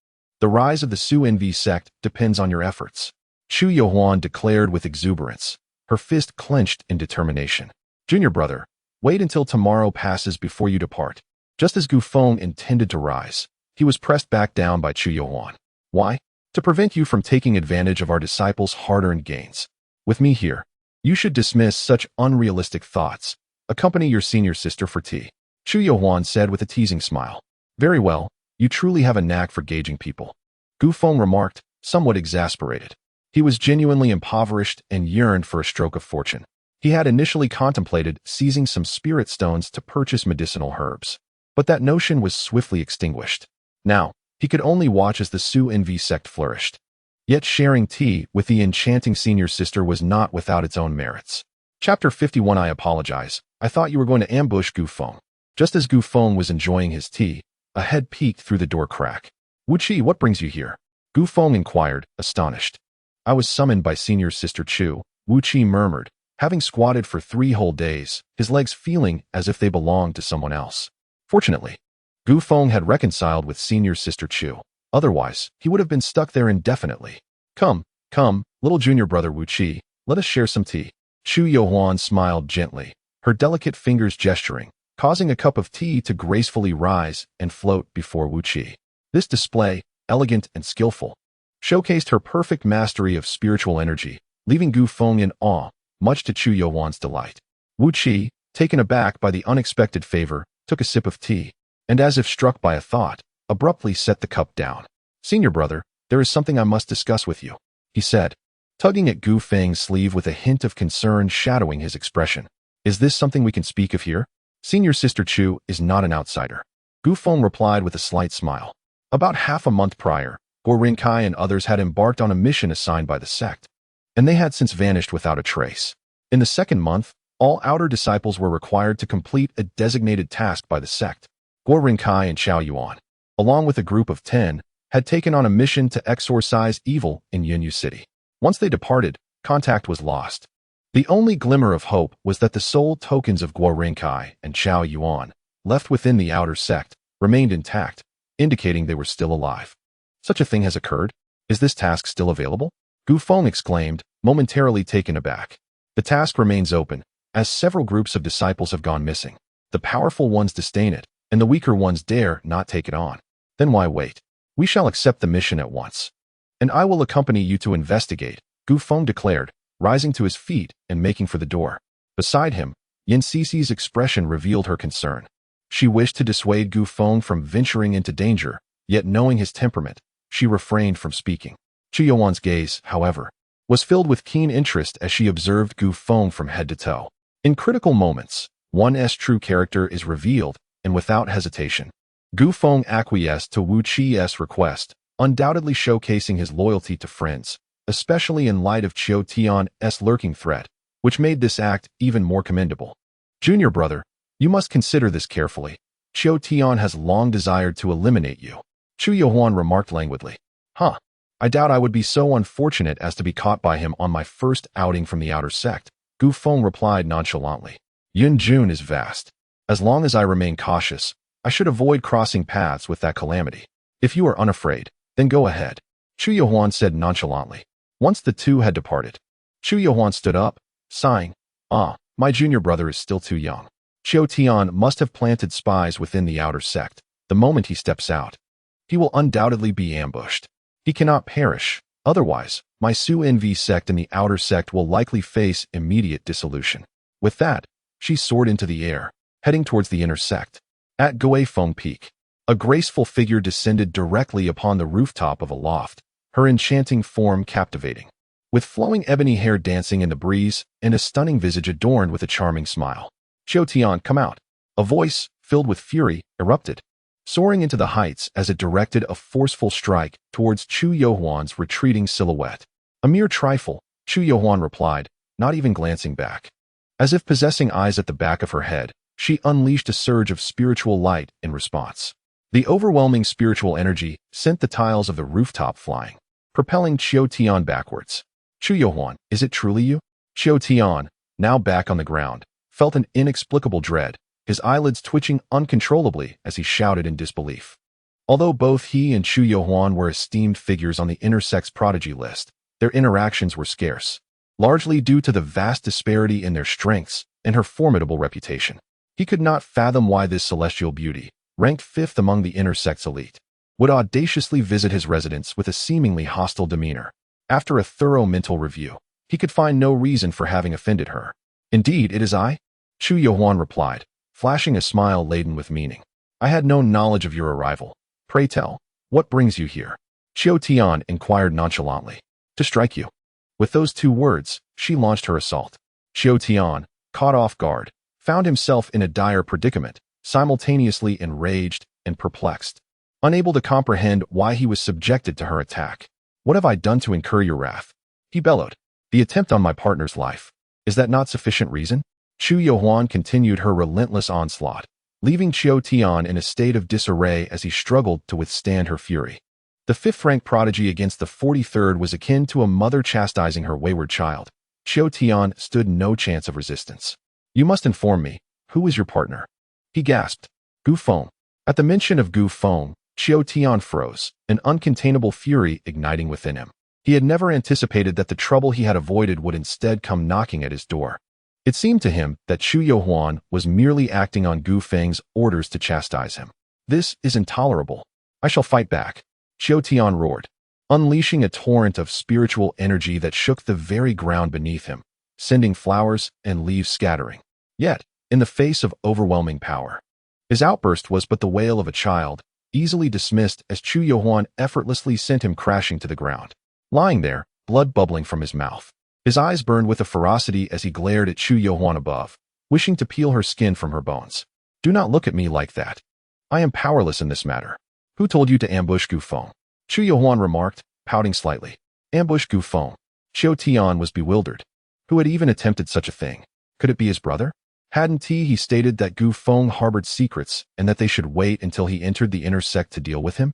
The rise of the Zhou NV sect depends on your efforts. Chu Yohuan declared with exuberance, her fist clenched in determination. Junior brother, wait until tomorrow passes before you depart. Just as Gu Feng intended to rise, he was pressed back down by Chu Yohuan. Why? To prevent you from taking advantage of our disciples' hard-earned gains. With me here, you should dismiss such unrealistic thoughts. Accompany your senior sister for tea. Chu Yohuan said with a teasing smile. Very well, you truly have a knack for gauging people. Gu Feng remarked, somewhat exasperated. He was genuinely impoverished and yearned for a stroke of fortune. He had initially contemplated seizing some spirit stones to purchase medicinal herbs, but that notion was swiftly extinguished. Now, he could only watch as the Zhou NV sect flourished. Yet sharing tea with the enchanting senior sister was not without its own merits. Chapter 51. I apologize. I thought you were going to ambush Gu Feng. Just as Gu Feng was enjoying his tea, a head peeked through the door crack. Wu Qi, what brings you here? Gu Feng inquired, astonished. I was summoned by senior sister Chu, Wu Qi murmured, having squatted for 3 whole days, his legs feeling as if they belonged to someone else. Fortunately, Gu Feng had reconciled with senior sister Chu. Otherwise, he would have been stuck there indefinitely. Come, little junior brother Wu Qi, let us share some tea. Chu Yohuan smiled gently, her delicate fingers gesturing, causing a cup of tea to gracefully rise and float before Wu Qi. This display, elegant and skillful, showcased her perfect mastery of spiritual energy, leaving Gu Feng in awe, much to Chu Yohuan's delight. Wu Qi, taken aback by the unexpected favor, took a sip of tea, and as if struck by a thought, abruptly set the cup down. "Senior brother, there is something I must discuss with you," he said, tugging at Gu Feng's sleeve with a hint of concern shadowing his expression. "Is this something we can speak of here? Senior sister Chu is not an outsider." Gu Feng replied with a slight smile. About half a month prior, Gu Rinkai and others had embarked on a mission assigned by the sect, and they had since vanished without a trace. In the second month, all outer disciples were required to complete a designated task by the sect. Gu Rinkai and Xiao Yuan, along with a group of 10, had taken on a mission to exorcise evil in Yunyu City. Once they departed, contact was lost. The only glimmer of hope was that the soul tokens of Gu Rinkai and Xiao Yuan, left within the outer sect, remained intact, indicating they were still alive. "Such a thing has occurred? Is this task still available?" Gu Feng exclaimed, momentarily taken aback. "The task remains open, as several groups of disciples have gone missing. The powerful ones disdain it, and the weaker ones dare not take it on. Then why wait? We shall accept the mission at once. And I will accompany you to investigate," Gu Feng declared, rising to his feet and making for the door. Beside him, Yin Cici's expression revealed her concern. She wished to dissuade Gu Feng from venturing into danger, yet knowing his temperament, she refrained from speaking. Chu Yuan's gaze, however, was filled with keen interest as she observed Gu Feng from head to toe. In critical moments, one's true character is revealed, and without hesitation, Gu Feng acquiesced to Wu Qi's request, undoubtedly showcasing his loyalty to friends, especially in light of Qiu Tian's lurking threat, which made this act even more commendable. "Junior brother, you must consider this carefully. Qiu Tian has long desired to eliminate you," Chu Yuan remarked languidly. "Huh. I doubt I would be so unfortunate as to be caught by him on my first outing from the outer sect," Gu Feng replied nonchalantly. "Yun Jun is vast. As long as I remain cautious, I should avoid crossing paths with that calamity. If you are unafraid, then go ahead," Chu Yuan said nonchalantly. Once the two had departed, Chu Yuan stood up, sighing. My junior brother is still too young. Qiu Tian must have planted spies within the outer sect. The moment he steps out, he will undoubtedly be ambushed. He cannot perish. Otherwise, my Su NV sect and the outer sect will likely face immediate dissolution." With that, she soared into the air, heading towards the inner sect. At Gu Feng Peak, a graceful figure descended directly upon the rooftop of a loft, her enchanting form captivating. With flowing ebony hair dancing in the breeze and a stunning visage adorned with a charming smile. "Qiu Tian, come out!" A voice, filled with fury, erupted, soaring into the heights as it directed a forceful strike towards Chu Yuan's retreating silhouette. "A mere trifle," Chu Yuan replied, not even glancing back. As if possessing eyes at the back of her head, she unleashed a surge of spiritual light in response. The overwhelming spiritual energy sent the tiles of the rooftop flying, propelling Qiu Tian backwards. "Chu Yuan, is it truly you?" Qiu Tian, now back on the ground, felt an inexplicable dread, his eyelids twitching uncontrollably as he shouted in disbelief. Although both he and Chu Yuan were esteemed figures on the intersex prodigy list, their interactions were scarce, largely due to the vast disparity in their strengths and her formidable reputation. He could not fathom why this celestial beauty, ranked 5th among the intersex elite, would audaciously visit his residence with a seemingly hostile demeanor. After a thorough mental review, he could find no reason for having offended her. "Indeed, it is I," Chu Yuan replied, flashing a smile laden with meaning. "I had no knowledge of your arrival. Pray tell, what brings you here?" Qiu Tian inquired nonchalantly. "To strike you." With those two words, she launched her assault. Qiu Tian, caught off guard, found himself in a dire predicament, simultaneously enraged and perplexed, unable to comprehend why he was subjected to her attack. "What have I done to incur your wrath?" he bellowed. "The attempt on my partner's life. Is that not sufficient reason?" Chu Yuan continued her relentless onslaught, leaving Qiu Tian in a state of disarray as he struggled to withstand her fury. The 5th-rank prodigy against the 43rd was akin to a mother chastising her wayward child. Qiu Tian stood no chance of resistance. "You must inform me, who is your partner?" he gasped. "Gu Feng." At the mention of Gu Feng, Qiu Tian froze, an uncontainable fury igniting within him. He had never anticipated that the trouble he had avoided would instead come knocking at his door. It seemed to him that Chu Yuan was merely acting on Gu Feng's orders to chastise him. "This is intolerable. I shall fight back," Qiu Tian roared, unleashing a torrent of spiritual energy that shook the very ground beneath him, sending flowers and leaves scattering. Yet, in the face of overwhelming power, his outburst was but the wail of a child, easily dismissed as Chu Yohuan effortlessly sent him crashing to the ground. Lying there, blood bubbling from his mouth. His eyes burned with a ferocity as he glared at Chu Yohuan above, wishing to peel her skin from her bones. Do not look at me like that. I am powerless in this matter. Who told you to ambush Gu Feng? Chu Yohuan remarked, pouting slightly. Ambush Gu Feng. Qiu Tian was bewildered. Who had even attempted such a thing? Could it be his brother? Hadn't he stated that Gu Feng harbored secrets and that they should wait until he entered the inner sect to deal with him?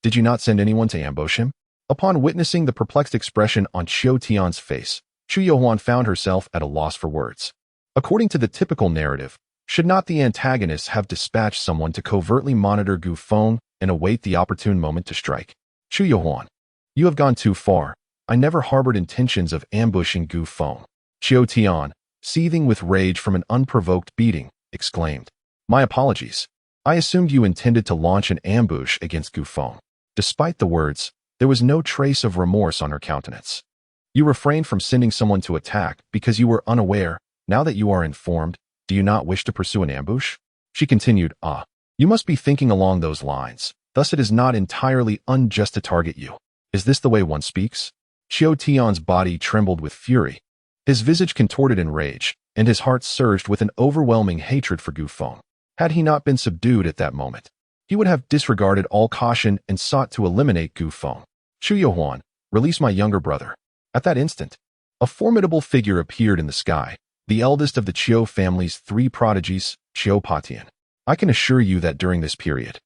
Did you not send anyone to ambush him? Upon witnessing the perplexed expression on Qiu Tian's face, Chu Yohuan found herself at a loss for words. According to the typical narrative, should not the antagonist have dispatched someone to covertly monitor Gu Feng and await the opportune moment to strike? Chu Yohuan, you have gone too far. I never harbored intentions of ambushing Gu Feng. Qiu Tian, seething with rage from an unprovoked beating, exclaimed. My apologies. I assumed you intended to launch an ambush against Gu Feng. Despite the words, there was no trace of remorse on her countenance. You refrained from sending someone to attack because you were unaware. Now that you are informed, do you not wish to pursue an ambush? She continued, You must be thinking along those lines. Thus it is not entirely unjust to target you. Is this the way one speaks? Qiu Tian's body trembled with fury. His visage contorted in rage, and his heart surged with an overwhelming hatred for Gu Feng. Had he not been subdued at that moment, he would have disregarded all caution and sought to eliminate Gu Feng. Chu Yohuan, release my younger brother. At that instant, a formidable figure appeared in the sky, the eldest of the Qiu family's 3 prodigies, Qiu Patian. I can assure you that during this period,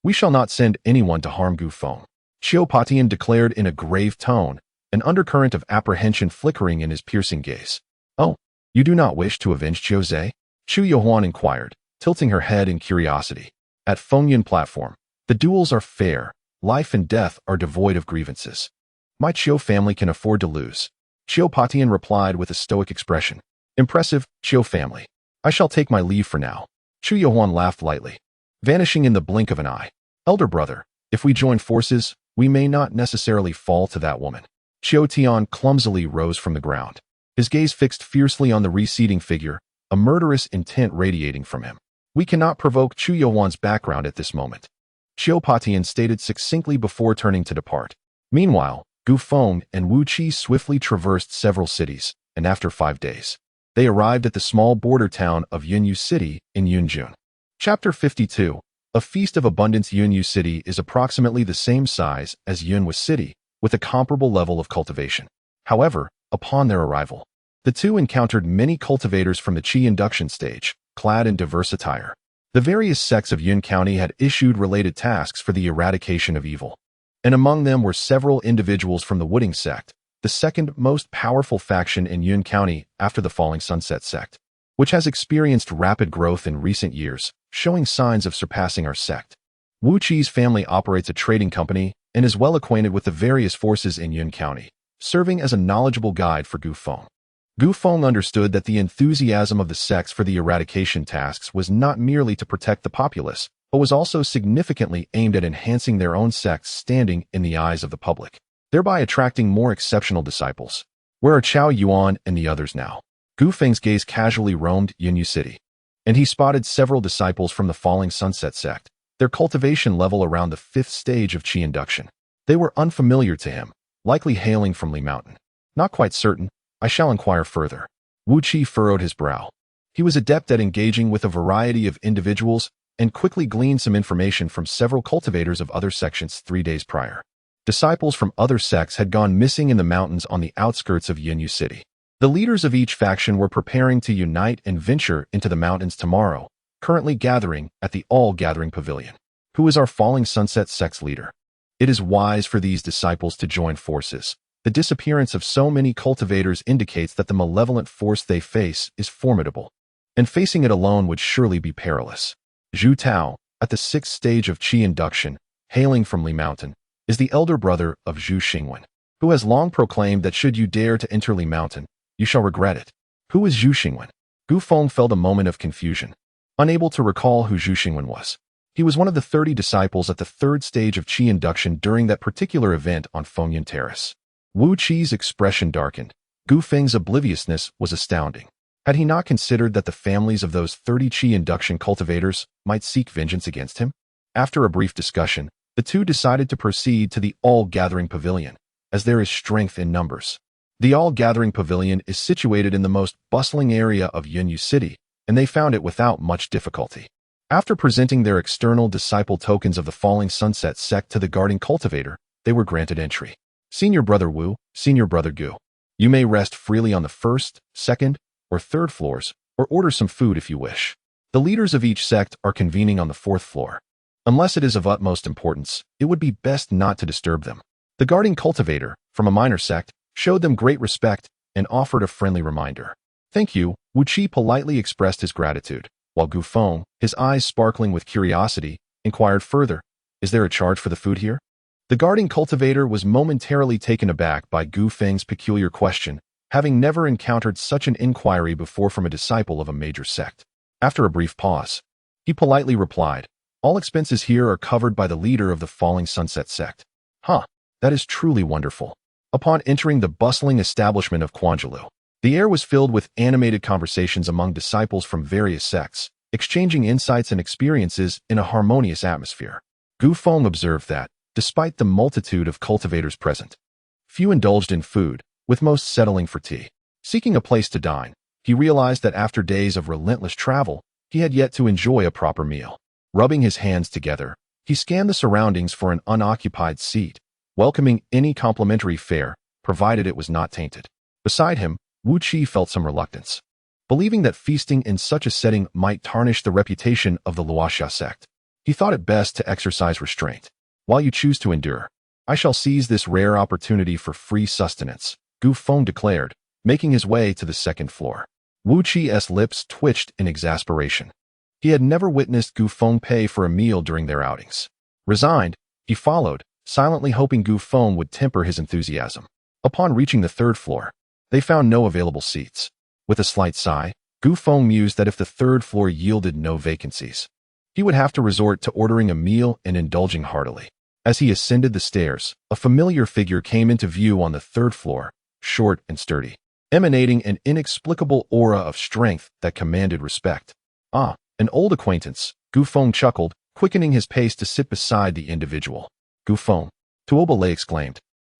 we shall not send anyone to harm Gu Feng. Qiu Patian declared in a grave tone, an undercurrent of apprehension flickering in his piercing gaze. Oh, you do not wish to avenge Qiu Zhe? Chu Yohuan inquired, tilting her head in curiosity. At Fengyan platform, the duels are fair, life and death are devoid of grievances. My Qiu family can afford to lose. Qiu Patian replied with a stoic expression. Impressive, Qiu family. I shall take my leave for now. Chu Yohuan laughed lightly, vanishing in the blink of an eye. Elder brother, if we join forces, we may not necessarily fall to that woman. Qiu Tian clumsily rose from the ground, his gaze fixed fiercely on the receding figure, a murderous intent radiating from him. We cannot provoke Chu Yohuan's background at this moment. Qiu Patian stated succinctly before turning to depart. Meanwhile, Gu Feng and Wu Qi swiftly traversed several cities, and after 5 days, they arrived at the small border town of Yunyu City in Yunjun. Chapter 52. A Feast of Abundance. Yunyu City is approximately the same size as Yunhua City, with a comparable level of cultivation. However, upon their arrival, the two encountered many cultivators from the Qi induction stage, clad in diverse attire. The various sects of Yun County had issued related tasks for the eradication of evil, and among them were several individuals from the Wooding sect, the second most powerful faction in Yun County after the Falling Sunset sect, which has experienced rapid growth in recent years, showing signs of surpassing our sect. Wu Qi's family operates a trading company and is well acquainted with the various forces in Yun County, serving as a knowledgeable guide for Gu Feng. Gu Feng understood that the enthusiasm of the sects for the eradication tasks was not merely to protect the populace, but was also significantly aimed at enhancing their own sect's standing in the eyes of the public, thereby attracting more exceptional disciples. Where are Chao Yuan and the others now? Gu Feng's gaze casually roamed Yunyu City, and he spotted several disciples from the Falling Sunset sect, their cultivation level around the 5th stage of Qi induction. They were unfamiliar to him, likely hailing from Li Mountain. Not quite certain. I shall inquire further. Wu Qi furrowed his brow. He was adept at engaging with a variety of individuals and quickly gleaned some information from several cultivators of other sections 3 days prior. Disciples from other sects had gone missing in the mountains on the outskirts of Yunyu City. The leaders of each faction were preparing to unite and venture into the mountains tomorrow, currently gathering at the All-Gathering Pavilion. Who is our Falling Sunset sect's leader? It is wise for these disciples to join forces. The disappearance of so many cultivators indicates that the malevolent force they face is formidable, and facing it alone would surely be perilous. Zhu Tao, at the 6th stage of Qi induction, hailing from Li Mountain, is the elder brother of Zhu Xingwen, who has long proclaimed that should you dare to enter Li Mountain, you shall regret it. Who is Zhu Xingwen? Gu Feng felt a moment of confusion, unable to recall who Zhu Xingwen was. He was one of the 30 disciples at the 3rd stage of Qi induction during that particular event on Fengyan Terrace. Wu Qi's expression darkened. Gu Feng's obliviousness was astounding. Had he not considered that the families of those 30 Qi induction cultivators might seek vengeance against him? After a brief discussion, the two decided to proceed to the all-gathering pavilion, as there is strength in numbers. The all-gathering pavilion is situated in the most bustling area of Yunyu City, and they found it without much difficulty. After presenting their external disciple tokens of the Falling Sunset sect to the guarding cultivator, they were granted entry. Senior Brother Wu, Senior Brother Gu. You may rest freely on the first, second, or third floors, or order some food if you wish. The leaders of each sect are convening on the fourth floor. Unless it is of utmost importance, it would be best not to disturb them. The guarding cultivator, from a minor sect, showed them great respect and offered a friendly reminder. Thank you, Wu Qi politely expressed his gratitude, while Gu Feng, his eyes sparkling with curiosity, inquired further, is there a charge for the food here? The guarding cultivator was momentarily taken aback by Gu Feng's peculiar question, having never encountered such an inquiry before from a disciple of a major sect. After a brief pause, he politely replied, all expenses here are covered by the leader of the Falling Sunset sect. Huh, that is truly wonderful. Upon entering the bustling establishment of Quanjilu, the air was filled with animated conversations among disciples from various sects, exchanging insights and experiences in a harmonious atmosphere. Gu Feng observed that, despite the multitude of cultivators present, few indulged in food, with most settling for tea. Seeking a place to dine, he realized that after days of relentless travel, he had yet to enjoy a proper meal. Rubbing his hands together, he scanned the surroundings for an unoccupied seat, welcoming any complimentary fare, provided it was not tainted. Beside him, Wu Qi felt some reluctance, believing that feasting in such a setting might tarnish the reputation of the Luoxia sect. He thought it best to exercise restraint. While you choose to endure, I shall seize this rare opportunity for free sustenance, Gu Feng declared, making his way to the second floor. Wu Qi's lips twitched in exasperation. He had never witnessed Gu Feng pay for a meal during their outings. Resigned, he followed, silently hoping Gu Feng would temper his enthusiasm. Upon reaching the third floor, they found no available seats. With a slight sigh, Gu Feng mused that if the third floor yielded no vacancies, he would have to resort to ordering a meal and indulging heartily. As he ascended the stairs, a familiar figure came into view on the third floor, short and sturdy, emanating an inexplicable aura of strength that commanded respect. Ah, an old acquaintance, Gu Feng chuckled, quickening his pace to sit beside the individual. Gu Feng, Tuoba exclaimed,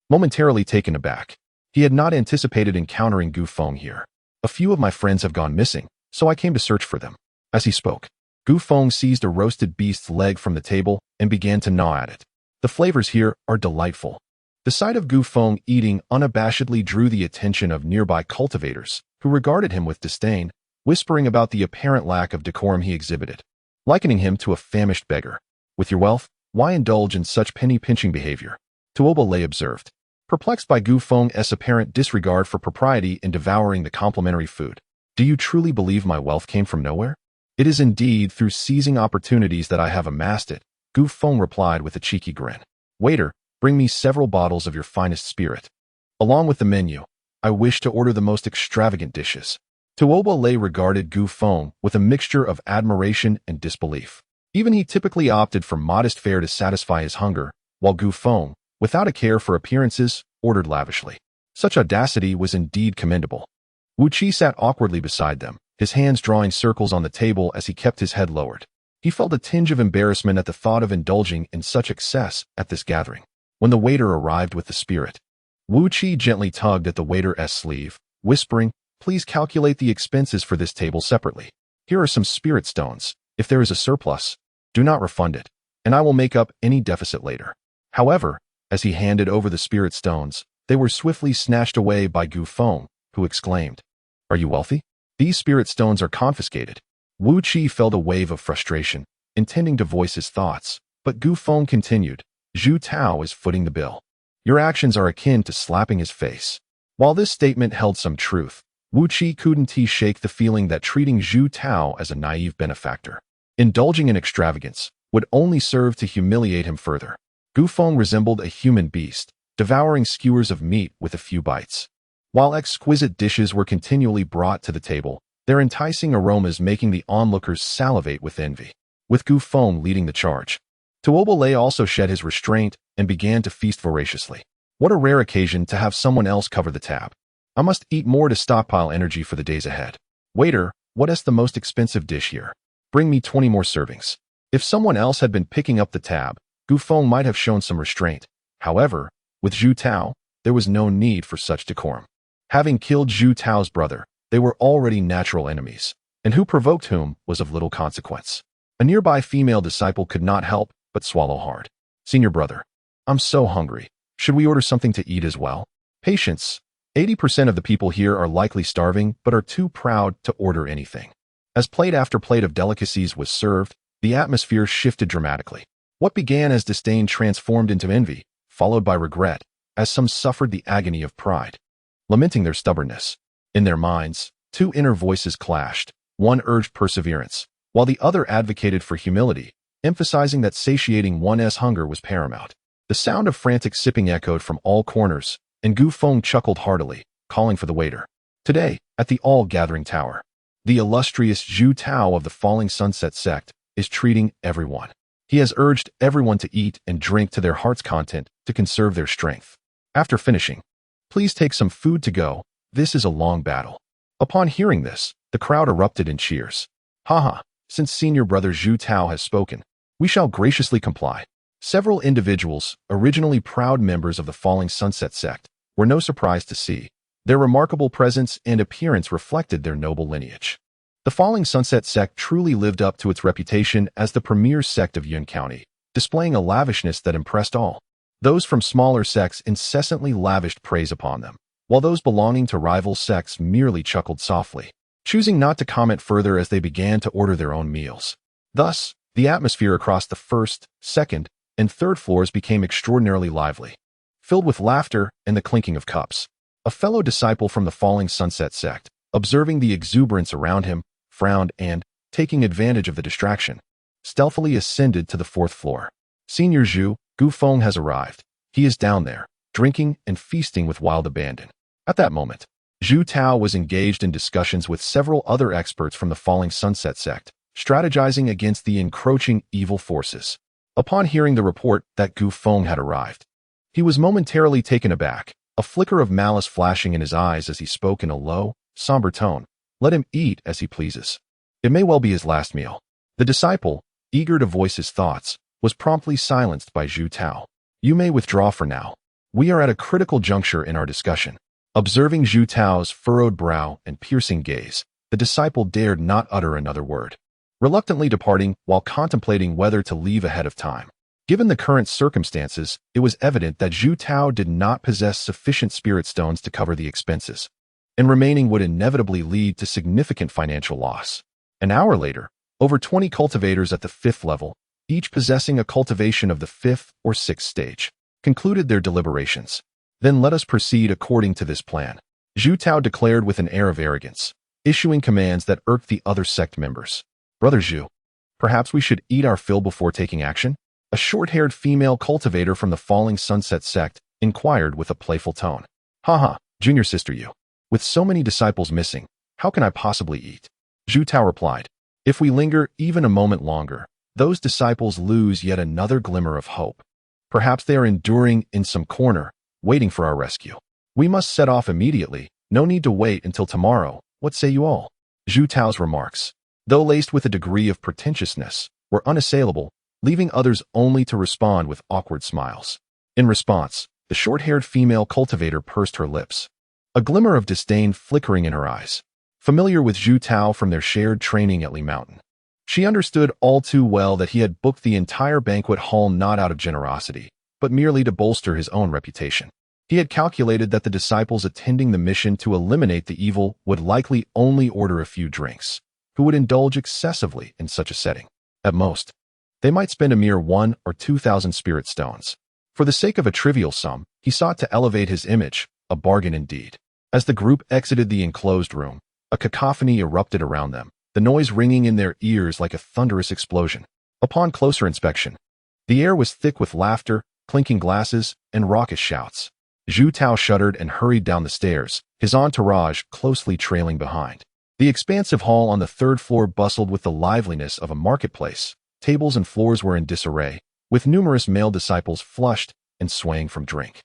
momentarily taken aback. He had not anticipated encountering Gu Feng here. A few of my friends have gone missing, so I came to search for them. As he spoke, Gu Feng seized a roasted beast's leg from the table and began to gnaw at it. The flavors here are delightful. The sight of Gu Feng eating unabashedly drew the attention of nearby cultivators, who regarded him with disdain, whispering about the apparent lack of decorum he exhibited, likening him to a famished beggar. With your wealth, why indulge in such penny-pinching behavior? Tuoba observed, perplexed by Gu Feng's apparent disregard for propriety in devouring the complimentary food. Do you truly believe my wealth came from nowhere? It is indeed through seizing opportunities that I have amassed it, Gu Feng replied with a cheeky grin. Waiter, bring me several bottles of your finest spirit. Along with the menu, I wish to order the most extravagant dishes. Tuoba regarded Gu Feng with a mixture of admiration and disbelief. Even he typically opted for modest fare to satisfy his hunger, while Gu Feng, without a care for appearances, ordered lavishly. Such audacity was indeed commendable. Wu Qi sat awkwardly beside them, his hands drawing circles on the table as he kept his head lowered. He felt a tinge of embarrassment at the thought of indulging in such excess at this gathering. When the waiter arrived with the spirit, Wu Qi gently tugged at the waiter's sleeve, whispering, please calculate the expenses for this table separately. Here are some spirit stones. If there is a surplus, do not refund it, and I will make up any deficit later. However, as he handed over the spirit stones, they were swiftly snatched away by Gu Feng, who exclaimed, are you wealthy? These spirit stones are confiscated. Wu Qi felt a wave of frustration, intending to voice his thoughts, but Gu Feng continued, Zhu Tao is footing the bill. Your actions are akin to slapping his face. While this statement held some truth, Wu Qi couldn't shake the feeling that treating Zhu Tao as a naive benefactor, indulging in extravagance, would only serve to humiliate him further. Gu Feng resembled a human beast, devouring skewers of meat with a few bites. While exquisite dishes were continually brought to the table, their enticing aromas making the onlookers salivate with envy. With Gu Feng leading the charge, Tuoba also shed his restraint and began to feast voraciously. What a rare occasion to have someone else cover the tab. I must eat more to stockpile energy for the days ahead. Waiter, what is the most expensive dish here? Bring me 20 more servings. If someone else had been picking up the tab, Gu Feng might have shown some restraint. However, with Zhu Tao, there was no need for such decorum. Having killed Zhu Tao's brother, they were already natural enemies, and who provoked whom was of little consequence. A nearby female disciple could not help but swallow hard. Senior brother, I'm so hungry. Should we order something to eat as well? Patience. 80% of the people here are likely starving but are too proud to order anything. As plate after plate of delicacies was served, the atmosphere shifted dramatically. What began as disdain transformed into envy, followed by regret, as some suffered the agony of pride, lamenting their stubbornness. In their minds, two inner voices clashed. One urged perseverance, while the other advocated for humility, emphasizing that satiating one's hunger was paramount. The sound of frantic sipping echoed from all corners, and Gu Feng chuckled heartily, calling for the waiter. Today, at the all-gathering tower, the illustrious Zhu Tao of the Falling Sunset sect is treating everyone. He has urged everyone to eat and drink to their heart's content to conserve their strength. After finishing, please take some food to go. This is a long battle. Upon hearing this, the crowd erupted in cheers. Haha, since senior brother Zhu Tao has spoken, we shall graciously comply. Several individuals, originally proud members of the Falling Sunset sect, were no surprise to see. Their remarkable presence and appearance reflected their noble lineage. The Falling Sunset sect truly lived up to its reputation as the premier sect of Yun County, displaying a lavishness that impressed all. Those from smaller sects incessantly lavished praise upon them, while those belonging to rival sects merely chuckled softly, choosing not to comment further as they began to order their own meals. Thus, the atmosphere across the first, second, and third floors became extraordinarily lively, filled with laughter and the clinking of cups. A fellow disciple from the Falling Sunset sect, observing the exuberance around him, frowned and, taking advantage of the distraction, stealthily ascended to the fourth floor. Senior Zhu, Gu Feng has arrived. He is down there, drinking and feasting with wild abandon. At that moment, Zhu Tao was engaged in discussions with several other experts from the Falling Sunset sect, strategizing against the encroaching evil forces. Upon hearing the report that Gu Feng had arrived, he was momentarily taken aback, a flicker of malice flashing in his eyes as he spoke in a low, somber tone. Let him eat as he pleases. It may well be his last meal. The disciple, eager to voice his thoughts, was promptly silenced by Zhu Tao. You may withdraw for now. We are at a critical juncture in our discussion. Observing Zhu Tao's furrowed brow and piercing gaze, the disciple dared not utter another word, reluctantly departing while contemplating whether to leave ahead of time. Given the current circumstances, it was evident that Zhu Tao did not possess sufficient spirit stones to cover the expenses, and remaining would inevitably lead to significant financial loss. An hour later, over 20 cultivators at the 5th level, each possessing a cultivation of the 5th or 6th stage, concluded their deliberations. Then let us proceed according to this plan, Zhu Tao declared with an air of arrogance, issuing commands that irked the other sect members. Brother Zhu, perhaps we should eat our fill before taking action? A short-haired female cultivator from the Falling Sunset sect inquired with a playful tone. Haha, junior sister you. With so many disciples missing, how can I possibly eat? Zhu Tao replied, if we linger even a moment longer, those disciples lose yet another glimmer of hope. Perhaps they are enduring in some corner, waiting for our rescue. We must set off immediately, no need to wait until tomorrow. What say you all? Zhu Tao's remarks, though laced with a degree of pretentiousness, were unassailable, leaving others only to respond with awkward smiles. In response, the short-haired female cultivator pursed her lips, a glimmer of disdain flickering in her eyes. Familiar with Zhu Tao from their shared training at Li Mountain, she understood all too well that he had booked the entire banquet hall not out of generosity, but merely to bolster his own reputation. He had calculated that the disciples attending the mission to eliminate the evil would likely only order a few drinks, who would indulge excessively in such a setting. At most, they might spend a mere 1,000 or 2,000 spirit stones. For the sake of a trivial sum, he sought to elevate his image, a bargain indeed. As the group exited the enclosed room, a cacophony erupted around them, the noise ringing in their ears like a thunderous explosion. Upon closer inspection, the air was thick with laughter, clinking glasses, and raucous shouts. Zhu Tao shuddered and hurried down the stairs, his entourage closely trailing behind. The expansive hall on the 3rd floor bustled with the liveliness of a marketplace. Tables and floors were in disarray, with numerous male disciples flushed and swaying from drink.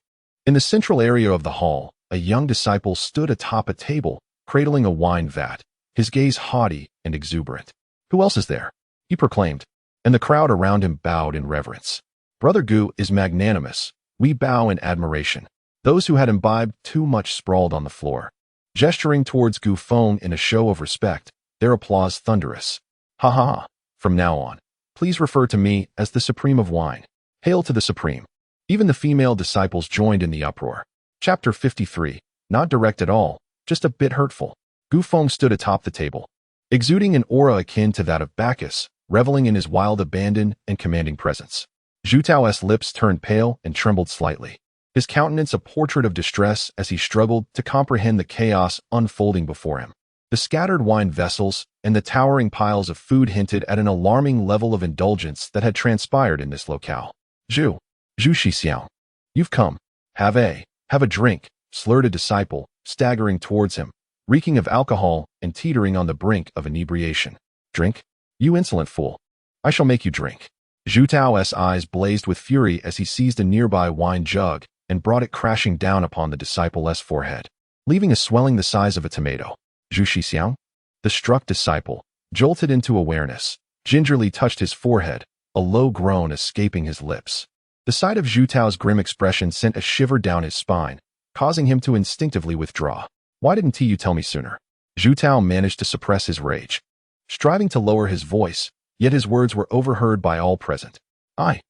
In the central area of the hall, a young disciple stood atop a table, cradling a wine vat, his gaze haughty and exuberant. Who else is there? He proclaimed. and the crowd around him bowed in reverence. Brother Gu is magnanimous. We bow in admiration. Those who had imbibed too much sprawled on the floor, gesturing towards Gu Feng in a show of respect, their applause thunderous. Ha ha ha. From now on, please refer to me as the Supreme of Wine. Hail to the Supreme. Even the female disciples joined in the uproar. Chapter 53. Not direct at all, just a bit hurtful. Gu Feng stood atop the table, exuding an aura akin to that of abacus, reveling in his wild abandon and commanding presence. Zhu Tao's lips turned pale and trembled slightly, his countenance a portrait of distress as he struggled to comprehend the chaos unfolding before him. The scattered wine vessels and the towering piles of food hinted at an alarming level of indulgence that had transpired in this locale. Zhu Shixiang, you've come. Have a drink, slurred a disciple, staggering towards him, reeking of alcohol and teetering on the brink of inebriation. Drink? You insolent fool. I shall make you drink. Zhu Tao's eyes blazed with fury as he seized a nearby wine jug and brought it crashing down upon the disciple's forehead, leaving a swelling the size of a tomato. Zhu Shixiang? The struck disciple, jolted into awareness, gingerly touched his forehead, a low groan escaping his lips. The sight of Zhu Tao's grim expression sent a shiver down his spine, causing him to instinctively withdraw. Why didn't you tell me sooner? Zhu Tao managed to suppress his rage, striving to lower his voice, yet his words were overheard by all present. I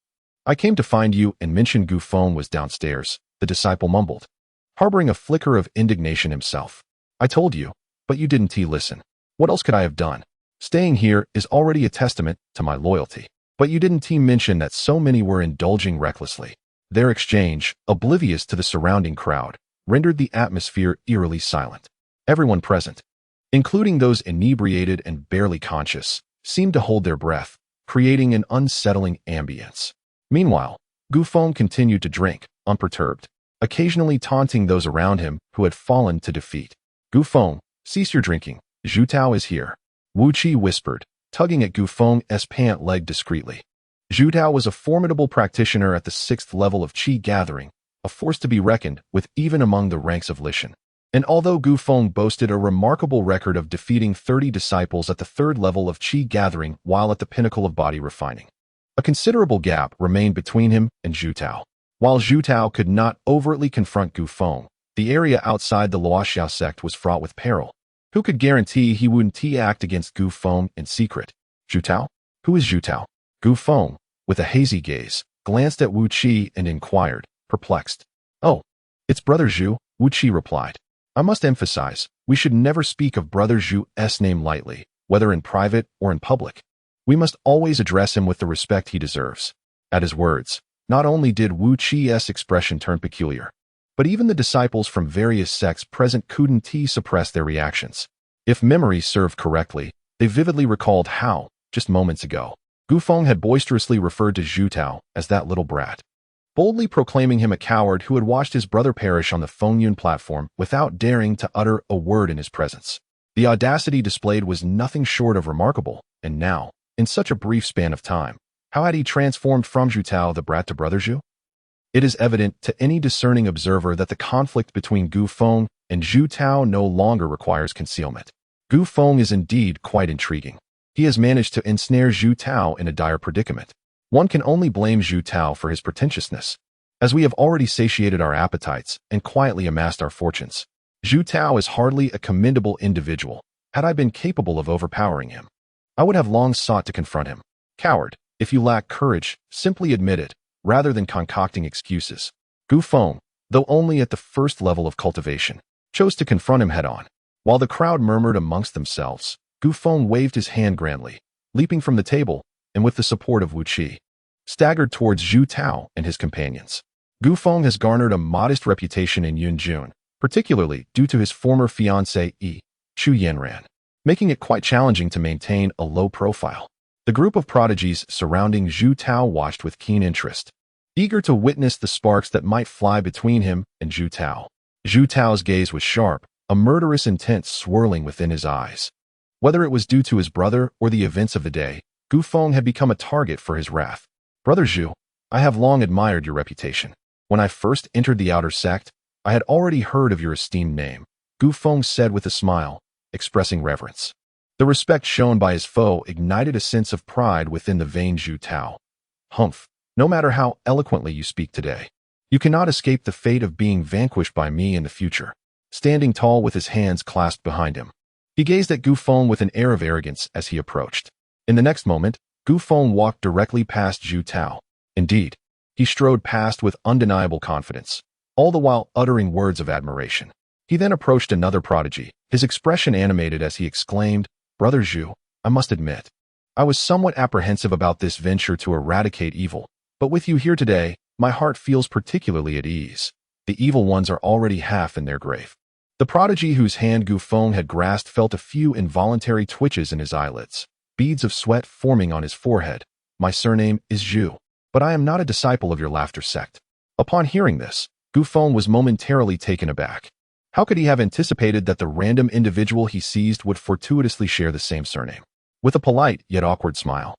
came to find you and mention Gu Feng was downstairs, the disciple mumbled, harboring a flicker of indignation himself. I told you, but you didn't listen. What else could I have done? Staying here is already a testament to my loyalty. But you didn't mention that so many were indulging recklessly. Their exchange, oblivious to the surrounding crowd, rendered the atmosphere eerily silent. Everyone present, including those inebriated and barely conscious, seemed to hold their breath, creating an unsettling ambience. Meanwhile, Gu Feng continued to drink, unperturbed, occasionally taunting those around him who had fallen to defeat. Gu Feng, cease your drinking. Zhu Tao is here. Wu Qi whispered, tugging at Gu Feng's pant leg discreetly. Zhu Tao was a formidable practitioner at the 6th level of Qi gathering, a force to be reckoned with even among the ranks of Lishan. And although Gu Feng boasted a remarkable record of defeating 30 disciples at the 3rd level of Qi gathering while at the pinnacle of body refining, a considerable gap remained between him and Zhu Tao. While Zhu Tao could not overtly confront Gu Feng, the area outside the Luoxiao sect was fraught with peril. Who could guarantee he wouldn't act against Gu Feng in secret? Zhu Tao? Who is Zhu Tao? Gu Feng, with a hazy gaze, glanced at Wu Qi and inquired, perplexed. Oh, it's Brother Zhu, Wu Qi replied. I must emphasize, we should never speak of Brother Zhu's name lightly, whether in private or in public. We must always address him with the respect he deserves. At his words, not only did Wu Qi's expression turn peculiar, but even the disciples from various sects present couldn't suppress their reactions. If memory served correctly, they vividly recalled how, just moments ago, Gu Feng had boisterously referred to Zhu Tao as that little brat, boldly proclaiming him a coward who had watched his brother perish on the Fengyun platform without daring to utter a word in his presence. The audacity displayed was nothing short of remarkable, and now, in such a brief span of time, how had he transformed from Zhu Tao the brat to Brother Zhu? It is evident to any discerning observer that the conflict between Gu Feng and Zhu Tao no longer requires concealment. Gu Feng is indeed quite intriguing. He has managed to ensnare Zhu Tao in a dire predicament. One can only blame Zhu Tao for his pretentiousness. As we have already satiated our appetites and quietly amassed our fortunes, Zhu Tao is hardly a commendable individual. Had I been capable of overpowering him, I would have long sought to confront him. Coward, if you lack courage, simply admit it, rather than concocting excuses. Gu Feng, though only at the 1st level of cultivation, chose to confront him head-on. While the crowd murmured amongst themselves, Gu Feng waved his hand grandly, leaping from the table, and with the support of Wu Qi, staggered towards Zhu Tao and his companions. Gu Feng has garnered a modest reputation in Yunjun, particularly due to his former fiancée Chu Yanran, making it quite challenging to maintain a low profile. The group of prodigies surrounding Zhu Tao watched with keen interest, eager to witness the sparks that might fly between him and Zhu Tao. Zhu Tao's gaze was sharp, a murderous intent swirling within his eyes. Whether it was due to his brother or the events of the day, Gu Feng had become a target for his wrath. Brother Zhu, I have long admired your reputation. When I first entered the outer sect, I had already heard of your esteemed name, Gu Feng said with a smile, expressing reverence. The The respect shown by his foe ignited a sense of pride within the vain Zhu Tao. Humph, no matter how eloquently you speak today, you cannot escape the fate of being vanquished by me in the future. Standing tall with his hands clasped behind him, he gazed at Gu Feng with an air of arrogance as he approached. In the next moment, Gu Feng walked directly past Zhu Tao. Indeed, he strode past with undeniable confidence, all the while uttering words of admiration. He then approached another prodigy, his expression animated as he exclaimed, "Brother Zhu, I must admit, I was somewhat apprehensive about this venture to eradicate evil, but with you here today, my heart feels particularly at ease. The evil ones are already half in their grave." The prodigy whose hand Gu Feng had grasped felt a few involuntary twitches in his eyelids, beads of sweat forming on his forehead. "My surname is Zhou, but I am not a disciple of your laughter sect." Upon hearing this, Gu Feng was momentarily taken aback. How could he have anticipated that the random individual he seized would fortuitously share the same surname? With a polite yet awkward smile,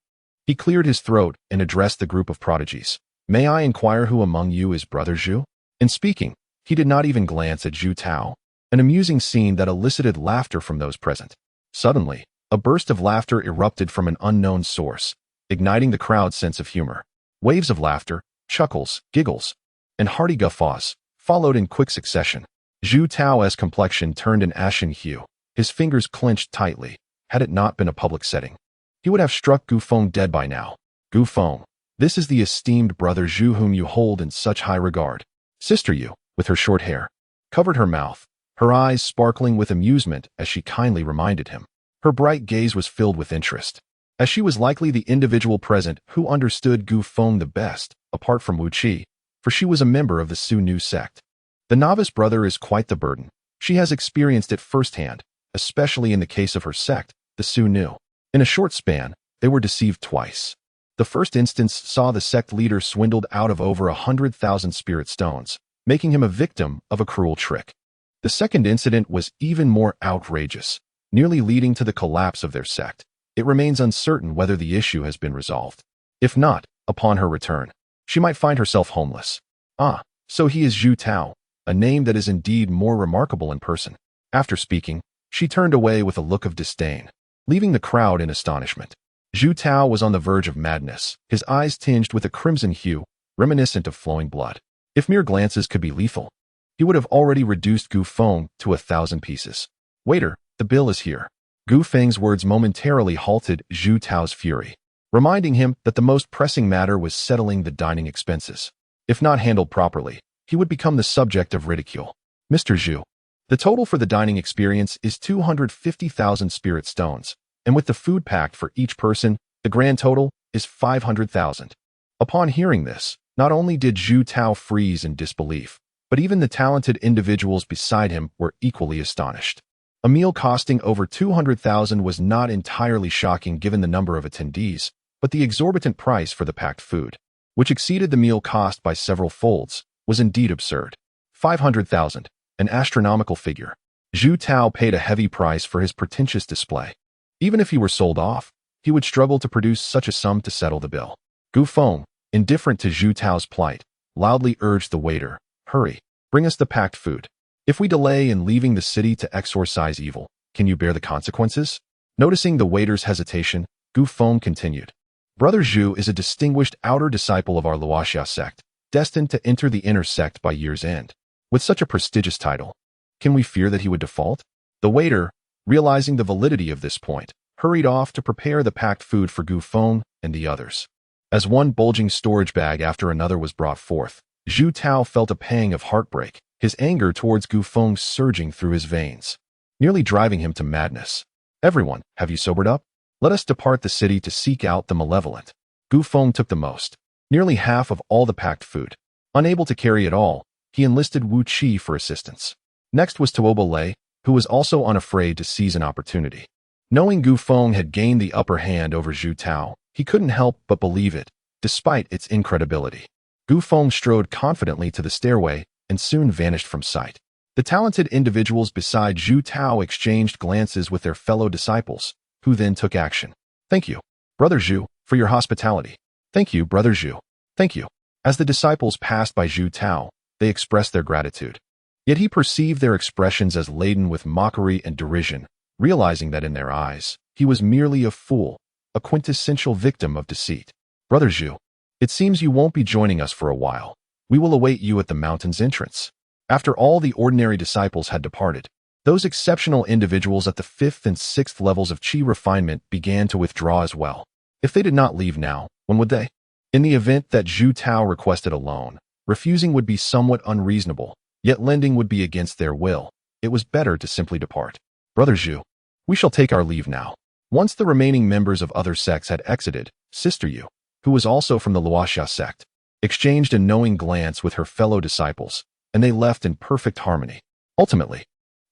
he cleared his throat and addressed the group of prodigies. "May I inquire who among you is Brother Zhou?" In speaking, he did not even glance at Zhu Tao, an amusing scene that elicited laughter from those present. Suddenly, a burst of laughter erupted from an unknown source, igniting the crowd's sense of humor. Waves of laughter, chuckles, giggles, and hearty guffaws followed in quick succession. Zhu Tao's complexion turned an ashen hue, his fingers clenched tightly. Had it not been a public setting, he would have struck Gu Feng dead by now. "Gu Feng, this is the esteemed brother Zhu whom you hold in such high regard." Sister Yu, with her short hair, covered her mouth, her eyes sparkling with amusement as she kindly reminded him. Her bright gaze was filled with interest, as she was likely the individual present who understood Gu Feng the best, apart from Wu Qi, for she was a member of the Su Nu sect. The novice brother is quite the burden. She has experienced it firsthand, especially in the case of her sect, the Su Nu. In a short span, they were deceived twice. The first instance saw the sect leader swindled out of over 100,000 spirit stones, making him a victim of a cruel trick. The second incident was even more outrageous, nearly leading to the collapse of their sect. It remains uncertain whether the issue has been resolved. If not, upon her return, she might find herself homeless. "Ah, so he is Zhu Tao, a name that is indeed more remarkable in person." After speaking, she turned away with a look of disdain, leaving the crowd in astonishment. Zhu Tao was on the verge of madness, his eyes tinged with a crimson hue, reminiscent of flowing blood. If mere glances could be lethal, he would have already reduced Gu Feng to 1,000 pieces. "Waiter, the bill is here." Gu Feng's words momentarily halted Zhu Tao's fury, reminding him that the most pressing matter was settling the dining expenses. If not handled properly, he would become the subject of ridicule. "Mr. Zhu, the total for the dining experience is 250,000 spirit stones, and with the food packed for each person, the grand total is 500,000. Upon hearing this, not only did Zhu Tao freeze in disbelief, but even the talented individuals beside him were equally astonished. A meal costing over 200,000 was not entirely shocking given the number of attendees, but the exorbitant price for the packed food, which exceeded the meal cost by several folds, was indeed absurd. 500,000, an astronomical figure. Zhu Tao paid a heavy price for his pretentious display. Even if he were sold off, he would struggle to produce such a sum to settle the bill. Gu Feng, indifferent to Zhu Tao's plight, loudly urged the waiter, "Hurry, bring us the packed food. If we delay in leaving the city to exorcise evil, can you bear the consequences?" Noticing the waiter's hesitation, Gu Feng continued, "Brother Zhu is a distinguished outer disciple of our Luoxia sect, destined to enter the inner sect by year's end. With such a prestigious title, can we fear that he would default?" The waiter, realizing the validity of this point, hurried off to prepare the packed food for Gu Feng and the others. As one bulging storage bag after another was brought forth, Zhu Tao felt a pang of heartbreak, his anger towards Gu Feng surging through his veins, nearly driving him to madness. "Everyone, have you sobered up? Let us depart the city to seek out the malevolent." Gu Feng took the most, nearly half of all the packed food. Unable to carry it all, he enlisted Wu Qi for assistance. Next was Tuobo Lei, who was also unafraid to seize an opportunity. Knowing Gu Feng had gained the upper hand over Zhu Tao, he couldn't help but believe it, despite its incredibility. Gu Feng strode confidently to the stairway and soon vanished from sight. The talented individuals beside Zhu Tao exchanged glances with their fellow disciples, who then took action. "Thank you, Brother Zhu, for your hospitality. Thank you, Brother Zhu. Thank you." As the disciples passed by Zhu Tao, they expressed their gratitude. Yet he perceived their expressions as laden with mockery and derision, realizing that in their eyes, He was merely a fool, a quintessential victim of deceit. Brother Zhou, it seems you won't be joining us for a while. We will await you at the mountain's entrance. After all the ordinary disciples had departed, those exceptional individuals at the 5th and 6th levels of Qi refinement began to withdraw as well. If they did not leave now, when would they? In the event that Zhu Tao requested a loan, refusing would be somewhat unreasonable, yet lending would be against their will. It was better to simply depart. Brother Zhu, we shall take our leave now. Once the remaining members of other sects had exited, Sister Yu, who was also from the Luoxia sect, exchanged a knowing glance with her fellow disciples, and they left in perfect harmony. Ultimately,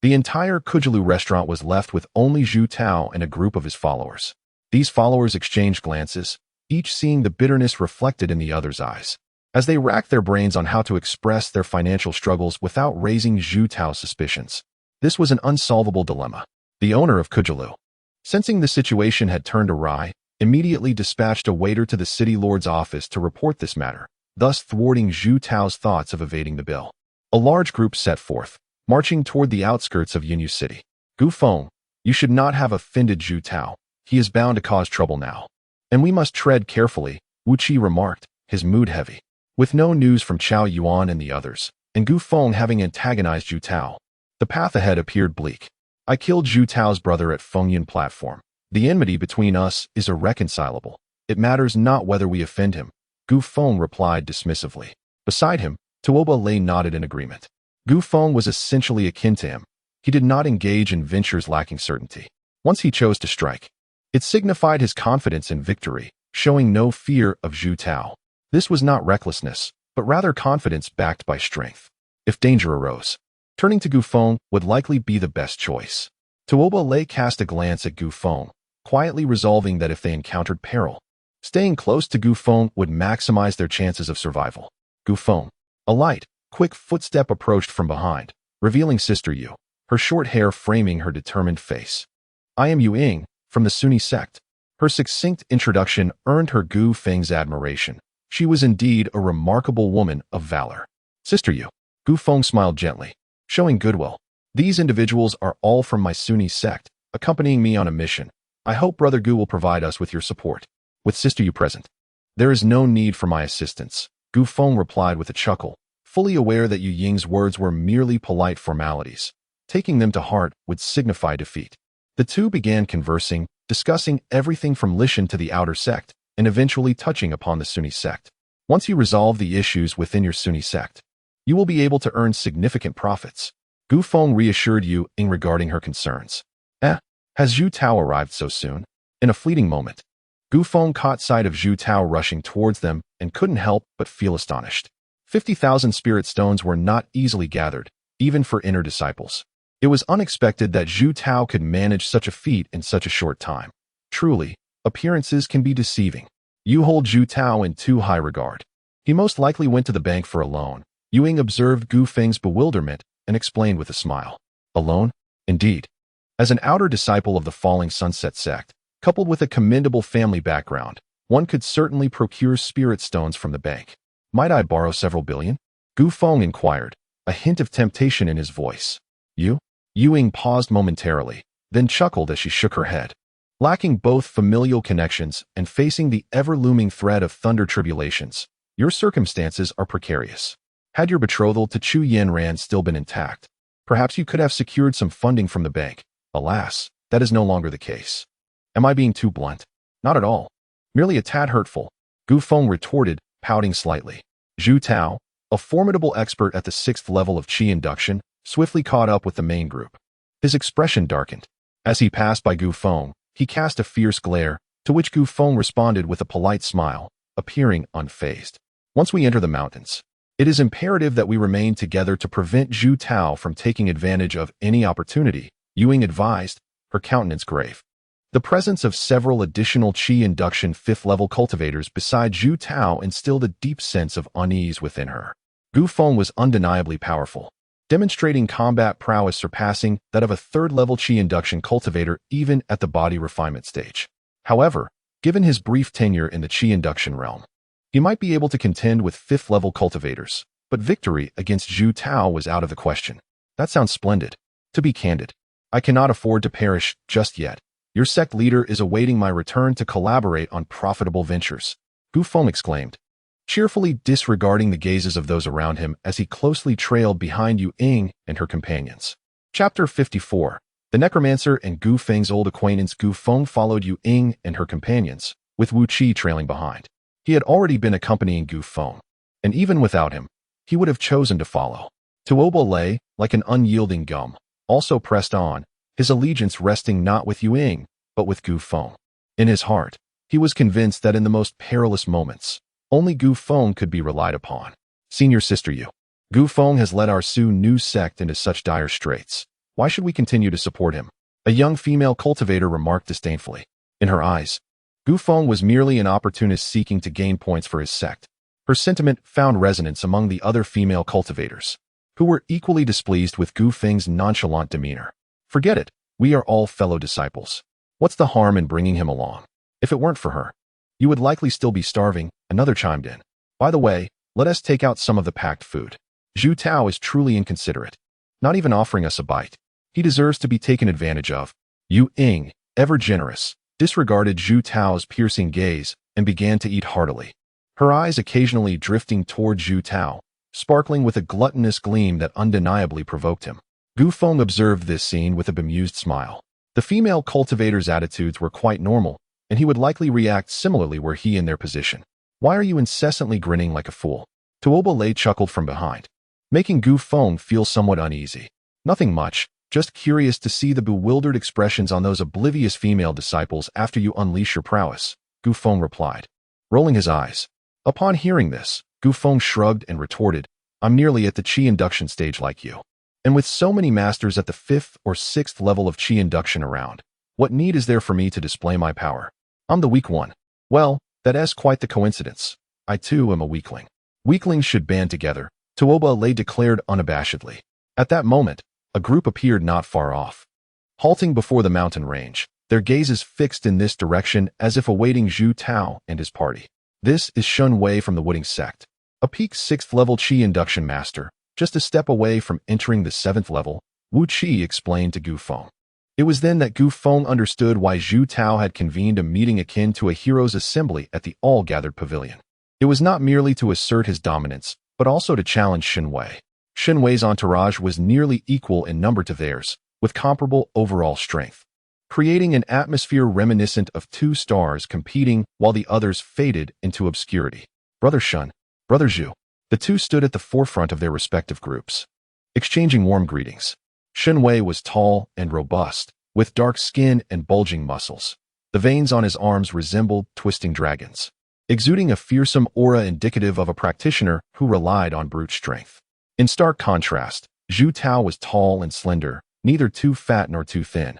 the entire Kujilu restaurant was left with only Zhu Tao and a group of his followers. These followers exchanged glances, each seeing the bitterness reflected in the other's eyes, as they racked their brains on how to express their financial struggles without raising Zhu Tao's suspicions. This was an unsolvable dilemma. The owner of Kujilu, sensing the situation had turned awry, immediately dispatched a waiter to the city lord's office to report this matter, thus thwarting Zhu Tao's thoughts of evading the bill. A large group set forth, marching toward the outskirts of Yunyu City. Gu Feng, you should not have offended Zhu Tao. He is bound to cause trouble now. And we must tread carefully, Wu Qi remarked, his mood heavy. With no news from Chao Yuan and the others, and Gu Feng having antagonized Zhu Tao, the path ahead appeared bleak. I killed Zhu Tao's brother at Fengyun platform. The enmity between us is irreconcilable. It matters not whether we offend him, Gu Feng replied dismissively. Beside him, Tuoba lay nodded in agreement. Gu Feng was essentially akin to him. He did not engage in ventures lacking certainty. Once he chose to strike, it signified his confidence in victory, showing no fear of Zhu Tao. This was not recklessness, but rather confidence backed by strength. If danger arose, turning to Gu Feng would likely be the best choice. Tuoba lay cast a glance at Gu Feng, quietly resolving that if they encountered peril, staying close to Gu Feng would maximize their chances of survival. Gu Feng, a light, quick footstep approached from behind, revealing Sister Yu, her short hair framing her determined face. I am Yu Ying, from the Sunni sect. Her succinct introduction earned her Gu Feng's admiration. She was indeed a remarkable woman of valor. Sister Yu, Gu Feng smiled gently, showing goodwill. These individuals are all from my Sunni sect, accompanying me on a mission. I hope Brother Gu will provide us with your support. With Sister Yu present, there is no need for my assistance, Gu Feng replied with a chuckle, fully aware that Yu Ying's words were merely polite formalities. Taking them to heart would signify defeat. The two began conversing, discussing everything from Lishan to the outer sect, and eventually touching upon the Sunni sect. Once you resolve the issues within your Sunni sect, you will be able to earn significant profits. Gu Feng reassured Yu Ying regarding her concerns. Has Zhu Tao arrived so soon? In a fleeting moment, Gu Feng caught sight of Zhu Tao rushing towards them and couldn't help but feel astonished. 50,000 spirit stones were not easily gathered, even for inner disciples. It was unexpected that Zhu Tao could manage such a feat in such a short time. Truly, appearances can be deceiving. You hold Zhu Tao in too high regard. He most likely went to the bank for a loan. Yu Ying observed Gu Feng's bewilderment and explained with a smile. A loan? Indeed. As an outer disciple of the Falling Sunset sect, coupled with a commendable family background, one could certainly procure spirit stones from the bank. Might I borrow several billion? Gu Feng inquired, a hint of temptation in his voice. You? Yu Ying paused momentarily, then chuckled as she shook her head. Lacking both familial connections and facing the ever-looming threat of thunder tribulations, your circumstances are precarious. Had your betrothal to Chu Yanran still been intact, perhaps you could have secured some funding from the bank. Alas, that is no longer the case. Am I being too blunt? Not at all. Merely a tad hurtful, Gu Feng retorted, pouting slightly. Zhu Tao, a formidable expert at the 6th level of Qi induction, swiftly caught up with the main group. His expression darkened. As he passed by Gu Feng, he cast a fierce glare, to which Gu Feng responded with a polite smile, appearing unfazed. Once we enter the mountains, it is imperative that we remain together to prevent Zhu Tao from taking advantage of any opportunity, Yu Ying advised, her countenance grave. The presence of several additional Qi induction 5th level cultivators beside Zhu Tao instilled a deep sense of unease within her. Gu Feng was undeniably powerful, demonstrating combat prowess surpassing that of a 3rd level Qi induction cultivator even at the body refinement stage. However, given his brief tenure in the Qi induction realm, he might be able to contend with 5th level cultivators, but victory against Zhu Tao was out of the question. That sounds splendid. To be candid, I cannot afford to perish just yet, Your sect leader is awaiting my return to collaborate on profitable ventures, Gu Feng exclaimed, cheerfully disregarding the gazes of those around him as he closely trailed behind Yu Ying and her companions. Chapter 54. The necromancer and Gu Feng's old acquaintance Gu Feng followed Yu Ying and her companions, with Wu Qi trailing behind. He had already been accompanying Gu Feng, and even without him, he would have chosen to follow. Tuoba lay, like an unyielding gum, also pressed on, his allegiance resting not with Yu Ying, but with Gu Feng. In his heart, he was convinced that in the most perilous moments, only Gu Feng could be relied upon. Senior Sister Yu, Gu Feng has led our Su new sect into such dire straits. Why should we continue to support him? A young female cultivator remarked disdainfully. In her eyes, Gu Feng was merely an opportunist seeking to gain points for his sect. Her sentiment found resonance among the other female cultivators, who were equally displeased with Gu Feng's nonchalant demeanor. Forget it, we are all fellow disciples. What's the harm in bringing him along? If it weren't for her, you would likely still be starving, another chimed in. By the way, let us take out some of the packed food. Zhu Tao is truly inconsiderate, not even offering us a bite. He deserves to be taken advantage of. Yu Ying, ever generous, disregarded Zhu Tao's piercing gaze and began to eat heartily, her eyes occasionally drifting toward Zhu Tao, sparkling with a gluttonous gleam that undeniably provoked him. Gu Feng observed this scene with a bemused smile. The female cultivator's attitudes were quite normal, and he would likely react similarly were he in their position. Why are you incessantly grinning like a fool? Tuoba Lei chuckled from behind, making Gu Feng feel somewhat uneasy. Nothing much, just curious to see the bewildered expressions on those oblivious female disciples after you unleash your prowess, Gu Feng replied, rolling his eyes. Upon hearing this, Gu Feng shrugged and retorted, I'm nearly at the Qi induction stage like you. And with so many masters at the 5th or 6th level of Qi induction around, what need is there for me to display my power? I'm the weak one. Well, that is quite the coincidence. I too am a weakling. Weaklings should band together, Tuoba Lei declared unabashedly. At that moment, a group appeared not far off. Halting before the mountain range, their gazes fixed in this direction as if awaiting Zhu Tao and his party. This is Shun Wei from the Wooding sect, a peak 6th level Qi induction master, just a step away from entering the 7th level, Wu Qi explained to Gu Feng. It was then that Gu Feng understood why Zhu Tao had convened a meeting akin to a hero's assembly at the all-gathered pavilion. It was not merely to assert his dominance, but also to challenge Shun Wei. Shun Wei's entourage was nearly equal in number to theirs, with comparable overall strength, creating an atmosphere reminiscent of two stars competing while the others faded into obscurity. Brother Shun, Brother Zhu. The two stood at the forefront of their respective groups, exchanging warm greetings. Shun Wei was tall and robust, with dark skin and bulging muscles. The veins on his arms resembled twisting dragons, exuding a fearsome aura indicative of a practitioner who relied on brute strength. In stark contrast, Zhu Tao was tall and slender, neither too fat nor too thin,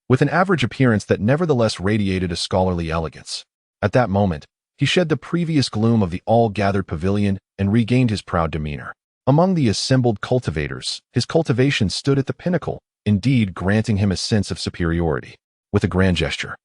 with an average appearance that nevertheless radiated a scholarly elegance. At that moment, he shed the previous gloom of the all-gathered pavilion and regained his proud demeanor. Among the assembled cultivators, his cultivation stood at the pinnacle, indeed granting him a sense of superiority. With a grand gesture,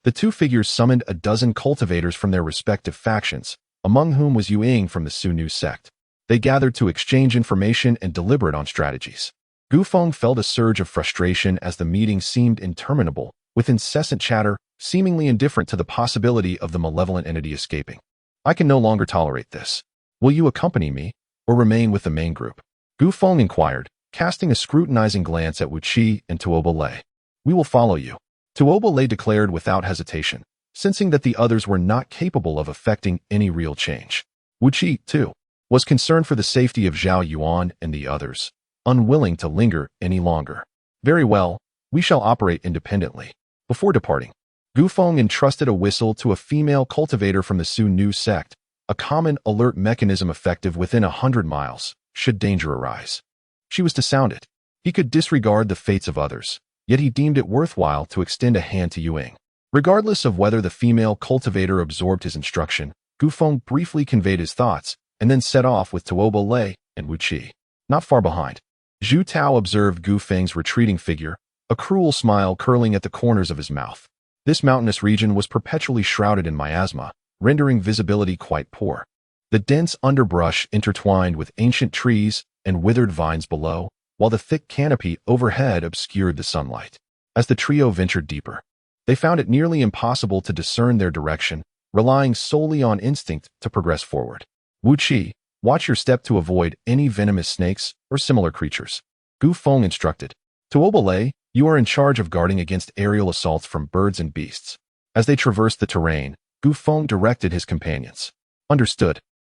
the two figures summoned a dozen cultivators from their respective factions, among whom was Yu Ying from the Su Nu sect. They gathered to exchange information and deliberate on strategies. Gu Feng felt a surge of frustration as the meeting seemed interminable, with incessant chatter, seemingly indifferent to the possibility of the malevolent entity escaping. I can no longer tolerate this. Will you accompany me, or remain with the main group? Gu Feng inquired, casting a scrutinizing glance at Wu Qi and Tuoba Lei. We will follow you, Tuoba Lei declared without hesitation, sensing that the others were not capable of effecting any real change. Wu Qi, too, was concerned for the safety of Zhao Yuan and the others, unwilling to linger any longer. Very well, we shall operate independently. Before departing, Gu Feng entrusted a whistle to a female cultivator from the Su Nu sect, a common alert mechanism effective within 100 miles, should danger arise. She was to sound it. He could disregard the fates of others, yet he deemed it worthwhile to extend a hand to Yu Ying. Regardless of whether the female cultivator absorbed his instruction, Gu Feng briefly conveyed his thoughts, and then set off with Tuoba Lei and Wu Qi. Not far behind, Zhu Tao observed Gu Feng's retreating figure, a cruel smile curling at the corners of his mouth. This mountainous region was perpetually shrouded in miasma, rendering visibility quite poor. The dense underbrush intertwined with ancient trees and withered vines below, while the thick canopy overhead obscured the sunlight. As the trio ventured deeper, They found it nearly impossible to discern their direction, relying solely on instinct to progress forward. Wu Qi, watch your step to avoid any venomous snakes or similar creatures. Gu Feng instructed. To Lei, you are in charge of guarding against aerial assaults from birds and beasts. As they traversed the terrain, Gu Feng directed his companions. Understood.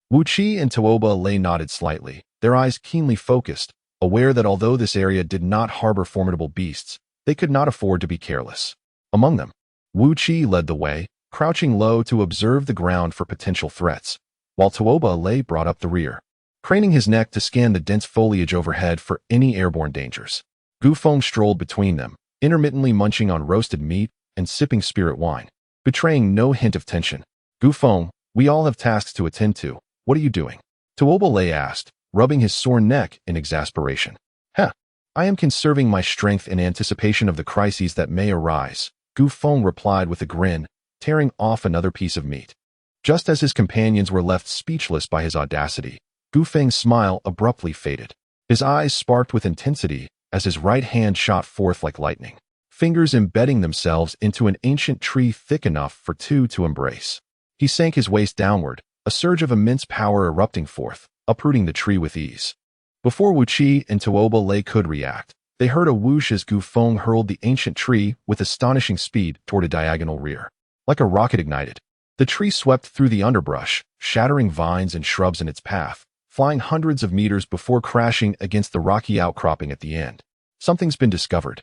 Wu Qi and Tuoba Lei nodded slightly, their eyes keenly focused, aware that although this area did not harbor formidable beasts, they could not afford to be careless. Among them, Wu Qi led the way, crouching low to observe the ground for potential threats, while Tuoba Lei brought up the rear, craning his neck to scan the dense foliage overhead for any airborne dangers. Gu Feng strolled between them, intermittently munching on roasted meat and sipping spirit wine, betraying no hint of tension. Gu Feng, we all have tasks to attend to. What are you doing? Tuoba Lei asked, rubbing his sore neck in exasperation. I am conserving my strength in anticipation of the crises that may arise, Gu Feng replied with a grin, tearing off another piece of meat. Just as his companions were left speechless by his audacity, Gu Feng's smile abruptly faded. His eyes sparked with intensity as his right hand shot forth like lightning, fingers embedding themselves into an ancient tree thick enough for two to embrace. He sank his waist downward, a surge of immense power erupting forth, uprooting the tree with ease. Before Wu Qi and Tuoba Lei could react, they heard a whoosh as Gu Feng hurled the ancient tree with astonishing speed toward a diagonal rear. Like a rocket ignited, the tree swept through the underbrush, shattering vines and shrubs in its path, flying hundreds of meters before crashing against the rocky outcropping at the end. Something's been discovered.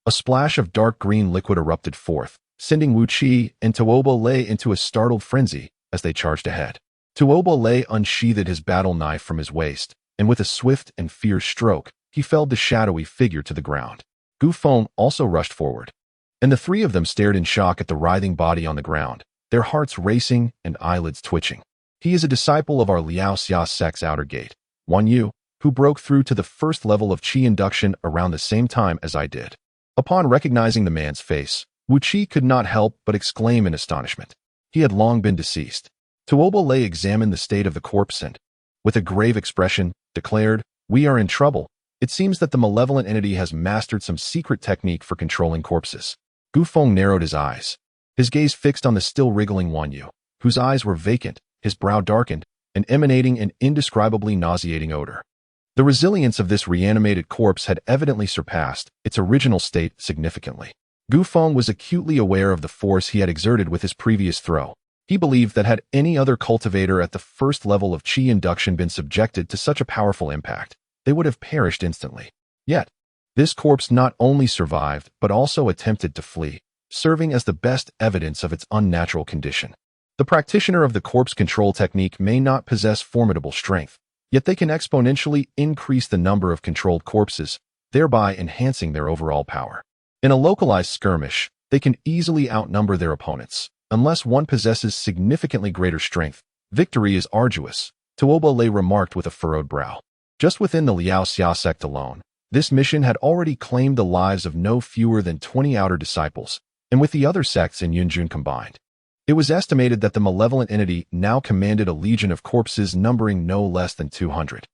A splash of dark green liquid erupted forth, sending Wu Qi and Tuoba Lei into a startled frenzy as they charged ahead. Tuoba Lei unsheathed his battle knife from his waist, and with a swift and fierce stroke, he felled the shadowy figure to the ground. Gu Feng also rushed forward, and the three of them stared in shock at the writhing body on the ground, their hearts racing and eyelids twitching. He is a disciple of our Liao Xia sect's outer gate, Wan Yu, who broke through to the first level of Qi induction around the same time as I did. Upon recognizing the man's face, Wu Qi could not help but exclaim in astonishment. He had long been deceased. Tuoba Lei examined the state of the corpse and, with a grave expression, declared, "We are in trouble. It seems that the malevolent entity has mastered some secret technique for controlling corpses." Gu Feng narrowed his eyes, his gaze fixed on the still wriggling Wan Yu, whose eyes were vacant, his brow darkened, and emanating an indescribably nauseating odor. The resilience of this reanimated corpse had evidently surpassed its original state significantly. Gu Feng was acutely aware of the force he had exerted with his previous throw. He believed that had any other cultivator at the first level of Qi induction been subjected to such a powerful impact, they would have perished instantly. Yet, this corpse not only survived but also attempted to flee, serving as the best evidence of its unnatural condition. The practitioner of the corpse control technique may not possess formidable strength, yet they can exponentially increase the number of controlled corpses, thereby enhancing their overall power. In a localized skirmish, they can easily outnumber their opponents. Unless one possesses significantly greater strength, victory is arduous, Tuoba Lei remarked with a furrowed brow. Just within the Liao Xia sect alone, this mission had already claimed the lives of no fewer than 20 outer disciples, and with the other sects in Yunjun combined. It was estimated that the malevolent entity now commanded a legion of corpses numbering no less than 200.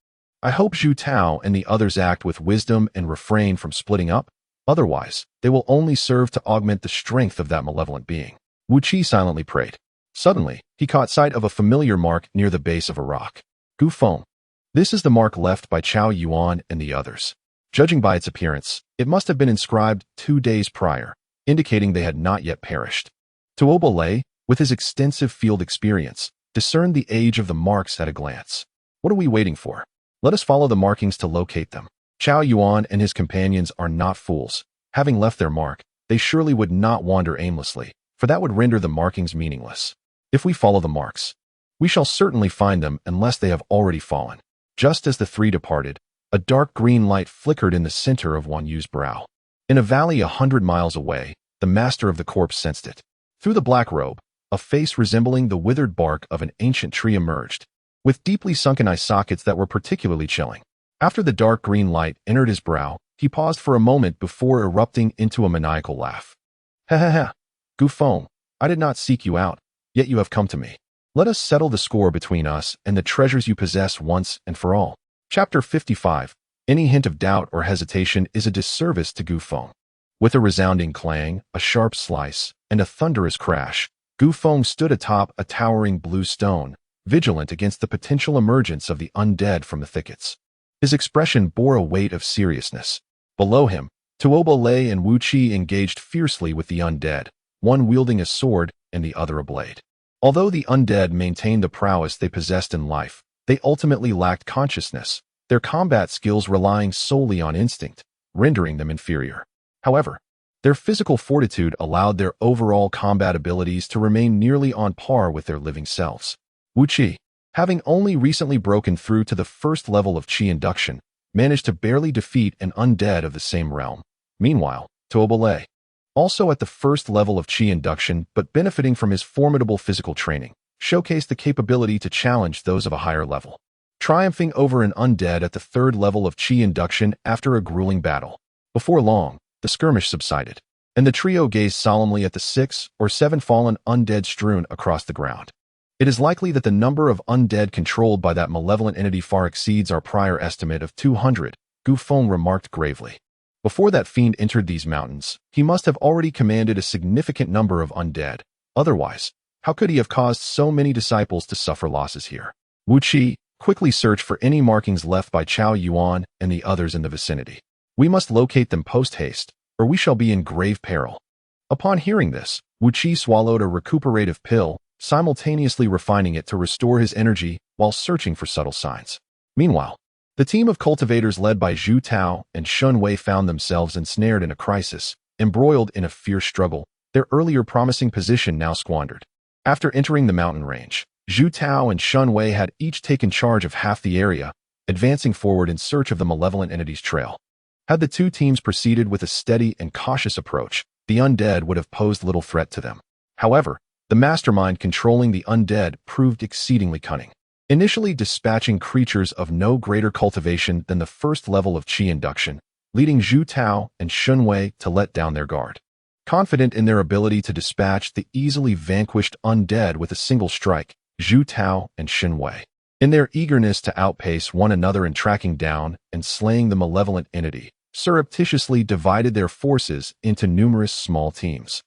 I hope Zhu Tao and the others act with wisdom and refrain from splitting up, otherwise, they will only serve to augment the strength of that malevolent being. Wu Qi silently prayed. Suddenly, he caught sight of a familiar mark near the base of a rock. Gu Feng. This is the mark left by Chao Yuan and the others. Judging by its appearance, it must have been inscribed 2 days prior, indicating they had not yet perished. Tuoba Lei, with his extensive field experience, discerned the age of the marks at a glance. What are we waiting for? Let us follow the markings to locate them. Chao Yuan and his companions are not fools. Having left their mark, they surely would not wander aimlessly, for that would render the markings meaningless. If we follow the marks, we shall certainly find them unless they have already fallen. Just as the three departed, a dark green light flickered in the center of Wan Yu's brow. In a valley 100 miles away, the master of the corpse sensed it. Through the black robe, a face resembling the withered bark of an ancient tree emerged, with deeply sunken eye sockets that were particularly chilling. After the dark green light entered his brow, he paused for a moment before erupting into a maniacal laugh. Ha ha ha! Gu Feng, I did not seek you out, yet you have come to me. Let us settle the score between us and the treasures you possess once and for all. Chapter 55. Any hint of doubt or hesitation is a disservice to Gu Feng. With a resounding clang, a sharp slice, and a thunderous crash, Gu Feng stood atop a towering blue stone, vigilant against the potential emergence of the undead from the thickets. His expression bore a weight of seriousness. Below him, Tuoba Lei and Wu Qi engaged fiercely with the undead, one wielding a sword and the other a blade. Although the undead maintained the prowess they possessed in life, they ultimately lacked consciousness, their combat skills relying solely on instinct, rendering them inferior. However, their physical fortitude allowed their overall combat abilities to remain nearly on par with their living selves. Wu Qi, having only recently broken through to the first level of Qi induction, managed to barely defeat an undead of the same realm. Meanwhile, Tuoba Lei, also at the first level of Qi induction but benefiting from his formidable physical training, showcased the capability to challenge those of a higher level, triumphing over an undead at the third level of Qi induction after a grueling battle. Before long, the skirmish subsided, and the trio gazed solemnly at the 6 or 7 fallen undead strewn across the ground. It is likely that the number of undead controlled by that malevolent entity far exceeds our prior estimate of 200, Gu Feng remarked gravely. Before that fiend entered these mountains, he must have already commanded a significant number of undead. Otherwise, how could he have caused so many disciples to suffer losses here? Wu Qi, quickly search for any markings left by Chao Yuan and the others in the vicinity. We must locate them post-haste, or we shall be in grave peril. Upon hearing this, Wu Qi swallowed a recuperative pill, simultaneously refining it to restore his energy while searching for subtle signs. Meanwhile, the team of cultivators led by Zhu Tao and Shun Wei found themselves ensnared in a crisis, embroiled in a fierce struggle, their earlier promising position now squandered. After entering the mountain range, Zhu Tao and Shun Wei had each taken charge of half the area, advancing forward in search of the malevolent entity's trail. Had the two teams proceeded with a steady and cautious approach, the undead would have posed little threat to them. However, the mastermind controlling the undead proved exceedingly cunning, initially dispatching creatures of no greater cultivation than the first level of Qi induction, leading Zhu Tao and Shun Wei to let down their guard. Confident in their ability to dispatch the easily vanquished undead with a single strike, Zhu Tao and Shun Wei, in their eagerness to outpace one another in tracking down and slaying the malevolent entity, surreptitiously divided their forces into numerous small teams.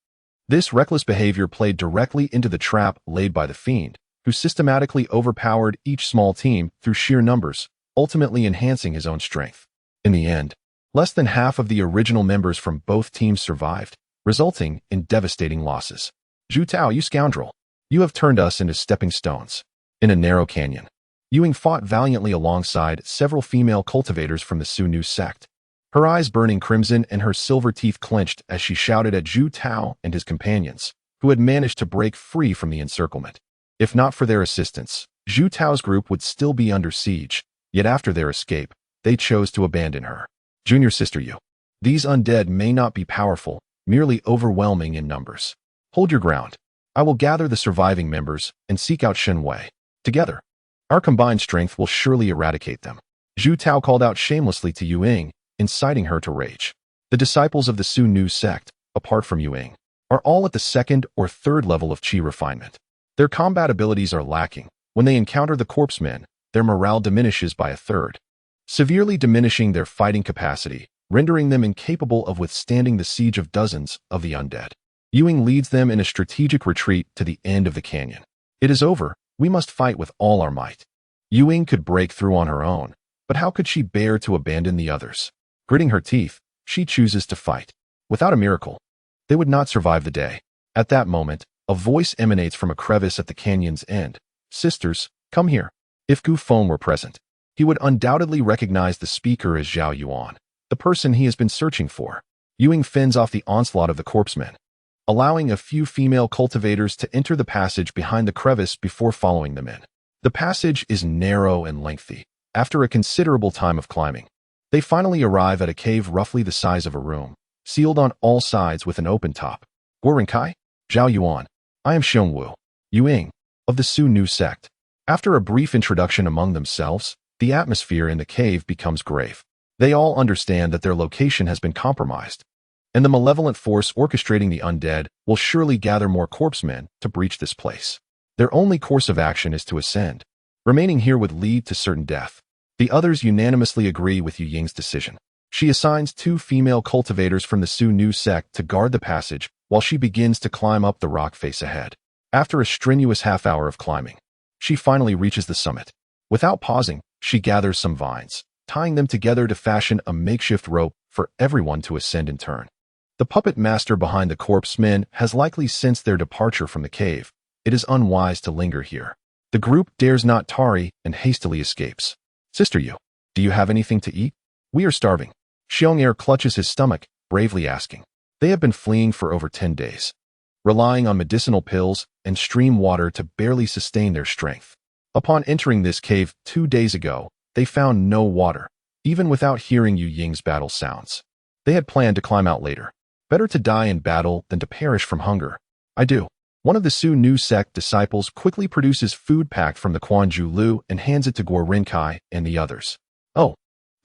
This reckless behavior played directly into the trap laid by the fiend, who systematically overpowered each small team through sheer numbers, ultimately enhancing his own strength. In the end, less than half of the original members from both teams survived, resulting in devastating losses. Zhu Tao, you scoundrel! You have turned us into stepping stones. In a narrow canyon, Ying fought valiantly alongside several female cultivators from the Su Nu sect, her eyes burning crimson and her silver teeth clenched as she shouted at Zhu Tao and his companions, who had managed to break free from the encirclement. If not for their assistance, Zhu Tao's group would still be under siege, yet after their escape, they chose to abandon her. Junior sister Yu. These undead may not be powerful, merely overwhelming in numbers. Hold your ground. I will gather the surviving members and seek out Shun Wei. Together, our combined strength will surely eradicate them. Zhu Tao called out shamelessly to Ying, inciting her to rage. The disciples of the Su Nu sect, apart from Ying, are all at the second or third level of Qi refinement. Their combat abilities are lacking. When they encounter the corpsemen, their morale diminishes by a third, severely diminishing their fighting capacity, rendering them incapable of withstanding the siege of dozens of the undead. Ying leads them in a strategic retreat to the end of the canyon. It is over. We must fight with all our might. Ying could break through on her own, but how could she bear to abandon the others? Gritting her teeth, she chooses to fight. Without a miracle, they would not survive the day. At that moment, a voice emanates from a crevice at the canyon's end. Sisters, come here. If Gu Feng were present, he would undoubtedly recognize the speaker as Zhao Yuan, the person he has been searching for. Ying fends off the onslaught of the corpsemen, allowing a few female cultivators to enter the passage behind the crevice before following them in. The passage is narrow and lengthy. After a considerable time of climbing, they finally arrive at a cave roughly the size of a room, sealed on all sides with an open top. Guorenkai? Zhao Yuan. I am Shun Wu, Ying, of the Su Nu sect. After a brief introduction among themselves, the atmosphere in the cave becomes grave. They all understand that their location has been compromised, and the malevolent force orchestrating the undead will surely gather more corpsemen to breach this place. Their only course of action is to ascend. Remaining here would lead to certain death. The others unanimously agree with Ying's decision. She assigns 2 female cultivators from the Su Nu sect to guard the passage while she begins to climb up the rock face ahead. After a strenuous half-hour of climbing, she finally reaches the summit. Without pausing, she gathers some vines, tying them together to fashion a makeshift rope for everyone to ascend in turn. The puppet master behind the corpse men has likely sensed their departure from the cave. It is unwise to linger here. The group dares not tarry and hastily escapes. Sister Yu, do you have anything to eat? We are starving. Xiong'er clutches his stomach, bravely asking. They have been fleeing for over 10 days, relying on medicinal pills and stream water to barely sustain their strength. Upon entering this cave 2 days ago, they found no water, even without hearing Yu Ying's battle sounds. They had planned to climb out later. Better to die in battle than to perish from hunger. I do. One of the Su Nu sect disciples quickly produces food packed from the Quanju Lu and hands it to Gu Feng and the others. Oh,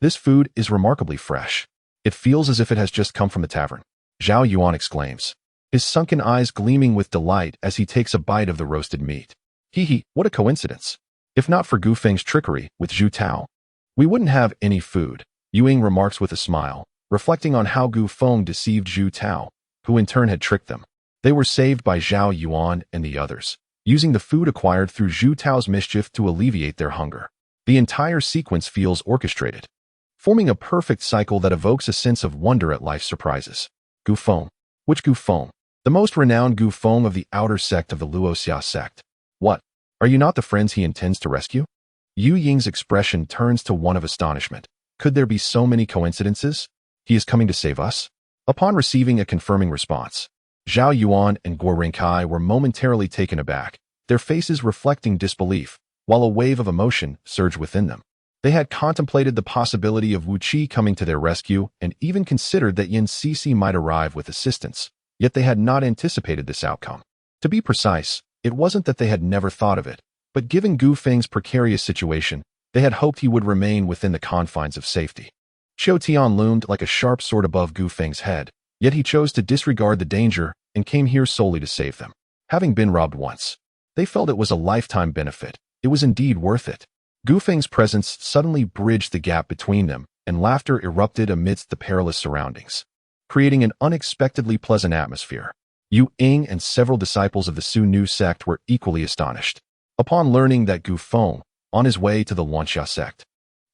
this food is remarkably fresh. It feels as if it has just come from the tavern. Zhao Yuan exclaims, his sunken eyes gleaming with delight as he takes a bite of the roasted meat. Hee, what a coincidence. If not for Gu Feng's trickery with Zhu Tao, we wouldn't have any food, Yu Ying remarks with a smile, reflecting on how Gu Feng deceived Zhu Tao, who in turn had tricked them. They were saved by Zhao Yuan and the others, using the food acquired through Zhu Tao's mischief to alleviate their hunger. The entire sequence feels orchestrated, forming a perfect cycle that evokes a sense of wonder at life's surprises. Gu Feng. Which Gu Feng? The most renowned Gu Feng of the outer sect of the Luoxia sect. What? Are you not the friends he intends to rescue? Yu Ying's expression turns to one of astonishment. Could there be so many coincidences? He is coming to save us? Upon receiving a confirming response, Zhao Yuan and Gu Feng were momentarily taken aback, their faces reflecting disbelief, while a wave of emotion surged within them. They had contemplated the possibility of Wu Qi coming to their rescue and even considered that Yin Cici might arrive with assistance, yet they had not anticipated this outcome. To be precise, it wasn't that they had never thought of it, but given Gu Feng's precarious situation, they had hoped he would remain within the confines of safety. Qiu Tian loomed like a sharp sword above Gu Feng's head, yet he chose to disregard the danger and came here solely to save them. Having been robbed once, they felt it was a lifetime benefit. It was indeed worth it. Gu Feng's presence suddenly bridged the gap between them, and laughter erupted amidst the perilous surroundings, creating an unexpectedly pleasant atmosphere. Yu Ying and several disciples of the Su Nu sect were equally astonished. Upon learning that Gu Feng, on his way to the Luanxia sect,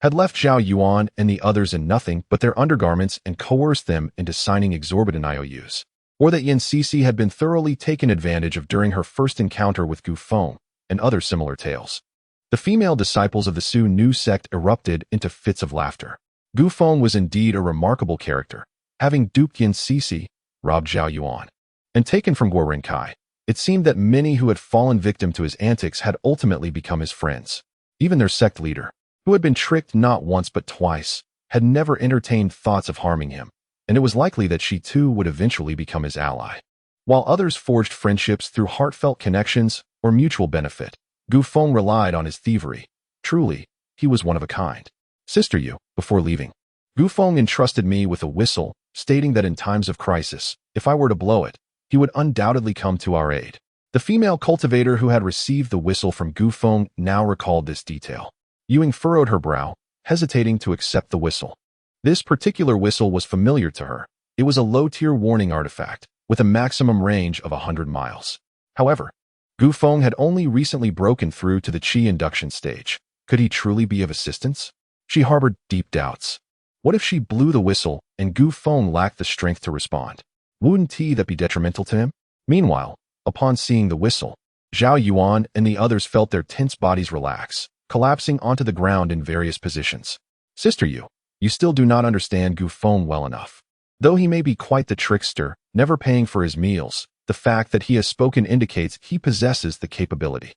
had left Zhao Yuan and the others in nothing but their undergarments and coerced them into signing exorbitant IOUs, or that Yin Cici had been thoroughly taken advantage of during her first encounter with Gu Feng, and other similar tales. The female disciples of the Su Nu sect erupted into fits of laughter. Gu Feng was indeed a remarkable character, having duped Yin Cici, robbed Zhao Yuan, and taken from Gu Feng. It seemed that many who had fallen victim to his antics had ultimately become his friends. Even their sect leader, who had been tricked not once but twice, had never entertained thoughts of harming him, and it was likely that she too would eventually become his ally. While others forged friendships through heartfelt connections or mutual benefit, Gu Feng relied on his thievery. Truly, he was one of a kind. Sister Yu, before leaving, Gu Feng entrusted me with a whistle, stating that in times of crisis, if I were to blow it, he would undoubtedly come to our aid. The female cultivator who had received the whistle from Gu Feng now recalled this detail. Yu Ying furrowed her brow, hesitating to accept the whistle. This particular whistle was familiar to her. It was a low-tier warning artifact, with a maximum range of 100 miles. However, Gu Feng had only recently broken through to the Qi induction stage. Could he truly be of assistance? She harbored deep doubts. What if she blew the whistle and Gu Feng lacked the strength to respond? Wouldn't that be detrimental to him? Meanwhile, upon seeing the whistle, Zhao Yuan and the others felt their tense bodies relax, collapsing onto the ground in various positions. Sister Yu, you still do not understand Gu Feng well enough. Though he may be quite the trickster, never paying for his meals, the fact that he has spoken indicates he possesses the capability.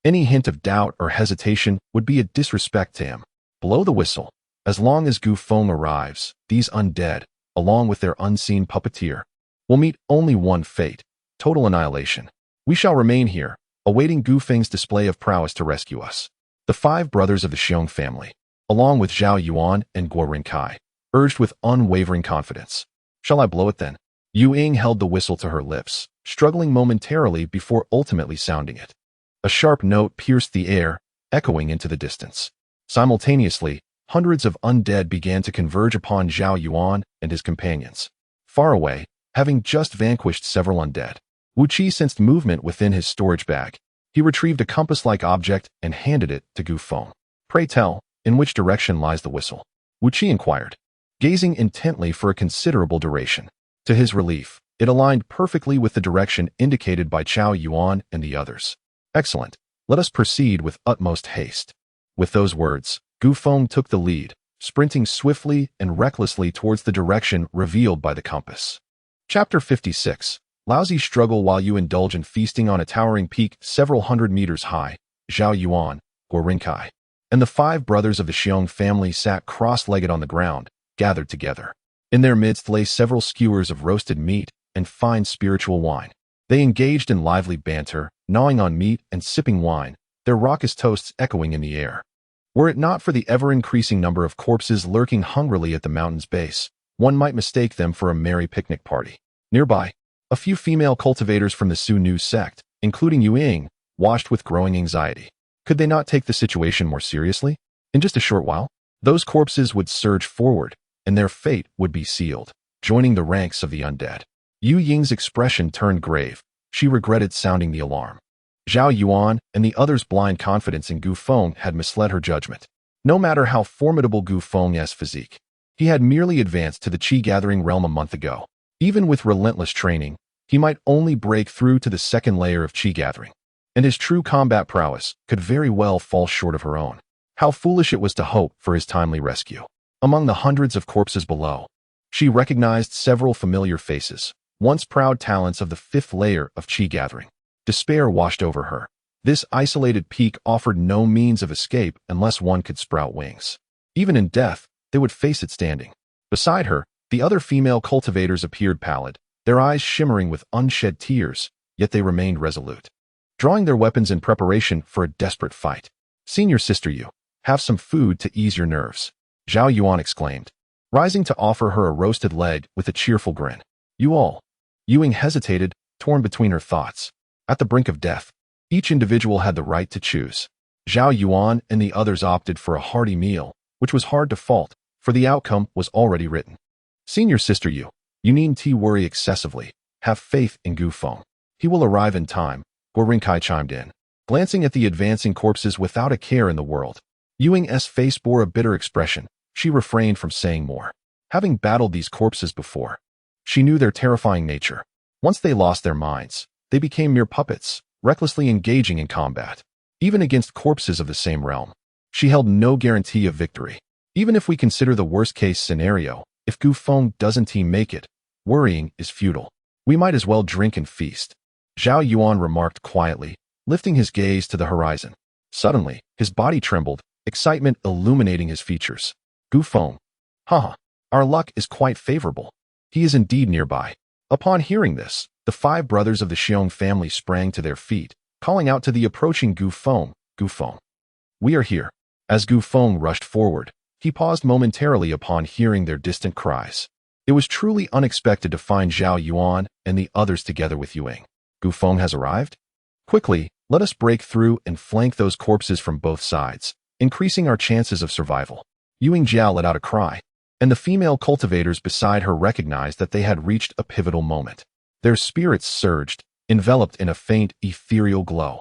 Any hint of doubt or hesitation would be a disrespect to him. Blow the whistle. As long as Gu Feng arrives, these undead, along with their unseen puppeteer, will meet only one fate: total annihilation. We shall remain here, awaiting Gu Feng's display of prowess to rescue us. The 5 brothers of the Xiong family, along with Zhao Yuan and Gu Feng, urged with unwavering confidence. Shall I blow it then? Yu Ying held the whistle to her lips, struggling momentarily before ultimately sounding it. A sharp note pierced the air, echoing into the distance. Simultaneously, hundreds of undead began to converge upon Zhao Yuan and his companions. Far away, having just vanquished several undead, Wu Qi sensed movement within his storage bag. He retrieved a compass-like object and handed it to Gu Feng. "Pray tell, in which direction lies the whistle?" Wu Qi inquired, gazing intently for a considerable duration. To his relief, it aligned perfectly with the direction indicated by Zhao Yuan and the others. "Excellent. Let us proceed with utmost haste." With those words, Gu Feng took the lead, sprinting swiftly and recklessly towards the direction revealed by the compass. Chapter 56. Lousy struggle. While you indulge in feasting on a towering peak several hundred meters high, Zhao Yuan, Gu Feng, and the 5 brothers of the Xiong family sat cross-legged on the ground, gathered together. In their midst lay several skewers of roasted meat and fine spiritual wine. They engaged in lively banter, gnawing on meat and sipping wine, their raucous toasts echoing in the air. Were it not for the ever-increasing number of corpses lurking hungrily at the mountain's base, one might mistake them for a merry picnic party. Nearby, a few female cultivators from the Su Nu sect, including Yu Ying, watched with growing anxiety. Could they not take the situation more seriously? In just a short while, those corpses would surge forward, and their fate would be sealed, joining the ranks of the undead. Yu Ying's expression turned grave. She regretted sounding the alarm. Zhao Yuan and the others' blind confidence in Gu Feng had misled her judgment. No matter how formidable Gu Feng's physique, he had merely advanced to the Qi-gathering realm a month ago. Even with relentless training, he might only break through to the second layer of Qi-gathering, and his true combat prowess could very well fall short of her own. How foolish it was to hope for his timely rescue. Among the hundreds of corpses below, she recognized several familiar faces, once proud talents of the 5th layer of Qi-gathering. Despair washed over her. This isolated peak offered no means of escape unless one could sprout wings. Even in death, they would face it standing. Beside her, the other female cultivators appeared pallid, their eyes shimmering with unshed tears, yet they remained resolute, drawing their weapons in preparation for a desperate fight. "Senior sister Yu, have some food to ease your nerves," Zhao Yuan exclaimed, rising to offer her a roasted leg with a cheerful grin. "You all." Yu Ying hesitated, torn between her thoughts. At the brink of death, each individual had the right to choose. Zhao Yuan and the others opted for a hearty meal, which was hard to fault, for the outcome was already written. "Senior sister Yu, you needn't worry excessively. Have faith in Gu Feng. He will arrive in time," Gu Feng chimed in, glancing at the advancing corpses without a care in the world. Yu Ying's face bore a bitter expression. She refrained from saying more. Having battled these corpses before, she knew their terrifying nature. Once they lost their minds, they became mere puppets, recklessly engaging in combat. Even against corpses of the same realm, she held no guarantee of victory. Even if we consider the worst-case scenario, if Gu Feng doesn't make it, worrying is futile. We might as well drink and feast, Zhao Yuan remarked quietly, lifting his gaze to the horizon. Suddenly, his body trembled, excitement illuminating his features. "Gu Feng. Haha, our luck is quite favorable. He is indeed nearby." Upon hearing this, the 5 brothers of the Xiong family sprang to their feet, calling out to the approaching Gu Feng, "Gu Feng. We are here." As Gu Feng rushed forward, he paused momentarily upon hearing their distant cries. It was truly unexpected to find Zhao Yuan and the others together with Yu Ying. "Gu Feng has arrived? Quickly, let us break through and flank those corpses from both sides, increasing our chances of survival." Yu Ying Jiao let out a cry, and the female cultivators beside her recognized that they had reached a pivotal moment. Their spirits surged, enveloped in a faint, ethereal glow.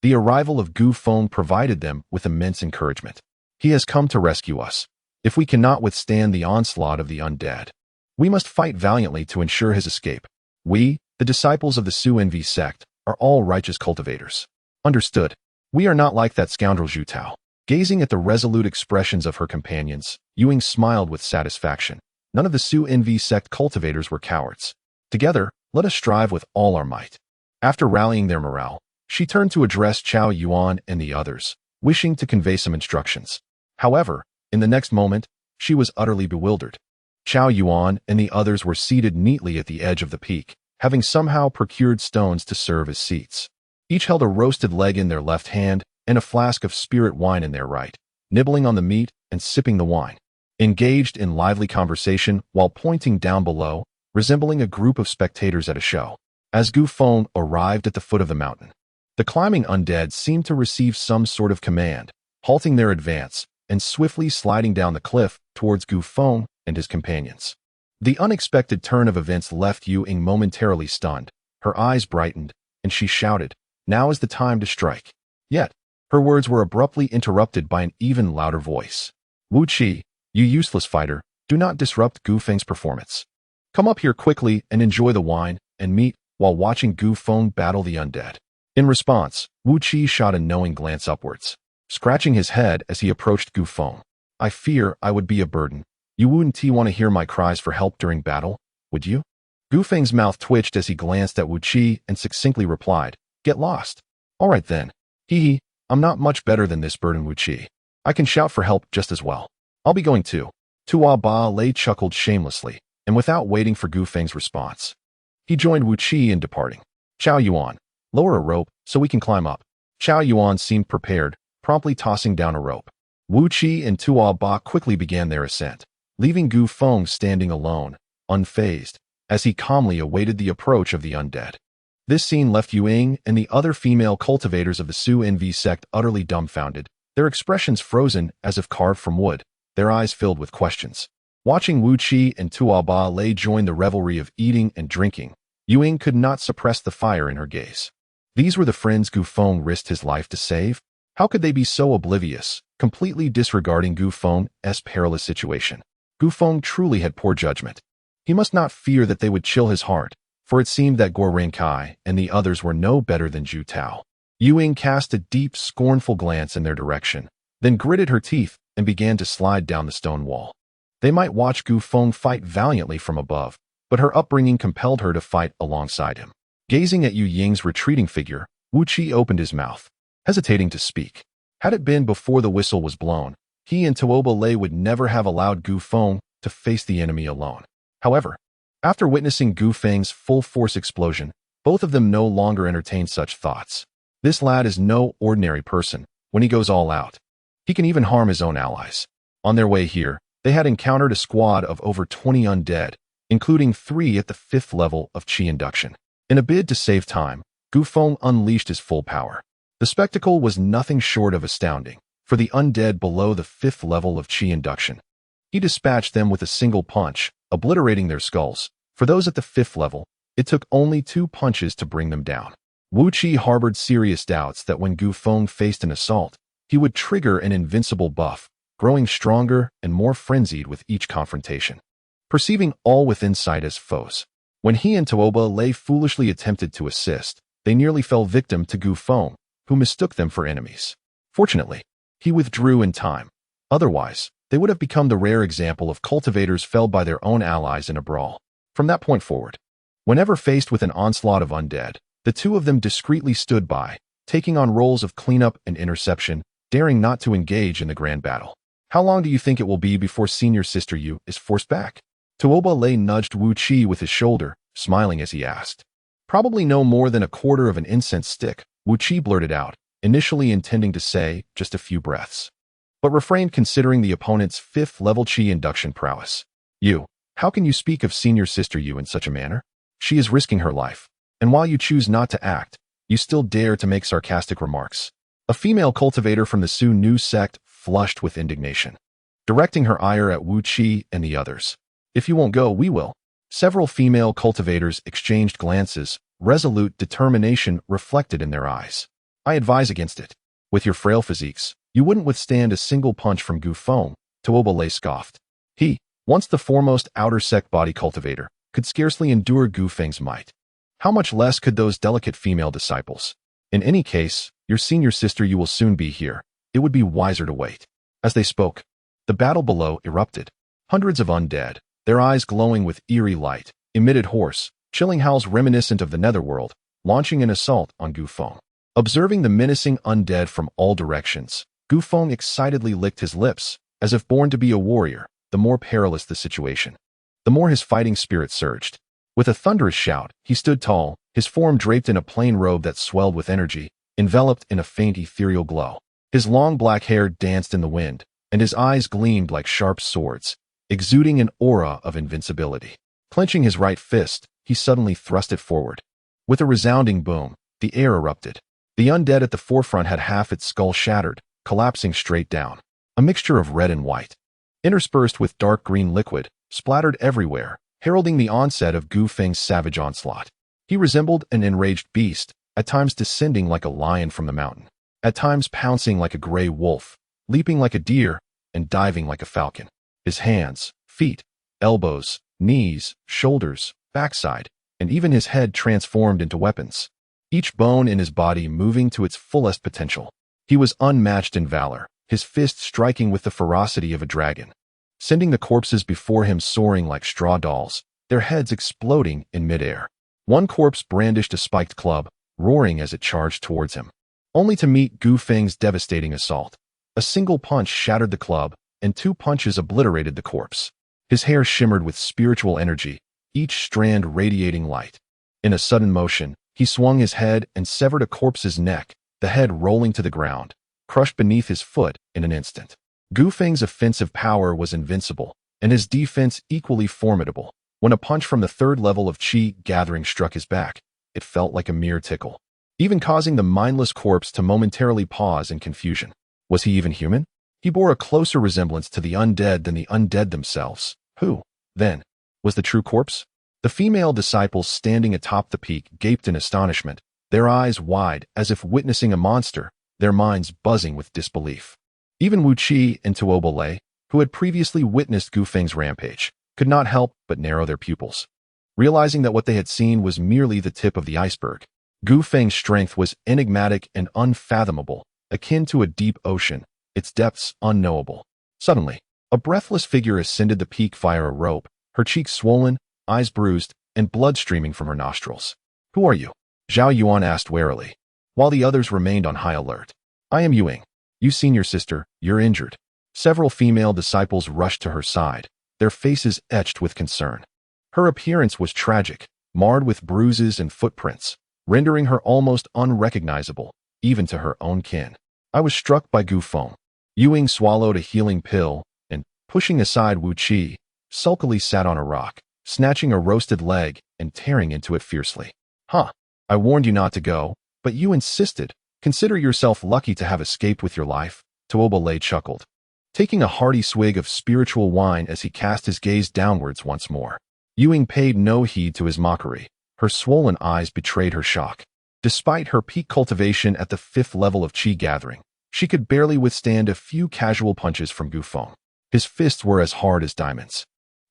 The arrival of Gu Feng provided them with immense encouragement. He has come to rescue us. If we cannot withstand the onslaught of the undead, we must fight valiantly to ensure his escape. We, the disciples of the Su Nu sect, are all righteous cultivators. Understood. We are not like that scoundrel Zhu Tao. Gazing at the resolute expressions of her companions, Yu Ying smiled with satisfaction. None of the Su Nu sect cultivators were cowards. Together, let us strive with all our might. After rallying their morale, she turned to address Zhao Yuan and the others, wishing to convey some instructions. However, in the next moment, she was utterly bewildered. Zhao Yuan and the others were seated neatly at the edge of the peak, having somehow procured stones to serve as seats. Each held a roasted leg in their left hand and a flask of spirit wine in their right, nibbling on the meat and sipping the wine, engaged in lively conversation while pointing down below, resembling a group of spectators at a show. As Gu Feng arrived at the foot of the mountain, the climbing undead seemed to receive some sort of command, halting their advance, and swiftly sliding down the cliff towards Gu Feng and his companions. The unexpected turn of events left Yu Ying momentarily stunned. Her eyes brightened, and she shouted, "Now is the time to strike." Yet, her words were abruptly interrupted by an even louder voice. "Wu Qi, you useless fighter, do not disrupt Gu Feng's performance. Come up here quickly and enjoy the wine and meat while watching Gu Feng battle the undead." In response, Wu Qi shot a knowing glance upwards, scratching his head as he approached Gu Feng. "I fear I would be a burden. You wouldn't want to hear my cries for help during battle, would you?" Gu Feng's mouth twitched as he glanced at Wu Qi and succinctly replied, "Get lost." "All right then. Hee, I'm not much better than this burden, Wu Qi. I can shout for help just as well. I'll be going too." Tua Ba Lei chuckled shamelessly, and without waiting for Gu Feng's response, he joined Wu Qi in departing. "Chao Yuan, lower a rope so we can climb up." Chao Yuan seemed prepared, promptly tossing down a rope. Wu Qi and Tua Ba quickly began their ascent, leaving Gu Feng standing alone, unfazed, as he calmly awaited the approach of the undead. This scene left Yu Ying and the other female cultivators of the Zhou In sect utterly dumbfounded, their expressions frozen as if carved from wood, their eyes filled with questions. Watching Wu Qi and Tua Ba Lei join the revelry of eating and drinking, Yu Ying could not suppress the fire in her gaze. These were the friends Gu Feng risked his life to save? How could they be so oblivious, completely disregarding Gu Feng's perilous situation? Gu Feng truly had poor judgment. He must not fear that they would chill his heart, for it seemed that Guo Renkai and the others were no better than Zhu Tao. Yu Ying cast a deep, scornful glance in their direction, then gritted her teeth and began to slide down the stone wall. They might watch Gu Feng fight valiantly from above, but her upbringing compelled her to fight alongside him. Gazing at Yu Ying's retreating figure, Wu Qi opened his mouth, hesitating to speak. Had it been before the whistle was blown, he and Tua Ba Lei would never have allowed Gu Feng to face the enemy alone. However, after witnessing Gu Feng's full-force explosion, both of them no longer entertained such thoughts. This lad is no ordinary person when he goes all out. He can even harm his own allies. On their way here, they had encountered a squad of over 20 undead, including 3 at the 5th level of Qi induction. In a bid to save time, Gu Feng unleashed his full power. The spectacle was nothing short of astounding for the undead below the 5th level of Qi induction. He dispatched them with a single punch, obliterating their skulls. For those at the 5th level, it took only 2 punches to bring them down. Wu Qi harbored serious doubts that when Gu Feng faced an assault, he would trigger an invincible buff, growing stronger and more frenzied with each confrontation. Perceiving all within sight as foes, when he and Tua Ba Lei foolishly attempted to assist, they nearly fell victim to Gu Feng, who mistook them for enemies. Fortunately, he withdrew in time. Otherwise, they would have become the rare example of cultivators felled by their own allies in a brawl. From that point forward, whenever faced with an onslaught of undead, the two of them discreetly stood by, taking on roles of cleanup and interception, daring not to engage in the grand battle. "How long do you think it will be before senior sister Yu is forced back?" Tua Ba Lei nudged Wu Qi with his shoulder, smiling as he asked. "Probably no more than a quarter of an incense stick," Wu Qi blurted out, initially intending to say just a few breaths, but refrained considering the opponent's 5th level Qi induction prowess. "You, how can you speak of senior sister Yu in such a manner? She is risking her life, and while you choose not to act, you still dare to make sarcastic remarks." A female cultivator from the Zhou Nu sect flushed with indignation, directing her ire at Wu Qi and the others. "If you won't go, we will." Several female cultivators exchanged glances, resolute determination reflected in their eyes. "I advise against it. With your frail physiques, you wouldn't withstand a single punch from Gu Feng," Tua Ba Lei scoffed. He, once the foremost outer sect body cultivator, could scarcely endure Gu Feng's might. How much less could those delicate female disciples? "In any case, your senior sister Yu will soon be here. It would be wiser to wait." As they spoke, the battle below erupted. Hundreds of undead, their eyes glowing with eerie light, emitted hoarse, chilling howls reminiscent of the netherworld, launching an assault on Gu Feng. Observing the menacing undead from all directions, Gu Feng excitedly licked his lips, as if born to be a warrior. The more perilous the situation, the more his fighting spirit surged. With a thunderous shout, he stood tall, his form draped in a plain robe that swelled with energy, enveloped in a faint ethereal glow. His long black hair danced in the wind, and his eyes gleamed like sharp swords, exuding an aura of invincibility. Clenching his right fist, he suddenly thrust it forward. With a resounding boom, the air erupted. The undead at the forefront had half its skull shattered, collapsing straight down. a mixture of red and white, interspersed with dark green liquid, splattered everywhere, heralding the onset of Gu Feng's savage onslaught. He resembled an enraged beast, at times descending like a lion from the mountain, at times pouncing like a gray wolf, leaping like a deer, and diving like a falcon. His hands, feet, elbows, knees, shoulders, backside, and even his head transformed into weapons, each bone in his body moving to its fullest potential. He was unmatched in valor, his fists striking with the ferocity of a dragon, sending the corpses before him soaring like straw dolls, their heads exploding in midair. One corpse brandished a spiked club, roaring as it charged towards him, only to meet Gu Feng's devastating assault. A single punch shattered the club, and 2 punches obliterated the corpse. His hair shimmered with spiritual energy, each strand radiating light. In a sudden motion, he swung his head and severed a corpse's neck, the head rolling to the ground, crushed beneath his foot in an instant. Gu Feng's offensive power was invincible, and his defense equally formidable. When a punch from the 3rd level of Qi gathering struck his back, it felt like a mere tickle, even causing the mindless corpse to momentarily pause in confusion. Was he even human? He bore a closer resemblance to the undead than the undead themselves. Who, then, was the true corpse? The female disciples standing atop the peak gaped in astonishment, their eyes wide as if witnessing a monster, their minds buzzing with disbelief. Even Wu Qi and Tuobo Lei, who had previously witnessed Gu Feng's rampage, could not help but narrow their pupils, realizing that what they had seen was merely the tip of the iceberg. Gu Feng's strength was enigmatic and unfathomable, akin to a deep ocean, its depths unknowable. Suddenly, a breathless figure ascended the peak via a rope, her cheeks swollen, eyes bruised, and blood streaming from her nostrils. "Who are you?" Zhao Yuan asked warily, while the others remained on high alert. "I am Yuing. You've seen your sister, you're injured." Several female disciples rushed to her side, their faces etched with concern. Her appearance was tragic, marred with bruises and footprints, rendering her almost unrecognizable, even to her own kin. "I was struck by Gu Feng." Yuing swallowed a healing pill and, pushing aside Wu Qi, sulkily sat on a rock, snatching a roasted leg and tearing into it fiercely. "Huh, I warned you not to go, but you insisted. Consider yourself lucky to have escaped with your life," Tuobo Lei chuckled, taking a hearty swig of spiritual wine as he cast his gaze downwards once more. Yuing paid no heed to his mockery. Her swollen eyes betrayed her shock. Despite her peak cultivation at the 5th level of Qi gathering, she could barely withstand a few casual punches from Gu Feng. His fists were as hard as diamonds,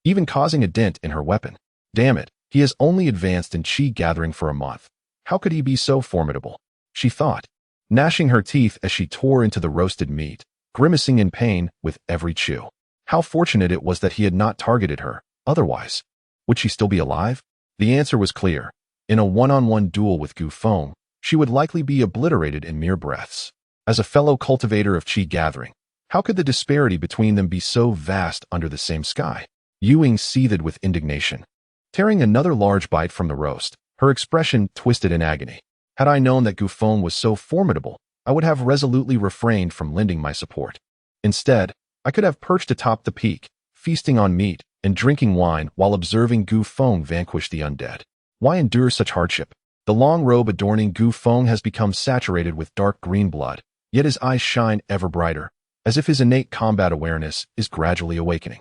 even causing a dent in her weapon. Damn it, he has only advanced in Qi gathering for a month. How could he be so formidable? She thought, gnashing her teeth as she tore into the roasted meat, grimacing in pain with every chew. How fortunate it was that he had not targeted her. Otherwise, would she still be alive? The answer was clear. In a one-on-one duel with Gu Feng, she would likely be obliterated in mere breaths. As a fellow cultivator of Qi gathering, how could the disparity between them be so vast under the same sky? Yuing seethed with indignation. Tearing another large bite from the roast, her expression twisted in agony. Had I known that Gu Feng was so formidable, I would have resolutely refrained from lending my support. Instead, I could have perched atop the peak, feasting on meat and drinking wine while observing Gu Feng vanquish the undead. Why endure such hardship? The long robe adorning Gu Feng has become saturated with dark green blood, yet his eyes shine ever brighter, as if his innate combat awareness is gradually awakening.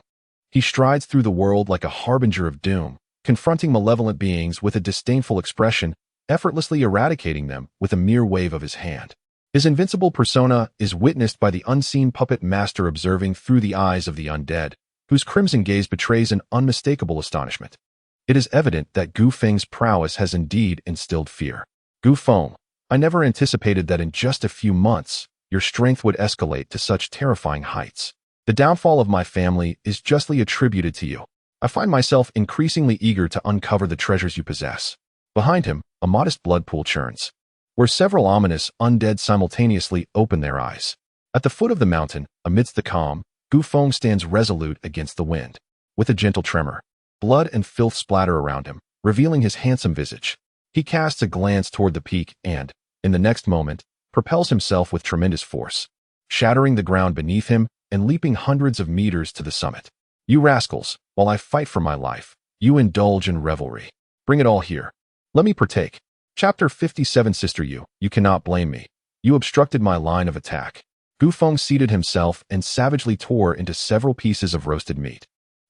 He strides through the world like a harbinger of doom, confronting malevolent beings with a disdainful expression, effortlessly eradicating them with a mere wave of his hand. His invincible persona is witnessed by the unseen puppet master observing through the eyes of the undead, whose crimson gaze betrays an unmistakable astonishment. It is evident that Gu Feng's prowess has indeed instilled fear. Gu Feng, I never anticipated that in just a few months, your strength would escalate to such terrifying heights. The downfall of my family is justly attributed to you. I find myself increasingly eager to uncover the treasures you possess. Behind him, a modest blood pool churns, where several ominous undead simultaneously open their eyes. At the foot of the mountain, amidst the calm, Gu Feng stands resolute against the wind. With a gentle tremor, blood and filth splatter around him, revealing his handsome visage. He casts a glance toward the peak and, in the next moment, propels himself with tremendous force, shattering the ground beneath him and leaping hundreds of meters to the summit. You rascals, while I fight for my life, you indulge in revelry. Bring it all here. Let me partake. Chapter 57. Sister, you cannot blame me. You obstructed my line of attack. Gu Feng seated himself and savagely tore into several pieces of roasted meat.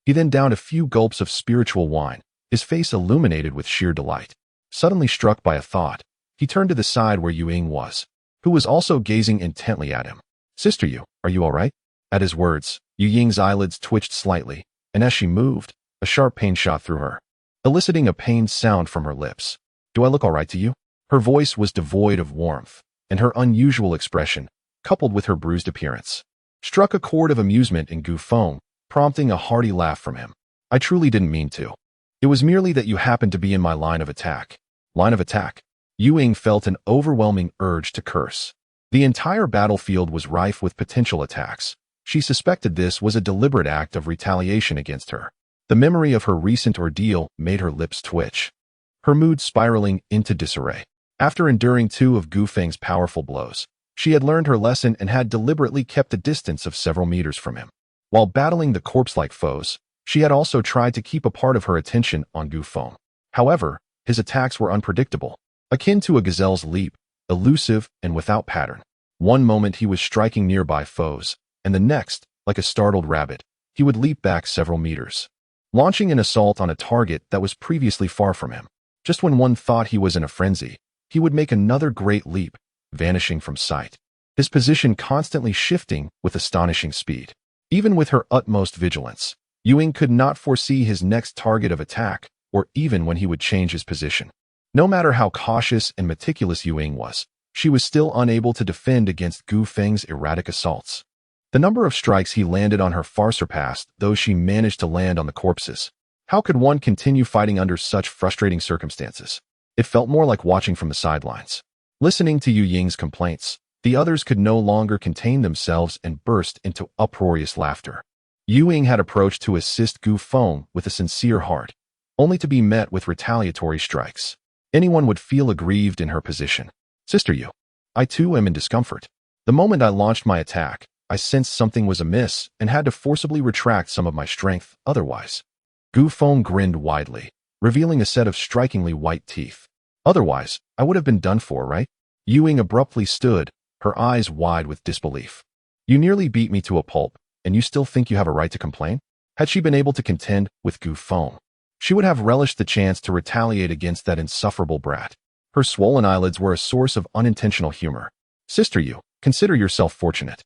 He then downed a few gulps of spiritual wine, his face illuminated with sheer delight. Suddenly struck by a thought, he turned to the side where Yu Ying was, who was also gazing intently at him. "Sister Yu, are you all right?" At his words, Yu Ying's eyelids twitched slightly, and as she moved, a sharp pain shot through her, eliciting a pained sound from her lips. "Do I look all right to you?" Her voice was devoid of warmth, and her unusual expression, coupled with her bruised appearance, struck a chord of amusement in Gu Feng, prompting a hearty laugh from him. "I truly didn't mean to. It was merely that you happened to be in my line of attack." Line of attack? Yu Ying felt an overwhelming urge to curse. The entire battlefield was rife with potential attacks. She suspected this was a deliberate act of retaliation against her. The memory of her recent ordeal made her lips twitch, her mood spiraling into disarray. After enduring 2 of Gu Feng's powerful blows, she had learned her lesson and had deliberately kept a distance of several meters from him. While battling the corpse-like foes, she had also tried to keep a part of her attention on Gu Feng. However, his attacks were unpredictable, akin to a gazelle's leap, elusive and without pattern. One moment he was striking nearby foes, and the next, like a startled rabbit, he would leap back several meters, launching an assault on a target that was previously far from him. Just when one thought he was in a frenzy, he would make another great leap, vanishing from sight, his position constantly shifting with astonishing speed. Even with her utmost vigilance, Yu Ying could not foresee his next target of attack, or even when he would change his position. No matter how cautious and meticulous Yu Ying was, she was still unable to defend against Gu Feng's erratic assaults. The number of strikes he landed on her far surpassed those she managed to land on the corpses. How could one continue fighting under such frustrating circumstances? It felt more like watching from the sidelines. Listening to Yu Ying's complaints, the others could no longer contain themselves and burst into uproarious laughter. Yu Ying had approached to assist Gu Feng with a sincere heart, only to be met with retaliatory strikes. Anyone would feel aggrieved in her position. "Sister Yu, I too am in discomfort. The moment I launched my attack, I sensed something was amiss and had to forcibly retract some of my strength otherwise." Gu Feng grinned widely, revealing a set of strikingly white teeth. "Otherwise, I would have been done for, right?" Yu Ying abruptly stood, her eyes wide with disbelief. "You nearly beat me to a pulp, and you still think you have a right to complain?" Had she been able to contend with Gu Feng, she would have relished the chance to retaliate against that insufferable brat. Her swollen eyelids were a source of unintentional humor. "Sister Yu, consider yourself fortunate.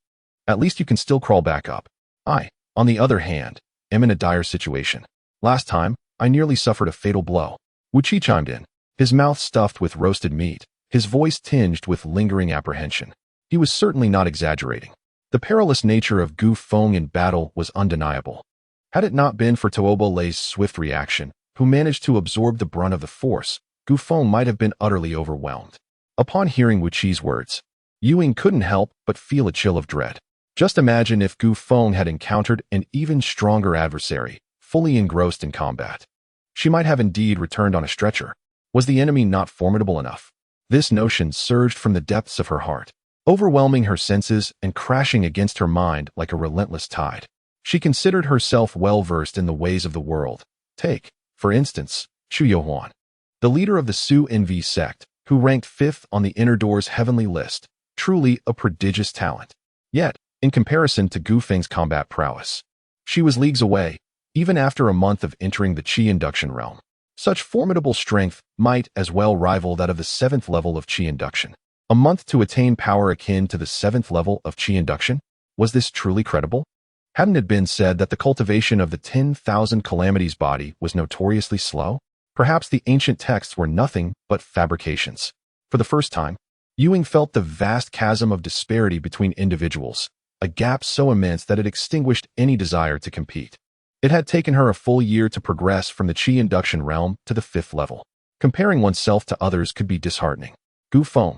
At least you can still crawl back up. I, on the other hand, am in a dire situation. Last time, I nearly suffered a fatal blow." Wu Qi chimed in, his mouth stuffed with roasted meat, his voice tinged with lingering apprehension. He was certainly not exaggerating. The perilous nature of Gu Feng in battle was undeniable. Had it not been for Tuobo Lei's swift reaction, who managed to absorb the brunt of the force, Gu Feng might have been utterly overwhelmed. Upon hearing Wu Qi's words, Yu Ying couldn't help but feel a chill of dread. Just imagine if Gu Feng had encountered an even stronger adversary, fully engrossed in combat. She might have indeed returned on a stretcher. Was the enemy not formidable enough? This notion surged from the depths of her heart, overwhelming her senses and crashing against her mind like a relentless tide. She considered herself well-versed in the ways of the world. Take, for instance, Xu Youhuan, the leader of the Zhou In sect, who ranked 5th on the Inner Door's heavenly list, truly a prodigious talent. Yet, in comparison to Gu Feng's combat prowess, she was leagues away, even after a month of entering the Qi induction realm. Such formidable strength might as well rival that of the 7th level of Qi induction. A month to attain power akin to the 7th level of Qi induction? Was this truly credible? Hadn't it been said that the cultivation of the 10,000 calamities body was notoriously slow? Perhaps the ancient texts were nothing but fabrications. For the first time, Yu Ying felt the vast chasm of disparity between individuals, a gap so immense that it extinguished any desire to compete. It had taken her a full year to progress from the Qi induction realm to the 5th level. Comparing oneself to others could be disheartening. Gu Feng,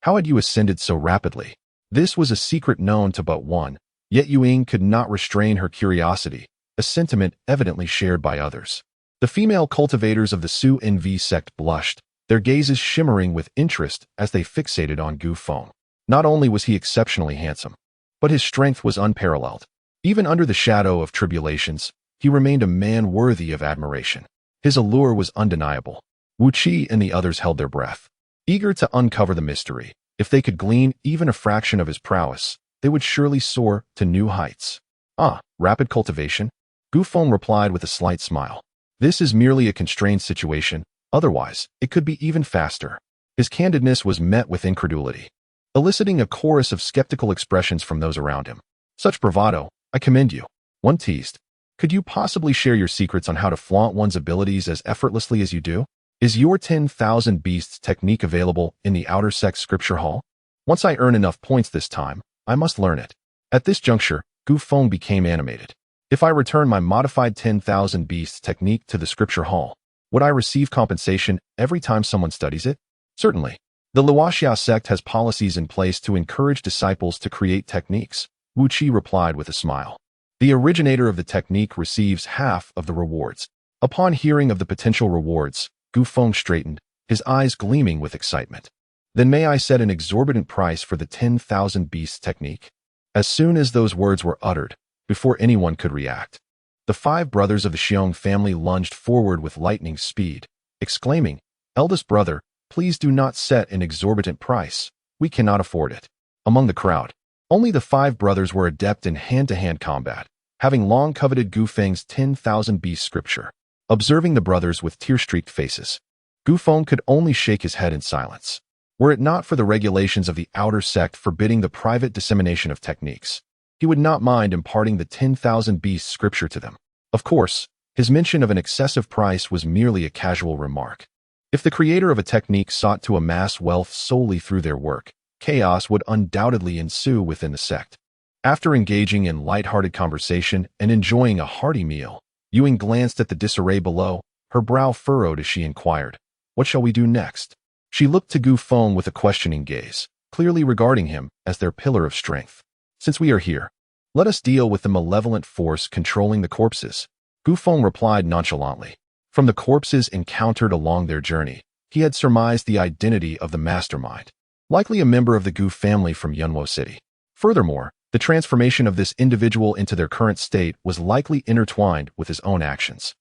how had you ascended so rapidly? This was a secret known to but one, yet Yu Ying could not restrain her curiosity, a sentiment evidently shared by others. The female cultivators of the Zhou In sect blushed, their gazes shimmering with interest as they fixated on Gu Feng. Not only was he exceptionally handsome, but his strength was unparalleled. Even under the shadow of tribulations, he remained a man worthy of admiration. His allure was undeniable. Wu Qi and the others held their breath, eager to uncover the mystery. If they could glean even a fraction of his prowess, they would surely soar to new heights. Ah, rapid cultivation? Gu Feng replied with a slight smile. This is merely a constrained situation, otherwise, it could be even faster. His candidness was met with incredulity, eliciting a chorus of skeptical expressions from those around him. Such bravado, I commend you. One teased. Could you possibly share your secrets on how to flaunt one's abilities as effortlessly as you do? Is your 10,000 beasts technique available in the outer sect scripture hall? Once I earn enough points this time, I must learn it. At this juncture, Gu Feng became animated. If I return my modified 10,000 beasts technique to the scripture hall, would I receive compensation every time someone studies it? Certainly. The Luoxia sect has policies in place to encourage disciples to create techniques, Wu Qi replied with a smile. The originator of the technique receives half of the rewards. Upon hearing of the potential rewards, Gu Feng straightened, his eyes gleaming with excitement. Then may I set an exorbitant price for the 10,000 beasts technique? As soon as those words were uttered, before anyone could react, the 5 brothers of the Xiong family lunged forward with lightning speed, exclaiming, Eldest brother, please do not set an exorbitant price. We cannot afford it. Among the crowd, only the 5 brothers were adept in hand-to-hand combat, having long coveted Gu Feng's 10,000 beast scripture. Observing the brothers with tear-streaked faces, Gu Feng could only shake his head in silence. Were it not for the regulations of the outer sect forbidding the private dissemination of techniques, he would not mind imparting the 10,000 beast scripture to them. Of course, his mention of an excessive price was merely a casual remark. If the creator of a technique sought to amass wealth solely through their work, chaos would undoubtedly ensue within the sect. After engaging in light-hearted conversation and enjoying a hearty meal, Ying glanced at the disarray below, her brow furrowed as she inquired, What shall we do next? She looked to Gu Feng with a questioning gaze, clearly regarding him as their pillar of strength. Since we are here, let us deal with the malevolent force controlling the corpses, Gu Feng replied nonchalantly. From the corpses encountered along their journey, he had surmised the identity of the mastermind, likely a member of the Gu family from Yunwo City. Furthermore, the transformation of this individual into their current state was likely intertwined with his own actions.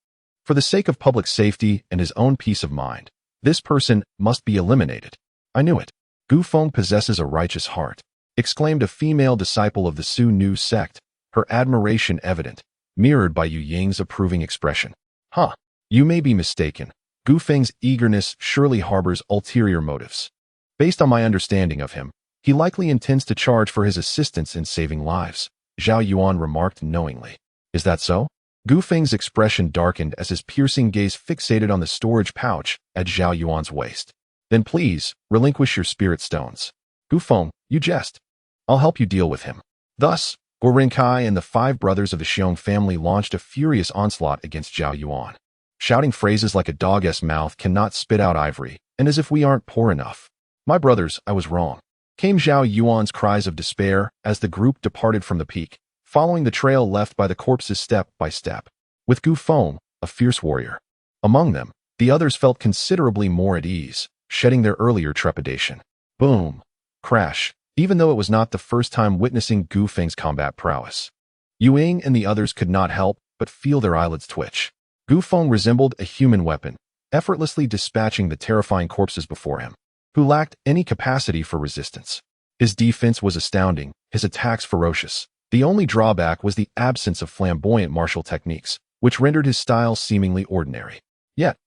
For the sake of public safety and his own peace of mind, this person must be eliminated. I knew it. Gu Feng possesses a righteous heart, exclaimed a female disciple of the Su Nu sect, her admiration evident, mirrored by Yu Ying's approving expression. Huh. You may be mistaken. Gu Feng's eagerness surely harbors ulterior motives. Based on my understanding of him, he likely intends to charge for his assistance in saving lives, Zhao Yuan remarked knowingly. Is that so? Gu Feng's expression darkened as his piercing gaze fixated on the storage pouch at Zhao Yuan's waist. Then please, relinquish your spirit stones. Gu Feng, you jest. I'll help you deal with him. Thus, Gu Renkai and the 5 brothers of the Xiong family launched a furious onslaught against Zhao Yuan, shouting phrases like a dog's mouth cannot spit out ivory, and as if we aren't poor enough. My brothers, I was wrong, came Zhao Yuan's cries of despair as the group departed from the peak, following the trail left by the corpses step by step. With Gu Feng, a fierce warrior among them, the others felt considerably more at ease, shedding their earlier trepidation. Boom. Crash. Even though it was not the first time witnessing Gu Feng's combat prowess, Yu Ying and the others could not help but feel their eyelids twitch. Gu Feng resembled a human weapon, effortlessly dispatching the terrifying corpses before him, who lacked any capacity for resistance. His defense was astounding, his attacks ferocious. The only drawback was the absence of flamboyant martial techniques, which rendered his style seemingly ordinary. Yet,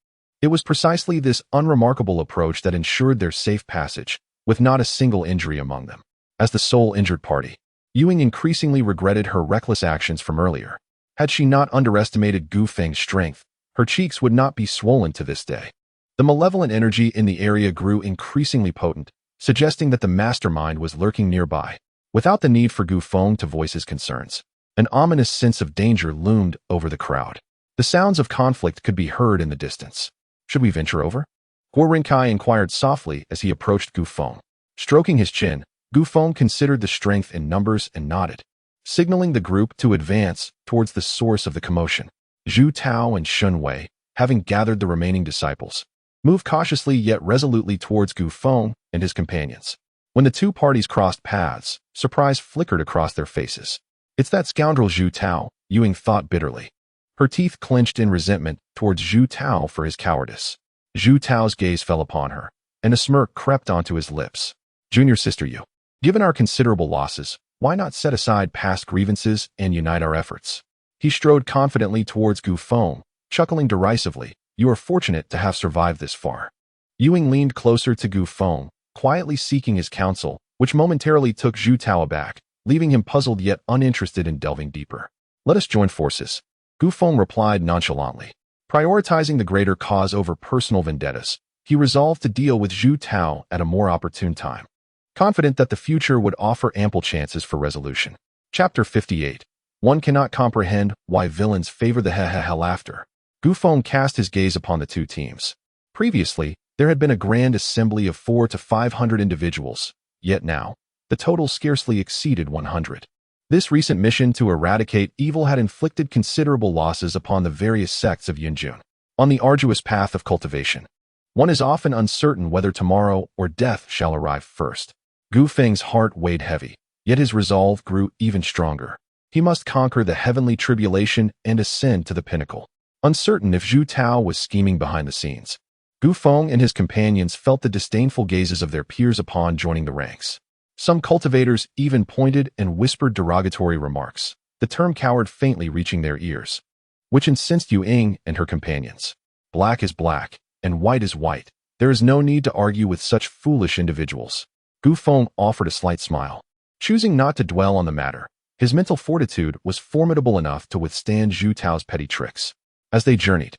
it was precisely this unremarkable approach that ensured their safe passage, with not a single injury among them. As the sole injured party, Yu Ying increasingly regretted her reckless actions from earlier. Had she not underestimated Gu Feng's strength, her cheeks would not be swollen to this day. The malevolent energy in the area grew increasingly potent, suggesting that the mastermind was lurking nearby. Without the need for Gu Feng to voice his concerns, an ominous sense of danger loomed over the crowd. The sounds of conflict could be heard in the distance. Should we venture over? Gu Renkai inquired softly as he approached Gu Feng. Stroking his chin, Gu Feng considered the strength in numbers and nodded, signaling the group to advance towards the source of the commotion. Zhu Tao and Shun Wei, having gathered the remaining disciples, moved cautiously yet resolutely towards Gu Feng and his companions. When the two parties crossed paths, surprise flickered across their faces. It's that scoundrel Zhu Tao, Yu Ying thought bitterly. Her teeth clenched in resentment towards Zhu Tao for his cowardice. Zhu Tao's gaze fell upon her, and a smirk crept onto his lips. Junior sister Yu, given our considerable losses, Why not set aside past grievances and unite our efforts? He strode confidently towards Gu Feng, chuckling derisively. You are fortunate to have survived this far. Ying leaned closer to Gu Feng, quietly seeking his counsel, which momentarily took Zhu Tao aback, leaving him puzzled yet uninterested in delving deeper. Let us join forces. Gu Feng replied nonchalantly. Prioritizing the greater cause over personal vendettas, he resolved to deal with Zhu Tao at a more opportune time, confident that the future would offer ample chances for resolution. Chapter 58. One cannot comprehend why villains favor the ha-ha-ha laughter. Gu Feng cast his gaze upon the two teams. Previously, there had been a grand assembly of 400 to 500 individuals, yet now, the total scarcely exceeded 100. This recent mission to eradicate evil had inflicted considerable losses upon the various sects of Yunjun. On the arduous path of cultivation, one is often uncertain whether tomorrow or death shall arrive first. Gu Feng's heart weighed heavy, yet his resolve grew even stronger. He must conquer the heavenly tribulation and ascend to the pinnacle. Uncertain if Zhu Tao was scheming behind the scenes, Gu Feng and his companions felt the disdainful gazes of their peers upon joining the ranks. Some cultivators even pointed and whispered derogatory remarks, the term coward faintly reaching their ears, which incensed Ying and her companions. Black is black, and white is white. There is no need to argue with such foolish individuals. Gu Feng offered a slight smile. Choosing not to dwell on the matter, his mental fortitude was formidable enough to withstand Zhu Tao's petty tricks. As they journeyed,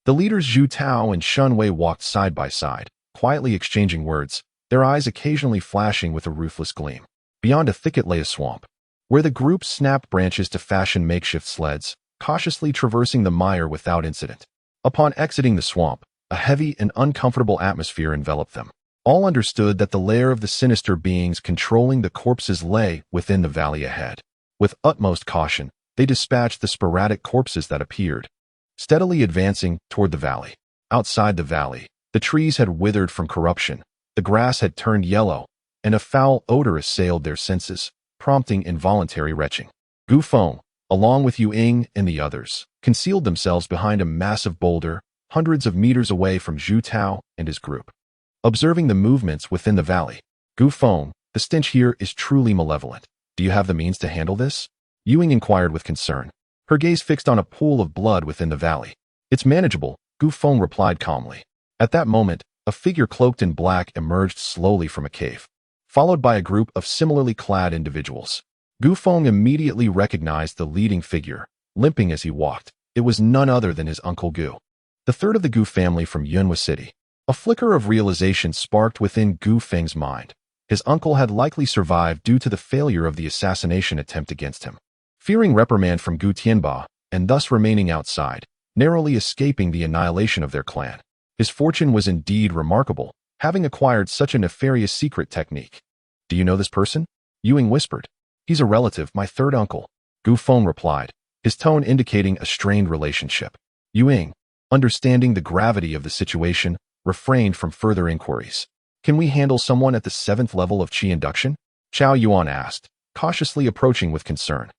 the leaders Zhu Tao and Shun Wei walked side by side, quietly exchanging words, their eyes occasionally flashing with a ruthless gleam. Beyond a thicket lay a swamp, where the group snapped branches to fashion makeshift sleds, cautiously traversing the mire without incident. Upon exiting the swamp, a heavy and uncomfortable atmosphere enveloped them. All understood that the lair of the sinister beings controlling the corpses lay within the valley ahead. With utmost caution, they dispatched the sporadic corpses that appeared, steadily advancing toward the valley. Outside the valley, the trees had withered from corruption, the grass had turned yellow, and a foul odor assailed their senses, prompting involuntary retching. Gu Feng, along with Ying and the others, concealed themselves behind a massive boulder, hundreds of meters away from Zhu Tao and his group. Observing the movements within the valley, Gu Feng, the stench here is truly malevolent. Do you have the means to handle this? Ying inquired with concern, her gaze fixed on a pool of blood within the valley. It's manageable, Gu Feng replied calmly. At that moment, a figure cloaked in black emerged slowly from a cave, followed by a group of similarly clad individuals. Gu Feng immediately recognized the leading figure, limping as he walked. It was none other than his uncle Gu, the third of the Gu family from Yunhua City. A flicker of realization sparked within Gu Feng's mind. His uncle had likely survived due to the failure of the assassination attempt against him. Fearing reprimand from Gu Tianba, and thus remaining outside, narrowly escaping the annihilation of their clan. His fortune was indeed remarkable, having acquired such a nefarious secret technique. Do you know this person? Ying whispered. He's a relative, my third uncle. Gu Feng replied, his tone indicating a strained relationship. Ying, understanding the gravity of the situation, refrained from further inquiries. Can we handle someone at the 7th level of Qi induction? Zhao Yuan asked, cautiously approaching with concern.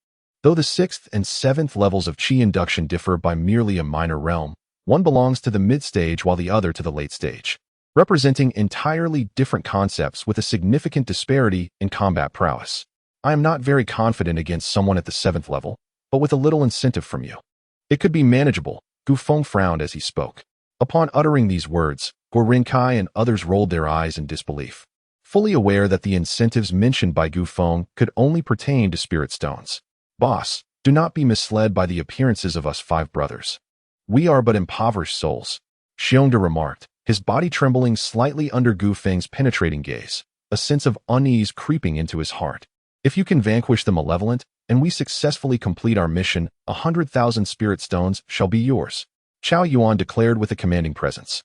Though the 6th and 7th levels of Qi induction differ by merely a minor realm, one belongs to the mid-stage while the other to the late stage, representing entirely different concepts with a significant disparity in combat prowess. I am not very confident against someone at the 7th level, but with a little incentive from you. It could be manageable, Gu Feng frowned as he spoke. Upon uttering these words, Gu Rinkai and others rolled their eyes in disbelief, fully aware that the incentives mentioned by Gu Feng could only pertain to spirit stones. Boss, do not be misled by the appearances of us 5 brothers. We are but impoverished souls, Xiongda remarked, his body trembling slightly under Gu Feng's penetrating gaze, a sense of unease creeping into his heart. If you can vanquish the malevolent, and we successfully complete our mission, 100,000 spirit stones shall be yours, Zhao Yuan declared with a commanding presence.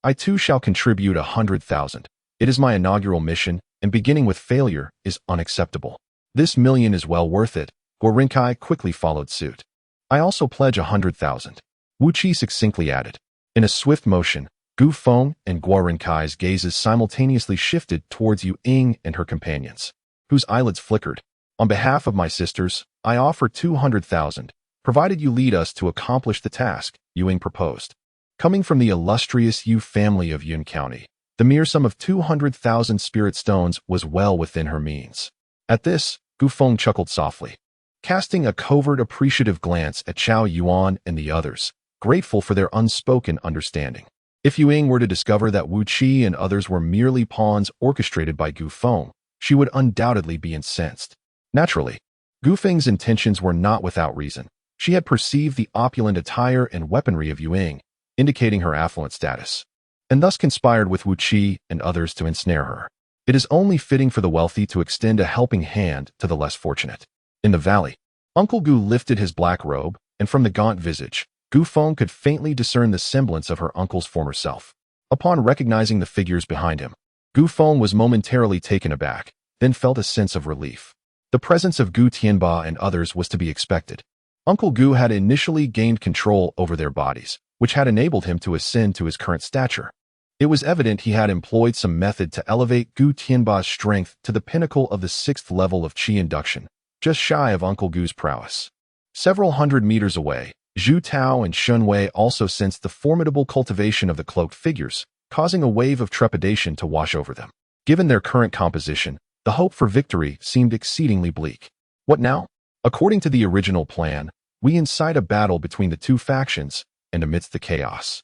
I too shall contribute 100,000. It is my inaugural mission, and beginning with failure is unacceptable. This million is well worth it, Gu Rinkai quickly followed suit. I also pledge 100,000. Wu Qi succinctly added. In a swift motion, Gu Feng and Gu Rinkai's gazes simultaneously shifted towards Ying and her companions, whose eyelids flickered. On behalf of my sisters, I offer 200,000, provided you lead us to accomplish the task, Ying proposed. Coming from the illustrious Yu family of Yun County, the mere sum of 200,000 spirit stones was well within her means. At this, Gu Feng chuckled softly, casting a covert appreciative glance at Zhou Yuan and the others, grateful for their unspoken understanding. If Ying were to discover that Wu Qi and others were merely pawns orchestrated by Gu Feng, she would undoubtedly be incensed. Naturally, Gu Feng's intentions were not without reason. She had perceived the opulent attire and weaponry of Ying, indicating her affluent status, and thus conspired with Wu Qi and others to ensnare her. It is only fitting for the wealthy to extend a helping hand to the less fortunate. In the valley, Uncle Gu lifted his black robe, and from the gaunt visage, Gu Feng could faintly discern the semblance of her uncle's former self. Upon recognizing the figures behind him, Gu Feng was momentarily taken aback, then felt a sense of relief. The presence of Gu Tianba and others was to be expected. Uncle Gu had initially gained control over their bodies, which had enabled him to ascend to his current stature. It was evident he had employed some method to elevate Gu Tianba's strength to the pinnacle of the 6th level of qi induction, just shy of Uncle Gu's prowess. Several hundred meters away, Zhu Tao and Shun Wei also sensed the formidable cultivation of the cloaked figures, causing a wave of trepidation to wash over them. Given their current composition, the hope for victory seemed exceedingly bleak. What now? According to the original plan, we incite a battle between the two factions, and amidst the chaos,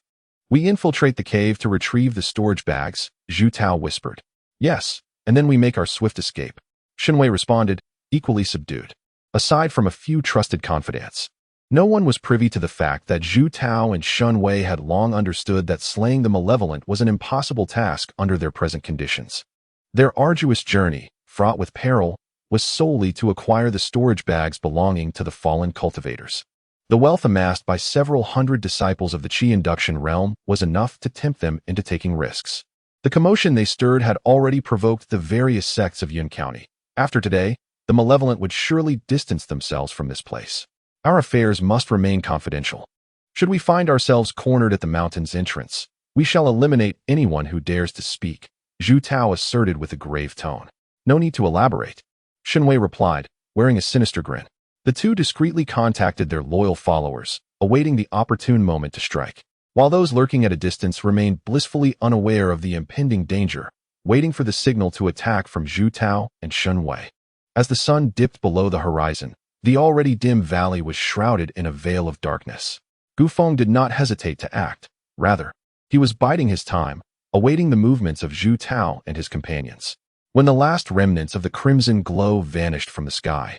we infiltrate the cave to retrieve the storage bags, Zhu Tao whispered. Yes, and then we make our swift escape. Shun Wei responded, equally subdued. Aside from a few trusted confidants, no one was privy to the fact that Zhu Tao and Shun Wei had long understood that slaying the malevolent was an impossible task under their present conditions. Their arduous journey, fraught with peril, was solely to acquire the storage bags belonging to the fallen cultivators. The wealth amassed by several hundred disciples of the qi induction realm was enough to tempt them into taking risks. The commotion they stirred had already provoked the various sects of Yun County. After today, the malevolent would surely distance themselves from this place. Our affairs must remain confidential. Should we find ourselves cornered at the mountain's entrance, we shall eliminate anyone who dares to speak, Zhu Tao asserted with a grave tone. No need to elaborate, Shun Wei replied, wearing a sinister grin. The two discreetly contacted their loyal followers, awaiting the opportune moment to strike, while those lurking at a distance remained blissfully unaware of the impending danger, waiting for the signal to attack from Zhu Tao and Shun Wei. As the sun dipped below the horizon, the already dim valley was shrouded in a veil of darkness. Gu Feng did not hesitate to act. Rather, he was biding his time, awaiting the movements of Zhu Tao and his companions. When the last remnants of the crimson glow vanished from the sky,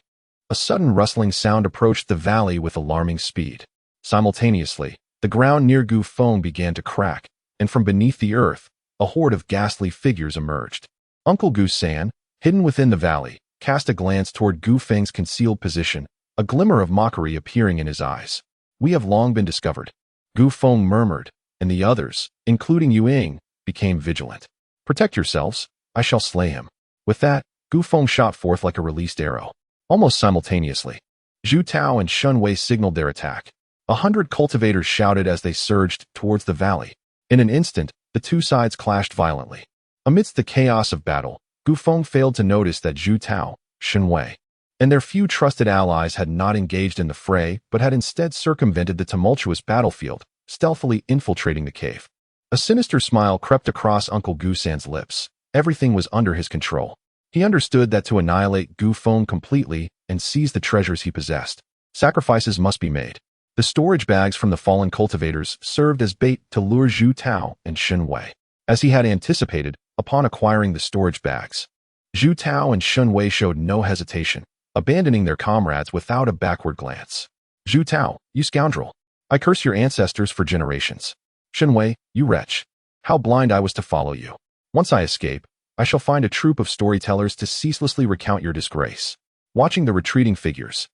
a sudden rustling sound approached the valley with alarming speed. Simultaneously, the ground near Gu Feng began to crack, and from beneath the earth, a horde of ghastly figures emerged. Uncle Gu San, hidden within the valley, cast a glance toward Gu Feng's concealed position, a glimmer of mockery appearing in his eyes. We have long been discovered, Gu Feng murmured, and the others, including Ying, became vigilant. Protect yourselves, I shall slay him. With that, Gu Feng shot forth like a released arrow. Almost simultaneously, Zhu Tao and Shun Wei signaled their attack. 100 cultivators shouted as they surged towards the valley. In an instant, the two sides clashed violently. Amidst the chaos of battle, Gu Feng failed to notice that Zhu Tao, Shun Wei, and their few trusted allies had not engaged in the fray but had instead circumvented the tumultuous battlefield, stealthily infiltrating the cave. A sinister smile crept across Uncle Gu San's lips. Everything was under his control. He understood that to annihilate Gu Feng completely and seize the treasures he possessed, sacrifices must be made. The storage bags from the fallen cultivators served as bait to lure Zhu Tao and Shun Wei. As he had anticipated, upon acquiring the storage bags, Zhu Tao and Shun Wei showed no hesitation, abandoning their comrades without a backward glance. Zhu Tao, you scoundrel! I curse your ancestors for generations. Shun Wei, you wretch! How blind I was to follow you. Once I escape, I shall find a troop of storytellers to ceaselessly recount your disgrace. Watching the retreating figures,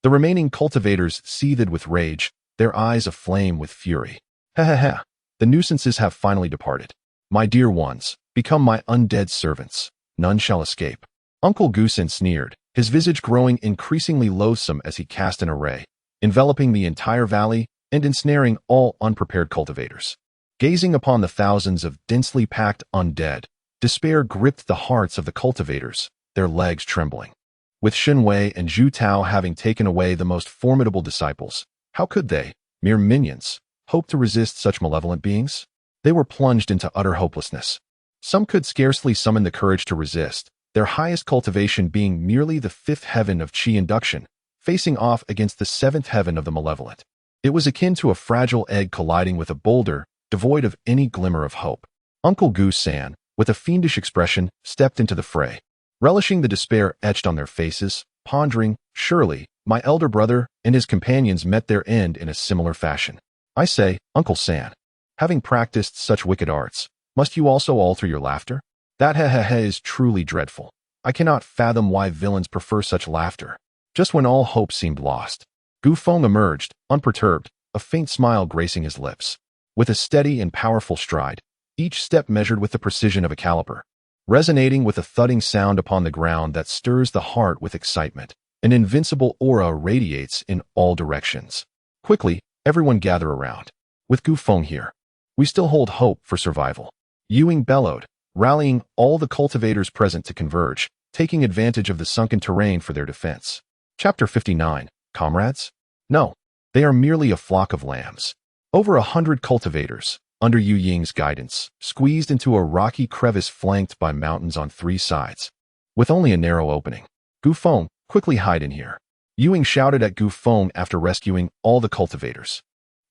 the remaining cultivators seethed with rage, their eyes aflame with fury. Ha ha ha! The nuisances have finally departed. My dear ones, become my undead servants. None shall escape. Uncle Gu San sneered, his visage growing increasingly loathsome as he cast an array, enveloping the entire valley and ensnaring all unprepared cultivators. Gazing upon the thousands of densely packed undead, despair gripped the hearts of the cultivators, their legs trembling. With Shun Wei and Zhu Tao having taken away the most formidable disciples, how could they, mere minions, hope to resist such malevolent beings? They were plunged into utter hopelessness. Some could scarcely summon the courage to resist, their highest cultivation being merely the 5th heaven of Qi induction, facing off against the 7th heaven of the malevolent. It was akin to a fragile egg colliding with a boulder, devoid of any glimmer of hope. Uncle Gu San, with a fiendish expression, stepped into the fray. Relishing the despair etched on their faces, pondering, surely, my elder brother and his companions met their end in a similar fashion. I say, Uncle San, having practiced such wicked arts, must you also alter your laughter? That ha is truly dreadful. I cannot fathom why villains prefer such laughter. Just when all hope seemed lost, Gu Feng emerged, unperturbed, a faint smile gracing his lips. With a steady and powerful stride, each step measured with the precision of a caliper, resonating with a thudding sound upon the ground that stirs the heart with excitement. An invincible aura radiates in all directions. Quickly, everyone gather around. With Gu Feng here, we still hold hope for survival. Ewing bellowed, rallying all the cultivators present to converge, taking advantage of the sunken terrain for their defense. Chapter 59. Comrades? No, they are merely a flock of lambs. Over 100 cultivators, under Yu Ying's guidance, squeezed into a rocky crevice flanked by mountains on 3 sides. With only a narrow opening. Gu Feng, quickly hide in here. Ewing shouted at Gu Feng after rescuing all the cultivators.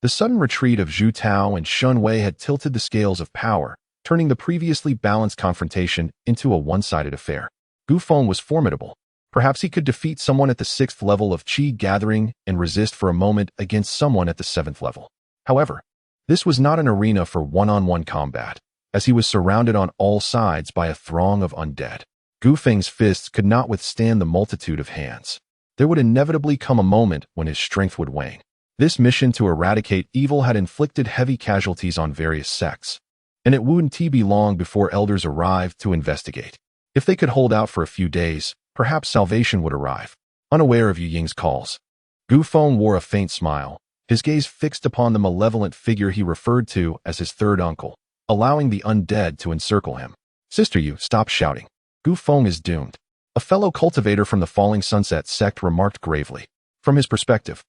The sudden retreat of Zhu Tao and Shun Wei had tilted the scales of power, turning the previously balanced confrontation into a one-sided affair. Gu Feng was formidable. Perhaps he could defeat someone at the 6th level of Qi gathering and resist for a moment against someone at the 7th level. However, this was not an arena for one-on-one combat, as he was surrounded on all sides by a throng of undead. Gu Feng's fists could not withstand the multitude of hands. There would inevitably come a moment when his strength would wane. This mission to eradicate evil had inflicted heavy casualties on various sects, and it wouldn't be long before elders arrived to investigate. If they could hold out for a few days, perhaps salvation would arrive. Unaware of Yu Ying's calls, Gu Feng wore a faint smile, his gaze fixed upon the malevolent figure he referred to as his third uncle, allowing the undead to encircle him. Sister Yu, stop shouting. Gu Feng is doomed. A fellow cultivator from the Falling Sunset sect remarked gravely. From his perspective,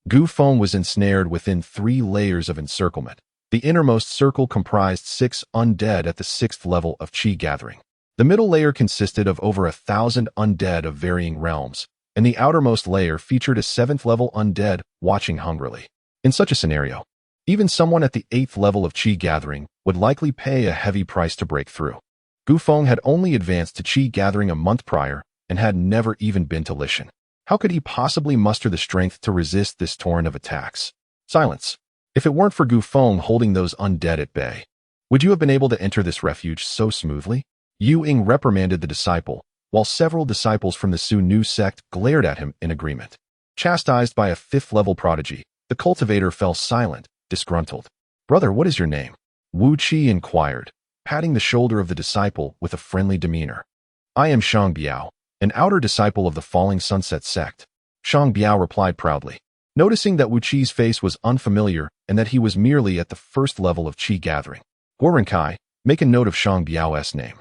Gu Feng was ensnared within 3 layers of encirclement. The innermost circle comprised 6 undead at the 6th level of Qi gathering. The middle layer consisted of over 1,000 undead of varying realms, and the outermost layer featured a 7th level undead watching hungrily. In such a scenario, even someone at the 8th level of Qi gathering would likely pay a heavy price to break through. Gu Feng had only advanced to Qi gathering a month prior and had never even been to Lishan. How could he possibly muster the strength to resist this torrent of attacks? Silence. If it weren't for Gu Feng holding those undead at bay, would you have been able to enter this refuge so smoothly? Yu Ying reprimanded the disciple, while several disciples from the Su Nu sect glared at him in agreement. Chastised by a 5th level prodigy, the cultivator fell silent, disgruntled. Brother, what is your name? Wu Qi inquired, patting the shoulder of the disciple with a friendly demeanor. I am Shang Biao, an outer disciple of the Falling Sunset sect. Shang Biao replied proudly, noticing that Wu Qi's face was unfamiliar and that he was merely at the 1st level of Qi gathering. Guo Kai, make a note of Shang Biao's name.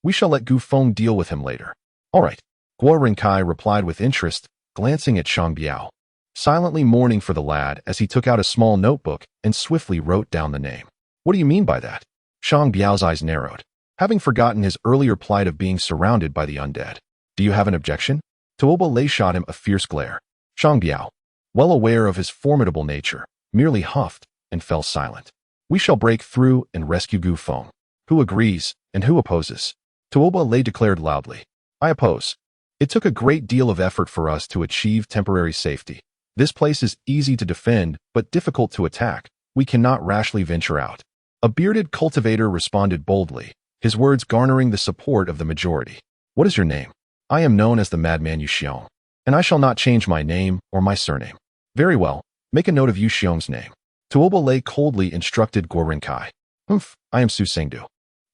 We shall let Gu Feng deal with him later. All right, Guo Kai replied with interest, glancing at Shang Biao, silently mourning for the lad as he took out a small notebook and swiftly wrote down the name. What do you mean by that? Shang Biao's eyes narrowed, having forgotten his earlier plight of being surrounded by the undead. Do you have an objection? Tuoba Lei shot him a fierce glare. Shang Biao, well aware of his formidable nature, merely huffed and fell silent. We shall break through and rescue Gu Feng. Who agrees and who opposes? Tuoba Lei declared loudly. I oppose. It took a great deal of effort for us to achieve temporary safety. This place is easy to defend, but difficult to attack. We cannot rashly venture out. A bearded cultivator responded boldly, his words garnering the support of the majority. What is your name? I am known as the Madman Yu Xiong, and I shall not change my name or my surname. Very well, make a note of Yu Xiong's name. Tuoba Lei coldly instructed Guo Kai. I am Su Sengdu.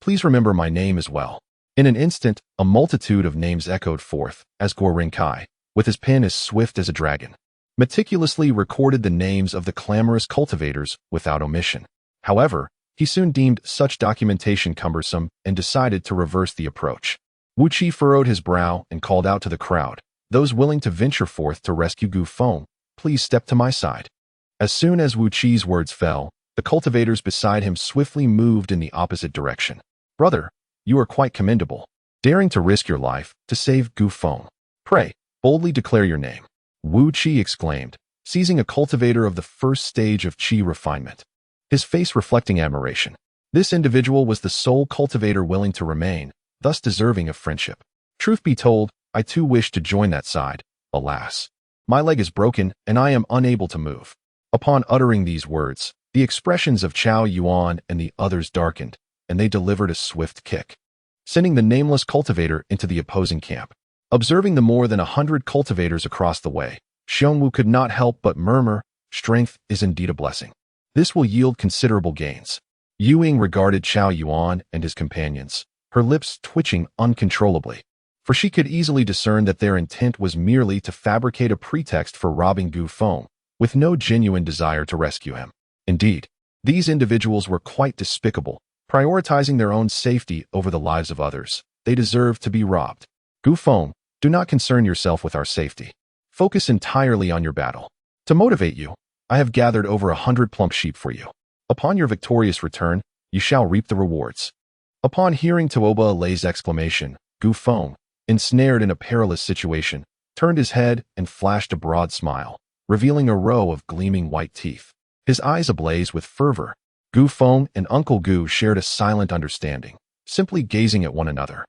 Please remember my name as well. In an instant, a multitude of names echoed forth, as Guo Kai, with his pen as swift as a dragon, meticulously recorded the names of the clamorous cultivators without omission. However, he soon deemed such documentation cumbersome and decided to reverse the approach. Wu Qi furrowed his brow and called out to the crowd, those willing to venture forth to rescue Gu Feng, please step to my side. As soon as Wu Qi's words fell, the cultivators beside him swiftly moved in the opposite direction. Brother, you are quite commendable. daring to risk your life to save Gu Feng. Pray, boldly declare your name. Wu Qi exclaimed, seizing a cultivator of the first stage of Qi refinement, his face reflecting admiration. This individual was the sole cultivator willing to remain, thus deserving of friendship. Truth be told, I too wish to join that side. Alas, my leg is broken and I am unable to move. Upon uttering these words, the expressions of Chao Yuan and the others darkened, and they delivered a swift kick, sending the nameless cultivator into the opposing camp. Observing the more than 100 cultivators across the way, Xiongwu could not help but murmur, strength is indeed a blessing. This will yield considerable gains. Yu Ying regarded Chao Yuan and his companions, her lips twitching uncontrollably, for she could easily discern that their intent was merely to fabricate a pretext for robbing Gu Feng, with no genuine desire to rescue him. Indeed, these individuals were quite despicable, prioritizing their own safety over the lives of others. They deserved to be robbed. Gu Feng, do not concern yourself with our safety. Focus entirely on your battle. To motivate you, I have gathered over 100 plump sheep for you. Upon your victorious return, you shall reap the rewards. Upon hearing Tuoba Lei's exclamation, Gu Feng, ensnared in a perilous situation, turned his head and flashed a broad smile, revealing a row of gleaming white teeth. His eyes ablaze with fervor. Gu Feng and Uncle Gu shared a silent understanding, simply gazing at one another.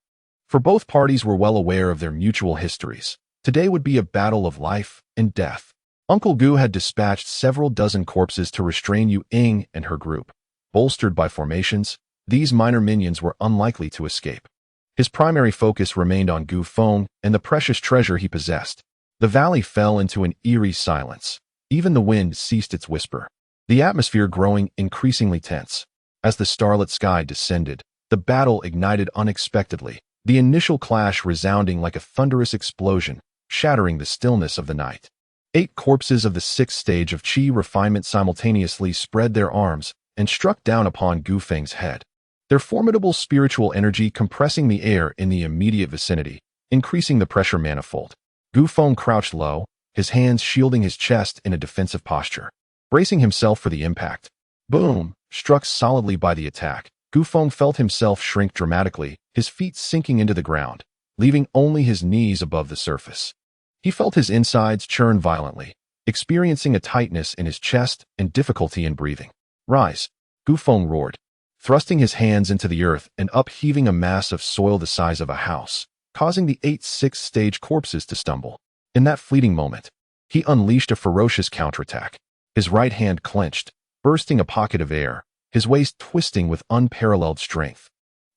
For both parties were well aware of their mutual histories. Today would be a battle of life and death. Uncle Gu had dispatched several dozen corpses to restrain Yu Ying and her group. Bolstered by formations, these minor minions were unlikely to escape. His primary focus remained on Gu Feng and the precious treasure he possessed. The valley fell into an eerie silence. Even the wind ceased its whisper, the atmosphere growing increasingly tense. As the starlit sky descended, the battle ignited unexpectedly, the initial clash resounding like a thunderous explosion, shattering the stillness of the night. 8 corpses of the 6th stage of Qi refinement simultaneously spread their arms and struck down upon Gu Feng's head, their formidable spiritual energy compressing the air in the immediate vicinity, increasing the pressure manifold. Gu Feng crouched low, his hands shielding his chest in a defensive posture, bracing himself for the impact. Boom! Struck solidly by the attack, Gu Feng felt himself shrink dramatically, his feet sinking into the ground, leaving only his knees above the surface. He felt his insides churn violently, experiencing a tightness in his chest and difficulty in breathing. Rise! Gu Feng roared, thrusting his hands into the earth and upheaving a mass of soil the size of a house, causing the 8 6th stage corpses to stumble. In that fleeting moment, he unleashed a ferocious counterattack, his right hand clenched, bursting a pocket of air, his waist twisting with unparalleled strength,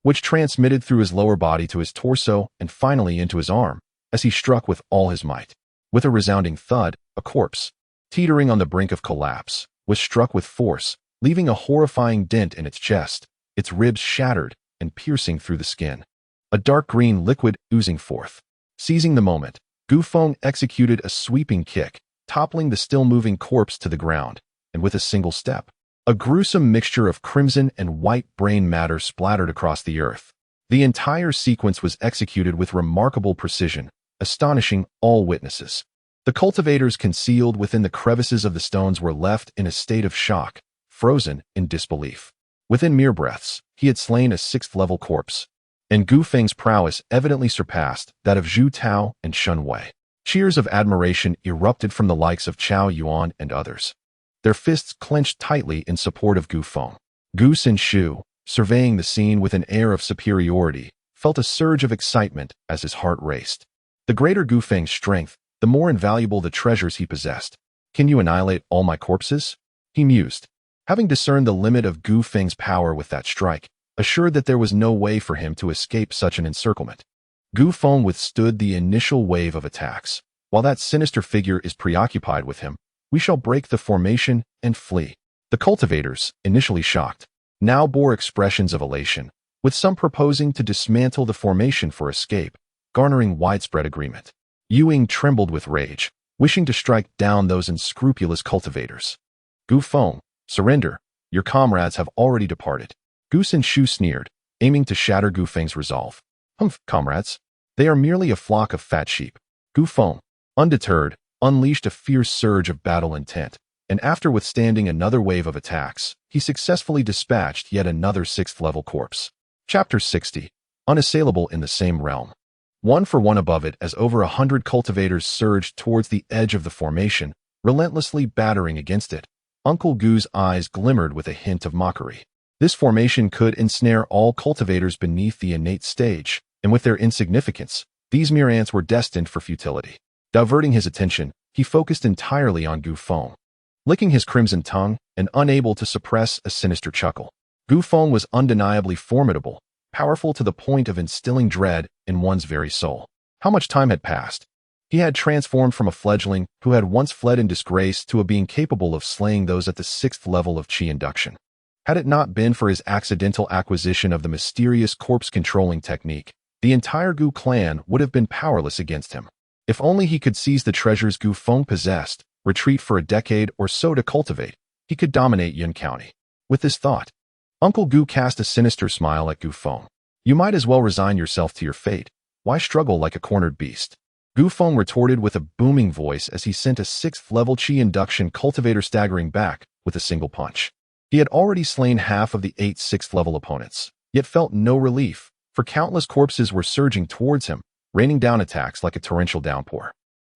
which transmitted through his lower body to his torso and finally into his arm, as he struck with all his might. With a resounding thud, a corpse, teetering on the brink of collapse, was struck with force, leaving a horrifying dent in its chest, its ribs shattered and piercing through the skin, a dark green liquid oozing forth. Seizing the moment, Gu Feng executed a sweeping kick, toppling the still-moving corpse to the ground, and with a single step, a gruesome mixture of crimson and white brain matter splattered across the earth. The entire sequence was executed with remarkable precision, astonishing all witnesses. The cultivators concealed within the crevices of the stones were left in a state of shock, frozen in disbelief. Within mere breaths, he had slain a 6th-level corpse, and Gu Feng's prowess evidently surpassed that of Zhu Tao and Shun Wei. Cheers of admiration erupted from the likes of Chao Yuan and others, their fists clenched tightly in support of Gu Feng. Gu Shu, surveying the scene with an air of superiority, felt a surge of excitement as his heart raced. The greater Gu Feng's strength, the more invaluable the treasures he possessed. Can you annihilate all my corpses? He mused, having discerned the limit of Gu Feng's power with that strike, assured that there was no way for him to escape such an encirclement. Gu Feng withstood the initial wave of attacks. While that sinister figure is preoccupied with him, we shall break the formation and flee. The cultivators, initially shocked, now bore expressions of elation, with some proposing to dismantle the formation for escape, garnering widespread agreement. Yu Ying trembled with rage, wishing to strike down those unscrupulous cultivators. Gu Feng, surrender. Your comrades have already departed. Gu Shu sneered, aiming to shatter Gu Feng's resolve. Humph, comrades. They are merely a flock of fat sheep. Gu Feng, undeterred, unleashed a fierce surge of battle intent, and after withstanding another wave of attacks, he successfully dispatched yet another 6th-level corpse. Chapter 60. unassailable in the same realm. One for one above it as over 100 cultivators surged towards the edge of the formation, relentlessly battering against it. Uncle Gu's eyes glimmered with a hint of mockery. This formation could ensnare all cultivators beneath the innate stage, and with their insignificance, these mere ants were destined for futility. Diverting his attention, he focused entirely on Gu Feng. Licking his crimson tongue and unable to suppress a sinister chuckle. Gu Feng was undeniably formidable, powerful to the point of instilling dread in one's very soul. How much time had passed? He had transformed from a fledgling who had once fled in disgrace to a being capable of slaying those at the 6th level of Qi induction. Had it not been for his accidental acquisition of the mysterious corpse-controlling technique, the entire Gu clan would have been powerless against him. If only he could seize the treasures Gu Feng possessed, retreat for a decade or so to cultivate, he could dominate Yun County. With this thought, Uncle Gu cast a sinister smile at Gu Feng. You might as well resign yourself to your fate. Why struggle like a cornered beast? Gu Feng retorted with a booming voice as he sent a 6th level Qi induction cultivator staggering back with a single punch. He had already slain half of the 8 6th level opponents, yet felt no relief, for countless corpses were surging towards him, raining down attacks like a torrential downpour.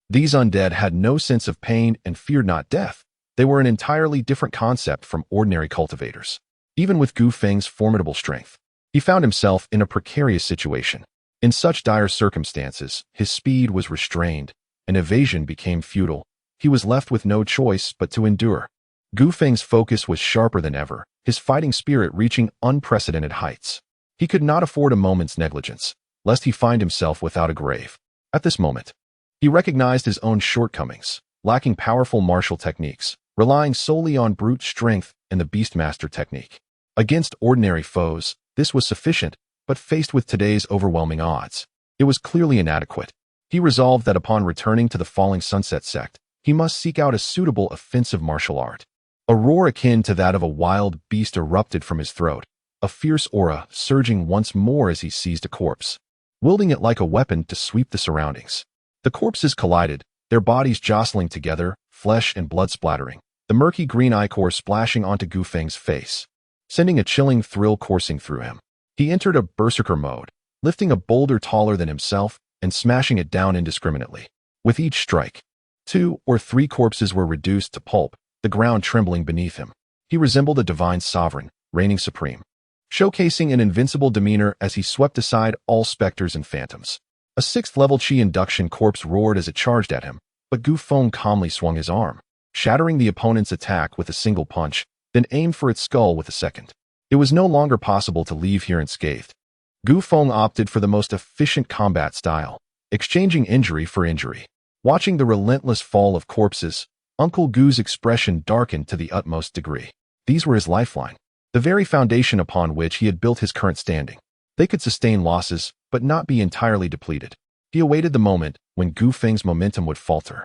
These undead had no sense of pain and feared not death. They were an entirely different concept from ordinary cultivators. Even with Gu Feng's formidable strength, he found himself in a precarious situation. In such dire circumstances, his speed was restrained, and evasion became futile. He was left with no choice but to endure. Gu Feng's focus was sharper than ever, his fighting spirit reaching unprecedented heights. He could not afford a moment's negligence, lest he find himself without a grave. At this moment, he recognized his own shortcomings, lacking powerful martial techniques, relying solely on brute strength and the Beastmaster technique. Against ordinary foes, this was sufficient, but faced with today's overwhelming odds, it was clearly inadequate. He resolved that upon returning to the Falling Sunset sect, he must seek out a suitable offensive martial art. A roar akin to that of a wild beast erupted from his throat, a fierce aura surging once more as he seized a corpse, wielding it like a weapon to sweep the surroundings. The corpses collided, their bodies jostling together, flesh and blood splattering, the murky green ichor splashing onto Gu Feng's face, sending a chilling thrill coursing through him. He entered a berserker mode, lifting a boulder taller than himself and smashing it down indiscriminately. With each strike, 2 or 3 corpses were reduced to pulp, the ground trembling beneath him. He resembled a divine sovereign, reigning supreme, showcasing an invincible demeanor as he swept aside all specters and phantoms. A 6th level Qi induction corpse roared as it charged at him, but Gu Feng calmly swung his arm, shattering the opponent's attack with a single punch, then aimed for its skull with a second. It was no longer possible to leave here unscathed. Gu Feng opted for the most efficient combat style, exchanging injury for injury. Watching the relentless fall of corpses, Uncle Gu's expression darkened to the utmost degree. These were his lifeline, the very foundation upon which he had built his current standing. They could sustain losses, but not be entirely depleted. He awaited the moment when Gu Feng's momentum would falter.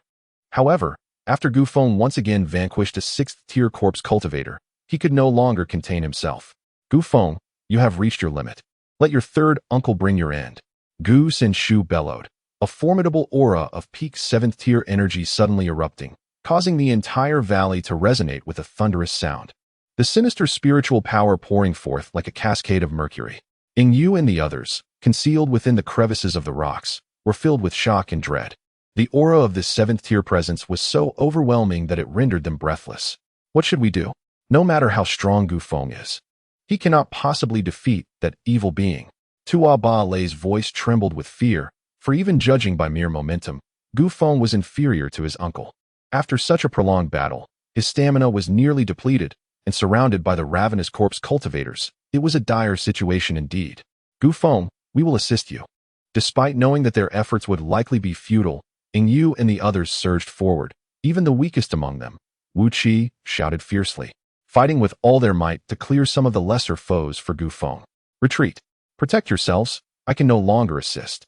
However, after Gu Feng once again vanquished a 6th-tier corpse cultivator, he could no longer contain himself. Gu Feng, you have reached your limit. Let your third uncle bring your end. Gu Senshu bellowed, a formidable aura of peak 7th-tier energy suddenly erupting, causing the entire valley to resonate with a thunderous sound. The sinister spiritual power pouring forth like a cascade of mercury. Yu and the others, concealed within the crevices of the rocks, were filled with shock and dread. The aura of this 7th-tier presence was so overwhelming that it rendered them breathless. What should we do? No matter how strong Gu Feng is, he cannot possibly defeat that evil being. Tua Ba Lei's voice trembled with fear, for even judging by mere momentum, Gu Feng was inferior to his uncle. After such a prolonged battle, his stamina was nearly depleted, and surrounded by the ravenous corpse cultivators, it was a dire situation indeed. Gu Feng, we will assist you. Despite knowing that their efforts would likely be futile, Yu and the others surged forward, even the weakest among them. Wu Qi shouted fiercely, fighting with all their might to clear some of the lesser foes for Gu Feng. Retreat. Protect yourselves, I can no longer assist.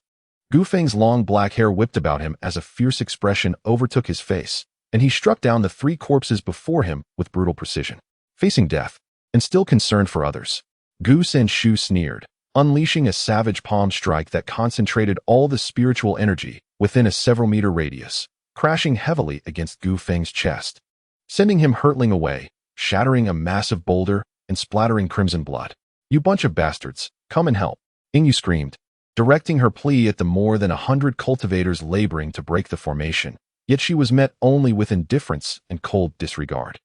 Gu Feng's long black hair whipped about him as a fierce expression overtook his face, and he struck down the 3 corpses before him with brutal precision. Facing death, and still concerned for others, Gu Senshu sneered, unleashing a savage palm strike that concentrated all the spiritual energy within a several-meter radius, crashing heavily against Gu Feng's chest, sending him hurtling away, shattering a massive boulder and splattering crimson blood. You bunch of bastards, come and help. Ingyu screamed, directing her plea at the more than 100 cultivators laboring to break the formation, yet she was met only with indifference and cold disregard.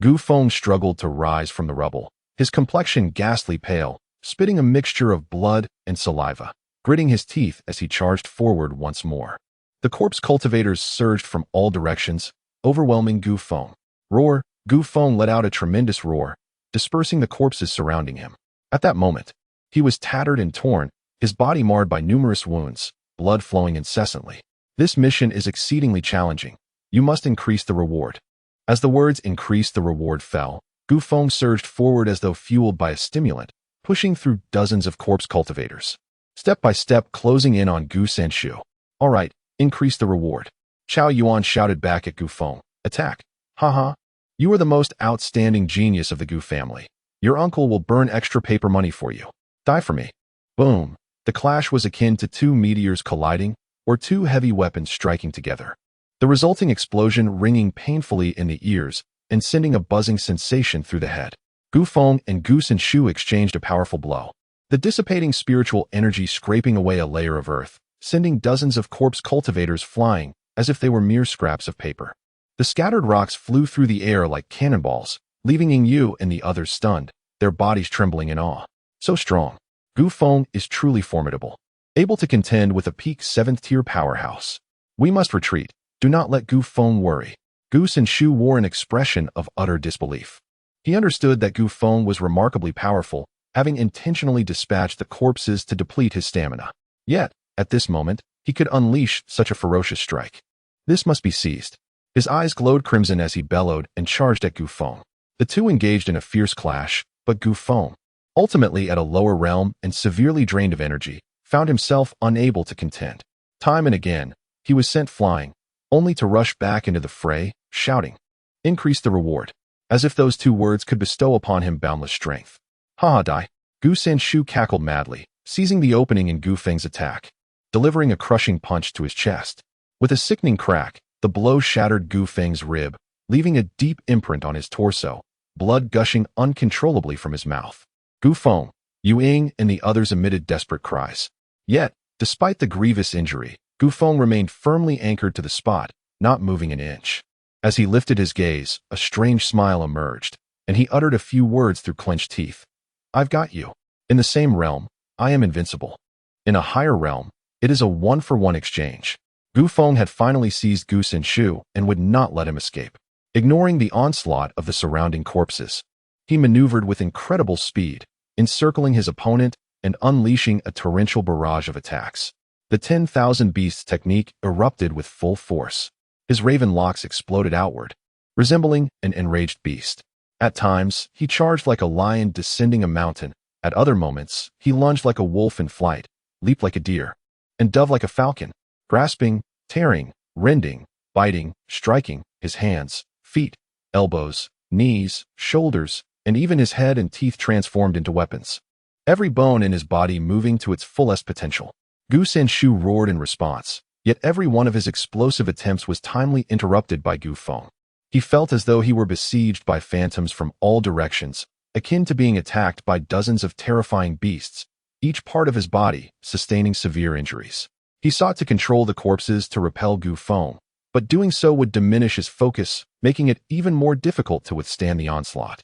Gu Feng struggled to rise from the rubble, his complexion ghastly pale, spitting a mixture of blood and saliva, gritting his teeth as he charged forward once more. The corpse cultivators surged from all directions, overwhelming Gu Feng. Roar! Gu Feng let out a tremendous roar, dispersing the corpses surrounding him. At that moment, he was tattered and torn, his body marred by numerous wounds, blood flowing incessantly. This mission is exceedingly challenging. You must increase the reward. As the words "increase the reward" fell, Gu Feng surged forward as though fueled by a stimulant, pushing through dozens of corpse cultivators, step by step closing in on Gu Senshu. All right, increase the reward. Chao Yuan shouted back at Gu Feng. Attack. Haha. You are the most outstanding genius of the Gu family. Your uncle will burn extra paper money for you. Die for me. Boom. The clash was akin to two meteors colliding, or two heavy weapons striking together. The resulting explosion ringing painfully in the ears and sending a buzzing sensation through the head. Gu Feng and Gu Senshu exchanged a powerful blow, the dissipating spiritual energy scraping away a layer of earth, sending dozens of corpse cultivators flying as if they were mere scraps of paper. The scattered rocks flew through the air like cannonballs, leaving Ingyu and the others stunned, their bodies trembling in awe. So strong. Gu Feng is truly formidable, able to contend with a peak 7th-tier powerhouse. We must retreat. Do not let Gu Feng worry. Gu Senshu wore an expression of utter disbelief. He understood that Gu Feng was remarkably powerful, having intentionally dispatched the corpses to deplete his stamina. Yet, at this moment, he could unleash such a ferocious strike. This must be seized. His eyes glowed crimson as he bellowed and charged at Gu Feng. The two engaged in a fierce clash, but Gu Feng, ultimately at a lower realm and severely drained of energy, found himself unable to contend. Time and again, he was sent flying, only to rush back into the fray, shouting, "Increase the reward," as if those two words could bestow upon him boundless strength. "Ha ha, die!" Gu Senshu cackled madly, seizing the opening in Gu Feng's attack, delivering a crushing punch to his chest. With a sickening crack, the blow shattered Gu Feng's rib, leaving a deep imprint on his torso, blood gushing uncontrollably from his mouth. Gu Feng, Yu Ying, and the others emitted desperate cries. Yet, despite the grievous injury, Gu Feng remained firmly anchored to the spot, not moving an inch. As he lifted his gaze, a strange smile emerged, and he uttered a few words through clenched teeth. "I've got you. In the same realm, I am invincible. In a higher realm, it is a one-for-one exchange." Gu Feng had finally seized Gu Senshu and would not let him escape. Ignoring the onslaught of the surrounding corpses, he maneuvered with incredible speed, encircling his opponent and unleashing a torrential barrage of attacks. The 10,000 beasts technique erupted with full force. His raven locks exploded outward, resembling an enraged beast. At times, he charged like a lion descending a mountain. At other moments, he lunged like a wolf in flight, leaped like a deer, and dove like a falcon, grasping, tearing, rending, biting, striking, his hands, feet, elbows, knees, shoulders, and even his head and teeth transformed into weapons. Every bone in his body moving to its fullest potential. Gu Senshu roared in response, yet every one of his explosive attempts was timely interrupted by Gu Feng. He felt as though he were besieged by phantoms from all directions, akin to being attacked by dozens of terrifying beasts, each part of his body sustaining severe injuries. He sought to control the corpses to repel Gu Feng, but doing so would diminish his focus, making it even more difficult to withstand the onslaught,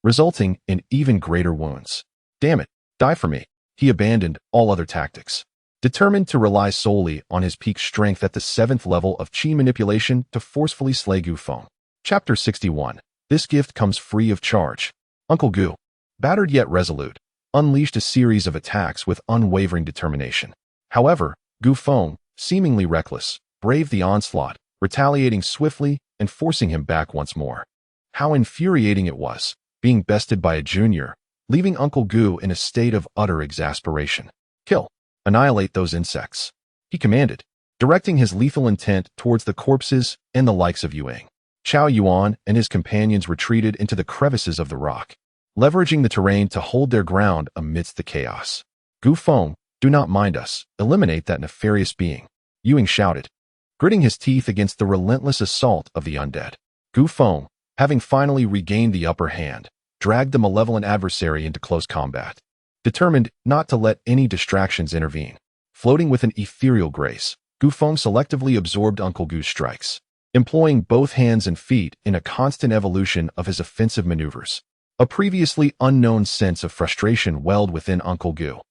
resulting in even greater wounds. "Damn it, die for me." He abandoned all other tactics, determined to rely solely on his peak strength at the 7th level of Qi manipulation to forcefully slay Gu Feng. Chapter 61. This gift comes free of charge. Uncle Gu, battered yet resolute, unleashed a series of attacks with unwavering determination. However, Gu Feng, seemingly reckless, braved the onslaught, retaliating swiftly and forcing him back once more. How infuriating it was, being bested by a junior, leaving Uncle Gu in a state of utter exasperation. "Kill. Annihilate those insects," he commanded, directing his lethal intent towards the corpses and the likes of Yu Ying. Chao Yuan and his companions retreated into the crevices of the rock, leveraging the terrain to hold their ground amidst the chaos. "Gu Feng, do not mind us. Eliminate that nefarious being," Yu Ying shouted, gritting his teeth against the relentless assault of the undead. Gu Feng, having finally regained the upper hand, dragged the malevolent adversary into close combat. determined not to let any distractions intervene. Floating with an ethereal grace, Gu Feng selectively absorbed Uncle Gu's strikes, employing both hands and feet in a constant evolution of his offensive maneuvers. A previously unknown sense of frustration welled within Uncle Gu.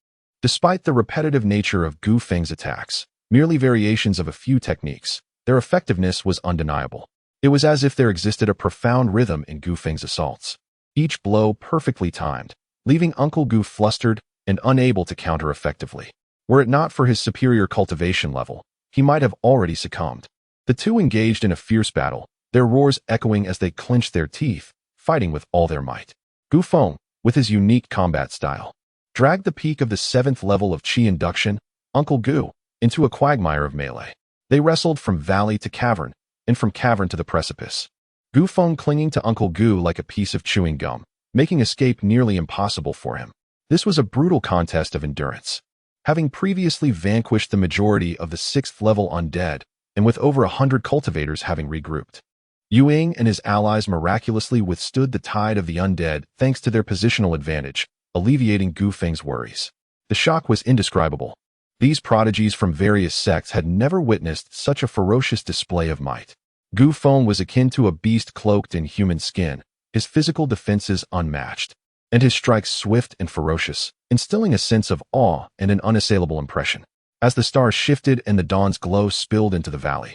Despite the repetitive nature of Gu Feng's attacks, merely variations of a few techniques, their effectiveness was undeniable. It was as if there existed a profound rhythm in Gu Feng's assaults, each blow perfectly timed, leaving Uncle Gu flustered and unable to counter effectively. Were it not for his superior cultivation level, he might have already succumbed. The two engaged in a fierce battle, their roars echoing as they clenched their teeth, fighting with all their might. Gu Feng, with his unique combat style, dragged the peak of the 7th level of Qi induction, Uncle Gu, into a quagmire of melee. They wrestled from valley to cavern, and from cavern to the precipice. Gu Feng clinging to Uncle Gu like a piece of chewing gum, making escape nearly impossible for him. This was a brutal contest of endurance. Having previously vanquished the majority of the 6th level undead, and with over 100 cultivators having regrouped, Yu Ying and his allies miraculously withstood the tide of the undead thanks to their positional advantage, alleviating Gu Feng's worries. The shock was indescribable. These prodigies from various sects had never witnessed such a ferocious display of might. Gu Feng was akin to a beast cloaked in human skin, his physical defenses unmatched, and his strikes swift and ferocious, instilling a sense of awe and an unassailable impression. As the stars shifted and the dawn's glow spilled into the valley,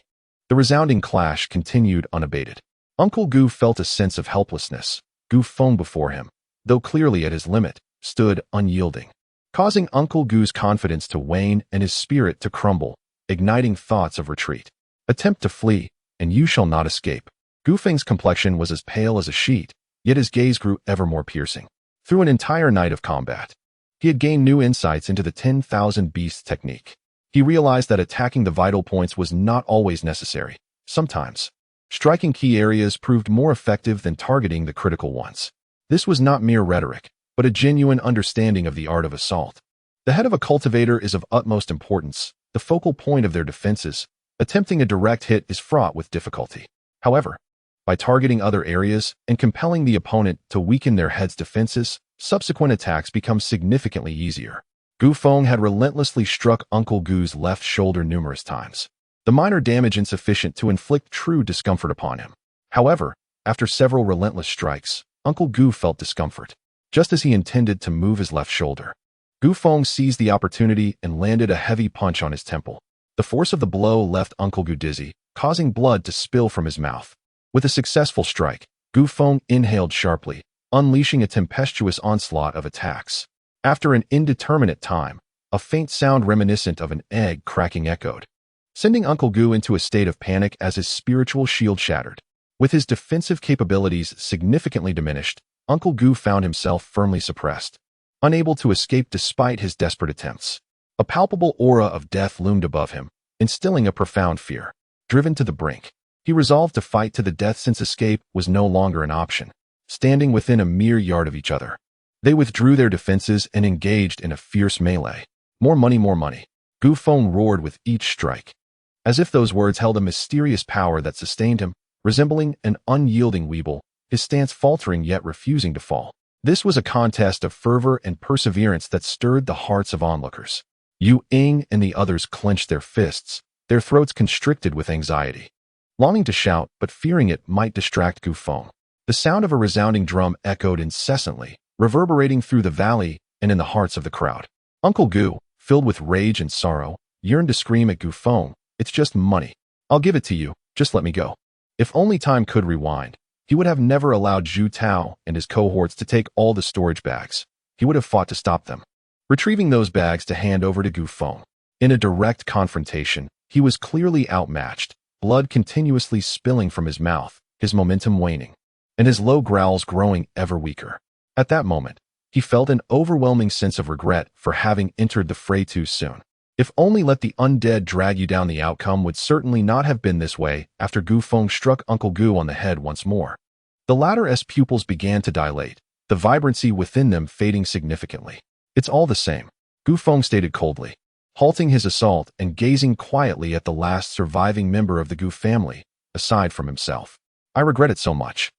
the resounding clash continued unabated. Uncle Gu felt a sense of helplessness. Gu Feng before him, though clearly at his limit, stood unyielding, causing Uncle Gu's confidence to wane and his spirit to crumble, igniting thoughts of retreat. Attempt to flee, and you shall not escape. Gu Feng's complexion was as pale as a sheet, yet his gaze grew ever more piercing. Through an entire night of combat, he had gained new insights into the 10,000 beasts technique. He realized that attacking the vital points was not always necessary. Sometimes, striking key areas proved more effective than targeting the critical ones. This was not mere rhetoric, but a genuine understanding of the art of assault. The head of a cultivator is of utmost importance, the focal point of their defenses. Attempting a direct hit is fraught with difficulty. However, by targeting other areas and compelling the opponent to weaken their head's defenses, subsequent attacks become significantly easier. Gu Feng had relentlessly struck Uncle Gu's left shoulder numerous times, the minor damage insufficient to inflict true discomfort upon him. However, after several relentless strikes, Uncle Gu felt discomfort. Just as he intended to move his left shoulder, Gu Feng seized the opportunity and landed a heavy punch on his temple. The force of the blow left Uncle Gu dizzy, causing blood to spill from his mouth. With a successful strike, Gu Feng inhaled sharply, unleashing a tempestuous onslaught of attacks. After an indeterminate time, a faint sound reminiscent of an egg cracking echoed, sending Uncle Gu into a state of panic as his spiritual shield shattered. With his defensive capabilities significantly diminished, Uncle Gu found himself firmly suppressed, unable to escape despite his desperate attempts. A palpable aura of death loomed above him, instilling a profound fear. Driven to the brink, he resolved to fight to the death since escape was no longer an option. Standing within a mere yard of each other, they withdrew their defenses and engaged in a fierce melee. More money, more money. Gu Feng roared with each strike, as if those words held a mysterious power that sustained him, resembling an unyielding weeble, his stance faltering yet refusing to fall. This was a contest of fervor and perseverance that stirred the hearts of onlookers. Yu Ying and the others clenched their fists, their throats constricted with anxiety, longing to shout but fearing it might distract Gu Feng. The sound of a resounding drum echoed incessantly, reverberating through the valley and in the hearts of the crowd. Uncle Gu, filled with rage and sorrow, yearned to scream at Gu Feng, "It's just money. I'll give it to you, just let me go." If only time could rewind, he would have never allowed Zhu Tao and his cohorts to take all the storage bags. He would have fought to stop them, retrieving those bags to hand over to Gu Feng. In a direct confrontation, he was clearly outmatched, blood continuously spilling from his mouth, his momentum waning, and his low growls growing ever weaker. At that moment, he felt an overwhelming sense of regret for having entered the fray too soon. If only let the undead drag you down, the outcome would certainly not have been this way. After Gu Feng struck Uncle Gu on the head once more, the latter's pupils began to dilate, the vibrancy within them fading significantly. "It's all the same," Gu Feng stated coldly, halting his assault and gazing quietly at the last surviving member of the Gu family, aside from himself. "I regret it so much.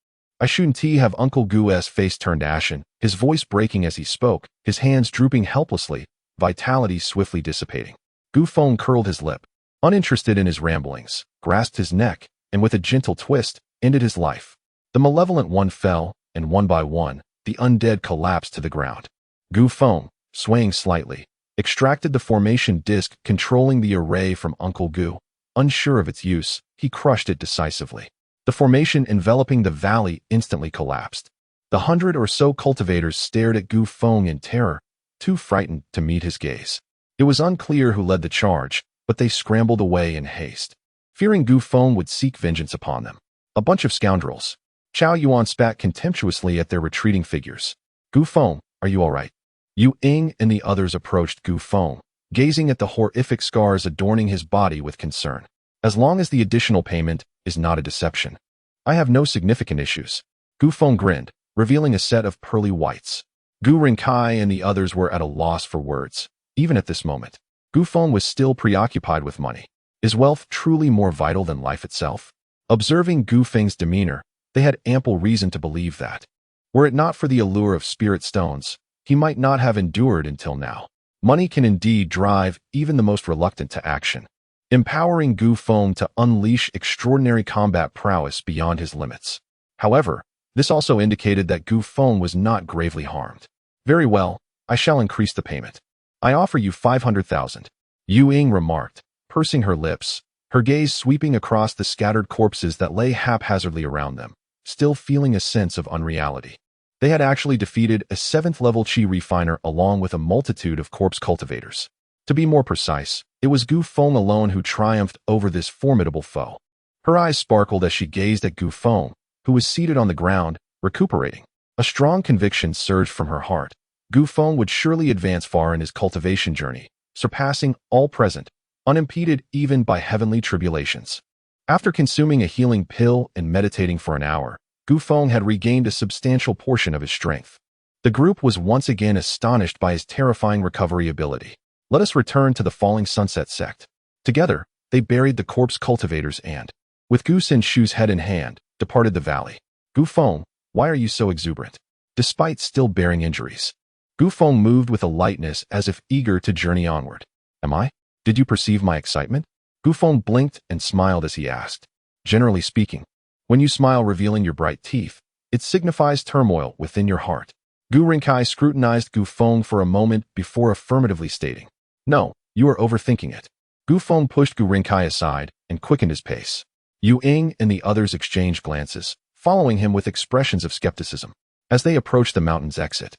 I shouldn't have Uncle Gu's face turned ashen, his voice breaking as he spoke, his hands drooping helplessly, vitality swiftly dissipating. Gu Feng curled his lip, uninterested in his ramblings, grasped his neck, and with a gentle twist, ended his life. The malevolent one fell, and one by one, the undead collapsed to the ground. Gu Feng, swaying slightly, extracted the formation disc controlling the array from Uncle Gu. Unsure of its use, he crushed it decisively. The formation enveloping the valley instantly collapsed. The 100 or so cultivators stared at Gu Feng in terror, too frightened to meet his gaze. It was unclear who led the charge, but they scrambled away in haste, fearing Gu Feng would seek vengeance upon them. A bunch of scoundrels. Chao Yuan spat contemptuously at their retreating figures. Gu Feng, are you all right? Yu Ying and the others approached Gu Feng, gazing at the horrific scars adorning his body with concern. As long as the additional payment is not a deception, I have no significant issues. Gu Feng grinned, revealing a set of pearly whites. Gu Renkai and the others were at a loss for words. Even at this moment, Gu Feng was still preoccupied with money. Is wealth truly more vital than life itself? Observing Gu Feng's demeanor, they had ample reason to believe that. Were it not for the allure of spirit stones, he might not have endured until now. Money can indeed drive even the most reluctant to action, empowering Gu Feng to unleash extraordinary combat prowess beyond his limits. However, this also indicated that Gu Feng was not gravely harmed. Very well, I shall increase the payment. I offer you 500,000. Yu Ying remarked, pursing her lips, her gaze sweeping across the scattered corpses that lay haphazardly around them, still feeling a sense of unreality. They had actually defeated a 7th-level chi refiner along with a multitude of corpse cultivators. To be more precise, it was Gu Feng alone who triumphed over this formidable foe. Her eyes sparkled as she gazed at Gu Feng, who was seated on the ground, recuperating. A strong conviction surged from her heart. Gu Feng would surely advance far in his cultivation journey, surpassing all present, unimpeded even by heavenly tribulations. After consuming a healing pill and meditating for an hour, Gu Feng had regained a substantial portion of his strength. The group was once again astonished by his terrifying recovery ability. Let us return to the Falling Sunset sect. Together, they buried the corpse cultivators and, with Gu Senshu's head in hand, departed the valley. Gu Feng, why are you so exuberant? Despite still bearing injuries, Gu Feng moved with a lightness as if eager to journey onward. Am I? Did you perceive my excitement? Gu Feng blinked and smiled as he asked. Generally speaking, when you smile revealing your bright teeth, it signifies turmoil within your heart. Gu Renkai scrutinized Gu Feng for a moment before affirmatively stating, no, you are overthinking it. Gu Feng pushed Gu Renkai aside and quickened his pace. Yu Ying and the others exchanged glances, following him with expressions of skepticism. As they approached the mountain's exit,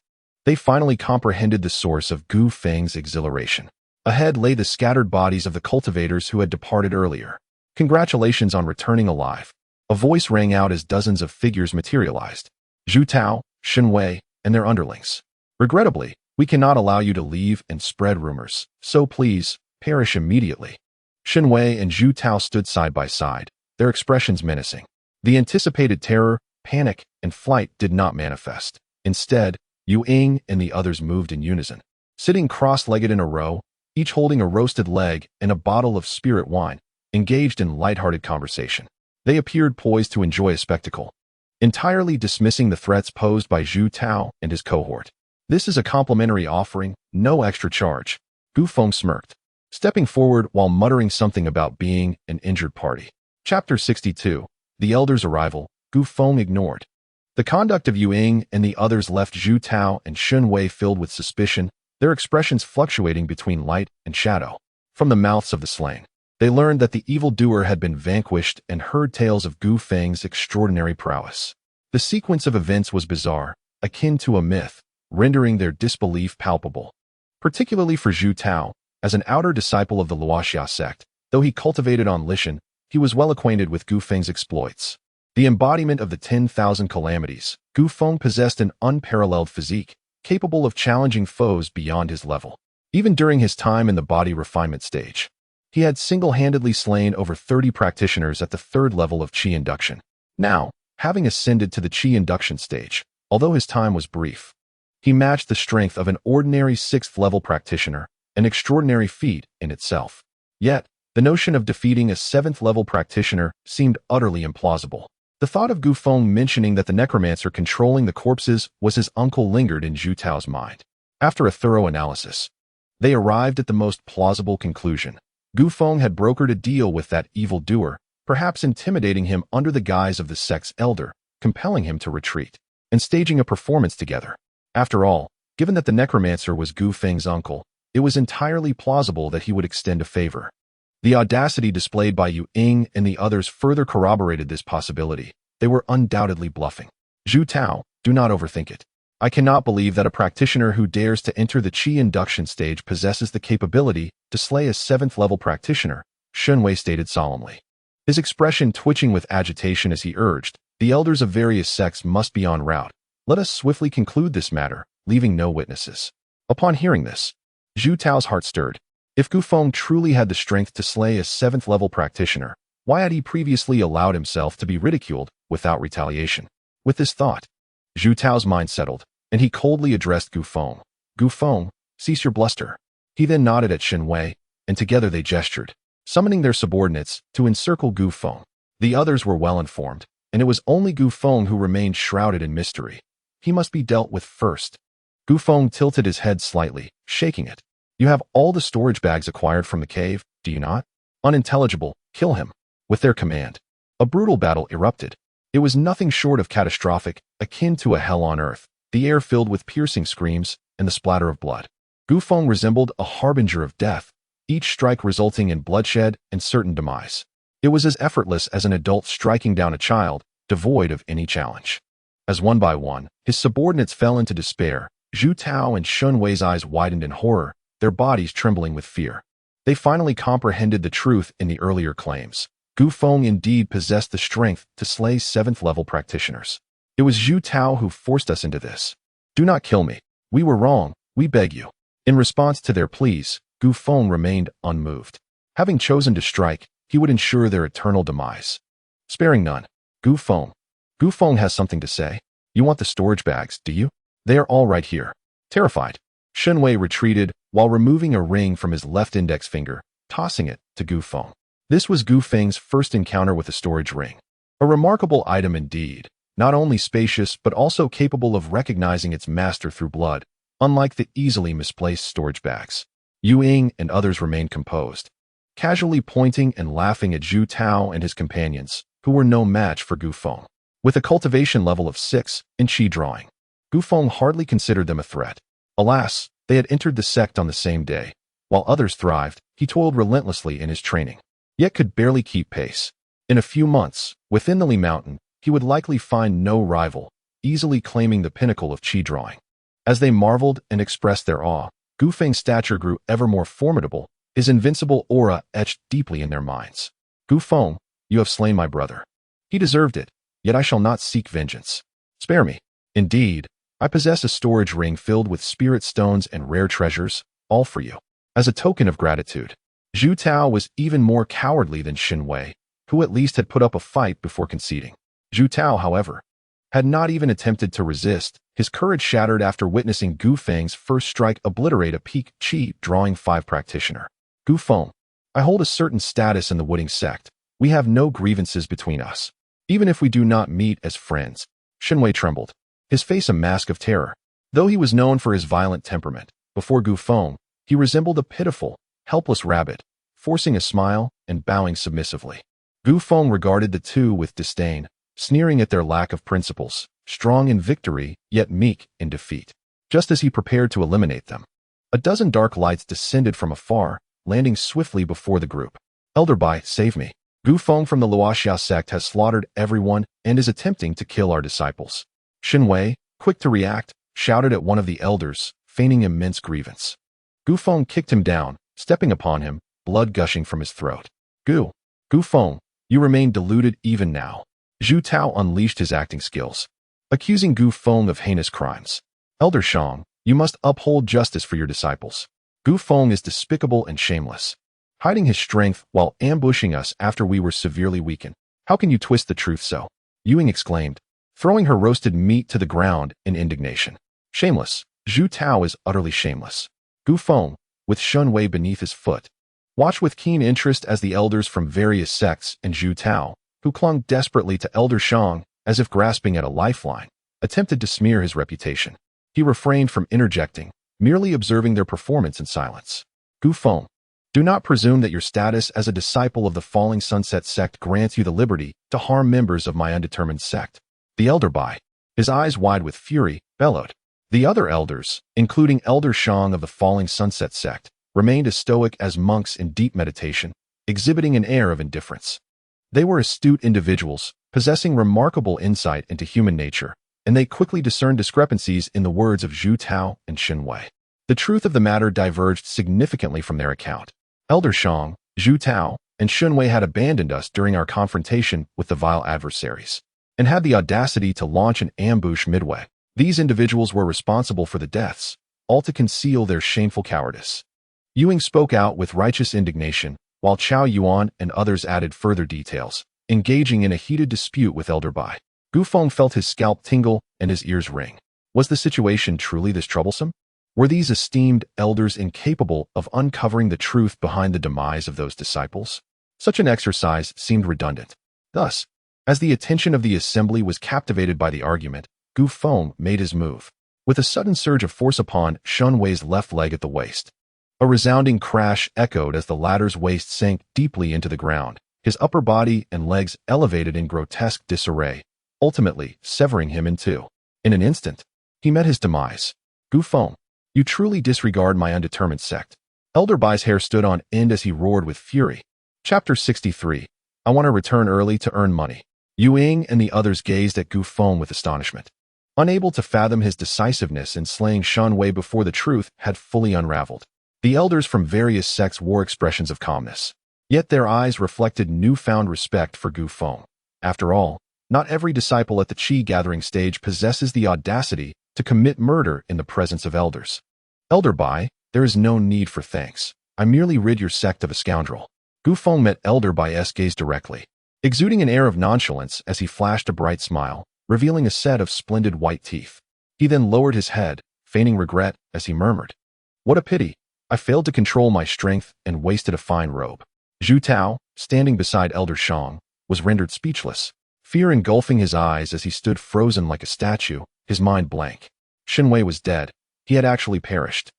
they finally comprehended the source of Gu Feng's exhilaration. Ahead lay the scattered bodies of the cultivators who had departed earlier. Congratulations on returning alive. A voice rang out as dozens of figures materialized. Zhu Tao, Shen Wei, and their underlings. Regrettably, we cannot allow you to leave and spread rumors, so please, perish immediately. Shen Wei and Zhu Tao stood side by side, their expressions menacing. The anticipated terror, panic, and flight did not manifest. Instead, Yu Ying and the others moved in unison. Sitting cross-legged in a row, each holding a roasted leg and a bottle of spirit wine, engaged in light-hearted conversation. They appeared poised to enjoy a spectacle, entirely dismissing the threats posed by Zhu Tao and his cohort. This is a complimentary offering, no extra charge. Gu Feng smirked, stepping forward while muttering something about being an injured party. Chapter 62. The Elder's Arrival. Gu Feng ignored. The conduct of Yu Ying and the others left Zhu Tao and Shen Wei filled with suspicion, their expressions fluctuating between light and shadow. From the mouths of the slain, they learned that the evildoer had been vanquished and heard tales of Gu Feng's extraordinary prowess. The sequence of events was bizarre, akin to a myth, rendering their disbelief palpable. Particularly for Zhu Tao, as an outer disciple of the Luoxia sect, though he cultivated on Lishan, he was well acquainted with Gu Feng's exploits. The embodiment of the 10,000 calamities, Gu Feng possessed an unparalleled physique, capable of challenging foes beyond his level. Even during his time in the body refinement stage, he had single-handedly slain over 30 practitioners at the 3rd level of Qi induction. Now, having ascended to the Qi induction stage, although his time was brief, he matched the strength of an ordinary 6th-level practitioner, an extraordinary feat in itself. Yet, the notion of defeating a 7th-level practitioner seemed utterly implausible. The thought of Gu Feng mentioning that the necromancer controlling the corpses was his uncle lingered in Zhou Tao's mind. After a thorough analysis, they arrived at the most plausible conclusion. Gu Feng had brokered a deal with that evildoer, perhaps intimidating him under the guise of the sect's elder, compelling him to retreat, and staging a performance together. After all, given that the necromancer was Gu Feng's uncle, it was entirely plausible that he would extend a favor. The audacity displayed by Yu Ying and the others further corroborated this possibility. They were undoubtedly bluffing. Zhou Tao, do not overthink it. I cannot believe that a practitioner who dares to enter the Qi induction stage possesses the capability to slay a 7th-level practitioner, Shunwei stated solemnly. His expression twitching with agitation as he urged, the elders of various sects must be en route. Let us swiftly conclude this matter, leaving no witnesses. Upon hearing this, Zhou Tao's heart stirred. If Gu Feng truly had the strength to slay a 7th-level practitioner, why had he previously allowed himself to be ridiculed without retaliation? With this thought, Zhou Tao's mind settled, and he coldly addressed Gu Feng. Gu Feng, cease your bluster. He then nodded at Shunwei, and together they gestured, summoning their subordinates to encircle Gu Feng. The others were well informed, and it was only Gu Feng who remained shrouded in mystery. He must be dealt with first. Gu Feng tilted his head slightly, shaking it. You have all the storage bags acquired from the cave, do you not? Unintelligible, kill him. With their command, a brutal battle erupted. It was nothing short of catastrophic, akin to a hell on earth, the air filled with piercing screams and the splatter of blood. Gu Feng resembled a harbinger of death, each strike resulting in bloodshed and certain demise. It was as effortless as an adult striking down a child, devoid of any challenge. As one by one, his subordinates fell into despair, Zhou Tao and Shunwei's eyes widened in horror, their bodies trembling with fear. They finally comprehended the truth in the earlier claims. Gu Feng indeed possessed the strength to slay 7th-level practitioners. It was Zhou Tao who forced us into this. Do not kill me. We were wrong, we beg you. In response to their pleas, Gu Feng remained unmoved. Having chosen to strike, he would ensure their eternal demise. Sparing none. Gu Feng. Gu Feng has something to say. You want the storage bags, do you? They are all right here. Terrified, Shunwei retreated while removing a ring from his left index finger, tossing it to Gu Feng. This was Gu Feng's first encounter with a storage ring. A remarkable item indeed, not only spacious but also capable of recognizing its master through blood, unlike the easily misplaced storage bags. Yu Ying and others remained composed, casually pointing and laughing at Zhou Tao and his companions, who were no match for Gu Feng. With a cultivation level of 6 in Qi drawing, Gu Feng hardly considered them a threat. Alas, they had entered the sect on the same day. While others thrived, he toiled relentlessly in his training, yet could barely keep pace. In a few months, within the Li Mountain, he would likely find no rival, easily claiming the pinnacle of Qi drawing. As they marveled and expressed their awe, Gu Feng's stature grew ever more formidable, his invincible aura etched deeply in their minds. Gu Feng, you have slain my brother. He deserved it, yet I shall not seek vengeance. Spare me. Indeed, I possess a storage ring filled with spirit stones and rare treasures, all for you. As a token of gratitude, Zhou Tao was even more cowardly than Shunwei, who at least had put up a fight before conceding. Zhou Tao, however, had not even attempted to resist, his courage shattered after witnessing Gu Feng's first strike obliterate a peak Qi drawing 5 practitioner. Gu Feng, I hold a certain status in the Wooding sect. We have no grievances between us. Even if we do not meet as friends. Shunwei trembled, his face a mask of terror. Though he was known for his violent temperament, before Gu Feng, he resembled a pitiful, helpless rabbit, forcing a smile and bowing submissively. Gu Feng regarded the two with disdain, sneering at their lack of principles, strong in victory, yet meek in defeat. Just as he prepared to eliminate them, a dozen dark lights descended from afar, landing swiftly before the group. Elder Bai, save me. Gu Feng from the Luoxiao sect has slaughtered everyone and is attempting to kill our disciples. Shunwei, quick to react, shouted at one of the elders, feigning immense grievance. Gu Feng kicked him down, stepping upon him, blood gushing from his throat. Gu Feng, you remain deluded even now. Zhou Tao unleashed his acting skills, accusing Gu Feng of heinous crimes. Elder Shang, you must uphold justice for your disciples. Gu Feng is despicable and shameless, hiding his strength while ambushing us after we were severely weakened. How can you twist the truth so? Yu Ying exclaimed, throwing her roasted meat to the ground in indignation. Shameless. Zhou Tao is utterly shameless. Gu Feng, with Shunwei beneath his foot, watched with keen interest as the elders from various sects and Zhou Tao, who clung desperately to Elder Shang as if grasping at a lifeline, attempted to smear his reputation. He refrained from interjecting, merely observing their performance in silence. Gu Feng, do not presume that your status as a disciple of the Falling Sunset sect grants you the liberty to harm members of my undetermined sect. The elder Bai, his eyes wide with fury, bellowed. The other elders, including Elder Shang of the Falling Sunset sect, remained as stoic as monks in deep meditation, exhibiting an air of indifference. They were astute individuals, possessing remarkable insight into human nature, and they quickly discerned discrepancies in the words of Zhou Tao and Shen Wei. The truth of the matter diverged significantly from their account. Elder Shang, Zhou Tao, and Shen Wei had abandoned us during our confrontation with the vile adversaries, and had the audacity to launch an ambush midway. These individuals were responsible for the deaths, all to conceal their shameful cowardice. Yuing spoke out with righteous indignation, while Chao Yuan and others added further details, engaging in a heated dispute with Elder Bai. Gu Feng felt his scalp tingle and his ears ring. Was the situation truly this troublesome? Were these esteemed elders incapable of uncovering the truth behind the demise of those disciples? Such an exercise seemed redundant. Thus, as the attention of the assembly was captivated by the argument, Gu Feng made his move, with a sudden surge of force upon Shen Wei's left leg at the waist. A resounding crash echoed as the latter's waist sank deeply into the ground, his upper body and legs elevated in grotesque disarray, ultimately severing him in two. In an instant, he met his demise. Gu Feng, you truly disregard my undetermined sect. Elder Bai's hair stood on end as he roared with fury. Chapter 63. I want to return early to earn money. Yuing and the others gazed at Gu Feng with astonishment, unable to fathom his decisiveness in slaying Shen Wei before the truth had fully unraveled. The elders from various sects wore expressions of calmness, yet their eyes reflected newfound respect for Gu Feng. After all, not every disciple at the Qi gathering stage possesses the audacity to commit murder in the presence of elders. Elder Bai, there is no need for thanks. I merely rid your sect of a scoundrel. Gu Feng met Elder Bai's gaze directly, exuding an air of nonchalance as he flashed a bright smile, revealing a set of splendid white teeth. He then lowered his head, feigning regret as he murmured, "What a pity. I failed to control my strength and wasted a fine robe." Zhou Tao, standing beside Elder Shang, was rendered speechless, fear engulfing his eyes as he stood frozen like a statue, his mind blank. Shen Wei was dead. He had actually perished.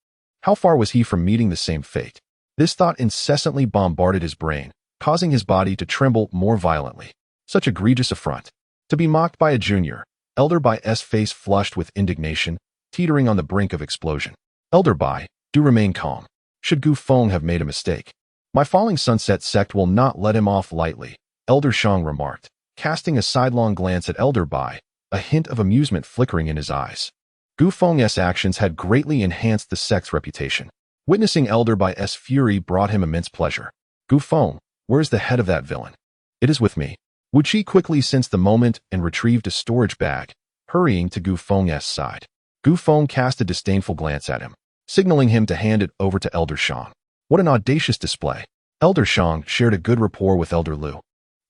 How far was he from meeting the same fate? This thought incessantly bombarded his brain, causing his body to tremble more violently. Such egregious affront. To be mocked by a junior. Elder Bai's face flushed with indignation, teetering on the brink of explosion. Elder Bai, do remain calm. Should Gu Feng have made a mistake? My Falling Sunset sect will not let him off lightly, Elder Shang remarked, casting a sidelong glance at Elder Bai, a hint of amusement flickering in his eyes. Gu Feng's actions had greatly enhanced the sect's reputation. Witnessing Elder Bai's fury brought him immense pleasure. Gu Feng, where is the head of that villain? It is with me. Wu Qi quickly sensed the moment and retrieved a storage bag, hurrying to Gu Feng's side. Gu Feng cast a disdainful glance at him, signaling him to hand it over to Elder Shang. What an audacious display. Elder Shang shared a good rapport with Elder Lu.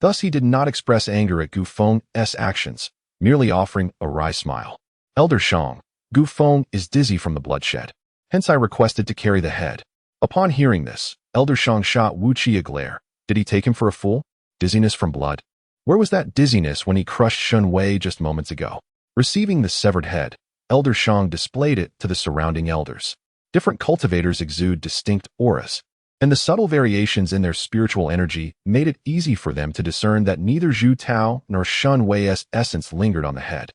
Thus he did not express anger at Gu Feng's actions, merely offering a wry smile. Elder Shang, Gu Feng is dizzy from the bloodshed. Hence I requested to carry the head. Upon hearing this, Elder Shang shot Wu Qi a glare. Did he take him for a fool? Dizziness from blood? Where was that dizziness when he crushed Shen Wei just moments ago? Receiving the severed head, Elder Shang displayed it to the surrounding elders. Different cultivators exude distinct auras, and the subtle variations in their spiritual energy made it easy for them to discern that neither Zhou Tao nor Shen Wei's essence lingered on the head.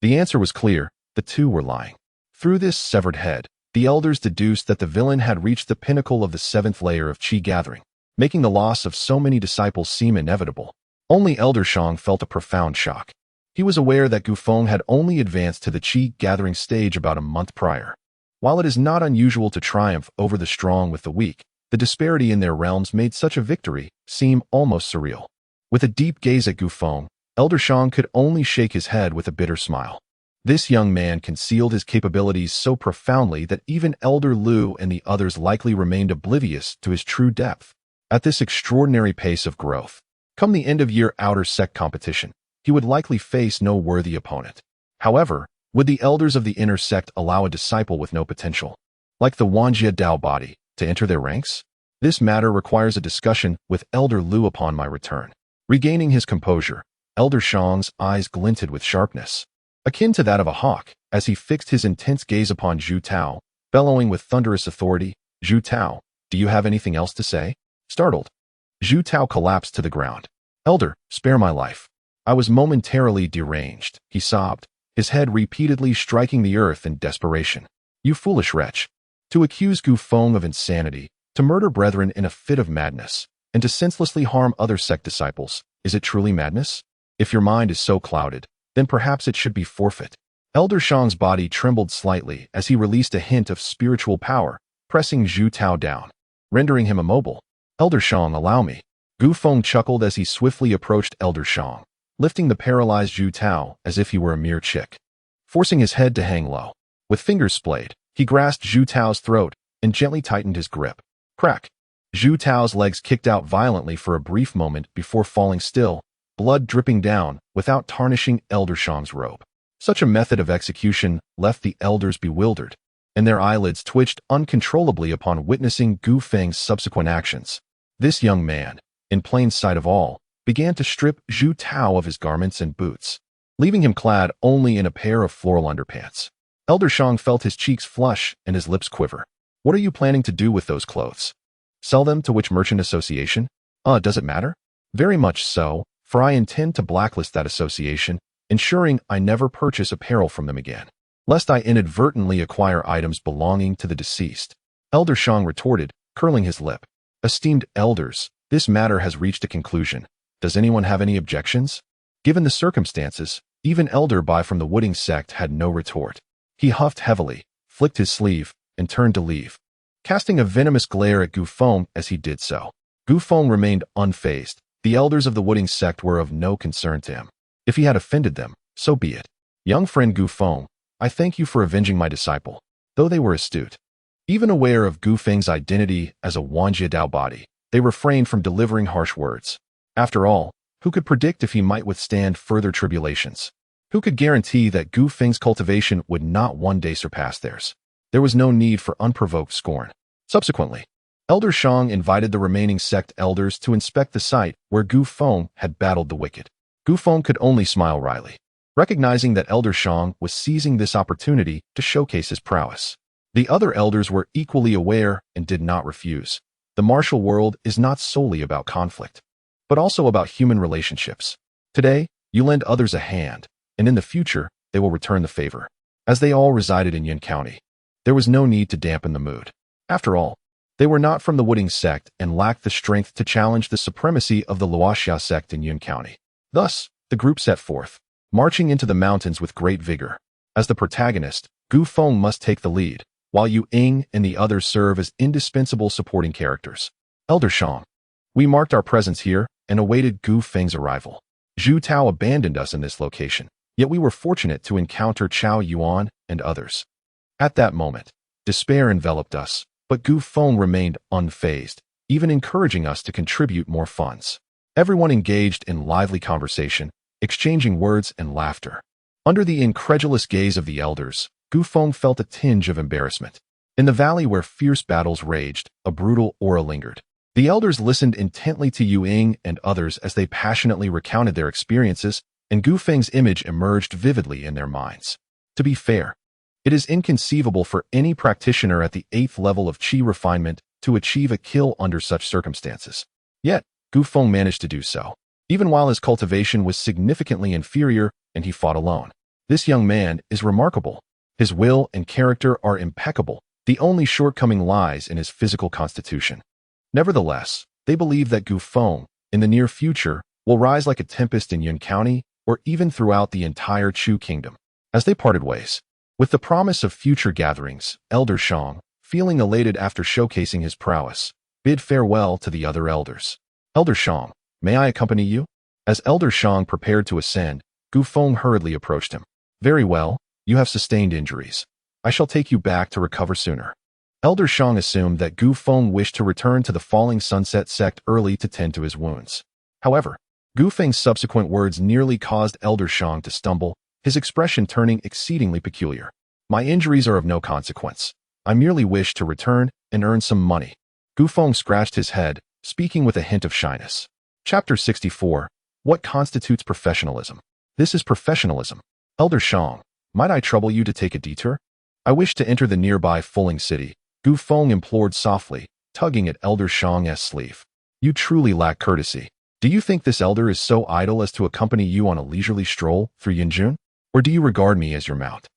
The answer was clear. The two were lying. Through this severed head, the elders deduced that the villain had reached the pinnacle of the seventh layer of Qi gathering, making the loss of so many disciples seem inevitable. Only Elder Shang felt a profound shock. He was aware that Gu Feng had only advanced to the Qi gathering stage about a month prior. While it is not unusual to triumph over the strong with the weak, the disparity in their realms made such a victory seem almost surreal. With a deep gaze at Gu Feng, Elder Shang could only shake his head with a bitter smile. This young man concealed his capabilities so profoundly that even Elder Lu and the others likely remained oblivious to his true depth. At this extraordinary pace of growth, come the end-of-year outer sect competition, he would likely face no worthy opponent. However, would the elders of the inner sect allow a disciple with no potential, like the Wanjie Dao body, to enter their ranks? This matter requires a discussion with Elder Lu upon my return. Regaining his composure, Elder Shang's eyes glinted with sharpness, akin to that of a hawk, as he fixed his intense gaze upon Zhu Tao, bellowing with thunderous authority, "Zhu Tao, do you have anything else to say?" Startled, Zhu Tao collapsed to the ground. "Elder, spare my life. I was momentarily deranged," he sobbed, his head repeatedly striking the earth in desperation. "You foolish wretch. To accuse Gu Feng of insanity, to murder brethren in a fit of madness, and to senselessly harm other sect disciples, is it truly madness? If your mind is so clouded, then perhaps it should be forfeit." Elder Shang's body trembled slightly as he released a hint of spiritual power, pressing Zhu Tao down, rendering him immobile. "Elder Shang, allow me." Gu Feng chuckled as he swiftly approached Elder Shang, lifting the paralyzed Zhu Tao as if he were a mere chick. Forcing his head to hang low, with fingers splayed, he grasped Zhu Tao's throat and gently tightened his grip. Crack! Zhu Tao's legs kicked out violently for a brief moment before falling still, blood dripping down without tarnishing Elder Shang's robe. Such a method of execution left the elders bewildered, and their eyelids twitched uncontrollably upon witnessing Gu Feng's subsequent actions. This young man, in plain sight of all, began to strip Zhu Tao of his garments and boots, leaving him clad only in a pair of floral underpants. Elder Shang felt his cheeks flush and his lips quiver. "What are you planning to do with those clothes? Sell them to which merchant association?" Does it matter?" "Very much so, for I intend to blacklist that association, ensuring I never purchase apparel from them again, lest I inadvertently acquire items belonging to the deceased," Elder Shang retorted, curling his lip. "Esteemed elders, this matter has reached a conclusion. Does anyone have any objections?" Given the circumstances, even Elder Bai from the Wooding sect had no retort. He huffed heavily, flicked his sleeve, and turned to leave, casting a venomous glare at Gu Feng as he did so. Gu Feng remained unfazed. The elders of the Wooding sect were of no concern to him. If he had offended them, so be it. "Young friend Gu Feng, I thank you for avenging my disciple." Though they were astute, even aware of Gu Feng's identity as a Wanjie Dao body, they refrained from delivering harsh words. After all, who could predict if he might withstand further tribulations? Who could guarantee that Gu Feng's cultivation would not one day surpass theirs? There was no need for unprovoked scorn. Subsequently, Elder Shang invited the remaining sect elders to inspect the site where Gu Feng had battled the wicked. Gu Feng could only smile wryly, recognizing that Elder Shang was seizing this opportunity to showcase his prowess. The other elders were equally aware and did not refuse. The martial world is not solely about conflict, but also about human relationships. Today, you lend others a hand, and in the future, they will return the favor. As they all resided in Yin County, there was no need to dampen the mood. After all, they were not from the Wooding sect and lacked the strength to challenge the supremacy of the Luoxia sect in Yin County. Thus, the group set forth, marching into the mountains with great vigor. As the protagonist, Gu Feng must take the lead, while Yu Ying and the others serve as indispensable supporting characters. Elder Shang, we marked our presence here and awaited Gu Feng's arrival. Zhu Tao abandoned us in this location, yet we were fortunate to encounter Chao Yuan and others. At that moment, despair enveloped us, but Gu Feng remained unfazed, even encouraging us to contribute more funds. Everyone engaged in lively conversation, exchanging words and laughter. Under the incredulous gaze of the elders, Gu Feng felt a tinge of embarrassment. In the valley where fierce battles raged, a brutal aura lingered. The elders listened intently to Yu Ying and others as they passionately recounted their experiences, and Gu Feng's image emerged vividly in their minds. To be fair, it is inconceivable for any practitioner at the 8th level of Qi refinement to achieve a kill under such circumstances. Yet, Gu Feng managed to do so, even while his cultivation was significantly inferior and he fought alone. This young man is remarkable. His will and character are impeccable. The only shortcoming lies in his physical constitution. Nevertheless, they believe that Gu Feng, in the near future, will rise like a tempest in Yin County or even throughout the entire Chu kingdom. As they parted ways, with the promise of future gatherings, Elder Shang, feeling elated after showcasing his prowess, bid farewell to the other elders. "Elder Shang, may I accompany you?" As Elder Shang prepared to ascend, Gu Feng hurriedly approached him. "Very well, you have sustained injuries. I shall take you back to recover sooner." Elder Shang assumed that Gu Feng wished to return to the Falling Sunset sect early to tend to his wounds. However, Gu Feng's subsequent words nearly caused Elder Shang to stumble, his expression turning exceedingly peculiar. "My injuries are of no consequence. I merely wish to return and earn some money." Gu Feng scratched his head, speaking with a hint of shyness. Chapter 64, What constitutes professionalism? This is professionalism. Elder Shang, might I trouble you to take a detour? I wish to enter the nearby Fuling city, Gu Feng implored softly, tugging at Elder Shang's sleeve. You truly lack courtesy. Do you think this elder is so idle as to accompany you on a leisurely stroll through Yinjun? Or do you regard me as your mount?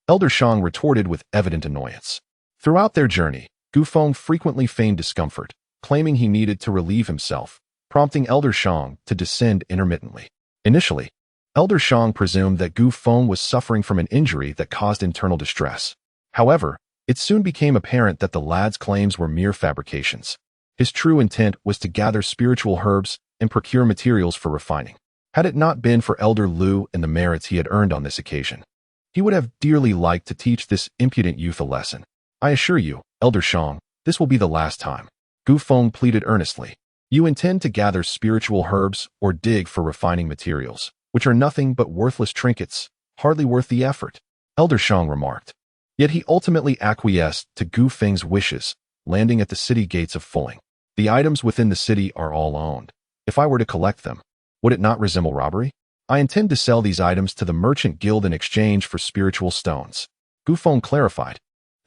Elder Shang retorted with evident annoyance. Throughout their journey, Gu Feng frequently feigned discomfort, claiming he needed to relieve himself, prompting Elder Shang to descend intermittently. Initially, Elder Shang presumed that Gu Feng was suffering from an injury that caused internal distress. However, it soon became apparent that the lad's claims were mere fabrications. His true intent was to gather spiritual herbs and procure materials for refining. Had it not been for Elder Lu and the merits he had earned on this occasion, he would have dearly liked to teach this impudent youth a lesson. I assure you, Elder Shang, this will be the last time. Gu Feng pleaded earnestly. You intend to gather spiritual herbs or dig for refining materials, which are nothing but worthless trinkets, hardly worth the effort, Elder Shang remarked. Yet he ultimately acquiesced to Gu Feng's wishes, landing at the city gates of Fuling. The items within the city are all owned. If I were to collect them, would it not resemble robbery? I intend to sell these items to the merchant guild in exchange for spiritual stones, Gu Feng clarified,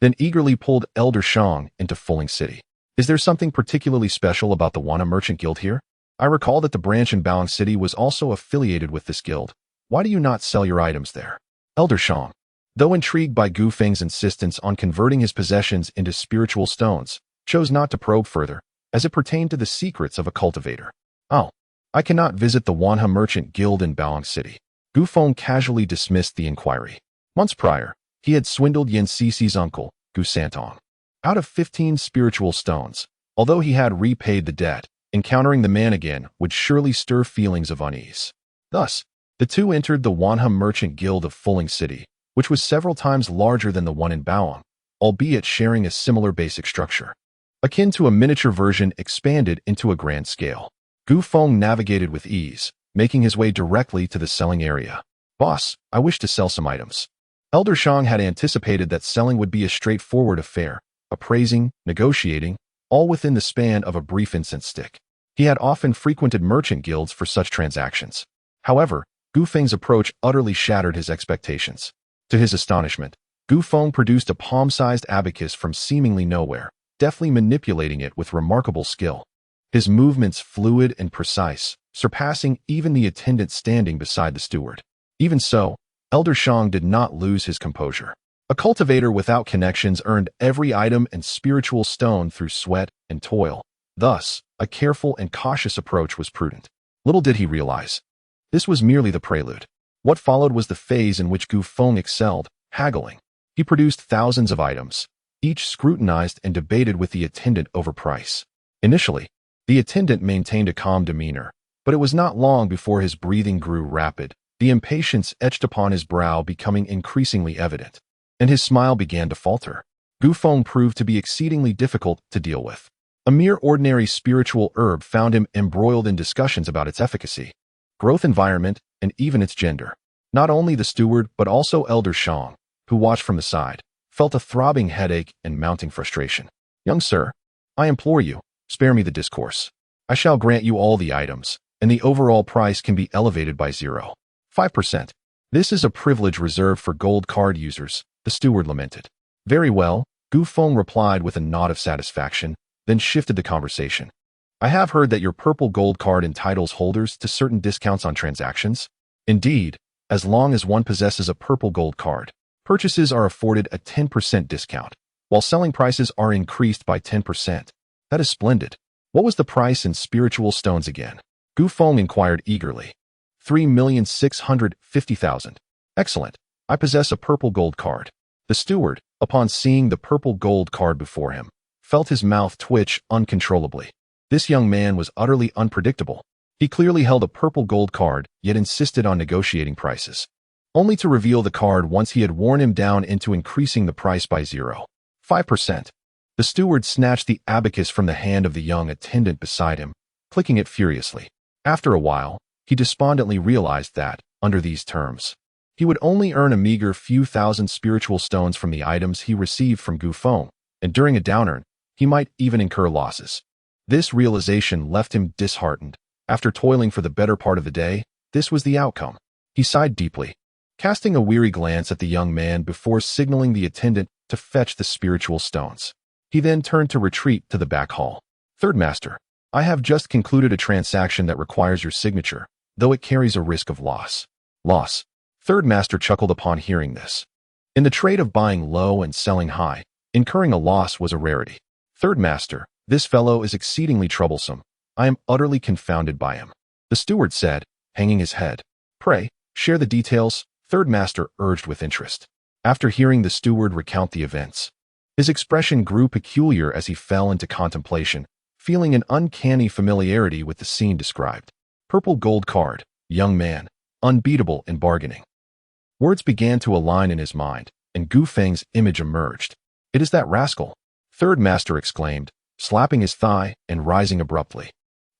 then eagerly pulled Elder Shang into Fuling City. Is there something particularly special about the Wana Merchant Guild here? I recall that the branch in Baoang City was also affiliated with this guild. Why do you not sell your items there? Elder Shang, though intrigued by Gu Feng's insistence on converting his possessions into spiritual stones, chose not to probe further, as it pertained to the secrets of a cultivator. Oh, I cannot visit the Wanha Merchant Guild in Baoang City. Gu Feng casually dismissed the inquiry. Months prior, he had swindled Yen Cici's uncle, Gu Santong, out of 15 spiritual stones. Although he had repaid the debt, encountering the man again would surely stir feelings of unease. Thus, the two entered the Wanha Merchant Guild of Fuling City, which was several times larger than the one in Baoang, albeit sharing a similar basic structure. Akin to a miniature version expanded into a grand scale. Gu Feng navigated with ease, making his way directly to the selling area. Boss, I wish to sell some items. Elder Shang had anticipated that selling would be a straightforward affair, appraising, negotiating, all within the span of a brief incense stick. He had often frequented merchant guilds for such transactions. However, Gu Feng's approach utterly shattered his expectations. To his astonishment, Gu Feng produced a palm-sized abacus from seemingly nowhere, deftly manipulating it with remarkable skill. His movements fluid and precise, surpassing even the attendant standing beside the steward. Even so, Elder Shang did not lose his composure. A cultivator without connections earned every item and spiritual stone through sweat and toil. Thus, a careful and cautious approach was prudent. Little did he realize, this was merely the prelude. What followed was the phase in which Gu Feng excelled, haggling. He produced thousands of items, each scrutinized and debated with the attendant over price. Initially, the attendant maintained a calm demeanor, but it was not long before his breathing grew rapid, the impatience etched upon his brow becoming increasingly evident, and his smile began to falter. Gu Feng proved to be exceedingly difficult to deal with. A mere ordinary spiritual herb found him embroiled in discussions about its efficacy, growth environment, and even its gender. Not only the steward but also Elder Shang, who watched from the side, felt a throbbing headache and mounting frustration. Young sir, I implore you, spare me the discourse. I shall grant you all the items, and the overall price can be elevated by 0.5%. This is a privilege reserved for gold card users, the steward lamented. Very well, Gu Feng replied with a nod of satisfaction, then shifted the conversation. I have heard that your purple gold card entitles holders to certain discounts on transactions. Indeed, as long as one possesses a purple gold card, purchases are afforded a 10% discount, while selling prices are increased by 10%. That is splendid. What was the price in spiritual stones again? Gu Feng inquired eagerly. 3,650,000. Excellent. I possess a purple gold card. The steward, upon seeing the purple gold card before him, felt his mouth twitch uncontrollably. This young man was utterly unpredictable. He clearly held a purple gold card, yet insisted on negotiating prices, only to reveal the card once he had worn him down into increasing the price by 0.5%. The steward snatched the abacus from the hand of the young attendant beside him, clicking it furiously. After a while, he despondently realized that, under these terms, he would only earn a meager few thousand spiritual stones from the items he received from Gu Feng, and during a downturn, he might even incur losses. This realization left him disheartened, After toiling for the better part of the day, this was the outcome. He sighed deeply, casting a weary glance at the young man before signaling the attendant to fetch the spiritual stones. He then turned to retreat to the back hall. Third Master, I have just concluded a transaction that requires your signature, though it carries a risk of loss. Loss. Third Master chuckled upon hearing this. In the trade of buying low and selling high, incurring a loss was a rarity. Third Master, this fellow is exceedingly troublesome. I am utterly confounded by him. The steward said, hanging his head. Pray, share the details, Third Master urged with interest. After hearing the steward recount the events, his expression grew peculiar as he fell into contemplation, feeling an uncanny familiarity with the scene described. Purple gold card, young man, unbeatable in bargaining. Words began to align in his mind, and Gu Feng's image emerged. It is that rascal, Third Master exclaimed, slapping his thigh and rising abruptly.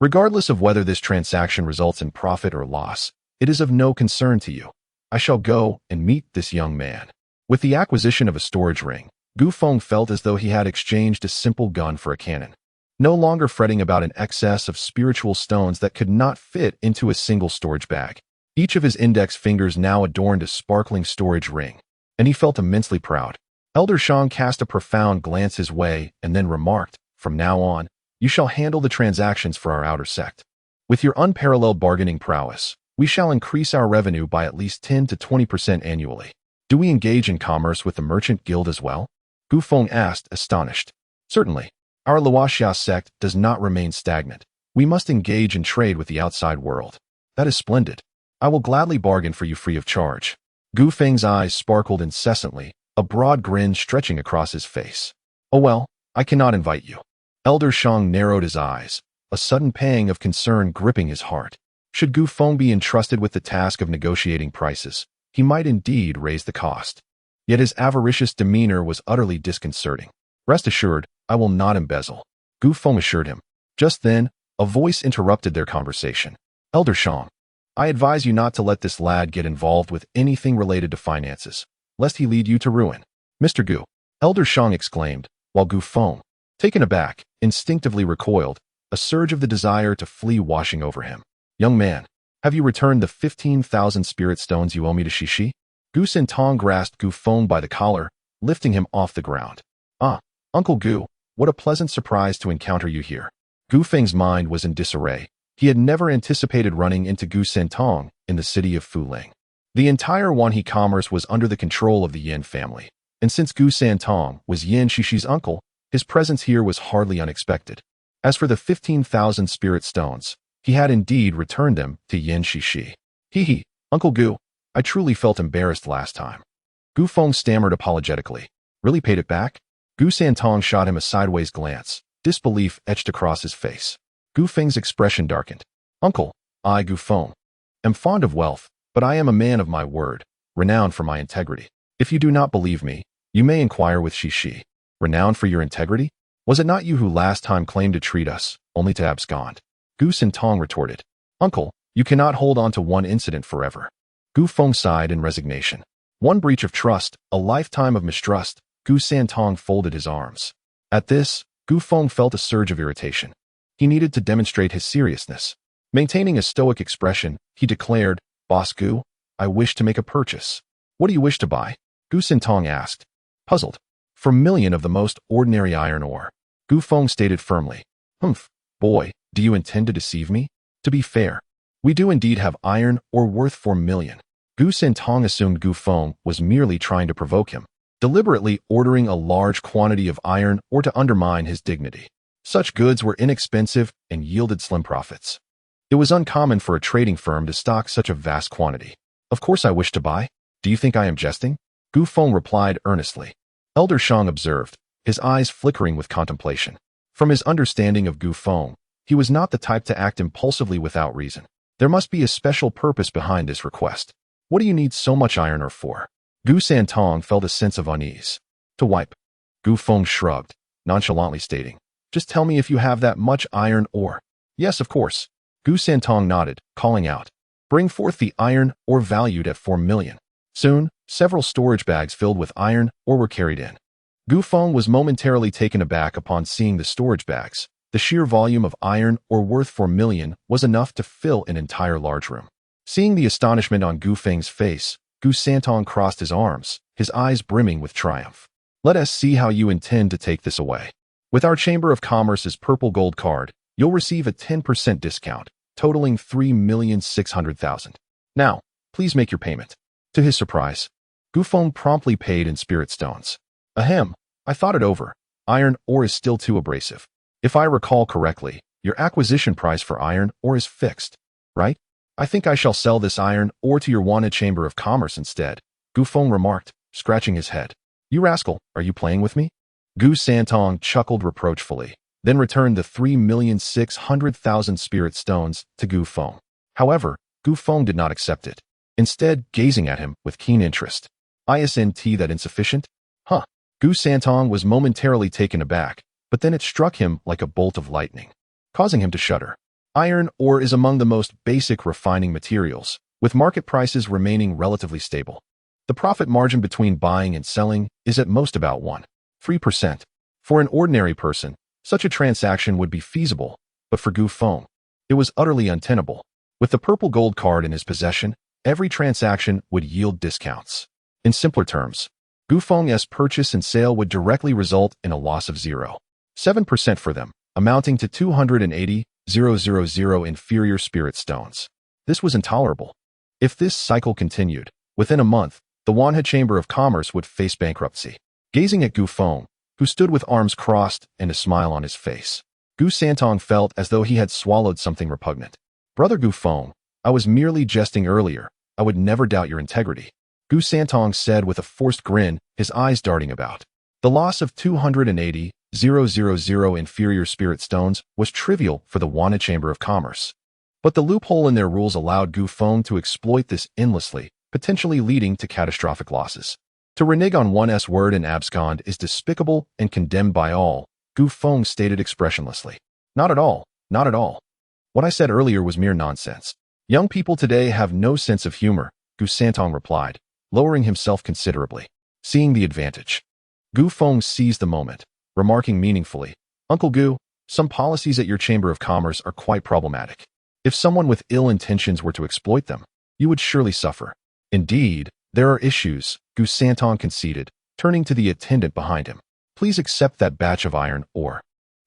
Regardless of whether this transaction results in profit or loss, it is of no concern to you. I shall go and meet this young man. With the acquisition of a storage ring, Gu Feng felt as though he had exchanged a simple gun for a cannon. No longer fretting about an excess of spiritual stones that could not fit into a single storage bag. Each of his index fingers now adorned a sparkling storage ring, and he felt immensely proud. Elder Shang cast a profound glance his way and then remarked, from now on, you shall handle the transactions for our outer sect. With your unparalleled bargaining prowess, we shall increase our revenue by at least 10 to 20% annually. Do we engage in commerce with the merchant guild as well? Gu Feng asked, astonished. Certainly. Our Luoxia sect does not remain stagnant. We must engage in trade with the outside world. That is splendid. I will gladly bargain for you free of charge. Gu Feng's eyes sparkled incessantly, a broad grin stretching across his face. Oh well, I cannot invite you. Elder Shang narrowed his eyes, a sudden pang of concern gripping his heart. Should Gu Feng be entrusted with the task of negotiating prices, he might indeed raise the cost. Yet his avaricious demeanor was utterly disconcerting. Rest assured, I will not embezzle, Gu Feng assured him. Just then, a voice interrupted their conversation. Elder Shang, I advise you not to let this lad get involved with anything related to finances, lest he lead you to ruin. Mr. Gu, Elder Shang exclaimed, while Gu Feng, taken aback, instinctively recoiled, a surge of the desire to flee washing over him. Young man, have you returned the 15,000 spirit stones you owe me to Shishi? Gu Sentong grasped Gu Feng by the collar, lifting him off the ground. Ah, Uncle Gu, what a pleasant surprise to encounter you here. Gu Feng's mind was in disarray. He had never anticipated running into Gu Sentong in the city of Fuling. The entire Wanhe commerce was under the control of the Yin family, and since Gu Sentong was Yin Shishi's uncle, his presence here was hardly unexpected. As for the 15,000 spirit stones, he had indeed returned them to Yin Shishi. Hee, Uncle Gu, I truly felt embarrassed last time. Gu Feng stammered apologetically. Really paid it back? Gu Santong shot him a sideways glance, disbelief etched across his face. Gu Feng's expression darkened. Uncle, I, Gu Feng, am fond of wealth, but I am a man of my word, renowned for my integrity. If you do not believe me, you may inquire with Shishi. Renowned for your integrity? Was it not you who last time claimed to treat us, only to abscond? Gu Sintong retorted. Uncle, you cannot hold on to one incident forever. Gu Feng sighed in resignation. One breach of trust, a lifetime of mistrust. Gu Santong folded his arms. At this, Gu Feng felt a surge of irritation. He needed to demonstrate his seriousness. Maintaining a stoic expression, he declared, Boss Gu, I wish to make a purchase. What do you wish to buy? Gu Sintong asked. Puzzled. For 1,000,000 of the most ordinary iron ore. Gu Feng stated firmly. Humph, boy, do you intend to deceive me? To be fair, we do indeed have iron ore worth 4,000,000. Gu Sintong assumed Gu Feng was merely trying to provoke him, deliberately ordering a large quantity of iron ore to undermine his dignity. Such goods were inexpensive and yielded slim profits. It was uncommon for a trading firm to stock such a vast quantity. Of course I wish to buy. Do you think I am jesting? Gu Feng replied earnestly. Elder Shang observed, his eyes flickering with contemplation. From his understanding of Gu Feng, he was not the type to act impulsively without reason. There must be a special purpose behind this request. What do you need so much iron ore for? Gu Santong felt a sense of unease. To wipe. Gu Feng shrugged, nonchalantly stating, just tell me if you have that much iron ore. Yes, of course. Gu Santong nodded, calling out, bring forth the iron ore valued at 4,000,000. Soon, several storage bags filled with iron ore were carried in. Gu Feng was momentarily taken aback upon seeing the storage bags, The sheer volume of iron ore worth 4 million was enough to fill an entire large room. Seeing the astonishment on Gu Feng's face, Gu Santong crossed his arms, his eyes brimming with triumph. Let us see how you intend to take this away. With our Chamber of Commerce's purple gold card, you'll receive a 10% discount, totaling 3,600,000. Now, please make your payment. To his surprise, Gu Feng promptly paid in spirit stones. Ahem, I thought it over. Iron ore is still too abrasive. If I recall correctly, your acquisition price for iron ore is fixed, right? I think I shall sell this iron ore to your wanted Chamber of Commerce instead, Gu Feng remarked, scratching his head. You rascal, are you playing with me? Gu Santong chuckled reproachfully, then returned the 3,600,000 spirit stones to Gu Feng. However, Gu Feng did not accept it, instead gazing at him with keen interest. Isn't that insufficient? Huh. Gu Santong was momentarily taken aback, but then it struck him like a bolt of lightning, causing him to shudder. Iron ore is among the most basic refining materials, with market prices remaining relatively stable. The profit margin between buying and selling is at most about 1.3%. For an ordinary person, such a transaction would be feasible, but for Gu Feng, it was utterly untenable. With the purple gold card in his possession, every transaction would yield discounts. In simpler terms, Gu Feng's purchase and sale would directly result in a loss of 0.7% for them, amounting to 280,000 inferior spirit stones. This was intolerable. If this cycle continued, within a month, the Wanhe Chamber of Commerce would face bankruptcy. Gazing at Gu Feng, who stood with arms crossed and a smile on his face, Gu Santong felt as though he had swallowed something repugnant. Brother Gu Feng, I was merely jesting earlier. I would never doubt your integrity, Gu Santong said with a forced grin, his eyes darting about. The loss of 280,000 inferior spirit stones was trivial for the Wanhe Chamber of Commerce. But the loophole in their rules allowed Gu Feng to exploit this endlessly, potentially leading to catastrophic losses. To renege on one's word and abscond is despicable and condemned by all, Gu Feng stated expressionlessly. Not at all, not at all. What I said earlier was mere nonsense. Young people today have no sense of humor, Gu Santong replied, lowering himself considerably. Seeing the advantage, Gu Feng seized the moment, remarking meaningfully, Uncle Gu, some policies at your Chamber of Commerce are quite problematic. If someone with ill intentions were to exploit them, you would surely suffer. Indeed, there are issues, Gu Santong conceded, turning to the attendant behind him. Please accept that batch of iron ore.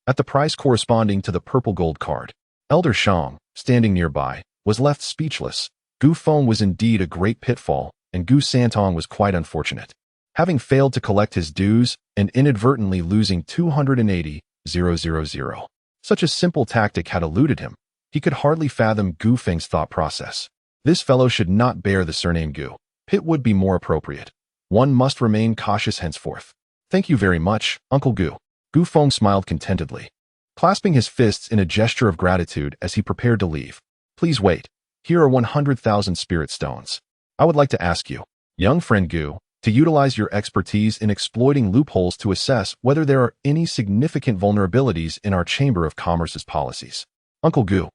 At the price corresponding to the purple gold card, Elder Shang, standing nearby, was left speechless. Gu Feng was indeed a great pitfall, and Gu Santong was quite unfortunate. Having failed to collect his dues and inadvertently losing 280,000. Such a simple tactic had eluded him. He could hardly fathom Gu Feng's thought process. This fellow should not bear the surname Gu. Pit would be more appropriate. One must remain cautious henceforth. Thank you very much, Uncle Gu. Gu Feng smiled contentedly, clasping his fists in a gesture of gratitude as he prepared to leave. Please wait. Here are 100,000 spirit stones. I would like to ask you, young friend Gu, to utilize your expertise in exploiting loopholes to assess whether there are any significant vulnerabilities in our Chamber of Commerce's policies. Uncle Gu,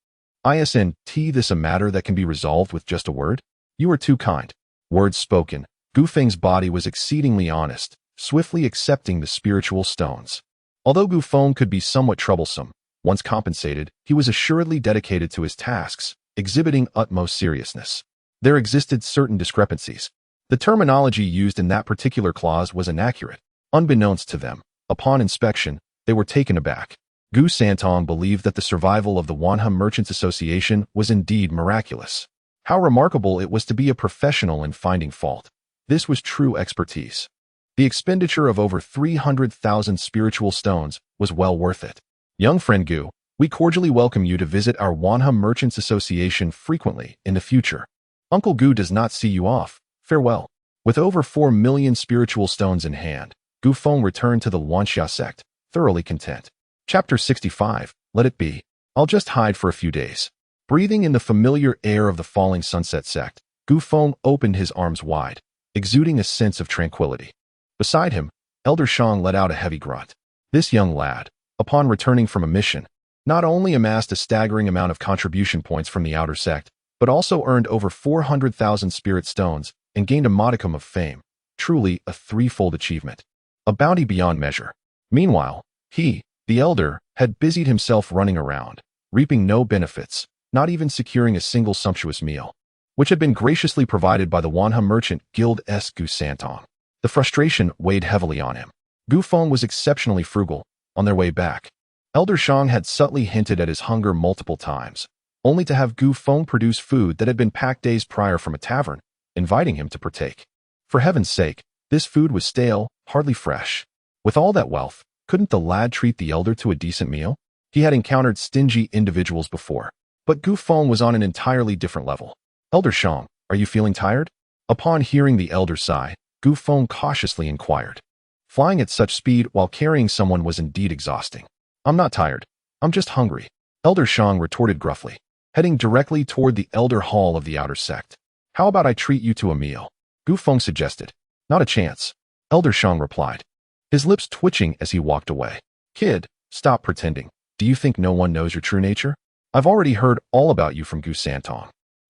isn't this a matter that can be resolved with just a word? You are too kind. Words spoken, Gu Feng's body was exceedingly honest, swiftly accepting the spiritual stones. Although Gu Feng could be somewhat troublesome, once compensated, he was assuredly dedicated to his tasks, exhibiting utmost seriousness. There existed certain discrepancies. The terminology used in that particular clause was inaccurate. Unbeknownst to them, upon inspection, they were taken aback. Gu Santong believed that the survival of the Wanhe Merchants Association was indeed miraculous. How remarkable it was to be a professional in finding fault. This was true expertise. The expenditure of over 300,000 spiritual stones was well worth it. Young friend Gu, we cordially welcome you to visit our Wanhe Merchants Association frequently in the future. Uncle Gu does not see you off. Farewell. With over 4 million spiritual stones in hand, Gu Feng returned to the Wanxia sect, thoroughly content. Chapter 65, Let It Be. I'll just hide for a few days. Breathing in the familiar air of the falling sunset sect, Gu Feng opened his arms wide, exuding a sense of tranquility. Beside him, Elder Shang let out a heavy grunt. This young lad, upon returning from a mission, not only amassed a staggering amount of contribution points from the outer sect, but also earned over 400,000 spirit stones and gained a modicum of fame, truly a threefold achievement, a bounty beyond measure. Meanwhile, he, the elder, had busied himself running around, reaping no benefits, not even securing a single sumptuous meal, which had been graciously provided by the Wanha merchant guild's Gu Santong. The frustration weighed heavily on him. Gu Feng was exceptionally frugal. On their way back, Elder Shang had subtly hinted at his hunger multiple times, only to have Gu Feng produce food that had been packed days prior from a tavern, inviting him to partake. For heaven's sake, this food was stale, hardly fresh. With all that wealth, couldn't the lad treat the elder to a decent meal? He had encountered stingy individuals before, but Gu Feng was on an entirely different level. Elder Shang, are you feeling tired? Upon hearing the elder sigh, Gu Feng cautiously inquired. Flying at such speed while carrying someone was indeed exhausting. I'm not tired. I'm just hungry, Elder Shang retorted gruffly, heading directly toward the elder hall of the outer sect. How about I treat you to a meal? Gu Feng suggested. Not a chance, Elder Shang replied, his lips twitching as he walked away. Kid, stop pretending. Do you think no one knows your true nature? I've already heard all about you from Gu Santong.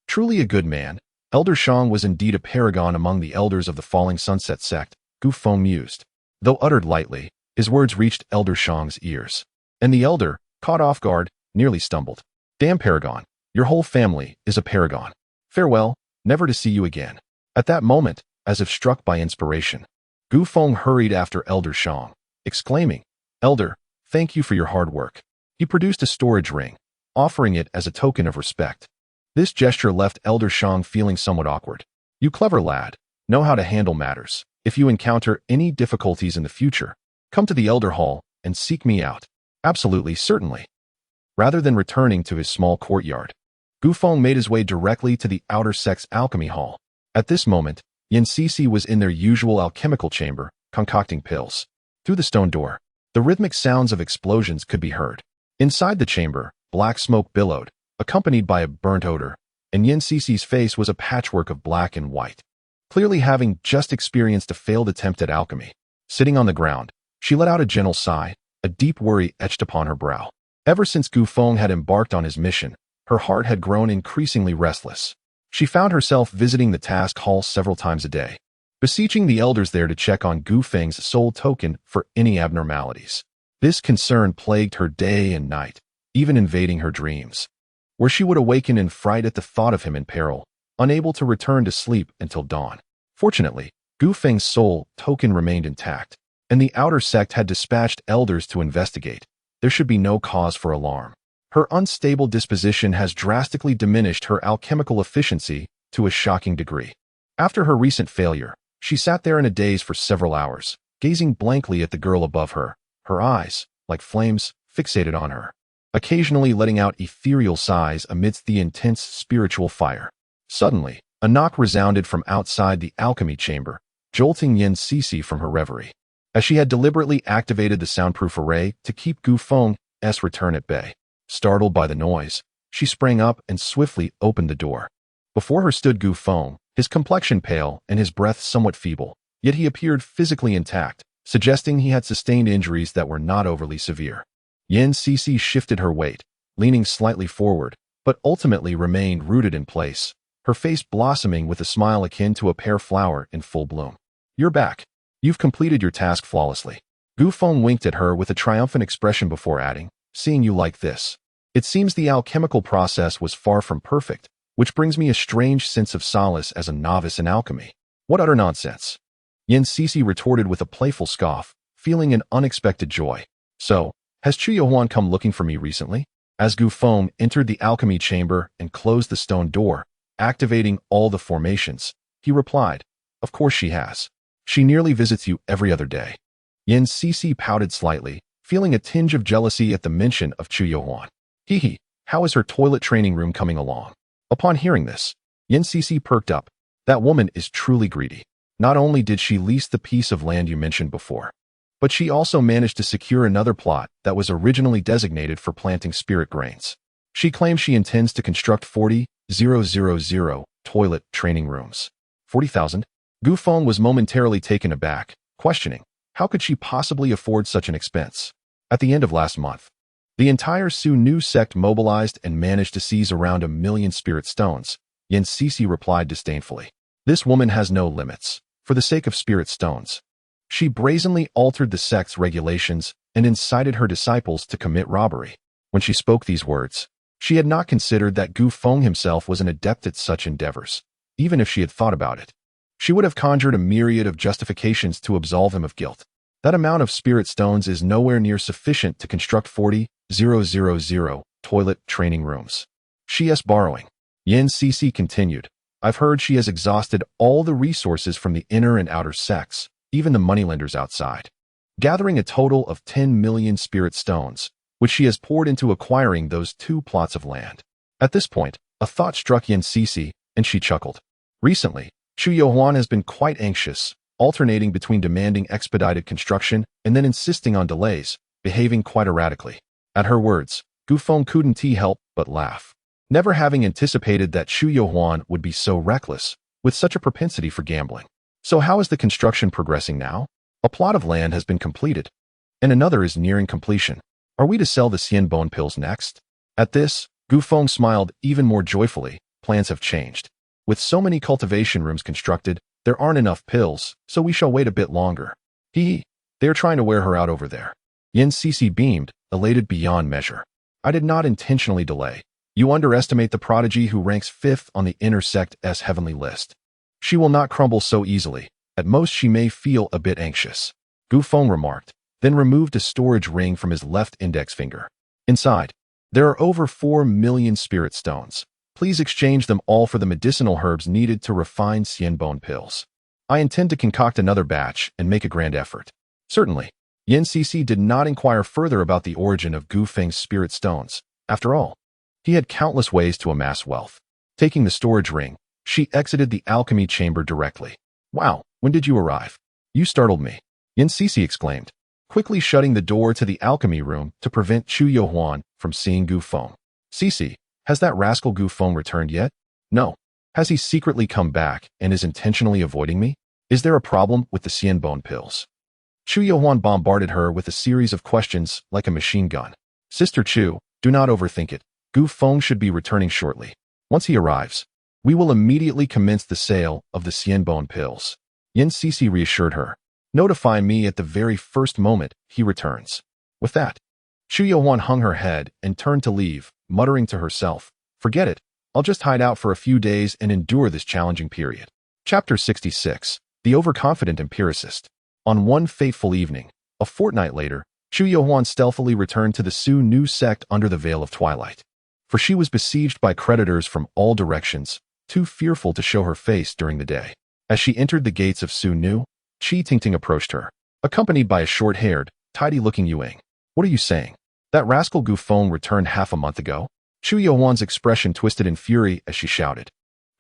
Truly a good man, Elder Shang was indeed a paragon among the elders of the Falling Sunset sect, Gu Feng mused. Though uttered lightly, his words reached Elder Shang's ears, and the elder, caught off guard, nearly stumbled. Damn paragon, your whole family is a paragon. Farewell, never to see you again. At that moment, as if struck by inspiration, Gu Feng hurried after Elder Shang, exclaiming, Elder, thank you for your hard work. He produced a storage ring, offering it as a token of respect. This gesture left Elder Shang feeling somewhat awkward. You clever lad, know how to handle matters. If you encounter any difficulties in the future, come to the Elder Hall and seek me out. Absolutely, certainly. Rather than returning to his small courtyard, Gu Feng made his way directly to the outer sect's alchemy hall. At this moment, Yin Sisi was in their usual alchemical chamber, concocting pills. Through the stone door, the rhythmic sounds of explosions could be heard. Inside the chamber, black smoke billowed, accompanied by a burnt odor, and Yin Sisi's face was a patchwork of black and white. Clearly having just experienced a failed attempt at alchemy. Sitting on the ground, she let out a gentle sigh, a deep worry etched upon her brow. Ever since Gu Feng had embarked on his mission, her heart had grown increasingly restless. She found herself visiting the task hall several times a day, beseeching the elders there to check on Gu Feng's soul token for any abnormalities. This concern plagued her day and night, even invading her dreams, where she would awaken in fright at the thought of him in peril, unable to return to sleep until dawn. Fortunately, Gu Feng's soul token remained intact, and the outer sect had dispatched elders to investigate. There should be no cause for alarm. Her unstable disposition has drastically diminished her alchemical efficiency to a shocking degree. After her recent failure, she sat there in a daze for several hours, gazing blankly at the girl above her, her eyes, like flames, fixated on her, occasionally letting out ethereal sighs amidst the intense spiritual fire. Suddenly, a knock resounded from outside the alchemy chamber, jolting Yin Sisi from her reverie. As she had deliberately activated the soundproof array to keep Gu Feng's return at bay. Startled by the noise, she sprang up and swiftly opened the door. Before her stood Gu Feng, his complexion pale and his breath somewhat feeble, yet he appeared physically intact, suggesting he had sustained injuries that were not overly severe. Yin Sisi shifted her weight, leaning slightly forward, but ultimately remained rooted in place, her face blossoming with a smile akin to a pear flower in full bloom. You're back. You've completed your task flawlessly. Gu Feng winked at her with a triumphant expression before adding, seeing you like this. It seems the alchemical process was far from perfect, which brings me a strange sense of solace as a novice in alchemy. What utter nonsense. Yin Sisi retorted with a playful scoff, feeling an unexpected joy. So, has Chu Yuan come looking for me recently? As Gu Feng entered the alchemy chamber and closed the stone door, activating all the formations, he replied, of course she has. She nearly visits you every other day. Yin Sisi pouted slightly, feeling a tinge of jealousy at the mention of Chu Yuan. Hee, how is her toilet training room coming along? Upon hearing this, Yin Sisi perked up. That woman is truly greedy. Not only did she lease the piece of land you mentioned before, but she also managed to secure another plot that was originally designated for planting spirit grains. She claims she intends to construct 40,000 toilet training rooms. 40,000? Gu Feng was momentarily taken aback, questioning, how could she possibly afford such an expense? At the end of last month, the entire Su Nu sect mobilized and managed to seize around 1 million spirit stones. Yin Sisi replied disdainfully. This woman has no limits. For the sake of spirit stones, She brazenly altered the sect's regulations and incited her disciples to commit robbery. When she spoke these words, she had not considered that Gu Feng himself was an adept at such endeavors. Even if she had thought about it, she would have conjured a myriad of justifications to absolve him of guilt. That amount of spirit stones is nowhere near sufficient to construct 40,000 toilet training rooms. She is borrowing. Yin Cece continued. I've heard she has exhausted all the resources from the inner and outer sects, even the moneylenders outside, gathering a total of 10 million spirit stones, which she has poured into acquiring those 2 plots of land. At this point, a thought struck Yin Cece, and she chuckled. Recently, Chu Yohuan has been quite anxious, alternating between demanding expedited construction and then insisting on delays, behaving quite erratically. At her words, Gu Feng couldn't help but laugh, never having anticipated that Chu Yohuan would be so reckless, with such a propensity for gambling. So how is the construction progressing now? A plot of land has been completed, and another is nearing completion. Are we to sell the Xian bone pills next? At this, Gu Feng smiled even more joyfully. Plans have changed. With so many cultivation rooms constructed, there aren't enough pills, so we shall wait a bit longer. They're trying to wear her out over there. Yin Cece beamed, elated beyond measure. I did not intentionally delay. You underestimate the prodigy who ranks 5th on the inner sect's heavenly list. She will not crumble so easily. At most she may feel a bit anxious. Gu Feng remarked, then removed a storage ring from his left index finger. Inside, there are over 4 million spirit stones. Please exchange them all for the medicinal herbs needed to refine Xian bone pills. I intend to concoct another batch and make a grand effort. Certainly. Yin Cece did not inquire further about the origin of Gu Feng's spirit stones. After all, he had countless ways to amass wealth. Taking the storage ring, she exited the alchemy chamber directly. Wow, when did you arrive? You startled me, Yin Cece exclaimed, quickly shutting the door to the alchemy room to prevent Chu Yohuan from seeing Gu Feng. Cece, has that rascal Gu Feng returned yet? No. Has he secretly come back and is intentionally avoiding me? Is there a problem with the Xian bone pills? Chu Yohuan bombarded her with a series of questions like a machine gun. Sister Chu, do not overthink it. Gu Feng should be returning shortly. Once he arrives, we will immediately commence the sale of the Xian bone pills. Yin Cece reassured her. Notify me at the very first moment he returns. With that, Chu Yohuan hung her head and turned to leave, muttering to herself, forget it, I'll just hide out for a few days and endure this challenging period. Chapter 66. The Overconfident Empiricist. On one fateful evening, a fortnight later, Chu Yohuan stealthily returned to the Su Nu sect under the veil of twilight. For she was besieged by creditors from all directions, too fearful to show her face during the day. As she entered the gates of Su Nu, Qi Tingting approached her, accompanied by a short-haired, tidy-looking Yuang. What are you saying? That rascal Gu Feng returned half a month ago? Chu Yohuan's expression twisted in fury as she shouted,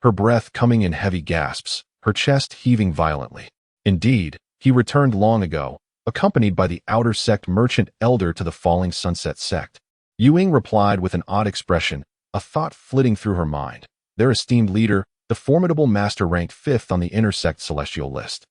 her breath coming in heavy gasps, her chest heaving violently. Indeed, he returned long ago, accompanied by the outer sect merchant elder to the falling sunset sect. Yuang replied with an odd expression, a thought flitting through her mind. Their esteemed leader, the formidable master ranked 5th on the inner sect celestial list,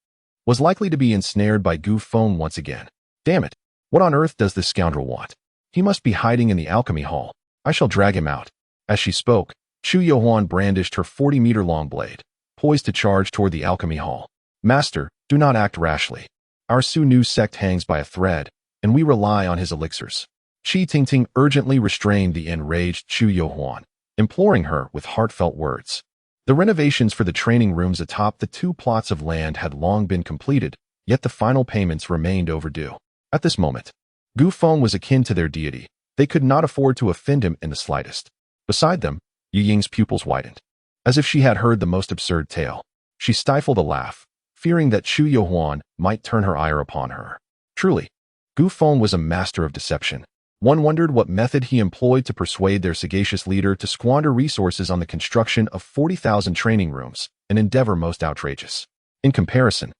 was likely to be ensnared by Gu Feng once again. Damn it! What on earth does this scoundrel want? He must be hiding in the alchemy hall. I shall drag him out. As she spoke, Chu Yohuan brandished her 40-meter-long blade, poised to charge toward the alchemy hall. Master, do not act rashly. Our Su Nu sect hangs by a thread, and we rely on his elixirs. Qi Tingting urgently restrained the enraged Chu Yohuan, imploring her with heartfelt words. The renovations for the training rooms atop the 2 plots of land had long been completed, yet the final payments remained overdue. At this moment, Gu Feng was akin to their deity. They could not afford to offend him in the slightest. Beside them, Yu Ying's pupils widened, as if she had heard the most absurd tale. She stifled a laugh, fearing that Chu Yohuan might turn her ire upon her. Truly, Gu Feng was a master of deception. One wondered what method he employed to persuade their sagacious leader to squander resources on the construction of 40,000 training rooms, an endeavor most outrageous. In comparison,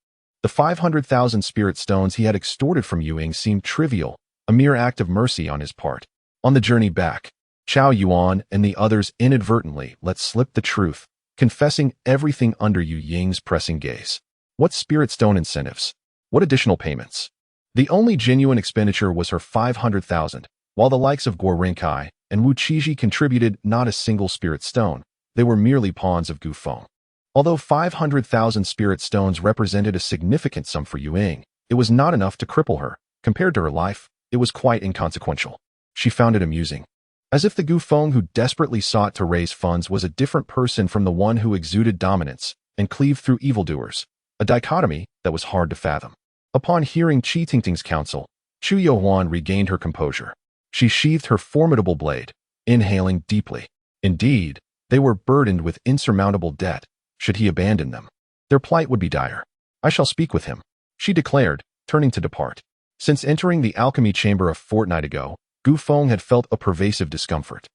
the 500,000 spirit stones he had extorted from Yuang seemed trivial, a mere act of mercy on his part. On the journey back, Chao Yuan and the others inadvertently let slip the truth, confessing everything under Yu Ying's pressing gaze. What spirit stone incentives? What additional payments? The only genuine expenditure was her 500,000, while the likes of Guo Renkai and Wu Qizhi contributed not a single spirit stone. They were merely pawns of Gu Feng. Although 500,000 spirit stones represented a significant sum for Yuang, it was not enough to cripple her. Compared to her life, it was quite inconsequential. She found it amusing. As if the Gu Feng who desperately sought to raise funds was a different person from the one who exuded dominance and cleaved through evildoers, a dichotomy that was hard to fathom. Upon hearing Qi Tingting's counsel, Chu Yohuan regained her composure. She sheathed her formidable blade, inhaling deeply. Indeed, they were burdened with insurmountable debt. Should he abandon them, their plight would be dire. I shall speak with him, she declared, turning to depart. Since entering the alchemy chamber a fortnight ago, Gu Feng had felt a pervasive discomfort,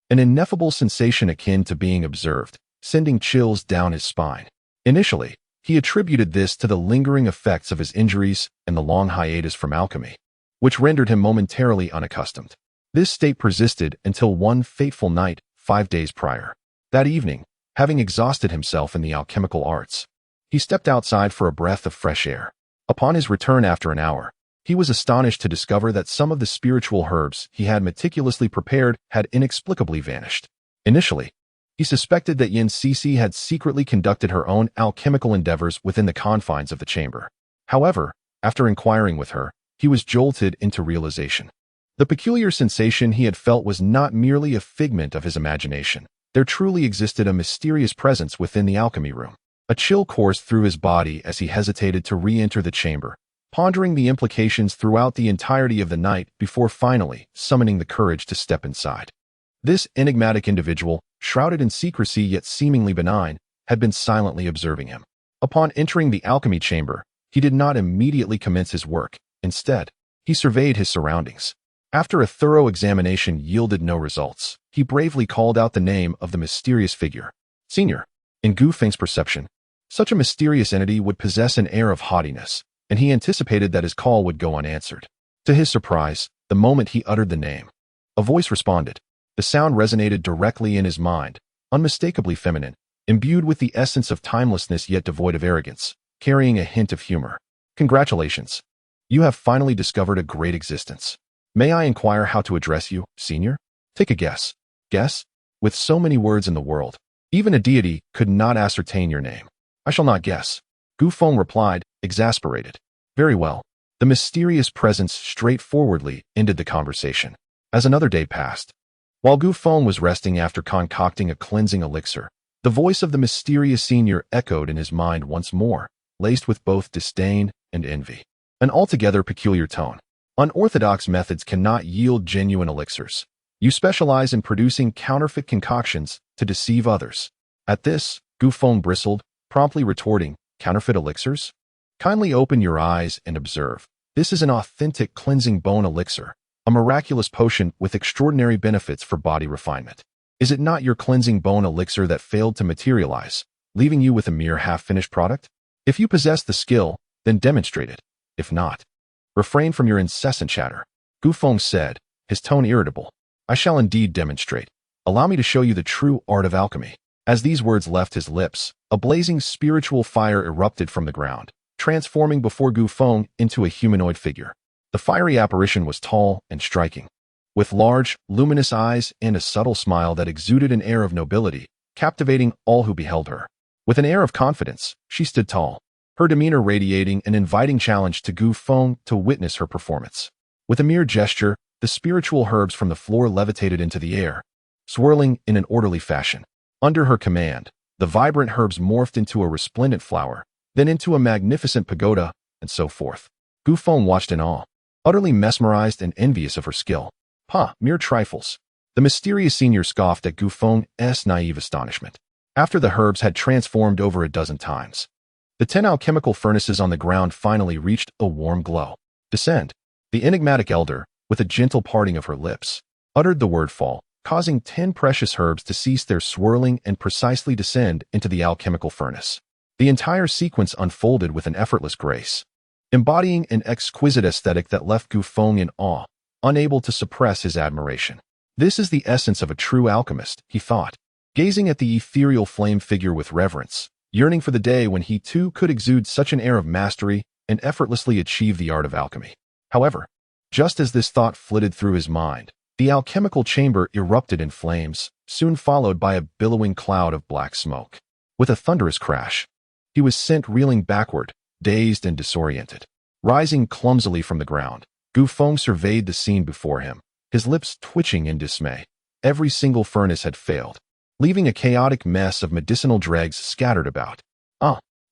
an ineffable sensation akin to being observed, sending chills down his spine. Initially, he attributed this to the lingering effects of his injuries and the long hiatus from alchemy, which rendered him momentarily unaccustomed. This state persisted until one fateful night 5 days prior. That evening, having exhausted himself in the alchemical arts, he stepped outside for a breath of fresh air. Upon his return after an hour, he was astonished to discover that some of the spiritual herbs he had meticulously prepared had inexplicably vanished. Initially, he suspected that Yin Cixi had secretly conducted her own alchemical endeavors within the confines of the chamber. However, after inquiring with her, he was jolted into realization. The peculiar sensation he had felt was not merely a figment of his imagination. There truly existed a mysterious presence within the alchemy room. A chill coursed through his body as he hesitated to re-enter the chamber, pondering the implications throughout the entirety of the night before finally summoning the courage to step inside. This enigmatic individual, shrouded in secrecy yet seemingly benign, had been silently observing him. Upon entering the alchemy chamber, he did not immediately commence his work. Instead, he surveyed his surroundings. After a thorough examination yielded no results, he bravely called out the name of the mysterious figure. Senior. In Gu Feng's perception, such a mysterious entity would possess an air of haughtiness, and he anticipated that his call would go unanswered. To his surprise, the moment he uttered the name, a voice responded. The sound resonated directly in his mind, unmistakably feminine, imbued with the essence of timelessness yet devoid of arrogance, carrying a hint of humor. Congratulations. You have finally discovered a great existence. May I inquire how to address you, Senior? Take a guess. Guess? With so many words in the world, even a deity could not ascertain your name. I shall not guess. Gu Feng replied, exasperated. Very well. The mysterious presence straightforwardly ended the conversation. As another day passed, while Gu Feng was resting after concocting a cleansing elixir, the voice of the mysterious senior echoed in his mind once more, laced with both disdain and envy. An altogether peculiar tone. Unorthodox methods cannot yield genuine elixirs. You specialize in producing counterfeit concoctions to deceive others. At this, Gu Feng bristled, promptly retorting, counterfeit elixirs? Kindly open your eyes and observe. This is an authentic cleansing bone elixir, a miraculous potion with extraordinary benefits for body refinement. Is it not your cleansing bone elixir that failed to materialize, leaving you with a mere half-finished product? If you possess the skill, then demonstrate it. If not, refrain from your incessant chatter. Gu Feng said, his tone irritable. I shall indeed demonstrate. Allow me to show you the true art of alchemy. As these words left his lips, a blazing spiritual fire erupted from the ground, transforming before Gu Feng into a humanoid figure. The fiery apparition was tall and striking, with large, luminous eyes and a subtle smile that exuded an air of nobility, captivating all who beheld her. With an air of confidence, she stood tall, her demeanor radiating an inviting challenge to Gu Feng to witness her performance. With a mere gesture, the spiritual herbs from the floor levitated into the air, swirling in an orderly fashion. Under her command, the vibrant herbs morphed into a resplendent flower, then into a magnificent pagoda, and so forth. Gu Feng watched in awe, utterly mesmerized and envious of her skill. Mere trifles. The mysterious senior scoffed at Gu Feng's naive astonishment. After the herbs had transformed over a dozen times, the 10 alchemical furnaces on the ground finally reached a warm glow. Descend. The enigmatic elder, with a gentle parting of her lips, uttered the word fall, causing 10 precious herbs to cease their swirling and precisely descend into the alchemical furnace. The entire sequence unfolded with an effortless grace, embodying an exquisite aesthetic that left Gu Feng in awe, unable to suppress his admiration. This is the essence of a true alchemist, he thought, gazing at the ethereal flame figure with reverence, yearning for the day when he too could exude such an air of mastery and effortlessly achieve the art of alchemy. However, just as this thought flitted through his mind, the alchemical chamber erupted in flames, soon followed by a billowing cloud of black smoke. With a thunderous crash, he was sent reeling backward, dazed and disoriented. Rising clumsily from the ground, Gu Feng surveyed the scene before him, his lips twitching in dismay. Every single furnace had failed, leaving a chaotic mess of medicinal dregs scattered about.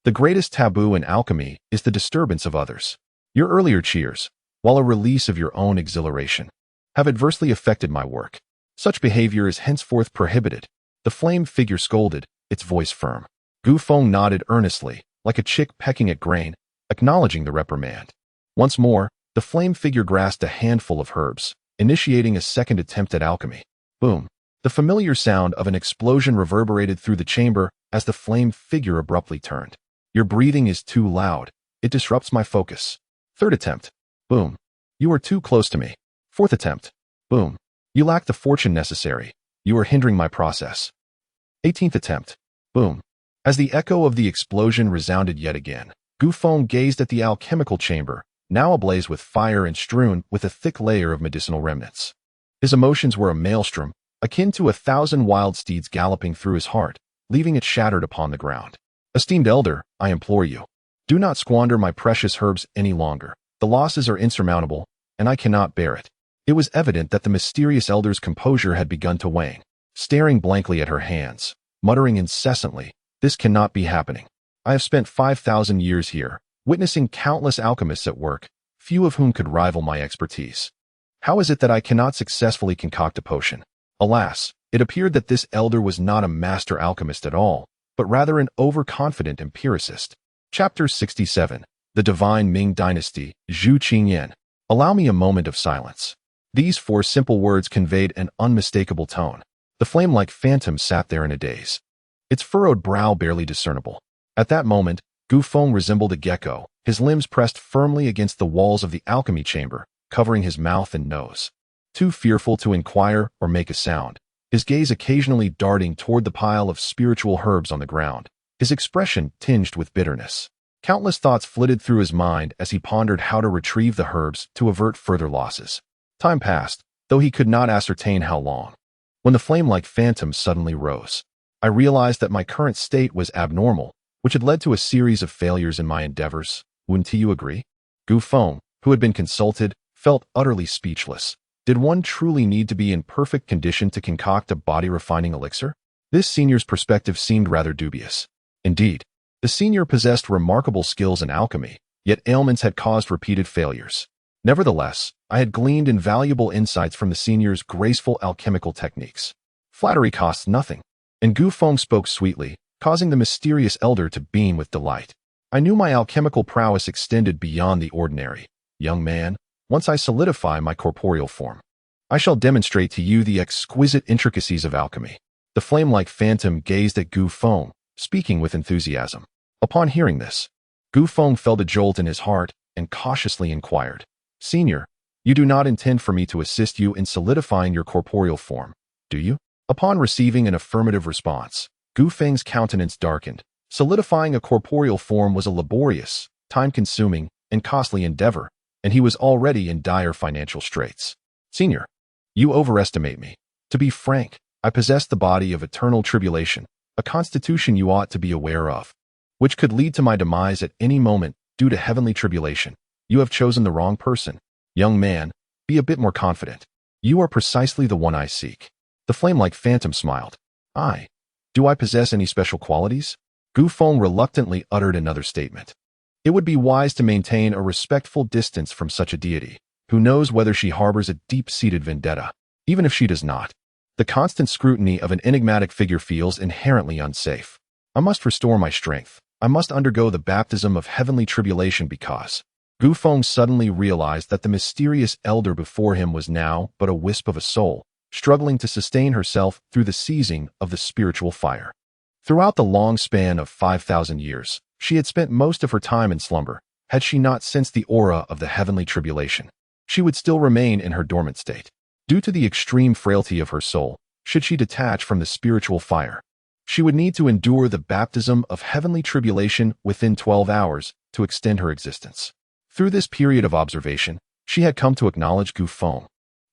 The greatest taboo in alchemy is the disturbance of others. Your earlier cheers, while a release of your own exhilaration, have adversely affected my work. Such behavior is henceforth prohibited. The flame figure scolded, its voice firm. Gu Feng nodded earnestly, like a chick pecking at grain, acknowledging the reprimand. Once more, the flame figure grasped a handful of herbs, initiating a second attempt at alchemy. Boom! The familiar sound of an explosion reverberated through the chamber as the flame figure abruptly turned. Your breathing is too loud. It disrupts my focus. Third attempt. Boom. You are too close to me. Fourth attempt. Boom. You lack the fortune necessary. You are hindering my process. 18th attempt. Boom. As the echo of the explosion resounded yet again, Gu Feng gazed at the alchemical chamber, now ablaze with fire and strewn with a thick layer of medicinal remnants. His emotions were a maelstrom, akin to 1,000 wild steeds galloping through his heart, leaving it shattered upon the ground. Esteemed elder, I implore you, do not squander my precious herbs any longer. The losses are insurmountable, and I cannot bear it. It was evident that the mysterious elder's composure had begun to wane, staring blankly at her hands, muttering incessantly, "This cannot be happening. I have spent 5,000 years here, witnessing countless alchemists at work, few of whom could rival my expertise. How is it that I cannot successfully concoct a potion?" Alas, it appeared that this elder was not a master alchemist at all, but rather an overconfident empiricist. Chapter 67. The Divine Ming Dynasty, Zhou Qingyan. Allow me a moment of silence. These 4 simple words conveyed an unmistakable tone. The flame-like phantom sat there in a daze, its furrowed brow barely discernible. At that moment, Gu Feng resembled a gecko, his limbs pressed firmly against the walls of the alchemy chamber, covering his mouth and nose. Too fearful to inquire or make a sound, his gaze occasionally darting toward the pile of spiritual herbs on the ground, his expression tinged with bitterness. Countless thoughts flitted through his mind as he pondered how to retrieve the herbs to avert further losses. Time passed, though he could not ascertain how long. When the flame-like phantom suddenly rose, I realized that my current state was abnormal, which had led to a series of failures in my endeavors. Wouldn't you agree? Gu Feng, who had been consulted, felt utterly speechless. Did one truly need to be in perfect condition to concoct a body-refining elixir? This senior's perspective seemed rather dubious. Indeed, the senior possessed remarkable skills in alchemy, yet ailments had caused repeated failures. Nevertheless, I had gleaned invaluable insights from the senior's graceful alchemical techniques. Flattery costs nothing, and Gu Feng spoke sweetly, causing the mysterious elder to beam with delight. I knew my alchemical prowess extended beyond the ordinary. Young man, once I solidify my corporeal form, I shall demonstrate to you the exquisite intricacies of alchemy. The flame-like phantom gazed at Gu Feng, speaking with enthusiasm. Upon hearing this, Gu Feng felt a jolt in his heart and cautiously inquired, "Senior, you do not intend for me to assist you in solidifying your corporeal form, do you?" Upon receiving an affirmative response, Gu Feng's countenance darkened. Solidifying a corporeal form was a laborious, time-consuming, and costly endeavor, and he was already in dire financial straits. "Senior, you overestimate me. To be frank, I possess the body of eternal tribulation, a constitution you ought to be aware of, which could lead to my demise at any moment due to heavenly tribulation. You have chosen the wrong person. Young man, be a bit more confident. You are precisely the one I seek." The flame-like phantom smiled. Do I possess any special qualities?" Gu Feng reluctantly uttered another statement. It would be wise to maintain a respectful distance from such a deity. Who knows whether she harbors a deep-seated vendetta? Even if she does not, the constant scrutiny of an enigmatic figure feels inherently unsafe. I must restore my strength. I must undergo the baptism of heavenly tribulation because... Gu Feng suddenly realized that the mysterious elder before him was now but a wisp of a soul, struggling to sustain herself through the seizing of the spiritual fire. Throughout the long span of 5,000 years, she had spent most of her time in slumber. Had she not sensed the aura of the heavenly tribulation, she would still remain in her dormant state. Due to the extreme frailty of her soul, should she detach from the spiritual fire, she would need to endure the baptism of heavenly tribulation within 12 hours to extend her existence. Through this period of observation, she had come to acknowledge Gu Feng,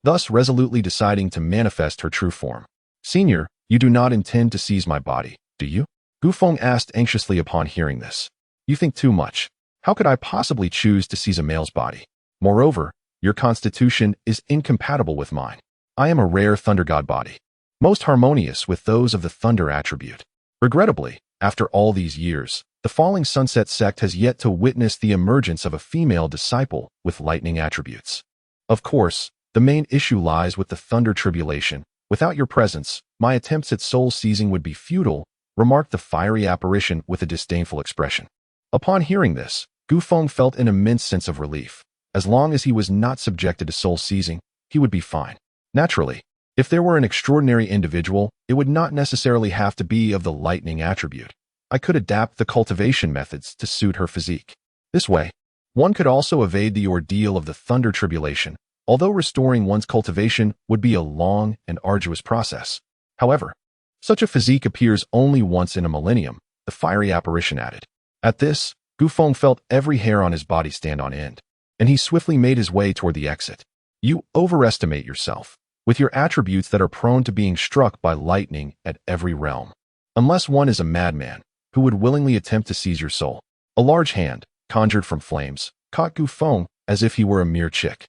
thus resolutely deciding to manifest her true form. "Senior, you do not intend to seize my body, do you?" Gu Feng asked anxiously upon hearing this. "You think too much. How could I possibly choose to seize a male's body? Moreover, your constitution is incompatible with mine. I am a rare thunder god body, most harmonious with those of the thunder attribute. Regrettably, after all these years, the Falling Sunset sect has yet to witness the emergence of a female disciple with lightning attributes. Of course, the main issue lies with the thunder tribulation. Without your presence, my attempts at soul seizing would be futile, remarked the fiery apparition with a disdainful expression. Upon hearing this, Gu Feng felt an immense sense of relief. As long as he was not subjected to soul seizing, he would be fine. Naturally, if there were an extraordinary individual, it would not necessarily have to be of the lightning attribute. I could adapt the cultivation methods to suit her physique. This way, one could also evade the ordeal of the thunder tribulation, although restoring one's cultivation would be a long and arduous process. However, such a physique appears only once in a millennium, the fiery apparition added. At this, Gu Feng felt every hair on his body stand on end, and he swiftly made his way toward the exit. You overestimate yourself, with your attributes that are prone to being struck by lightning at every realm. Unless one is a madman, who would willingly attempt to seize your soul. A large hand, conjured from flames, caught Gu Feng as if he were a mere chick.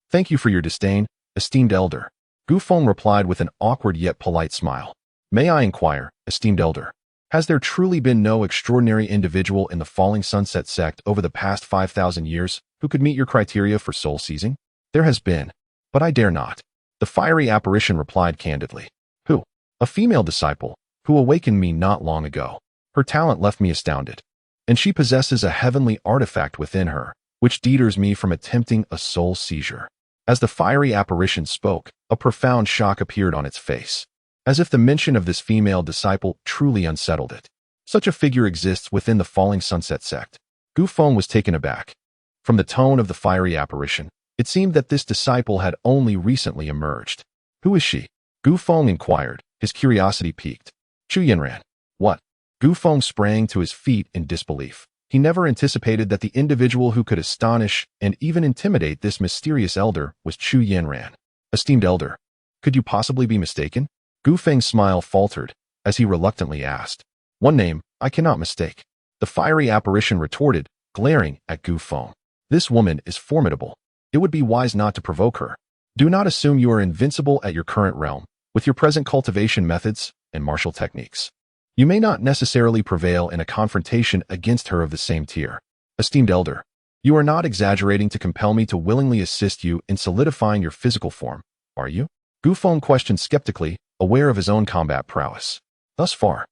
Thank you for your disdain, esteemed elder. Gu Feng replied with an awkward yet polite smile. May I inquire, esteemed elder, has there truly been no extraordinary individual in the Falling Sunset sect over the past 5,000 years who could meet your criteria for soul seizing? There has been, but I dare not. The fiery apparition replied candidly. Who? A female disciple, who awakened me not long ago. Her talent left me astounded, and she possesses a heavenly artifact within her, which deters me from attempting a soul seizure. As the fiery apparition spoke, a profound shock appeared on its face, as if the mention of this female disciple truly unsettled it. Such a figure exists within the Falling Sunset sect. Gu Feng was taken aback. From the tone of the fiery apparition, it seemed that this disciple had only recently emerged. Who is she? Gu Feng inquired, his curiosity piqued. Chu Yanran. What? Gu Feng sprang to his feet in disbelief. He never anticipated that the individual who could astonish and even intimidate this mysterious elder was Chu Yanran. Esteemed elder, could you possibly be mistaken? Gu Feng's smile faltered as he reluctantly asked. One name I cannot mistake. The fiery apparition retorted, glaring at Gu Feng. This woman is formidable. It would be wise not to provoke her. Do not assume you are invincible at your current realm, with your present cultivation methods and martial techniques. You may not necessarily prevail in a confrontation against her of the same tier. Esteemed elder, you are not exaggerating to compel me to willingly assist you in solidifying your physical form, are you? Gu Feng questioned skeptically, aware of his own combat prowess. Thus far,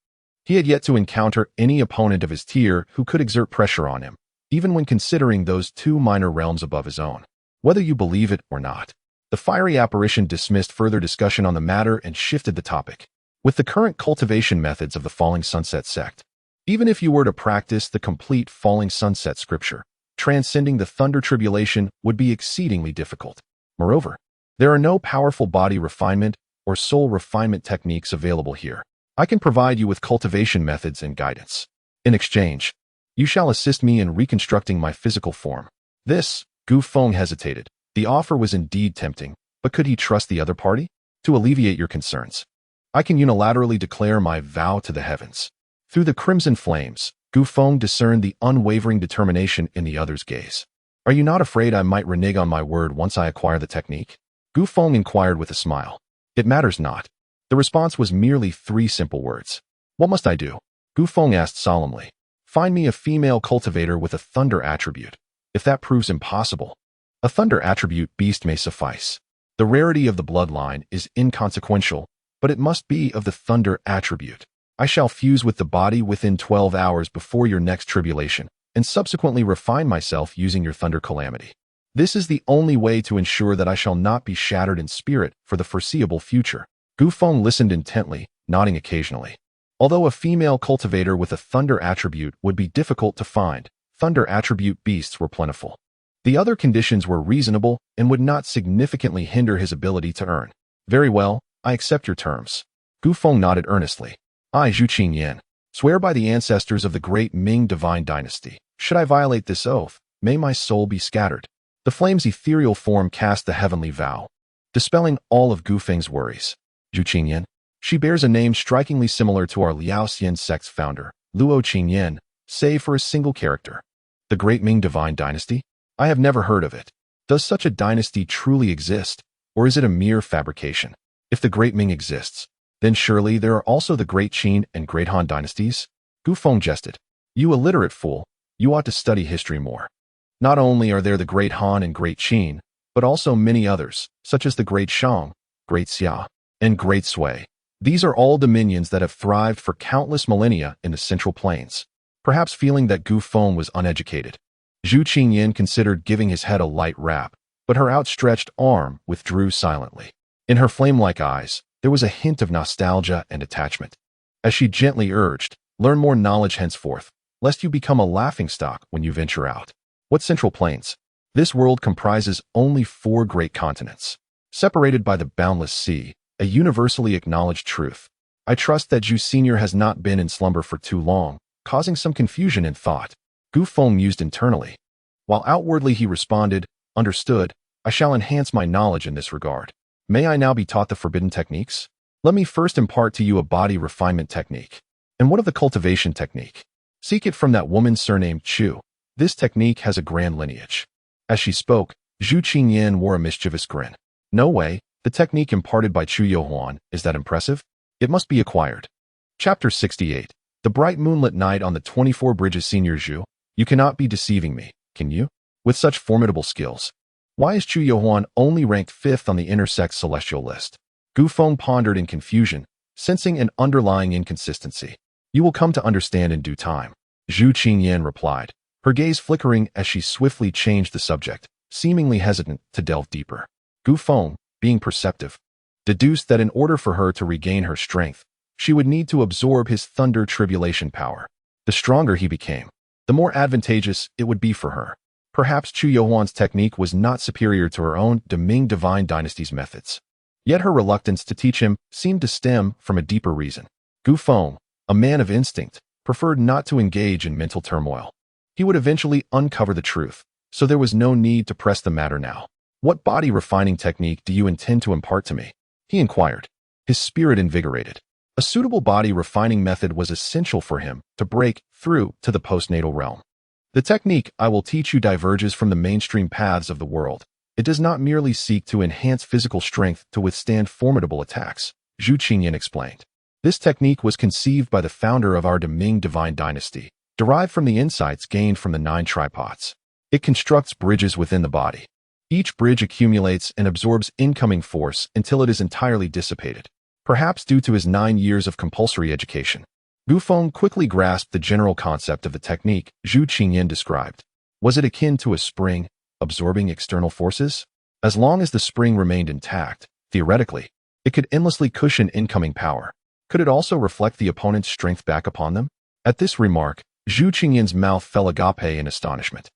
he had yet to encounter any opponent of his tier who could exert pressure on him, even when considering those two minor realms above his own. Whether you believe it or not, the fiery apparition dismissed further discussion on the matter and shifted the topic. With the current cultivation methods of the Falling Sunset sect, even if you were to practice the complete Falling Sunset scripture, transcending the thunder tribulation would be exceedingly difficult. Moreover, there are no powerful body refinement or soul refinement techniques available here. I can provide you with cultivation methods and guidance. In exchange, you shall assist me in reconstructing my physical form. This, Gu Feng hesitated. The offer was indeed tempting, but could he trust the other party? To alleviate your concerns, I can unilaterally declare my vow to the heavens. Through the crimson flames, Gu Feng discerned the unwavering determination in the other's gaze. Are you not afraid I might renege on my word once I acquire the technique? Gu Feng inquired with a smile. It matters not. The response was merely 3 simple words. What must I do? Gu Feng asked solemnly. Find me a female cultivator with a thunder attribute. If that proves impossible, a thunder attribute beast may suffice. The rarity of the bloodline is inconsequential, but it must be of the thunder attribute. I shall fuse with the body within 12 hours before your next tribulation, and subsequently refine myself using your thunder calamity. This is the only way to ensure that I shall not be shattered in spirit for the foreseeable future. Gu Feng listened intently, nodding occasionally. Although a female cultivator with a thunder attribute would be difficult to find, thunder attribute beasts were plentiful. The other conditions were reasonable and would not significantly hinder his ability to earn. Very well, I accept your terms. Gu Feng nodded earnestly. I, Zhu Qingyan, swear by the ancestors of the great Ming divine dynasty. Should I violate this oath, may my soul be scattered. The flame's ethereal form cast the heavenly vow, dispelling all of Gu Feng's worries. Zhu Qingyan, she bears a name strikingly similar to our Liao Xian sect's founder, Luo Qingyan, save for a single character. The The Great Ming Divine Dynasty? I have never heard of it. Does such a dynasty truly exist, or is it a mere fabrication? If the Great Ming exists, then surely there are also the Great Qin and Great Han dynasties? Gu Feng jested. You illiterate fool, you ought to study history more. Not only are there the Great Han and Great Qin, but also many others, such as the Great Shang, Great Xia, and Great Sui. These are all dominions that have thrived for countless millennia in the Central Plains. Perhaps feeling that Gu Feng was uneducated, Zhou Qingyan considered giving his head a light rap, but her outstretched arm withdrew silently. In her flame-like eyes, there was a hint of nostalgia and attachment. As she gently urged, learn more knowledge henceforth, lest you become a laughingstock when you venture out. What Central Plains? This world comprises only 4 great continents, separated by the boundless sea, a universally acknowledged truth. I trust that Zhou Senior has not been in slumber for too long, causing some confusion in thought. Gu Feng mused internally. While outwardly he responded, understood, I shall enhance my knowledge in this regard. May I now be taught the forbidden techniques? Let me first impart to you a body refinement technique. And what of the cultivation technique? Seek it from that woman surnamed Chu. This technique has a grand lineage. As she spoke, Zhou Qingyan wore a mischievous grin. No way, the technique imparted by Chu Yohuan is that impressive? It must be acquired. Chapter 68. The bright moonlit night on the 24 bridges. Senior Zhou, you cannot be deceiving me, can you? With such formidable skills. Why is Chu Yohuan only ranked 5th on the intersex celestial list? Gu Feng pondered in confusion, sensing an underlying inconsistency. You will come to understand in due time. Zhou Qingyan replied, her gaze flickering as she swiftly changed the subject, seemingly hesitant to delve deeper. Gu Feng, being perceptive, deduced that in order for her to regain her strength, she would need to absorb his thunder tribulation power. The stronger he became, the more advantageous it would be for her. Perhaps Chu Yohuan's technique was not superior to her own Ming Divine Dynasty's methods. Yet her reluctance to teach him seemed to stem from a deeper reason. Gu Feng, a man of instinct, preferred not to engage in mental turmoil. He would eventually uncover the truth, so there was no need to press the matter now. What body refining technique do you intend to impart to me? He inquired, his spirit invigorated. A suitable body refining method was essential for him to break through to the postnatal realm. The technique I will teach you diverges from the mainstream paths of the world. It does not merely seek to enhance physical strength to withstand formidable attacks, Zhou Qingyan explained. This technique was conceived by the founder of our Ming Divine Dynasty, derived from the insights gained from the 9 tripods. It constructs bridges within the body. Each bridge accumulates and absorbs incoming force until it is entirely dissipated. Perhaps due to his 9 years of compulsory education, Gu Feng quickly grasped the general concept of the technique Zhou Qingyan described. Was it akin to a spring, absorbing external forces? As long as the spring remained intact, theoretically, it could endlessly cushion incoming power. Could it also reflect the opponent's strength back upon them? At this remark, Zhou Qingyan's mouth fell agape in astonishment.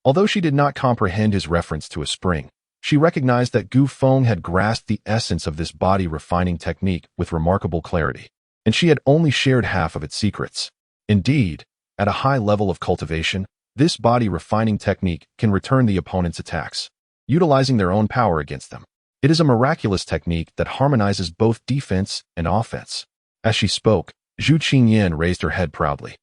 Although she did not comprehend his reference to a spring, she recognized that Gu Feng had grasped the essence of this body refining technique with remarkable clarity, and she had only shared half of its secrets. Indeed, at a high level of cultivation, this body refining technique can return the opponent's attacks, utilizing their own power against them. It is a miraculous technique that harmonizes both defense and offense. As she spoke, Zhou Qingyan raised her head proudly,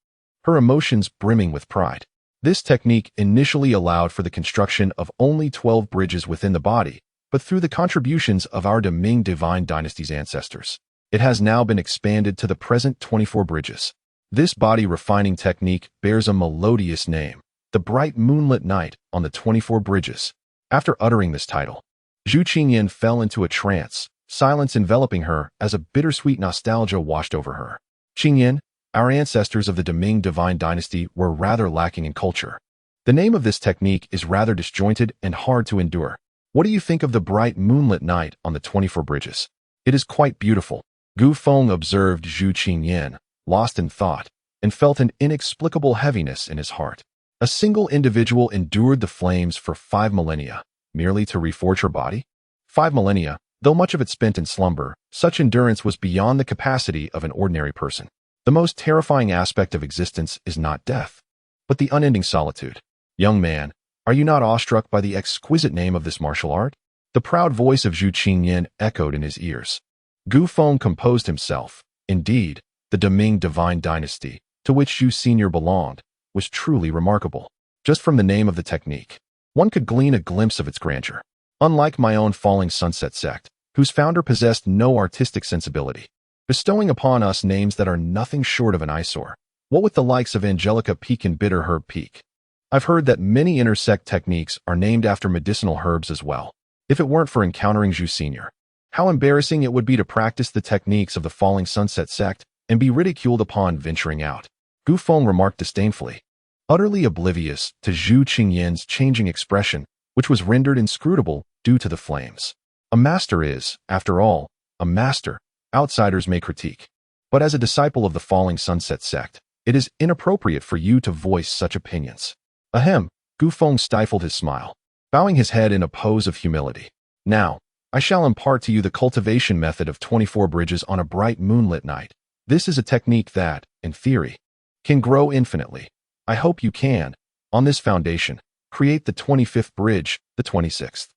her emotions brimming with pride. This technique initially allowed for the construction of only 12 bridges within the body, but through the contributions of our Ming Divine Dynasty's ancestors, it has now been expanded to the present 24 bridges. This body refining technique bears a melodious name, the bright moonlit night on the 24 bridges. After uttering this title, Zhou Qingyan fell into a trance, silence enveloping her as a bittersweet nostalgia washed over her. Qingyan, our ancestors of the Ming Divine Dynasty were rather lacking in culture. The name of this technique is rather disjointed and hard to endure. What do you think of the bright moonlit night on the 24 bridges? It is quite beautiful. Gu Feng observed Zhou Qingyan, lost in thought, and felt an inexplicable heaviness in his heart. A single individual endured the flames for 5 millennia, merely to reforge her body? 5 millennia, though much of it spent in slumber, such endurance was beyond the capacity of an ordinary person. The most terrifying aspect of existence is not death, but the unending solitude. Young man, are you not awestruck by the exquisite name of this martial art? The proud voice of Zhou Qingyan echoed in his ears. Gu Feng composed himself. Indeed, the Ming Divine Dynasty, to which Zhou Senior belonged, was truly remarkable. Just from the name of the technique, one could glean a glimpse of its grandeur. Unlike my own falling sunset sect, whose founder possessed no artistic sensibility, bestowing upon us names that are nothing short of an eyesore. What with the likes of Angelica Peak and Bitter Herb Peak? I've heard that many intersect techniques are named after medicinal herbs as well. If it weren't for encountering Zhou Sr., how embarrassing it would be to practice the techniques of the falling sunset sect and be ridiculed upon venturing out, Gu Feng remarked disdainfully, utterly oblivious to Zhou Qingyin's changing expression, which was rendered inscrutable due to the flames. A master is, after all, a master, outsiders may critique. But as a disciple of the falling sunset sect, it is inappropriate for you to voice such opinions. Ahem, Gu Feng stifled his smile, bowing his head in a pose of humility. Now, I shall impart to you the cultivation method of 24 bridges on a bright moonlit night. This is a technique that, in theory, can grow infinitely. I hope you can, on this foundation, create the 25th bridge, the 26th.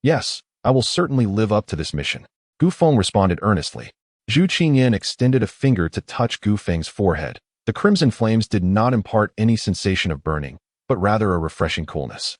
Yes, I will certainly live up to this mission. Gu Feng responded earnestly. Zhou Qinyin extended a finger to touch Gu Feng's forehead. The crimson flames did not impart any sensation of burning, but rather a refreshing coolness.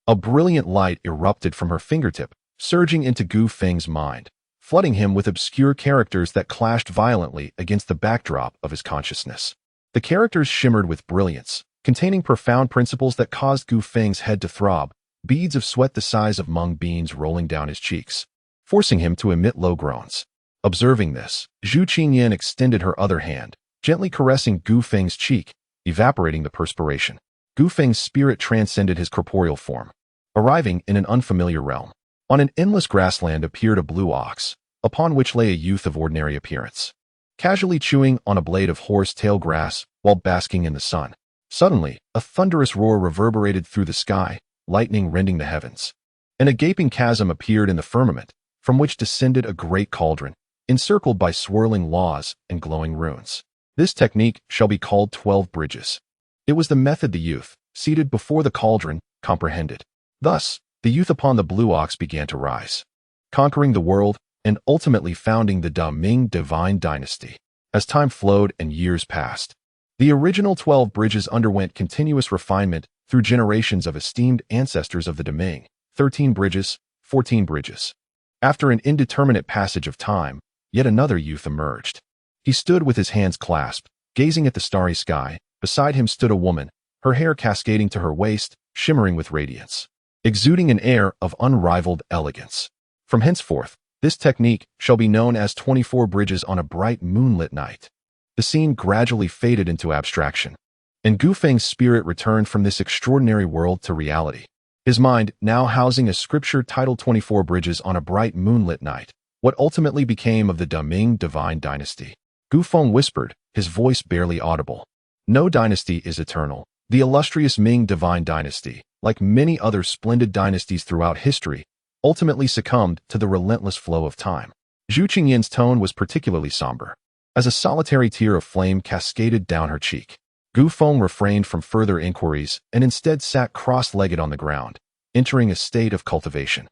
A brilliant light erupted from her fingertip, surging into Gu Feng's mind, flooding him with obscure characters that clashed violently against the backdrop of his consciousness. The characters shimmered with brilliance, containing profound principles that caused Gu Feng's head to throb, beads of sweat the size of mung beans rolling down his cheeks, forcing him to emit low groans. Observing this, Zhou Qinyin extended her other hand, gently caressing Gu Feng's cheek, evaporating the perspiration. Gu Feng's spirit transcended his corporeal form, arriving in an unfamiliar realm. On an endless grassland appeared a blue ox, upon which lay a youth of ordinary appearance, casually chewing on a blade of horse-tail grass while basking in the sun. Suddenly, a thunderous roar reverberated through the sky, lightning rending the heavens. And a gaping chasm appeared in the firmament, from which descended a great cauldron, encircled by swirling laws and glowing runes. This technique shall be called 12 bridges. It was the method the youth, seated before the cauldron, comprehended. Thus, the youth upon the blue ox began to rise, conquering the world and ultimately founding the Da Ming divine dynasty. As time flowed and years passed, the original 12 bridges underwent continuous refinement through generations of esteemed ancestors of the Da Ming. 13 bridges, 14 bridges. After an indeterminate passage of time, yet another youth emerged. He stood with his hands clasped, gazing at the starry sky. Beside him stood a woman, her hair cascading to her waist, shimmering with radiance, exuding an air of unrivaled elegance. From henceforth, this technique shall be known as 24 bridges on a bright moonlit night. The scene gradually faded into abstraction, and Gu Feng's spirit returned from this extraordinary world to reality. His mind now housing a scripture titled 24 Bridges on a Bright Moonlit Night, what ultimately became of the Da Ming divine dynasty. Gu Feng whispered, his voice barely audible. No dynasty is eternal. The illustrious Ming divine dynasty, like many other splendid dynasties throughout history, ultimately succumbed to the relentless flow of time. Zhou Qingyin's tone was particularly somber, as a solitary tear of flame cascaded down her cheek. Gu Feng refrained from further inquiries and instead sat cross-legged on the ground, entering a state of cultivation.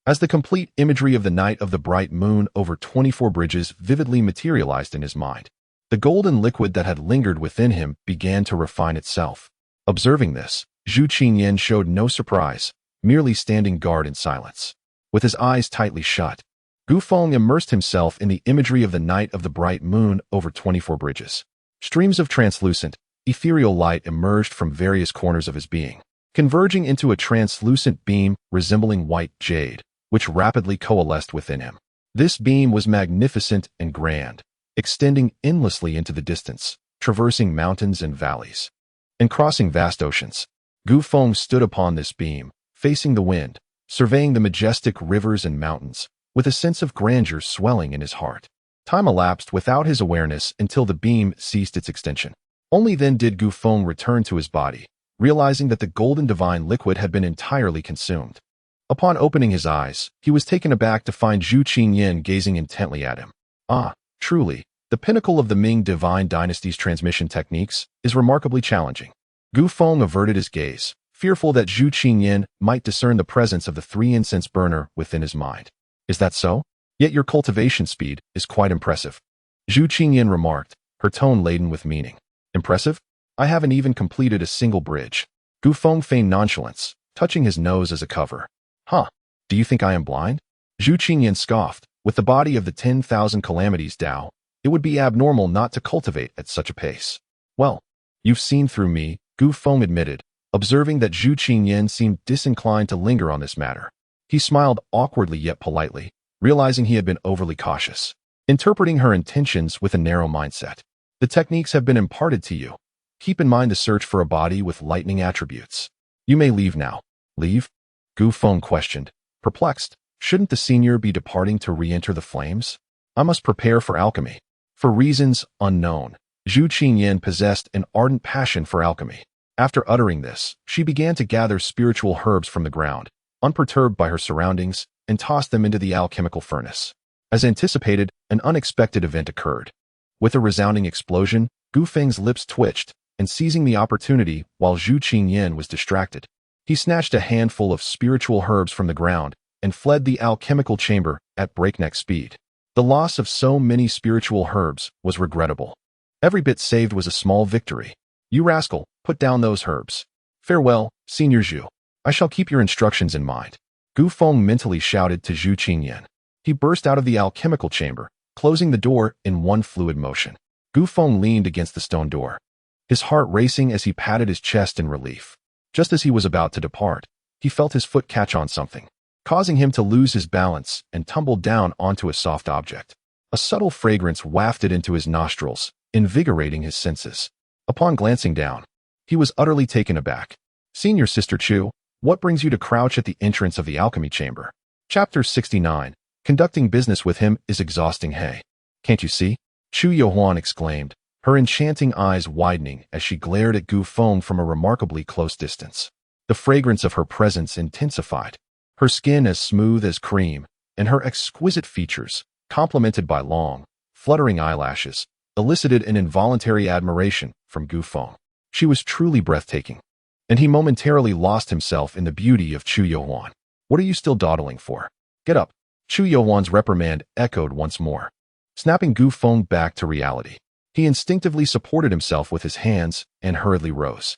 As the complete imagery of the night of the bright moon over 24 bridges vividly materialized in his mind, the golden liquid that had lingered within him began to refine itself. Observing this, Zhou Qinyin showed no surprise, merely standing guard in silence. With his eyes tightly shut, Gu Feng immersed himself in the imagery of the night of the bright moon over 24 bridges. Streams of translucent, ethereal light emerged from various corners of his being, converging into a translucent beam resembling white jade, which rapidly coalesced within him. This beam was magnificent and grand, extending endlessly into the distance, traversing mountains and valleys, and crossing vast oceans. Gu Feng stood upon this beam, facing the wind, surveying the majestic rivers and mountains, with a sense of grandeur swelling in his heart. Time elapsed without his awareness until the beam ceased its extension. Only then did Gu Feng return to his body, realizing that the golden divine liquid had been entirely consumed. Upon opening his eyes, he was taken aback to find Zhou Qinyin gazing intently at him. Ah, truly, the pinnacle of the Ming divine dynasty's transmission techniques is remarkably challenging. Gu Feng averted his gaze, fearful that Zhou Qinyin might discern the presence of the 3-incense burner within his mind. Is that so? Yet your cultivation speed is quite impressive. Zhou Qinyin remarked, her tone laden with meaning. Impressive? I haven't even completed a single bridge. Gu Feng feigned nonchalance, touching his nose as a cover. Huh, do you think I am blind? Zhou Qingyan scoffed. With the body of the 10,000 calamities Dao, it would be abnormal not to cultivate at such a pace. Well, you've seen through me, Gu Feng admitted, observing that Zhou Qingyan seemed disinclined to linger on this matter. He smiled awkwardly yet politely, realizing he had been overly cautious, interpreting her intentions with a narrow mindset. The techniques have been imparted to you. Keep in mind the search for a body with lightning attributes. You may leave now. Leave? Gu Feng questioned, perplexed. Shouldn't the senior be departing to re-enter the flames? I must prepare for alchemy. For reasons unknown, Zhou Qingyan possessed an ardent passion for alchemy. After uttering this, she began to gather spiritual herbs from the ground, unperturbed by her surroundings, and tossed them into the alchemical furnace. As anticipated, an unexpected event occurred. With a resounding explosion, Gu Feng's lips twitched, and seizing the opportunity while Zhou Qingyan was distracted, he snatched a handful of spiritual herbs from the ground and fled the alchemical chamber at breakneck speed. The loss of so many spiritual herbs was regrettable. Every bit saved was a small victory. You rascal, put down those herbs. Farewell, Senior Zhou. I shall keep your instructions in mind. Gu Feng mentally shouted to Zhou Qingyan. He burst out of the alchemical chamber, closing the door in one fluid motion. Gu Feng leaned against the stone door, his heart racing as he patted his chest in relief. Just as he was about to depart, he felt his foot catch on something, causing him to lose his balance and tumble down onto a soft object. A subtle fragrance wafted into his nostrils, invigorating his senses. Upon glancing down, he was utterly taken aback. Senior Sister Chu, what brings you to crouch at the entrance of the alchemy chamber? Chapter 69. Conducting business with him is exhausting. Hey, can't you see? Chu Yohuan exclaimed, her enchanting eyes widening as she glared at Gu Feng from a remarkably close distance. The fragrance of her presence intensified. Her skin as smooth as cream, and her exquisite features, complemented by long, fluttering eyelashes, elicited an involuntary admiration from Gu Feng. She was truly breathtaking, and he momentarily lost himself in the beauty of Chu Yohuan. What are you still dawdling for? Get up. Chu Yohuan's reprimand echoed once more, snapping Gu Feng back to reality. He instinctively supported himself with his hands and hurriedly rose.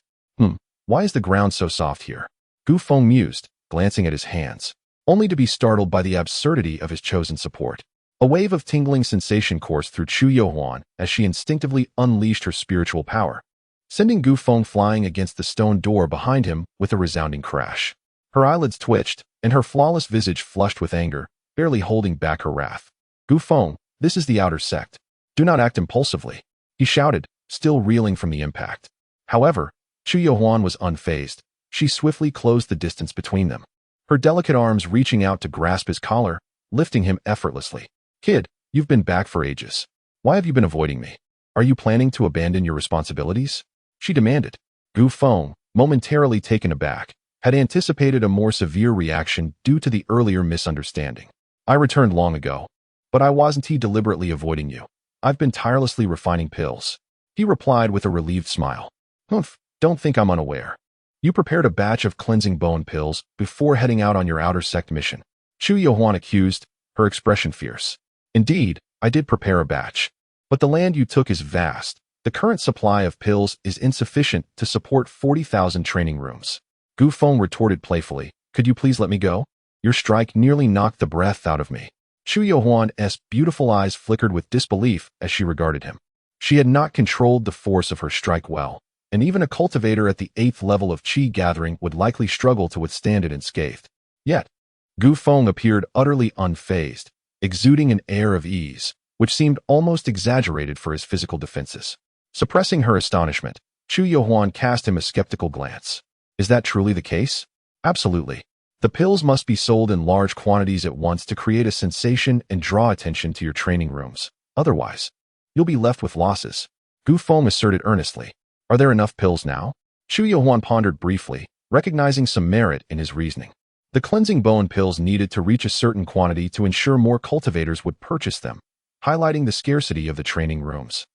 Why is the ground so soft here? Gu Feng mused, glancing at his hands, only to be startled by the absurdity of his chosen support. A wave of tingling sensation coursed through Chu Yohuan as she instinctively unleashed her spiritual power, sending Gu Feng flying against the stone door behind him with a resounding crash. Her eyelids twitched, and her flawless visage flushed with anger, barely holding back her wrath. Gu Feng, this is the outer sect. Do not act impulsively, he shouted, still reeling from the impact. However, Chu Yohuan was unfazed. She swiftly closed the distance between them, her delicate arms reaching out to grasp his collar, lifting him effortlessly. Kid, you've been back for ages. Why have you been avoiding me? Are you planning to abandon your responsibilities? She demanded. Gu Feng, momentarily taken aback, had anticipated a more severe reaction due to the earlier misunderstanding. I returned long ago, but I wasn't deliberately avoiding you. I've been tirelessly refining pills. He replied with a relieved smile. Humph, don't think I'm unaware. You prepared a batch of cleansing bone pills before heading out on your outer sect mission. Chu Yohuan accused, her expression fierce. Indeed, I did prepare a batch, but the land you took is vast. The current supply of pills is insufficient to support 40,000 training rooms. Gu Feng retorted playfully, could you please let me go? Your strike nearly knocked the breath out of me. Chu Yohuan's beautiful eyes flickered with disbelief as she regarded him. She had not controlled the force of her strike well, and even a cultivator at the 8th level of qi gathering would likely struggle to withstand it unscathed. Yet, Gu Feng appeared utterly unfazed, exuding an air of ease, which seemed almost exaggerated for his physical defenses. Suppressing her astonishment, Chu Yohuan cast him a skeptical glance. Is that truly the case? Absolutely. The pills must be sold in large quantities at once to create a sensation and draw attention to your training rooms. Otherwise, you'll be left with losses. Gu Feng asserted earnestly. Are there enough pills now? Chu Yohuan pondered briefly, recognizing some merit in his reasoning. The cleansing bone pills needed to reach a certain quantity to ensure more cultivators would purchase them, highlighting the scarcity of the training rooms,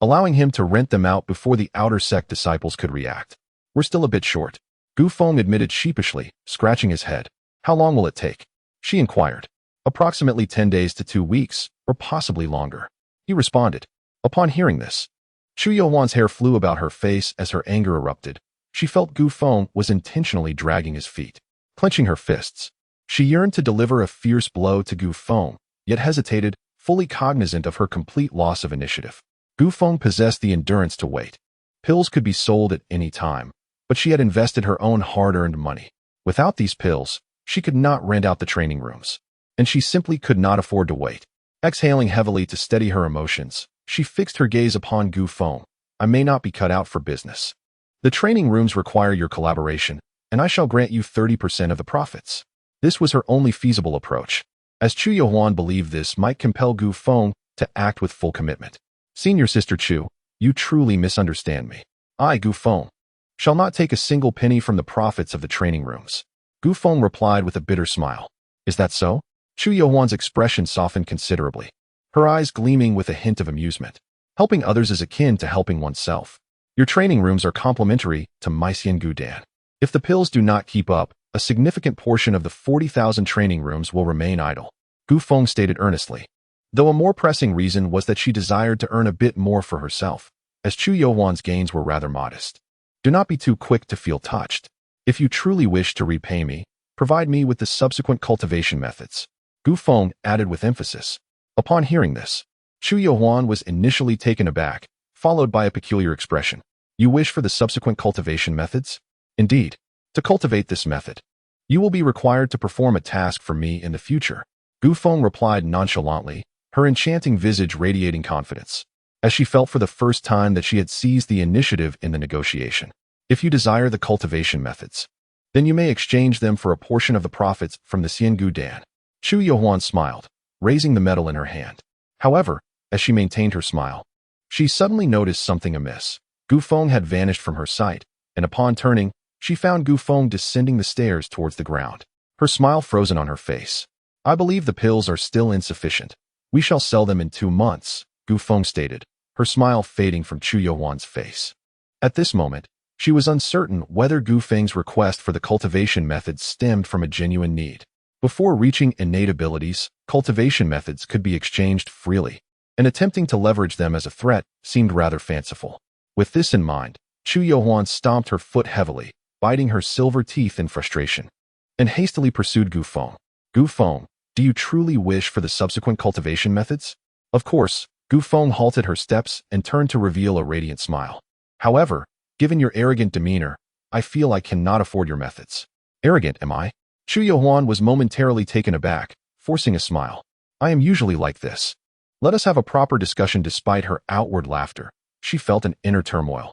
allowing him to rent them out before the outer sect disciples could react. We're still a bit short. Gu Feng admitted sheepishly, scratching his head. How long will it take? She inquired. Approximately 10 days to 2 weeks, or possibly longer. He responded. Upon hearing this, Chu Yohuan's hair flew about her face as her anger erupted, She felt Gu Feng was intentionally dragging his feet. Clenching her fists, she yearned to deliver a fierce blow to Gu Feng, yet hesitated, fully cognizant of her complete loss of initiative. Gu Feng possessed the endurance to wait. Pills could be sold at any time, but she had invested her own hard-earned money. Without these pills, she could not rent out the training rooms, and she simply could not afford to wait. Exhaling heavily to steady her emotions, she fixed her gaze upon Gu Feng. I may not be cut out for business. The training rooms require your collaboration, and I shall grant you 30% of the profits. This was her only feasible approach, as Chu Yuan believed this might compel Gu Feng to act with full commitment. Senior Sister Chu, you truly misunderstand me. I, Gu Feng, shall not take a single penny from the profits of the training rooms. Gu Feng replied with a bitter smile. Is that so? Chu Yuan's expression softened considerably, her eyes gleaming with a hint of amusement. Helping others is akin to helping oneself. Your training rooms are complementary to Mycian Gudan. If the pills do not keep up, a significant portion of the 40,000 training rooms will remain idle, Gu Feng stated earnestly, though a more pressing reason was that she desired to earn a bit more for herself, as Chu Yuan's gains were rather modest. Do not be too quick to feel touched. If you truly wish to repay me, provide me with the subsequent cultivation methods, Gu Feng added with emphasis. Upon hearing this, Chu Yuan was initially taken aback, followed by a peculiar expression. You wish for the subsequent cultivation methods? Indeed. To cultivate this method, you will be required to perform a task for me in the future, Gu Feng replied nonchalantly, her enchanting visage radiating confidence, as she felt for the first time that she had seized the initiative in the negotiation. If you desire the cultivation methods, then you may exchange them for a portion of the profits from the Xian Gudan. Chu Yuan smiled, raising the medal in her hand. However, as she maintained her smile, she suddenly noticed something amiss. Gu Feng had vanished from her sight, and upon turning, she found Gu Feng descending the stairs towards the ground, her smile frozen on her face. I believe the pills are still insufficient. We shall sell them in 2 months, Gu Feng stated, her smile fading from Chu Yuan's face. At this moment, she was uncertain whether Gu Feng's request for the cultivation methods stemmed from a genuine need. Before reaching innate abilities, cultivation methods could be exchanged freely, and attempting to leverage them as a threat seemed rather fanciful. With this in mind, Chu Yuan stomped her foot heavily, biting her silver teeth in frustration, and hastily pursued Gu Feng. Gu Feng, do you truly wish for the subsequent cultivation methods? Of course, Gu Feng halted her steps and turned to reveal a radiant smile. However, given your arrogant demeanor, I feel I cannot afford your methods. Arrogant, am I? Chu Yuan was momentarily taken aback, forcing a smile. I am usually like this. Let us have a proper discussion. Despite her outward laughter, she felt an inner turmoil.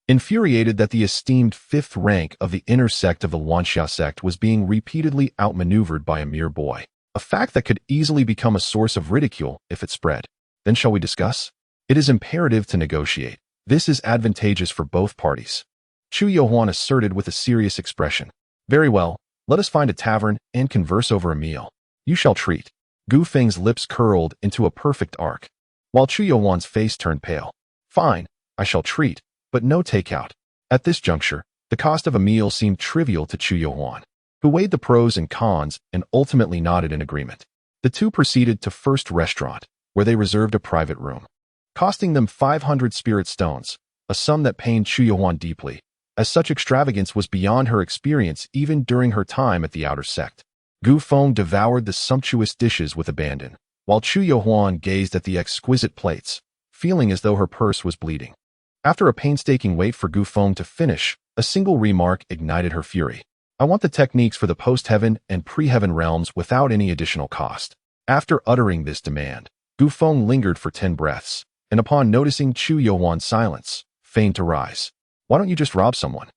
Infuriated that the esteemed 5th rank of the inner sect of the Wanxia sect was being repeatedly outmaneuvered by a mere boy, a fact that could easily become a source of ridicule if it spread. Then shall we discuss? It is imperative to negotiate. This is advantageous for both parties, Chu Yuan asserted with a serious expression. Very well, let us find a tavern and converse over a meal. You shall treat. Gu Feng's lips curled into a perfect arc, while Chu Yuan's face turned pale. Fine, I shall treat, but no takeout. At this juncture, the cost of a meal seemed trivial to Chu Yuan, who weighed the pros and cons and ultimately nodded in agreement. The two proceeded to First Restaurant, where they reserved a private room, costing them 500 spirit stones, a sum that pained Chu Yuan deeply, as such extravagance was beyond her experience even during her time at the outer sect. Gu Feng devoured the sumptuous dishes with abandon, while Chu Yuan gazed at the exquisite plates, feeling as though her purse was bleeding. After a painstaking wait for Gu Feng to finish, a single remark ignited her fury. I want the techniques for the post-heaven and pre-heaven realms without any additional cost. After uttering this demand, Gu Feng lingered for 10 breaths, and upon noticing Chu Yuan's silence, feigned to rise. Why don't you just rob someone?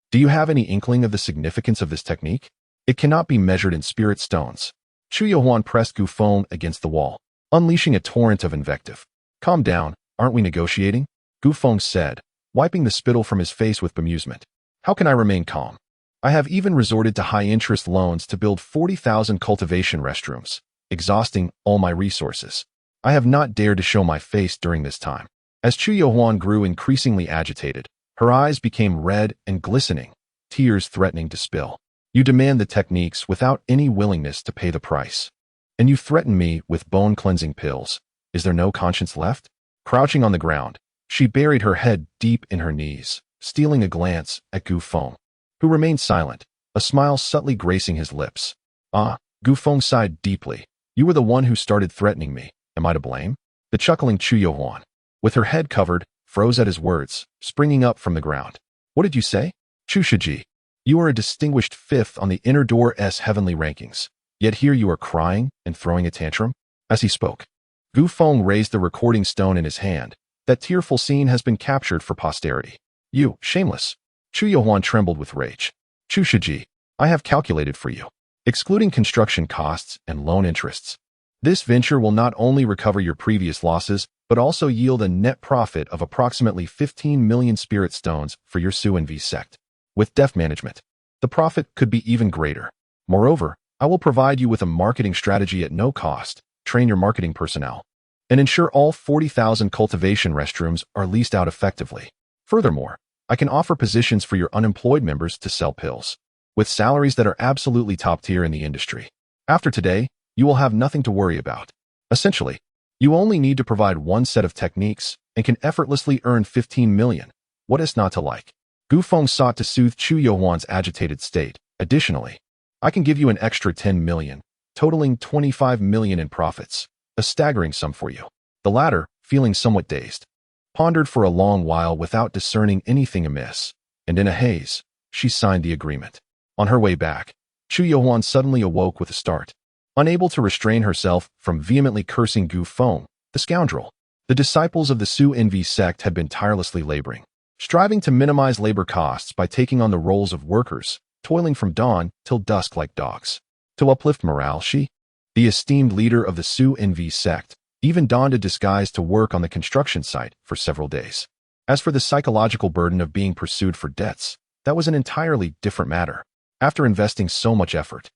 Do you have any inkling of the significance of this technique? It cannot be measured in spirit stones. Chu Yuan pressed Gu Feng against the wall, unleashing a torrent of invective. Calm down, aren't we negotiating? Gu Feng said, wiping the spittle from his face with bemusement. How can I remain calm? I have even resorted to high-interest loans to build 40,000 cultivation restrooms, exhausting all my resources. I have not dared to show my face during this time. As Chu Yuan grew increasingly agitated, her eyes became red and glistening, tears threatening to spill. You demand the techniques without any willingness to pay the price. And you threaten me with bone-cleansing pills. Is there no conscience left? Crouching on the ground, she buried her head deep in her knees, stealing a glance at Gu Feng, who remained silent, a smile subtly gracing his lips. Ah, Gu Feng sighed deeply. You were the one who started threatening me. Am I to blame? The chuckling Chu Yohuan, with her head covered, froze at his words, springing up from the ground. What did you say? Chu Shiji, you are a distinguished fifth on the Inner Door's heavenly rankings, yet here you are crying and throwing a tantrum? As he spoke, Gu Feng raised the recording stone in his hand. That tearful scene has been captured for posterity. You, shameless. Chu Yohuan trembled with rage. Chu Shiji, I have calculated for you, excluding construction costs and loan interests. This venture will not only recover your previous losses, but also yield a net profit of approximately 15 million spirit stones for your Zhou In sect. With deft management, the profit could be even greater. Moreover, I will provide you with a marketing strategy at no cost, train your marketing personnel, and ensure all 40,000 cultivation restrooms are leased out effectively. Furthermore, I can offer positions for your unemployed members to sell pills, with salaries that are absolutely top tier in the industry. After today, you will have nothing to worry about. Essentially, you only need to provide one set of techniques and can effortlessly earn 15 million. What is not to like? Gu Feng sought to soothe Chu Yohuan's agitated state. Additionally, I can give you an extra 10 million, totaling 25 million in profits. A staggering sum for you. The latter, feeling somewhat dazed, pondered for a long while without discerning anything amiss, and in a haze, she signed the agreement. On her way back, Chu Yohuan suddenly awoke with a start, unable to restrain herself from vehemently cursing Gu Feng, the scoundrel. The disciples of the Zhou In sect had been tirelessly laboring, striving to minimize labor costs by taking on the roles of workers, toiling from dawn till dusk like dogs. To uplift morale, she, the esteemed leader of the Zhou In sect, even donned a disguise to work on the construction site for several days. As for the psychological burden of being pursued for debts, that was an entirely different matter. After investing so much effort,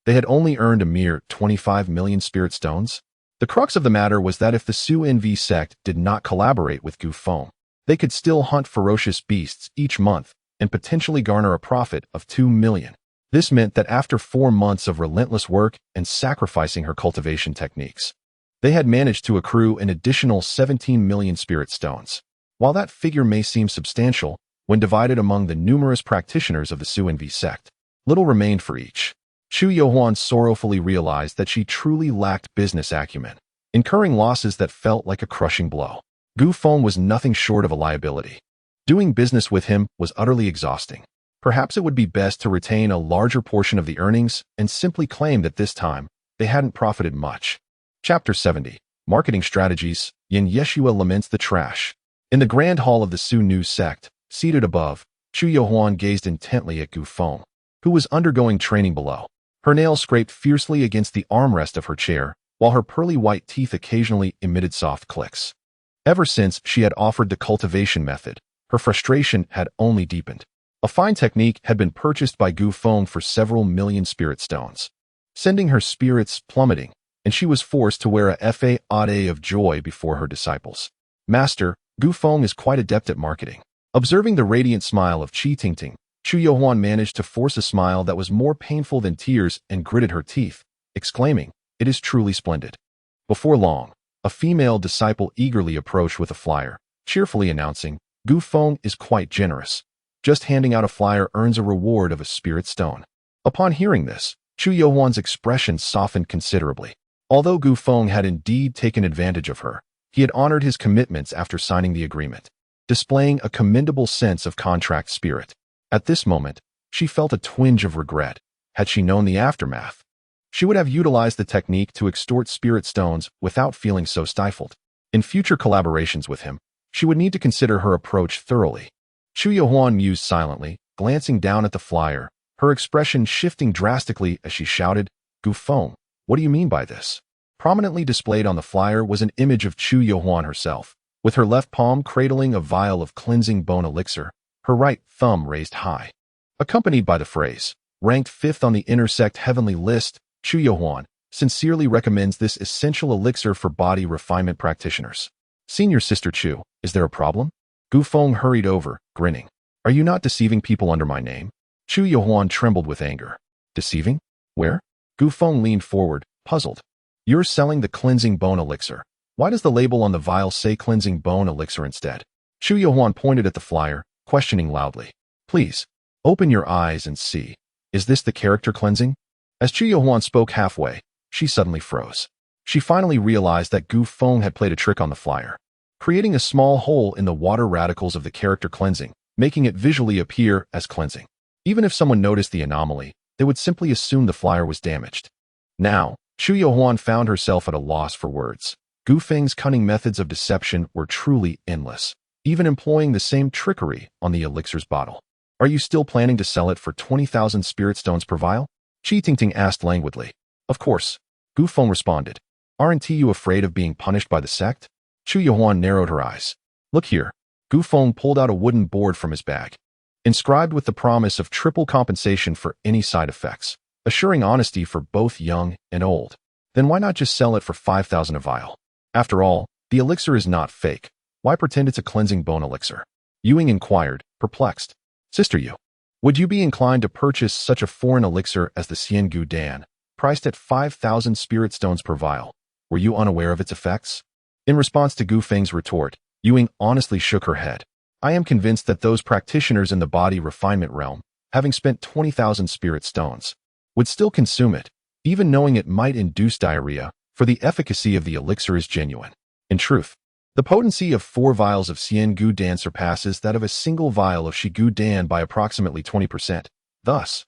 they had only earned a mere 25 million spirit stones. The crux of the matter was that if the Zhou In sect did not collaborate with Gu Feng, they could still hunt ferocious beasts each month and potentially garner a profit of 2 million. This meant that after 4 months of relentless work and sacrificing her cultivation techniques, they had managed to accrue an additional 17 million spirit stones. While that figure may seem substantial, when divided among the numerous practitioners of the Zhou In sect, little remained for each. Chu Yohuan sorrowfully realized that she truly lacked business acumen, incurring losses that felt like a crushing blow. Gu Feng was nothing short of a liability. Doing business with him was utterly exhausting. Perhaps it would be best to retain a larger portion of the earnings and simply claim that this time they hadn't profited much. Chapter 70. Marketing Strategies. Yin Yeshua laments the trash. In the grand hall of the Zhou Nu sect, seated above, Chu Yohuan gazed intently at Gu Feng, who was undergoing training below. Her nails scraped fiercely against the armrest of her chair, while her pearly white teeth occasionally emitted soft clicks. Ever since she had offered the cultivation method, her frustration had only deepened. A fine technique had been purchased by Gu Feng for several million spirit stones, sending her spirits plummeting, and she was forced to wear a facade of joy before her disciples. Master, Gu Feng is quite adept at marketing. Observing the radiant smile of Qi Tingting, Chu Yohuan managed to force a smile that was more painful than tears and gritted her teeth, exclaiming, "It is truly splendid." Before long, a female disciple eagerly approached with a flyer, cheerfully announcing, "Gu Feng is quite generous. Just handing out a flyer earns a reward of a spirit stone." Upon hearing this, Chu Yohuan's expression softened considerably. Although Gu Feng had indeed taken advantage of her, he had honored his commitments after signing the agreement, displaying a commendable sense of contract spirit. At this moment, she felt a twinge of regret. Had she known the aftermath, she would have utilized the technique to extort spirit stones without feeling so stifled. In future collaborations with him, she would need to consider her approach thoroughly. Chu Yohuan mused silently, glancing down at the flyer, her expression shifting drastically as she shouted, "Gu Feng, what do you mean by this?" Prominently displayed on the flyer was an image of Chu Yohuan herself, with her left palm cradling a vial of cleansing bone elixir, her right thumb raised high. Accompanied by the phrase, "Ranked 5th on the Intersect Heavenly List, Chu Yohuan sincerely recommends this essential elixir for body refinement practitioners." "Senior Sister Chu, is there a problem?" Gu Feng hurried over, grinning. "Are you not deceiving people under my name?" Chu Yohuan trembled with anger. "Deceiving? Where?" Gu Feng leaned forward, puzzled. "You're selling the cleansing bone elixir. Why does the label on the vial say cleansing bone elixir instead?" Chu Yohuan pointed at the flyer, questioning loudly. Please, open your eyes and see. Is this the character cleansing? As Chu Yohuan spoke halfway, she suddenly froze. She finally realized that Gu Feng had played a trick on the flyer, creating a small hole in the water radicals of the character cleansing, making it visually appear as cleansing. Even if someone noticed the anomaly, they would simply assume the flyer was damaged. Now, Chu Yohuan found herself at a loss for words. Gu Feng's cunning methods of deception were truly endless, even employing the same trickery on the elixir's bottle. Are you still planning to sell it for 20,000 spirit stones per vial? Qi Tingting asked languidly. Of course, Gu Feng responded. Aren't you afraid of being punished by the sect? Chu Yohuan narrowed her eyes. Look here. Gu Feng pulled out a wooden board from his bag, inscribed with the promise of triple compensation for any side effects, assuring honesty for both young and old. Then why not just sell it for 5,000 a vial? After all, the elixir is not fake. Why pretend it's a cleansing bone elixir? Yuing inquired, perplexed. Sister Yu, would you be inclined to purchase such a foreign elixir as the Xian Gu Dan, priced at 5,000 spirit stones per vial? Were you unaware of its effects? In response to Gu Feng's retort, Yuing honestly shook her head. I am convinced that those practitioners in the body refinement realm, having spent 20,000 spirit stones, would still consume it, even knowing it might induce diarrhea, for the efficacy of the elixir is genuine. In truth, the potency of 4 vials of Xian Gu Dan surpasses that of a single vial of Shi Gu Dan by approximately 20%. Thus,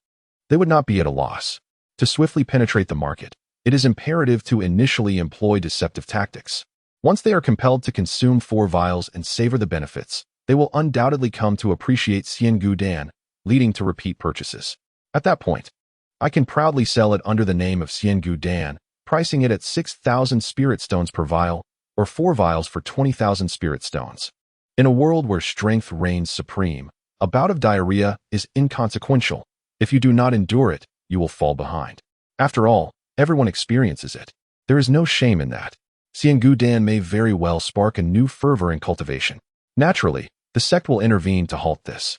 they would not be at a loss. To swiftly penetrate the market, it is imperative to initially employ deceptive tactics. Once they are compelled to consume 4 vials and savor the benefits, they will undoubtedly come to appreciate Xian Gu Dan, leading to repeat purchases. At that point, I can proudly sell it under the name of Xian Gu Dan, pricing it at 6,000 spirit stones per vial, or 4 vials for 20,000 spirit stones. In a world where strength reigns supreme, a bout of diarrhea is inconsequential. If you do not endure it, you will fall behind. After all, everyone experiences it. There is no shame in that. Xian Gu Dan may very well spark a new fervor in cultivation. Naturally, the sect will intervene to halt this.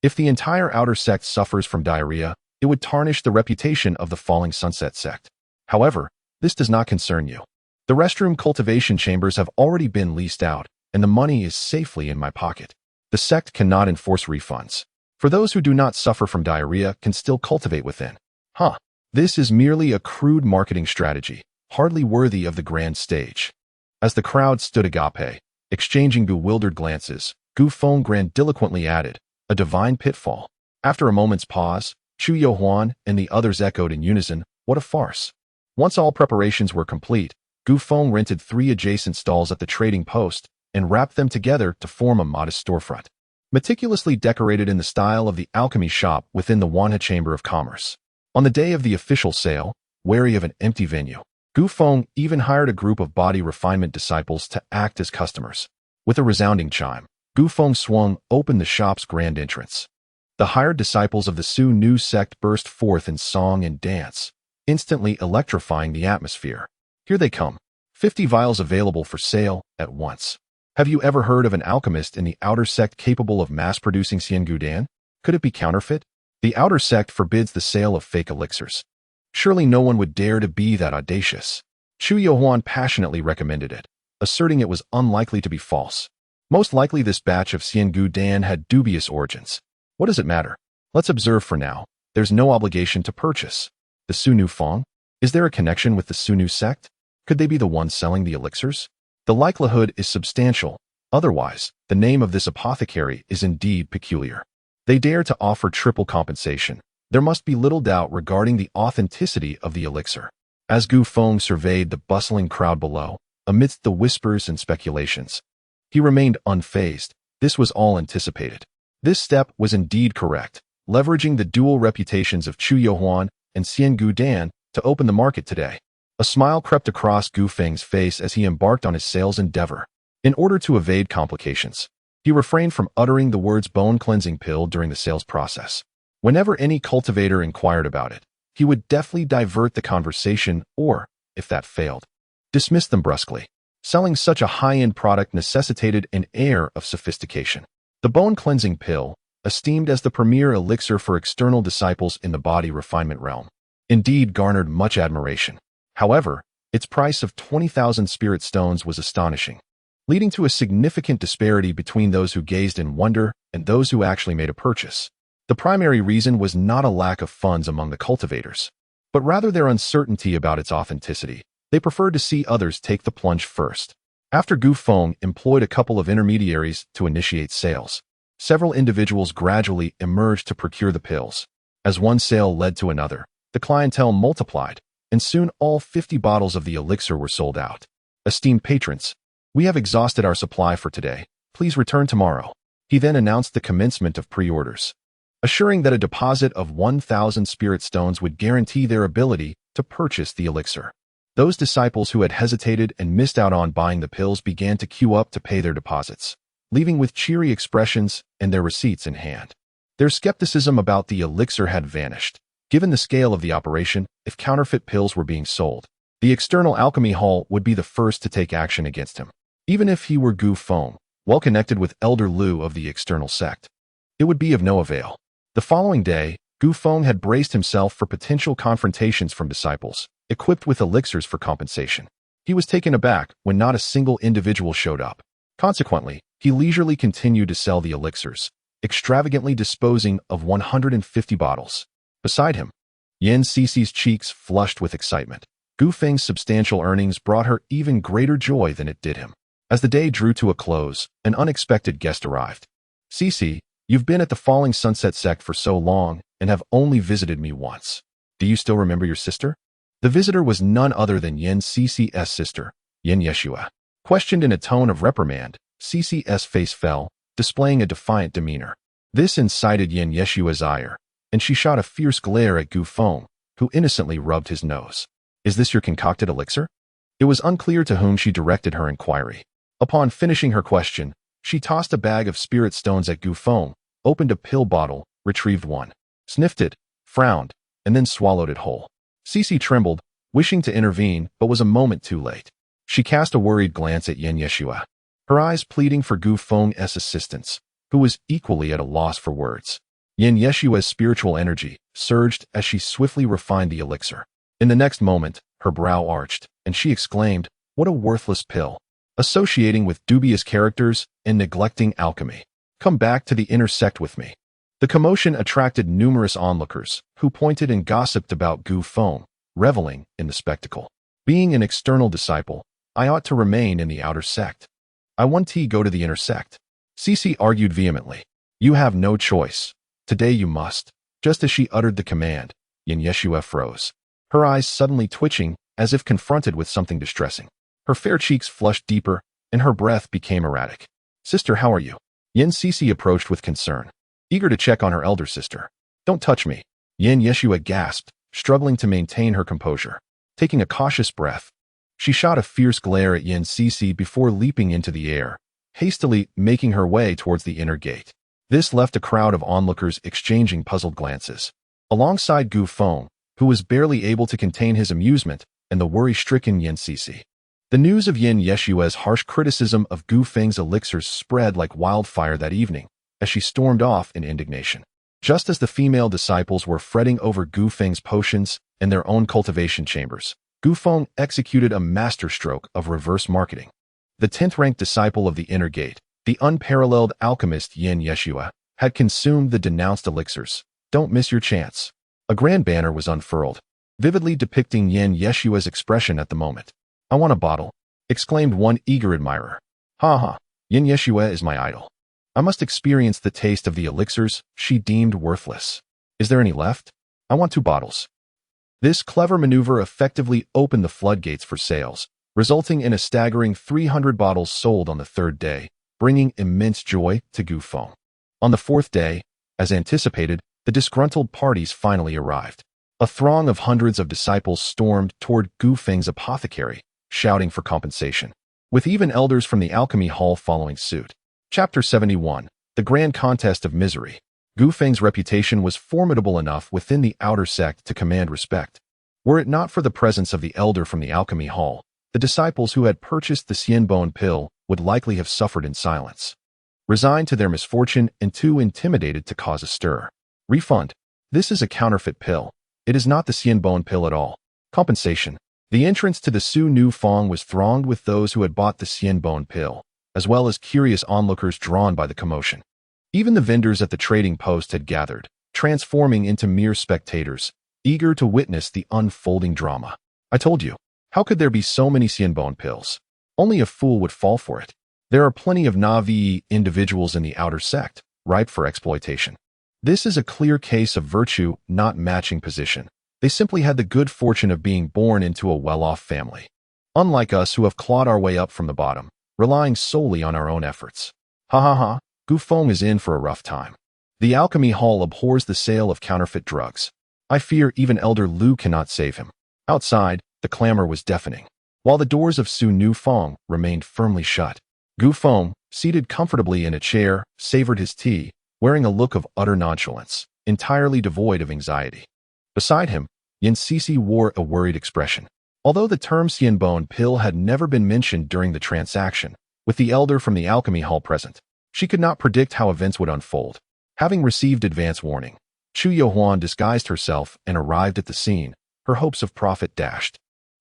If the entire outer sect suffers from diarrhea, it would tarnish the reputation of the Falling Sunset sect. However, this does not concern you. The restroom cultivation chambers have already been leased out, and the money is safely in my pocket. The sect cannot enforce refunds. For those who do not suffer from diarrhea can still cultivate within. This is merely a crude marketing strategy, hardly worthy of the grand stage. As the crowd stood agape, exchanging bewildered glances, Gu Feng grandiloquently added, a divine pitfall. After a moment's pause, Chu Yohuan and the others echoed in unison, what a farce. Once all preparations were complete, Gu Feng rented 3 adjacent stalls at the trading post and wrapped them together to form a modest storefront, meticulously decorated in the style of the alchemy shop within the Wanha Chamber of Commerce. On the day of the official sale, wary of an empty venue, Gu Feng even hired a group of body refinement disciples to act as customers. With a resounding chime, Gu Feng swung open the shop's grand entrance. The hired disciples of the Su Nu sect burst forth in song and dance, instantly electrifying the atmosphere. Here they come. 50 vials available for sale at once. Have you ever heard of an alchemist in the outer sect capable of mass-producing Xian Gu Dan? Could it be counterfeit? The outer sect forbids the sale of fake elixirs. Surely no one would dare to be that audacious. Chu Yohuan passionately recommended it, asserting it was unlikely to be false. Most likely this batch of Xian Gu Dan had dubious origins. What does it matter? Let's observe for now. There's no obligation to purchase. The Su Nu Feng? Is there a connection with the Su Nu sect? Could they be the ones selling the elixirs? The likelihood is substantial. Otherwise, the name of this apothecary is indeed peculiar. They dare to offer triple compensation. There must be little doubt regarding the authenticity of the elixir. As Gu Feng surveyed the bustling crowd below, amidst the whispers and speculations, he remained unfazed. This was all anticipated. This step was indeed correct, leveraging the dual reputations of Chu Yohuan and Xian Gu Dan to open the market today. A smile crept across Gu Feng's face as he embarked on his sales endeavor. In order to evade complications, he refrained from uttering the words bone cleansing pill during the sales process. Whenever any cultivator inquired about it, he would deftly divert the conversation or, if that failed, dismiss them brusquely. Selling such a high-end product necessitated an air of sophistication. The bone cleansing pill, esteemed as the premier elixir for external disciples in the body refinement realm, indeed garnered much admiration. However, its price of 20,000 spirit stones was astonishing. leading to a significant disparity between those who gazed in wonder and those who actually made a purchase. The primary reason was not a lack of funds among the cultivators, but rather their uncertainty about its authenticity. They preferred to see others take the plunge first. After Gu Feng employed a couple of intermediaries to initiate sales, several individuals gradually emerged to procure the pills. As one sale led to another, the clientele multiplied, and soon all 50 bottles of the elixir were sold out. Esteemed patrons, we have exhausted our supply for today. Please return tomorrow. He then announced the commencement of pre-orders, assuring that a deposit of 1,000 spirit stones would guarantee their ability to purchase the elixir. Those disciples who had hesitated and missed out on buying the pills began to queue up to pay their deposits, leaving with cheery expressions and their receipts in hand. Their skepticism about the elixir had vanished. Given the scale of the operation, if counterfeit pills were being sold, the external alchemy hall would be the first to take action against him. Even if he were Gu Feng, well connected with Elder Liu of the external sect, it would be of no avail. The following day, Gu Feng had braced himself for potential confrontations from disciples, equipped with elixirs for compensation. He was taken aback when not a single individual showed up. Consequently, he leisurely continued to sell the elixirs, extravagantly disposing of 150 bottles. Beside him, Yan Cici's cheeks flushed with excitement. Gu Feng's substantial earnings brought her even greater joy than it did him. As the day drew to a close, an unexpected guest arrived. Cici, you've been at the Falling Sunset sect for so long and have only visited me once. Do you still remember your sister? The visitor was none other than Yan Cici's sister, Yin Yeshua. Questioned in a tone of reprimand, Cici's face fell, displaying a defiant demeanor. This incited Yin Yeshua's ire, and she shot a fierce glare at Gu Feng, who innocently rubbed his nose. Is this your concocted elixir? It was unclear to whom she directed her inquiry. Upon finishing her question, she tossed a bag of spirit stones at Gu Feng, opened a pill bottle, retrieved one, sniffed it, frowned, and then swallowed it whole. Cici trembled, wishing to intervene, but was a moment too late. She cast a worried glance at Yin Yeshua, her eyes pleading for Gu Feng's assistance, who was equally at a loss for words. Yin Yeshua's spiritual energy surged as she swiftly refined the elixir. In the next moment, her brow arched, and she exclaimed, "What a worthless pill! Associating with dubious characters and neglecting alchemy. Come back to the inner sect with me." The commotion attracted numerous onlookers, who pointed and gossiped about Gu Feng, reveling in the spectacle. Being an external disciple, I ought to remain in the outer sect. I want to go to the inner sect. Cici argued vehemently. You have no choice. Today you must. Just as she uttered the command, Yin Yeshua froze, her eyes suddenly twitching as if confronted with something distressing. Her fair cheeks flushed deeper, and her breath became erratic. Sister, how are you? Yin Cici approached with concern, eager to check on her elder sister. Don't touch me, Yin Yeshua gasped, struggling to maintain her composure. Taking a cautious breath, she shot a fierce glare at Yin Cici before leaping into the air, hastily making her way towards the inner gate. This left a crowd of onlookers exchanging puzzled glances. Alongside Gu Feng, who was barely able to contain his amusement, and the worry-stricken Yin Cici. The news of Yin Yeshua's harsh criticism of Gu Feng's elixirs spread like wildfire that evening, as she stormed off in indignation. Just as the female disciples were fretting over Gu Feng's potions and their own cultivation chambers, Gu Feng executed a masterstroke of reverse marketing. The 10th-ranked disciple of the inner gate, the unparalleled alchemist Yin Yeshua, had consumed the denounced elixirs. Don't miss your chance. A grand banner was unfurled, vividly depicting Yin Yeshua's expression at the moment. I want a bottle, exclaimed one eager admirer. Ha ha, Yin Yeshua is my idol. I must experience the taste of the elixirs she deemed worthless. Is there any left? I want 2 bottles. This clever maneuver effectively opened the floodgates for sales, resulting in a staggering 300 bottles sold on the 3rd day, bringing immense joy to Gu Feng. On the 4th day, as anticipated, the disgruntled parties finally arrived. A throng of hundreds of disciples stormed toward Gu Feng's apothecary, shouting for compensation, with even elders from the alchemy hall following suit. Chapter 71, The Grand Contest of Misery. Gu Feng's reputation was formidable enough within the outer sect to command respect. Were it not for the presence of the elder from the alchemy hall, the disciples who had purchased the Xianbone pill would likely have suffered in silence, resigned to their misfortune and too intimidated to cause a stir. Refund. This is a counterfeit pill. It is not the Xianbone pill at all. Compensation. The entrance to the Su Nu Fong was thronged with those who had bought the Xianbone pill, as well as curious onlookers drawn by the commotion. Even the vendors at the trading post had gathered, transforming into mere spectators, eager to witness the unfolding drama. I told you, how could there be so many xianbone pills? Only a fool would fall for it. There are plenty of Navi individuals in the outer sect, ripe for exploitation. This is a clear case of virtue not matching position. They simply had the good fortune of being born into a well-off family. Unlike us who have clawed our way up from the bottom, relying solely on our own efforts. Ha ha ha, Gu Feng is in for a rough time. The alchemy hall abhors the sale of counterfeit drugs. I fear even Elder Lu cannot save him. Outside, the clamor was deafening, while the doors of Su Nu Feng remained firmly shut. Gu Feng, seated comfortably in a chair, savored his tea, wearing a look of utter nonchalance, entirely devoid of anxiety. Beside him, Yin Sisi wore a worried expression. Although the term xianbone pill had never been mentioned during the transaction, with the elder from the alchemy hall present, she could not predict how events would unfold. Having received advance warning, Chu Yohuan disguised herself and arrived at the scene, her hopes of profit dashed.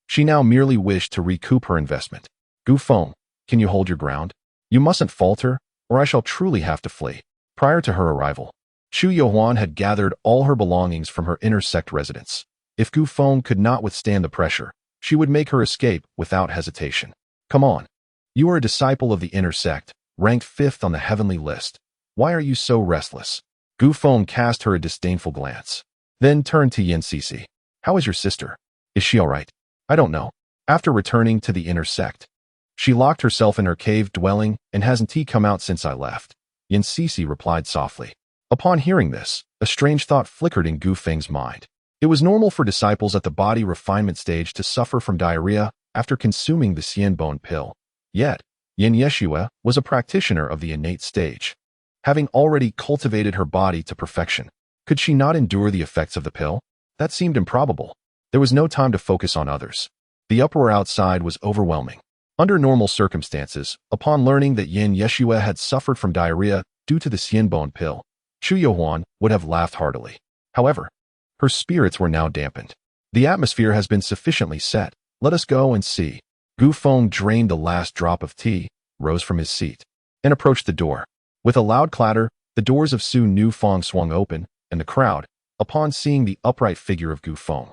She now merely wished to recoup her investment. Gu Feng, can you hold your ground? You mustn't falter, or I shall truly have to flee. Prior to her arrival, Chu Yohuan had gathered all her belongings from her inner sect residence. If Gu Feng could not withstand the pressure, she would make her escape without hesitation. Come on. You are a disciple of the inner sect, ranked 5th on the heavenly list. Why are you so restless? Gu Feng cast her a disdainful glance, then turned to Yin Sisi. How is your sister? Is she all right? I don't know. After returning to the inner sect, she locked herself in her cave dwelling and hasn't he come out since I left. Yin Sisi replied softly. Upon hearing this, a strange thought flickered in Gu Feng's mind. It was normal for disciples at the body refinement stage to suffer from diarrhea after consuming the xianbone pill. Yet, Yin Yeshua was a practitioner of the innate stage, having already cultivated her body to perfection. Could she not endure the effects of the pill? That seemed improbable. There was no time to focus on others. The uproar outside was overwhelming. Under normal circumstances, upon learning that Yin Yeshua had suffered from diarrhea due to the xianbone pill, Chu Yohuan would have laughed heartily. However, her spirits were now dampened. The atmosphere has been sufficiently set. Let us go and see. Gu Feng drained the last drop of tea, rose from his seat, and approached the door. With a loud clatter, the doors of Su Nu Feng swung open, and the crowd, upon seeing the upright figure of Gu Feng,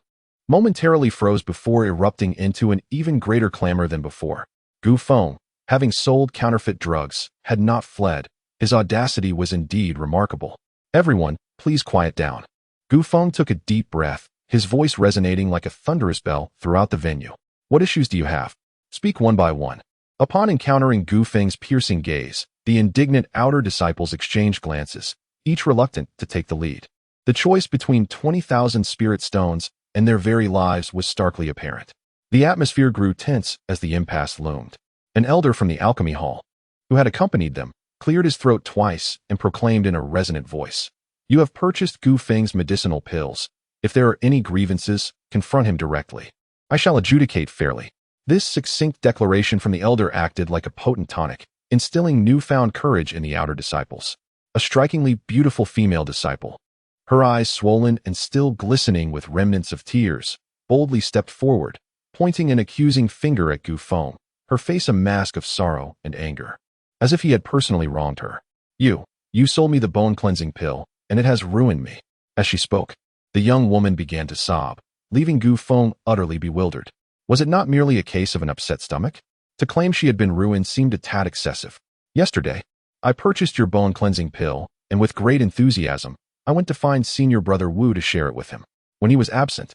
momentarily froze before erupting into an even greater clamor than before. Gu Feng, having sold counterfeit drugs, had not fled. His audacity was indeed remarkable. Everyone, please quiet down. Gu Feng took a deep breath, his voice resonating like a thunderous bell throughout the venue. What issues do you have? Speak one by one. Upon encountering Gu Feng's piercing gaze, the indignant outer disciples exchanged glances, each reluctant to take the lead. The choice between 20,000 spirit stones and their very lives was starkly apparent. The atmosphere grew tense as the impasse loomed. An elder from the alchemy hall, who had accompanied them, cleared his throat twice and proclaimed in a resonant voice, "You have purchased Gu Feng's medicinal pills. If there are any grievances, confront him directly. I shall adjudicate fairly." This succinct declaration from the elder acted like a potent tonic, instilling newfound courage in the outer disciples. A strikingly beautiful female disciple, her eyes swollen and still glistening with remnants of tears, boldly stepped forward, pointing an accusing finger at Gu Feng, her face a mask of sorrow and anger, as if he had personally wronged her. You sold me the bone-cleansing pill, and it has ruined me." As she spoke, the young woman began to sob, leaving Gu Feng utterly bewildered. Was it not merely a case of an upset stomach? To claim she had been ruined seemed a tad excessive. "Yesterday, I purchased your bone-cleansing pill, and with great enthusiasm, I went to find Senior Brother Wu to share it with him. When he was absent,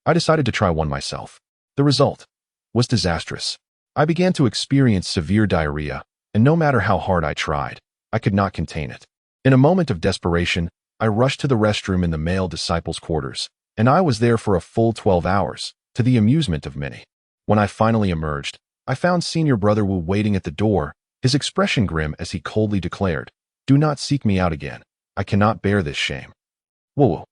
I decided to try one myself. The result was disastrous. I began to experience severe diarrhea, and no matter how hard I tried, I could not contain it. In a moment of desperation, I rushed to the restroom in the male disciples' quarters, and I was there for a full 12 hours, to the amusement of many. When I finally emerged, I found Senior Brother Wu waiting at the door, his expression grim as he coldly declared, 'Do not seek me out again. I cannot bear this shame.' Whoa.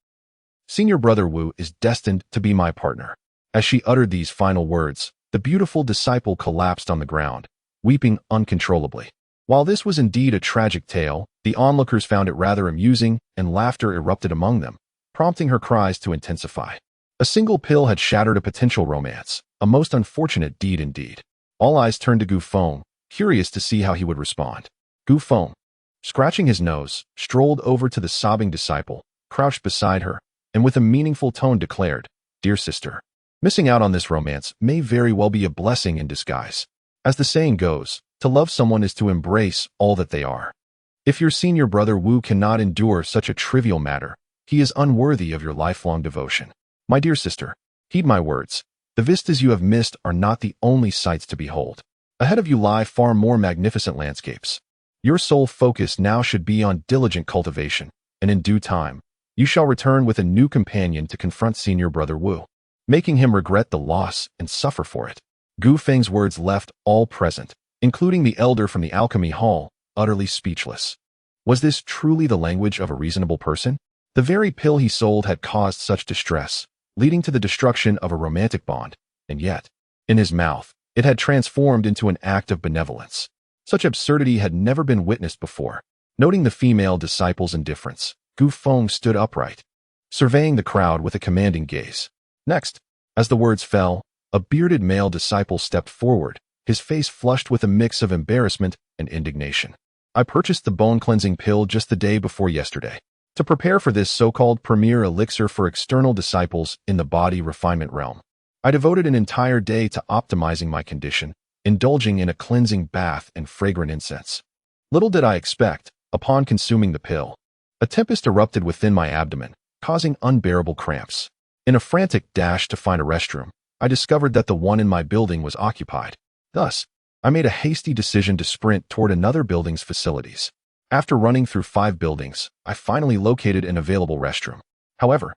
Senior Brother Wu is destined to be my partner." As she uttered these final words, the beautiful disciple collapsed on the ground, weeping uncontrollably. While this was indeed a tragic tale, the onlookers found it rather amusing, and laughter erupted among them, prompting her cries to intensify. A single pill had shattered a potential romance, a most unfortunate deed indeed. All eyes turned to Gu Feng, curious to see how he would respond. Gu Feng, scratching his nose, strolled over to the sobbing disciple, crouched beside her, and with a meaningful tone declared, "Dear sister, missing out on this romance may very well be a blessing in disguise. As the saying goes, to love someone is to embrace all that they are. If your senior brother Wu cannot endure such a trivial matter, he is unworthy of your lifelong devotion. My dear sister, heed my words. The vistas you have missed are not the only sights to behold. Ahead of you lie far more magnificent landscapes. Your sole focus now should be on diligent cultivation, and in due time, you shall return with a new companion to confront senior brother Wu, making him regret the loss and suffer for it." Gu Feng's words left all present, including the elder from the alchemy hall, utterly speechless. Was this truly the language of a reasonable person? The very pill he sold had caused such distress, leading to the destruction of a romantic bond, and yet, in his mouth, it had transformed into an act of benevolence. Such absurdity had never been witnessed before. Noting the female disciple's indifference, Gu Feng stood upright, surveying the crowd with a commanding gaze. Next, as the words fell, a bearded male disciple stepped forward, his face flushed with a mix of embarrassment and indignation. "I purchased the bone-cleansing pill just the day before yesterday, to prepare for this so-called premier elixir for external disciples in the body refinement realm. I devoted an entire day to optimizing my condition, indulging in a cleansing bath and fragrant incense. Little did I expect, upon consuming the pill, a tempest erupted within my abdomen, causing unbearable cramps. In a frantic dash to find a restroom, I discovered that the one in my building was occupied. Thus, I made a hasty decision to sprint toward another building's facilities. After running through 5 buildings, I finally located an available restroom. However,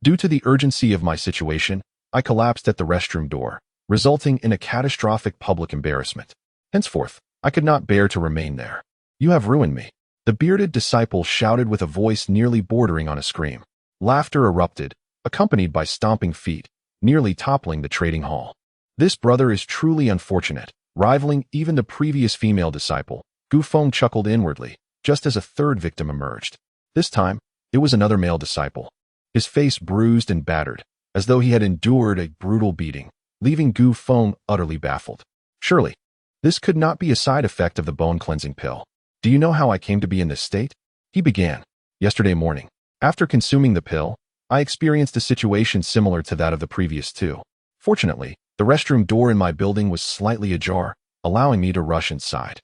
due to the urgency of my situation, I collapsed at the restroom door, resulting in a catastrophic public embarrassment. Henceforth, I could not bear to remain there. You have ruined me." The bearded disciple shouted with a voice nearly bordering on a scream. Laughter erupted, accompanied by stomping feet, nearly toppling the trading hall. "This brother is truly unfortunate, rivaling even the previous female disciple." Gu Feng chuckled inwardly, just as a third victim emerged. This time, it was another male disciple, his face bruised and battered, as though he had endured a brutal beating, leaving Gu Feng utterly baffled. "Surely, this could not be a side effect of the bone-cleansing pill. Do you know how I came to be in this state?" he began. "Yesterday morning, after consuming the pill, I experienced a situation similar to that of the previous 2. Fortunately, the restroom door in my building was slightly ajar, allowing me to rush inside.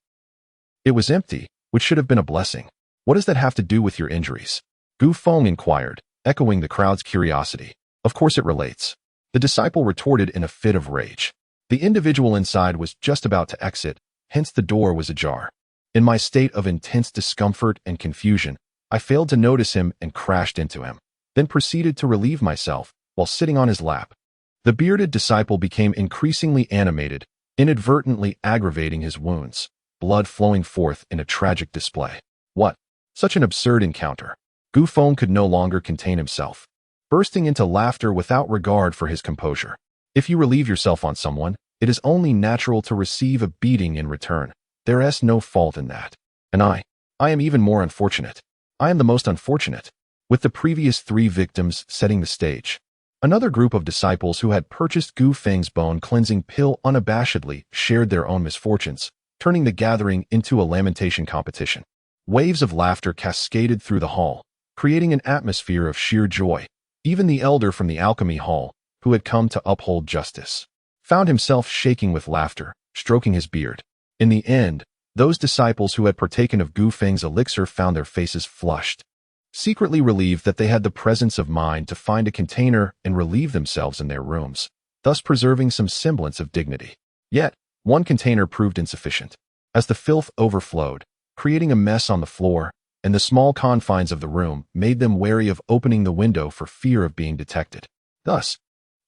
It was empty, which should have been a blessing. What does that have to do with your injuries?" Gu Feng inquired, echoing the crowd's curiosity. "Of course it relates," the disciple retorted in a fit of rage. "The individual inside was just about to exit, hence the door was ajar. In my state of intense discomfort and confusion, I failed to notice him and crashed into him, then proceeded to relieve myself while sitting on his lap." The bearded disciple became increasingly animated, inadvertently aggravating his wounds, blood flowing forth in a tragic display. What? Such an absurd encounter. Gu Feng could no longer contain himself, bursting into laughter without regard for his composure. If you relieve yourself on someone, it is only natural to receive a beating in return. There is no fault in that. And I am even more unfortunate. I am the most unfortunate. With the previous 3 victims setting the stage, another group of disciples who had purchased Gu Feng's bone-cleansing pill unabashedly shared their own misfortunes, turning the gathering into a lamentation competition. Waves of laughter cascaded through the hall, creating an atmosphere of sheer joy. Even the elder from the alchemy hall, who had come to uphold justice, found himself shaking with laughter, stroking his beard. In the end, those disciples who had partaken of Gu Feng's elixir found their faces flushed, secretly relieved that they had the presence of mind to find a container and relieve themselves in their rooms, thus preserving some semblance of dignity. Yet, one container proved insufficient, as the filth overflowed, creating a mess on the floor, and the small confines of the room made them wary of opening the window for fear of being detected. Thus,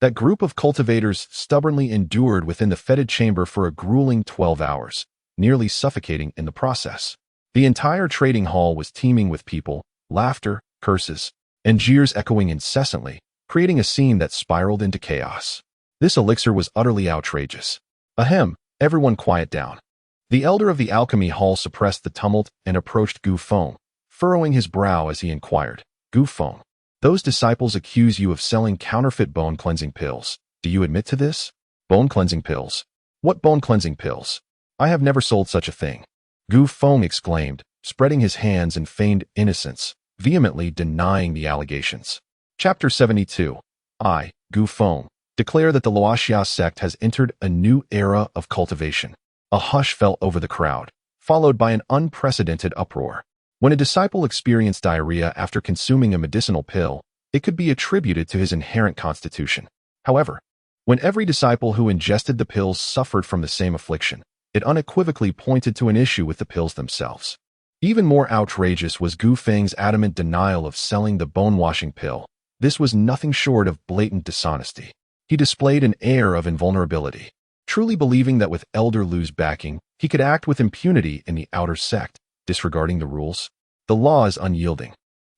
that group of cultivators stubbornly endured within the fetid chamber for a grueling 12 hours, nearly suffocating in the process. The entire trading hall was teeming with people, laughter, curses, and jeers echoing incessantly, creating a scene that spiraled into chaos. This elixir was utterly outrageous. Ahem, everyone quiet down. The elder of the alchemy hall suppressed the tumult and approached Gu Feng, furrowing his brow as he inquired, "Gu Feng, those disciples accuse you of selling counterfeit bone-cleansing pills. Do you admit to this?" "Bone-cleansing pills? What bone-cleansing pills?" I have never sold such a thing. Gu Feng exclaimed, spreading his hands in feigned innocence, vehemently denying the allegations. Chapter 72. I, Gu Feng, declare that the Luoxia sect has entered a new era of cultivation. A hush fell over the crowd, followed by an unprecedented uproar. When a disciple experienced diarrhea after consuming a medicinal pill, it could be attributed to his inherent constitution. However, when every disciple who ingested the pills suffered from the same affliction, it unequivocally pointed to an issue with the pills themselves. Even more outrageous was Gu Feng's adamant denial of selling the bone-washing pill. This was nothing short of blatant dishonesty. He displayed an air of invulnerability, truly believing that with Elder Lu's backing, he could act with impunity in the outer sect, disregarding the rules. The law is unyielding,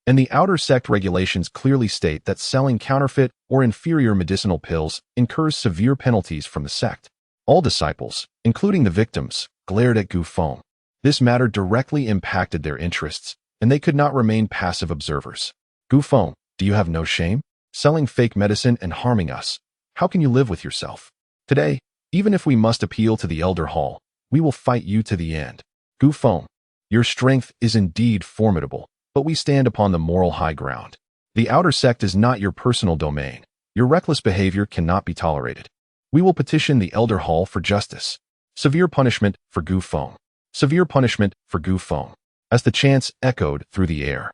and the outer sect regulations clearly state that selling counterfeit or inferior medicinal pills incurs severe penalties from the sect. All disciples, including the victims, glared at Gu Feng. This matter directly impacted their interests, and they could not remain passive observers. Gu Feng, do you have no shame? Selling fake medicine and harming us. How can you live with yourself? Today, even if we must appeal to the Elder Hall, we will fight you to the end. Gu Feng, your strength is indeed formidable, but we stand upon the moral high ground. The outer sect is not your personal domain. Your reckless behavior cannot be tolerated. We will petition the Elder Hall for justice. Severe punishment for Gu Feng. Severe punishment for Gu Feng. As the chants echoed through the air,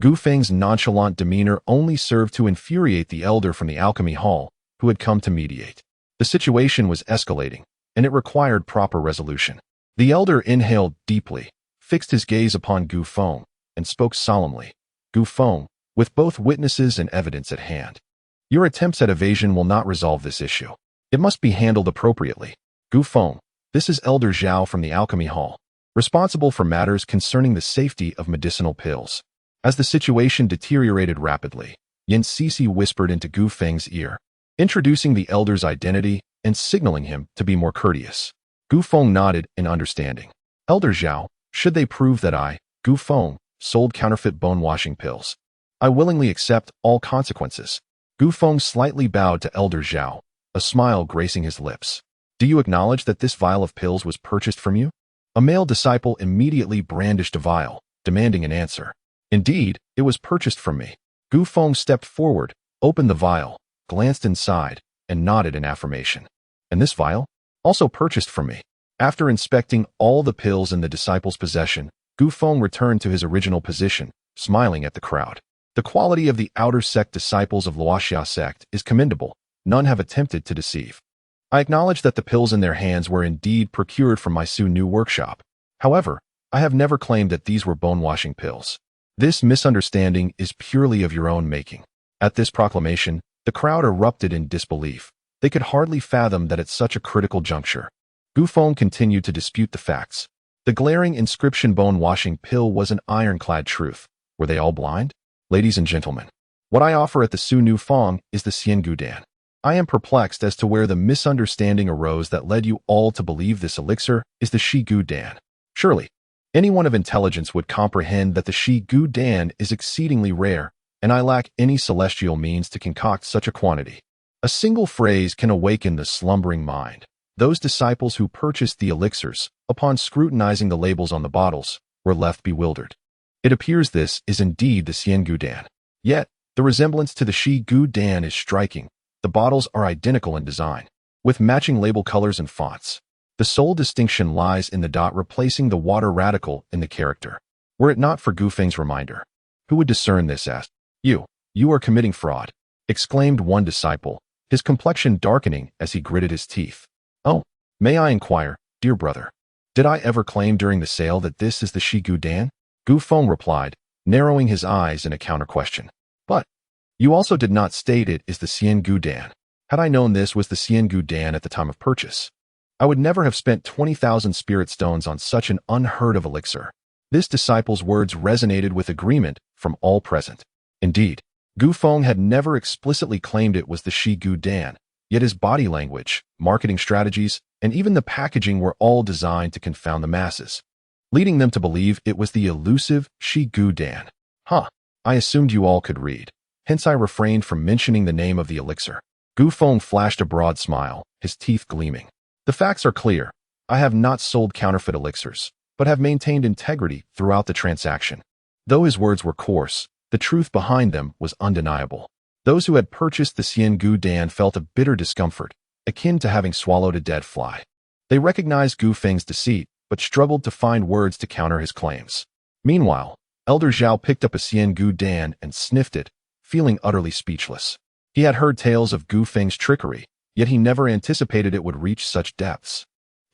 Gu Feng's nonchalant demeanor only served to infuriate the elder from the alchemy hall, who had come to mediate. The situation was escalating, and it required proper resolution. The elder inhaled deeply, fixed his gaze upon Gu Feng, and spoke solemnly. Gu Feng, with both witnesses and evidence at hand, your attempts at evasion will not resolve this issue. It must be handled appropriately. Gu Feng, this is Elder Zhou from the alchemy hall, responsible for matters concerning the safety of medicinal pills. As the situation deteriorated rapidly, Yin Sisi whispered into Gu Feng's ear, introducing the elder's identity and signaling him to be more courteous. Gu Feng nodded in understanding. Elder Zhou, should they prove that I, Gu Feng, sold counterfeit bone-washing pills, I willingly accept all consequences. Gu Feng slightly bowed to Elder Zhou, a smile gracing his lips. Do you acknowledge that this vial of pills was purchased from you? A male disciple immediately brandished a vial, demanding an answer. Indeed, it was purchased from me. Gu Feng stepped forward, opened the vial, glanced inside, and nodded in affirmation. And this vial? Also purchased from me. After inspecting all the pills in the disciple's possession, Gu Feng returned to his original position, smiling at the crowd. The quality of the outer sect disciples of Luoxia sect is commendable. None have attempted to deceive. I acknowledge that the pills in their hands were indeed procured from my Su Nu workshop. However, I have never claimed that these were bone-washing pills. This misunderstanding is purely of your own making. At this proclamation, the crowd erupted in disbelief. They could hardly fathom that at such a critical juncture. Gu Feng continued to dispute the facts. The glaring inscription bone-washing pill was an ironclad truth. Were they all blind? Ladies and gentlemen, what I offer at the Su Nu Feng is the Xian Gu Dan. I am perplexed as to where the misunderstanding arose that led you all to believe this elixir is the Shi Gu Dan. Surely, anyone of intelligence would comprehend that the Shi Gu Dan is exceedingly rare, and I lack any celestial means to concoct such a quantity. A single phrase can awaken the slumbering mind. Those disciples who purchased the elixirs, upon scrutinizing the labels on the bottles, were left bewildered. It appears this is indeed the Xian Gu Dan. Yet, the resemblance to the Shi Gu Dan is striking. The bottles are identical in design, with matching label colors and fonts. The sole distinction lies in the dot replacing the water radical in the character. Were it not for Gu Feng's reminder, who would discern this as, you are committing fraud, exclaimed one disciple, his complexion darkening as he gritted his teeth. Oh, may I inquire, dear brother, did I ever claim during the sale that this is the Shi Gu Dan? Gu Feng replied, narrowing his eyes in a counter-question. But you also did not state it is the Xian Gu Dan. Had I known this was the Xian Gu Dan at the time of purchase, I would never have spent 20,000 spirit stones on such an unheard-of elixir. This disciple's words resonated with agreement from all present. Indeed, Gu Feng had never explicitly claimed it was the Shi Gu Dan, yet his body language, marketing strategies, and even the packaging were all designed to confound the masses, leading them to believe it was the elusive Shi Gu Dan. I assumed you all could read. Hence I refrained from mentioning the name of the elixir. Gu Feng flashed a broad smile, his teeth gleaming. The facts are clear. I have not sold counterfeit elixirs, but have maintained integrity throughout the transaction. Though his words were coarse, the truth behind them was undeniable. Those who had purchased the Xian Gu Dan felt a bitter discomfort, akin to having swallowed a dead fly. They recognized Gu Feng's deceit, but struggled to find words to counter his claims. Meanwhile, Elder Zhou picked up a Xian Gu Dan and sniffed it, feeling utterly speechless. He had heard tales of Gu Feng's trickery, yet he never anticipated it would reach such depths.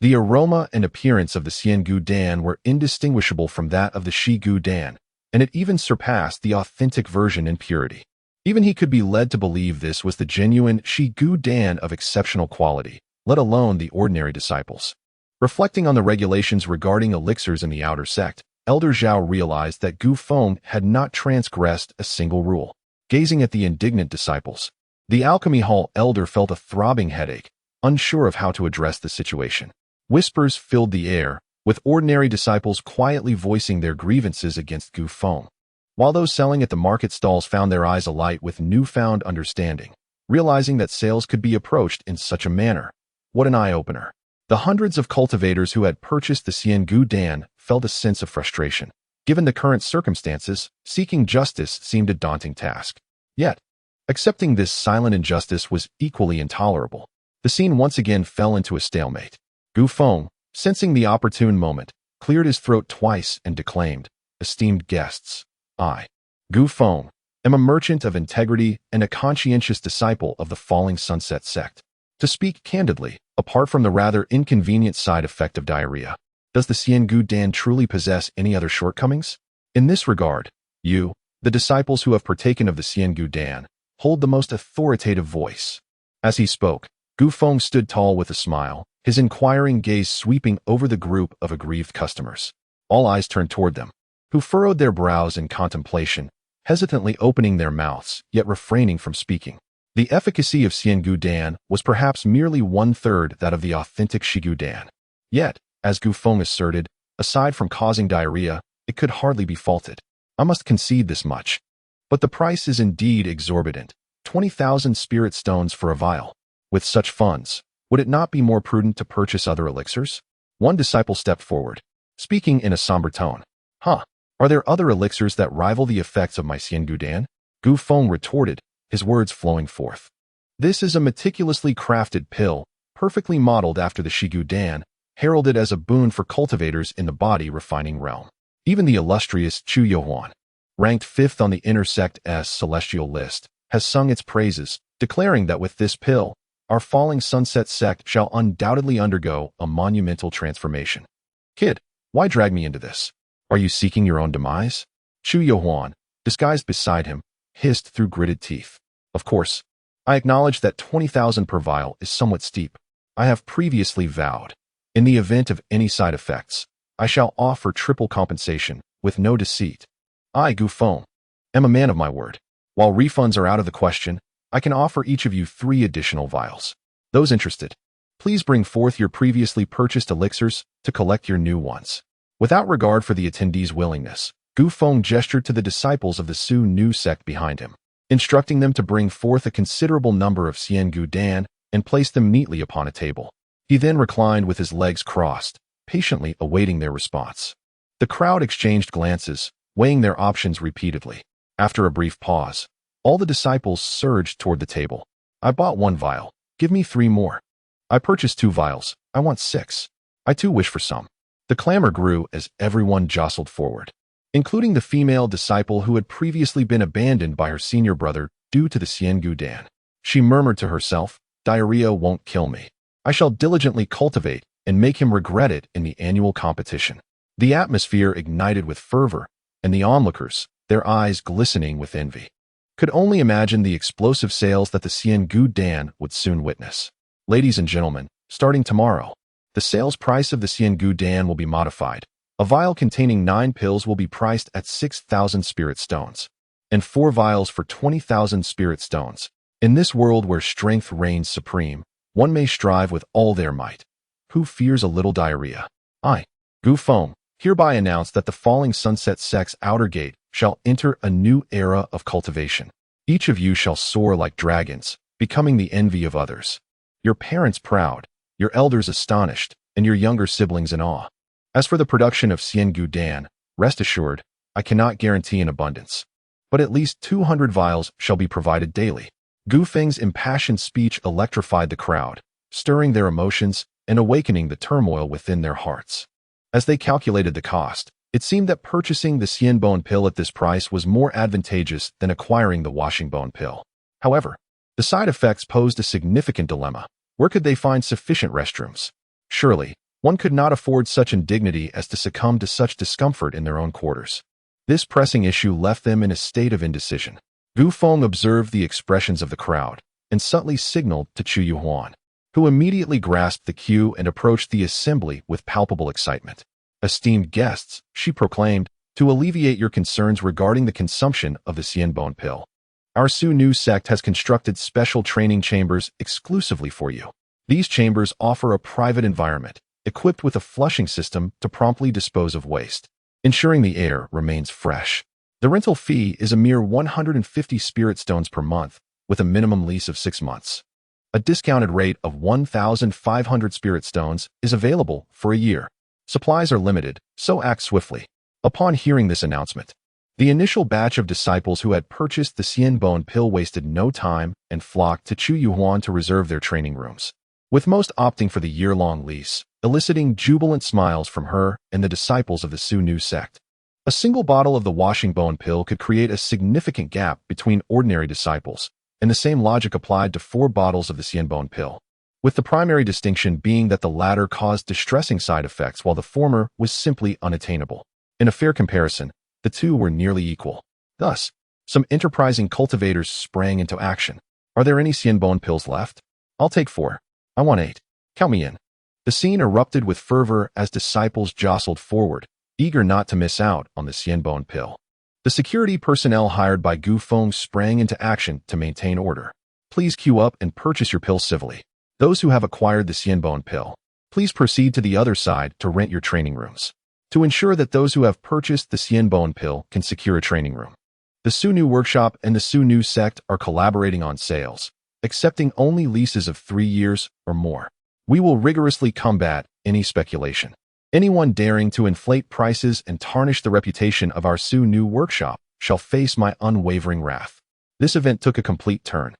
The aroma and appearance of the Xian Gu Dan were indistinguishable from that of the Shi Gu Dan, and it even surpassed the authentic version in purity. Even he could be led to believe this was the genuine Shi Gu Dan of exceptional quality, let alone the ordinary disciples. Reflecting on the regulations regarding elixirs in the outer sect, Elder Zhou realized that Gu Feng had not transgressed a single rule. Gazing at the indignant disciples, the alchemy hall elder felt a throbbing headache, unsure of how to address the situation. Whispers filled the air, with ordinary disciples quietly voicing their grievances against Gu Feng, while those selling at the market stalls found their eyes alight with newfound understanding, realizing that sales could be approached in such a manner. What an eye-opener. The hundreds of cultivators who had purchased the Xian Gu Dan felt a sense of frustration. Given the current circumstances, seeking justice seemed a daunting task. Yet, accepting this silent injustice was equally intolerable. The scene once again fell into a stalemate. Gu Feng, sensing the opportune moment, cleared his throat twice and declaimed, "Esteemed guests, I, Gu Feng, am a merchant of integrity and a conscientious disciple of the Falling Sunset sect. To speak candidly, apart from the rather inconvenient side effect of diarrhea, does the Xian Gu Dan truly possess any other shortcomings? In this regard, you, the disciples who have partaken of the Xian Gu Dan, hold the most authoritative voice." As he spoke, Gu Feng stood tall with a smile, his inquiring gaze sweeping over the group of aggrieved customers. All eyes turned toward them, who furrowed their brows in contemplation, hesitantly opening their mouths, yet refraining from speaking. The efficacy of Xian Gu Dan was perhaps merely one-third that of the authentic Shi Gu Dan. Yet, as Gu Feng asserted, aside from causing diarrhea, it could hardly be faulted. I must concede this much. But the price is indeed exorbitant, 20,000 spirit stones for a vial. With such funds, would it not be more prudent to purchase other elixirs? One disciple stepped forward, speaking in a somber tone. Are there other elixirs that rival the effects of my Xian Gu Dan? Gu Feng retorted, his words flowing forth. This is a meticulously crafted pill, perfectly modeled after the Shi Gu Dan, heralded as a boon for cultivators in the body refining realm. Even the illustrious Chu Yohuan, ranked 5th on the Intersect's celestial list, has sung its praises, declaring that with this pill, our Falling Sunset sect shall undoubtedly undergo a monumental transformation. Kid, why drag me into this? Are you seeking your own demise? Chu Yohuan, disguised beside him, hissed through gritted teeth. Of course, I acknowledge that 20,000 per vial is somewhat steep. I have previously vowed, in the event of any side effects, I shall offer triple compensation, with no deceit. I, Gu Feng, am a man of my word. While refunds are out of the question, I can offer each of you 3 additional vials. Those interested, please bring forth your previously purchased elixirs to collect your new ones. Without regard for the attendees' willingness, Gu Feng gestured to the disciples of the Su Nu sect behind him, instructing them to bring forth a considerable number of Xian Gu Dan and place them neatly upon a table. He then reclined with his legs crossed, patiently awaiting their response. The crowd exchanged glances, weighing their options repeatedly. After a brief pause, all the disciples surged toward the table. I bought 1 vial. Give me 3 more. I purchased 2 vials. I want 6. I too wish for some. The clamor grew as everyone jostled forward, including the female disciple who had previously been abandoned by her senior brother due to the Xian Gu Dan. She murmured to herself, "Diarrhea won't kill me. I shall diligently cultivate and make him regret it in the annual competition." The atmosphere ignited with fervor, and the onlookers, their eyes glistening with envy, could only imagine the explosive sales that the Xian Gu Dan would soon witness. Ladies and gentlemen, starting tomorrow, the sales price of the Xian Gu Dan will be modified. A vial containing 9 pills will be priced at 6,000 spirit stones, and 4 vials for 20,000 spirit stones. In this world where strength reigns supreme, one may strive with all their might. Who fears a little diarrhea? I, Gu Feng, hereby announce that the Falling Sunset sect's outer gate shall enter a new era of cultivation. Each of you shall soar like dragons, becoming the envy of others. Your parents proud, your elders astonished, and your younger siblings in awe. As for the production of Xian Gu Dan, rest assured, I cannot guarantee an abundance. But at least 200 vials shall be provided daily. Gu Feng's impassioned speech electrified the crowd, stirring their emotions and awakening the turmoil within their hearts. As they calculated the cost, it seemed that purchasing the Xian Bone pill at this price was more advantageous than acquiring the washing bone pill. However, the side effects posed a significant dilemma. Where could they find sufficient restrooms? Surely, one could not afford such indignity as to succumb to such discomfort in their own quarters. This pressing issue left them in a state of indecision. Gu Feng observed the expressions of the crowd and subtly signaled to Chu Yuhuan, who immediately grasped the cue and approached the assembly with palpable excitement. Esteemed guests, she proclaimed, to alleviate your concerns regarding the consumption of the Xian Bone pill, our Su Nu sect has constructed special training chambers exclusively for you. These chambers offer a private environment, equipped with a flushing system to promptly dispose of waste, ensuring the air remains fresh. The rental fee is a mere 150 spirit stones per month, with a minimum lease of 6 months. A discounted rate of 1,500 spirit stones is available for a year. Supplies are limited, so act swiftly. Upon hearing this announcement, the initial batch of disciples who had purchased the Xian Bone pill wasted no time and flocked to Chu Yuhuan to reserve their training rooms, with most opting for the year-long lease, eliciting jubilant smiles from her and the disciples of the Su Nu sect. A single bottle of the washing bone pill could create a significant gap between ordinary disciples, and the same logic applied to 4 bottles of the Xian Bone pill, with the primary distinction being that the latter caused distressing side effects while the former was simply unattainable. In a fair comparison, the two were nearly equal. Thus, some enterprising cultivators sprang into action. Are there any Xian Bone pills left? I'll take 4. I want 8. Count me in. The scene erupted with fervor as disciples jostled forward, eager not to miss out on the Xian Bone pill. The security personnel hired by Gu Feng sprang into action to maintain order. Please queue up and purchase your pill civilly. Those who have acquired the Xian Bone pill, please proceed to the other side to rent your training rooms. To ensure that those who have purchased the Xian Bone pill can secure a training room, the Su Nu workshop and the Su Nu sect are collaborating on sales, accepting only leases of 3 years or more. We will rigorously combat any speculation. Anyone daring to inflate prices and tarnish the reputation of our Su Nu workshop shall face my unwavering wrath. This event took a complete turn,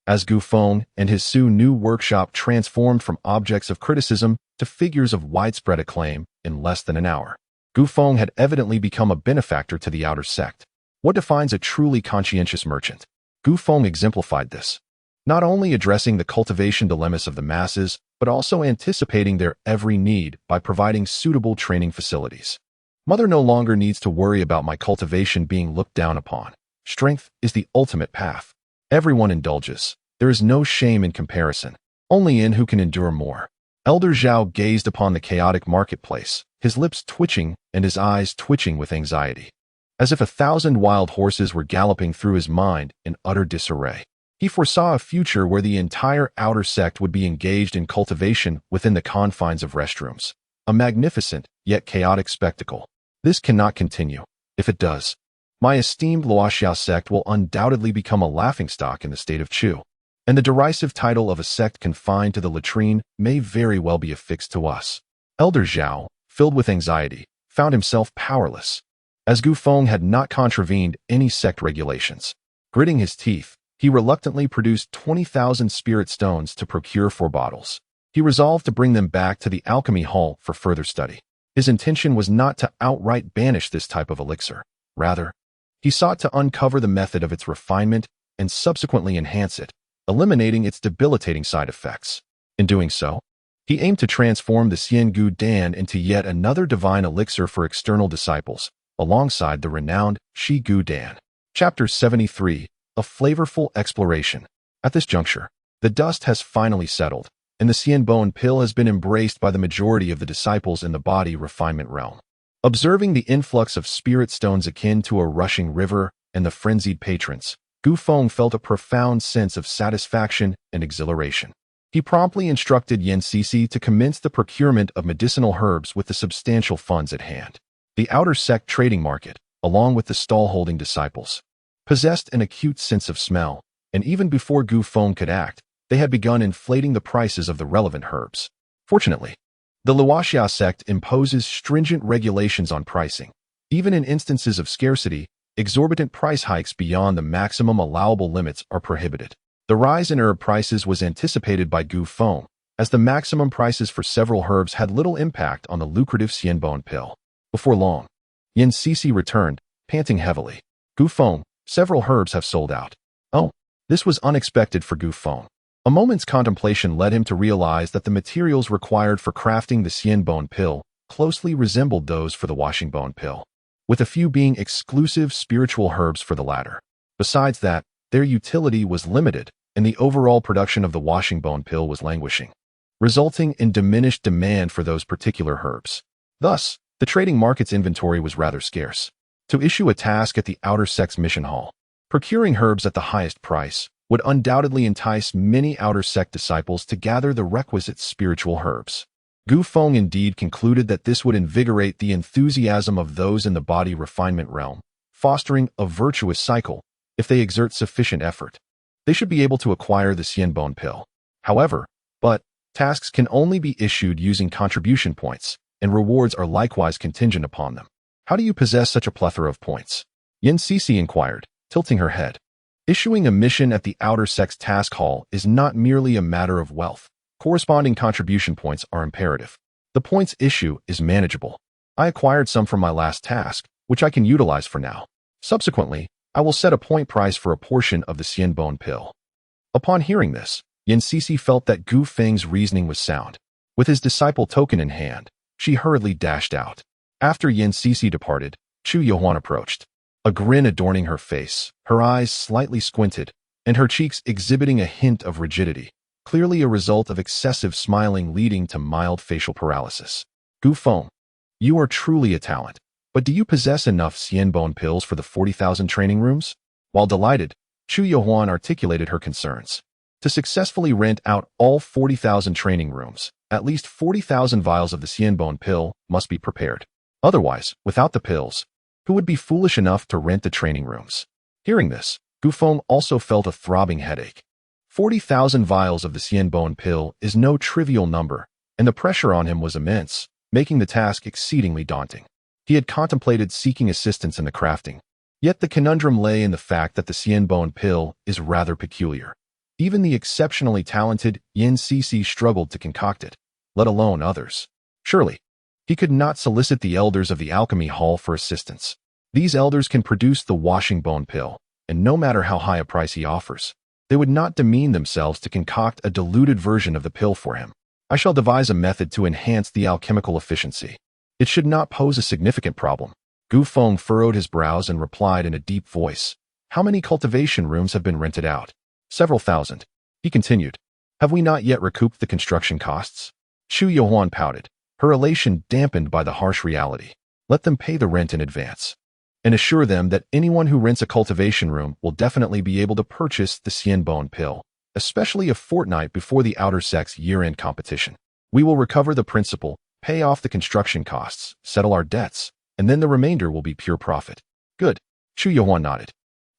as Gu Feng and his Su Nu workshop transformed from objects of criticism to figures of widespread acclaim in less than an hour. Gu Feng had evidently become a benefactor to the outer sect. What defines a truly conscientious merchant? Gu Feng exemplified this, not only addressing the cultivation dilemmas of the masses, but also anticipating their every need by providing suitable training facilities. Mother no longer needs to worry about my cultivation being looked down upon. Strength is the ultimate path. Everyone indulges. There is no shame in comparison, only in who can endure more. Elder Zhou gazed upon the chaotic marketplace, his lips twitching and his eyes twitching with anxiety, as if 1,000 wild horses were galloping through his mind in utter disarray. He foresaw a future where the entire outer sect would be engaged in cultivation within the confines of restrooms, a magnificent yet chaotic spectacle. This cannot continue. If it does, my esteemed Luoxiao sect will undoubtedly become a laughingstock in the state of Chu, and the derisive title of a sect confined to the latrine may very well be affixed to us. Elder Zhou, filled with anxiety, found himself powerless, as Gu Feng had not contravened any sect regulations. Gritting his teeth, he reluctantly produced 20,000 spirit stones to procure 4 bottles. He resolved to bring them back to the alchemy hall for further study. His intention was not to outright banish this type of elixir. Rather, he sought to uncover the method of its refinement and subsequently enhance it, eliminating its debilitating side effects. In doing so, he aimed to transform the Xian Gu Dan into yet another divine elixir for external disciples, alongside the renowned Shi Gu Dan. Chapter 73, A Flavorful Exploration. At this juncture, the dust has finally settled, and the Xian Bone pill has been embraced by the majority of the disciples in the body refinement realm. Observing the influx of spirit stones akin to a rushing river and the frenzied patrons, Gu Feng felt a profound sense of satisfaction and exhilaration. He promptly instructed Yan Sisi to commence the procurement of medicinal herbs with the substantial funds at hand. The outer sect trading market, along with the stall-holding disciples, possessed an acute sense of smell, and even before Gu Feng could act, they had begun inflating the prices of the relevant herbs. Fortunately, The Luoxia sect imposes stringent regulations on pricing. Even in instances of scarcity, exorbitant price hikes beyond the maximum allowable limits are prohibited. The rise in herb prices was anticipated by Gu Feng, as the maximum prices for several herbs had little impact on the lucrative xianbone pill. Before long, Yin Cici returned, panting heavily. Gu Feng, several herbs have sold out. Oh, this was unexpected for Gu Feng. A moment's contemplation led him to realize that the materials required for crafting the xianbone pill closely resembled those for the washingbone pill, with a few being exclusive spiritual herbs for the latter. Besides that, their utility was limited, and the overall production of the washingbone pill was languishing, resulting in diminished demand for those particular herbs. Thus, the trading market's inventory was rather scarce. To issue a task at the outer sect's mission hall, procuring herbs at the highest price would undoubtedly entice many outer sect disciples to gather the requisite spiritual herbs. Gu Feng indeed concluded that this would invigorate the enthusiasm of those in the body refinement realm, fostering a virtuous cycle. If they exert sufficient effort, they should be able to acquire the xianbone pill. However, tasks can only be issued using contribution points, and rewards are likewise contingent upon them. How do you possess such a plethora of points? Yin Cici inquired, tilting her head. Issuing a mission at the outer sect's task hall is not merely a matter of wealth. Corresponding contribution points are imperative. The points issue is manageable. I acquired some from my last task, which I can utilize for now. Subsequently, I will set a point price for a portion of the xianbone pill. Upon hearing this, Yin Cici felt that Gu Feng's reasoning was sound. With his disciple token in hand, she hurriedly dashed out. After Yin Cici departed, Chu Yuan approached, a grin adorning her face, her eyes slightly squinted, and her cheeks exhibiting a hint of rigidity, clearly a result of excessive smiling leading to mild facial paralysis. Gu Feng, you are truly a talent, but do you possess enough xianbone pills for the 40,000 training rooms? While delighted, Chu Yuan articulated her concerns. To successfully rent out all 40,000 training rooms, at least 40,000 vials of the xianbone pill must be prepared. Otherwise, without the pills, who would be foolish enough to rent the training rooms? Hearing this, Gu Feng also felt a throbbing headache. 40,000 vials of the xianbone pill is no trivial number, and the pressure on him was immense, making the task exceedingly daunting. He had contemplated seeking assistance in the crafting, yet the conundrum lay in the fact that the xianbone pill is rather peculiar. Even the exceptionally talented Yin Cici struggled to concoct it, let alone others. Surely, he could not solicit the elders of the alchemy hall for assistance. These elders can produce the washingbone pill, and no matter how high a price he offers, they would not demean themselves to concoct a diluted version of the pill for him. I shall devise a method to enhance the alchemical efficiency. It should not pose a significant problem. Gu Feng furrowed his brows and replied in a deep voice, how many cultivation rooms have been rented out? Several thousand. He continued, have we not yet recouped the construction costs? Chu Yuan pouted, her elation dampened by the harsh reality. Let them pay the rent in advance, and assure them that anyone who rents a cultivation room will definitely be able to purchase the xianbone pill, especially a fortnight before the outer sect's year-end competition. We will recover the principal, pay off the construction costs, settle our debts, and then the remainder will be pure profit. Good. Chu Yuan nodded,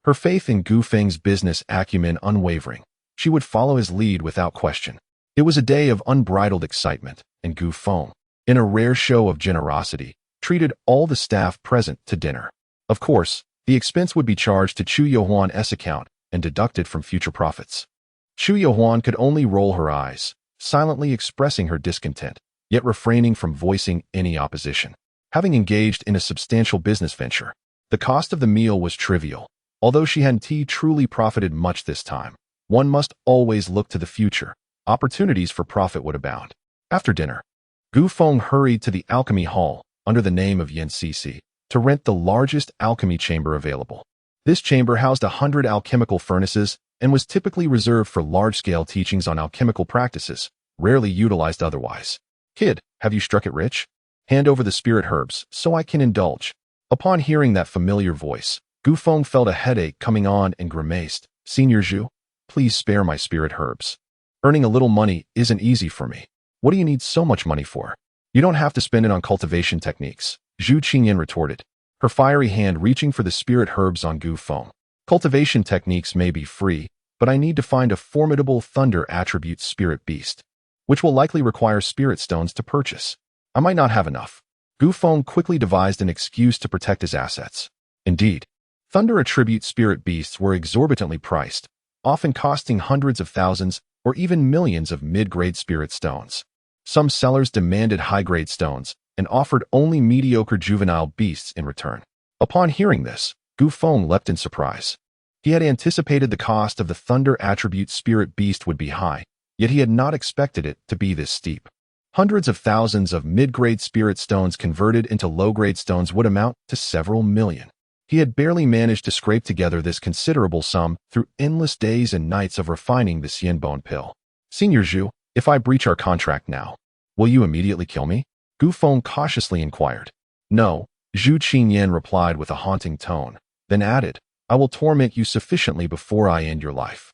her faith in Gu Feng's business acumen unwavering. She would follow his lead without question. It was a day of unbridled excitement, and Gu Feng, in a rare show of generosity, treated all the staff present to dinner. Of course, the expense would be charged to Chu Yuan's account and deducted from future profits. Chu Yuan could only roll her eyes, silently expressing her discontent, yet refraining from voicing any opposition. Having engaged in a substantial business venture, the cost of the meal was trivial. Although she hadn't truly profited much this time, one must always look to the future. Opportunities for profit would abound. After dinner, Gu Feng hurried to the alchemy hall, under the name of Yin Cici, to rent the largest alchemy chamber available. This chamber housed 100 alchemical furnaces and was typically reserved for large-scale teachings on alchemical practices, rarely utilized otherwise. Kid, have you struck it rich? Hand over the spirit herbs, so I can indulge. Upon hearing that familiar voice, Gu Feng felt a headache coming on and grimaced. Senior Zhou, please spare my spirit herbs. Earning a little money isn't easy for me. What do you need so much money for? You don't have to spend it on cultivation techniques, Zhu Qingyan retorted, her fiery hand reaching for the spirit herbs on Gu Feng. Cultivation techniques may be free, but I need to find a formidable thunder attribute spirit beast. which will likely require spirit stones to purchase. I might not have enough. Gu Feng quickly devised an excuse to protect his assets. Indeed, thunder attribute spirit beasts were exorbitantly priced, often costing hundreds of thousands or even millions of mid-grade spirit stones. Some sellers demanded high-grade stones and offered only mediocre juvenile beasts in return. Upon hearing this, Gu Feng leapt in surprise. He had anticipated the cost of the thunder attribute spirit beast would be high, yet he had not expected it to be this steep. Hundreds of thousands of mid-grade spirit stones converted into low-grade stones would amount to several million. He had barely managed to scrape together this considerable sum through endless days and nights of refining the Xianbone pill. Senior Zhou, if I breach our contract now, will you immediately kill me? Gu Feng cautiously inquired. No, Zhou Qinyan replied with a haunting tone, then added, I will torment you sufficiently before I end your life.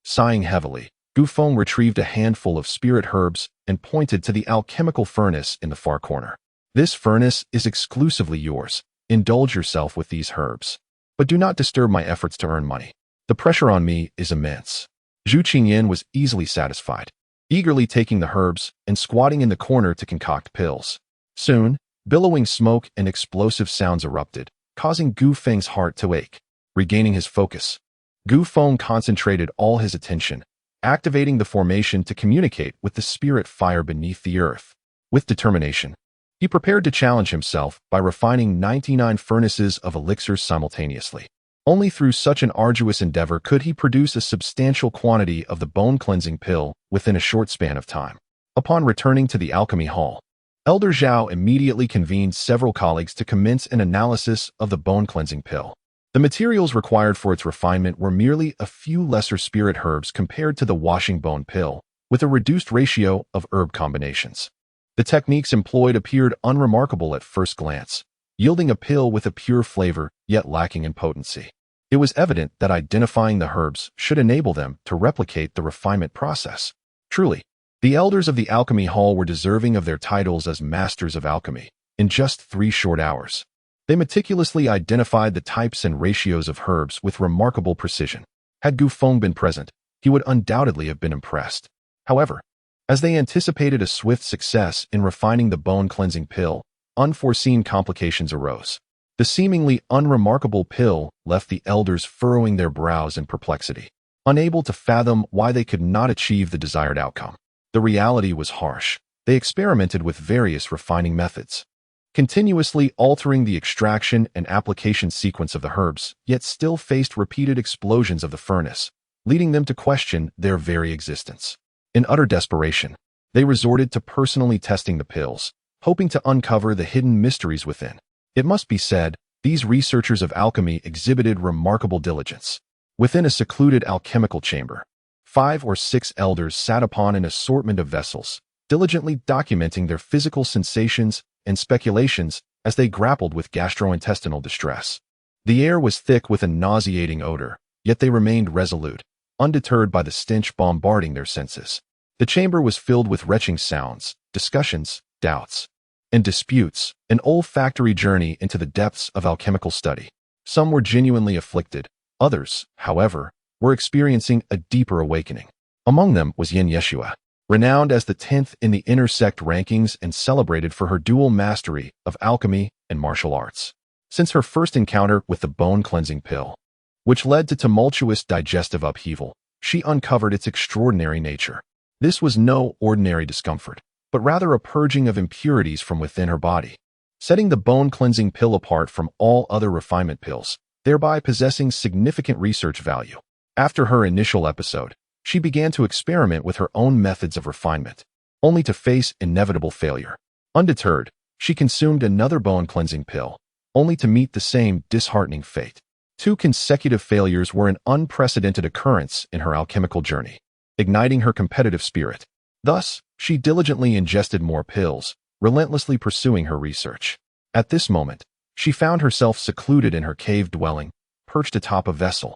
Sighing heavily, Gu Feng retrieved a handful of spirit herbs and pointed to the alchemical furnace in the far corner. This furnace is exclusively yours. Indulge yourself with these herbs. But do not disturb my efforts to earn money. The pressure on me is immense. Zhou Qinyan was easily satisfied, eagerly taking the herbs and squatting in the corner to concoct pills. Soon, billowing smoke and explosive sounds erupted, causing Gu Feng's heart to ache. Regaining his focus, Gu Feng concentrated all his attention, activating the formation to communicate with the spirit fire beneath the earth. With determination, he prepared to challenge himself by refining 99 furnaces of elixirs simultaneously. Only through such an arduous endeavor could he produce a substantial quantity of the bone-cleansing pill within a short span of time. Upon returning to the alchemy hall, Elder Zhou immediately convened several colleagues to commence an analysis of the bone-cleansing pill. The materials required for its refinement were merely a few lesser spirit herbs compared to the washing bone pill, with a reduced ratio of herb combinations. The techniques employed appeared unremarkable at first glance, yielding a pill with a pure flavor yet lacking in potency. It was evident that identifying the herbs should enable them to replicate the refinement process. Truly, the elders of the alchemy hall were deserving of their titles as masters of alchemy. In just 3 short hours, they meticulously identified the types and ratios of herbs with remarkable precision. Had Gu Feng been present, he would undoubtedly have been impressed. However, as they anticipated a swift success in refining the bone-cleansing pill, unforeseen complications arose. The seemingly unremarkable pill left the elders furrowing their brows in perplexity, unable to fathom why they could not achieve the desired outcome. The reality was harsh. They experimented with various refining methods, continuously altering the extraction and application sequence of the herbs, yet still faced repeated explosions of the furnace, leading them to question their very existence. In utter desperation, they resorted to personally testing the pills, hoping to uncover the hidden mysteries within. It must be said, these researchers of alchemy exhibited remarkable diligence. Within a secluded alchemical chamber, 5 or 6 elders sat upon an assortment of vessels, diligently documenting their physical sensations and speculations as they grappled with gastrointestinal distress. The air was thick with a nauseating odor, yet they remained resolute, undeterred by the stench bombarding their senses. The chamber was filled with retching sounds, discussions, doubts, and disputes, an olfactory journey into the depths of alchemical study. Some were genuinely afflicted. Others, however, were experiencing a deeper awakening. Among them was Yin Yeshua, renowned as the 10th in the inner sect rankings and celebrated for her dual mastery of alchemy and martial arts. Since her first encounter with the bone-cleansing pill, which led to tumultuous digestive upheaval, she uncovered its extraordinary nature. This was no ordinary discomfort, but rather a purging of impurities from within her body, setting the bone-cleansing pill apart from all other refinement pills, thereby possessing significant research value. After her initial episode, she began to experiment with her own methods of refinement, only to face inevitable failure. Undeterred, she consumed another bone-cleansing pill, only to meet the same disheartening fate. 2 consecutive failures were an unprecedented occurrence in her alchemical journey, igniting her competitive spirit. Thus, she diligently ingested more pills, relentlessly pursuing her research. At this moment, she found herself secluded in her cave dwelling, perched atop a vessel,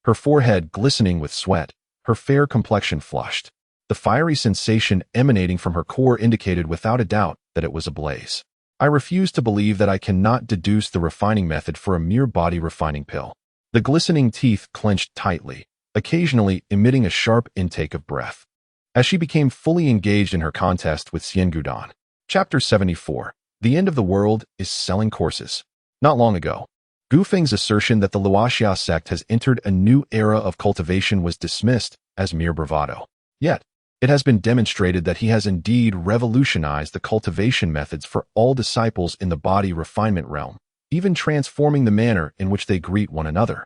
her forehead glistening with sweat, her fair complexion flushed. The fiery sensation emanating from her core indicated without a doubt that it was ablaze. I refuse to believe that I cannot deduce the refining method for a mere body refining pill. The glistening teeth clenched tightly, occasionally emitting a sharp intake of breath. as she became fully engaged in her contest with Xian Dan. Chapter 74. The End of the World is Selling Courses. Not long ago, Gu Feng's assertion that the Luoxia sect has entered a new era of cultivation was dismissed as mere bravado. Yet, it has been demonstrated that he has indeed revolutionized the cultivation methods for all disciples in the body refinement realm, even transforming the manner in which they greet one another.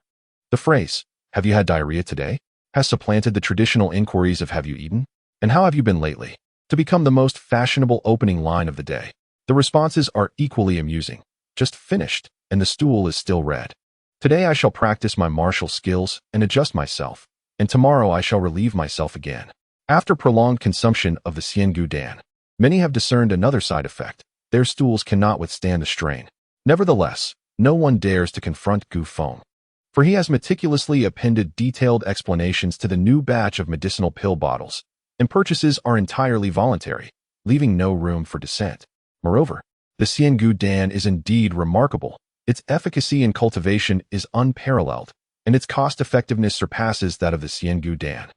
The phrase, "Have you had diarrhea today?" has supplanted the traditional inquiries of "Have you eaten?" and "How have you been lately?" to become the most fashionable opening line of the day. The responses are equally amusing. "Just finished, and the stool is still red. Today I shall practice my martial skills and adjust myself, and tomorrow I shall relieve myself again." After prolonged consumption of the Xian Dan, many have discerned another side effect. Their stools cannot withstand the strain. Nevertheless, no one dares to confront Gu Feng, for he has meticulously appended detailed explanations to the new batch of medicinal pill bottles, and purchases are entirely voluntary, leaving no room for dissent. Moreover, the Xian Dan is indeed remarkable. Its efficacy in cultivation is unparalleled, and its cost-effectiveness surpasses that of the Xian Dan,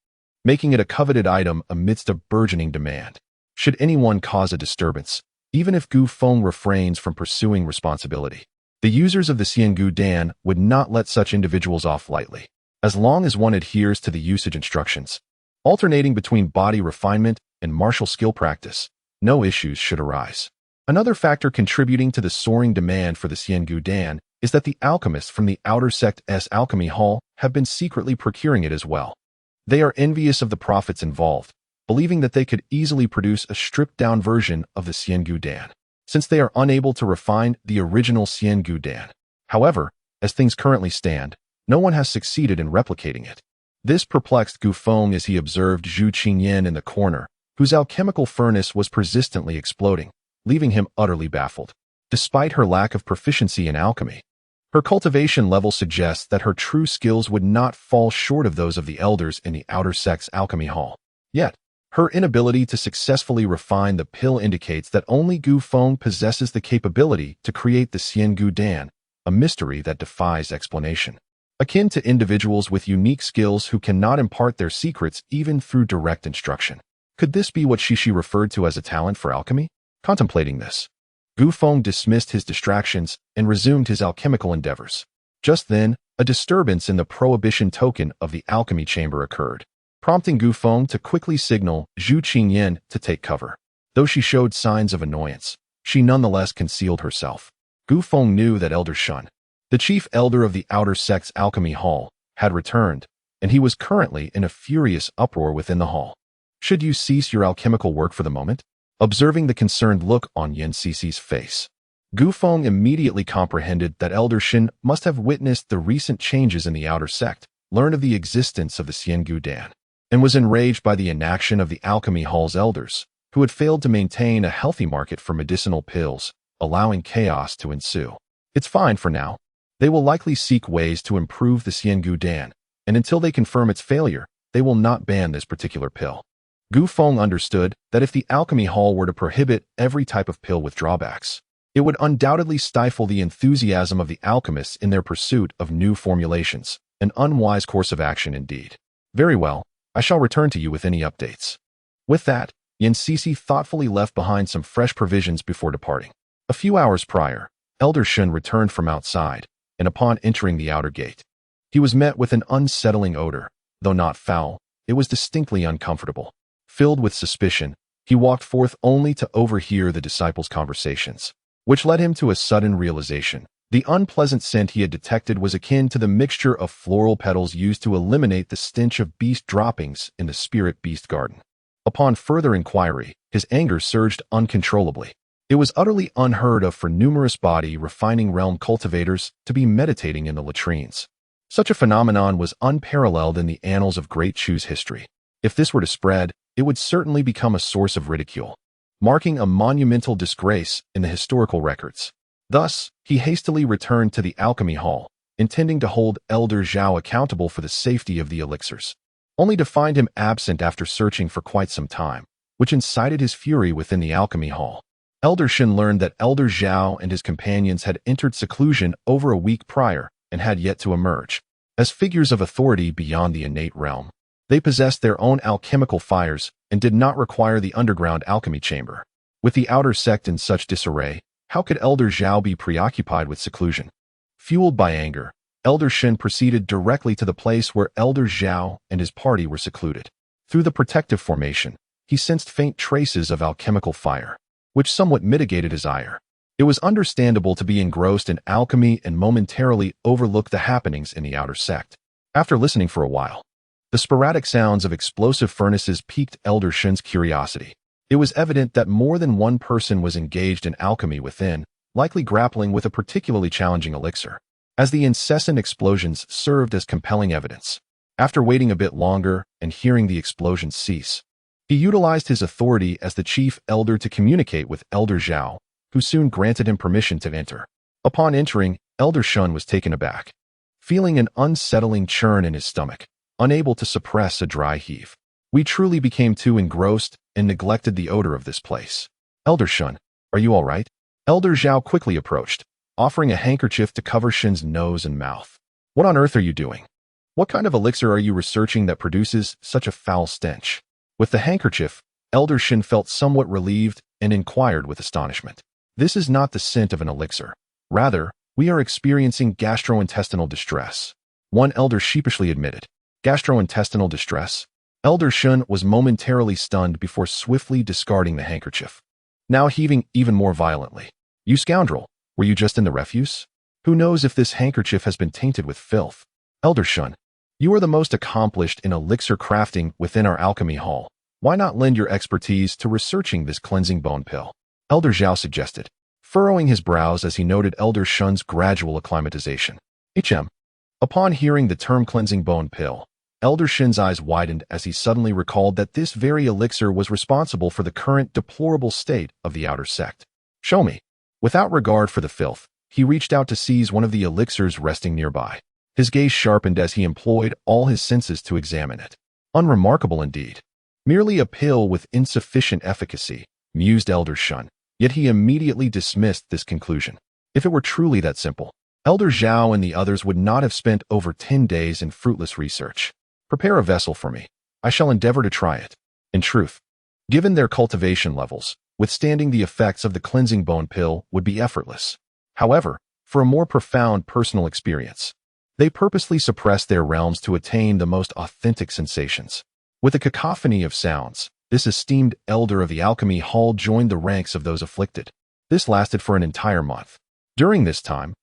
making it a coveted item amidst a burgeoning demand. Should anyone cause a disturbance, even if Gu Feng refrains from pursuing responsibility, the users of the Xian Dan would not let such individuals off lightly, as long as one adheres to the usage instructions. Alternating between body refinement and martial skill practice, no issues should arise. Another factor contributing to the soaring demand for the Xian Dan is that the alchemists from the outer sect's alchemy hall have been secretly procuring it as well. They are envious of the profits involved, believing that they could easily produce a stripped-down version of the Xian Dan, since they are unable to refine the original Xian Dan. However, as things currently stand, no one has succeeded in replicating it. This perplexed Gu Feng as he observed Zhou Qingyan in the corner, whose alchemical furnace was persistently exploding, leaving him utterly baffled. Despite her lack of proficiency in alchemy, her cultivation level suggests that her true skills would not fall short of those of the elders in the outer sect's alchemy hall. Yet, her inability to successfully refine the pill indicates that only Gu Feng possesses the capability to create the Xian Dan, a mystery that defies explanation. Akin to individuals with unique skills who cannot impart their secrets even through direct instruction. Could this be what Shishi referred to as a talent for alchemy? Contemplating this, Gu Feng dismissed his distractions and resumed his alchemical endeavors. Just then, a disturbance in the prohibition token of the alchemy chamber occurred, prompting Gu Feng to quickly signal Zhou Qingyan to take cover. Though she showed signs of annoyance, she nonetheless concealed herself. Gu Feng knew that Elder Shun, the chief elder of the outer sect's alchemy hall, had returned, and he was currently in a furious uproar within the hall. "Should you cease your alchemical work for the moment?" Observing the concerned look on Yan Cici's face, Gu Feng immediately comprehended that Elder Shin must have witnessed the recent changes in the outer sect, learned of the existence of the Xian Dan, and was enraged by the inaction of the alchemy hall's elders, who had failed to maintain a healthy market for medicinal pills, allowing chaos to ensue. "It's fine for now. They will likely seek ways to improve the Xian Dan, and until they confirm its failure, they will not ban this particular pill." Gu Feng understood that if the alchemy hall were to prohibit every type of pill with drawbacks, it would undoubtedly stifle the enthusiasm of the alchemists in their pursuit of new formulations, an unwise course of action indeed. "Very well, I shall return to you with any updates." With that, Yan Cici thoughtfully left behind some fresh provisions before departing. A few hours prior, Elder Shun returned from outside, and upon entering the outer gate, he was met with an unsettling odor. Though not foul, it was distinctly uncomfortable. Filled with suspicion, he walked forth only to overhear the disciples' conversations, which led him to a sudden realization. The unpleasant scent he had detected was akin to the mixture of floral petals used to eliminate the stench of beast droppings in the spirit beast garden. Upon further inquiry, his anger surged uncontrollably. It was utterly unheard of for numerous body refining realm cultivators to be meditating in the latrines. Such a phenomenon was unparalleled in the annals of Great Chu's history. If this were to spread, it would certainly become a source of ridicule, marking a monumental disgrace in the historical records. Thus, he hastily returned to the alchemy hall, intending to hold Elder Zhou accountable for the safety of the elixirs, only to find him absent after searching for quite some time, which incited his fury within the alchemy hall. Elder Shin learned that Elder Zhou and his companions had entered seclusion over a week prior and had yet to emerge as figures of authority beyond the innate realm. They possessed their own alchemical fires, and did not require the underground alchemy chamber. With the outer sect in such disarray, how could Elder Zhou be preoccupied with seclusion? Fueled by anger, Elder Shen proceeded directly to the place where Elder Zhou and his party were secluded. Through the protective formation, he sensed faint traces of alchemical fire, which somewhat mitigated his ire. It was understandable to be engrossed in alchemy and momentarily overlook the happenings in the outer sect. After listening for a while, the sporadic sounds of explosive furnaces piqued Elder Shen's curiosity. It was evident that more than one person was engaged in alchemy within, likely grappling with a particularly challenging elixir, as the incessant explosions served as compelling evidence. After waiting a bit longer and hearing the explosions cease, he utilized his authority as the chief elder to communicate with Elder Zhou, who soon granted him permission to enter. Upon entering, Elder Shen was taken aback, feeling an unsettling churn in his stomach, unable to suppress a dry heave. We truly became too engrossed and neglected the odor of this place. Elder Shen, are you all right? Elder Zhou quickly approached, offering a handkerchief to cover Shen's nose and mouth. What on earth are you doing? What kind of elixir are you researching that produces such a foul stench? With the handkerchief, Elder Shen felt somewhat relieved and inquired with astonishment. This is not the scent of an elixir. Rather, we are experiencing gastrointestinal distress. One elder sheepishly admitted. Gastrointestinal distress? Elder Shen was momentarily stunned before swiftly discarding the handkerchief, now heaving even more violently. You scoundrel, were you just in the refuse? Who knows if this handkerchief has been tainted with filth? Elder Shen, you are the most accomplished in elixir crafting within our alchemy hall. Why not lend your expertise to researching this cleansing bone pill? Elder Zhou suggested, furrowing his brows as he noted Elder Shen's gradual acclimatization. Upon hearing the term cleansing bone pill, Elder Shen's eyes widened as he suddenly recalled that this very elixir was responsible for the current deplorable state of the outer sect. Show me. Without regard for the filth, he reached out to seize one of the elixirs resting nearby. His gaze sharpened as he employed all his senses to examine it. Unremarkable indeed. Merely a pill with insufficient efficacy, mused Elder Shen, yet he immediately dismissed this conclusion. If it were truly that simple, Elder Zhou and the others would not have spent over 10 days in fruitless research. Prepare a vessel for me. I shall endeavor to try it. In truth, given their cultivation levels, withstanding the effects of the cleansing bone pill would be effortless. However, for a more profound personal experience, they purposely suppressed their realms to attain the most authentic sensations. With a cacophony of sounds, this esteemed elder of the alchemy hall joined the ranks of those afflicted. This lasted for an entire month. During this time,